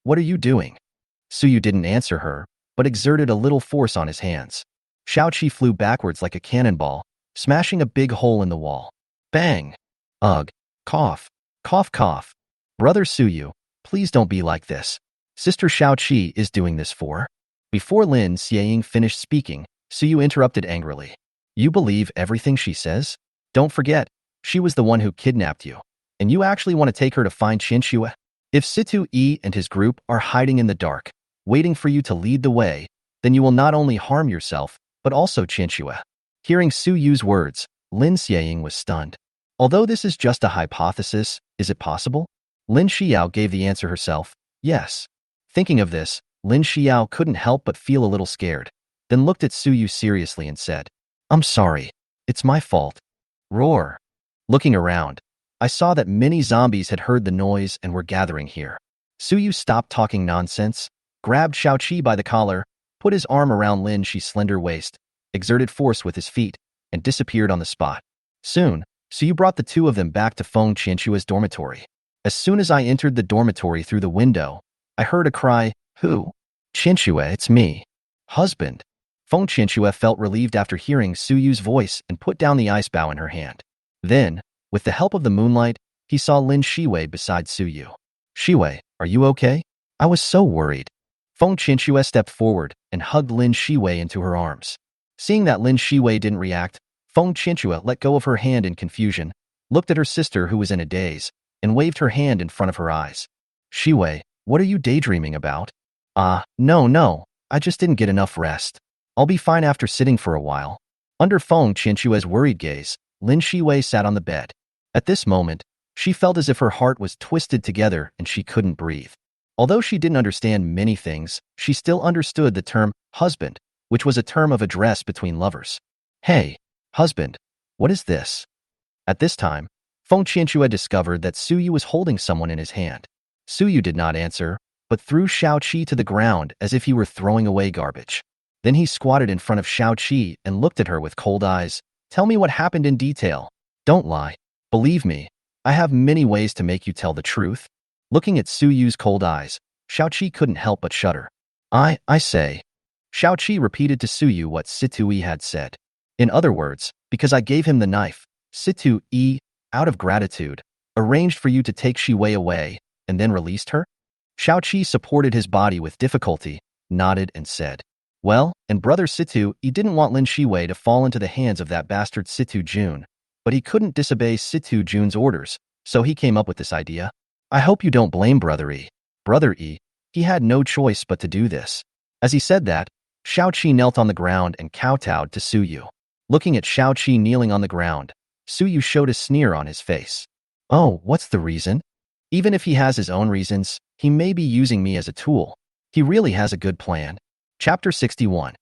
What are you doing?" Suyu didn't answer her, but exerted a little force on his hands. Xiaoqi flew backwards like a cannonball, smashing a big hole in the wall. Bang! Ugh! Cough! Cough cough! Brother Suyu, please don't be like this. Sister Xiaoqi is doing this for? Before Lin Shiying finished speaking, Suyu interrupted angrily. You believe everything she says? Don't forget, she was the one who kidnapped you. And you actually want to take her to find Qianxue? If Situ Yi and his group are hiding in the dark, waiting for you to lead the way, then you will not only harm yourself, but also Qianxue. Hearing Su Yu's words, Lin Shiying was stunned. Although this is just a hypothesis, is it possible? Lin Xiao gave the answer herself, yes. Thinking of this, Lin Xiao couldn't help but feel a little scared, then looked at Su Yu seriously and said, I'm sorry. It's my fault. Roar. Looking around, I saw that many zombies had heard the noise and were gathering here. Su Yu stopped talking nonsense, grabbed Xiaoqi by the collar, put his arm around Lin Xi's slender waist, exerted force with his feet, and disappeared on the spot. Soon, Su Yu brought the two of them back to Feng Qianxue's dormitory. As soon as I entered the dormitory through the window, I heard a cry, Who? Qianxue, it's me. Husband. Feng Qianxue felt relieved after hearing Su Yu's voice and put down the ice bow in her hand. Then, with the help of the moonlight, he saw Lin Shiying beside Su Yu. Shiying, are you okay? I was so worried. Feng Qianxue stepped forward and hugged Lin Shiying into her arms. Seeing that Lin Shiying didn't react, Feng Qianxue let go of her hand in confusion, looked at her sister who was in a daze, and waved her hand in front of her eyes. Shiying, what are you daydreaming about? No, I just didn't get enough rest. I'll be fine after sitting for a while. Under Feng Qianxue's worried gaze, Lin Shiying sat on the bed. At this moment, she felt as if her heart was twisted together and she couldn't breathe. Although she didn't understand many things, she still understood the term husband, which was a term of address between lovers. Hey, husband, what is this? At this time, Feng Qianxue discovered that Su Yu was holding someone in his hand. Su Yu did not answer, but threw Xiaoqi to the ground as if he were throwing away garbage. Then he squatted in front of Xiaoqi and looked at her with cold eyes. Tell me what happened in detail. Don't lie. Believe me, I have many ways to make you tell the truth. Looking at Su Yu's cold eyes, Xiaoqi couldn't help but shudder. I say. Xiaoqi repeated to Su Yu what Situ Yi had said. In other words, because I gave him the knife, Situ Yi, out of gratitude, arranged for you to take Shiying away and then released her? Xiaoqi supported his body with difficulty, nodded and said, Well, and brother Situ Yi didn't want Lin Shiying to fall into the hands of that bastard Situ Jun, but he couldn't disobey Situ Jun's orders, so he came up with this idea. I hope you don't blame Brother Yi. Brother Yi, he had no choice but to do this. As he said that, Xiaoqi knelt on the ground and kowtowed to Su Yu. Looking at Xiaoqi kneeling on the ground, Su Yu showed a sneer on his face. Oh, what's the reason? Even if he has his own reasons, he may be using me as a tool. He really has a good plan. Chapter 61.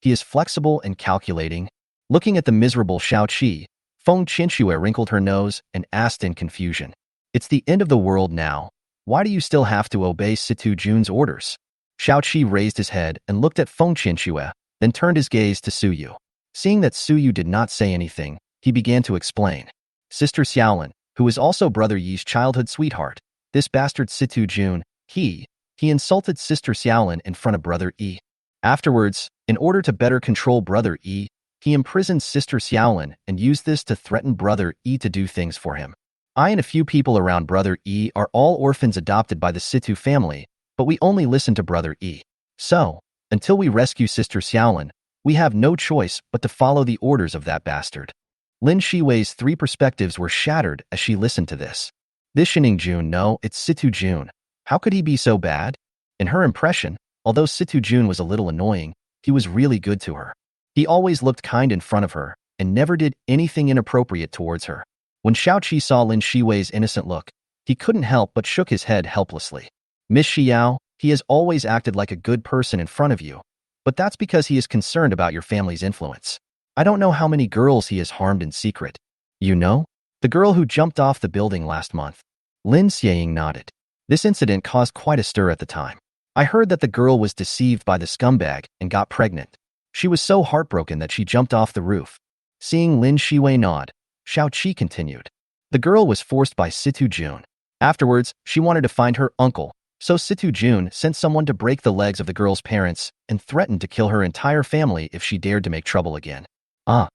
He is flexible and calculating. Looking at the miserable Xiaoqi, Feng Qianxue wrinkled her nose and asked in confusion. It's the end of the world now. Why do you still have to obey Situ Jun's orders? Xiaoqi raised his head and looked at Feng Qianxue, then turned his gaze to Su Yu. Seeing that Su Yu did not say anything, he began to explain. Sister Xiaolin, who is also Brother Yi's childhood sweetheart, this bastard Situ Jun, he insulted Sister Xiaolin in front of Brother Yi. Afterwards, in order to better control Brother Yi, he imprisoned Sister Xiaolin and used this to threaten Brother Yi to do things for him. I and a few people around Brother Yi are all orphans adopted by the Situ family, but we only listen to Brother Yi. So, until we rescue Sister Xiaolin, we have no choice but to follow the orders of that bastard. Lin Shiying's three perspectives were shattered as she listened to this. This Shining Jun, no, it's Situ Jun. How could he be so bad? In her impression, although Situ Jun was a little annoying, he was really good to her. He always looked kind in front of her and never did anything inappropriate towards her. When Xiaoqi saw Lin Shiying's innocent look, he couldn't help but shook his head helplessly. Miss Xiao, he has always acted like a good person in front of you, but that's because he is concerned about your family's influence. I don't know how many girls he has harmed in secret. You know? The girl who jumped off the building last month. Lin Shiying nodded. This incident caused quite a stir at the time. I heard that the girl was deceived by the scumbag and got pregnant. She was so heartbroken that she jumped off the roof. Seeing Lin Shiying nod, Xiaoqi continued. The girl was forced by Situ Jun. Afterwards, she wanted to find her uncle, so Situ Jun sent someone to break the legs of the girl's parents and threatened to kill her entire family if she dared to make trouble again. Ah,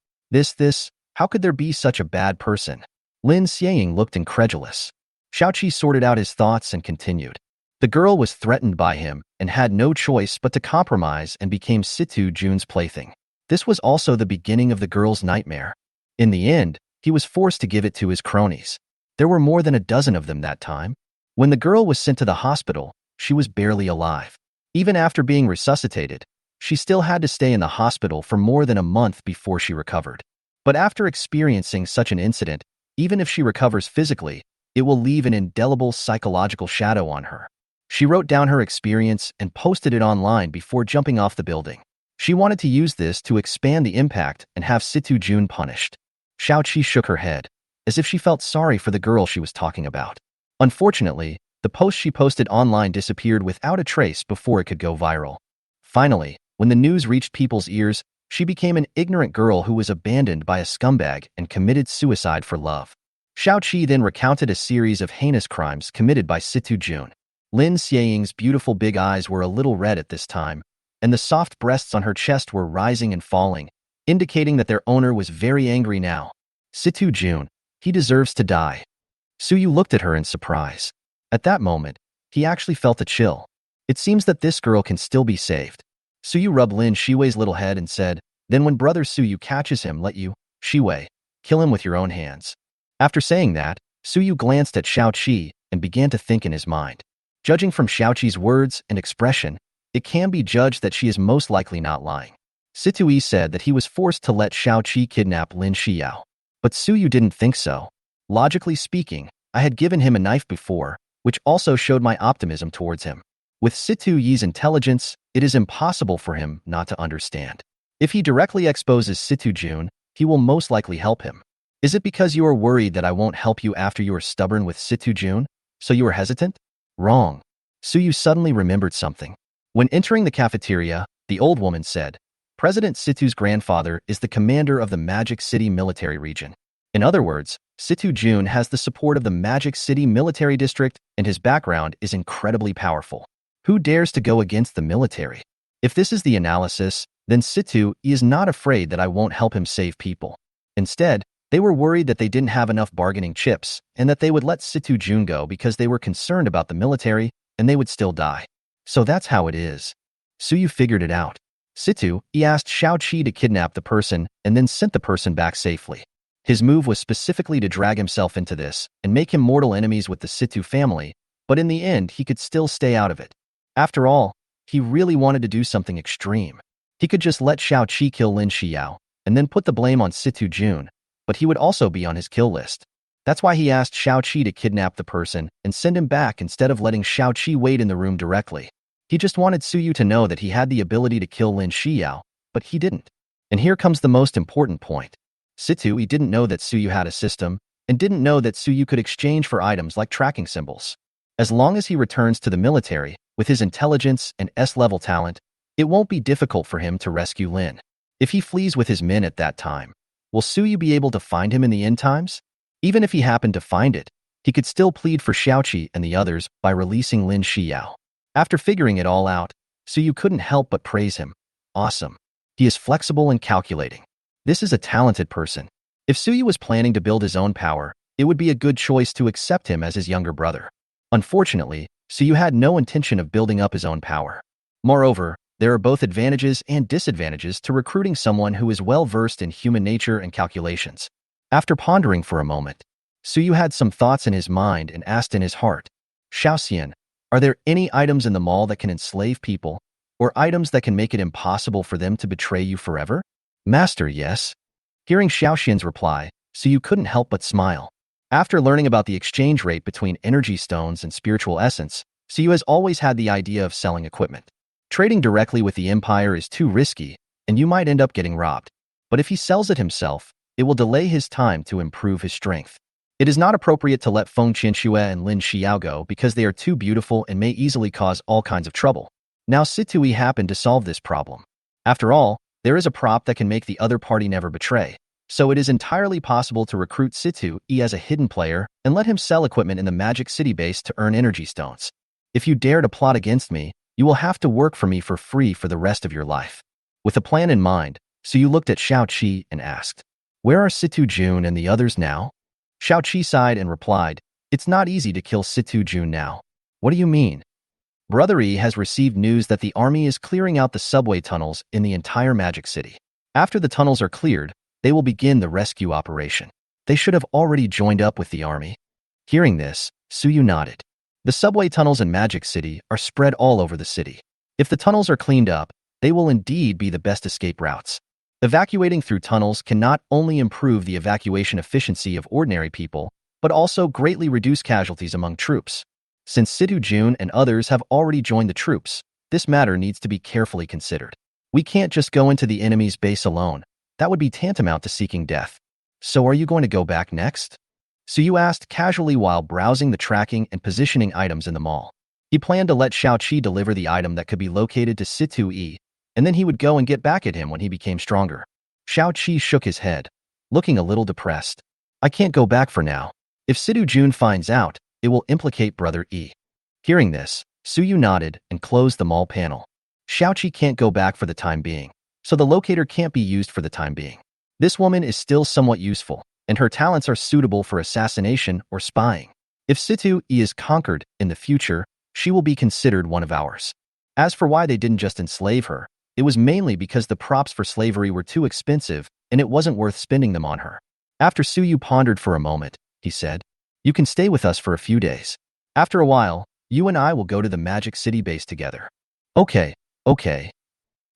how could there be such a bad person? Lin Shiying looked incredulous. Xiaoqi sorted out his thoughts and continued. The girl was threatened by him and had no choice but to compromise and became Situ Jun's plaything. This was also the beginning of the girl's nightmare. In the end, he was forced to give it to his cronies. There were more than a dozen of them that time. When the girl was sent to the hospital, she was barely alive. Even after being resuscitated, she still had to stay in the hospital for more than a month before she recovered. But after experiencing such an incident, even if she recovers physically, it will leave an indelible psychological shadow on her. She wrote down her experience and posted it online before jumping off the building. She wanted to use this to expand the impact and have Situ Jun punished. Xiaoqi shook her head, as if she felt sorry for the girl she was talking about. Unfortunately, the post she posted online disappeared without a trace before it could go viral. Finally, when the news reached people's ears, she became an ignorant girl who was abandoned by a scumbag and committed suicide for love. Xiaoqi then recounted a series of heinous crimes committed by Situ Jun. Lin Shiying's beautiful big eyes were a little red at this time, and the soft breasts on her chest were rising and falling, indicating that their owner was very angry now. Situ Jun, he deserves to die. Suyu looked at her in surprise. At that moment, he actually felt a chill. It seems that this girl can still be saved. Suyu rubbed Lin Shiwei's little head and said, then when brother Suyu catches him, let you, Shiwei, kill him with your own hands. After saying that, Suyu glanced at Xiaoqi and began to think in his mind. Judging from Xiaoqi's words and expression, it can be judged that she is most likely not lying. Situi said that he was forced to let Xiaoqi kidnap Lin Shiyao. But Suyu didn't think so. Logically speaking, I had given him a knife before, which also showed my optimism towards him. With Situ Yi's intelligence, it is impossible for him not to understand. If he directly exposes Situ Jun, he will most likely help him. Is it because you are worried that I won't help you after you are stubborn with Situ Jun, so you are hesitant? Wrong. Suyu suddenly remembered something. When entering the cafeteria, the old woman said, President Situ's grandfather is the commander of the Magic City military region. In other words, Situ Jun has the support of the Magic City military district and his background is incredibly powerful. Who dares to go against the military? If this is the analysis, then Situ is not afraid that I won't help him save people. Instead, they were worried that they didn't have enough bargaining chips and that they would let Situ Jun go because they were concerned about the military and they would still die. So that's how it is. Suyu figured it out. Situ, he asked Xiaoqi to kidnap the person and then sent the person back safely. His move was specifically to drag himself into this and make him mortal enemies with the Situ family, but in the end he could still stay out of it. After all, he really wanted to do something extreme. He could just let Xiaoqi kill Lin Shiyao and then put the blame on Situ Jun, but he would also be on his kill list. That's why he asked Xiaoqi to kidnap the person and send him back instead of letting Xiaoqi wait in the room directly. He just wanted Suyu to know that he had the ability to kill Lin Shiyao, but he didn't. And here comes the most important point. Situ didn't know that Suyu had a system, and didn't know that Suyu could exchange for items like tracking symbols. As long as he returns to the military, with his intelligence and S-level talent, it won't be difficult for him to rescue Lin. If he flees with his men at that time, will Suyu be able to find him in the end times? Even if he happened to find it, he could still plead for Xiaoqi and the others by releasing Lin Shiyao. After figuring it all out, Suyu couldn't help but praise him. Awesome. He is flexible and calculating. This is a talented person. If Suyu was planning to build his own power, it would be a good choice to accept him as his younger brother. Unfortunately, Suyu had no intention of building up his own power. Moreover, there are both advantages and disadvantages to recruiting someone who is well-versed in human nature and calculations. After pondering for a moment, Suyu had some thoughts in his mind and asked in his heart, Xiaoxian, are there any items in the mall that can enslave people, or items that can make it impossible for them to betray you forever? Master, yes. Hearing Xiaoxian's reply, Suyu couldn't help but smile. After learning about the exchange rate between energy stones and spiritual essence, Suyu has always had the idea of selling equipment. Trading directly with the Empire is too risky, and you might end up getting robbed. But if he sells it himself, it will delay his time to improve his strength. It is not appropriate to let Feng Qianxue and Lin Shiyao go because they are too beautiful and may easily cause all kinds of trouble. Now Situi happened to solve this problem. After all, There is a prop that can make the other party never betray, so it is entirely possible to recruit Situ E as a hidden player and let him sell equipment in the Magic City base to earn energy stones. If you dare to plot against me, you will have to work for me for free for the rest of your life. With a plan in mind, Suyu looked at Xiao Qi and asked, "Where are Situ Jun and the others now?" Xiao Qi sighed and replied, "It's not easy to kill Situ Jun now." "What do you mean?" Brother E has received news that the army is clearing out the subway tunnels in the entire Magic City. After the tunnels are cleared, they will begin the rescue operation. They should have already joined up with the army. Hearing this, Suyu nodded. The subway tunnels in Magic City are spread all over the city. If the tunnels are cleaned up, they will indeed be the best escape routes. Evacuating through tunnels can not only improve the evacuation efficiency of ordinary people, but also greatly reduce casualties among troops. Since Situ Jun and others have already joined the troops, this matter needs to be carefully considered. We can't just go into the enemy's base alone. That would be tantamount to seeking death. So are you going to go back next? Suyu asked casually while browsing the tracking and positioning items in the mall. He planned to let Xiao Qi deliver the item that could be located to Situ E, and then he would go and get back at him when he became stronger. Xiao Qi shook his head, looking a little depressed. "I can't go back for now. If Situ Jun finds out, it will implicate Brother E." Hearing this, Suyu nodded and closed the mall panel. Xiao Qi can't go back for the time being, so the locator can't be used for the time being. This woman is still somewhat useful, and her talents are suitable for assassination or spying. If Situ E is conquered in the future, she will be considered one of ours. As for why they didn't just enslave her, it was mainly because the props for slavery were too expensive and it wasn't worth spending them on her. After Suyu pondered for a moment, he said, "You can stay with us for a few days. After a while, you and I will go to the Magic City base together." Okay.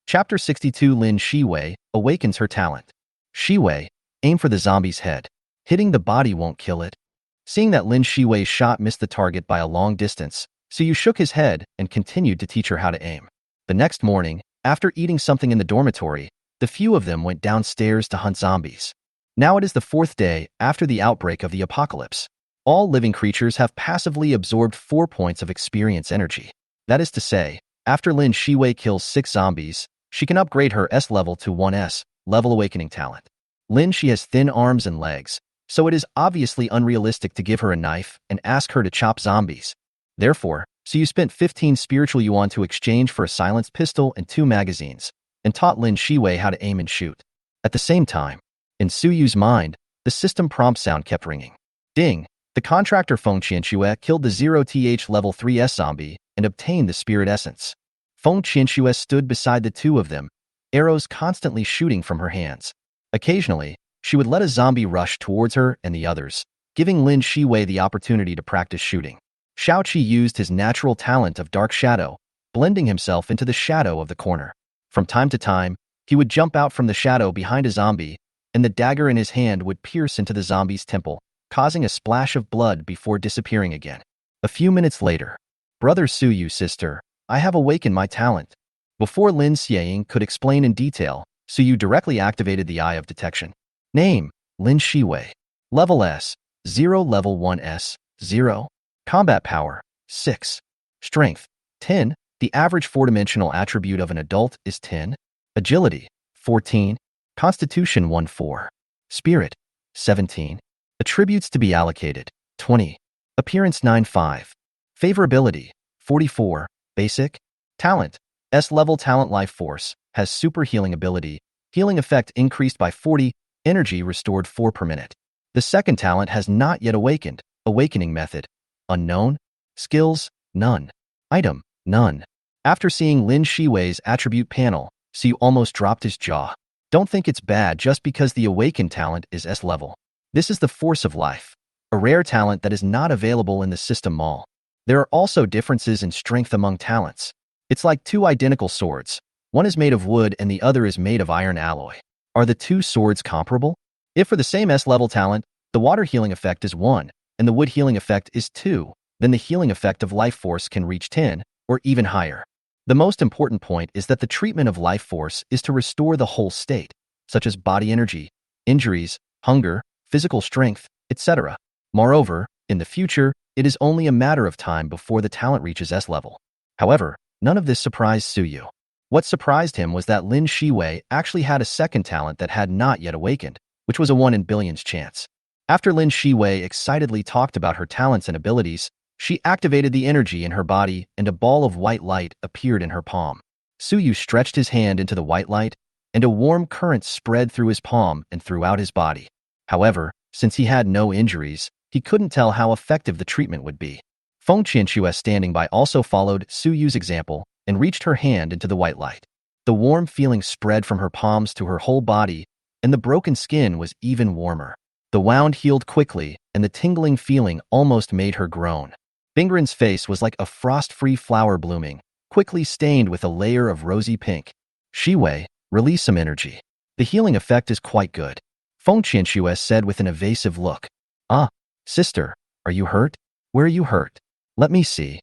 Chapter 62. Lin Shiying awakens her talent. Shiying, aim for the zombie's head. Hitting the body won't kill it. Seeing that Lin Shiying's shot missed the target by a long distance, Suyu shook his head and continued to teach her how to aim. The next morning, after eating something in the dormitory, the few of them went downstairs to hunt zombies. Now it is the 4th day after the outbreak of the apocalypse. All living creatures have passively absorbed 4 points of experience energy. That is to say, after Lin Shiying kills 6 zombies, she can upgrade her S level to 1S, level awakening talent. Lin Shi has thin arms and legs, so it is obviously unrealistic to give her a knife and ask her to chop zombies. Therefore, Suyu spent 15 spiritual yuan to exchange for a silenced pistol and 2 magazines, and taught Lin Shiying how to aim and shoot. At the same time, in Suyu's mind, the system prompt sound kept ringing. Ding! The contractor Feng Qianxue killed the 0th level 3S zombie and obtained the spirit essence. Feng Qianxue stood beside the two of them, arrows constantly shooting from her hands. Occasionally, she would let a zombie rush towards her and the others, giving Lin Shiying the opportunity to practice shooting. Xiao Qi used his natural talent of dark shadow, blending himself into the shadow of the corner. From time to time, he would jump out from the shadow behind a zombie, and the dagger in his hand would pierce into the zombie's temple, causing a splash of blood before disappearing again. A few minutes later, "Brother Suyu, sister, I have awakened my talent." Before Lin Shiying could explain in detail, Suyu directly activated the Eye of Detection. Name, Lin Shiying. Level S, 0. Level 1S, 0. Combat power, 6. Strength, 10. The average 4-dimensional attribute of an adult is 10. Agility, 14. Constitution 1-4. Spirit, 17. Attributes to be allocated, 20. Appearance 9-5. Favorability, 44. Basic. Talent, S-level talent. Life force, has super healing ability. Healing effect increased by 40. Energy restored 4 per minute. The second talent has not yet awakened. Awakening method, unknown. Skills, none. Item, none. After seeing Lin Shiying's attribute panel, Suyu almost dropped his jaw. Don't think it's bad just because the awakened talent is S level. This is the force of life, a rare talent that is not available in the system mall. There are also differences in strength among talents. It's like 2 identical swords. One is made of wood and the other is made of iron alloy. Are the 2 swords comparable? If for the same S-level talent, the water healing effect is 1, and the wood healing effect is 2, then the healing effect of life force can reach 10, or even higher. The most important point is that the treatment of life force is to restore the whole state, such as body energy, injuries, hunger, physical strength, etc. Moreover, in the future, it is only a matter of time before the talent reaches S level. However, none of this surprised Suyu. What surprised him was that Lin Shiying actually had a second talent that had not yet awakened, which was a 1 in billions chance. After Lin Shiying excitedly talked about her talents and abilities, she activated the energy in her body and a ball of white light appeared in her palm. Suyu stretched his hand into the white light, and a warm current spread through his palm and throughout his body. However, since he had no injuries, he couldn't tell how effective the treatment would be. Feng Qianxue standing by also followed Suyu's example and reached her hand into the white light. The warm feeling spread from her palms to her whole body, and the broken skin was even warmer. The wound healed quickly, and the tingling feeling almost made her groan. Bingren's face was like a frost-free flower blooming, quickly stained with a layer of rosy pink. Shiwei, release some energy. The healing effect is quite good. Feng Qianxue said with an evasive look. Ah, sister, are you hurt? Where are you hurt? Let me see.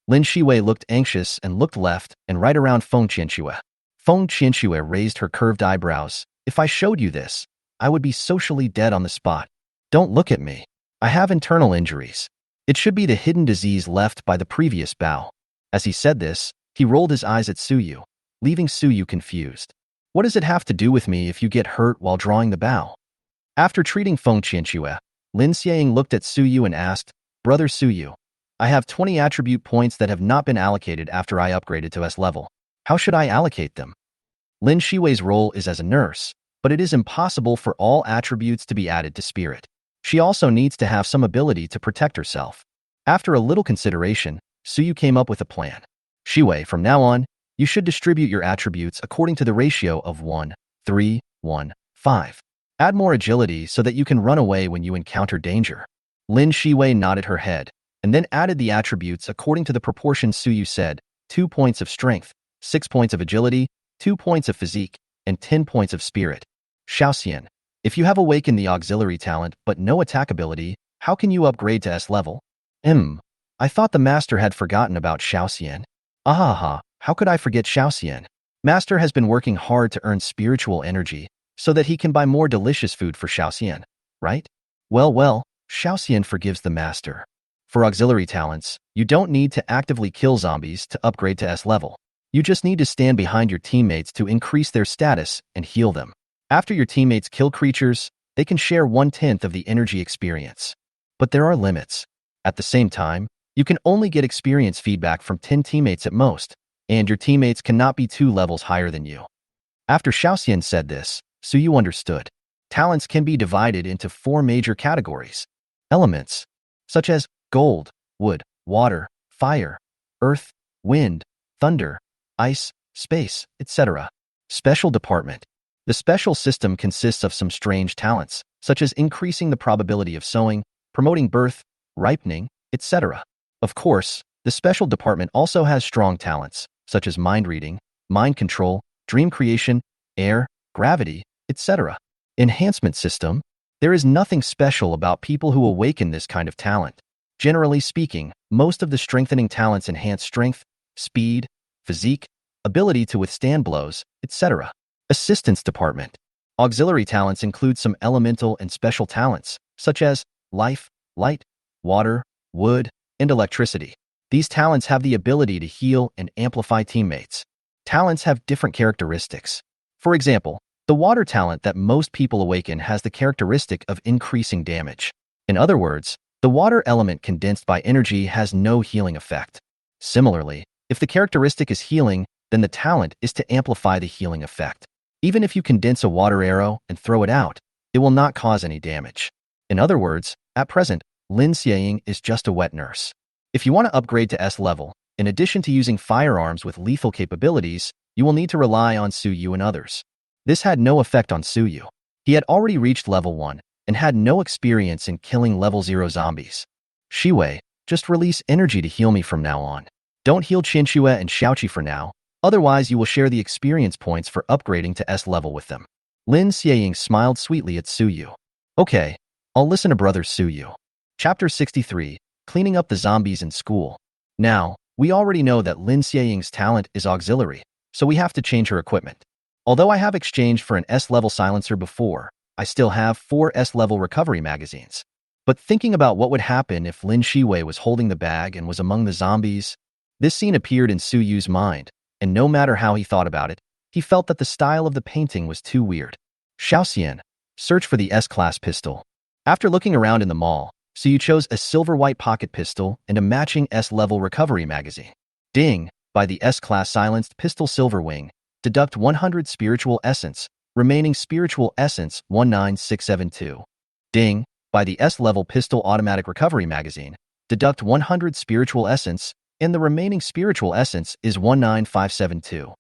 Lin Shiying looked anxious and looked left and right around Feng Qianxue. Feng Qianxue raised her curved eyebrows. If I showed you this, I would be socially dead on the spot. Don't look at me. I have internal injuries. It should be the hidden disease left by the previous bow. As he said this, he rolled his eyes at Suyu, leaving Suyu confused. What does it have to do with me if you get hurt while drawing the bow? After treating Feng Qianxue, Lin Shiying looked at Suyu and asked, Brother Suyu, I have 20 attribute points that have not been allocated after I upgraded to S level. How should I allocate them? Lin Shiwei's role is as a nurse, but it is impossible for all attributes to be added to spirit. She also needs to have some ability to protect herself. After a little consideration, Suyu came up with a plan. Shiwei, from now on, you should distribute your attributes according to the ratio of 1, 3, 1, 5. Add more agility so that you can run away when you encounter danger. Lin Shiwei nodded her head, and then added the attributes according to the proportion Suyu said, 2 points of strength, 6 points of agility, 2 points of physique, and 10 points of spirit. Xiaoxian, if you have awakened the auxiliary talent but no attack ability, how can you upgrade to S level? I thought the master had forgotten about Xiaoxian. Ahaha, how could I forget Xiaoxian? Master has been working hard to earn spiritual energy so that he can buy more delicious food for Xiaoxian, right? Well, Xiaoxian forgives the master. For auxiliary talents, you don't need to actively kill zombies to upgrade to S level. You just need to stand behind your teammates to increase their status and heal them. After your teammates kill creatures, they can share 1/10 of the energy experience. But there are limits. At the same time, you can only get experience feedback from 10 teammates at most, and your teammates cannot be 2 levels higher than you. After Xiaoxian said this, Suyu understood. Talents can be divided into 4 major categories. Elements, such as gold, wood, water, fire, earth, wind, thunder, ice, space, etc. Special department. The special system consists of some strange talents, such as increasing the probability of sowing, promoting birth, ripening, etc. Of course, the special department also has strong talents, such as mind reading, mind control, dream creation, air, gravity, etc. Enhancement system. There is nothing special about people who awaken this kind of talent. Generally speaking, most of the strengthening talents enhance strength, speed, physique, ability to withstand blows, etc. Assistance department. Auxiliary talents include some elemental and special talents, such as life, light, water, wood, and electricity. These talents have the ability to heal and amplify teammates. Talents have different characteristics. For example, the water talent that most people awaken has the characteristic of increasing damage. In other words, the water element condensed by energy has no healing effect. Similarly, if the characteristic is healing, then the talent is to amplify the healing effect. Even if you condense a water arrow and throw it out, it will not cause any damage. In other words, at present, Lin Shiying is just a wet nurse. If you want to upgrade to S level, in addition to using firearms with lethal capabilities, you will need to rely on Suyu and others. This had no effect on Suyu. He had already reached level 1 and had no experience in killing level 0 zombies. Shiwei, just release energy to heal me from now on. Don't heal Qianxue and Xiaoqi for now, otherwise you will share the experience points for upgrading to S level with them. Lin Shiying smiled sweetly at Suyu. Okay, I'll listen to brother Suyu. Chapter 63, Cleaning Up the Zombies in School. Now, we already know that Lin Shiying's talent is auxiliary, so we have to change her equipment. Although I have exchanged for an S-level silencer before, I still have 4 S-level recovery magazines. But thinking about what would happen if Lin Shiying was holding the bag and was among the zombies, this scene appeared in Suyu's mind, and no matter how he thought about it, he felt that the style of the painting was too weird. Xiaoxian, search for the S-Class pistol. After looking around in the mall, Suyu chose a silver-white pocket pistol and a matching S-level recovery magazine. Ding, by the S-Class silenced pistol Silver Wing, deduct 100 spiritual essence, remaining spiritual essence 19672. Ding, by the S-level pistol automatic recovery magazine, deduct 100 spiritual essence, and the remaining spiritual essence is 19572.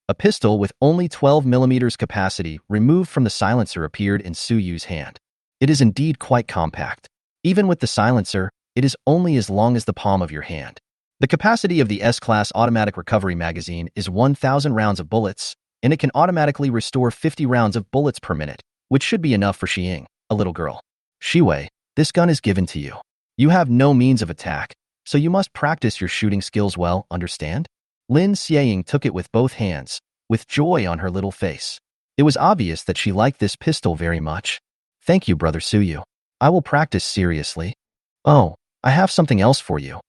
A pistol with only 12 millimeters capacity removed from the silencer appeared in Suyu's hand. It is indeed quite compact. Even with the silencer, it is only as long as the palm of your hand. The capacity of the S-Class automatic recovery magazine is 1,000 rounds of bullets, and it can automatically restore 50 rounds of bullets per minute, which should be enough for Shiying, a little girl. Shiwei, this gun is given to you. You have no means of attack, so you must practice your shooting skills well, understand? Lin Shiying took it with both hands, with joy on her little face. It was obvious that she liked this pistol very much. Thank you, Brother Suyu. I will practice seriously. Oh, I have something else for you.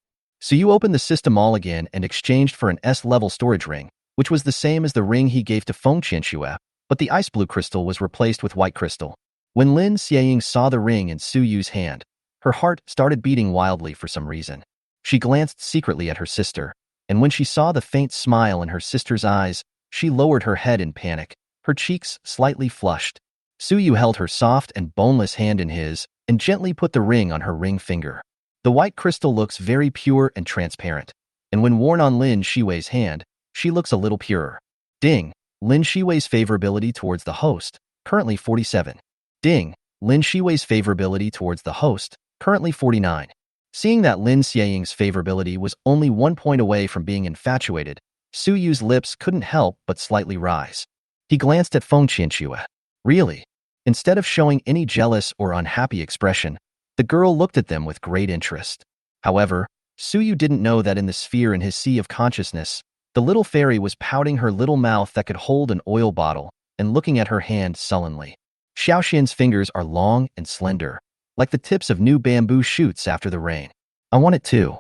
Suyu opened the system all again and exchanged for an S-level storage ring, which was the same as the ring he gave to Feng Qianxue, but the ice blue crystal was replaced with white crystal. When Lin Shiying saw the ring in Suyu's hand, her heart started beating wildly for some reason. She glanced secretly at her sister, and when she saw the faint smile in her sister's eyes, she lowered her head in panic, her cheeks slightly flushed. Suyu held her soft and boneless hand in his and gently put the ring on her ring finger. The white crystal looks very pure and transparent, and when worn on Lin Shiwei's hand, she looks a little purer. Ding, Lin Shiwei's favorability towards the host, currently 47. Ding, Lin Shiwei's favorability towards the host, currently 49. Seeing that Lin Xiying's favorability was only 1 point away from being infatuated, Suyu's lips couldn't help but slightly rise. He glanced at Feng Qianxue. Really? Instead of showing any jealous or unhappy expression, the girl looked at them with great interest. However, Suyu didn't know that in the sphere in his sea of consciousness, the little fairy was pouting her little mouth that could hold an oil bottle and looking at her hand sullenly. Xiaoxian's fingers are long and slender, like the tips of new bamboo shoots after the rain. I want it too.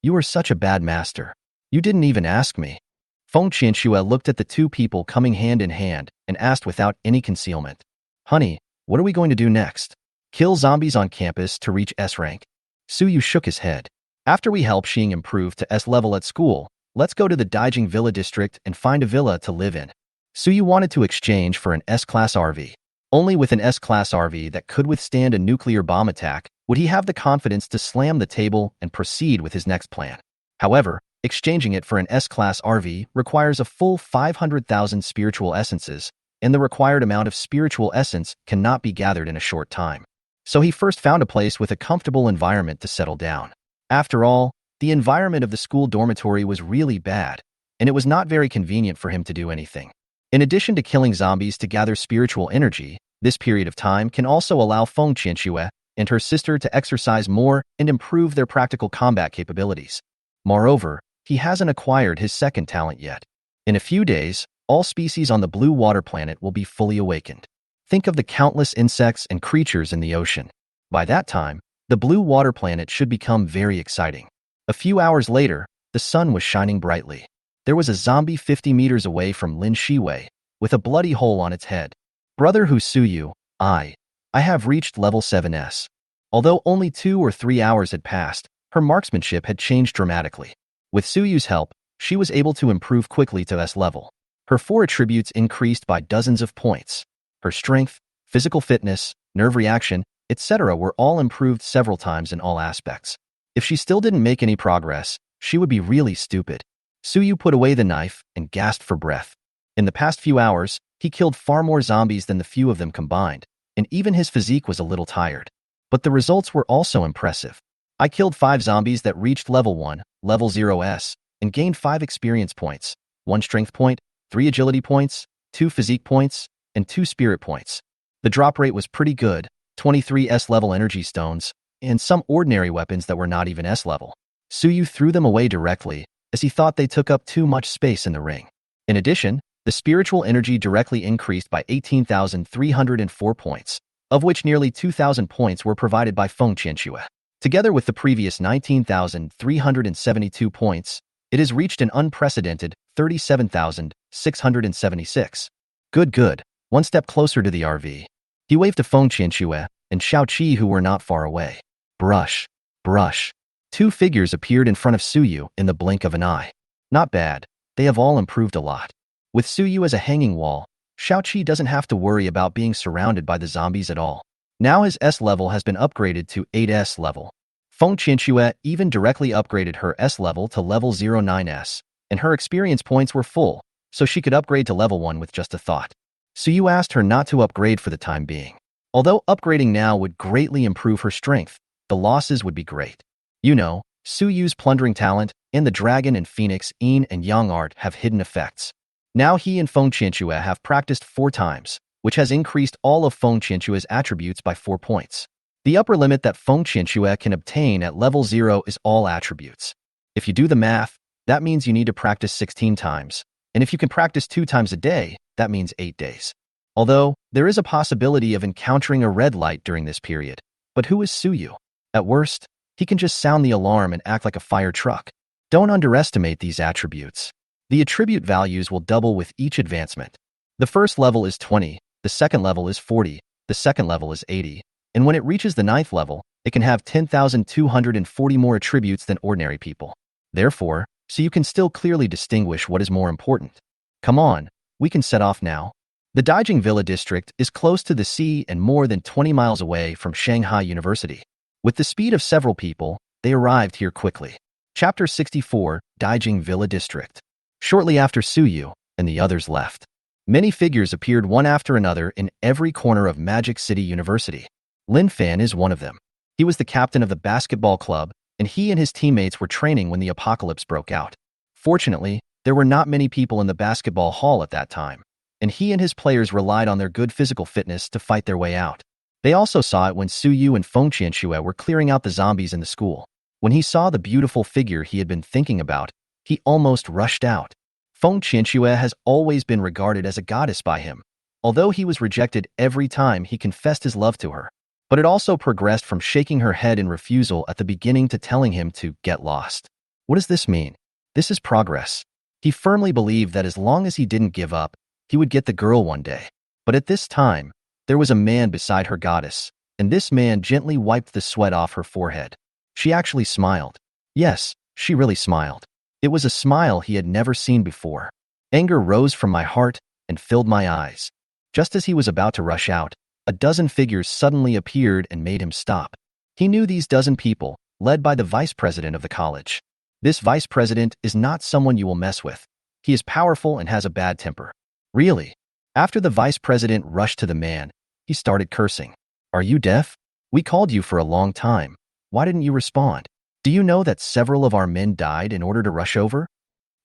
You are such a bad master. You didn't even ask me. Feng Qianxue looked at the two people coming hand in hand and asked without any concealment. Honey, what are we going to do next? Kill zombies on campus to reach S rank? Suyu shook his head. After we help Xing improve to S level at school, let's go to the Daijing Villa district and find a villa to live in. Suyu wanted to exchange for an S-Class RV. Only with an S-Class RV that could withstand a nuclear bomb attack would he have the confidence to slam the table and proceed with his next plan. However, exchanging it for an S-Class RV requires a full 500,000 spiritual essences, and the required amount of spiritual essence cannot be gathered in a short time. So he first found a place with a comfortable environment to settle down. After all, the environment of the school dormitory was really bad, and it was not very convenient for him to do anything. In addition to killing zombies to gather spiritual energy, this period of time can also allow Feng Qianxue and her sister to exercise more and improve their practical combat capabilities. Moreover, he hasn't acquired his second talent yet. In a few days, all species on the blue water planet will be fully awakened. Think of the countless insects and creatures in the ocean. By that time, the blue water planet should become very exciting. A few hours later, the sun was shining brightly. There was a zombie 50 meters away from Lin Shiying, with a bloody hole on its head. Brother Suyu, I have reached level 7S. Although only 2 or 3 hours had passed, her marksmanship had changed dramatically. With Suyu's help, she was able to improve quickly to S level. Her 4 attributes increased by dozens of points. Her strength, physical fitness, nerve reaction, etc. were all improved several times in all aspects. If she still didn't make any progress, she would be really stupid. Suyu put away the knife and gasped for breath. In the past few hours, he killed far more zombies than the few of them combined, and even his physique was a little tired. But the results were also impressive. I killed 5 zombies that reached level 1, level 0S, and gained 5 experience points, 1 strength point, 3 agility points, 2 physique points, and 2 spirit points. The drop rate was pretty good, 23 S-level energy stones, and some ordinary weapons that were not even S-level. Suyu threw them away directly, as he thought they took up too much space in the ring. In addition, the spiritual energy directly increased by 18,304 points, of which nearly 2,000 points were provided by Feng Qianxue. Together with the previous 19,372 points, it has reached an unprecedented 37,676. Good, good. One step closer to the RV. He waved to Feng Qianxue and Xiao Qi, who were not far away. Brush, brush. Two figures appeared in front of Suyu in the blink of an eye. Not bad. They have all improved a lot. With Suyu as a hanging wall, Xiao Qi doesn't have to worry about being surrounded by the zombies at all. Now his S level has been upgraded to 8S level. Feng Qianxue even directly upgraded her S level to level 09S, and her experience points were full, so she could upgrade to level 1 with just a thought. Suyu asked her not to upgrade for the time being. Although upgrading now would greatly improve her strength, the losses would be great. You know, Suyu's plundering talent and the dragon and phoenix yin and yang art have hidden effects. Now he and Feng Qianxue have practiced 4 times, which has increased all of Feng Qianxue's attributes by 4 points. The upper limit that Feng Qianxue can obtain at level 0 is all attributes. If you do the math, that means you need to practice 16 times, and if you can practice 2 times a day, that means 8 days. Although, there is a possibility of encountering a red light during this period. But who is Suyu? At worst, he can just sound the alarm and act like a fire truck. Don't underestimate these attributes. The attribute values will double with each advancement. The first level is 20, the second level is 40, the second level is 80, and when it reaches the 9th level, it can have 10,240 more attributes than ordinary people. Therefore, so you can still clearly distinguish what is more important. Come on, we can set off now. The Daijing Villa district is close to the sea and more than 20 miles away from Shanghai University. With the speed of several people, they arrived here quickly. Chapter 64, Daijing Villa District. Shortly after Suyu and the others left, many figures appeared one after another in every corner of Magic City University. Lin Fan is one of them. He was the captain of the basketball club, and he and his teammates were training when the apocalypse broke out. Fortunately, there were not many people in the basketball hall at that time, and he and his players relied on their good physical fitness to fight their way out. They also saw it when Suyu and Feng Qianxue were clearing out the zombies in the school. When he saw the beautiful figure he had been thinking about, he almost rushed out. Feng Qianxue has always been regarded as a goddess by him, although he was rejected every time he confessed his love to her. But it also progressed from shaking her head in refusal at the beginning to telling him to get lost. What does this mean? This is progress. He firmly believed that as long as he didn't give up, he would get the girl one day. But at this time, there was a man beside her goddess, and this man gently wiped the sweat off her forehead. She actually smiled. Yes, she really smiled. It was a smile he had never seen before. Anger rose from my heart and filled my eyes. Just as he was about to rush out, a dozen figures suddenly appeared and made him stop. He knew these dozen people, led by the vice president of the college. This vice president is not someone you will mess with. He is powerful and has a bad temper. Really? After the vice president rushed to the man, he started cursing. Are you deaf? We called you for a long time. Why didn't you respond? Do you know that several of our men died in order to rush over?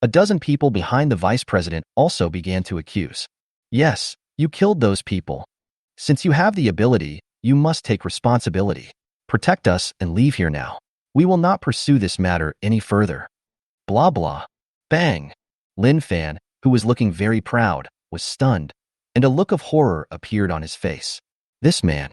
A dozen people behind the vice president also began to accuse. Yes, you killed those people. Since you have the ability, you must take responsibility. Protect us and leave here now. We will not pursue this matter any further. Blah blah. Bang. Lin Fan, who was looking very proud, was stunned, and a look of horror appeared on his face. This man.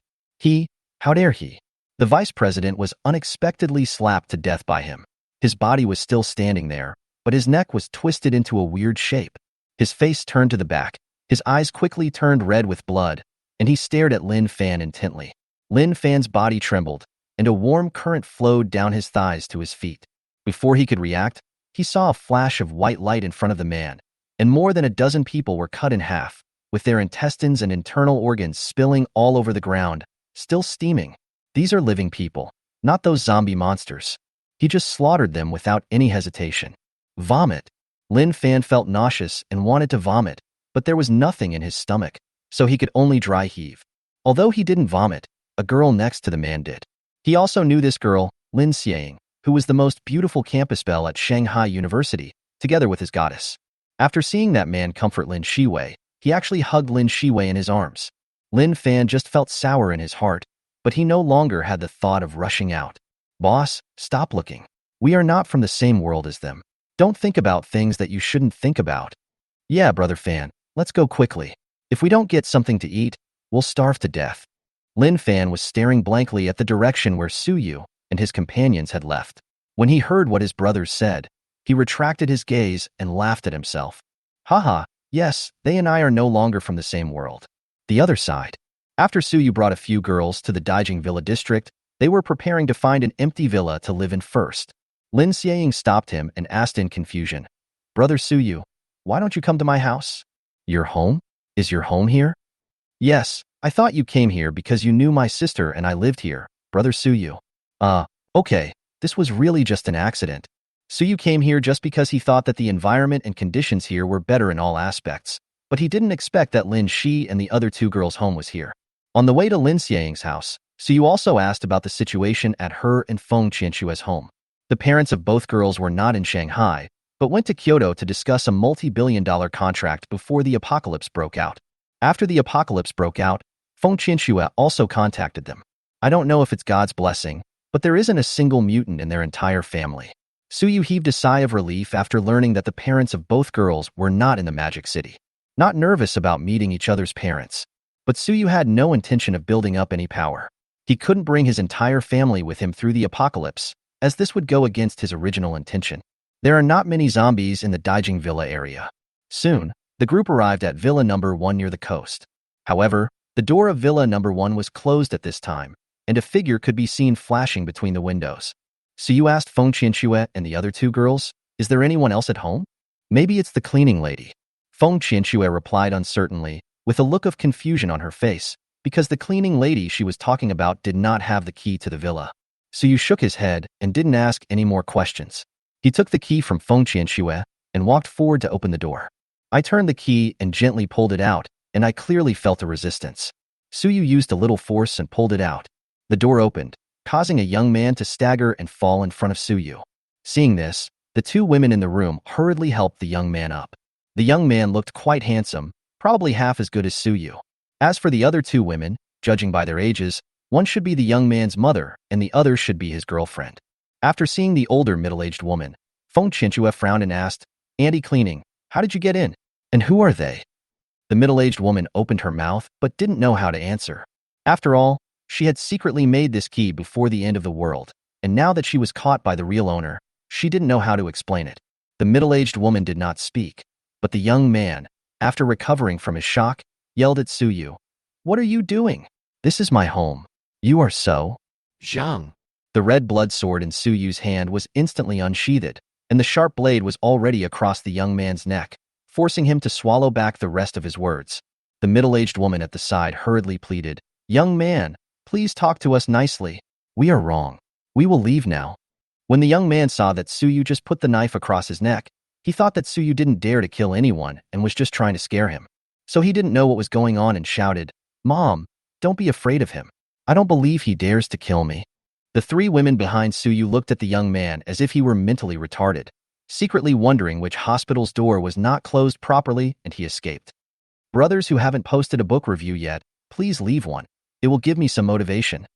How dare he? The vice president was unexpectedly slapped to death by him. His body was still standing there, but his neck was twisted into a weird shape. His face turned to the back, his eyes quickly turned red with blood, and he stared at Lin Fan intently. Lin Fan's body trembled, and a warm current flowed down his thighs to his feet. Before he could react, he saw a flash of white light in front of the man, and more than a dozen people were cut in half, with their intestines and internal organs spilling all over the ground, still steaming. These are living people, not those zombie monsters. He just slaughtered them without any hesitation. Vomit. Lin Fan felt nauseous and wanted to vomit, but there was nothing in his stomach, so he could only dry heave. Although he didn't vomit, a girl next to the man did. He also knew this girl, Lin Shiying, who was the most beautiful campus belle at Shanghai University, together with his goddess. After seeing that man comfort Lin Shiying, he actually hugged Lin Shiying in his arms. Lin Fan just felt sour in his heart, but he no longer had the thought of rushing out. Boss, stop looking. We are not from the same world as them. Don't think about things that you shouldn't think about. Yeah, Brother Fan, let's go quickly. If we don't get something to eat, we'll starve to death. Lin Fan was staring blankly at the direction where Suyu and his companions had left. When he heard what his brothers said, He retracted his gaze and laughed at himself. Haha, yes, they and I are no longer from the same world. The other side. After Suyu brought a few girls to the Daijing Villa district, they were preparing to find an empty villa to live in first. Lin Shiying stopped him and asked in confusion, Brother Suyu, why don't you come to my house? Your home? Is your home here? Yes, I thought you came here because you knew my sister and I lived here, Brother Suyu. Okay, this was really just an accident. Suyu came here just because he thought that the environment and conditions here were better in all aspects, but he didn't expect that Lin Shi and the other two girls' home was here. On the way to Lin Xiang's house, Suyu also asked about the situation at her and Feng Qianxue's home. The parents of both girls were not in Shanghai, but went to Kyoto to discuss a multi-billion-dollar contract before the apocalypse broke out. After the apocalypse broke out, Feng Qianxue also contacted them. I don't know if it's God's blessing, but there isn't a single mutant in their entire family. Suyu heaved a sigh of relief after learning that the parents of both girls were not in the Magic City. Not nervous about meeting each other's parents, but Suyu had no intention of building up any power. He couldn't bring his entire family with him through the apocalypse, as this would go against his original intention. There are not many zombies in the Daijing Villa area. Soon, the group arrived at Villa Number 1 near the coast. However, the door of Villa Number 1 was closed at this time, and a figure could be seen flashing between the windows. So you asked Feng Qianxue and the other two girls, is there anyone else at home? Maybe it's the cleaning lady. Feng Qianxue replied uncertainly, with a look of confusion on her face, because the cleaning lady she was talking about did not have the key to the villa. So you shook his head and didn't ask any more questions. He took the key from Feng Qianxue and walked forward to open the door. I turned the key and gently pulled it out, and I clearly felt a resistance. Suyu used a little force and pulled it out. The door opened, causing a young man to stagger and fall in front of Suyu. Seeing this, the two women in the room hurriedly helped the young man up. The young man looked quite handsome, probably half as good as Suyu. As for the other two women, judging by their ages, one should be the young man's mother and the other should be his girlfriend. After seeing the older middle-aged woman, Feng Qianxue frowned and asked, Auntie Cleaning, how did you get in? And who are they? The middle-aged woman opened her mouth but didn't know how to answer. After all, she had secretly made this key before the end of the world, and now that she was caught by the real owner, she didn't know how to explain it. The middle-aged woman did not speak, but the young man, after recovering from his shock, yelled at Suyu, What are you doing? This is my home. You are so... Zhang. The red blood sword in Suyu's hand was instantly unsheathed, and the sharp blade was already across the young man's neck, forcing him to swallow back the rest of his words. The middle-aged woman at the side hurriedly pleaded, Young man, please talk to us nicely. We are wrong. We will leave now. When the young man saw that Suyu just put the knife across his neck, he thought that Suyu didn't dare to kill anyone and was just trying to scare him. So he didn't know what was going on and shouted, Mom, don't be afraid of him. I don't believe he dares to kill me. The three women behind Suyu looked at the young man as if he were mentally retarded, secretly wondering which hospital's door was not closed properly and he escaped. Brothers who haven't posted a book review yet, please leave one. It will give me some motivation.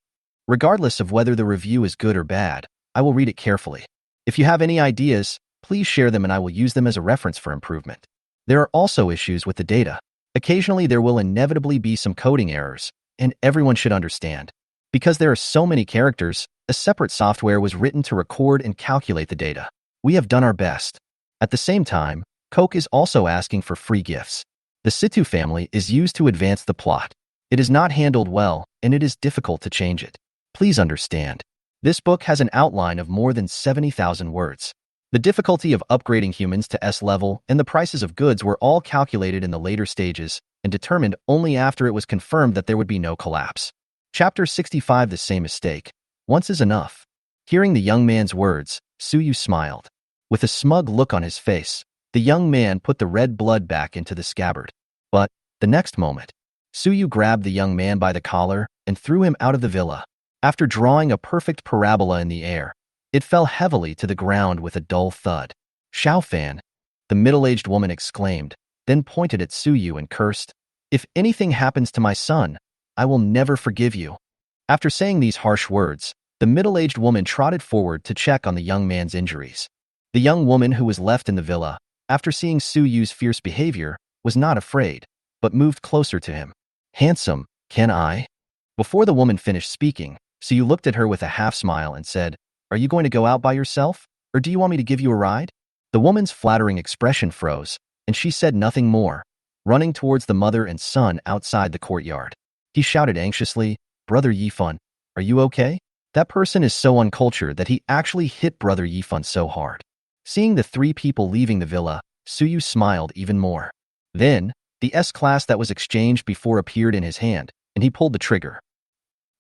Regardless of whether the review is good or bad, I will read it carefully. If you have any ideas, please share them and I will use them as a reference for improvement. There are also issues with the data. Occasionally there will inevitably be some coding errors, and everyone should understand. Because there are so many characters, a separate software was written to record and calculate the data. We have done our best. At the same time, Coke is also asking for free gifts. The Situ family is used to advance the plot. It is not handled well, and it is difficult to change it. Please understand. This book has an outline of more than 70,000 words. The difficulty of upgrading humans to S level and the prices of goods were all calculated in the later stages and determined only after it was confirmed that there would be no collapse. Chapter 65 The same mistake. Once is enough. Hearing the young man's words, Suyu smiled. With a smug look on his face, the young man put the red blood back into the scabbard. But, the next moment, Suyu grabbed the young man by the collar and threw him out of the villa. After drawing a perfect parabola in the air, it fell heavily to the ground with a dull thud. Xiaofan, the middle-aged woman exclaimed, then pointed at Suyu and cursed, If anything happens to my son, I will never forgive you. After saying these harsh words, the middle-aged woman trotted forward to check on the young man's injuries. The young woman who was left in the villa, after seeing Suyu's fierce behavior, was not afraid, but moved closer to him. Handsome, can I? Before the woman finished speaking, Suyu looked at her with a half-smile and said, Are you going to go out by yourself, or do you want me to give you a ride? The woman's flattering expression froze, and she said nothing more, running towards the mother and son outside the courtyard. He shouted anxiously, "Brother Yifan, are you okay?" That person is so uncultured that he actually hit Brother Yifan so hard. Seeing the three people leaving the villa, Suyu smiled even more. Then, the S-class that was exchanged before appeared in his hand, and he pulled the trigger.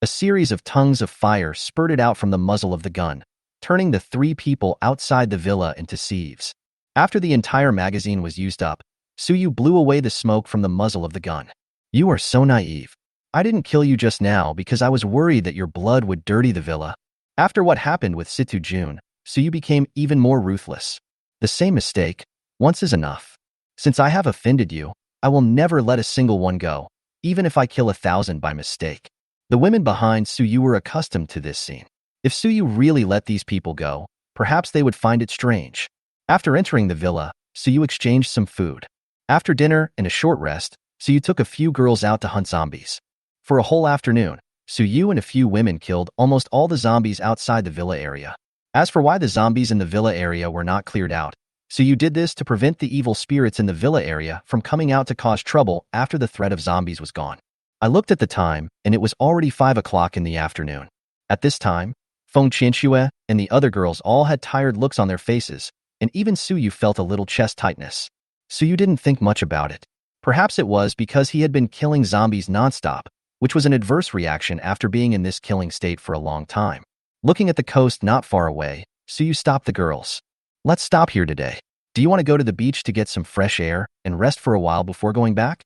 A series of tongues of fire spurted out from the muzzle of the gun, turning the three people outside the villa into sieves. After the entire magazine was used up, Suyu blew away the smoke from the muzzle of the gun. "You are so naive. I didn't kill you just now because I was worried that your blood would dirty the villa." After what happened with Situ Jun, Suyu became even more ruthless. "The same mistake. Once is enough. Since I have offended you, I will never let a single one go, even if I kill 1,000 by mistake." The women behind Suyu were accustomed to this scene. If Suyu really let these people go, perhaps they would find it strange. After entering the villa, Suyu exchanged some food. After dinner and a short rest, Suyu took a few girls out to hunt zombies. For a whole afternoon, Suyu and a few women killed almost all the zombies outside the villa area. As for why the zombies in the villa area were not cleared out, Suyu did this to prevent the evil spirits in the villa area from coming out to cause trouble after the threat of zombies was gone. I looked at the time, and it was already 5 o'clock in the afternoon. At this time, Feng Qianxue and the other girls all had tired looks on their faces, and even Suyu felt a little chest tightness. Suyu didn't think much about it. Perhaps it was because he had been killing zombies nonstop, which was an adverse reaction after being in this killing state for a long time. Looking at the coast not far away, Suyu stopped the girls. "Let's stop here today. Do you want to go to the beach to get some fresh air and rest for a while before going back?"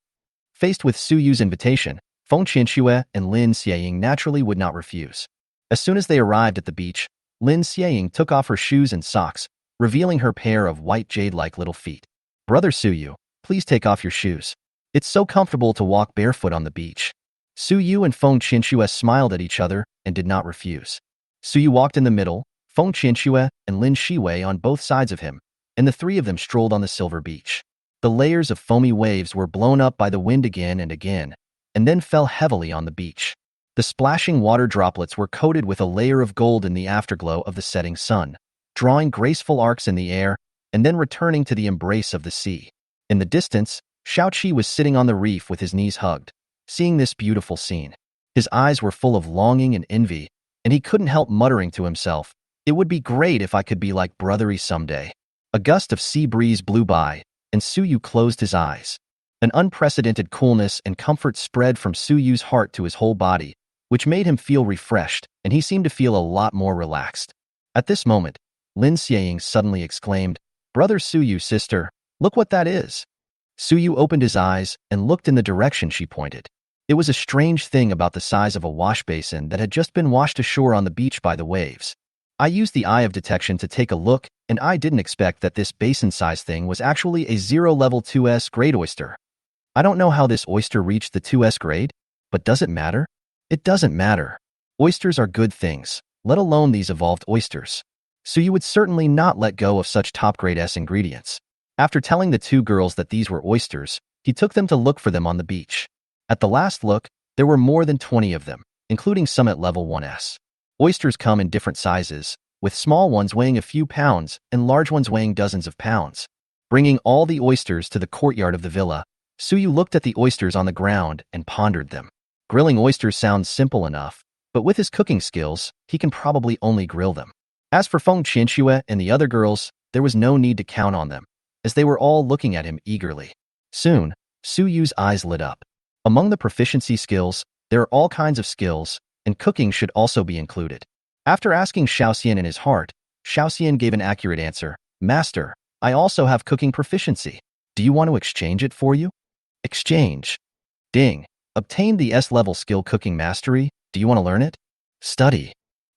Faced with Suyu's invitation, Feng Qianxue and Lin Shiying naturally would not refuse. As soon as they arrived at the beach, Lin Shiying took off her shoes and socks, revealing her pair of white jade-like little feet. "Brother Suyu, please take off your shoes. It's so comfortable to walk barefoot on the beach." Suyu and Feng Qianxue smiled at each other and did not refuse. Suyu walked in the middle, Feng Qianxue and Lin Shiying on both sides of him, and the three of them strolled on the silver beach. The layers of foamy waves were blown up by the wind again and then fell heavily on the beach. The splashing water droplets were coated with a layer of gold in the afterglow of the setting sun, drawing graceful arcs in the air and then returning to the embrace of the sea. In the distance, Shaoqi was sitting on the reef with his knees hugged, seeing this beautiful scene. His eyes were full of longing and envy, and he couldn't help muttering to himself, "It would be great if I could be like Brothery someday." A gust of sea breeze blew by, and Suyu closed his eyes. An unprecedented coolness and comfort spread from Suyu's heart to his whole body, which made him feel refreshed, and he seemed to feel a lot more relaxed. At this moment, Lin Shiying suddenly exclaimed, "Brother Suyu, sister, look what that is." Suyu opened his eyes and looked in the direction she pointed. It was a strange thing about the size of a wash basin that had just been washed ashore on the beach by the waves. I used the eye of detection to take a look, and I didn't expect that this basin-sized thing was actually a 0-level 2S grade oyster. I don't know how this oyster reached the 2S grade, but does it matter? It doesn't matter. Oysters are good things, let alone these evolved oysters. So you would certainly not let go of such top-grade S ingredients. After telling the two girls that these were oysters, he took them to look for them on the beach. At the last look, there were more than 20 of them, including some at level 1S. Oysters come in different sizes, with small ones weighing a few pounds and large ones weighing dozens of pounds. Bringing all the oysters to the courtyard of the villa, Suyu looked at the oysters on the ground and pondered them. Grilling oysters sounds simple enough, but with his cooking skills, he can probably only grill them. As for Feng Qianxue and the other girls, there was no need to count on them, as they were all looking at him eagerly. Soon, Suyu's eyes lit up. Among the proficiency skills, there are all kinds of skills, and cooking should also be included. After asking Shaoxian in his heart, Shaoxian gave an accurate answer. "Master, I also have cooking proficiency. Do you want to exchange it for you?" Exchange. Ding. Obtain the S-level skill cooking mastery. Do you want to learn it? Study.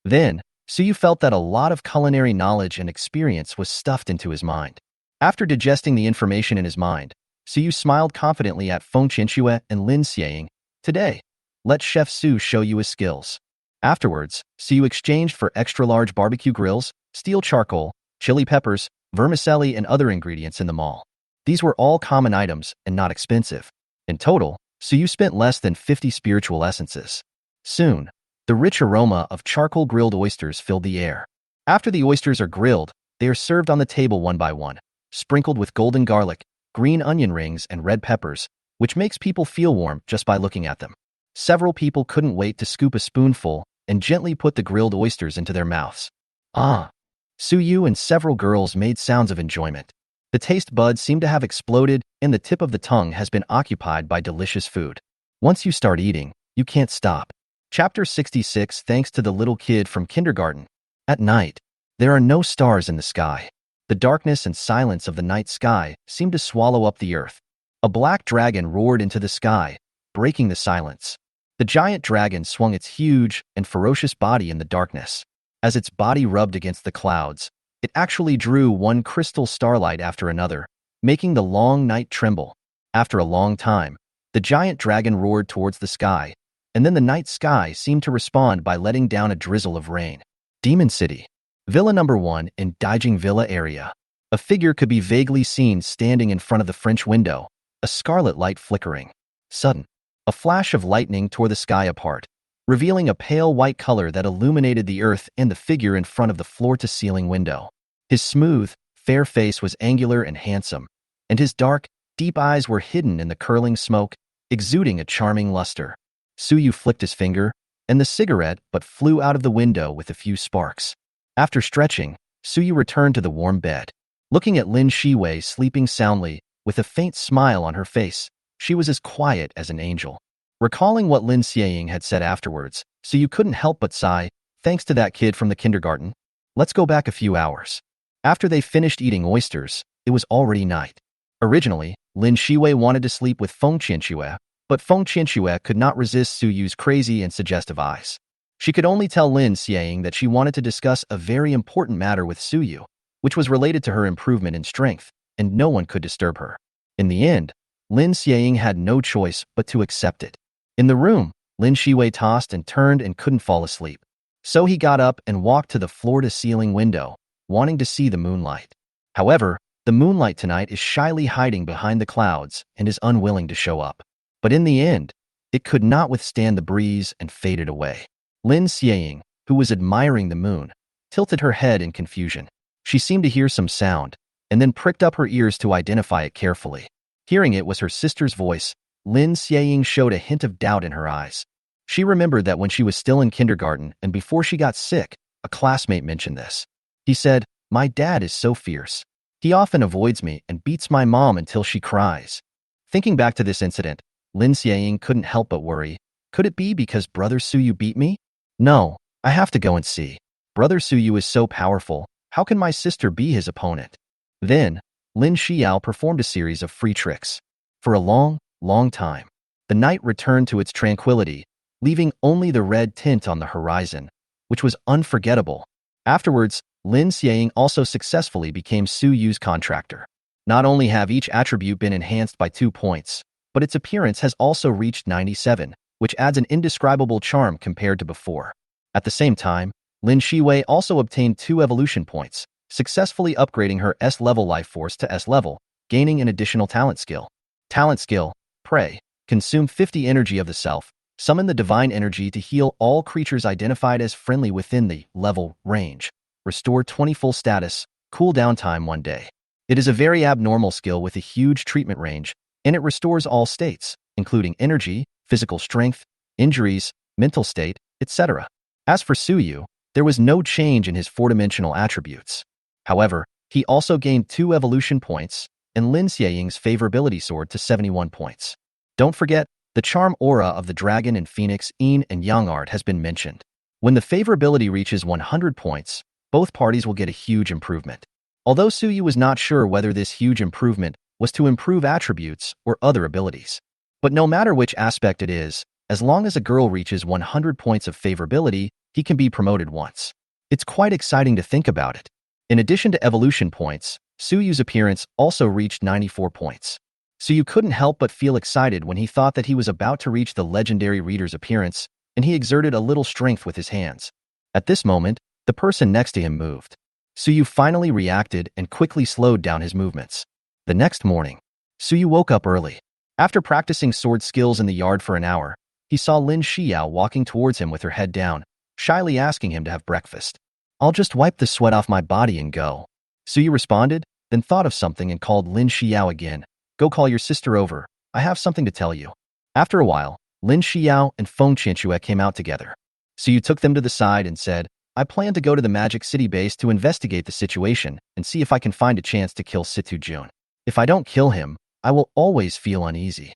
Then, Suyu felt that a lot of culinary knowledge and experience was stuffed into his mind. After digesting the information in his mind, Suyu smiled confidently at Feng Qianxue and Lin Shiying. "Today, let Chef Su show you his skills." Afterwards, Suyu exchanged for extra-large barbecue grills, steel charcoal, chili peppers, vermicelli, and other ingredients in the mall. These were all common items and not expensive. In total, Suyu spent less than 50 spiritual essences. Soon, the rich aroma of charcoal-grilled oysters filled the air. After the oysters are grilled, They are served on the table one by one, sprinkled with golden garlic, green onion rings, and red peppers, which makes people feel warm just by looking at them. Several people couldn't wait to scoop a spoonful and gently put the grilled oysters into their mouths. Ah! Suyu and several girls made sounds of enjoyment. The taste buds seem to have exploded, and the tip of the tongue has been occupied by delicious food. Once you start eating, you can't stop. Chapter 66. Thanks to the little kid from kindergarten. At night, there are no stars in the sky. The darkness and silence of the night sky seem to swallow up the earth. A black dragon roared into the sky, breaking the silence. The giant dragon swung its huge and ferocious body in the darkness. As its body rubbed against the clouds, it actually drew one crystal starlight after another, making the long night tremble. After a long time, the giant dragon roared towards the sky, and then the night sky seemed to respond by letting down a drizzle of rain. Demon City. Villa number 1 in Daijing Villa area. A figure could be vaguely seen standing in front of the French window, a scarlet light flickering. Sudden, a flash of lightning tore the sky apart, revealing a pale white color that illuminated the earth and the figure in front of the floor-to-ceiling window. His smooth, fair face was angular and handsome, and his dark, deep eyes were hidden in the curling smoke, exuding a charming luster. Suyu flicked his finger, and the cigarette but flew out of the window with a few sparks. After stretching, Suyu returned to the warm bed. Looking at Lin Shiying sleeping soundly, with a faint smile on her face, she was as quiet as an angel. Recalling what Lin Shiying had said afterwards, Suyu couldn't help but sigh, thanks to that kid from the kindergarten. Let's go back a few hours. After they finished eating oysters, it was already night. Originally, Lin Shiying wanted to sleep with Feng Qianxue, but Feng Qianxue could not resist Suyu's crazy and suggestive eyes. She could only tell Lin Shiying that she wanted to discuss a very important matter with Suyu, which was related to her improvement in strength, and no one could disturb her. In the end, Lin Shiying had no choice but to accept it. In the room, Lin Shiying tossed and turned and couldn't fall asleep. So he got up and walked to the floor-to-ceiling window, wanting to see the moonlight. However, the moonlight tonight is shyly hiding behind the clouds and is unwilling to show up. But in the end, it could not withstand the breeze and faded away. Lin Shiying, who was admiring the moon, tilted her head in confusion. She seemed to hear some sound, and then pricked up her ears to identify it carefully. Hearing it was her sister's voice, Lin Shiying showed a hint of doubt in her eyes. She remembered that when she was still in kindergarten and before she got sick, a classmate mentioned this. He said, "My dad is so fierce. He often avoids me and beats my mom until she cries." Thinking back to this incident, Lin Shiying couldn't help but worry. Could it be because Brother Suyu beat me? No, I have to go and see. Brother Suyu is so powerful. How can my sister be his opponent? Then, Lin Shiying performed a series of free tricks. For a long, long time, the night returned to its tranquility, leaving only the red tint on the horizon, which was unforgettable. Afterwards, Lin Shiying also successfully became Suyu's contractor. Not only have each attribute been enhanced by 2 points, but its appearance has also reached 97, which adds an indescribable charm compared to before. At the same time, Lin Shiying also obtained 2 evolution points, successfully upgrading her S-level life force to S-level, gaining an additional talent skill. Talent skill, Pray, consume 50 energy of the self, summon the divine energy to heal all creatures identified as friendly within the level range, restore 20 full status, cooldown time 1 day. It is a very abnormal skill with a huge treatment range, and it restores all states, including energy, physical strength, injuries, mental state, etc. As for Suyu, there was no change in his 4-dimensional attributes. However, he also gained 2 evolution points and Lin Shiying's favorability soared to 71 points. Don't forget, the charm aura of the dragon and phoenix yin and yang art has been mentioned. When the favorability reaches 100 points, both parties will get a huge improvement. Although Suyu was not sure whether this huge improvement was to improve attributes or other abilities. But no matter which aspect it is, as long as a girl reaches 100 points of favorability, he can be promoted once. It's quite exciting to think about it. In addition to evolution points, Suyu's appearance also reached 94 points. Suyu couldn't help but feel excited when he thought that he was about to reach the legendary reader's appearance, and he exerted a little strength with his hands. At this moment, the person next to him moved. Suyu finally reacted and quickly slowed down his movements. The next morning, Suyu woke up early. After practicing sword skills in the yard for an hour, he saw Lin Shiying walking towards him with her head down, shyly asking him to have breakfast. "I'll just wipe the sweat off my body and go." Suyu responded, then thought of something and called Lin Shiyao again. Go call your sister over. I have something to tell you. After a while, Lin Shiyao and Feng Qianxue came out together. Suyu took them to the side and said, I plan to go to the Magic City base to investigate the situation and see if I can find a chance to kill Situ Jun. If I don't kill him, I will always feel uneasy.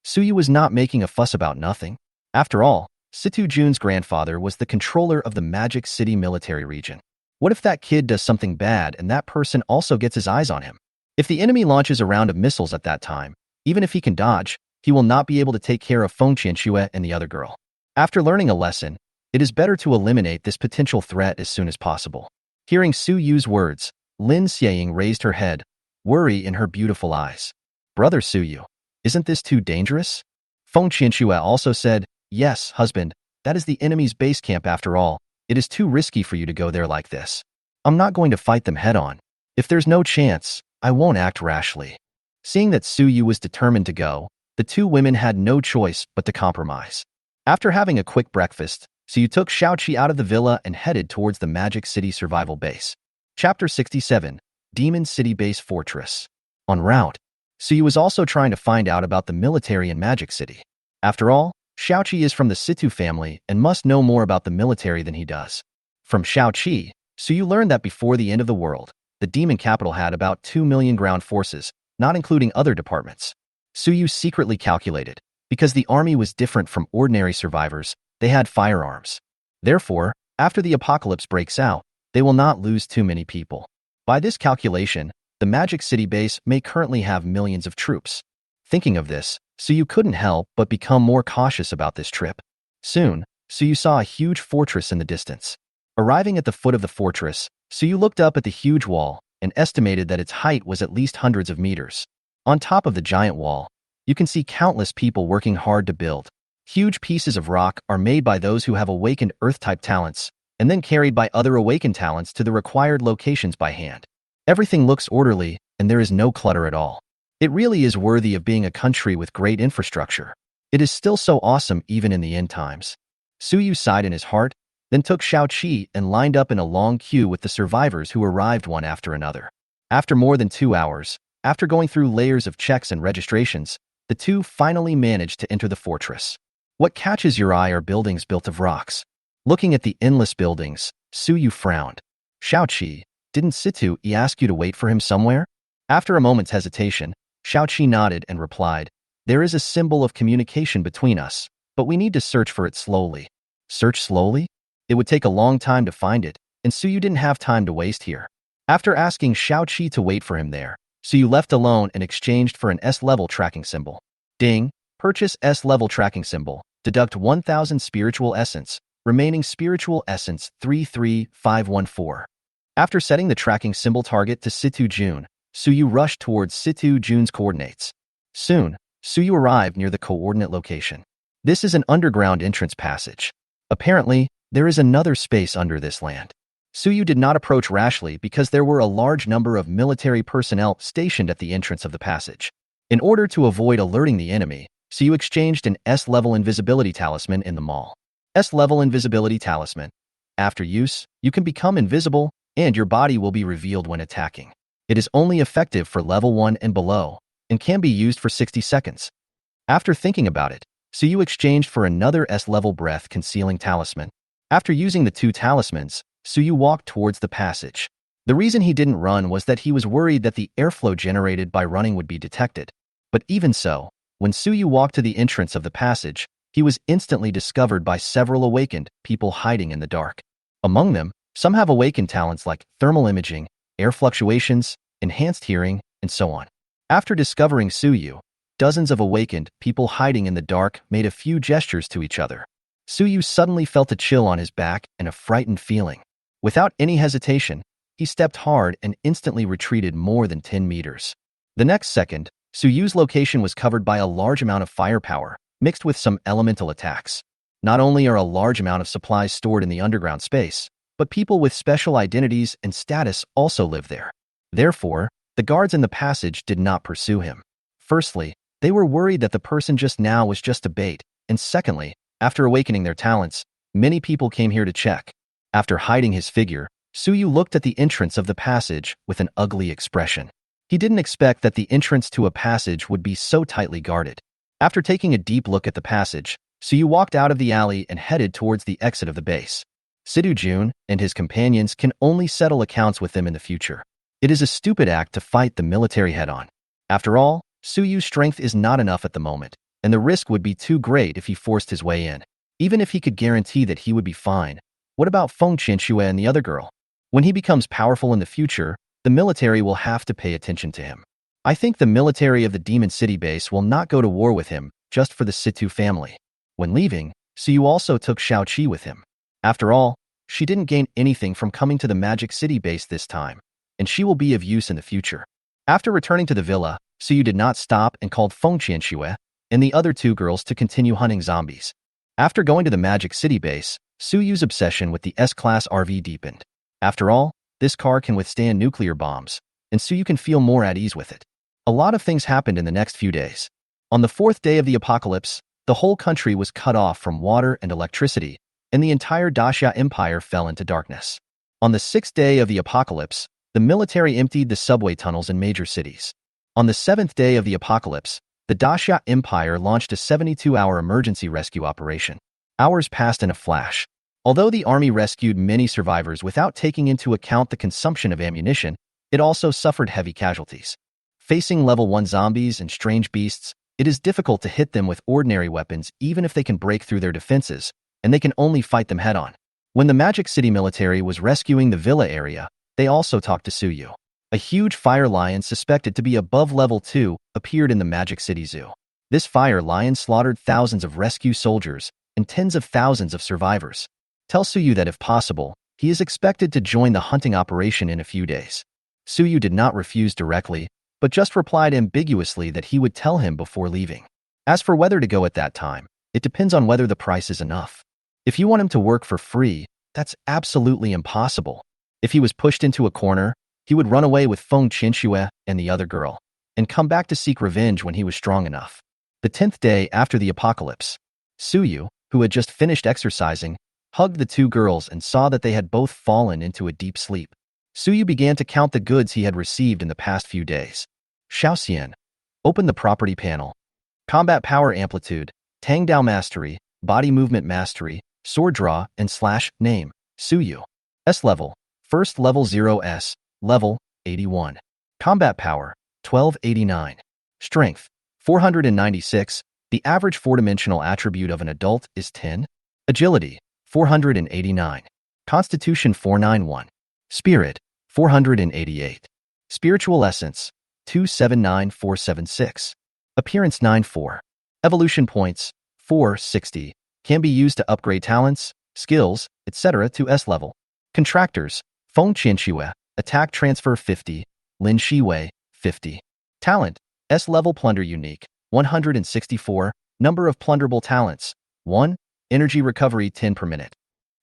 Suyu was not making a fuss about nothing. After all, Situ Jun's grandfather was the controller of the Magic City military region. What if that kid does something bad and that person also gets his eyes on him? If the enemy launches a round of missiles at that time, even if he can dodge, he will not be able to take care of Feng Qianxue and the other girl. After learning a lesson, it is better to eliminate this potential threat as soon as possible. Hearing Su Yu's words, Lin Shiying raised her head, worry in her beautiful eyes. Brother Su Yu, isn't this too dangerous? Feng Qianxue also said, yes, husband, that is the enemy's base camp after all. It is too risky for you to go there like this. I'm not going to fight them head on. If there's no chance, I won't act rashly. Seeing that Su Yu was determined to go, the two women had no choice but to compromise. After having a quick breakfast, Suyu took Xiaoqi out of the villa and headed towards the Magic City survival base. Chapter 67, Demon City Base Fortress. En route, Suyu was also trying to find out about the military in Magic City. After all, Xiaoqi is from the Situ family and must know more about the military than he does. From Xiaoqi, Suyu learned that before the end of the world, the demon capital had about 2 million ground forces, not including other departments. Suyu secretly calculated, because the army was different from ordinary survivors, they had firearms. Therefore, after the apocalypse breaks out, they will not lose too many people. By this calculation, the Magic City base may currently have millions of troops. Thinking of this, Suyu couldn't help but become more cautious about this trip. Soon, Suyu saw a huge fortress in the distance. Arriving at the foot of the fortress, Suyu looked up at the huge wall and estimated that its height was at least hundreds of meters. On top of the giant wall, you can see countless people working hard to build. Huge pieces of rock are made by those who have awakened Earth-type talents, and then carried by other awakened talents to the required locations by hand. Everything looks orderly, and there is no clutter at all. It really is worthy of being a country with great infrastructure. It is still so awesome even in the end times. Suyu sighed in his heart, then took Xiaoqi and lined up in a long queue with the survivors who arrived one after another. After more than 2 hours, after going through layers of checks and registrations, the two finally managed to enter the fortress. What catches your eye are buildings built of rocks. Looking at the endless buildings, Suyu frowned. Xiaoqi, didn't Situ ask you to wait for him somewhere? After a moment's hesitation, Xiaoqi nodded and replied, there is a symbol of communication between us, but we need to search for it slowly. Search slowly? It would take a long time to find it, and Suyu didn't have time to waste here. After asking Xiaoqi to wait for him there, Suyu left alone and exchanged for an S-level tracking symbol. Ding! Purchase S-level tracking symbol. Deduct 1,000 spiritual essence. Remaining spiritual essence 33514. After setting the tracking symbol target to Situ Jun, Suyu rushed towards Situ Jun's coordinates. Soon, Suyu arrived near the coordinate location. This is an underground entrance passage. Apparently, there is another space under this land. Suyu did not approach rashly because there were a large number of military personnel stationed at the entrance of the passage. In order to avoid alerting the enemy, Suyu exchanged an S-level invisibility talisman in the mall. S-level invisibility talisman. After use, you can become invisible, and your body will be revealed when attacking. It is only effective for level 1 and below, and can be used for 60 seconds. After thinking about it, Suyu exchanged for another S-level breath concealing talisman. After using the two talismans, Suyu walked towards the passage. The reason he didn't run was that he was worried that the airflow generated by running would be detected. But even so, when Suyu walked to the entrance of the passage, he was instantly discovered by several awakened people hiding in the dark. Among them, some have awakened talents like thermal imaging, air fluctuations, enhanced hearing, and so on. After discovering Suyu, dozens of awakened people hiding in the dark made a few gestures to each other. Suyu suddenly felt a chill on his back and a frightened feeling. Without any hesitation, he stepped hard and instantly retreated more than 10 meters. The next second, Suyu's location was covered by a large amount of firepower, mixed with some elemental attacks. Not only are a large amount of supplies stored in the underground space, but people with special identities and status also live there. Therefore, the guards in the passage did not pursue him. Firstly, they were worried that the person just now was just a bait, and secondly, after awakening their talents, many people came here to check. After hiding his figure, Suyu looked at the entrance of the passage with an ugly expression. He didn't expect that the entrance to a passage would be so tightly guarded. After taking a deep look at the passage, Suyu walked out of the alley and headed towards the exit of the base. Sidu Jun and his companions can only settle accounts with them in the future. It is a stupid act to fight the military head-on. After all, Suyu's strength is not enough at the moment, and the risk would be too great if he forced his way in. Even if he could guarantee that he would be fine, what about Feng Qianxue and the other girl? When he becomes powerful in the future, the military will have to pay attention to him. I think the military of the Demon City base will not go to war with him just for the Situ family. When leaving, Suyu also took Xiaoqi with him. After all, she didn't gain anything from coming to the Magic City base this time, and she will be of use in the future. After returning to the villa, Suyu did not stop and called Feng Qianxue and the other two girls to continue hunting zombies. After going to the Magic City base, Suyu's obsession with the S-Class RV deepened. After all, this car can withstand nuclear bombs, and Suyu can feel more at ease with it. A lot of things happened in the next few days. On the 4th day of the apocalypse, the whole country was cut off from water and electricity, and the entire Daxia Empire fell into darkness. On the 6th day of the apocalypse, the military emptied the subway tunnels in major cities. On the 7th day of the apocalypse, the Daxia Empire launched a 72-hour emergency rescue operation. Hours passed in a flash. Although the army rescued many survivors without taking into account the consumption of ammunition, it also suffered heavy casualties. Facing level 1 zombies and strange beasts, it is difficult to hit them with ordinary weapons even if they can break through their defenses, and they can only fight them head-on. When the Magic City military was rescuing the villa area, they also talked to Suyu. A huge fire lion suspected to be above level 2 appeared in the Magic City Zoo. This fire lion slaughtered thousands of rescue soldiers and tens of thousands of survivors. Tell Suyu that if possible, he is expected to join the hunting operation in a few days. Suyu did not refuse directly, but just replied ambiguously that he would tell him before leaving. As for whether to go at that time, it depends on whether the price is enough. If you want him to work for free, that's absolutely impossible. If he was pushed into a corner, he would run away with Feng Qianxue and the other girl, and come back to seek revenge when he was strong enough. The 10th day after the apocalypse, Suyu, who had just finished exercising, hugged the two girls and saw that they had both fallen into a deep sleep. Suyu began to count the goods he had received in the past few days. Xiaoxian. Open the property panel. Combat power amplitude, Tang Dao mastery, body movement mastery, sword draw, and slash name, Suyu. S level, first level 0S, level 81. Combat power, 1289. Strength, 496. The average 4-dimensional attribute of an adult is 10. Agility, 489. Constitution, 491. Spirit, 488. Spiritual essence, 279476. Appearance, 94. Evolution points, 460. Can be used to upgrade talents, skills, etc. to S level. Contractors, Feng Qianxue, attack transfer 50, Lin Shiying, 50. Talent, S level plunder unique, 164. Number of plunderable talents, 1. Energy recovery 10 per minute.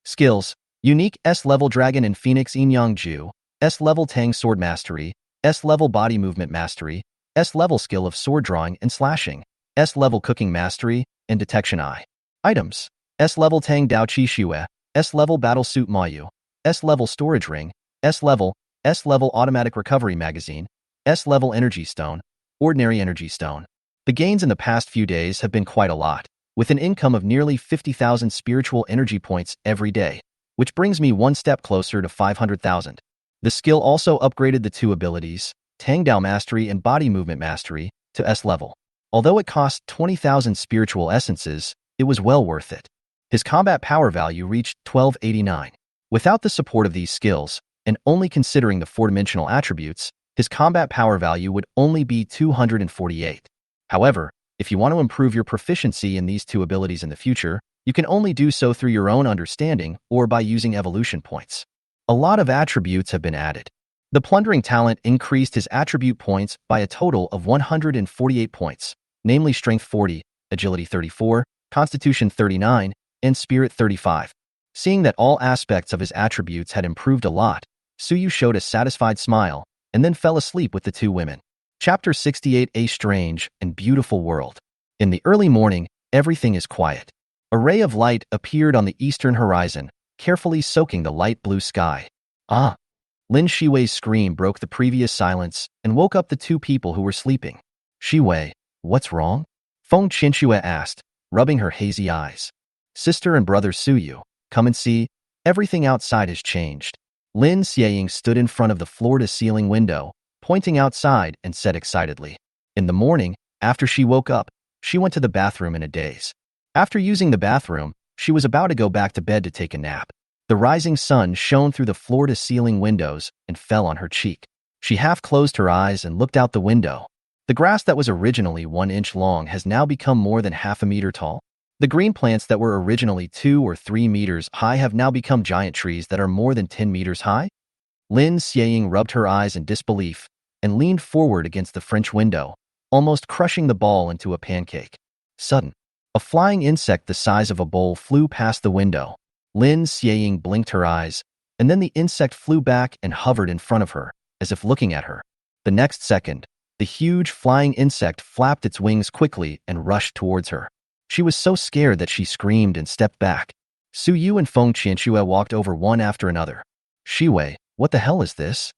Skills, unique S level dragon and phoenix yin yang ju, S level tang sword mastery, S level body movement mastery, S level skill of sword drawing and slashing, S level cooking mastery, and detection eye. Items, S level tang dao qi xue, S level battle suit mayu, S level storage ring, S level automatic recovery magazine, S level energy stone, ordinary energy stone. The gains in the past few days have been quite a lot, with an income of nearly 50,000 spiritual energy points every day, which brings me one step closer to 500,000. The skill also upgraded the two abilities, Tang Dao Mastery and Body Movement Mastery, to S level. Although it cost 20,000 spiritual essences, it was well worth it. His combat power value reached 1289. Without the support of these skills, and only considering the 4-dimensional attributes, his combat power value would only be 248. However, if you want to improve your proficiency in these two abilities in the future, you can only do so through your own understanding or by using evolution points. A lot of attributes have been added. The plundering talent increased his attribute points by a total of 148 points, namely Strength 40, Agility 34, Constitution 39, and Spirit 35. Seeing that all aspects of his attributes had improved a lot, Suyu showed a satisfied smile and then fell asleep with the two women. Chapter 68, A Strange and Beautiful World. In the early morning, everything is quiet. A ray of light appeared on the eastern horizon, carefully soaking the light blue sky. Ah! Lin Shiwei's scream broke the previous silence and woke up the two people who were sleeping. Shiwei, what's wrong? Feng Qinshue asked, rubbing her hazy eyes. Sister and brother Suyu, come and see. Everything outside has changed. Lin Shiying stood in front of the floor-to-ceiling window, pointing outside and said excitedly. In the morning, after she woke up, she went to the bathroom in a daze. After using the bathroom, she was about to go back to bed to take a nap. The rising sun shone through the floor-to-ceiling windows and fell on her cheek. She half closed her eyes and looked out the window. The grass that was originally 1 inch long has now become more than half a meter tall. The green plants that were originally 2 or 3 meters high have now become giant trees that are more than 10 meters high. Lin Shiying rubbed her eyes in disbelief and leaned forward against the French window, almost crushing the ball into a pancake. Sudden, a flying insect the size of a bowl flew past the window. Lin Shiying blinked her eyes, and then the insect flew back and hovered in front of her, as if looking at her. The next second, the huge flying insect flapped its wings quickly and rushed towards her. She was so scared that she screamed and stepped back. Suyu and Feng Qianxue walked over one after another. Shiwei, what the hell is this?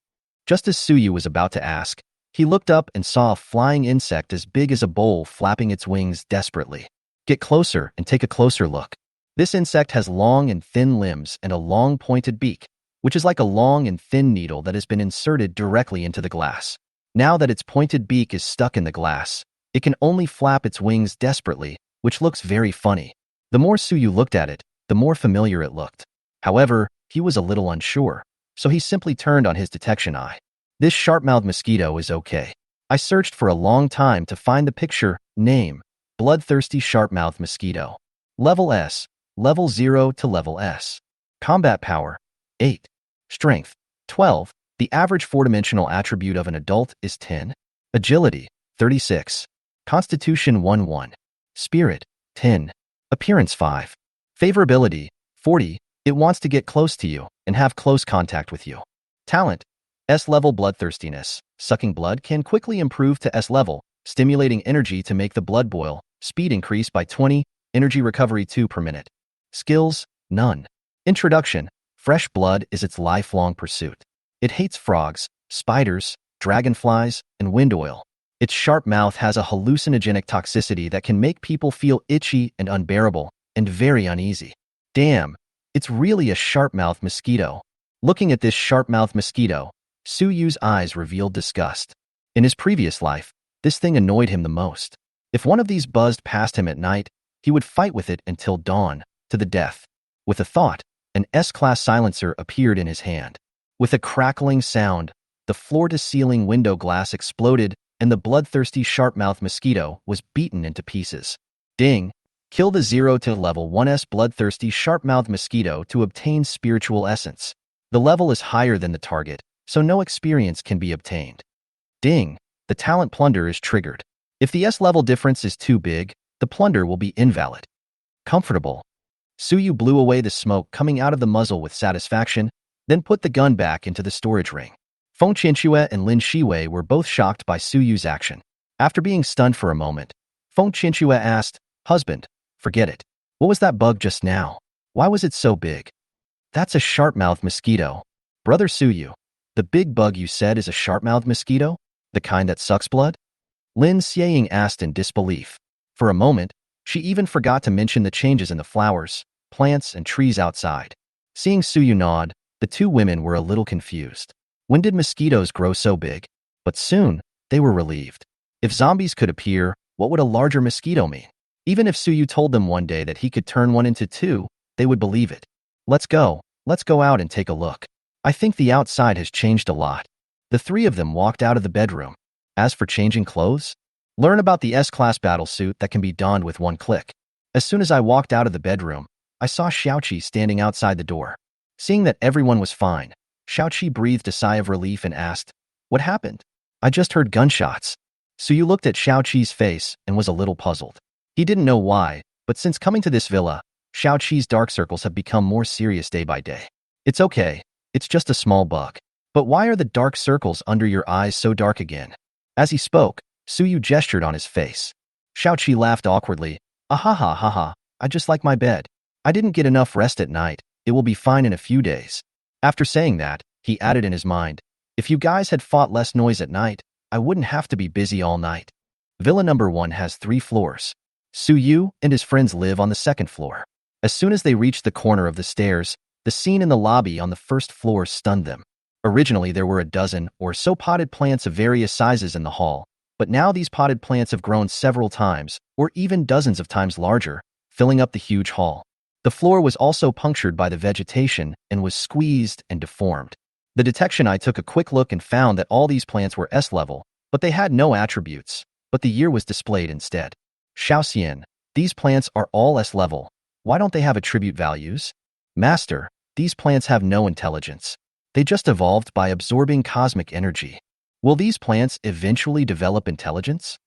Just as Suyu was about to ask, he looked up and saw a flying insect as big as a bowl flapping its wings desperately. Get closer and take a closer look. This insect has long and thin limbs and a long pointed beak, which is like a long and thin needle that has been inserted directly into the glass. Now that its pointed beak is stuck in the glass, it can only flap its wings desperately, which looks very funny. The more Suyu looked at it, the more familiar it looked. However, he was a little unsure, so he simply turned on his detection eye. This sharp-mouthed mosquito is okay. I searched for a long time to find the picture. Name: bloodthirsty sharp-mouthed mosquito. Level S, level 0 to level S. Combat power, 8. Strength, 12. The average four-dimensional attribute of an adult is 10. Agility, 36. Constitution 1-1. Spirit, 10. Appearance 5. Favorability, 40. It wants to get close to you and have close contact with you. Talent, S-level bloodthirstiness. Sucking blood can quickly improve to S-level, stimulating energy to make the blood boil. Speed increase by 20. Energy recovery 2 per minute. Skills, none. Introduction, fresh blood is its lifelong pursuit. It hates frogs, spiders, dragonflies, and wind oil. Its sharp mouth has a hallucinogenic toxicity that can make people feel itchy and unbearable, and very uneasy. Damn, it's really a sharp-mouthed mosquito. Looking at this sharp-mouthed mosquito, Suyu's eyes revealed disgust. In his previous life, this thing annoyed him the most. If one of these buzzed past him at night, he would fight with it until dawn, to the death. With a thought, an S-class silencer appeared in his hand. With a crackling sound, the floor-to-ceiling window glass exploded and the bloodthirsty sharp-mouthed mosquito was beaten into pieces. Ding! Kill the 0 to level 1S bloodthirsty sharp-mouthed mosquito to obtain spiritual essence. The level is higher than the target, so no experience can be obtained. Ding! The talent plunder is triggered. If the S-level difference is too big, the plunder will be invalid. Comfortable. Suyu blew away the smoke coming out of the muzzle with satisfaction, then put the gun back into the storage ring. Feng Qianxue and Lin Shiwei were both shocked by Suyu's action. After being stunned for a moment, Feng Qianxue asked, "Husband, forget it. What was that bug just now? Why was it so big?" "That's a sharp-mouthed mosquito. Brother Suyu, the big bug you said is a sharp-mouthed mosquito? The kind that sucks blood?" Lin Shiying asked in disbelief. For a moment, she even forgot to mention the changes in the flowers, plants, and trees outside. Seeing Suyu nod, the two women were a little confused. When did mosquitoes grow so big? But soon, they were relieved. If zombies could appear, what would a larger mosquito mean? Even if Suyu told them one day that he could turn one into two, they would believe it. Let's go out and take a look. I think the outside has changed a lot." The three of them walked out of the bedroom. As for changing clothes, learn about the S-class battle suit that can be donned with one click. As soon as I walked out of the bedroom, I saw Xiaoqi standing outside the door. Seeing that everyone was fine, Xiaoqi breathed a sigh of relief and asked, "What happened?" "I just heard gunshots." Suyu looked at Xiaoqi's face and was a little puzzled. He didn't know why, but since coming to this villa, Xiaoqi's dark circles have become more serious day by day. "It's okay, it's just a small bug. But why are the dark circles under your eyes so dark again?" As he spoke, Suyu gestured on his face. Xiaoqi laughed awkwardly. "Ahaha haha, I just like my bed. I didn't get enough rest at night. It will be fine in a few days." After saying that, He added in his mind, if you guys had fought less noise at night, I wouldn't have to be busy all night. Villa number 1 has 3 floors. Suyu and his friends live on the 2nd floor. As soon as they reached the corner of the stairs, the scene in the lobby on the 1st floor stunned them. Originally, there were a dozen or so potted plants of various sizes in the hall, but now these potted plants have grown several times, or even dozens of times larger, filling up the huge hall. The floor was also punctured by the vegetation and was squeezed and deformed. The detection eye took a quick look and found that all these plants were S-level, but they had no attributes, but the year was displayed instead. Xiaoxian, these plants are all S-level. Why don't they have attribute values? Master, these plants have no intelligence. They just evolved by absorbing cosmic energy. Will these plants eventually develop intelligence?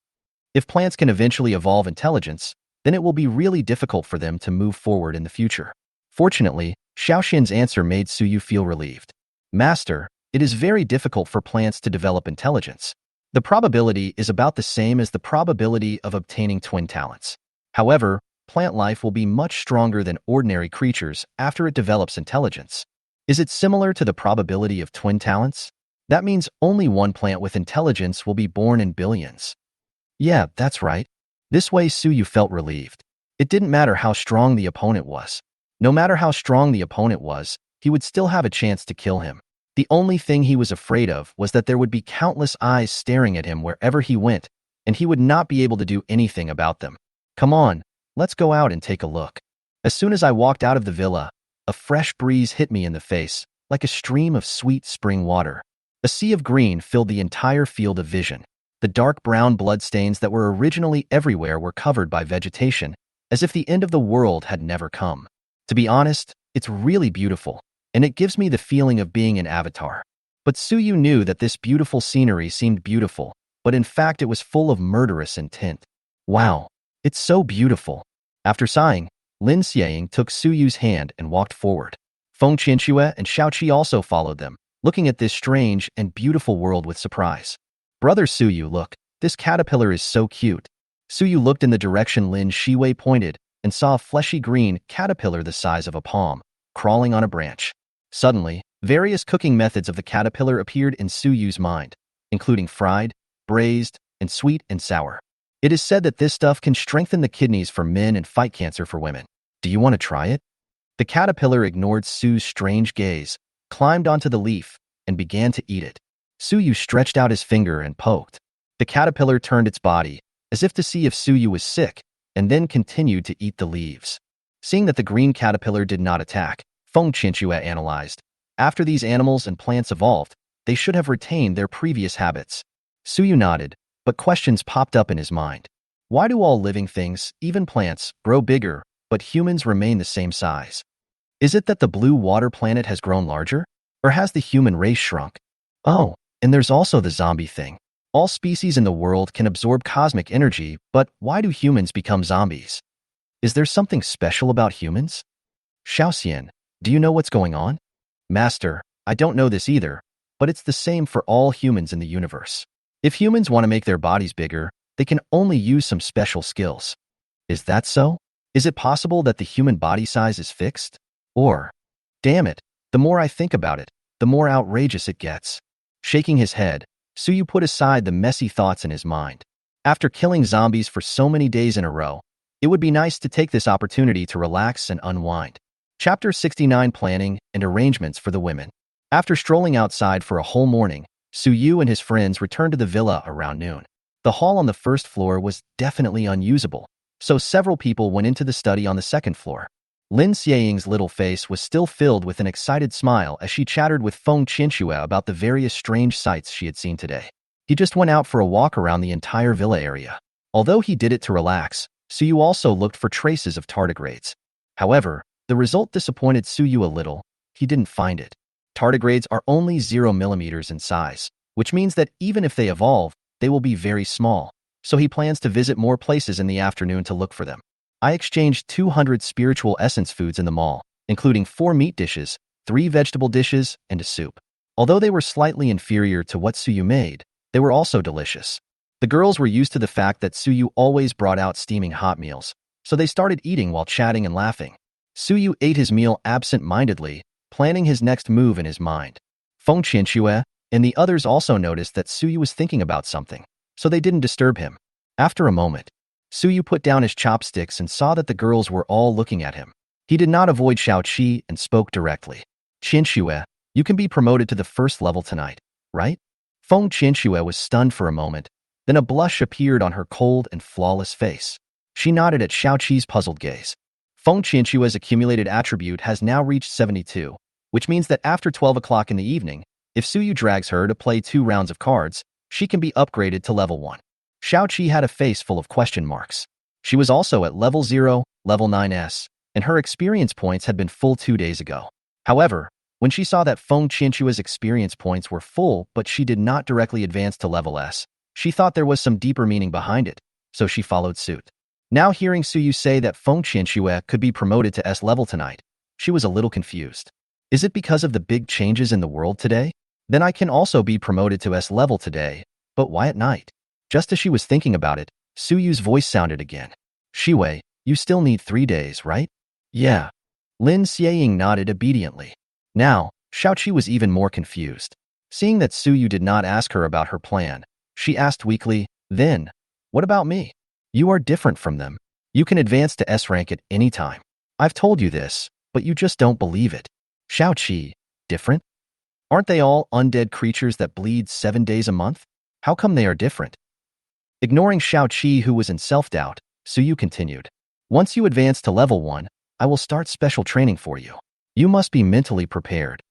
If plants can eventually evolve intelligence, then it will be really difficult for them to move forward in the future. Fortunately, Xiaoxian's answer made Suyu feel relieved. Master, it is very difficult for plants to develop intelligence. The probability is about the same as the probability of obtaining twin talents. However, plant life will be much stronger than ordinary creatures after it develops intelligence. Is it similar to the probability of twin talents? That means only one plant with intelligence will be born in billions. Yeah, that's right. This way Suyu felt relieved. It didn't matter how strong the opponent was. No matter how strong the opponent was, he would still have a chance to kill him. The only thing he was afraid of was that there would be countless eyes staring at him wherever he went, and he would not be able to do anything about them. Come on, let's go out and take a look. As soon as I walked out of the villa, a fresh breeze hit me in the face, like a stream of sweet spring water. A sea of green filled the entire field of vision. The dark brown bloodstains that were originally everywhere were covered by vegetation, as if the end of the world had never come. To be honest, it's really beautiful, and it gives me the feeling of being an avatar. But Suyu knew that this beautiful scenery seemed beautiful, but in fact it was full of murderous intent. Wow, it's so beautiful. After sighing, Lin Shiying took Suyu's hand and walked forward. Feng Qinxue and Xiaoqi also followed them, looking at this strange and beautiful world with surprise. Brother Suyu, look, this caterpillar is so cute. Suyu looked in the direction Lin Shiying pointed and saw a fleshy green caterpillar the size of a palm, crawling on a branch. Suddenly, various cooking methods of the caterpillar appeared in Suyu's mind, including fried, braised, and sweet and sour. It is said that this stuff can strengthen the kidneys for men and fight cancer for women. Do you want to try it? The caterpillar ignored Su's strange gaze, climbed onto the leaf, and began to eat it. Suyu stretched out his finger and poked. The caterpillar turned its body, as if to see if Suyu was sick, and then continued to eat the leaves. Seeing that the green caterpillar did not attack, Feng Qinxue analyzed. After these animals and plants evolved, they should have retained their previous habits. Suyu nodded, but questions popped up in his mind. Why do all living things, even plants, grow bigger, but humans remain the same size? Is it that the blue water planet has grown larger? Or has the human race shrunk? Oh, and there's also the zombie thing. All species in the world can absorb cosmic energy, but why do humans become zombies? Is there something special about humans? Xiaoxian, do you know what's going on? Master, I don't know this either, but it's the same for all humans in the universe. If humans want to make their bodies bigger, they can only use some special skills. Is that so? Is it possible that the human body size is fixed? Or, damn it, the more I think about it, the more outrageous it gets. Shaking his head, Suyu put aside the messy thoughts in his mind. After killing zombies for so many days in a row, it would be nice to take this opportunity to relax and unwind. Chapter 69, Planning and Arrangements for the Women. After strolling outside for a whole morning, Suyu and his friends returned to the villa around noon. The hall on the 1st floor was definitely unusable, so several people went into the study on the 2nd floor. Lin Shiying's little face was still filled with an excited smile as she chattered with Feng Qinxue about the various strange sights she had seen today. He just went out for a walk around the entire villa area. Although he did it to relax, Suyu also looked for traces of tardigrades. However, the result disappointed Suyu a little. He didn't find it. Tardigrades are only 0 millimeters in size, which means that even if they evolve, they will be very small, so he plans to visit more places in the afternoon to look for them. I exchanged 200 spiritual essence foods in the mall, including 4 meat dishes, 3 vegetable dishes, and a soup. Although they were slightly inferior to what Suyu made, they were also delicious. The girls were used to the fact that Suyu always brought out steaming hot meals, so they started eating while chatting and laughing. Suyu ate his meal absent-mindedly, planning his next move in his mind. Feng Qianxue and the others also noticed that Suyu was thinking about something, so they didn't disturb him. After a moment, Suyu put down his chopsticks and saw that the girls were all looking at him. He did not avoid Xiaoqi and spoke directly. Qianxue, you can be promoted to the first level tonight, right? Feng Qianxue was stunned for a moment, then a blush appeared on her cold and flawless face. She nodded at Xiaoqi's puzzled gaze. Feng Qianxue's accumulated attribute has now reached 72, which means that after 12 o'clock in the evening, if Suyu drags her to play 2 rounds of cards, she can be upgraded to level 1. Xiaoqi had a face full of question marks. She was also at level 0, level 9S, and her experience points had been full 2 days ago. However, when she saw that Feng Qianxue's experience points were full but she did not directly advance to level S, she thought there was some deeper meaning behind it, so she followed suit. Now hearing Suyu say that Feng Qianxue could be promoted to S level tonight, she was a little confused. Is it because of the big changes in the world today? Then I can also be promoted to S level today, but why at night? Just as she was thinking about it, Suyu's voice sounded again. Shiwei, you still need 3 days, right? Yeah. Lin Shiying nodded obediently. Now, Xiaoqi was even more confused. Seeing that Suyu did not ask her about her plan, she asked weakly, then, what about me? You are different from them. You can advance to S rank at any time. I've told you this, but you just don't believe it. Xiaoqi, different? Aren't they all undead creatures that bleed 7 days a month? How come they are different? Ignoring Xiaoqi, who was in self-doubt, Suyu continued. Once you advance to level 1, I will start special training for you. You must be mentally prepared.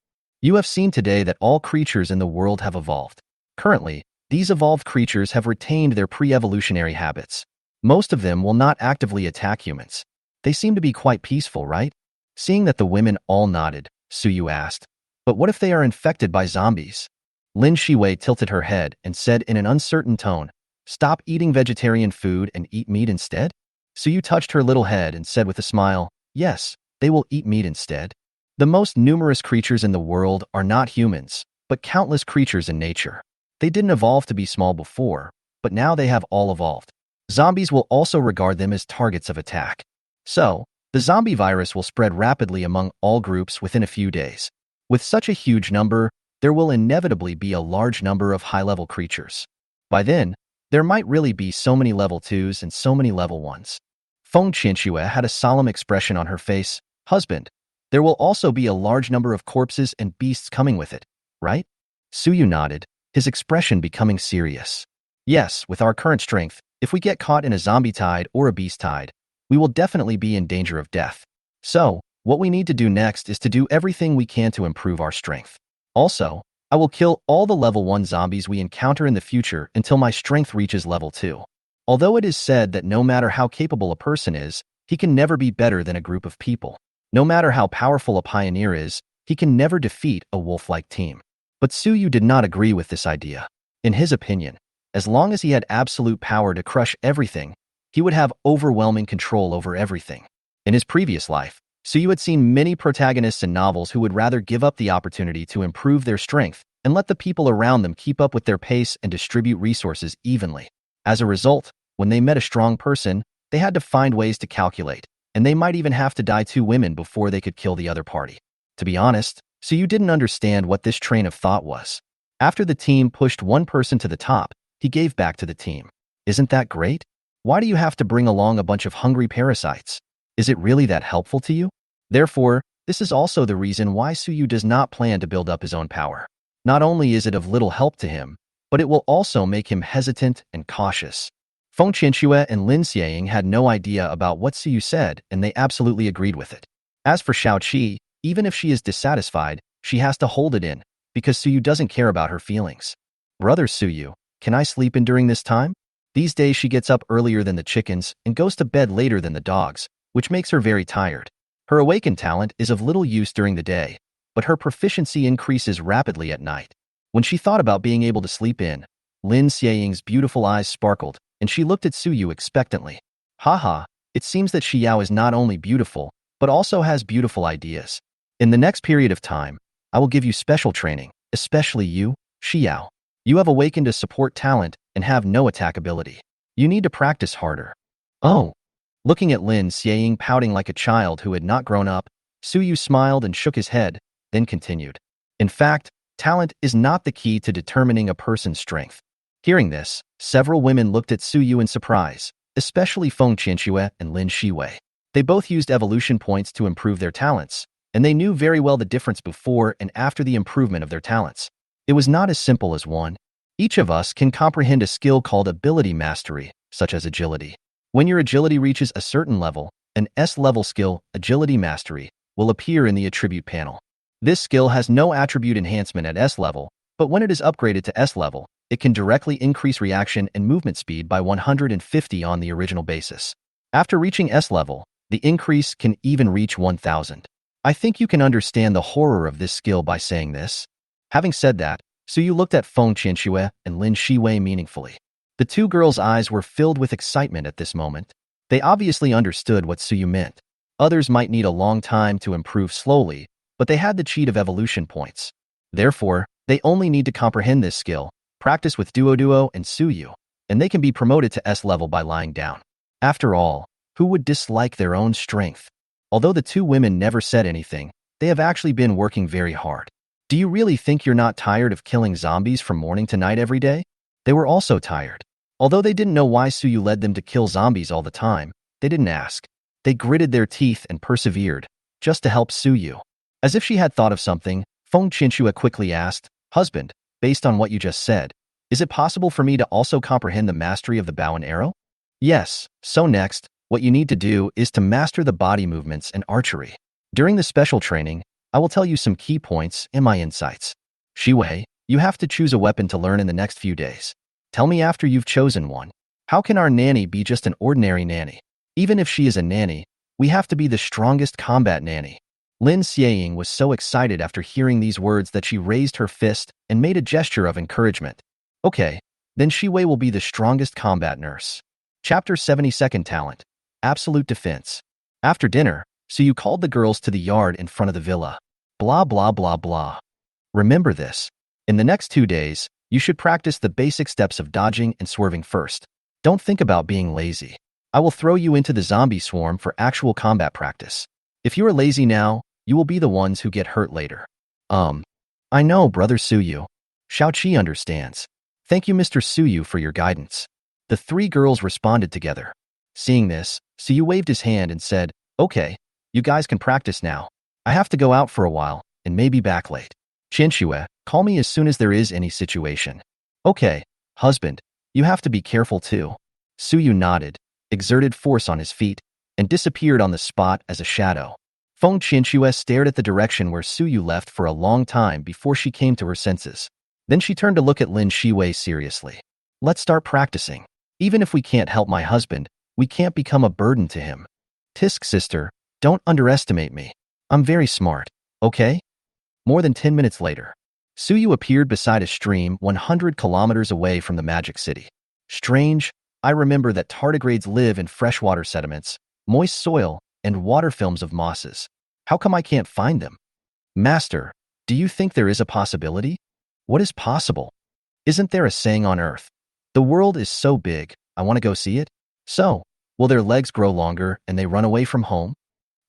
You have seen today that all creatures in the world have evolved. Currently, these evolved creatures have retained their pre-evolutionary habits. Most of them will not actively attack humans. They seem to be quite peaceful, right? Seeing that the women all nodded, Suyu asked, but what if they are infected by zombies? Lin Shiying tilted her head and said in an uncertain tone, stop eating vegetarian food and eat meat instead? Suyu touched her little head and said with a smile, yes, they will eat meat instead. The most numerous creatures in the world are not humans, but countless creatures in nature. They didn't evolve to be small before, but now they have all evolved. Zombies will also regard them as targets of attack. So, the zombie virus will spread rapidly among all groups within a few days. With such a huge number, there will inevitably be a large number of high-level creatures. By then, there might really be so many level 2s and so many level 1s. Feng Qianxue had a solemn expression on her face. Husband, there will also be a large number of corpses and beasts coming with it, right? Suyu nodded, his expression becoming serious. Yes, with our current strength, if we get caught in a zombie tide or a beast tide, we will definitely be in danger of death. So, what we need to do next is to do everything we can to improve our strength. Also, I will kill all the level 1 zombies we encounter in the future until my strength reaches level 2. Although it is said that no matter how capable a person is, he can never be better than a group of people. No matter how powerful a pioneer is, he can never defeat a wolf-like team. But Suyu did not agree with this idea. In his opinion, as long as he had absolute power to crush everything, he would have overwhelming control over everything. In his previous life, Suyu had seen many protagonists in novels who would rather give up the opportunity to improve their strength and let the people around them keep up with their pace and distribute resources evenly. As a result, when they met a strong person, they had to find ways to calculate, and they might even have to die 2 women before they could kill the other party. To be honest, Suyu didn't understand what this train of thought was. After the team pushed one person to the top, he gave back to the team. Isn't that great? Why do you have to bring along a bunch of hungry parasites? Is it really that helpful to you? Therefore, this is also the reason why Suyu does not plan to build up his own power. Not only is it of little help to him, but it will also make him hesitant and cautious. Feng Qianxue and Lin Shiying had no idea about what Suyu said, and they absolutely agreed with it. As for Xiaoqi, even if she is dissatisfied, she has to hold it in, because Suyu doesn't care about her feelings. Brother Suyu, can I sleep in during this time? These days she gets up earlier than the chickens and goes to bed later than the dogs, which makes her very tired. Her awakened talent is of little use during the day, but her proficiency increases rapidly at night. When she thought about being able to sleep in, Lin Shiying's beautiful eyes sparkled, and she looked at Suyu expectantly. Haha, it seems that Xiao is not only beautiful, but also has beautiful ideas. In the next period of time, I will give you special training, especially you, Xiao. You have awakened a support talent and have no attack ability. You need to practice harder. Oh. Looking at Lin Shiying pouting like a child who had not grown up, Suyu smiled and shook his head, then continued. In fact, Talent is not the key to determining a person's strength. Hearing this, several women looked at Suyu in surprise, especially Feng Qianxue and Lin Shiying. They both used evolution points to improve their talents, and they knew very well the difference before and after the improvement of their talents. It was not as simple as one. Each of us can comprehend a skill called ability mastery, such as agility. When your agility reaches a certain level, an S-level skill, agility mastery, will appear in the attribute panel. This skill has no attribute enhancement at S level, but when it is upgraded to S level, it can directly increase reaction and movement speed by 150 on the original basis. After reaching S level, the increase can even reach 1000. I think you can understand the horror of this skill by saying this. Having said that, Suyu looked at Feng Qianxue and Lin Shiying meaningfully. The two girls' eyes were filled with excitement at this moment. They obviously understood what Suyu meant. Others might need a long time to improve slowly, but they had the cheat of evolution points. Therefore, they only need to comprehend this skill, practice with Duo and Suyu, and they can be promoted to S level by lying down. After all, who would dislike their own strength? Although the two women never said anything, they have actually been working very hard. Do you really think you're not tired of killing zombies from morning to night every day? They were also tired. Although they didn't know why Suyu led them to kill zombies all the time, they didn't ask. They gritted their teeth and persevered, just to help Suyu. As if she had thought of something, Feng Qianxue quickly asked, "Husband, based on what you just said, is it possible for me to also comprehend the mastery of the bow and arrow?" "Yes, so next, what you need to do is to master the body movements and archery. During the special training, I will tell you some key points and my insights. Shiwei, you have to choose a weapon to learn in the next few days. Tell me after you've chosen one. How can our nanny be just an ordinary nanny? Even if she is a nanny, we have to be the strongest combat nanny." Lin Shiying was so excited after hearing these words that she raised her fist and made a gesture of encouragement. "Okay, then Shiwei will be the strongest combat nurse." Chapter 72nd Talent, Absolute Defense. After dinner, Suyu called the girls to the yard in front of the villa. Blah blah blah blah. Remember this. In the next 2 days, you should practice the basic steps of dodging and swerving first. Don't think about being lazy. I will throw you into the zombie swarm for actual combat practice. If you are lazy now, you will be the ones who get hurt later. I know, Brother Suyu. Xiaoqi understands. Thank you, Mr. Suyu, for your guidance. The three girls responded together. Seeing this, Suyu waved his hand and said, "Okay, you guys can practice now. I have to go out for a while, and may be back late. Qianxue, call me as soon as there is any situation." "Okay, husband, you have to be careful too." Suyu nodded, exerted force on his feet, and disappeared on the spot as a shadow. Feng Qianxue stared at the direction where Suyu left for a long time before she came to her senses. Then she turned to look at Lin Shiying seriously. "Let's start practicing. Even if we can't help my husband, we can't become a burden to him. Tisk sister, don't underestimate me. I'm very smart, okay?" More than 10 minutes later, Suyu appeared beside a stream 100 kilometers away from the Magic City. Strange, I remember that tardigrades live in freshwater sediments, moist soil, and water films of mosses. How come I can't find them? Master, do you think there is a possibility? What is possible? Isn't there a saying on Earth? The world is so big, I want to go see it? So, will their legs grow longer and they run away from home?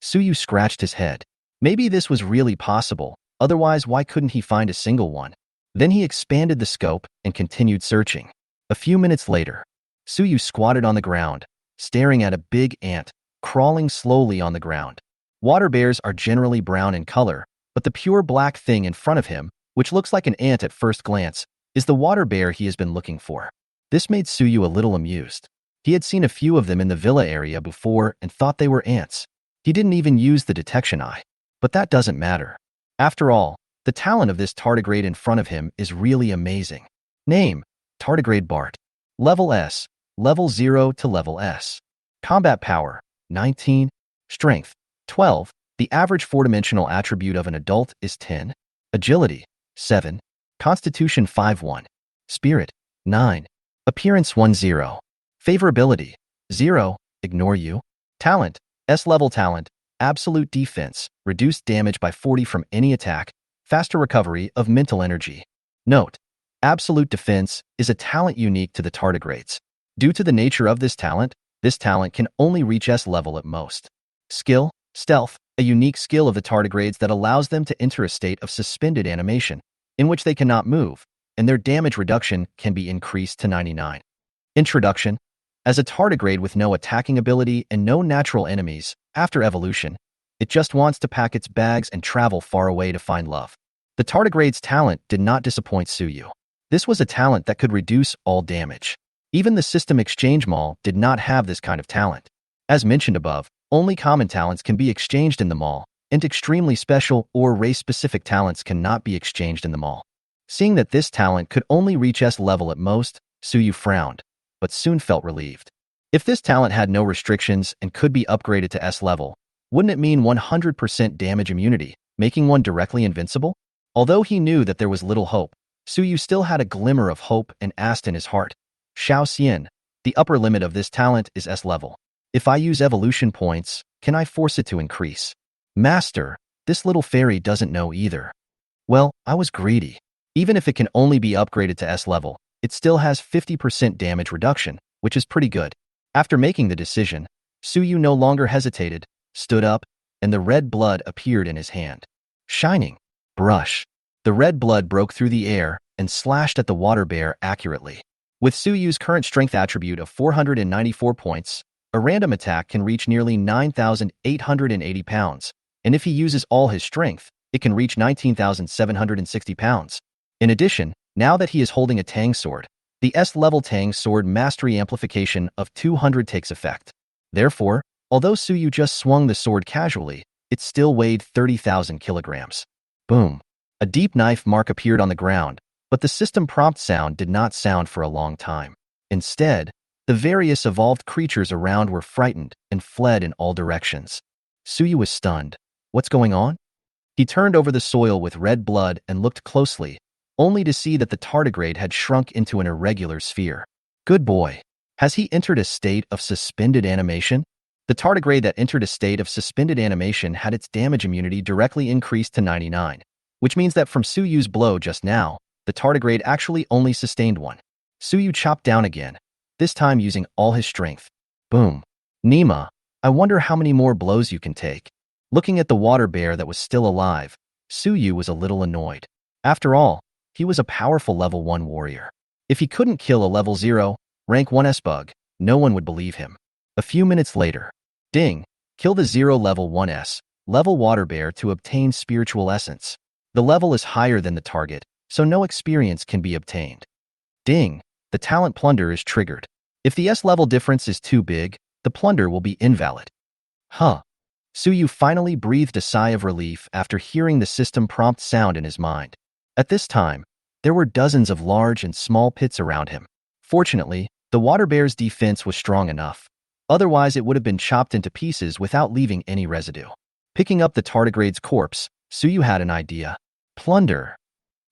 Suyu scratched his head. Maybe this was really possible, otherwise why couldn't he find a single one? Then he expanded the scope and continued searching. A few minutes later, Suyu squatted on the ground, staring at a big ant, crawling slowly on the ground. Water bears are generally brown in color, but the pure black thing in front of him, which looks like an ant at first glance, is the water bear he has been looking for. This made Suyu a little amused. He had seen a few of them in the villa area before and thought they were ants. He didn't even use the detection eye. But that doesn't matter. After all, the talent of this tardigrade in front of him is really amazing. Name, Tardigrade Bart. Level S, level 0 to level S. Combat power, 19. Strength, 12. The average four-dimensional attribute of an adult is 10. Agility, 7. Constitution 5-1. Spirit, 9. Appearance 1-0. Favorability, 0. Ignore you. Talent, S-level talent. Absolute defense, reduced damage by 40 from any attack. Faster recovery of mental energy. Note, absolute defense is a talent unique to the tardigrades. Due to the nature of this talent can only reach S level at most. Skill, stealth, a unique skill of the tardigrades that allows them to enter a state of suspended animation. in which they cannot move, and their damage reduction can be increased to 99. Introduction. As a tardigrade with no attacking ability and no natural enemies, after evolution, it just wants to pack its bags and travel far away to find love. The tardigrade's talent did not disappoint Suyu. This was a talent that could reduce all damage. Even the system exchange mall did not have this kind of talent. As mentioned above, only common talents can be exchanged in the mall, and extremely special or race-specific talents cannot be exchanged in the mall. Seeing that this talent could only reach S level at most, Suyu frowned, but soon felt relieved. If this talent had no restrictions and could be upgraded to S level, wouldn't it mean 100% damage immunity, making one directly invincible? Although he knew that there was little hope, Suyu still had a glimmer of hope and asked in his heart, Xiao Xian, the upper limit of this talent is S level. If I use evolution points, can I force it to increase? Master, this little fairy doesn't know either. Well, I was greedy. Even if it can only be upgraded to S level, it still has 50% damage reduction, which is pretty good. After making the decision, Suyu no longer hesitated, stood up, and the red blood appeared in his hand. Shining. Brush. The red blood broke through the air and slashed at the water bear accurately. With Suyu's current strength attribute of 494 points, a random attack can reach nearly 9,880 pounds, and if he uses all his strength, it can reach 19,760 pounds. In addition, now that he is holding a Tang sword, the S-level Tang sword mastery amplification of 200 takes effect. Therefore, although Suyu just swung the sword casually, it still weighed 30,000 kilograms. Boom. A deep knife mark appeared on the ground, but the system prompt sound did not sound for a long time. Instead, the various evolved creatures around were frightened and fled in all directions. Suyu was stunned. What's going on? He turned over the soil with red blood and looked closely, only to see that the tardigrade had shrunk into an irregular sphere. Good boy. Has he entered a state of suspended animation? The tardigrade that entered a state of suspended animation had its damage immunity directly increased to 99, which means that from Suyu's blow just now, the tardigrade actually only sustained one. Suyu chopped down again, this time using all his strength. Boom. Nima, I wonder how many more blows you can take. Looking at the water bear that was still alive, Suyu was a little annoyed. After all, he was a powerful level 1 warrior. If he couldn't kill a level 0, rank 1S bug, no one would believe him. A few minutes later, ding, kill the 0 level 1S, level water bear to obtain spiritual essence. The level is higher than the target, so no experience can be obtained. Ding, the talent plunder is triggered. If the S level difference is too big, the plunder will be invalid. Huh. Suyu finally breathed a sigh of relief after hearing the system prompt sound in his mind. At this time, there were dozens of large and small pits around him. Fortunately, the water bear's defense was strong enough. Otherwise, it would have been chopped into pieces without leaving any residue. Picking up the tardigrade's corpse, Suyu had an idea. Plunder.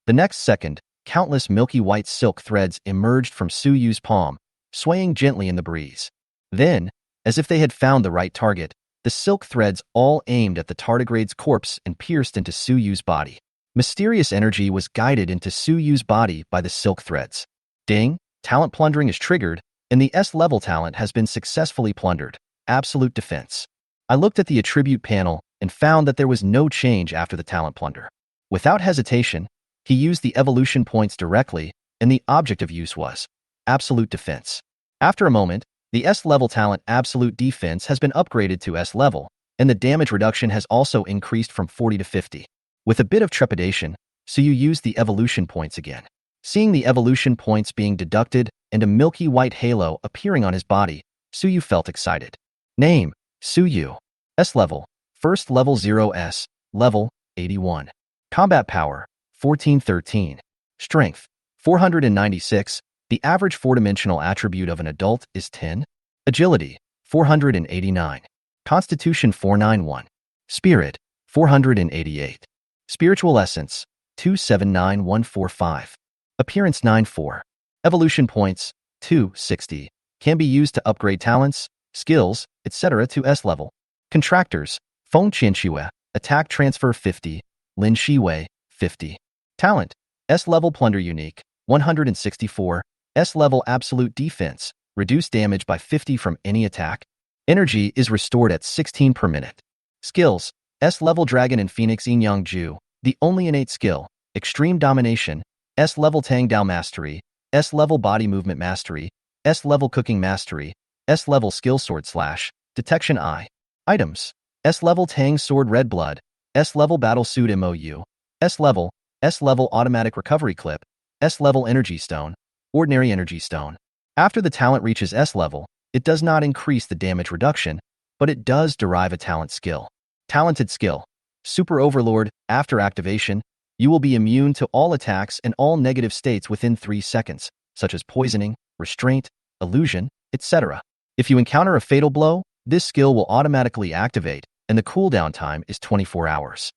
The next second, countless milky white silk threads emerged from Suyu's palm, swaying gently in the breeze. Then, as if they had found the right target, the silk threads all aimed at the tardigrade's corpse and pierced into Suyu's body. Mysterious energy was guided into Suyu's body by the silk threads. Ding, talent plundering is triggered, and the S-level talent has been successfully plundered. Absolute defense. I looked at the attribute panel and found that there was no change after the talent plunder. Without hesitation, he used the evolution points directly, and the object of use was absolute defense. After a moment, the S-level talent absolute defense has been upgraded to S-level, and the damage reduction has also increased from 40 to 50. With a bit of trepidation, Suyu used the evolution points again. Seeing the evolution points being deducted and a milky white halo appearing on his body, Suyu felt excited. Name, Suyu. S-level, first level 0S, level, 81. Combat power, 1413. Strength, 496. The average four-dimensional attribute of an adult is 10. Agility, 489. Constitution, 491. Spirit, 488. Spiritual essence, 279145. Appearance, 94. Evolution points, 260. Can be used to upgrade talents, skills, etc. to S level. Contractors, Feng Qianxue, attack transfer 50. Lin Shiying, 50. Talent, S level plunder unique, 164. S level absolute defense, reduce damage by 50 from any attack. Energy is restored at 16 per minute. Skills, S level dragon and phoenix yin yang ju, the only innate skill, extreme domination, S-level Tangdao mastery, S-level body movement mastery, S-level cooking mastery, S-level skill sword slash, detection eye. Items: S-level Tang sword red blood, S-level battle suit MOU, S-level, S-level automatic recovery clip, S-level energy stone, ordinary energy stone. After the talent reaches S-level, it does not increase the damage reduction, but it does derive a talent skill. Talented skill. Super Overlord. After activation, you will be immune to all attacks and all negative states within 3 seconds, such as poisoning, restraint, illusion, etc. If you encounter a fatal blow, this skill will automatically activate, and the cooldown time is 24 hours.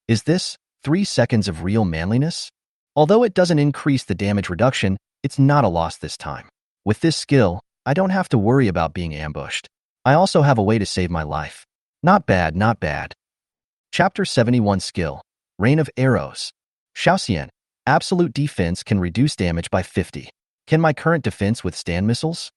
Is this 3 seconds of real manliness? Although it doesn't increase the damage reduction, it's not a loss this time. With this skill, I don't have to worry about being ambushed. I also have a way to save my life. Not bad, not bad. Chapter 71 Skill. Rain of Arrows. Xiaoxian. Absolute defense can reduce damage by 50. Can my current defense withstand missiles?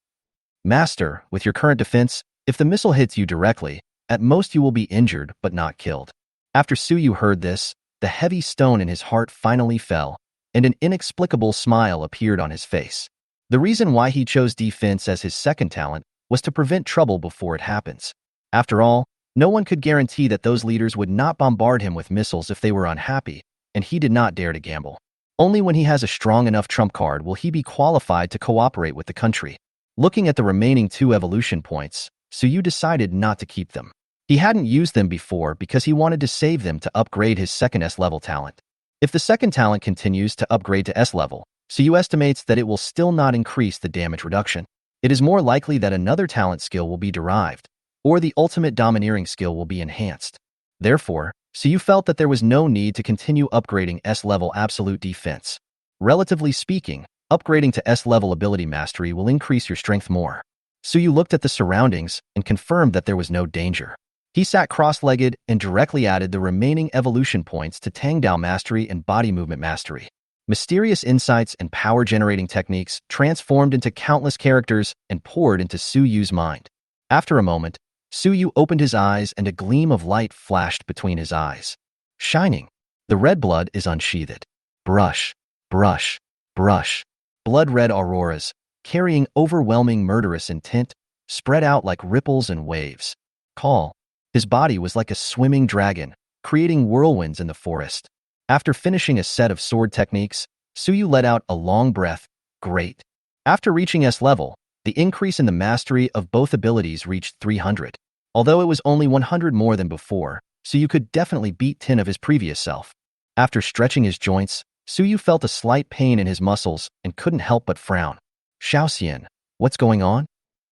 Master, with your current defense, if the missile hits you directly, at most you will be injured but not killed. After Suyu heard this, the heavy stone in his heart finally fell, and an inexplicable smile appeared on his face. The reason why he chose defense as his second talent was to prevent trouble before it happens. After all, no one could guarantee that those leaders would not bombard him with missiles if they were unhappy, and he did not dare to gamble. Only when he has a strong enough trump card will he be qualified to cooperate with the country. Looking at the remaining 2 evolution points, Suyu decided not to keep them. He hadn't used them before because he wanted to save them to upgrade his second S-level talent. If the second talent continues to upgrade to S-level, Suyu estimates that it will still not increase the damage reduction. It is more likely that another talent skill will be derived, or the ultimate domineering skill will be enhanced. Therefore, Suyu felt that there was no need to continue upgrading S-level absolute defense. Relatively speaking, upgrading to S-level ability mastery will increase your strength more. Suyu looked at the surroundings and confirmed that there was no danger. He sat cross-legged and directly added the remaining evolution points to Tangdao mastery and body movement mastery. Mysterious insights and power-generating techniques transformed into countless characters and poured into Suyu's mind. After a moment, Suyu opened his eyes and a gleam of light flashed between his eyes. Shining. The red blood is unsheathed. Brush, brush, brush. Blood-red auroras, carrying overwhelming murderous intent, spread out like ripples and waves. Call. His body was like a swimming dragon, creating whirlwinds in the forest. After finishing a set of sword techniques, Suyu let out a long breath. Great. After reaching S-level, the increase in the mastery of both abilities reached 300. Although it was only 100 more than before, Suyu could definitely beat 10 of his previous self. After stretching his joints, Suyu felt a slight pain in his muscles and couldn't help but frown. Xiaoxian, what's going on?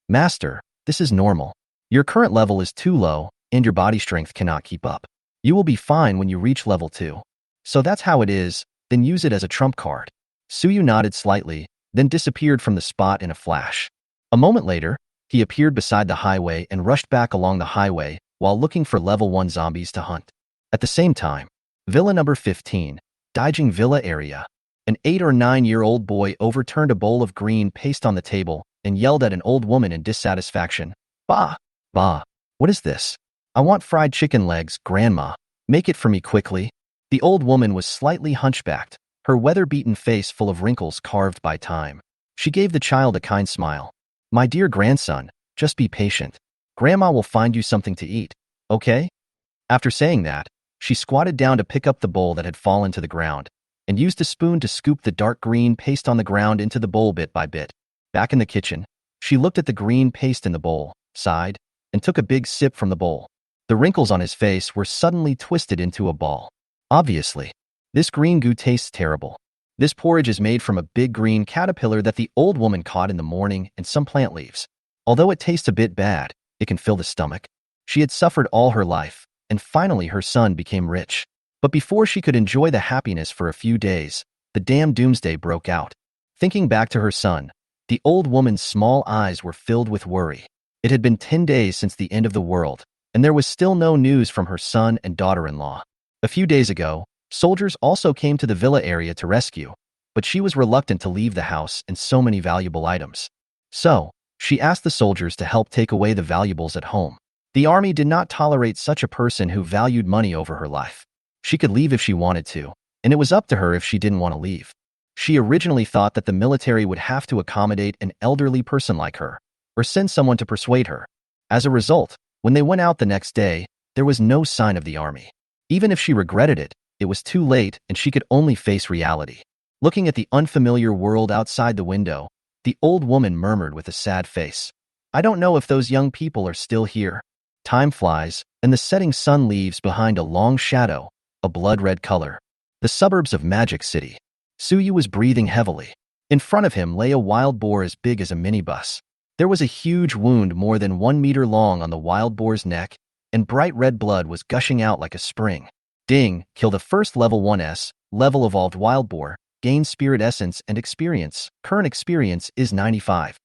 Master, this is normal. Your current level is too low, and your body strength cannot keep up. You will be fine when you reach level 2. So that's how it is, then use it as a trump card. Suyu nodded slightly, then disappeared from the spot in a flash. A moment later, he appeared beside the highway and rushed back along the highway while looking for level 1 zombies to hunt. At the same time, Villa number 15, Daijing Villa area. An 8 or 9-year-old boy overturned a bowl of green paste on the table and yelled at an old woman in dissatisfaction. Bah! Bah! What is this? I want fried chicken legs, Grandma. Make it for me quickly. The old woman was slightly hunchbacked, her weather-beaten face full of wrinkles carved by time. She gave the child a kind smile. My dear grandson, just be patient. Grandma will find you something to eat, okay? After saying that, she squatted down to pick up the bowl that had fallen to the ground and used a spoon to scoop the dark green paste on the ground into the bowl bit by bit. Back in the kitchen, she looked at the green paste in the bowl, sighed, and took a big sip from the bowl. The wrinkles on his face were suddenly twisted into a ball. Obviously, this green goo tastes terrible. This porridge is made from a big green caterpillar that the old woman caught in the morning and some plant leaves. Although it tastes a bit bad, it can fill the stomach. She had suffered all her life, and finally her son became rich. But before she could enjoy the happiness for a few days, the damn doomsday broke out. Thinking back to her son, the old woman's small eyes were filled with worry. It had been 10 days since the end of the world, and there was still no news from her son and daughter-in-law. A few days ago, soldiers also came to the villa area to rescue, but she was reluctant to leave the house and so many valuable items. So, she asked the soldiers to help take away the valuables at home. The army did not tolerate such a person who valued money over her life. She could leave if she wanted to, and it was up to her if she didn't want to leave. She originally thought that the military would have to accommodate an elderly person like her, or send someone to persuade her. As a result, when they went out the next day, there was no sign of the army. Even if she regretted it, it was too late and she could only face reality. Looking at the unfamiliar world outside the window, the old woman murmured with a sad face, "I don't know if those young people are still here." Time flies, and the setting sun leaves behind a long shadow, a blood-red color. The suburbs of Magic City. Suyu was breathing heavily. In front of him lay a wild boar as big as a minibus. There was a huge wound more than 1 meter long on the wild boar's neck, and bright red blood was gushing out like a spring. Ding, kill the first level 1S, level evolved wild boar, gain spirit essence and experience. Current experience is 95.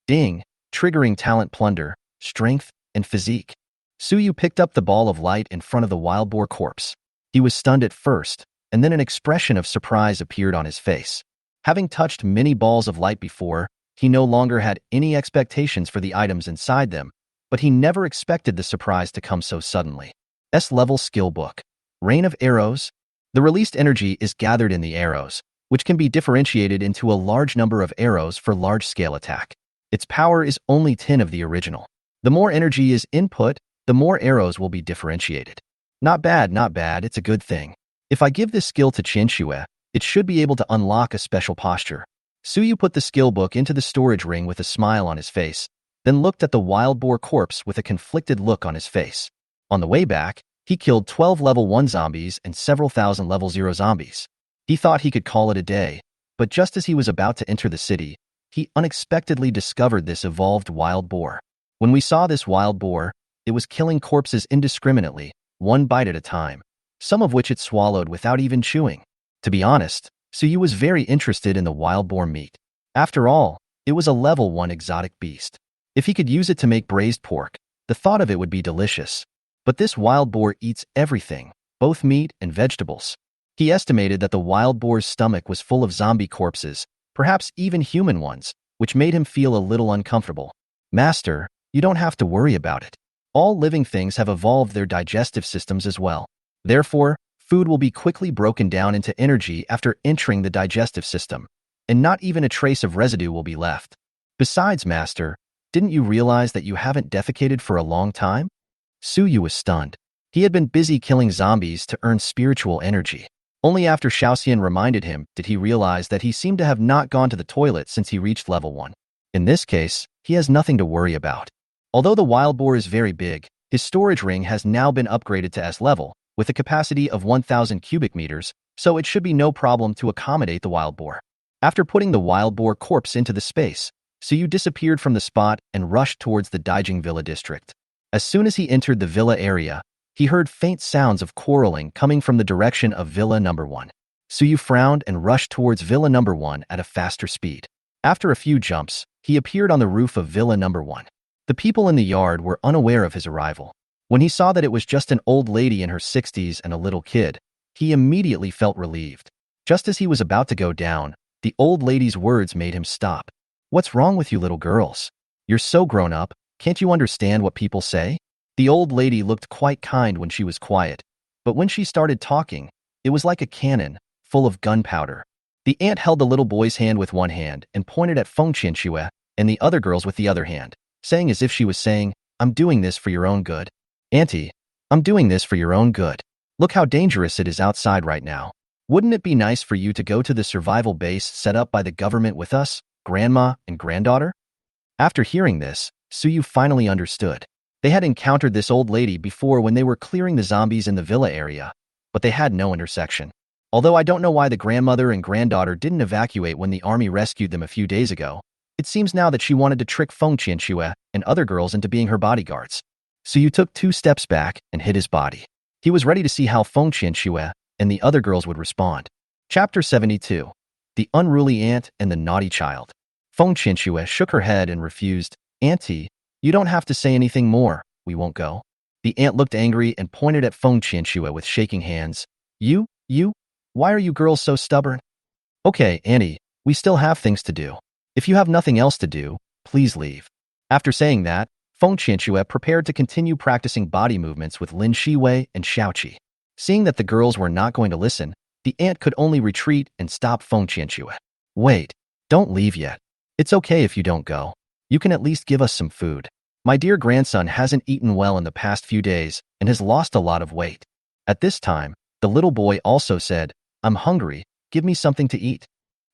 Ding, triggering talent plunder, strength, and physique. Suyu picked up the ball of light in front of the wild boar corpse. He was stunned at first, and then an expression of surprise appeared on his face. Having touched many balls of light before, he no longer had any expectations for the items inside them, but he never expected the surprise to come so suddenly. S-level skill book. Rain of Arrows. The released energy is gathered in the arrows, which can be differentiated into a large number of arrows for large-scale attack. Its power is only 10 of the original. The more energy is input, the more arrows will be differentiated. Not bad, it's a good thing. If I give this skill to Qianxue, it should be able to unlock a special posture. Suyu put the skill book into the storage ring with a smile on his face, then looked at the wild boar corpse with a conflicted look on his face. On the way back, he killed 12 level 1 zombies and several thousand level 0 zombies. He thought he could call it a day, but just as he was about to enter the city, he unexpectedly discovered this evolved wild boar. When we saw this wild boar, it was killing corpses indiscriminately, one bite at a time, some of which it swallowed without even chewing. To be honest, Suyu was very interested in the wild boar meat. After all, it was a level 1 exotic beast. If he could use it to make braised pork, the thought of it would be delicious. But this wild boar eats everything, both meat and vegetables. He estimated that the wild boar's stomach was full of zombie corpses, perhaps even human ones, which made him feel a little uncomfortable. Master, you don't have to worry about it. All living things have evolved their digestive systems as well. Therefore, food will be quickly broken down into energy after entering the digestive system, and not even a trace of residue will be left. Besides, Master, didn't you realize that you haven't defecated for a long time? Suyu was stunned. He had been busy killing zombies to earn spiritual energy. Only after Xiaoxian reminded him did he realize that he seemed to have not gone to the toilet since he reached level 1. In this case, he has nothing to worry about. Although the wild boar is very big, his storage ring has now been upgraded to S level, with a capacity of 1,000 cubic meters, so it should be no problem to accommodate the wild boar. After putting the wild boar corpse into the space, Suyu disappeared from the spot and rushed towards the Daijing Villa district. As soon as he entered the villa area, he heard faint sounds of quarreling coming from the direction of Villa Number 1. Suyu frowned and rushed towards Villa Number 1 at a faster speed. After a few jumps, he appeared on the roof of Villa Number 1. The people in the yard were unaware of his arrival. When he saw that it was just an old lady in her 60s and a little kid, he immediately felt relieved. Just as he was about to go down, the old lady's words made him stop. "What's wrong with you little girls? You're so grown up, can't you understand what people say?" The old lady looked quite kind when she was quiet, but when she started talking, it was like a cannon, full of gunpowder. The aunt held the little boy's hand with one hand and pointed at Feng Qianxue and the other girls with the other hand, saying as if she was saying, "I'm doing this for your own good. Auntie, I'm doing this for your own good. Look how dangerous it is outside right now. Wouldn't it be nice for you to go to the survival base set up by the government with us, grandma and granddaughter?" After hearing this, Suyu finally understood. They had encountered this old lady before when they were clearing the zombies in the villa area, but they had no intersection. Although I don't know why the grandmother and granddaughter didn't evacuate when the army rescued them a few days ago, it seems now that she wanted to trick Feng Qianxue and other girls into being her bodyguards. Suyu took 2 steps back and hid his body. He was ready to see how Feng Qianxue and the other girls would respond. Chapter 72. The Unruly Aunt and the Naughty Child. Feng Qianxue shook her head and refused. "Auntie, you don't have to say anything more, we won't go." The aunt looked angry and pointed at Feng Qianxue with shaking hands. You, why are you girls so stubborn?" "Okay, Auntie, we still have things to do. If you have nothing else to do, please leave." After saying that, Feng Qianxue prepared to continue practicing body movements with Lin Shiying and Xiaoqi. Seeing that the girls were not going to listen, the ant could only retreat and stop Feng Qianxue. Wait, don't leave yet. It's okay if you don't go. You can at least give us some food. My dear grandson hasn't eaten well in the past few days and has lost a lot of weight. At this time, the little boy also said, I'm hungry, give me something to eat.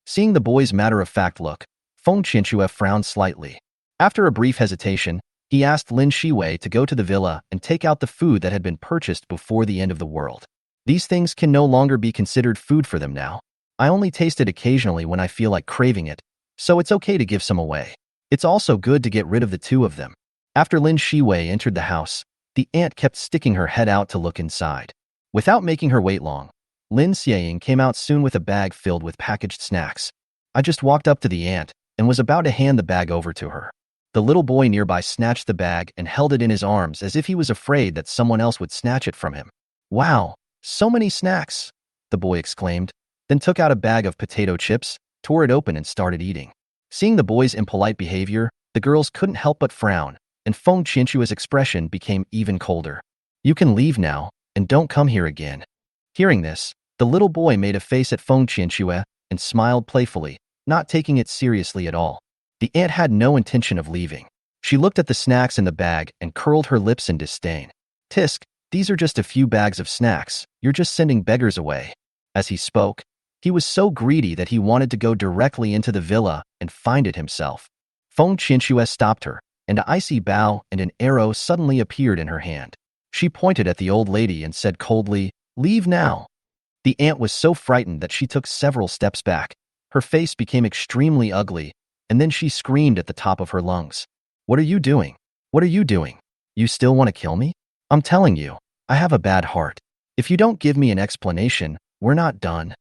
Seeing the boy's matter-of-fact look, Feng Qianxue frowned slightly. After a brief hesitation, he asked Lin Shiying to go to the villa and take out the food that had been purchased before the end of the world. These things can no longer be considered food for them now. I only taste it occasionally when I feel like craving it, so it's okay to give some away. It's also good to get rid of the two of them. After Lin Shiying entered the house, the ant kept sticking her head out to look inside. Without making her wait long, Lin Shiying came out soon with a bag filled with packaged snacks. I just walked up to the ant and was about to hand the bag over to her. The little boy nearby snatched the bag and held it in his arms as if he was afraid that someone else would snatch it from him. Wow, so many snacks, the boy exclaimed, then took out a bag of potato chips, tore it open and started eating. Seeing the boy's impolite behavior, the girls couldn't help but frown, and Feng Qianxue's expression became even colder. You can leave now, and don't come here again. Hearing this, the little boy made a face at Feng Qianxue and smiled playfully, not taking it seriously at all. The ant had no intention of leaving. She looked at the snacks in the bag and curled her lips in disdain. Tisk, these are just a few bags of snacks, you're just sending beggars away. As he spoke, he was so greedy that he wanted to go directly into the villa and find it himself. Feng Qianxue stopped her, and an icy bow and an arrow suddenly appeared in her hand. She pointed at the old lady and said coldly, Leave now. The ant was so frightened that she took several steps back. Her face became extremely ugly, and then she screamed at the top of her lungs. What are you doing? What are you doing? You still want to kill me? I'm telling you, I have a bad heart. If you don't give me an explanation, we're not done.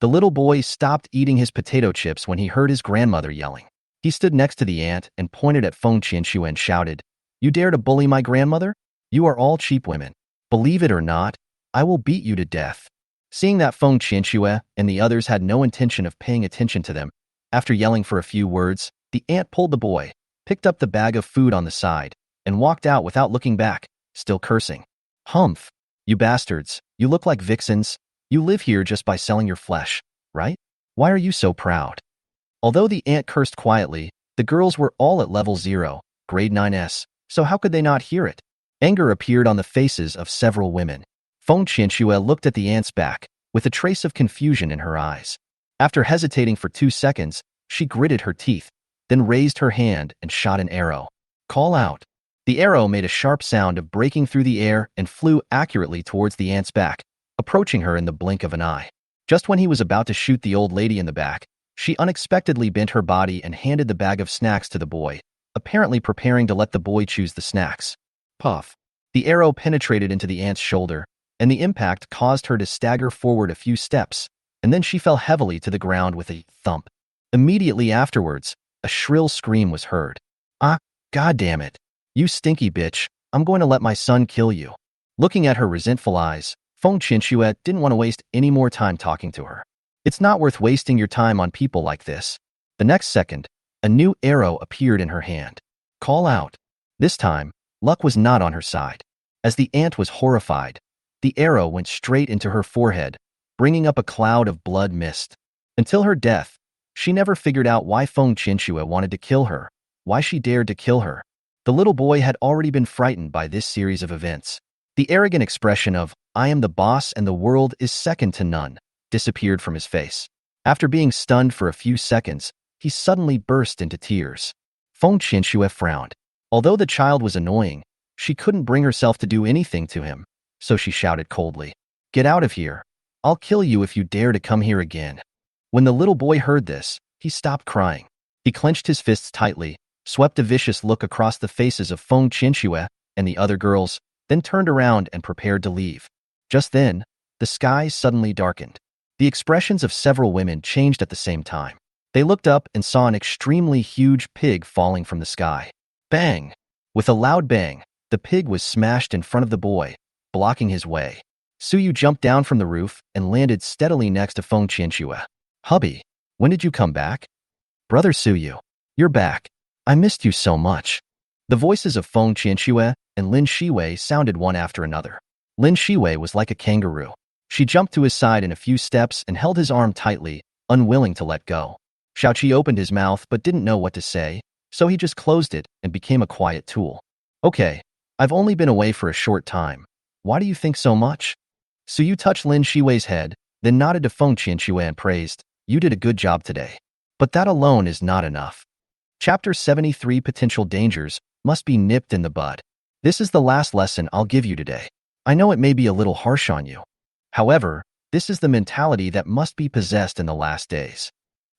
The little boy stopped eating his potato chips when he heard his grandmother yelling. He stood next to the ant and pointed at Feng Qianxue and shouted, You dare to bully my grandmother? You are all cheap women. Believe it or not, I will beat you to death. Seeing that Feng Qianxue and the others had no intention of paying attention to them, after yelling for a few words, the ant pulled the boy, picked up the bag of food on the side, and walked out without looking back, still cursing. Humph! You bastards, you look like vixens. You live here just by selling your flesh, right? Why are you so proud? Although the ant cursed quietly, the girls were all at level 0, grade 9s, so how could they not hear it? Anger appeared on the faces of several women. Feng Qianxue looked at the ant's back, with a trace of confusion in her eyes. After hesitating for 2 seconds, she gritted her teeth, then raised her hand and shot an arrow. Call out. The arrow made a sharp sound of breaking through the air and flew accurately towards the ant's back, approaching her in the blink of an eye. Just when he was about to shoot the old lady in the back, she unexpectedly bent her body and handed the bag of snacks to the boy, apparently preparing to let the boy choose the snacks. Puff. The arrow penetrated into the ant's shoulder, and the impact caused her to stagger forward a few steps, and then she fell heavily to the ground with a thump. Immediately afterwards, a shrill scream was heard. Ah, goddamn it. You stinky bitch, I'm going to let my son kill you. Looking at her resentful eyes, Feng Qianxue didn't want to waste any more time talking to her. It's not worth wasting your time on people like this. The next second, a new arrow appeared in her hand. Call out. This time, luck was not on her side. As the ant was horrified, the arrow went straight into her forehead, bringing up a cloud of blood mist. Until her death, she never figured out why Feng Qianxue wanted to kill her, why she dared to kill her. The little boy had already been frightened by this series of events. The arrogant expression of, I am the boss and the world is second to none, disappeared from his face. After being stunned for a few seconds, he suddenly burst into tears. Feng Qianxue frowned. Although the child was annoying, she couldn't bring herself to do anything to him, so she shouted coldly, Get out of here. I'll kill you if you dare to come here again. When the little boy heard this, he stopped crying. He clenched his fists tightly, swept a vicious look across the faces of Feng Qianxue and the other girls, then turned around and prepared to leave. Just then, the sky suddenly darkened. The expressions of several women changed at the same time. They looked up and saw an extremely huge pig falling from the sky. Bang! With a loud bang, the pig was smashed in front of the boy, blocking his way. Suyu jumped down from the roof and landed steadily next to Feng Qianxue. Hubby, when did you come back? Brother Suyu, you're back. I missed you so much. The voices of Feng Qianxue and Lin Shiying sounded one after another. Lin Shiying was like a kangaroo. She jumped to his side in a few steps and held his arm tightly, unwilling to let go. Xiaoqi opened his mouth but didn't know what to say, so he just closed it and became a quiet tool. Okay, I've only been away for a short time. Why do you think so much? Suyu touched Lin Shiwei's head, then nodded to Feng Qianxue and praised, you did a good job today. But that alone is not enough. Chapter 73 Potential Dangers must be nipped in the bud. This is the last lesson I'll give you today. I know it may be a little harsh on you. However, this is the mentality that must be possessed in the last days.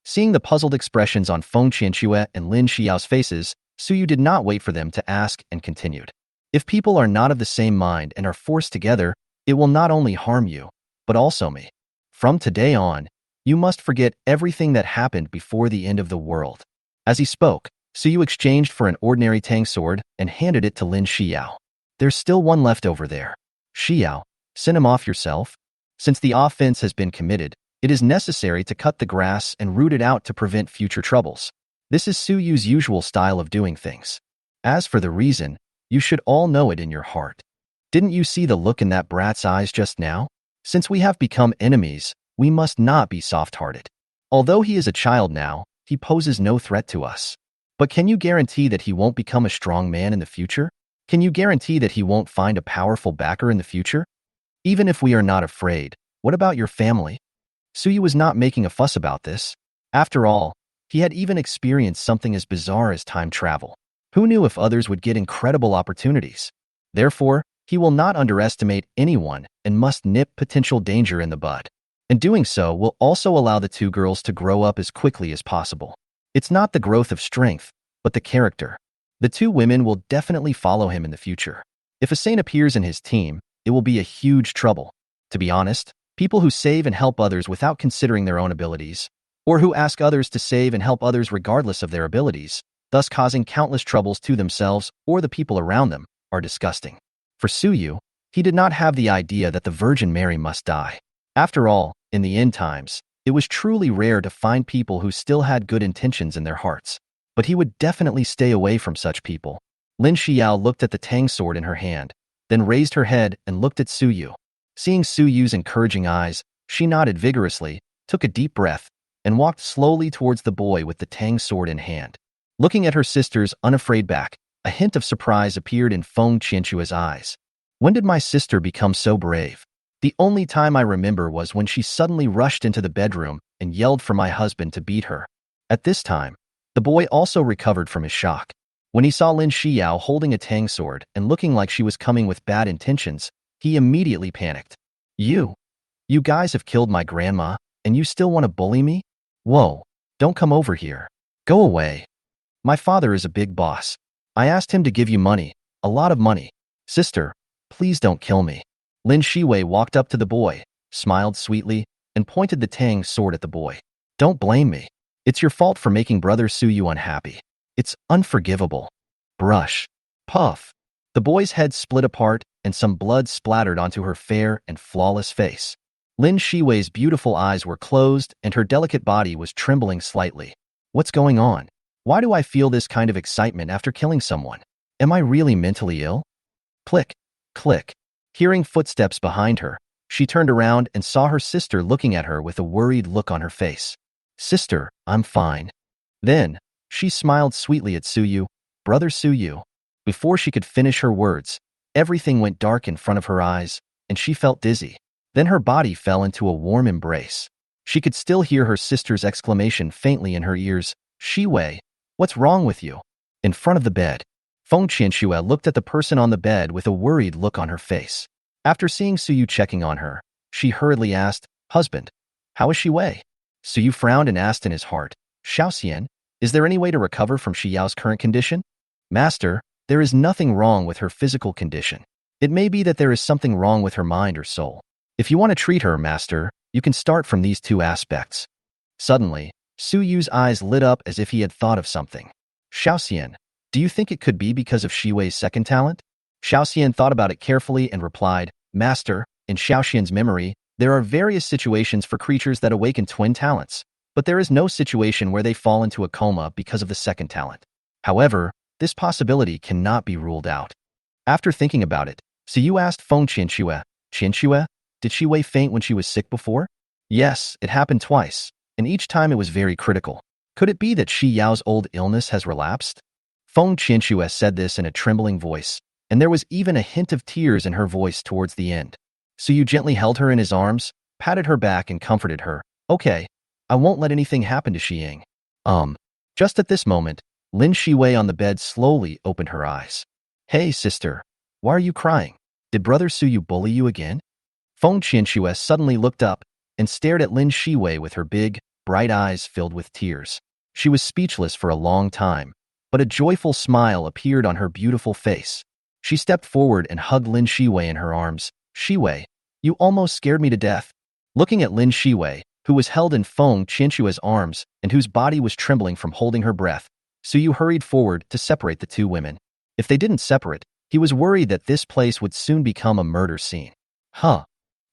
Seeing the puzzled expressions on Feng Qianxue and Lin Xiao's faces, Suyu did not wait for them to ask and continued. If people are not of the same mind and are forced together, it will not only harm you, but also me. From today on, you must forget everything that happened before the end of the world. As he spoke, Suyu exchanged for an ordinary tang sword and handed it to Lin Shiyao. There's still one left over there. Shiyao, send him off yourself. Since the offense has been committed, it is necessary to cut the grass and root it out to prevent future troubles. This is Suyu's usual style of doing things. As for the reason, you should all know it in your heart. Didn't you see the look in that brat's eyes just now? Since we have become enemies, we must not be soft-hearted. Although he is a child now, he poses no threat to us. But can you guarantee that he won't become a strong man in the future? Can you guarantee that he won't find a powerful backer in the future? Even if we are not afraid, what about your family? Suyu was not making a fuss about this. After all, he had even experienced something as bizarre as time travel. Who knew if others would get incredible opportunities? Therefore, he will not underestimate anyone and must nip potential danger in the bud. And doing so will also allow the two girls to grow up as quickly as possible. It's not the growth of strength, but the character. The two women will definitely follow him in the future. If a saint appears in his team, it will be a huge trouble. To be honest, people who save and help others without considering their own abilities, or who ask others to save and help others regardless of their abilities, thus causing countless troubles to themselves or the people around them, are disgusting. For Suyu, he did not have the idea that the Virgin Mary must die. After all, in the end times, it was truly rare to find people who still had good intentions in their hearts. But he would definitely stay away from such people. Lin Xiao looked at the tang sword in her hand, then raised her head and looked at Suyu. Seeing Suyu's encouraging eyes, she nodded vigorously, took a deep breath, and walked slowly towards the boy with the tang sword in hand. Looking at her sister's unafraid back, a hint of surprise appeared in Feng Qianxue's eyes. When did my sister become so brave? The only time I remember was when she suddenly rushed into the bedroom and yelled for my husband to beat her. At this time, the boy also recovered from his shock. When he saw Lin Xiao holding a tang sword and looking like she was coming with bad intentions, he immediately panicked. You guys have killed my grandma, and you still want to bully me? Whoa, don't come over here. Go away. My father is a big boss. I asked him to give you money, a lot of money. Sister, please don't kill me. Lin Shiwei walked up to the boy, smiled sweetly, and pointed the tang sword at the boy. Don't blame me. It's your fault for making brother Suyu unhappy. It's unforgivable. Brush. Puff. The boy's head split apart and some blood splattered onto her fair and flawless face. Lin Shiwei's beautiful eyes were closed and her delicate body was trembling slightly. What's going on? Why do I feel this kind of excitement after killing someone? Am I really mentally ill? Click, click. Hearing footsteps behind her, she turned around and saw her sister looking at her with a worried look on her face. Sister, I'm fine. Then, she smiled sweetly at Suyu. Brother Suyu. Before she could finish her words, everything went dark in front of her eyes, and she felt dizzy. Then her body fell into a warm embrace. She could still hear her sister's exclamation faintly in her ears. Shiwei, what's wrong with you? In front of the bed, Feng Qianxue looked at the person on the bed with a worried look on her face. After seeing Suyu checking on her, she hurriedly asked, Husband, how is Shiwei? Suyu frowned and asked in his heart, Xiaoxian, is there any way to recover from Xiyao's current condition? Master, there is nothing wrong with her physical condition. It may be that there is something wrong with her mind or soul. If you want to treat her, Master, you can start from these two aspects. Suddenly, Suyu's eyes lit up as if he had thought of something. Xiaoxian, do you think it could be because of Shiwei's second talent? Xiaoxian thought about it carefully and replied, Master, in Xiaoxian's memory, there are various situations for creatures that awaken twin talents, but there is no situation where they fall into a coma because of the second talent. However, this possibility cannot be ruled out. After thinking about it, Suyu asked Feng Qianxue, Qianxue, Did Shi Wei faint when she was sick before? Yes, it happened twice, and each time it was very critical. Could it be that Shi Yao's old illness has relapsed? Feng Qianxue said this in a trembling voice, and there was even a hint of tears in her voice towards the end. So you gently held her in his arms, patted her back and comforted her. Okay, I won't let anything happen to Shiying. Just at this moment, Lin Shiying on the bed slowly opened her eyes. Hey, sister, why are you crying? Did Brother Suyu bully you again? Feng Qianxue suddenly looked up and stared at Lin Shiying with her big, bright eyes filled with tears. She was speechless for a long time, but a joyful smile appeared on her beautiful face. She stepped forward and hugged Lin Shiying in her arms. Shiwei, you almost scared me to death. Looking at Lin Shiying, who was held in Feng Qianxue's arms and whose body was trembling from holding her breath, Suyu hurried forward to separate the two women. If they didn't separate, he was worried that this place would soon become a murder scene. Huh.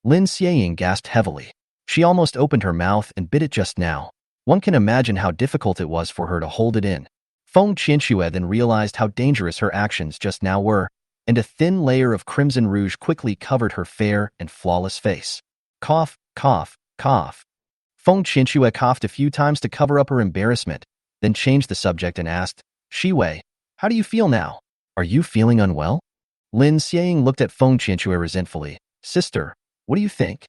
Lin Shiying gasped heavily. She almost opened her mouth and bit it just now. One can imagine how difficult it was for her to hold it in. Feng Qianxue then realized how dangerous her actions just now were, and a thin layer of crimson rouge quickly covered her fair and flawless face. Cough, cough, cough. Feng Qianxue coughed a few times to cover up her embarrassment, then changed the subject and asked, Shiwei, how do you feel now? Are you feeling unwell? Lin Shiying looked at Feng Qianxue resentfully. Sister, what do you think?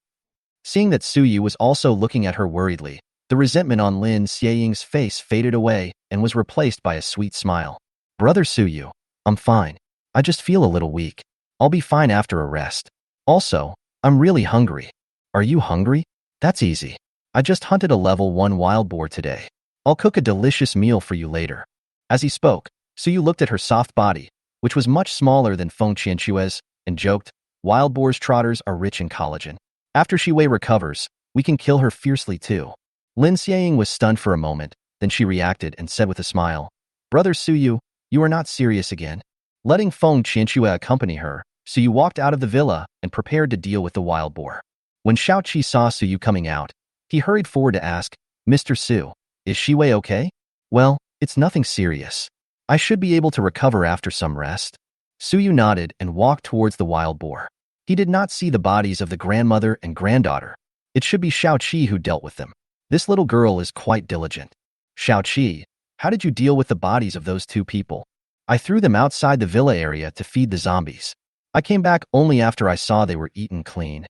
Seeing that Suyu was also looking at her worriedly, the resentment on Lin Xiying's face faded away and was replaced by a sweet smile. Brother Suyu, I'm fine. I just feel a little weak. I'll be fine after a rest. Also, I'm really hungry. Are you hungry? That's easy. I just hunted a level 1 wild boar today. I'll cook a delicious meal for you later. As he spoke, Suyu looked at her soft body, which was much smaller than Feng Qianxue's, and joked, wild boar's trotters are rich in collagen. After Shiwei recovers, we can kill her fiercely too. Lin Shiying was stunned for a moment, then she reacted and said with a smile, Brother Suyu, you are not serious again? Letting Feng Qianxue accompany her, Suyu walked out of the villa and prepared to deal with the wild boar. When Xiaoqi saw Suyu coming out, he hurried forward to ask, Mr. Su, is Shiwei okay? Well, it's nothing serious. I should be able to recover after some rest. Suyu nodded and walked towards the wild boar. He did not see the bodies of the grandmother and granddaughter. It should be Xiaoqi who dealt with them. This little girl is quite diligent. Xiaoqi, how did you deal with the bodies of those two people? I threw them outside the villa area to feed the zombies. I came back only after I saw they were eaten clean.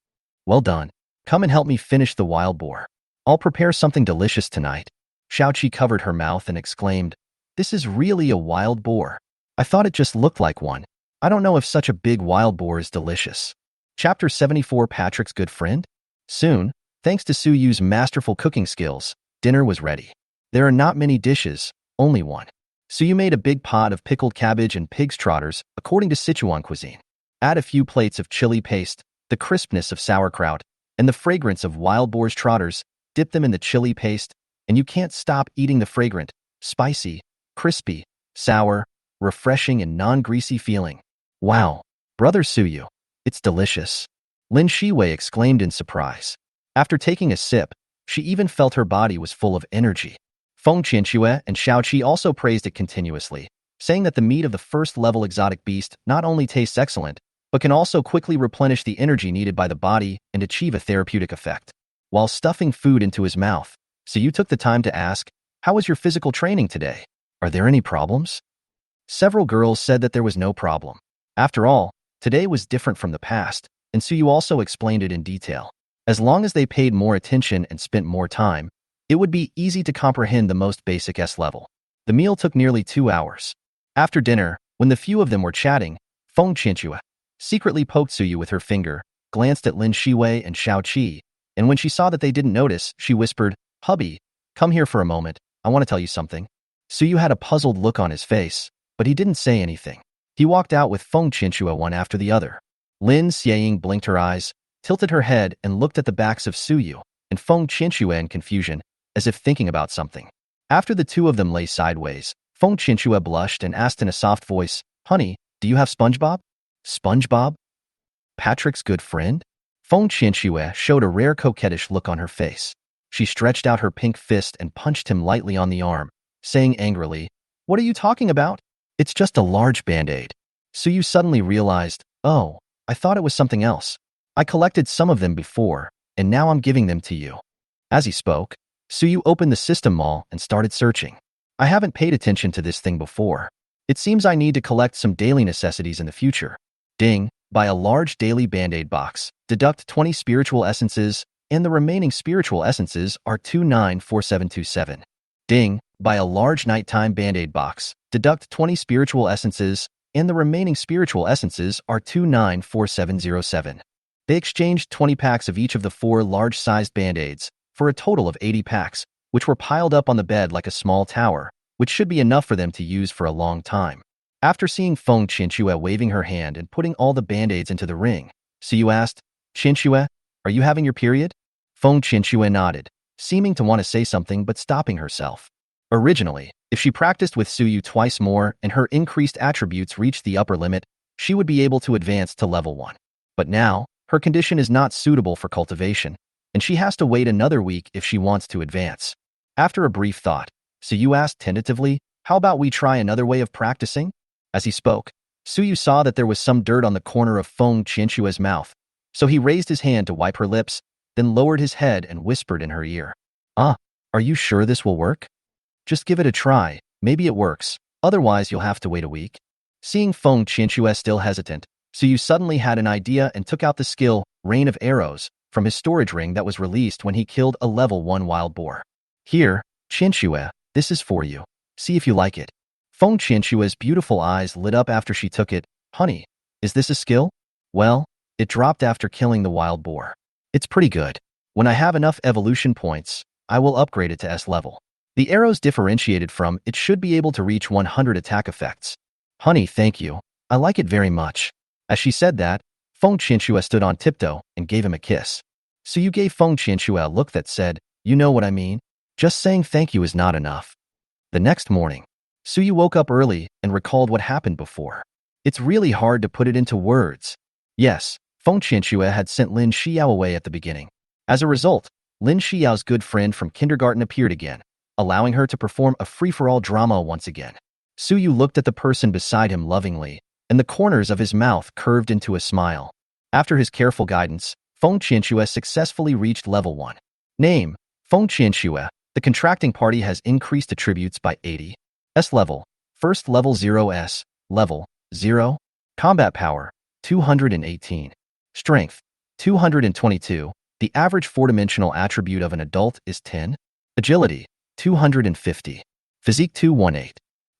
Well done. Come and help me finish the wild boar. I'll prepare something delicious tonight. Xiaoqi covered her mouth and exclaimed, This is really a wild boar. I thought it just looked like one. I don't know if such a big wild boar is delicious. Chapter 74 Patrick's Good Friend? Soon, thanks to Suyu's masterful cooking skills, dinner was ready. There are not many dishes, only one. Suyu made a big pot of pickled cabbage and pig's trotters, according to Sichuan cuisine. Add a few plates of chili paste, the crispness of sauerkraut, and the fragrance of wild boar's trotters. Dip them in the chili paste, and you can't stop eating the fragrant, spicy, crispy, sour, refreshing and non-greasy feeling. Wow, Brother Suyu, it's delicious. Lin Shiying exclaimed in surprise. After taking a sip, she even felt her body was full of energy. Feng Qianxue and Xiaoqi also praised it continuously, saying that the meat of the first-level exotic beast not only tastes excellent, but can also quickly replenish the energy needed by the body and achieve a therapeutic effect. While stuffing food into his mouth, Suyu took the time to ask, How was your physical training today? Are there any problems? Several girls said that there was no problem. After all, today was different from the past, and Suyu also explained it in detail. As long as they paid more attention and spent more time, it would be easy to comprehend the most basic S level. The meal took nearly 2 hours. After dinner, when the few of them were chatting, Feng Qianxue secretly poked Suyu with her finger, glanced at Lin Shiying and Xiaoqi, and when she saw that they didn't notice, she whispered, Hubby, come here for a moment, I want to tell you something. Suyu had a puzzled look on his face, but he didn't say anything. He walked out with Feng Qianxue one after the other. Lin Shiying blinked her eyes, tilted her head and looked at the backs of Suyu and Feng Qianxue in confusion, as if thinking about something. After the two of them lay sideways, Feng Qianxue blushed and asked in a soft voice, Honey, do you have SpongeBob? SpongeBob? Patrick's good friend? Feng Qianxue showed a rare coquettish look on her face. She stretched out her pink fist and punched him lightly on the arm, saying angrily, What are you talking about? It's just a large band-aid. Suyu suddenly realized, Oh, I thought it was something else. I collected some of them before, and now I'm giving them to you. As he spoke, Suyu opened the system mall and started searching. I haven't paid attention to this thing before. It seems I need to collect some daily necessities in the future. Ding, buy a large daily Band-Aid box. Deduct 20 spiritual essences, and the remaining spiritual essences are 294727. Ding, buy a large nighttime Band-Aid box. Deduct 20 spiritual essences, and the remaining spiritual essences are 294707. They exchanged 20 packs of each of the 4 large-sized Band-Aids, for a total of 80 packs, which were piled up on the bed like a small tower, which should be enough for them to use for a long time. After seeing Feng Qianxue waving her hand and putting all the Band-Aids into the ring, Suyu asked, "Qianxue, are you having your period?" Feng Qianxue nodded, seeming to want to say something but stopping herself. Originally, if she practiced with Suyu twice more and her increased attributes reached the upper limit, she would be able to advance to level 1. But now, her condition is not suitable for cultivation, and she has to wait another week if she wants to advance. After a brief thought, Suyu asked tentatively, "How about we try another way of practicing?" As he spoke, Suyu saw that there was some dirt on the corner of Feng Qianxue's mouth, so he raised his hand to wipe her lips, then lowered his head and whispered in her ear, "Ah, are you sure this will work? Just give it a try, maybe it works, otherwise you'll have to wait a week." Seeing Feng Qianxue still hesitant, Suyu suddenly had an idea and took out the skill, Rain of Arrows, from his storage ring that was released when he killed a level 1 wild boar. "Here, Qianxue, this is for you. See if you like it." Feng Qianxue's beautiful eyes lit up after she took it. "Honey, is this a skill?" "Well, it dropped after killing the wild boar. It's pretty good. When I have enough evolution points, I will upgrade it to S level. The arrows differentiated from it should be able to reach 100 attack effects." "Honey, thank you. I like it very much." As she said that, Feng Qianxue stood on tiptoe and gave him a kiss. Suyu gave Feng Qianxue a look that said, "You know what I mean? Just saying thank you is not enough." The next morning, Suyu woke up early and recalled what happened before. It's really hard to put it into words. Yes, Feng Qianxue had sent Lin Shiying away at the beginning. As a result, Lin Shiying's good friend from kindergarten appeared again, allowing her to perform a free-for-all drama once again. Suyu looked at the person beside him lovingly, and the corners of his mouth curved into a smile. After his careful guidance, Feng Qianxue successfully reached level 1. Name, Feng Qianxue. The contracting party has increased attributes by 80. S level, first level 0 S, level 0. Combat power, 218. Strength, 222. The average 4-dimensional attribute of an adult is 10. Agility, 250. Physique 218.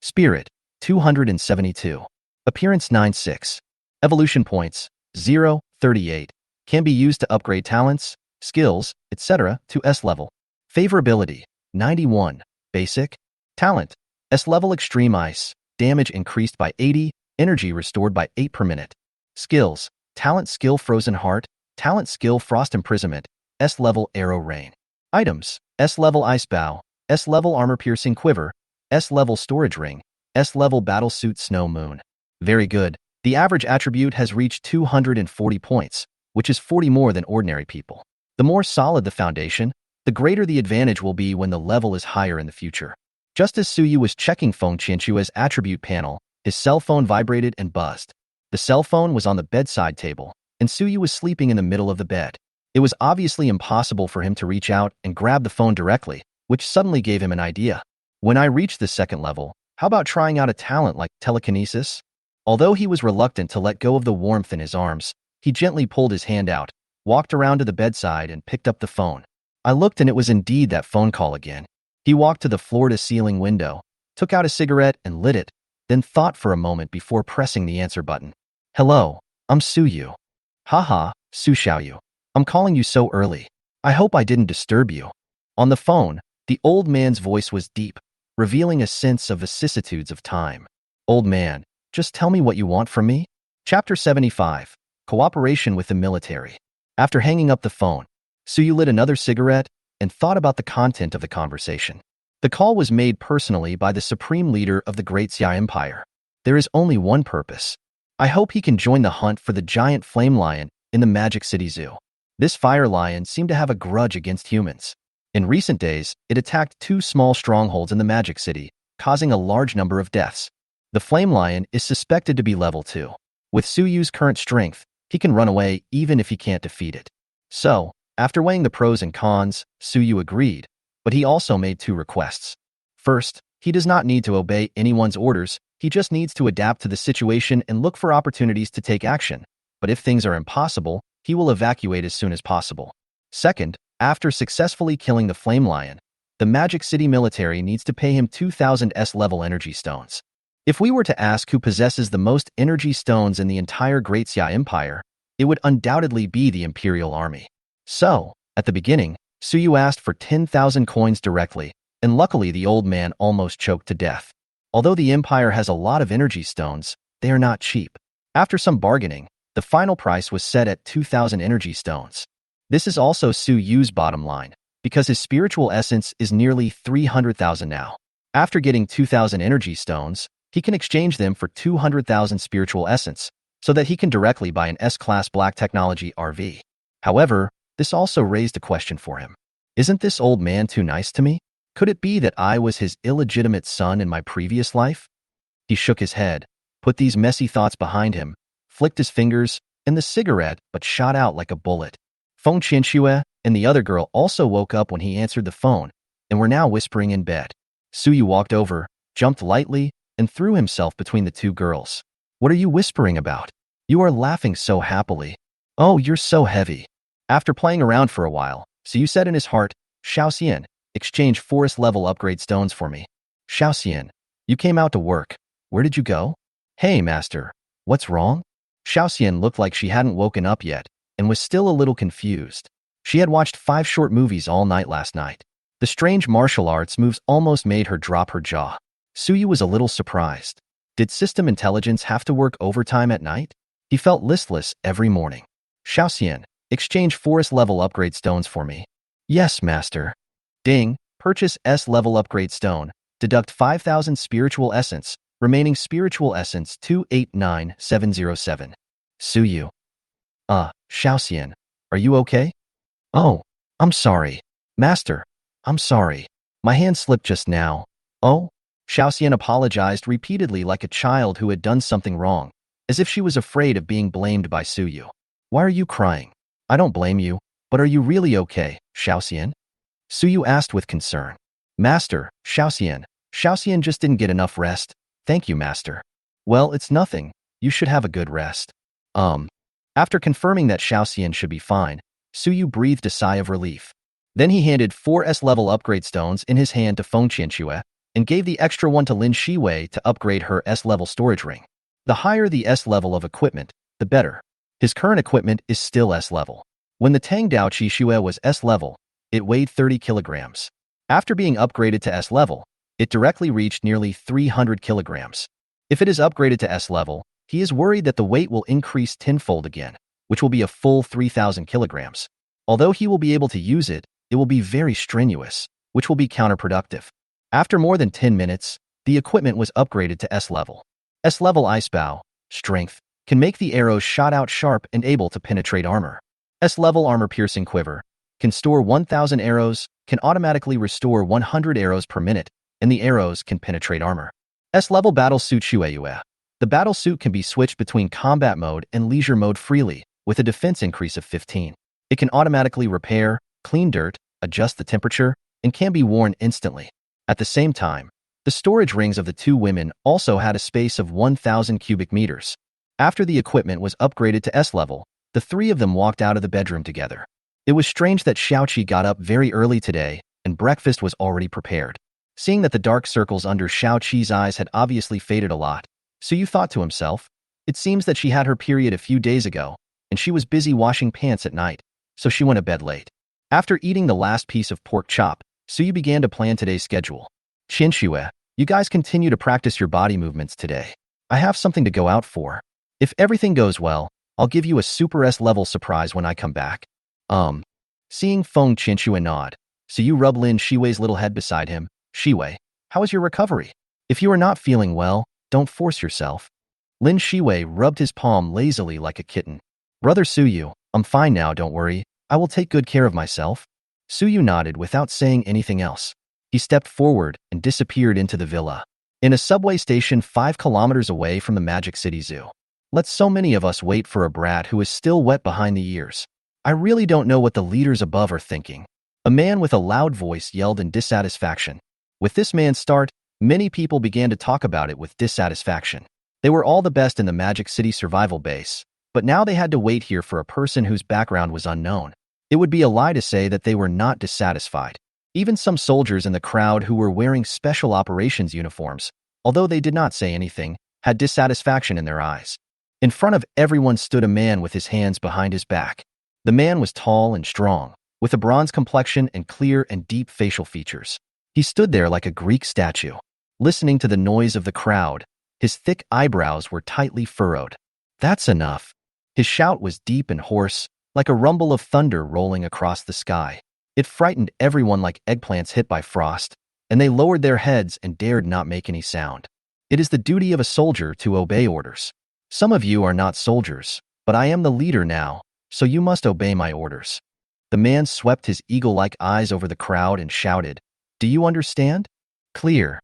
Spirit, 272. Appearance 96. Evolution points, 0, 38. Can be used to upgrade talents, skills, etc. to S level. Favorability, 91. Basic. Talent, S level extreme ice. Damage increased by 80. Energy restored by 8 per minute. Skills, talent skill frozen heart. Talent skill frost imprisonment. S level arrow rain. Items, S level ice bow. S level armor piercing quiver. S level storage ring. S level battle suit snow moon. Very good. The average attribute has reached 240 points, which is 40 more than ordinary people. The more solid the foundation, the greater the advantage will be when the level is higher in the future. Just as Suyu was checking Feng Qianxue's attribute panel, his cell phone vibrated and buzzed. The cell phone was on the bedside table, and Suyu was sleeping in the middle of the bed. It was obviously impossible for him to reach out and grab the phone directly, which suddenly gave him an idea. When I reach the second level, how about trying out a talent like telekinesis? Although he was reluctant to let go of the warmth in his arms, he gently pulled his hand out, walked around to the bedside and picked up the phone. I looked and it was indeed that phone call again. He walked to the floor-to-ceiling window, took out a cigarette and lit it, then thought for a moment before pressing the answer button. "Hello, I'm Suyu." "Haha, Su Xiaoyu. I'm calling you so early. I hope I didn't disturb you." On the phone, the old man's voice was deep, revealing a sense of vicissitudes of time. "Old man, just tell me what you want from me." Chapter 75. Cooperation with the military. After hanging up the phone, Suyu lit another cigarette and thought about the content of the conversation. The call was made personally by the supreme leader of the Great Xia Empire. There is only one purpose. I hope he can join the hunt for the giant flame lion in the Magic City Zoo. This fire lion seemed to have a grudge against humans. In recent days, it attacked 2 small strongholds in the Magic City, causing a large number of deaths. The flame lion is suspected to be level 2. With Suyu's current strength, he can run away even if he can't defeat it. So, after weighing the pros and cons, Suyu agreed, but he also made two requests. First, he does not need to obey anyone's orders, he just needs to adapt to the situation and look for opportunities to take action. But if things are impossible, he will evacuate as soon as possible. Second, after successfully killing the Flame Lion, the Magic City military needs to pay him 2,000 S-level energy stones. If we were to ask who possesses the most energy stones in the entire Great Xia Empire, it would undoubtedly be the Imperial Army. So, at the beginning, Suyu asked for 10,000 coins directly, and luckily the old man almost choked to death. Although the Empire has a lot of energy stones, they are not cheap. After some bargaining, the final price was set at 2,000 energy stones. This is also Suyu's bottom line, because his spiritual essence is nearly 300,000 now. After getting 2,000 energy stones, he can exchange them for 200,000 spiritual essence, so that he can directly buy an S-Class Black Technology RV. However, this also raised a question for him. Isn't this old man too nice to me? Could it be that I was his illegitimate son in my previous life? He shook his head, put these messy thoughts behind him, flicked his fingers, and the cigarette but shot out like a bullet. Feng Qianxue and the other girl also woke up when he answered the phone, and were now whispering in bed. Suyu walked over, jumped lightly, and threw himself between the two girls. What are you whispering about? You are laughing so happily. Oh, you're so heavy. After playing around for a while, Suyu said in his heart, Xiaoxian, exchange forest-level upgrade stones for me. Xiaoxian, you came out to work. Where did you go? Hey, master. What's wrong? Xiaoxian looked like she hadn't woken up yet, and was still a little confused. She had watched 5 short movies all night last night. The strange martial arts moves almost made her drop her jaw. Suyu was a little surprised. Did system intelligence have to work overtime at night? He felt listless every morning. Xiaoxian, exchange forest-level upgrade stones for me. Yes, master. Ding, purchase S-level upgrade stone, deduct 5,000 spiritual essence, remaining spiritual essence 289707. Suyu. Xiaoxian, are you okay? Oh, I'm sorry. Master, I'm sorry. My hand slipped just now. Oh? Xiaoxian apologized repeatedly like a child who had done something wrong, as if she was afraid of being blamed by Suyu. Why are you crying? I don't blame you, but are you really okay, Xiaoxian? Suyu asked with concern. Master, Xiaoxian just didn't get enough rest. Thank you, Master. Well, it's nothing. You should have a good rest. After confirming that Xiaoxian should be fine, Suyu breathed a sigh of relief. Then he handed 4 S-level upgrade stones in his hand to Feng Qianxue, and gave the extra one to Lin Shiying to upgrade her S-level storage ring. The higher the S-level of equipment, the better. His current equipment is still S-level. When the Tang Dao Qixue was S-level, it weighed 30 kilograms. After being upgraded to S-level, it directly reached nearly 300 kilograms. If it is upgraded to S-level, he is worried that the weight will increase tenfold again, which will be a full 3,000 kilograms. Although he will be able to use it, it will be very strenuous, which will be counterproductive. After more than 10 minutes, the equipment was upgraded to S-level. S-level Ice Bow, strength, can make the arrows shot out sharp and able to penetrate armor. S-level Armor Piercing Quiver, can store 1,000 arrows, can automatically restore 100 arrows per minute, and the arrows can penetrate armor. S-level Battle Suit Shueyue. The battle suit can be switched between combat mode and leisure mode freely, with a defense increase of 15. It can automatically repair, clean dirt, adjust the temperature, and can be worn instantly. At the same time, the storage rings of the two women also had a space of 1,000 cubic meters. After the equipment was upgraded to S-level, the three of them walked out of the bedroom together. It was strange that Xiaoqi got up very early today, and breakfast was already prepared. Seeing that the dark circles under Xiaoqi's eyes had obviously faded a lot, Suyu thought to himself, it seems that she had her period a few days ago, and she was busy washing pants at night, so she went to bed late. After eating the last piece of pork chop, Suyu began to plan today's schedule. Qianxue, you guys continue to practice your body movements today. I have something to go out for. If everything goes well, I'll give you a Super S-level surprise when I come back. Seeing Feng Qianxue nod, Suyu rubbed Lin Shiying's little head beside him. Shiying, how is your recovery? If you are not feeling well, don't force yourself. Lin Shiying rubbed his palm lazily like a kitten. Brother Suyu, I'm fine now, don't worry. I will take good care of myself. Suyu nodded without saying anything else. He stepped forward and disappeared into the villa. In a subway station 5 kilometers away from the Magic City Zoo, Let so many of us wait for a brat who is still wet behind the ears. I really don't know what the leaders above are thinking. A man with a loud voice yelled in dissatisfaction. With this man's start, many people began to talk about it with dissatisfaction. They were all the best in the Magic City survival base, but now they had to wait here for a person whose background was unknown. It would be a lie to say that they were not dissatisfied. Even some soldiers in the crowd who were wearing special operations uniforms, although they did not say anything, had dissatisfaction in their eyes. In front of everyone stood a man with his hands behind his back. The man was tall and strong, with a bronze complexion and clear and deep facial features. He stood there like a Greek statue, listening to the noise of the crowd. His thick eyebrows were tightly furrowed. That's enough. His shout was deep and hoarse, like a rumble of thunder rolling across the sky. It frightened everyone like eggplants hit by frost, and they lowered their heads and dared not make any sound. It is the duty of a soldier to obey orders. Some of you are not soldiers, but I am the leader now, so you must obey my orders. The man swept his eagle-like eyes over the crowd and shouted, "Do you understand?" Clear.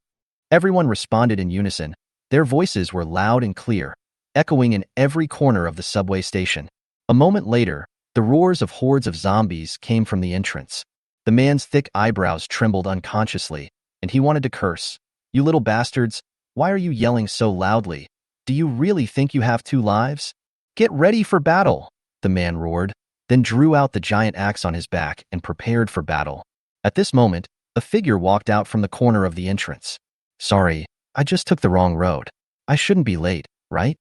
Everyone responded in unison. Their voices were loud and clear, echoing in every corner of the subway station. A moment later, the roars of hordes of zombies came from the entrance. The man's thick eyebrows trembled unconsciously, and he wanted to curse. "You little bastards, why are you yelling so loudly? Do you really think you have 2 lives? Get ready for battle," the man roared, then drew out the giant axe on his back and prepared for battle. At this moment, a figure walked out from the corner of the entrance. "Sorry, I just took the wrong road. I shouldn't be late, right?"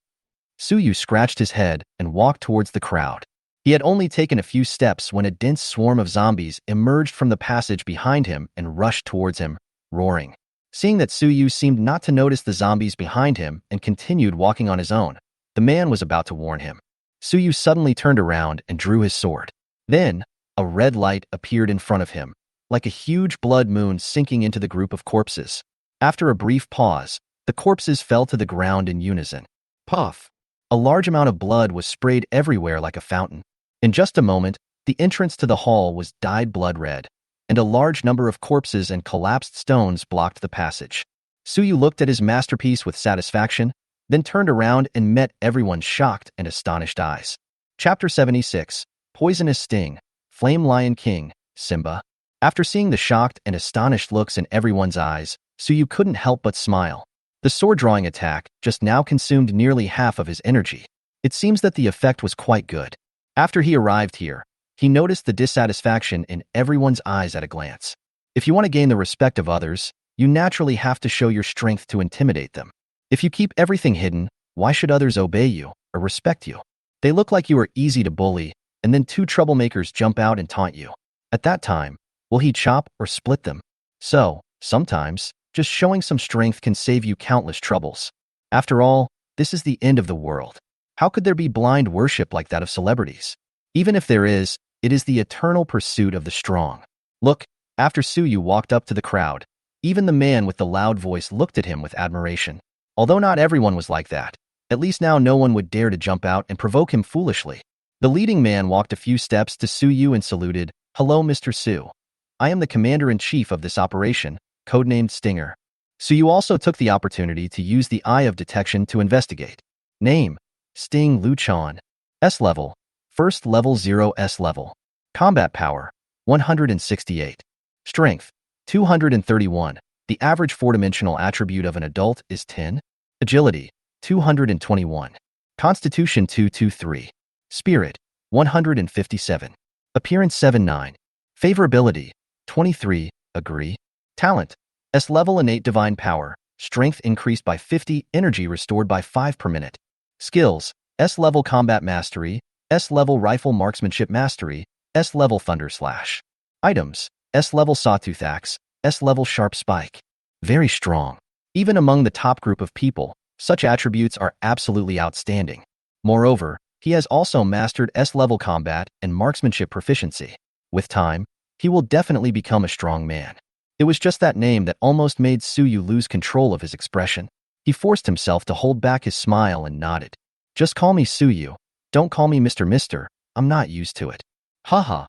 Suyu scratched his head and walked towards the crowd. He had only taken a few steps when a dense swarm of zombies emerged from the passage behind him and rushed towards him, roaring. Seeing that Suyu seemed not to notice the zombies behind him and continued walking on his own, the man was about to warn him. Suyu suddenly turned around and drew his sword. Then, a red light appeared in front of him, like a huge blood moon sinking into the group of corpses. After a brief pause, the corpses fell to the ground in unison. Puff! A large amount of blood was sprayed everywhere like a fountain. In just a moment, the entrance to the hall was dyed blood red, and a large number of corpses and collapsed stones blocked the passage. Suyu looked at his masterpiece with satisfaction, then turned around and met everyone's shocked and astonished eyes. Chapter 76, Poisonous Sting, Flame Lion King, Simba. After seeing the shocked and astonished looks in everyone's eyes, Suyu couldn't help but smile. The sword-drawing attack just now consumed nearly half of his energy. It seems that the effect was quite good. After he arrived here, he noticed the dissatisfaction in everyone's eyes at a glance. If you want to gain the respect of others, you naturally have to show your strength to intimidate them. If you keep everything hidden, why should others obey you or respect you? They look like you are easy to bully, and then 2 troublemakers jump out and taunt you. At that time, will he chop or split them? So, sometimes, just showing some strength can save you countless troubles. After all, this is the end of the world. How could there be blind worship like that of celebrities? Even if there is, it is the eternal pursuit of the strong. Look, after Suyu walked up to the crowd, even the man with the loud voice looked at him with admiration. Although not everyone was like that, at least now no one would dare to jump out and provoke him foolishly. The leading man walked a few steps to Suyu and saluted, "Hello, Mr. Su. I am the commander-in-chief of this operation, codenamed Stinger." Suyu also took the opportunity to use the Eye of Detection to investigate. Name: Sting Luchan. S level, first level 0 S level. Combat power, 168. Strength, 231. The average 4-dimensional attribute of an adult is 10. Agility, 221. Constitution 223. Spirit, 157. Appearance 79. Favorability, 23. Agree. Talent, S level innate divine power. Strength increased by 50, energy restored by 5 per minute. Skills, S level combat mastery, S level rifle marksmanship mastery, S level thunder slash. Items, S level sawtooth axe, S level sharp spike. Very strong. Even among the top group of people, such attributes are absolutely outstanding. Moreover, he has also mastered S level combat and marksmanship proficiency. With time, he will definitely become a strong man. It was just that name that almost made Suyu lose control of his expression. He forced himself to hold back his smile and nodded. "Just call me Suyu. Don't call me Mr. I'm not used to it." Haha.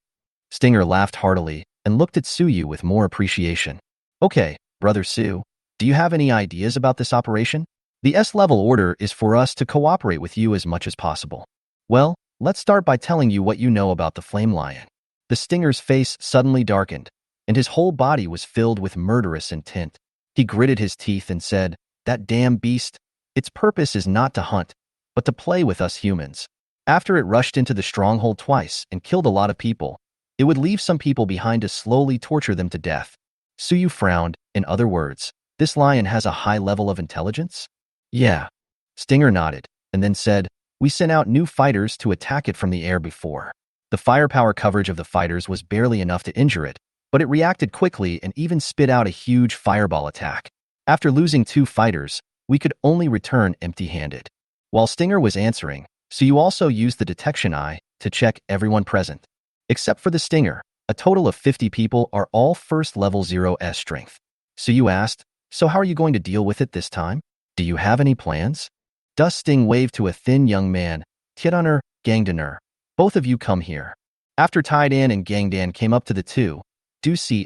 Stinger laughed heartily and looked at Suyu with more appreciation. "Okay, Brother Su, do you have any ideas about this operation?" The S-level order is for us to cooperate with you as much as possible. Well, let's start by telling you what you know about the flame lion. The stinger's face suddenly darkened, and his whole body was filled with murderous intent. He gritted his teeth and said, "That damn beast, its purpose is not to hunt, but to play with us humans. After it rushed into the stronghold twice and killed a lot of people, it would leave some people behind to slowly torture them to death." Suyu frowned. In other words, this lion has a high level of intelligence? Yeah. Stinger nodded, and then said, "We sent out new fighters to attack it from the air before. The firepower coverage of the fighters was barely enough to injure it, but it reacted quickly and even spit out a huge fireball attack. After losing 2 fighters, we could only return empty-handed." While Stinger was answering, Suyu also used the detection eye to check everyone present. Except for the Stinger, a total of 50 people are all first level 0S strength. Suyu asked, "So how are you going to deal with it this time? Do you have any plans?" Dust Sting waved to a thin young man. "Tiedaner, Gangdaner, both of you come here." After Taidan and Gangdan came up to the two,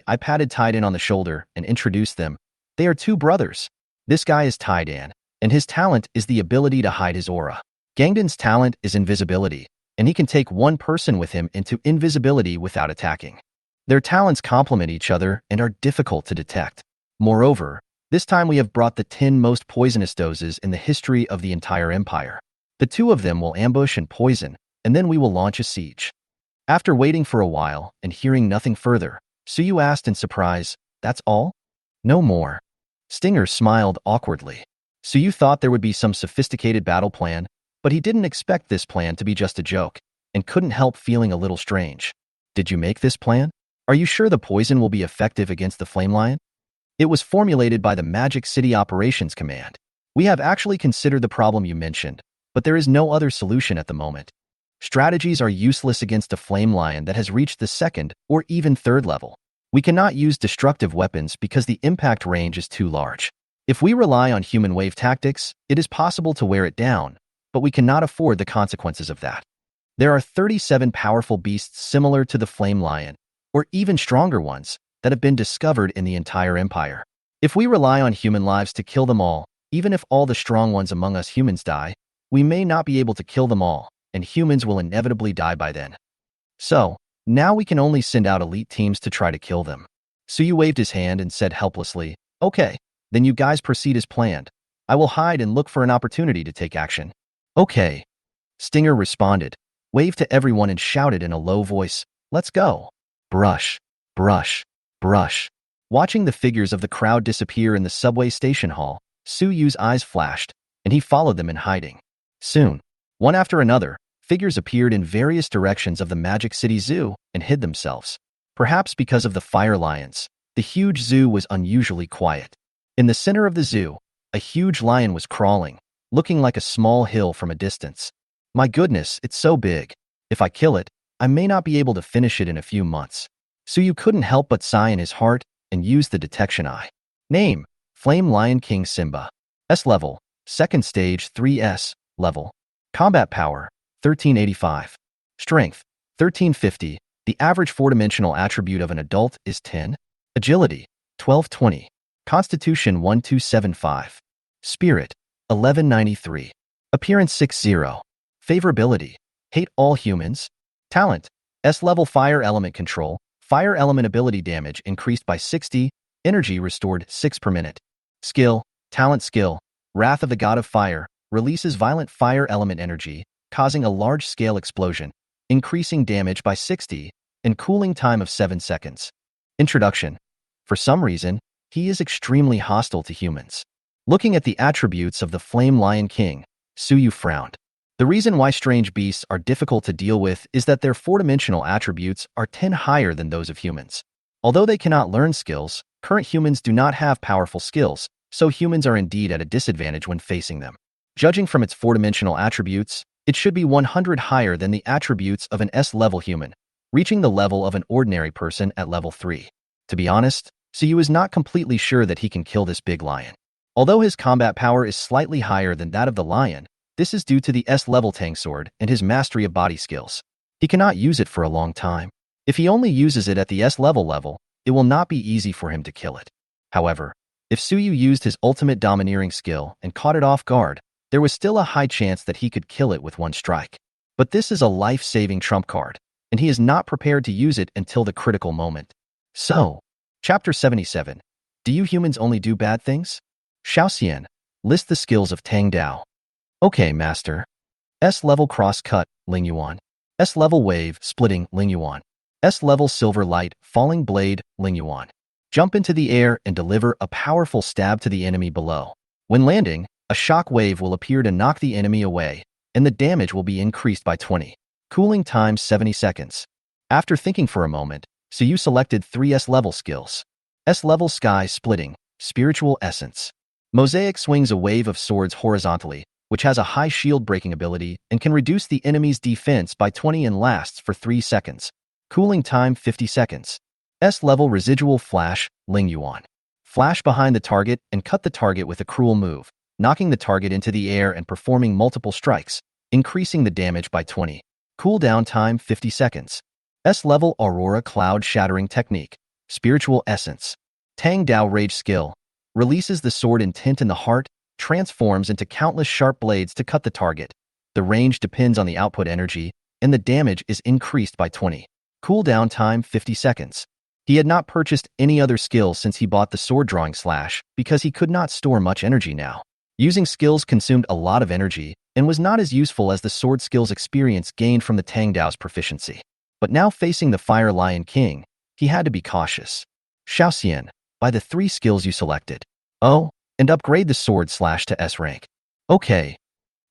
I patted Taidan on the shoulder and introduced them. They are 2 brothers. This guy is Taidan, and his talent is the ability to hide his aura. Gangdan's talent is invisibility, and he can take one person with him into invisibility without attacking. Their talents complement each other and are difficult to detect. Moreover, this time we have brought the 10 most poisonous doses in the history of the entire empire. The 2 of them will ambush and poison, and then we will launch a siege. After waiting for a while and hearing nothing further, Suyu asked in surprise, "That's all? No more?" Stinger smiled awkwardly. Suyu thought there would be some sophisticated battle plan, but he didn't expect this plan to be just a joke, and couldn't help feeling a little strange. "Did you make this plan? Are you sure the poison will be effective against the flame lion?" "It was formulated by the Magic City Operations Command. We have actually considered the problem you mentioned, but there is no other solution at the moment. Strategies are useless against a flame lion that has reached the 2nd or even 3rd level. We cannot use destructive weapons because the impact range is too large. If we rely on human wave tactics, it is possible to wear it down, but we cannot afford the consequences of that. There are 37 powerful beasts similar to the flame lion, or even stronger ones, that have been discovered in the entire empire. If we rely on human lives to kill them all, even if all the strong ones among us humans die, we may not be able to kill them all, and humans will inevitably die by then. So, now we can only send out elite teams to try to kill them." Suyu waved his hand and said helplessly, "Okay, then you guys proceed as planned. I will hide and look for an opportunity to take action." "Okay." Stinger responded, waved to everyone and shouted in a low voice, "Let's go." Brush, brush, brush. Watching the figures of the crowd disappear in the subway station hall, Suyu's eyes flashed, and he followed them in hiding. Soon, one after another, figures appeared in various directions of the Magic City Zoo and hid themselves. Perhaps because of the fire lions, the huge zoo was unusually quiet. In the center of the zoo, a huge lion was crawling, looking like a small hill from a distance. "My goodness, it's so big. If I kill it, I may not be able to finish it in a few months." Suyu couldn't help but sigh in his heart and use the detection eye. Name: Flame Lion King Simba. S level, 2nd stage 3S level. Combat power, 1385. Strength, 1350. The average 4-dimensional attribute of an adult is 10. Agility, 1220. Constitution, 1275. Spirit, 1193. Appearance, 60. Favorability, hate all humans. Talent, S-level fire element control. Fire element ability damage increased by 60. Energy restored 6 per minute. Skill, talent skill. Wrath of the God of Fire. Releases violent fire element energy, causing a large-scale explosion, increasing damage by 60, and cooling time of 7 seconds. Introduction. For some reason, he is extremely hostile to humans. Looking at the attributes of the Flame Lion King, Suyu frowned. The reason why strange beasts are difficult to deal with is that their 4-dimensional attributes are 10 higher than those of humans. Although they cannot learn skills, current humans do not have powerful skills, so humans are indeed at a disadvantage when facing them. Judging from its 4-dimensional attributes, it should be 100 higher than the attributes of an S-level human, reaching the level of an ordinary person at level 3. To be honest, Suyu is not completely sure that he can kill this big lion. Although his combat power is slightly higher than that of the lion, this is due to the S-level Tang Sword and his mastery of body skills. He cannot use it for a long time. If he only uses it at the S-level, it will not be easy for him to kill it. However, If Suyu used his ultimate domineering skill and caught it off guard, there was still a high chance that he could kill it with one strike. But this is a life-saving trump card, and he is not prepared to use it until the critical moment. So, Chapter 77. Do you humans only do bad things? Xiaoxian, list the skills of Tang Dao. Okay, master. S-level cross-cut, Ling Yuan. S-level wave, splitting, Ling Yuan. S-level silver light, falling blade, Ling Yuan. Jump into the air and deliver a powerful stab to the enemy below. When landing, a shock wave will appear to knock the enemy away, and the damage will be increased by 20. Cooling time 70 seconds. After thinking for a moment, Suyu selected 3 S-level skills. S-level sky splitting, spiritual essence. Mosaic swings a wave of swords horizontally, which has a high shield breaking ability and can reduce the enemy's defense by 20 and lasts for 3 seconds. Cooling time 50 seconds. S-level residual flash, Ling Yuan. Flash behind the target and cut the target with a cruel move, knocking the target into the air and performing multiple strikes, increasing the damage by 20. Cooldown time 50 seconds. S-level Aurora Cloud Shattering Technique. Spiritual Essence. Tang Dao Rage Skill. Releases the sword intent in the heart, transforms into countless sharp blades to cut the target. The range depends on the output energy, and the damage is increased by 20. Cooldown time 50 seconds. He had not purchased any other skill since he bought the sword drawing slash because he could not store much energy now. Using skills consumed a lot of energy and was not as useful as the sword skills experience gained from the Tang Dao's proficiency. But now facing the Fire Lion King, he had to be cautious. Xiaoxian, by the 3 skills you selected. Oh, and upgrade the sword slash to S rank. Okay.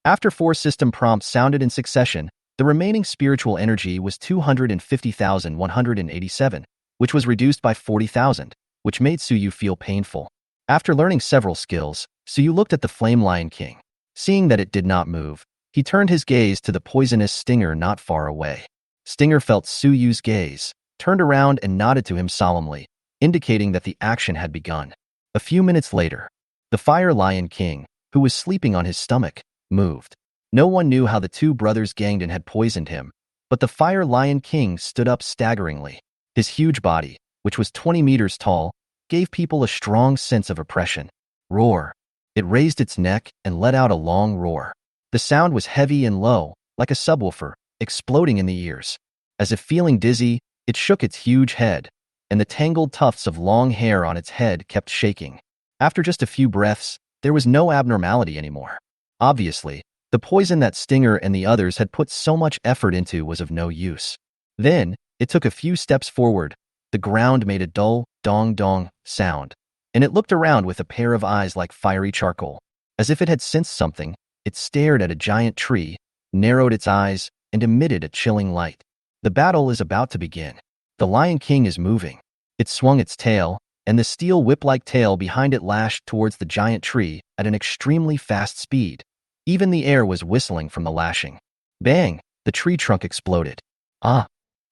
After 4 system prompts sounded in succession, the remaining spiritual energy was 250,187, which was reduced by 40,000, which made Suyu feel painful. After learning several skills, Suyu looked at the Flame Lion King. Seeing that it did not move, he turned his gaze to the poisonous Stinger not far away. Stinger felt Suyu's gaze, turned around and nodded to him solemnly, indicating that the action had begun. A few minutes later, the Fire Lion King, who was sleeping on his stomach, moved. No one knew how the 2 brothers Gangden had poisoned him, but the Fire Lion King stood up staggeringly. His huge body, which was 20 meters tall, gave people a strong sense of oppression. Roar. It raised its neck and let out a long roar. The sound was heavy and low, like a subwoofer, exploding in the ears. As if feeling dizzy, it shook its huge head, and the tangled tufts of long hair on its head kept shaking. After just a few breaths, there was no abnormality anymore. Obviously, the poison that Stinger and the others had put so much effort into was of no use. Then, it took a few steps forward. The ground made a dull, dong-dong sound, and it looked around with a pair of eyes like fiery charcoal. As if it had sensed something, it stared at a giant tree, narrowed its eyes, and emitted a chilling light. The battle is about to begin. The Lion King is moving. It swung its tail, and the steel whip-like tail behind it lashed towards the giant tree at an extremely fast speed. Even the air was whistling from the lashing. Bang! The tree trunk exploded. Ah!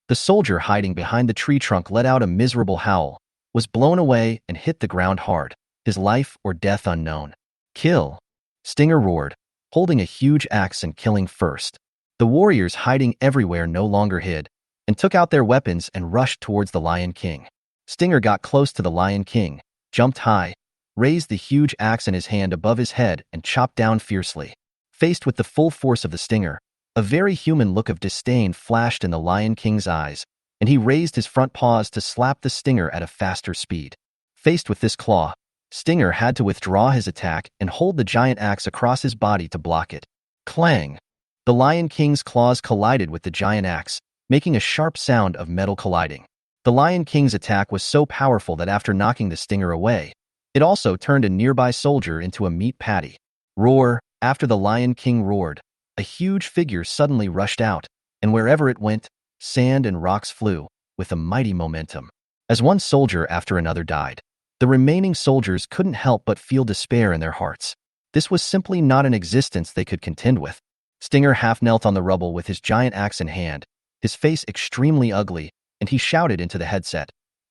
The soldier hiding behind the tree trunk let out a miserable howl, was blown away and hit the ground hard, his life or death unknown. Kill! Stinger roared, holding a huge axe and killing first. The warriors hiding everywhere no longer hid, and took out their weapons and rushed towards the Lion King. Stinger got close to the Lion King, jumped high, raised the huge axe in his hand above his head and chopped down fiercely. Faced with the full force of the Stinger, a very human look of disdain flashed in the Lion King's eyes, and he raised his front paws to slap the Stinger at a faster speed. Faced with this claw, Stinger had to withdraw his attack and hold the giant axe across his body to block it. Clang! The Lion King's claws collided with the giant axe, making a sharp sound of metal colliding. The Lion King's attack was so powerful that after knocking the Stinger away, it also turned a nearby soldier into a meat patty. Roar! After the Lion King roared, a huge figure suddenly rushed out, and wherever it went, sand and rocks flew, with a mighty momentum. As one soldier after another died, the remaining soldiers couldn't help but feel despair in their hearts. This was simply not an existence they could contend with. Stinger half knelt on the rubble with his giant axe in hand, his face extremely ugly, and he shouted into the headset.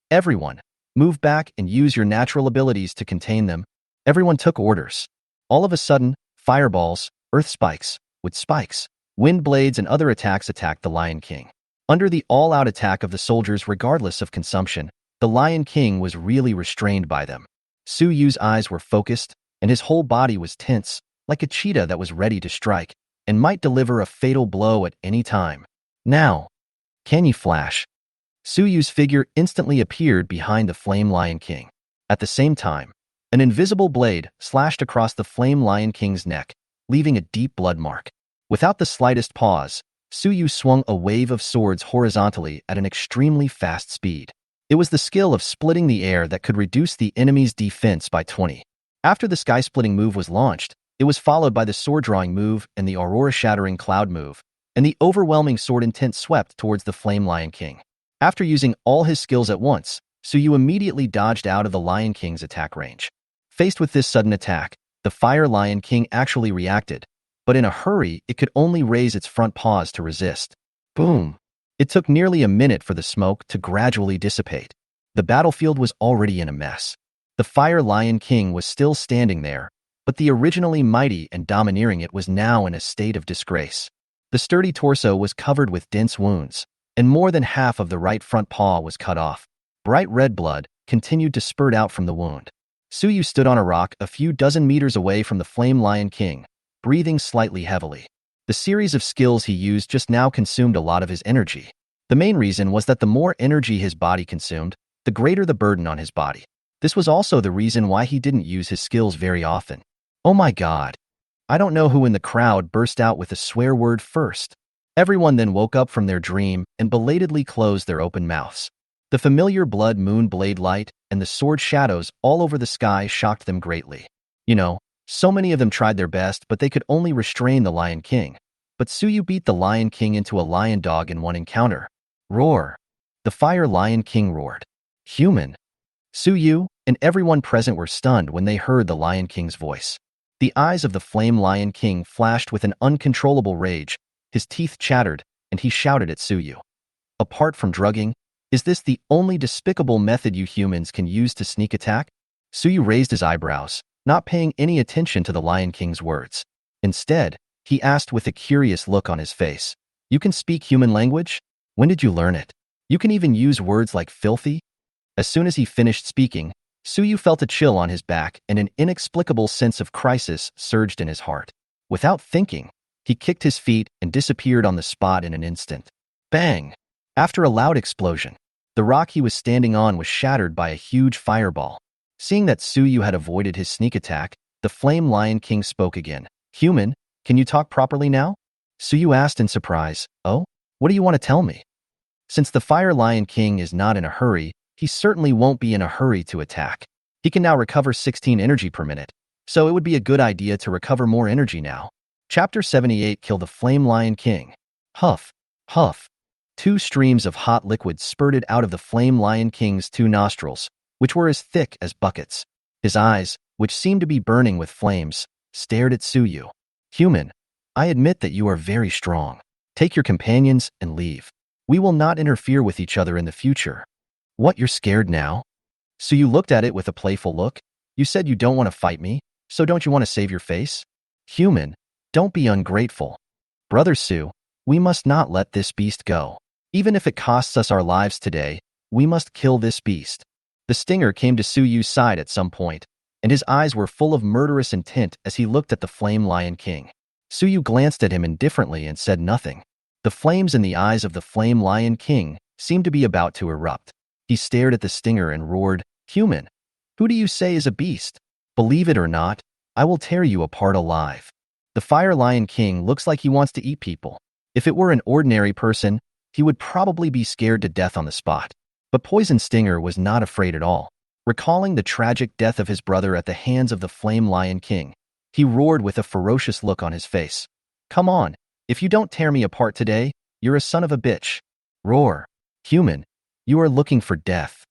Everyone, move back and use your natural abilities to contain them. Everyone took orders. All of a sudden, fireballs, earth spikes, wood spikes, wind blades and other attacks attacked the Lion King. Under the all-out attack of the soldiers regardless of consumption, the Lion King was really restrained by them. Su Yu's eyes were focused, and his whole body was tense, like a cheetah that was ready to strike, and might deliver a fatal blow at any time. Now, can you flash? Su Yu's figure instantly appeared behind the Flame Lion King. At the same time, an invisible blade slashed across the Flame Lion King's neck, leaving a deep blood mark. Without the slightest pause, Su Yu swung a wave of swords horizontally at an extremely fast speed. It was the skill of splitting the air that could reduce the enemy's defense by 20. After the sky-splitting move was launched, it was followed by the sword-drawing move and the aurora-shattering cloud move, and the overwhelming sword intent swept towards the Flame Lion King. After using all his skills at once, Su Yu immediately dodged out of the Lion King's attack range. Faced with this sudden attack, the Fire Lion King actually reacted, but in a hurry, it could only raise its front paws to resist. Boom! It took nearly a minute for the smoke to gradually dissipate. The battlefield was already in a mess. The Fire Lion King was still standing there, but the originally mighty and domineering it was now in a state of disgrace. The sturdy torso was covered with dense wounds, and more than half of the right front paw was cut off. Bright red blood continued to spurt out from the wound. Su Yu stood on a rock a few dozen meters away from the Flame Lion King, breathing slightly heavily. The series of skills he used just now consumed a lot of his energy. The main reason was that the more energy his body consumed, the greater the burden on his body. This was also the reason why he didn't use his skills very often. Oh my God! I don't know who in the crowd burst out with a swear word first. Everyone then woke up from their dream and belatedly closed their open mouths. The familiar blood moon blade light and the sword shadows all over the sky shocked them greatly. So many of them tried their best, but they could only restrain the Lion King. But Su Yu beat the Lion King into a lion dog in one encounter. Roar! The Fire Lion King roared. Human! Su Yu and everyone present were stunned when they heard the Lion King's voice. The eyes of the Flame Lion King flashed with an uncontrollable rage, his teeth chattered, and he shouted at Su Yu. Apart from drugging, is this the only despicable method you humans can use to sneak attack? Su Yu raised his eyebrows, not paying any attention to the Lion King's words. Instead, he asked with a curious look on his face, "You can speak human language? When did you learn it? You can even use words like filthy?" As soon as he finished speaking, Su Yu felt a chill on his back and an inexplicable sense of crisis surged in his heart. Without thinking, he kicked his feet and disappeared on the spot in an instant. Bang! After a loud explosion, the rock he was standing on was shattered by a huge fireball. Seeing that Su Yu had avoided his sneak attack, the Flame Lion King spoke again. "Human, can you talk properly now?" Su Yu asked in surprise. "Oh? What do you want to tell me?" Since the Fire Lion King is not in a hurry, he certainly won't be in a hurry to attack. He can now recover 16 energy per minute, so it would be a good idea to recover more energy now. Chapter 78 Kill the Flame Lion King. Huff, huff. 2 streams of hot liquid spurted out of the Flame Lion King's 2 nostrils, which were as thick as buckets. His eyes, which seemed to be burning with flames, stared at Su Yu. "Human, I admit that you are very strong. Take your companions and leave. We will not interfere with each other in the future." "What, you're scared now?" Su Yu looked at it with a playful look. "You said you don't want to fight me, so don't you want to save your face?" "Human, don't be ungrateful. Brother Su, we must not let this beast go. Even if it costs us our lives today, we must kill this beast." The stinger came to Su Yu's side at some point, and his eyes were full of murderous intent as he looked at the Flame Lion King. Su Yu glanced at him indifferently and said nothing. The flames in the eyes of the Flame Lion King seemed to be about to erupt. He stared at the stinger and roared, "Human, who do you say is a beast? Believe it or not, I will tear you apart alive." The Fire Lion King looks like he wants to eat people. If it were an ordinary person, he would probably be scared to death on the spot. But Poison Stinger was not afraid at all. Recalling the tragic death of his brother at the hands of the Flame Lion King, he roared with a ferocious look on his face. "Come on, if you don't tear me apart today, you're a son of a bitch." Roar. "Human, you are looking for death."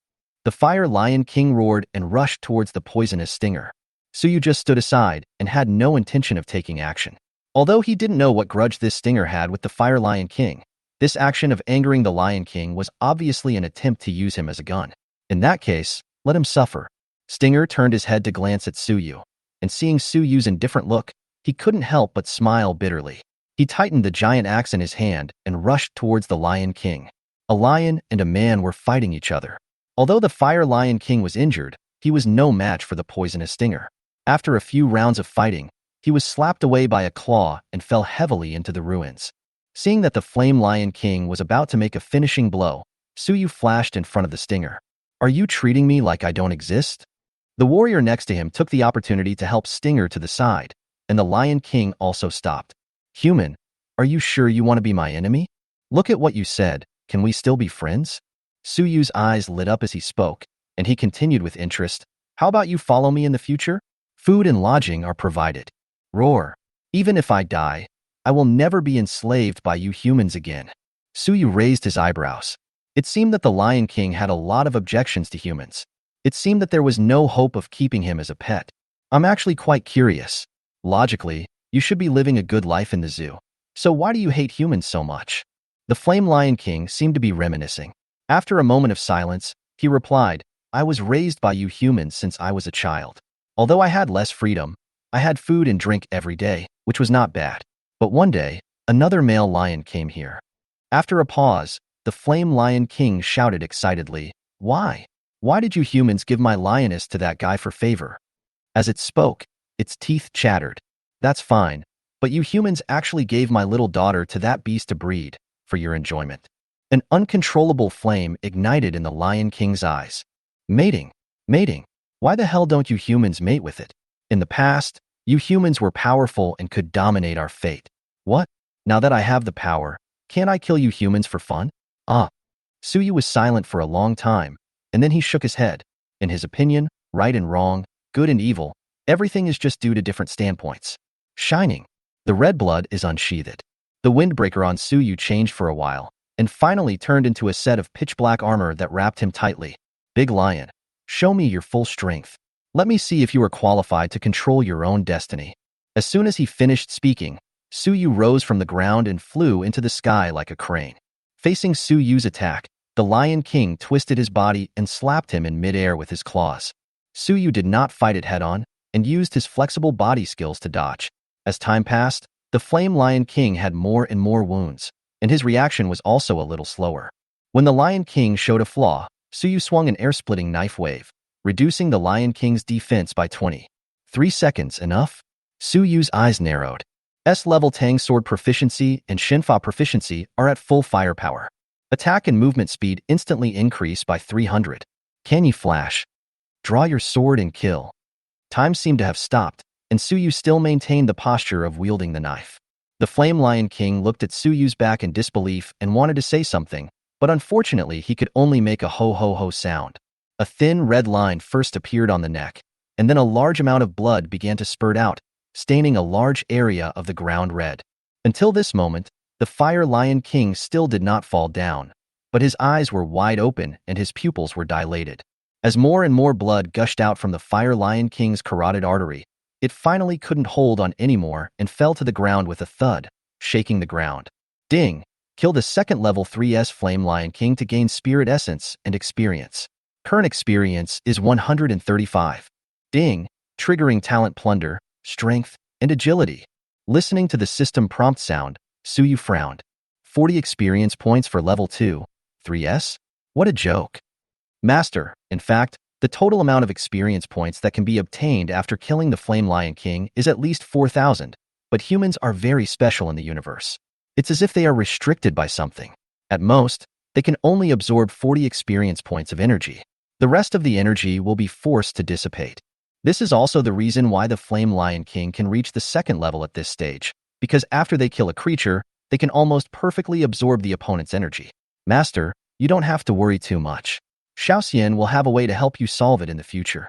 The Fire Lion King roared and rushed towards the poisonous stinger. Su Yu just stood aside and had no intention of taking action. Although he didn't know what grudge this stinger had with the Fire Lion King, this action of angering the Lion King was obviously an attempt to use him as a gun. In that case, let him suffer. Stinger turned his head to glance at Su Yu, and seeing Su Yu's indifferent look, he couldn't help but smile bitterly. He tightened the giant axe in his hand and rushed towards the Lion King. A lion and a man were fighting each other. Although the Fire Lion King was injured, he was no match for the poisonous stinger. After a few rounds of fighting, he was slapped away by a claw and fell heavily into the ruins. Seeing that the Flame Lion King was about to make a finishing blow, Suyu flashed in front of the stinger. "Are you treating me like I don't exist?" The warrior next to him took the opportunity to help Stinger to the side, and the Lion King also stopped. "Human, are you sure you want to be my enemy? Look at what you said. Can we still be friends?" Suyu's eyes lit up as he spoke, and he continued with interest. "How about you follow me in the future? Food and lodging are provided." Roar. "Even if I die, I will never be enslaved by you humans again." Suyu raised his eyebrows. It seemed that the Lion King had a lot of objections to humans. It seemed that there was no hope of keeping him as a pet. "I'm actually quite curious. Logically, you should be living a good life in the zoo. So why do you hate humans so much?" The Flame Lion King seemed to be reminiscing. After a moment of silence, he replied, "I was raised by you humans since I was a child. Although I had less freedom, I had food and drink every day, which was not bad. But one day, another male lion came here." After a pause, the Flame Lion King shouted excitedly, "Why? Why did you humans give my lioness to that guy for favor?" As it spoke, its teeth chattered. "That's fine, but you humans actually gave my little daughter to that beast to breed, for your enjoyment." An uncontrollable flame ignited in the Lion King's eyes. "Mating. Mating. Why the hell don't you humans mate with it? In the past, you humans were powerful and could dominate our fate. What? Now that I have the power, can't I kill you humans for fun?" Ah. Suyu was silent for a long time, and then he shook his head. In his opinion, right and wrong, good and evil, everything is just due to different standpoints. Shining. The red blood is unsheathed. The windbreaker on Suyu changed for a while, and finally turned into a set of pitch-black armor that wrapped him tightly. "Big Lion, show me your full strength. Let me see if you are qualified to control your own destiny." As soon as he finished speaking, Suyu rose from the ground and flew into the sky like a crane. Facing Suyu's attack, the Lion King twisted his body and slapped him in midair with his claws. Suyu did not fight it head-on and used his flexible body skills to dodge. As time passed, the Flame Lion King had more and more wounds, and his reaction was also a little slower. When the Lion King showed a flaw, Suyu swung an air-splitting knife wave, reducing the Lion King's defense by 20. 3 seconds, enough? Suyu's eyes narrowed. S-level Tang Sword proficiency and Shinfa proficiency are at full firepower. Attack and movement speed instantly increase by 300. Can you flash? Draw your sword and kill. Time seemed to have stopped, and Suyu still maintained the posture of wielding the knife. The Flame Lion King looked at Suyu's back in disbelief and wanted to say something, but unfortunately he could only make a ho-ho-ho sound. A thin red line first appeared on the neck, and then a large amount of blood began to spurt out, staining a large area of the ground red. Until this moment, the Fire Lion King still did not fall down, but his eyes were wide open and his pupils were dilated. As more and more blood gushed out from the Fire Lion King's carotid artery, it finally couldn't hold on anymore and fell to the ground with a thud, shaking the ground. Ding! Kill the second level 3S Flame Lion King to gain Spirit Essence and Experience. Current experience is 135. Ding! Triggering Talent Plunder, Strength, and Agility. Listening to the system prompt sound, Suyu frowned. 40 experience points for level 2, 3S? What a joke. Master, in fact, the total amount of experience points that can be obtained after killing the Flame Lion King is at least 4,000, but humans are very special in the universe. It's as if they are restricted by something. At most, they can only absorb 40 experience points of energy. The rest of the energy will be forced to dissipate. This is also the reason why the Flame Lion King can reach the second level at this stage, because after they kill a creature, they can almost perfectly absorb the opponent's energy. Master, you don't have to worry too much. Xiaoxian will have a way to help you solve it in the future.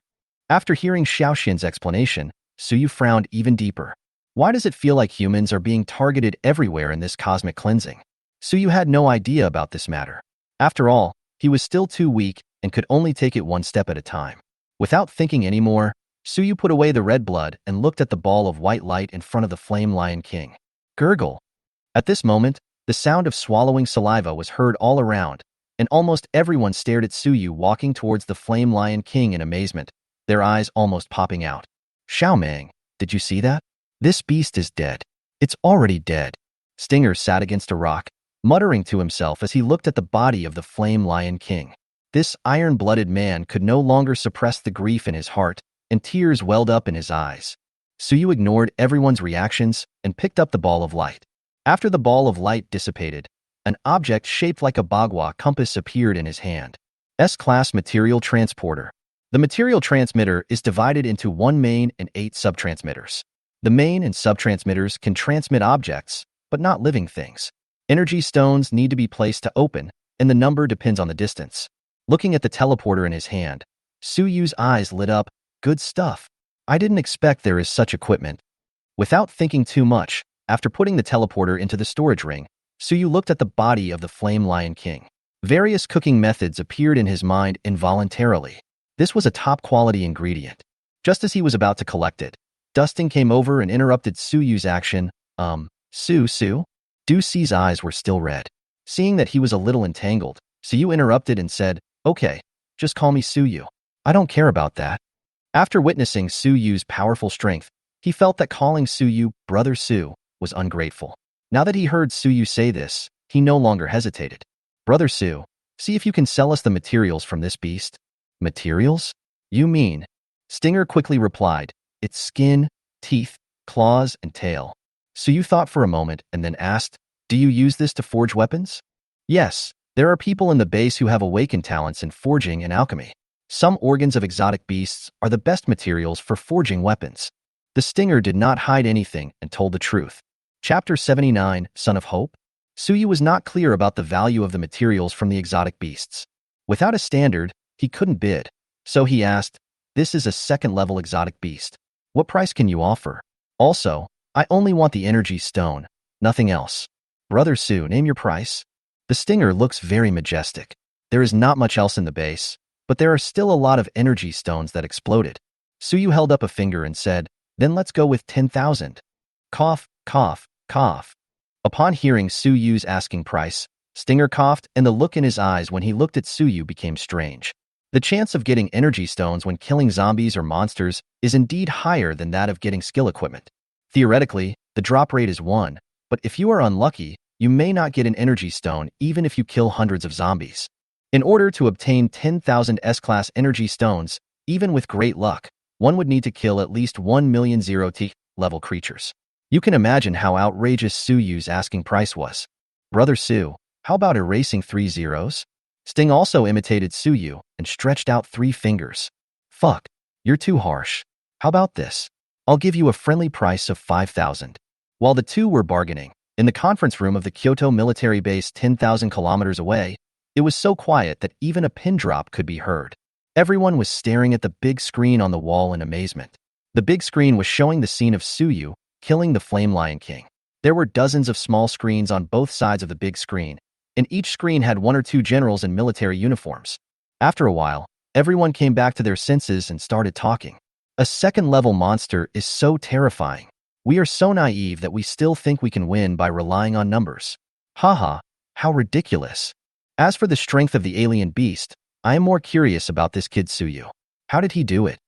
After hearing Xiaoxian's explanation, Suyu frowned even deeper. Why does it feel like humans are being targeted everywhere in this cosmic cleansing? Suyu had no idea about this matter. After all, he was still too weak and could only take it one step at a time. Without thinking anymore, Suyu put away the red blood and looked at the ball of white light in front of the Flame Lion King. Gurgle. At this moment, the sound of swallowing saliva was heard all around, and almost everyone stared at Suyu walking towards the Flame Lion King in amazement, their eyes almost popping out. Xiaomang, did you see that? This beast is dead. It's already dead. Stinger sat against a rock, muttering to himself as he looked at the body of the Flame Lion King. This iron-blooded man could no longer suppress the grief in his heart, and tears welled up in his eyes. Suyu ignored everyone's reactions and picked up the ball of light. After the ball of light dissipated, an object shaped like a bagua compass appeared in his hand. S-class material transporter. The material transmitter is divided into one main and 8 subtransmitters. The main and subtransmitters can transmit objects, but not living things. Energy stones need to be placed to open, and the number depends on the distance. Looking at the teleporter in his hand, Suyu's eyes lit up. Good stuff. I didn't expect there is such equipment. Without thinking too much, after putting the teleporter into the storage ring, Suyu looked at the body of the Flame Lion King. Various cooking methods appeared in his mind involuntarily. This was a top-quality ingredient. Just as he was about to collect it, Dustin came over and interrupted Suyu's action. Su? Du-Si's eyes were still red. Seeing that he was a little entangled, Suyu interrupted and said, "Okay, just call me Suyu. I don't care about that." After witnessing Suyu's powerful strength, he felt that calling Suyu Brother Su was ungrateful. Now that he heard Suyu say this, he no longer hesitated. "Brother Su, see if you can sell us the materials from this beast." "Materials? You mean?" Stinger quickly replied, "Its skin, teeth, claws, and tail." Suyu thought for a moment and then asked, "Do you use this to forge weapons?" "Yes, there are people in the base who have awakened talents in forging and alchemy. Some organs of exotic beasts are the best materials for forging weapons." The Stinger did not hide anything and told the truth. Chapter 79, Son of Hope? Suyu was not clear about the value of the materials from the exotic beasts. Without a standard, he couldn't bid. So he asked, "This is a second-level exotic beast. What price can you offer? Also, I only want the energy stone, nothing else." "Brother Su, name your price." The Stinger looks very majestic. There is not much else in the base, but there are still a lot of energy stones that exploded. Suyu held up a finger and said, "Then let's go with 10,000. Cough, cough, cough. Upon hearing Suyu's asking price, Stinger coughed and the look in his eyes when he looked at Suyu became strange. The chance of getting energy stones when killing zombies or monsters is indeed higher than that of getting skill equipment. Theoretically, the drop rate is 1, but if you are unlucky, you may not get an energy stone even if you kill hundreds of zombies. In order to obtain 10,000 S-class energy stones, even with great luck, one would need to kill at least 1,000,000 0T level creatures. You can imagine how outrageous Suyu's asking price was. "Brother Su, how about erasing 3 zeros?" Sting also imitated Suyu and stretched out 3 fingers. "Fuck, you're too harsh. How about this? I'll give you a friendly price of 5,000. While the two were bargaining, in the conference room of the Kyoto military base 10,000 kilometers away, it was so quiet that even a pin drop could be heard. Everyone was staring at the big screen on the wall in amazement. The big screen was showing the scene of Suyu killing the Flame Lion King. There were dozens of small screens on both sides of the big screen, and each screen had 1 or 2 generals in military uniforms. After a while, everyone came back to their senses and started talking. A second-level monster is so terrifying. We are so naive that we still think we can win by relying on numbers. Haha, how ridiculous. As for the strength of the alien beast, I am more curious about this kid Suyu. How did he do it?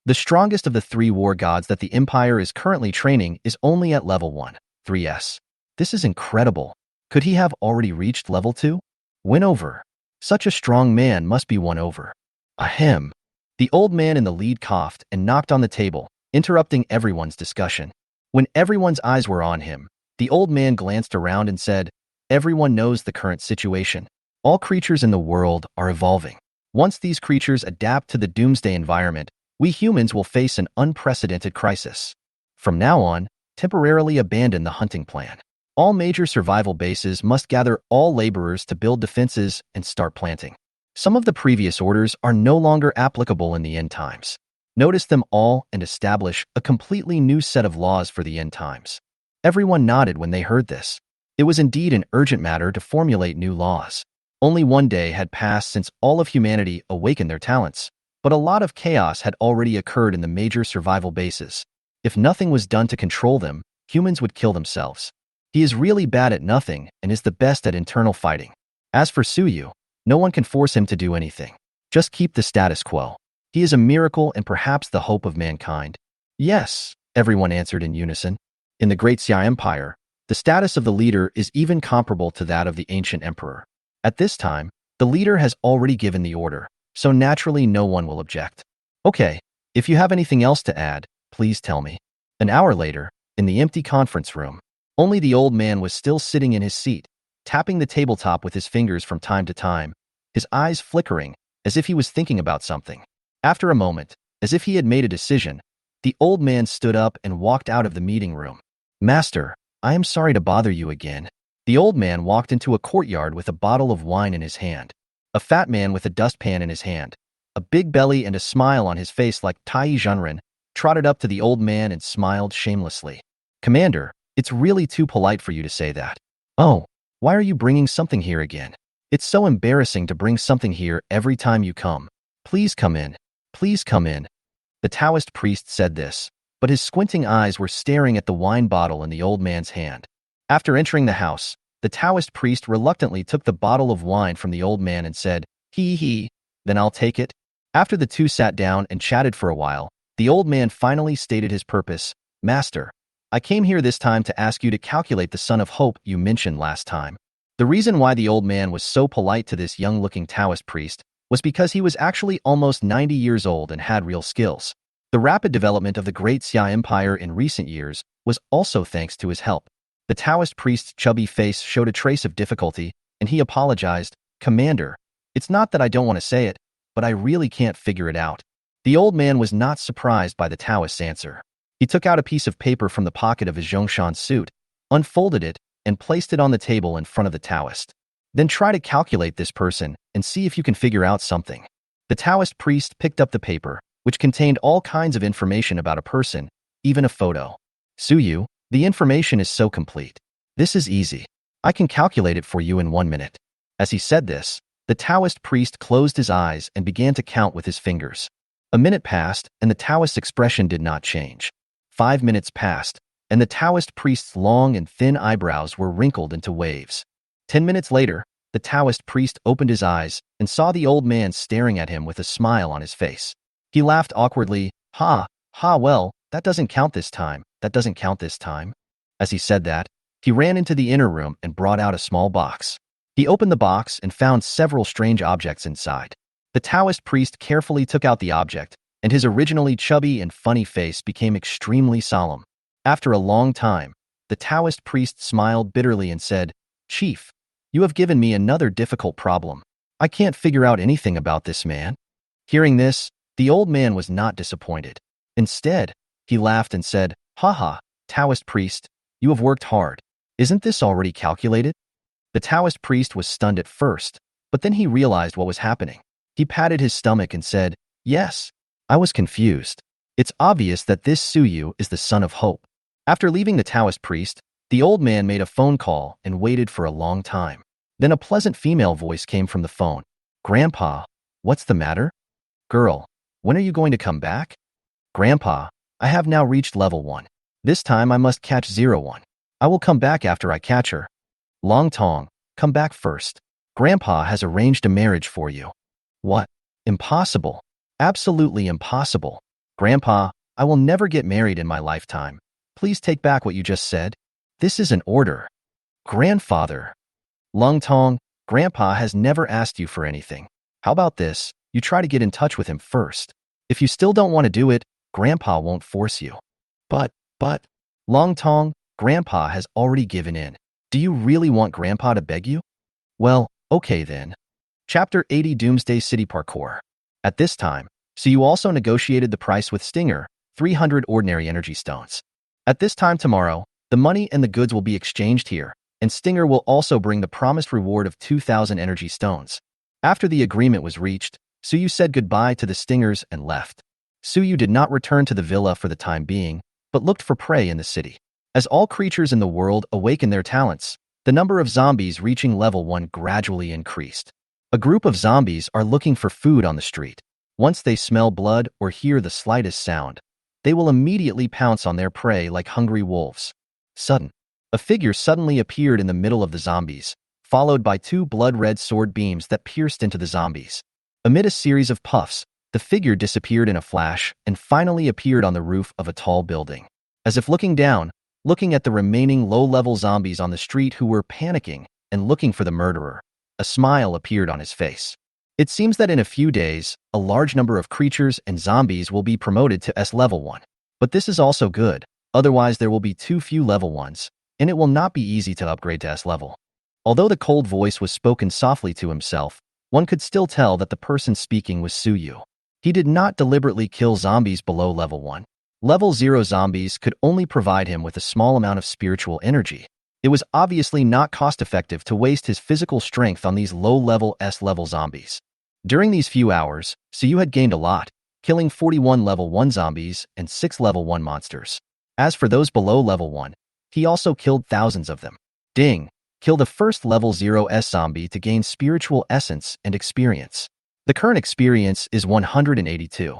The strongest of the 3 war gods that the Empire is currently training is only at level 1, 3S. This is incredible. Could he have already reached level 2? Win over. Such a strong man must be won over. Ahem. The old man in the lead coughed and knocked on the table, interrupting everyone's discussion. When everyone's eyes were on him, the old man glanced around and said, "Everyone knows the current situation. All creatures in the world are evolving. Once these creatures adapt to the doomsday environment, we humans will face an unprecedented crisis. From now on, temporarily abandon the hunting plan. All major survival bases must gather all laborers to build defenses and start planting. Some of the previous orders are no longer applicable in the end times. Notice them all and establish a completely new set of laws for the end times." Everyone nodded when they heard this. It was indeed an urgent matter to formulate new laws. Only 1 day had passed since all of humanity awakened their talents, but a lot of chaos had already occurred in the major survival bases. If nothing was done to control them, humans would kill themselves. He is really bad at nothing and is the best at internal fighting. As for Suyu, no one can force him to do anything. Just keep the status quo. He is a miracle and perhaps the hope of mankind. Yes, everyone answered in unison. In the Great Xia Empire, the status of the leader is even comparable to that of the ancient emperor. At this time, The leader has already given the order, so naturally no one will object. Okay, if you have anything else to add, please tell me. An hour later, in the empty conference room, only the old man was still sitting in his seat, tapping the tabletop with his fingers from time to time, his eyes flickering, as if he was thinking about something. After a moment, as if he had made a decision, the old man stood up and walked out of the meeting room. Master, I am sorry to bother you again. The old man walked into a courtyard with a bottle of wine in his hand. A fat man with a dustpan in his hand, a big belly and a smile on his face like Tai Zhenren, trotted up to the old man and smiled shamelessly. Commander, it's really too polite for you to say that. Oh, why are you bringing something here again? It's so embarrassing to bring something here every time you come. Please come in. Please come in. The Taoist priest said this, but his squinting eyes were staring at the wine bottle in the old man's hand. After entering the house, the Taoist priest reluctantly took the bottle of wine from the old man and said, "He, then I'll take it." After the two sat down and chatted for a while, the old man finally stated his purpose. Master, I came here this time to ask you to calculate the Son of Hope you mentioned last time. The reason why the old man was so polite to this young-looking Taoist priest was because he was actually almost 90 years old and had real skills. The rapid development of the Great Xia Empire in recent years was also thanks to his help. The Taoist priest's chubby face showed a trace of difficulty, and he apologized. Commander, it's not that I don't want to say it, but I really can't figure it out. The old man was not surprised by the Taoist's answer. He took out a piece of paper from the pocket of his Zhongshan suit, unfolded it, and placed it on the table in front of the Taoist. Then try to calculate this person and see if you can figure out something. The Taoist priest picked up the paper, which contained all kinds of information about a person, even a photo. Suyu, the information is so complete. This is easy. I can calculate it for you in 1 minute. As he said this, the Taoist priest closed his eyes and began to count with his fingers. A minute passed, and the Taoist's expression did not change. 5 minutes passed, and the Taoist priest's long and thin eyebrows were wrinkled into waves. 10 minutes later, the Taoist priest opened his eyes and saw the old man staring at him with a smile on his face. He laughed awkwardly. Well, that doesn't count this time. That doesn't count this time. As he said that, he ran into the inner room and brought out a small box. He opened the box and found several strange objects inside. The Taoist priest carefully took out the object, and his originally chubby and funny face became extremely solemn. After a long time, the Taoist priest smiled bitterly and said, "Chief, you have given me another difficult problem. I can't figure out anything about this man." Hearing this, the old man was not disappointed. Instead, he laughed and said, Taoist priest, you have worked hard. Isn't this already calculated?" The Taoist priest was stunned at first, but then he realized what was happening. He patted his stomach and said, "Yes, I was confused. It's obvious that this Suyu is the Son of Hope." After leaving the Taoist priest, the old man made a phone call and waited for a long time. Then a pleasant female voice came from the phone. "Grandpa, what's the matter?" "Girl, when are you going to come back?" "Grandpa, I have now reached level 1. This time I must catch 01. I will come back after I catch her." "Long Tong, come back first. Grandpa has arranged a marriage for you." "What? Impossible. Absolutely impossible. Grandpa, I will never get married in my lifetime. Please take back what you just said. This is an order." "Grandfather." "Long Tong, Grandpa has never asked you for anything. How about this? You try to get in touch with him first. If you still don't want to do it, Grandpa won't force you." But, Long Tong, Grandpa has already given in. Do you really want Grandpa to beg you?" "Well, okay then." Chapter 80 Doomsday City Parkour. At this time, Suyu also negotiated the price with Stinger, 300 ordinary energy stones. At this time tomorrow, the money and the goods will be exchanged here, and Stinger will also bring the promised reward of 2,000 energy stones. After the agreement was reached, Suyu said goodbye to the Stingers and left. Suyu did not return to the villa for the time being, but looked for prey in the city. As all creatures in the world awaken their talents, the number of zombies reaching level 1 gradually increased. A group of zombies are looking for food on the street. Once they smell blood or hear the slightest sound, they will immediately pounce on their prey like hungry wolves. A figure suddenly appeared in the middle of the zombies, followed by 2 blood-red sword beams that pierced into the zombies. Amid a series of puffs, the figure disappeared in a flash and finally appeared on the roof of a tall building. As if looking down, looking at the remaining low-level zombies on the street who were panicking and looking for the murderer, a smile appeared on his face. It seems that in a few days, a large number of creatures and zombies will be promoted to S level 1. But this is also good, otherwise there will be too few level 1s, and it will not be easy to upgrade to S level. Although the cold voice was spoken softly to himself, one could still tell that the person speaking was Suyu. He did not deliberately kill zombies below level 1. Level 0 zombies could only provide him with a small amount of spiritual energy. It was obviously not cost-effective to waste his physical strength on these low-level S-level zombies. During these few hours, Suyu had gained a lot, killing 41 level 1 zombies and 6 level 1 monsters. As for those below level 1, he also killed thousands of them. Ding! Kill the first level 0 S zombie to gain spiritual essence and experience. The current experience is 182.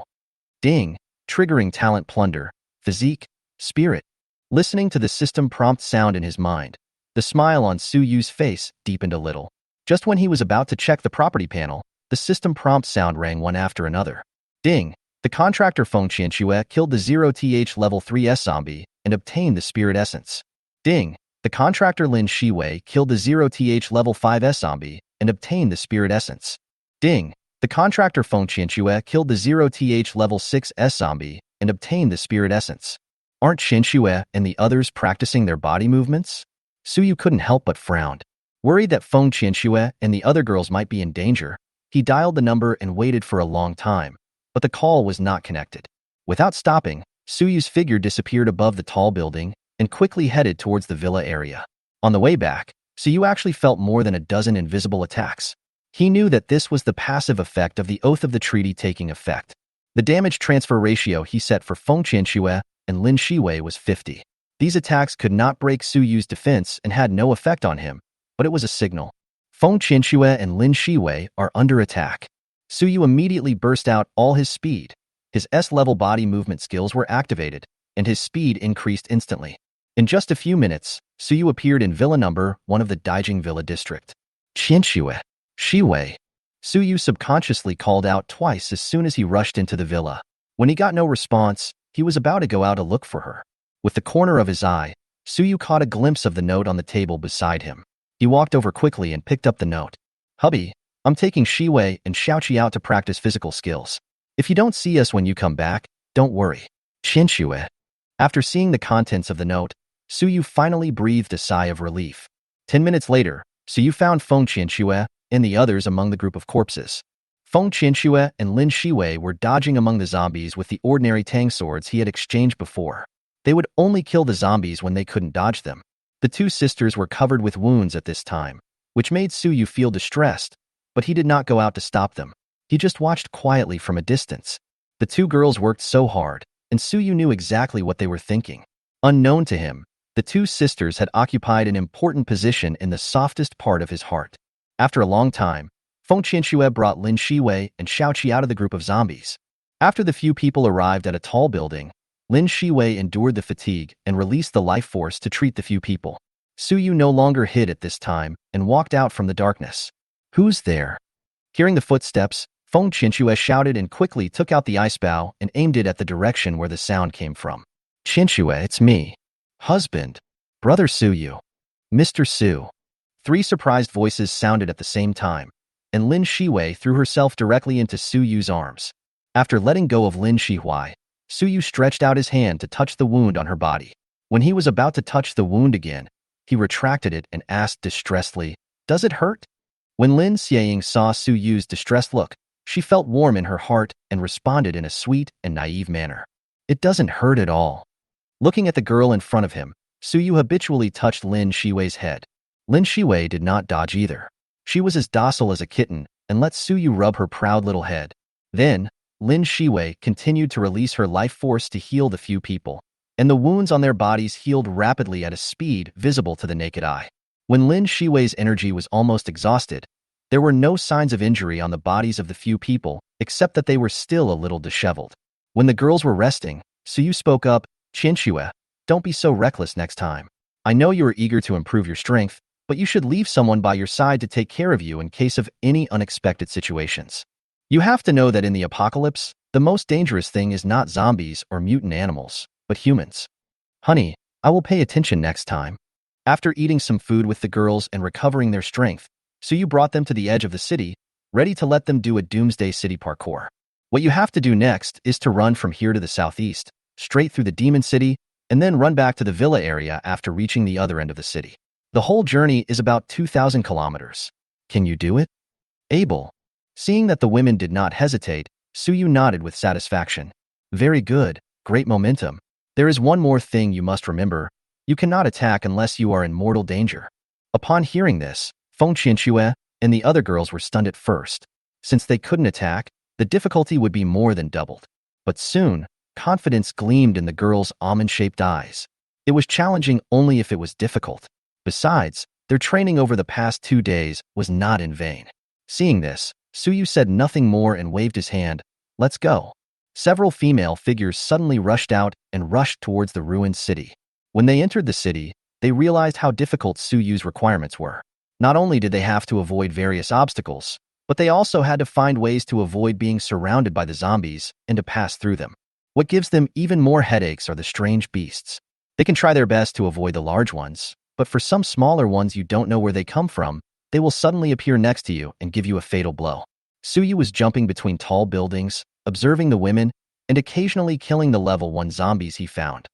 Ding! Triggering talent plunder, physique, spirit. Listening to the system prompt sound in his mind, the smile on Suyu's face deepened a little. Just when he was about to check the property panel, the system prompt sound rang one after another. Ding! The contractor Feng Qianxue killed the 0th level 3S zombie and obtained the spirit essence. Ding! The contractor Lin Shiying killed the 0th level 5S zombie and obtained the spirit essence. Ding! The contractor Feng Qianxue killed the 0th level 6S zombie and obtained the spirit essence. Aren't Qianxue and the others practicing their body movements? Suyu couldn't help but frown. Worried that Feng Qianxue and the other girls might be in danger, he dialed the number and waited for a long time, but the call was not connected. Without stopping, Suyu's figure disappeared above the tall building and quickly headed towards the villa area. On the way back, Suyu actually felt more than a dozen invisible attacks. He knew that this was the passive effect of the Oath of the Treaty taking effect. The damage transfer ratio he set for Feng Qianxue and Lin Shiying was 50. These attacks could not break Suyu's defense and had no effect on him, but it was a signal. Feng Qianxue and Lin Shiying are under attack. Suyu immediately burst out all his speed. His S-level body movement skills were activated, and his speed increased instantly. In just a few minutes, Suyu appeared in Villa Number 1 of the Daijing Villa District. Qianxue, Shiying. Suyu subconsciously called out twice as soon as he rushed into the villa. When he got no response, he was about to go out to look for her. With the corner of his eye, Suyu caught a glimpse of the note on the table beside him. He walked over quickly and picked up the note. Hubby, I'm taking Shiying and Xiaoqi out to practice physical skills. If you don't see us when you come back, don't worry. Qianxue. After seeing the contents of the note, Suyu finally breathed a sigh of relief. 10 minutes later, Suyu found Feng Qianxue and the others among the group of corpses. Feng Qianxue and Lin Shiying were dodging among the zombies with the ordinary tang swords he had exchanged before. They would only kill the zombies when they couldn't dodge them. The two sisters were covered with wounds at this time, which made Suyu feel distressed, but he did not go out to stop them. He just watched quietly from a distance. The two girls worked so hard, and Suyu knew exactly what they were thinking. Unknown to him, the two sisters had occupied an important position in the softest part of his heart. After a long time, Feng Qianxue brought Lin Shiying and Xiaoqi out of the group of zombies. After the few people arrived at a tall building, Lin Shiying endured the fatigue and released the life force to treat the few people. Suyu no longer hid at this time and walked out from the darkness. Who's there? Hearing the footsteps, Feng Qianxue shouted and quickly took out the ice bow and aimed it at the direction where the sound came from. Qianxue, it's me. Husband. Brother Suyu. Mr. Su. 3 surprised voices sounded at the same time, and Lin Shiying threw herself directly into Suyu's arms. After letting go of Lin Shiying, Suyu stretched out his hand to touch the wound on her body. When he was about to touch the wound again, he retracted it and asked distressedly, "Does it hurt?" When Lin Shiying saw Suyu's distressed look, she felt warm in her heart and responded in a sweet and naive manner. "It doesn't hurt at all." Looking at the girl in front of him, Suyu habitually touched Lin Shiying's head. Lin Shiying did not dodge either. She was as docile as a kitten and let Suyu rub her proud little head. Then, Lin Shiying continued to release her life force to heal the few people, and the wounds on their bodies healed rapidly at a speed visible to the naked eye. When Lin Shiying's energy was almost exhausted, there were no signs of injury on the bodies of the few people, except that they were still a little disheveled. When the girls were resting, Suyu spoke up, "Qianxue, don't be so reckless next time. I know you are eager to improve your strength, but you should leave someone by your side to take care of you in case of any unexpected situations. You have to know that in the apocalypse, the most dangerous thing is not zombies or mutant animals, but humans. Honey, I will pay attention next time." After eating some food with the girls and recovering their strength, Suyu brought them to the edge of the city, ready to let them do a doomsday city parkour. What you have to do next is to run from here to the southeast, straight through the demon city, and then run back to the villa area after reaching the other end of the city. The whole journey is about 2,000 kilometers. Can you do it? Able. Seeing that the women did not hesitate, Suyu nodded with satisfaction. Very good, great momentum. There is one more thing you must remember. You cannot attack unless you are in mortal danger. Upon hearing this, Feng Qianxue and the other girls were stunned at first. Since they couldn't attack, the difficulty would be more than doubled. But soon, confidence gleamed in the girls' almond-shaped eyes. It was challenging only if it was difficult. Besides, their training over the past 2 days was not in vain. Seeing this, Suyu said nothing more and waved his hand. Let's go. Several female figures suddenly rushed out and rushed towards the ruined city. When they entered the city, they realized how difficult Suyu's requirements were. Not only did they have to avoid various obstacles, but they also had to find ways to avoid being surrounded by the zombies and to pass through them. What gives them even more headaches are the strange beasts. They can try their best to avoid the large ones, but for some smaller ones you don't know where they come from, they will suddenly appear next to you and give you a fatal blow. Suyu was jumping between tall buildings, observing the women, and occasionally killing the level 1 zombies he found.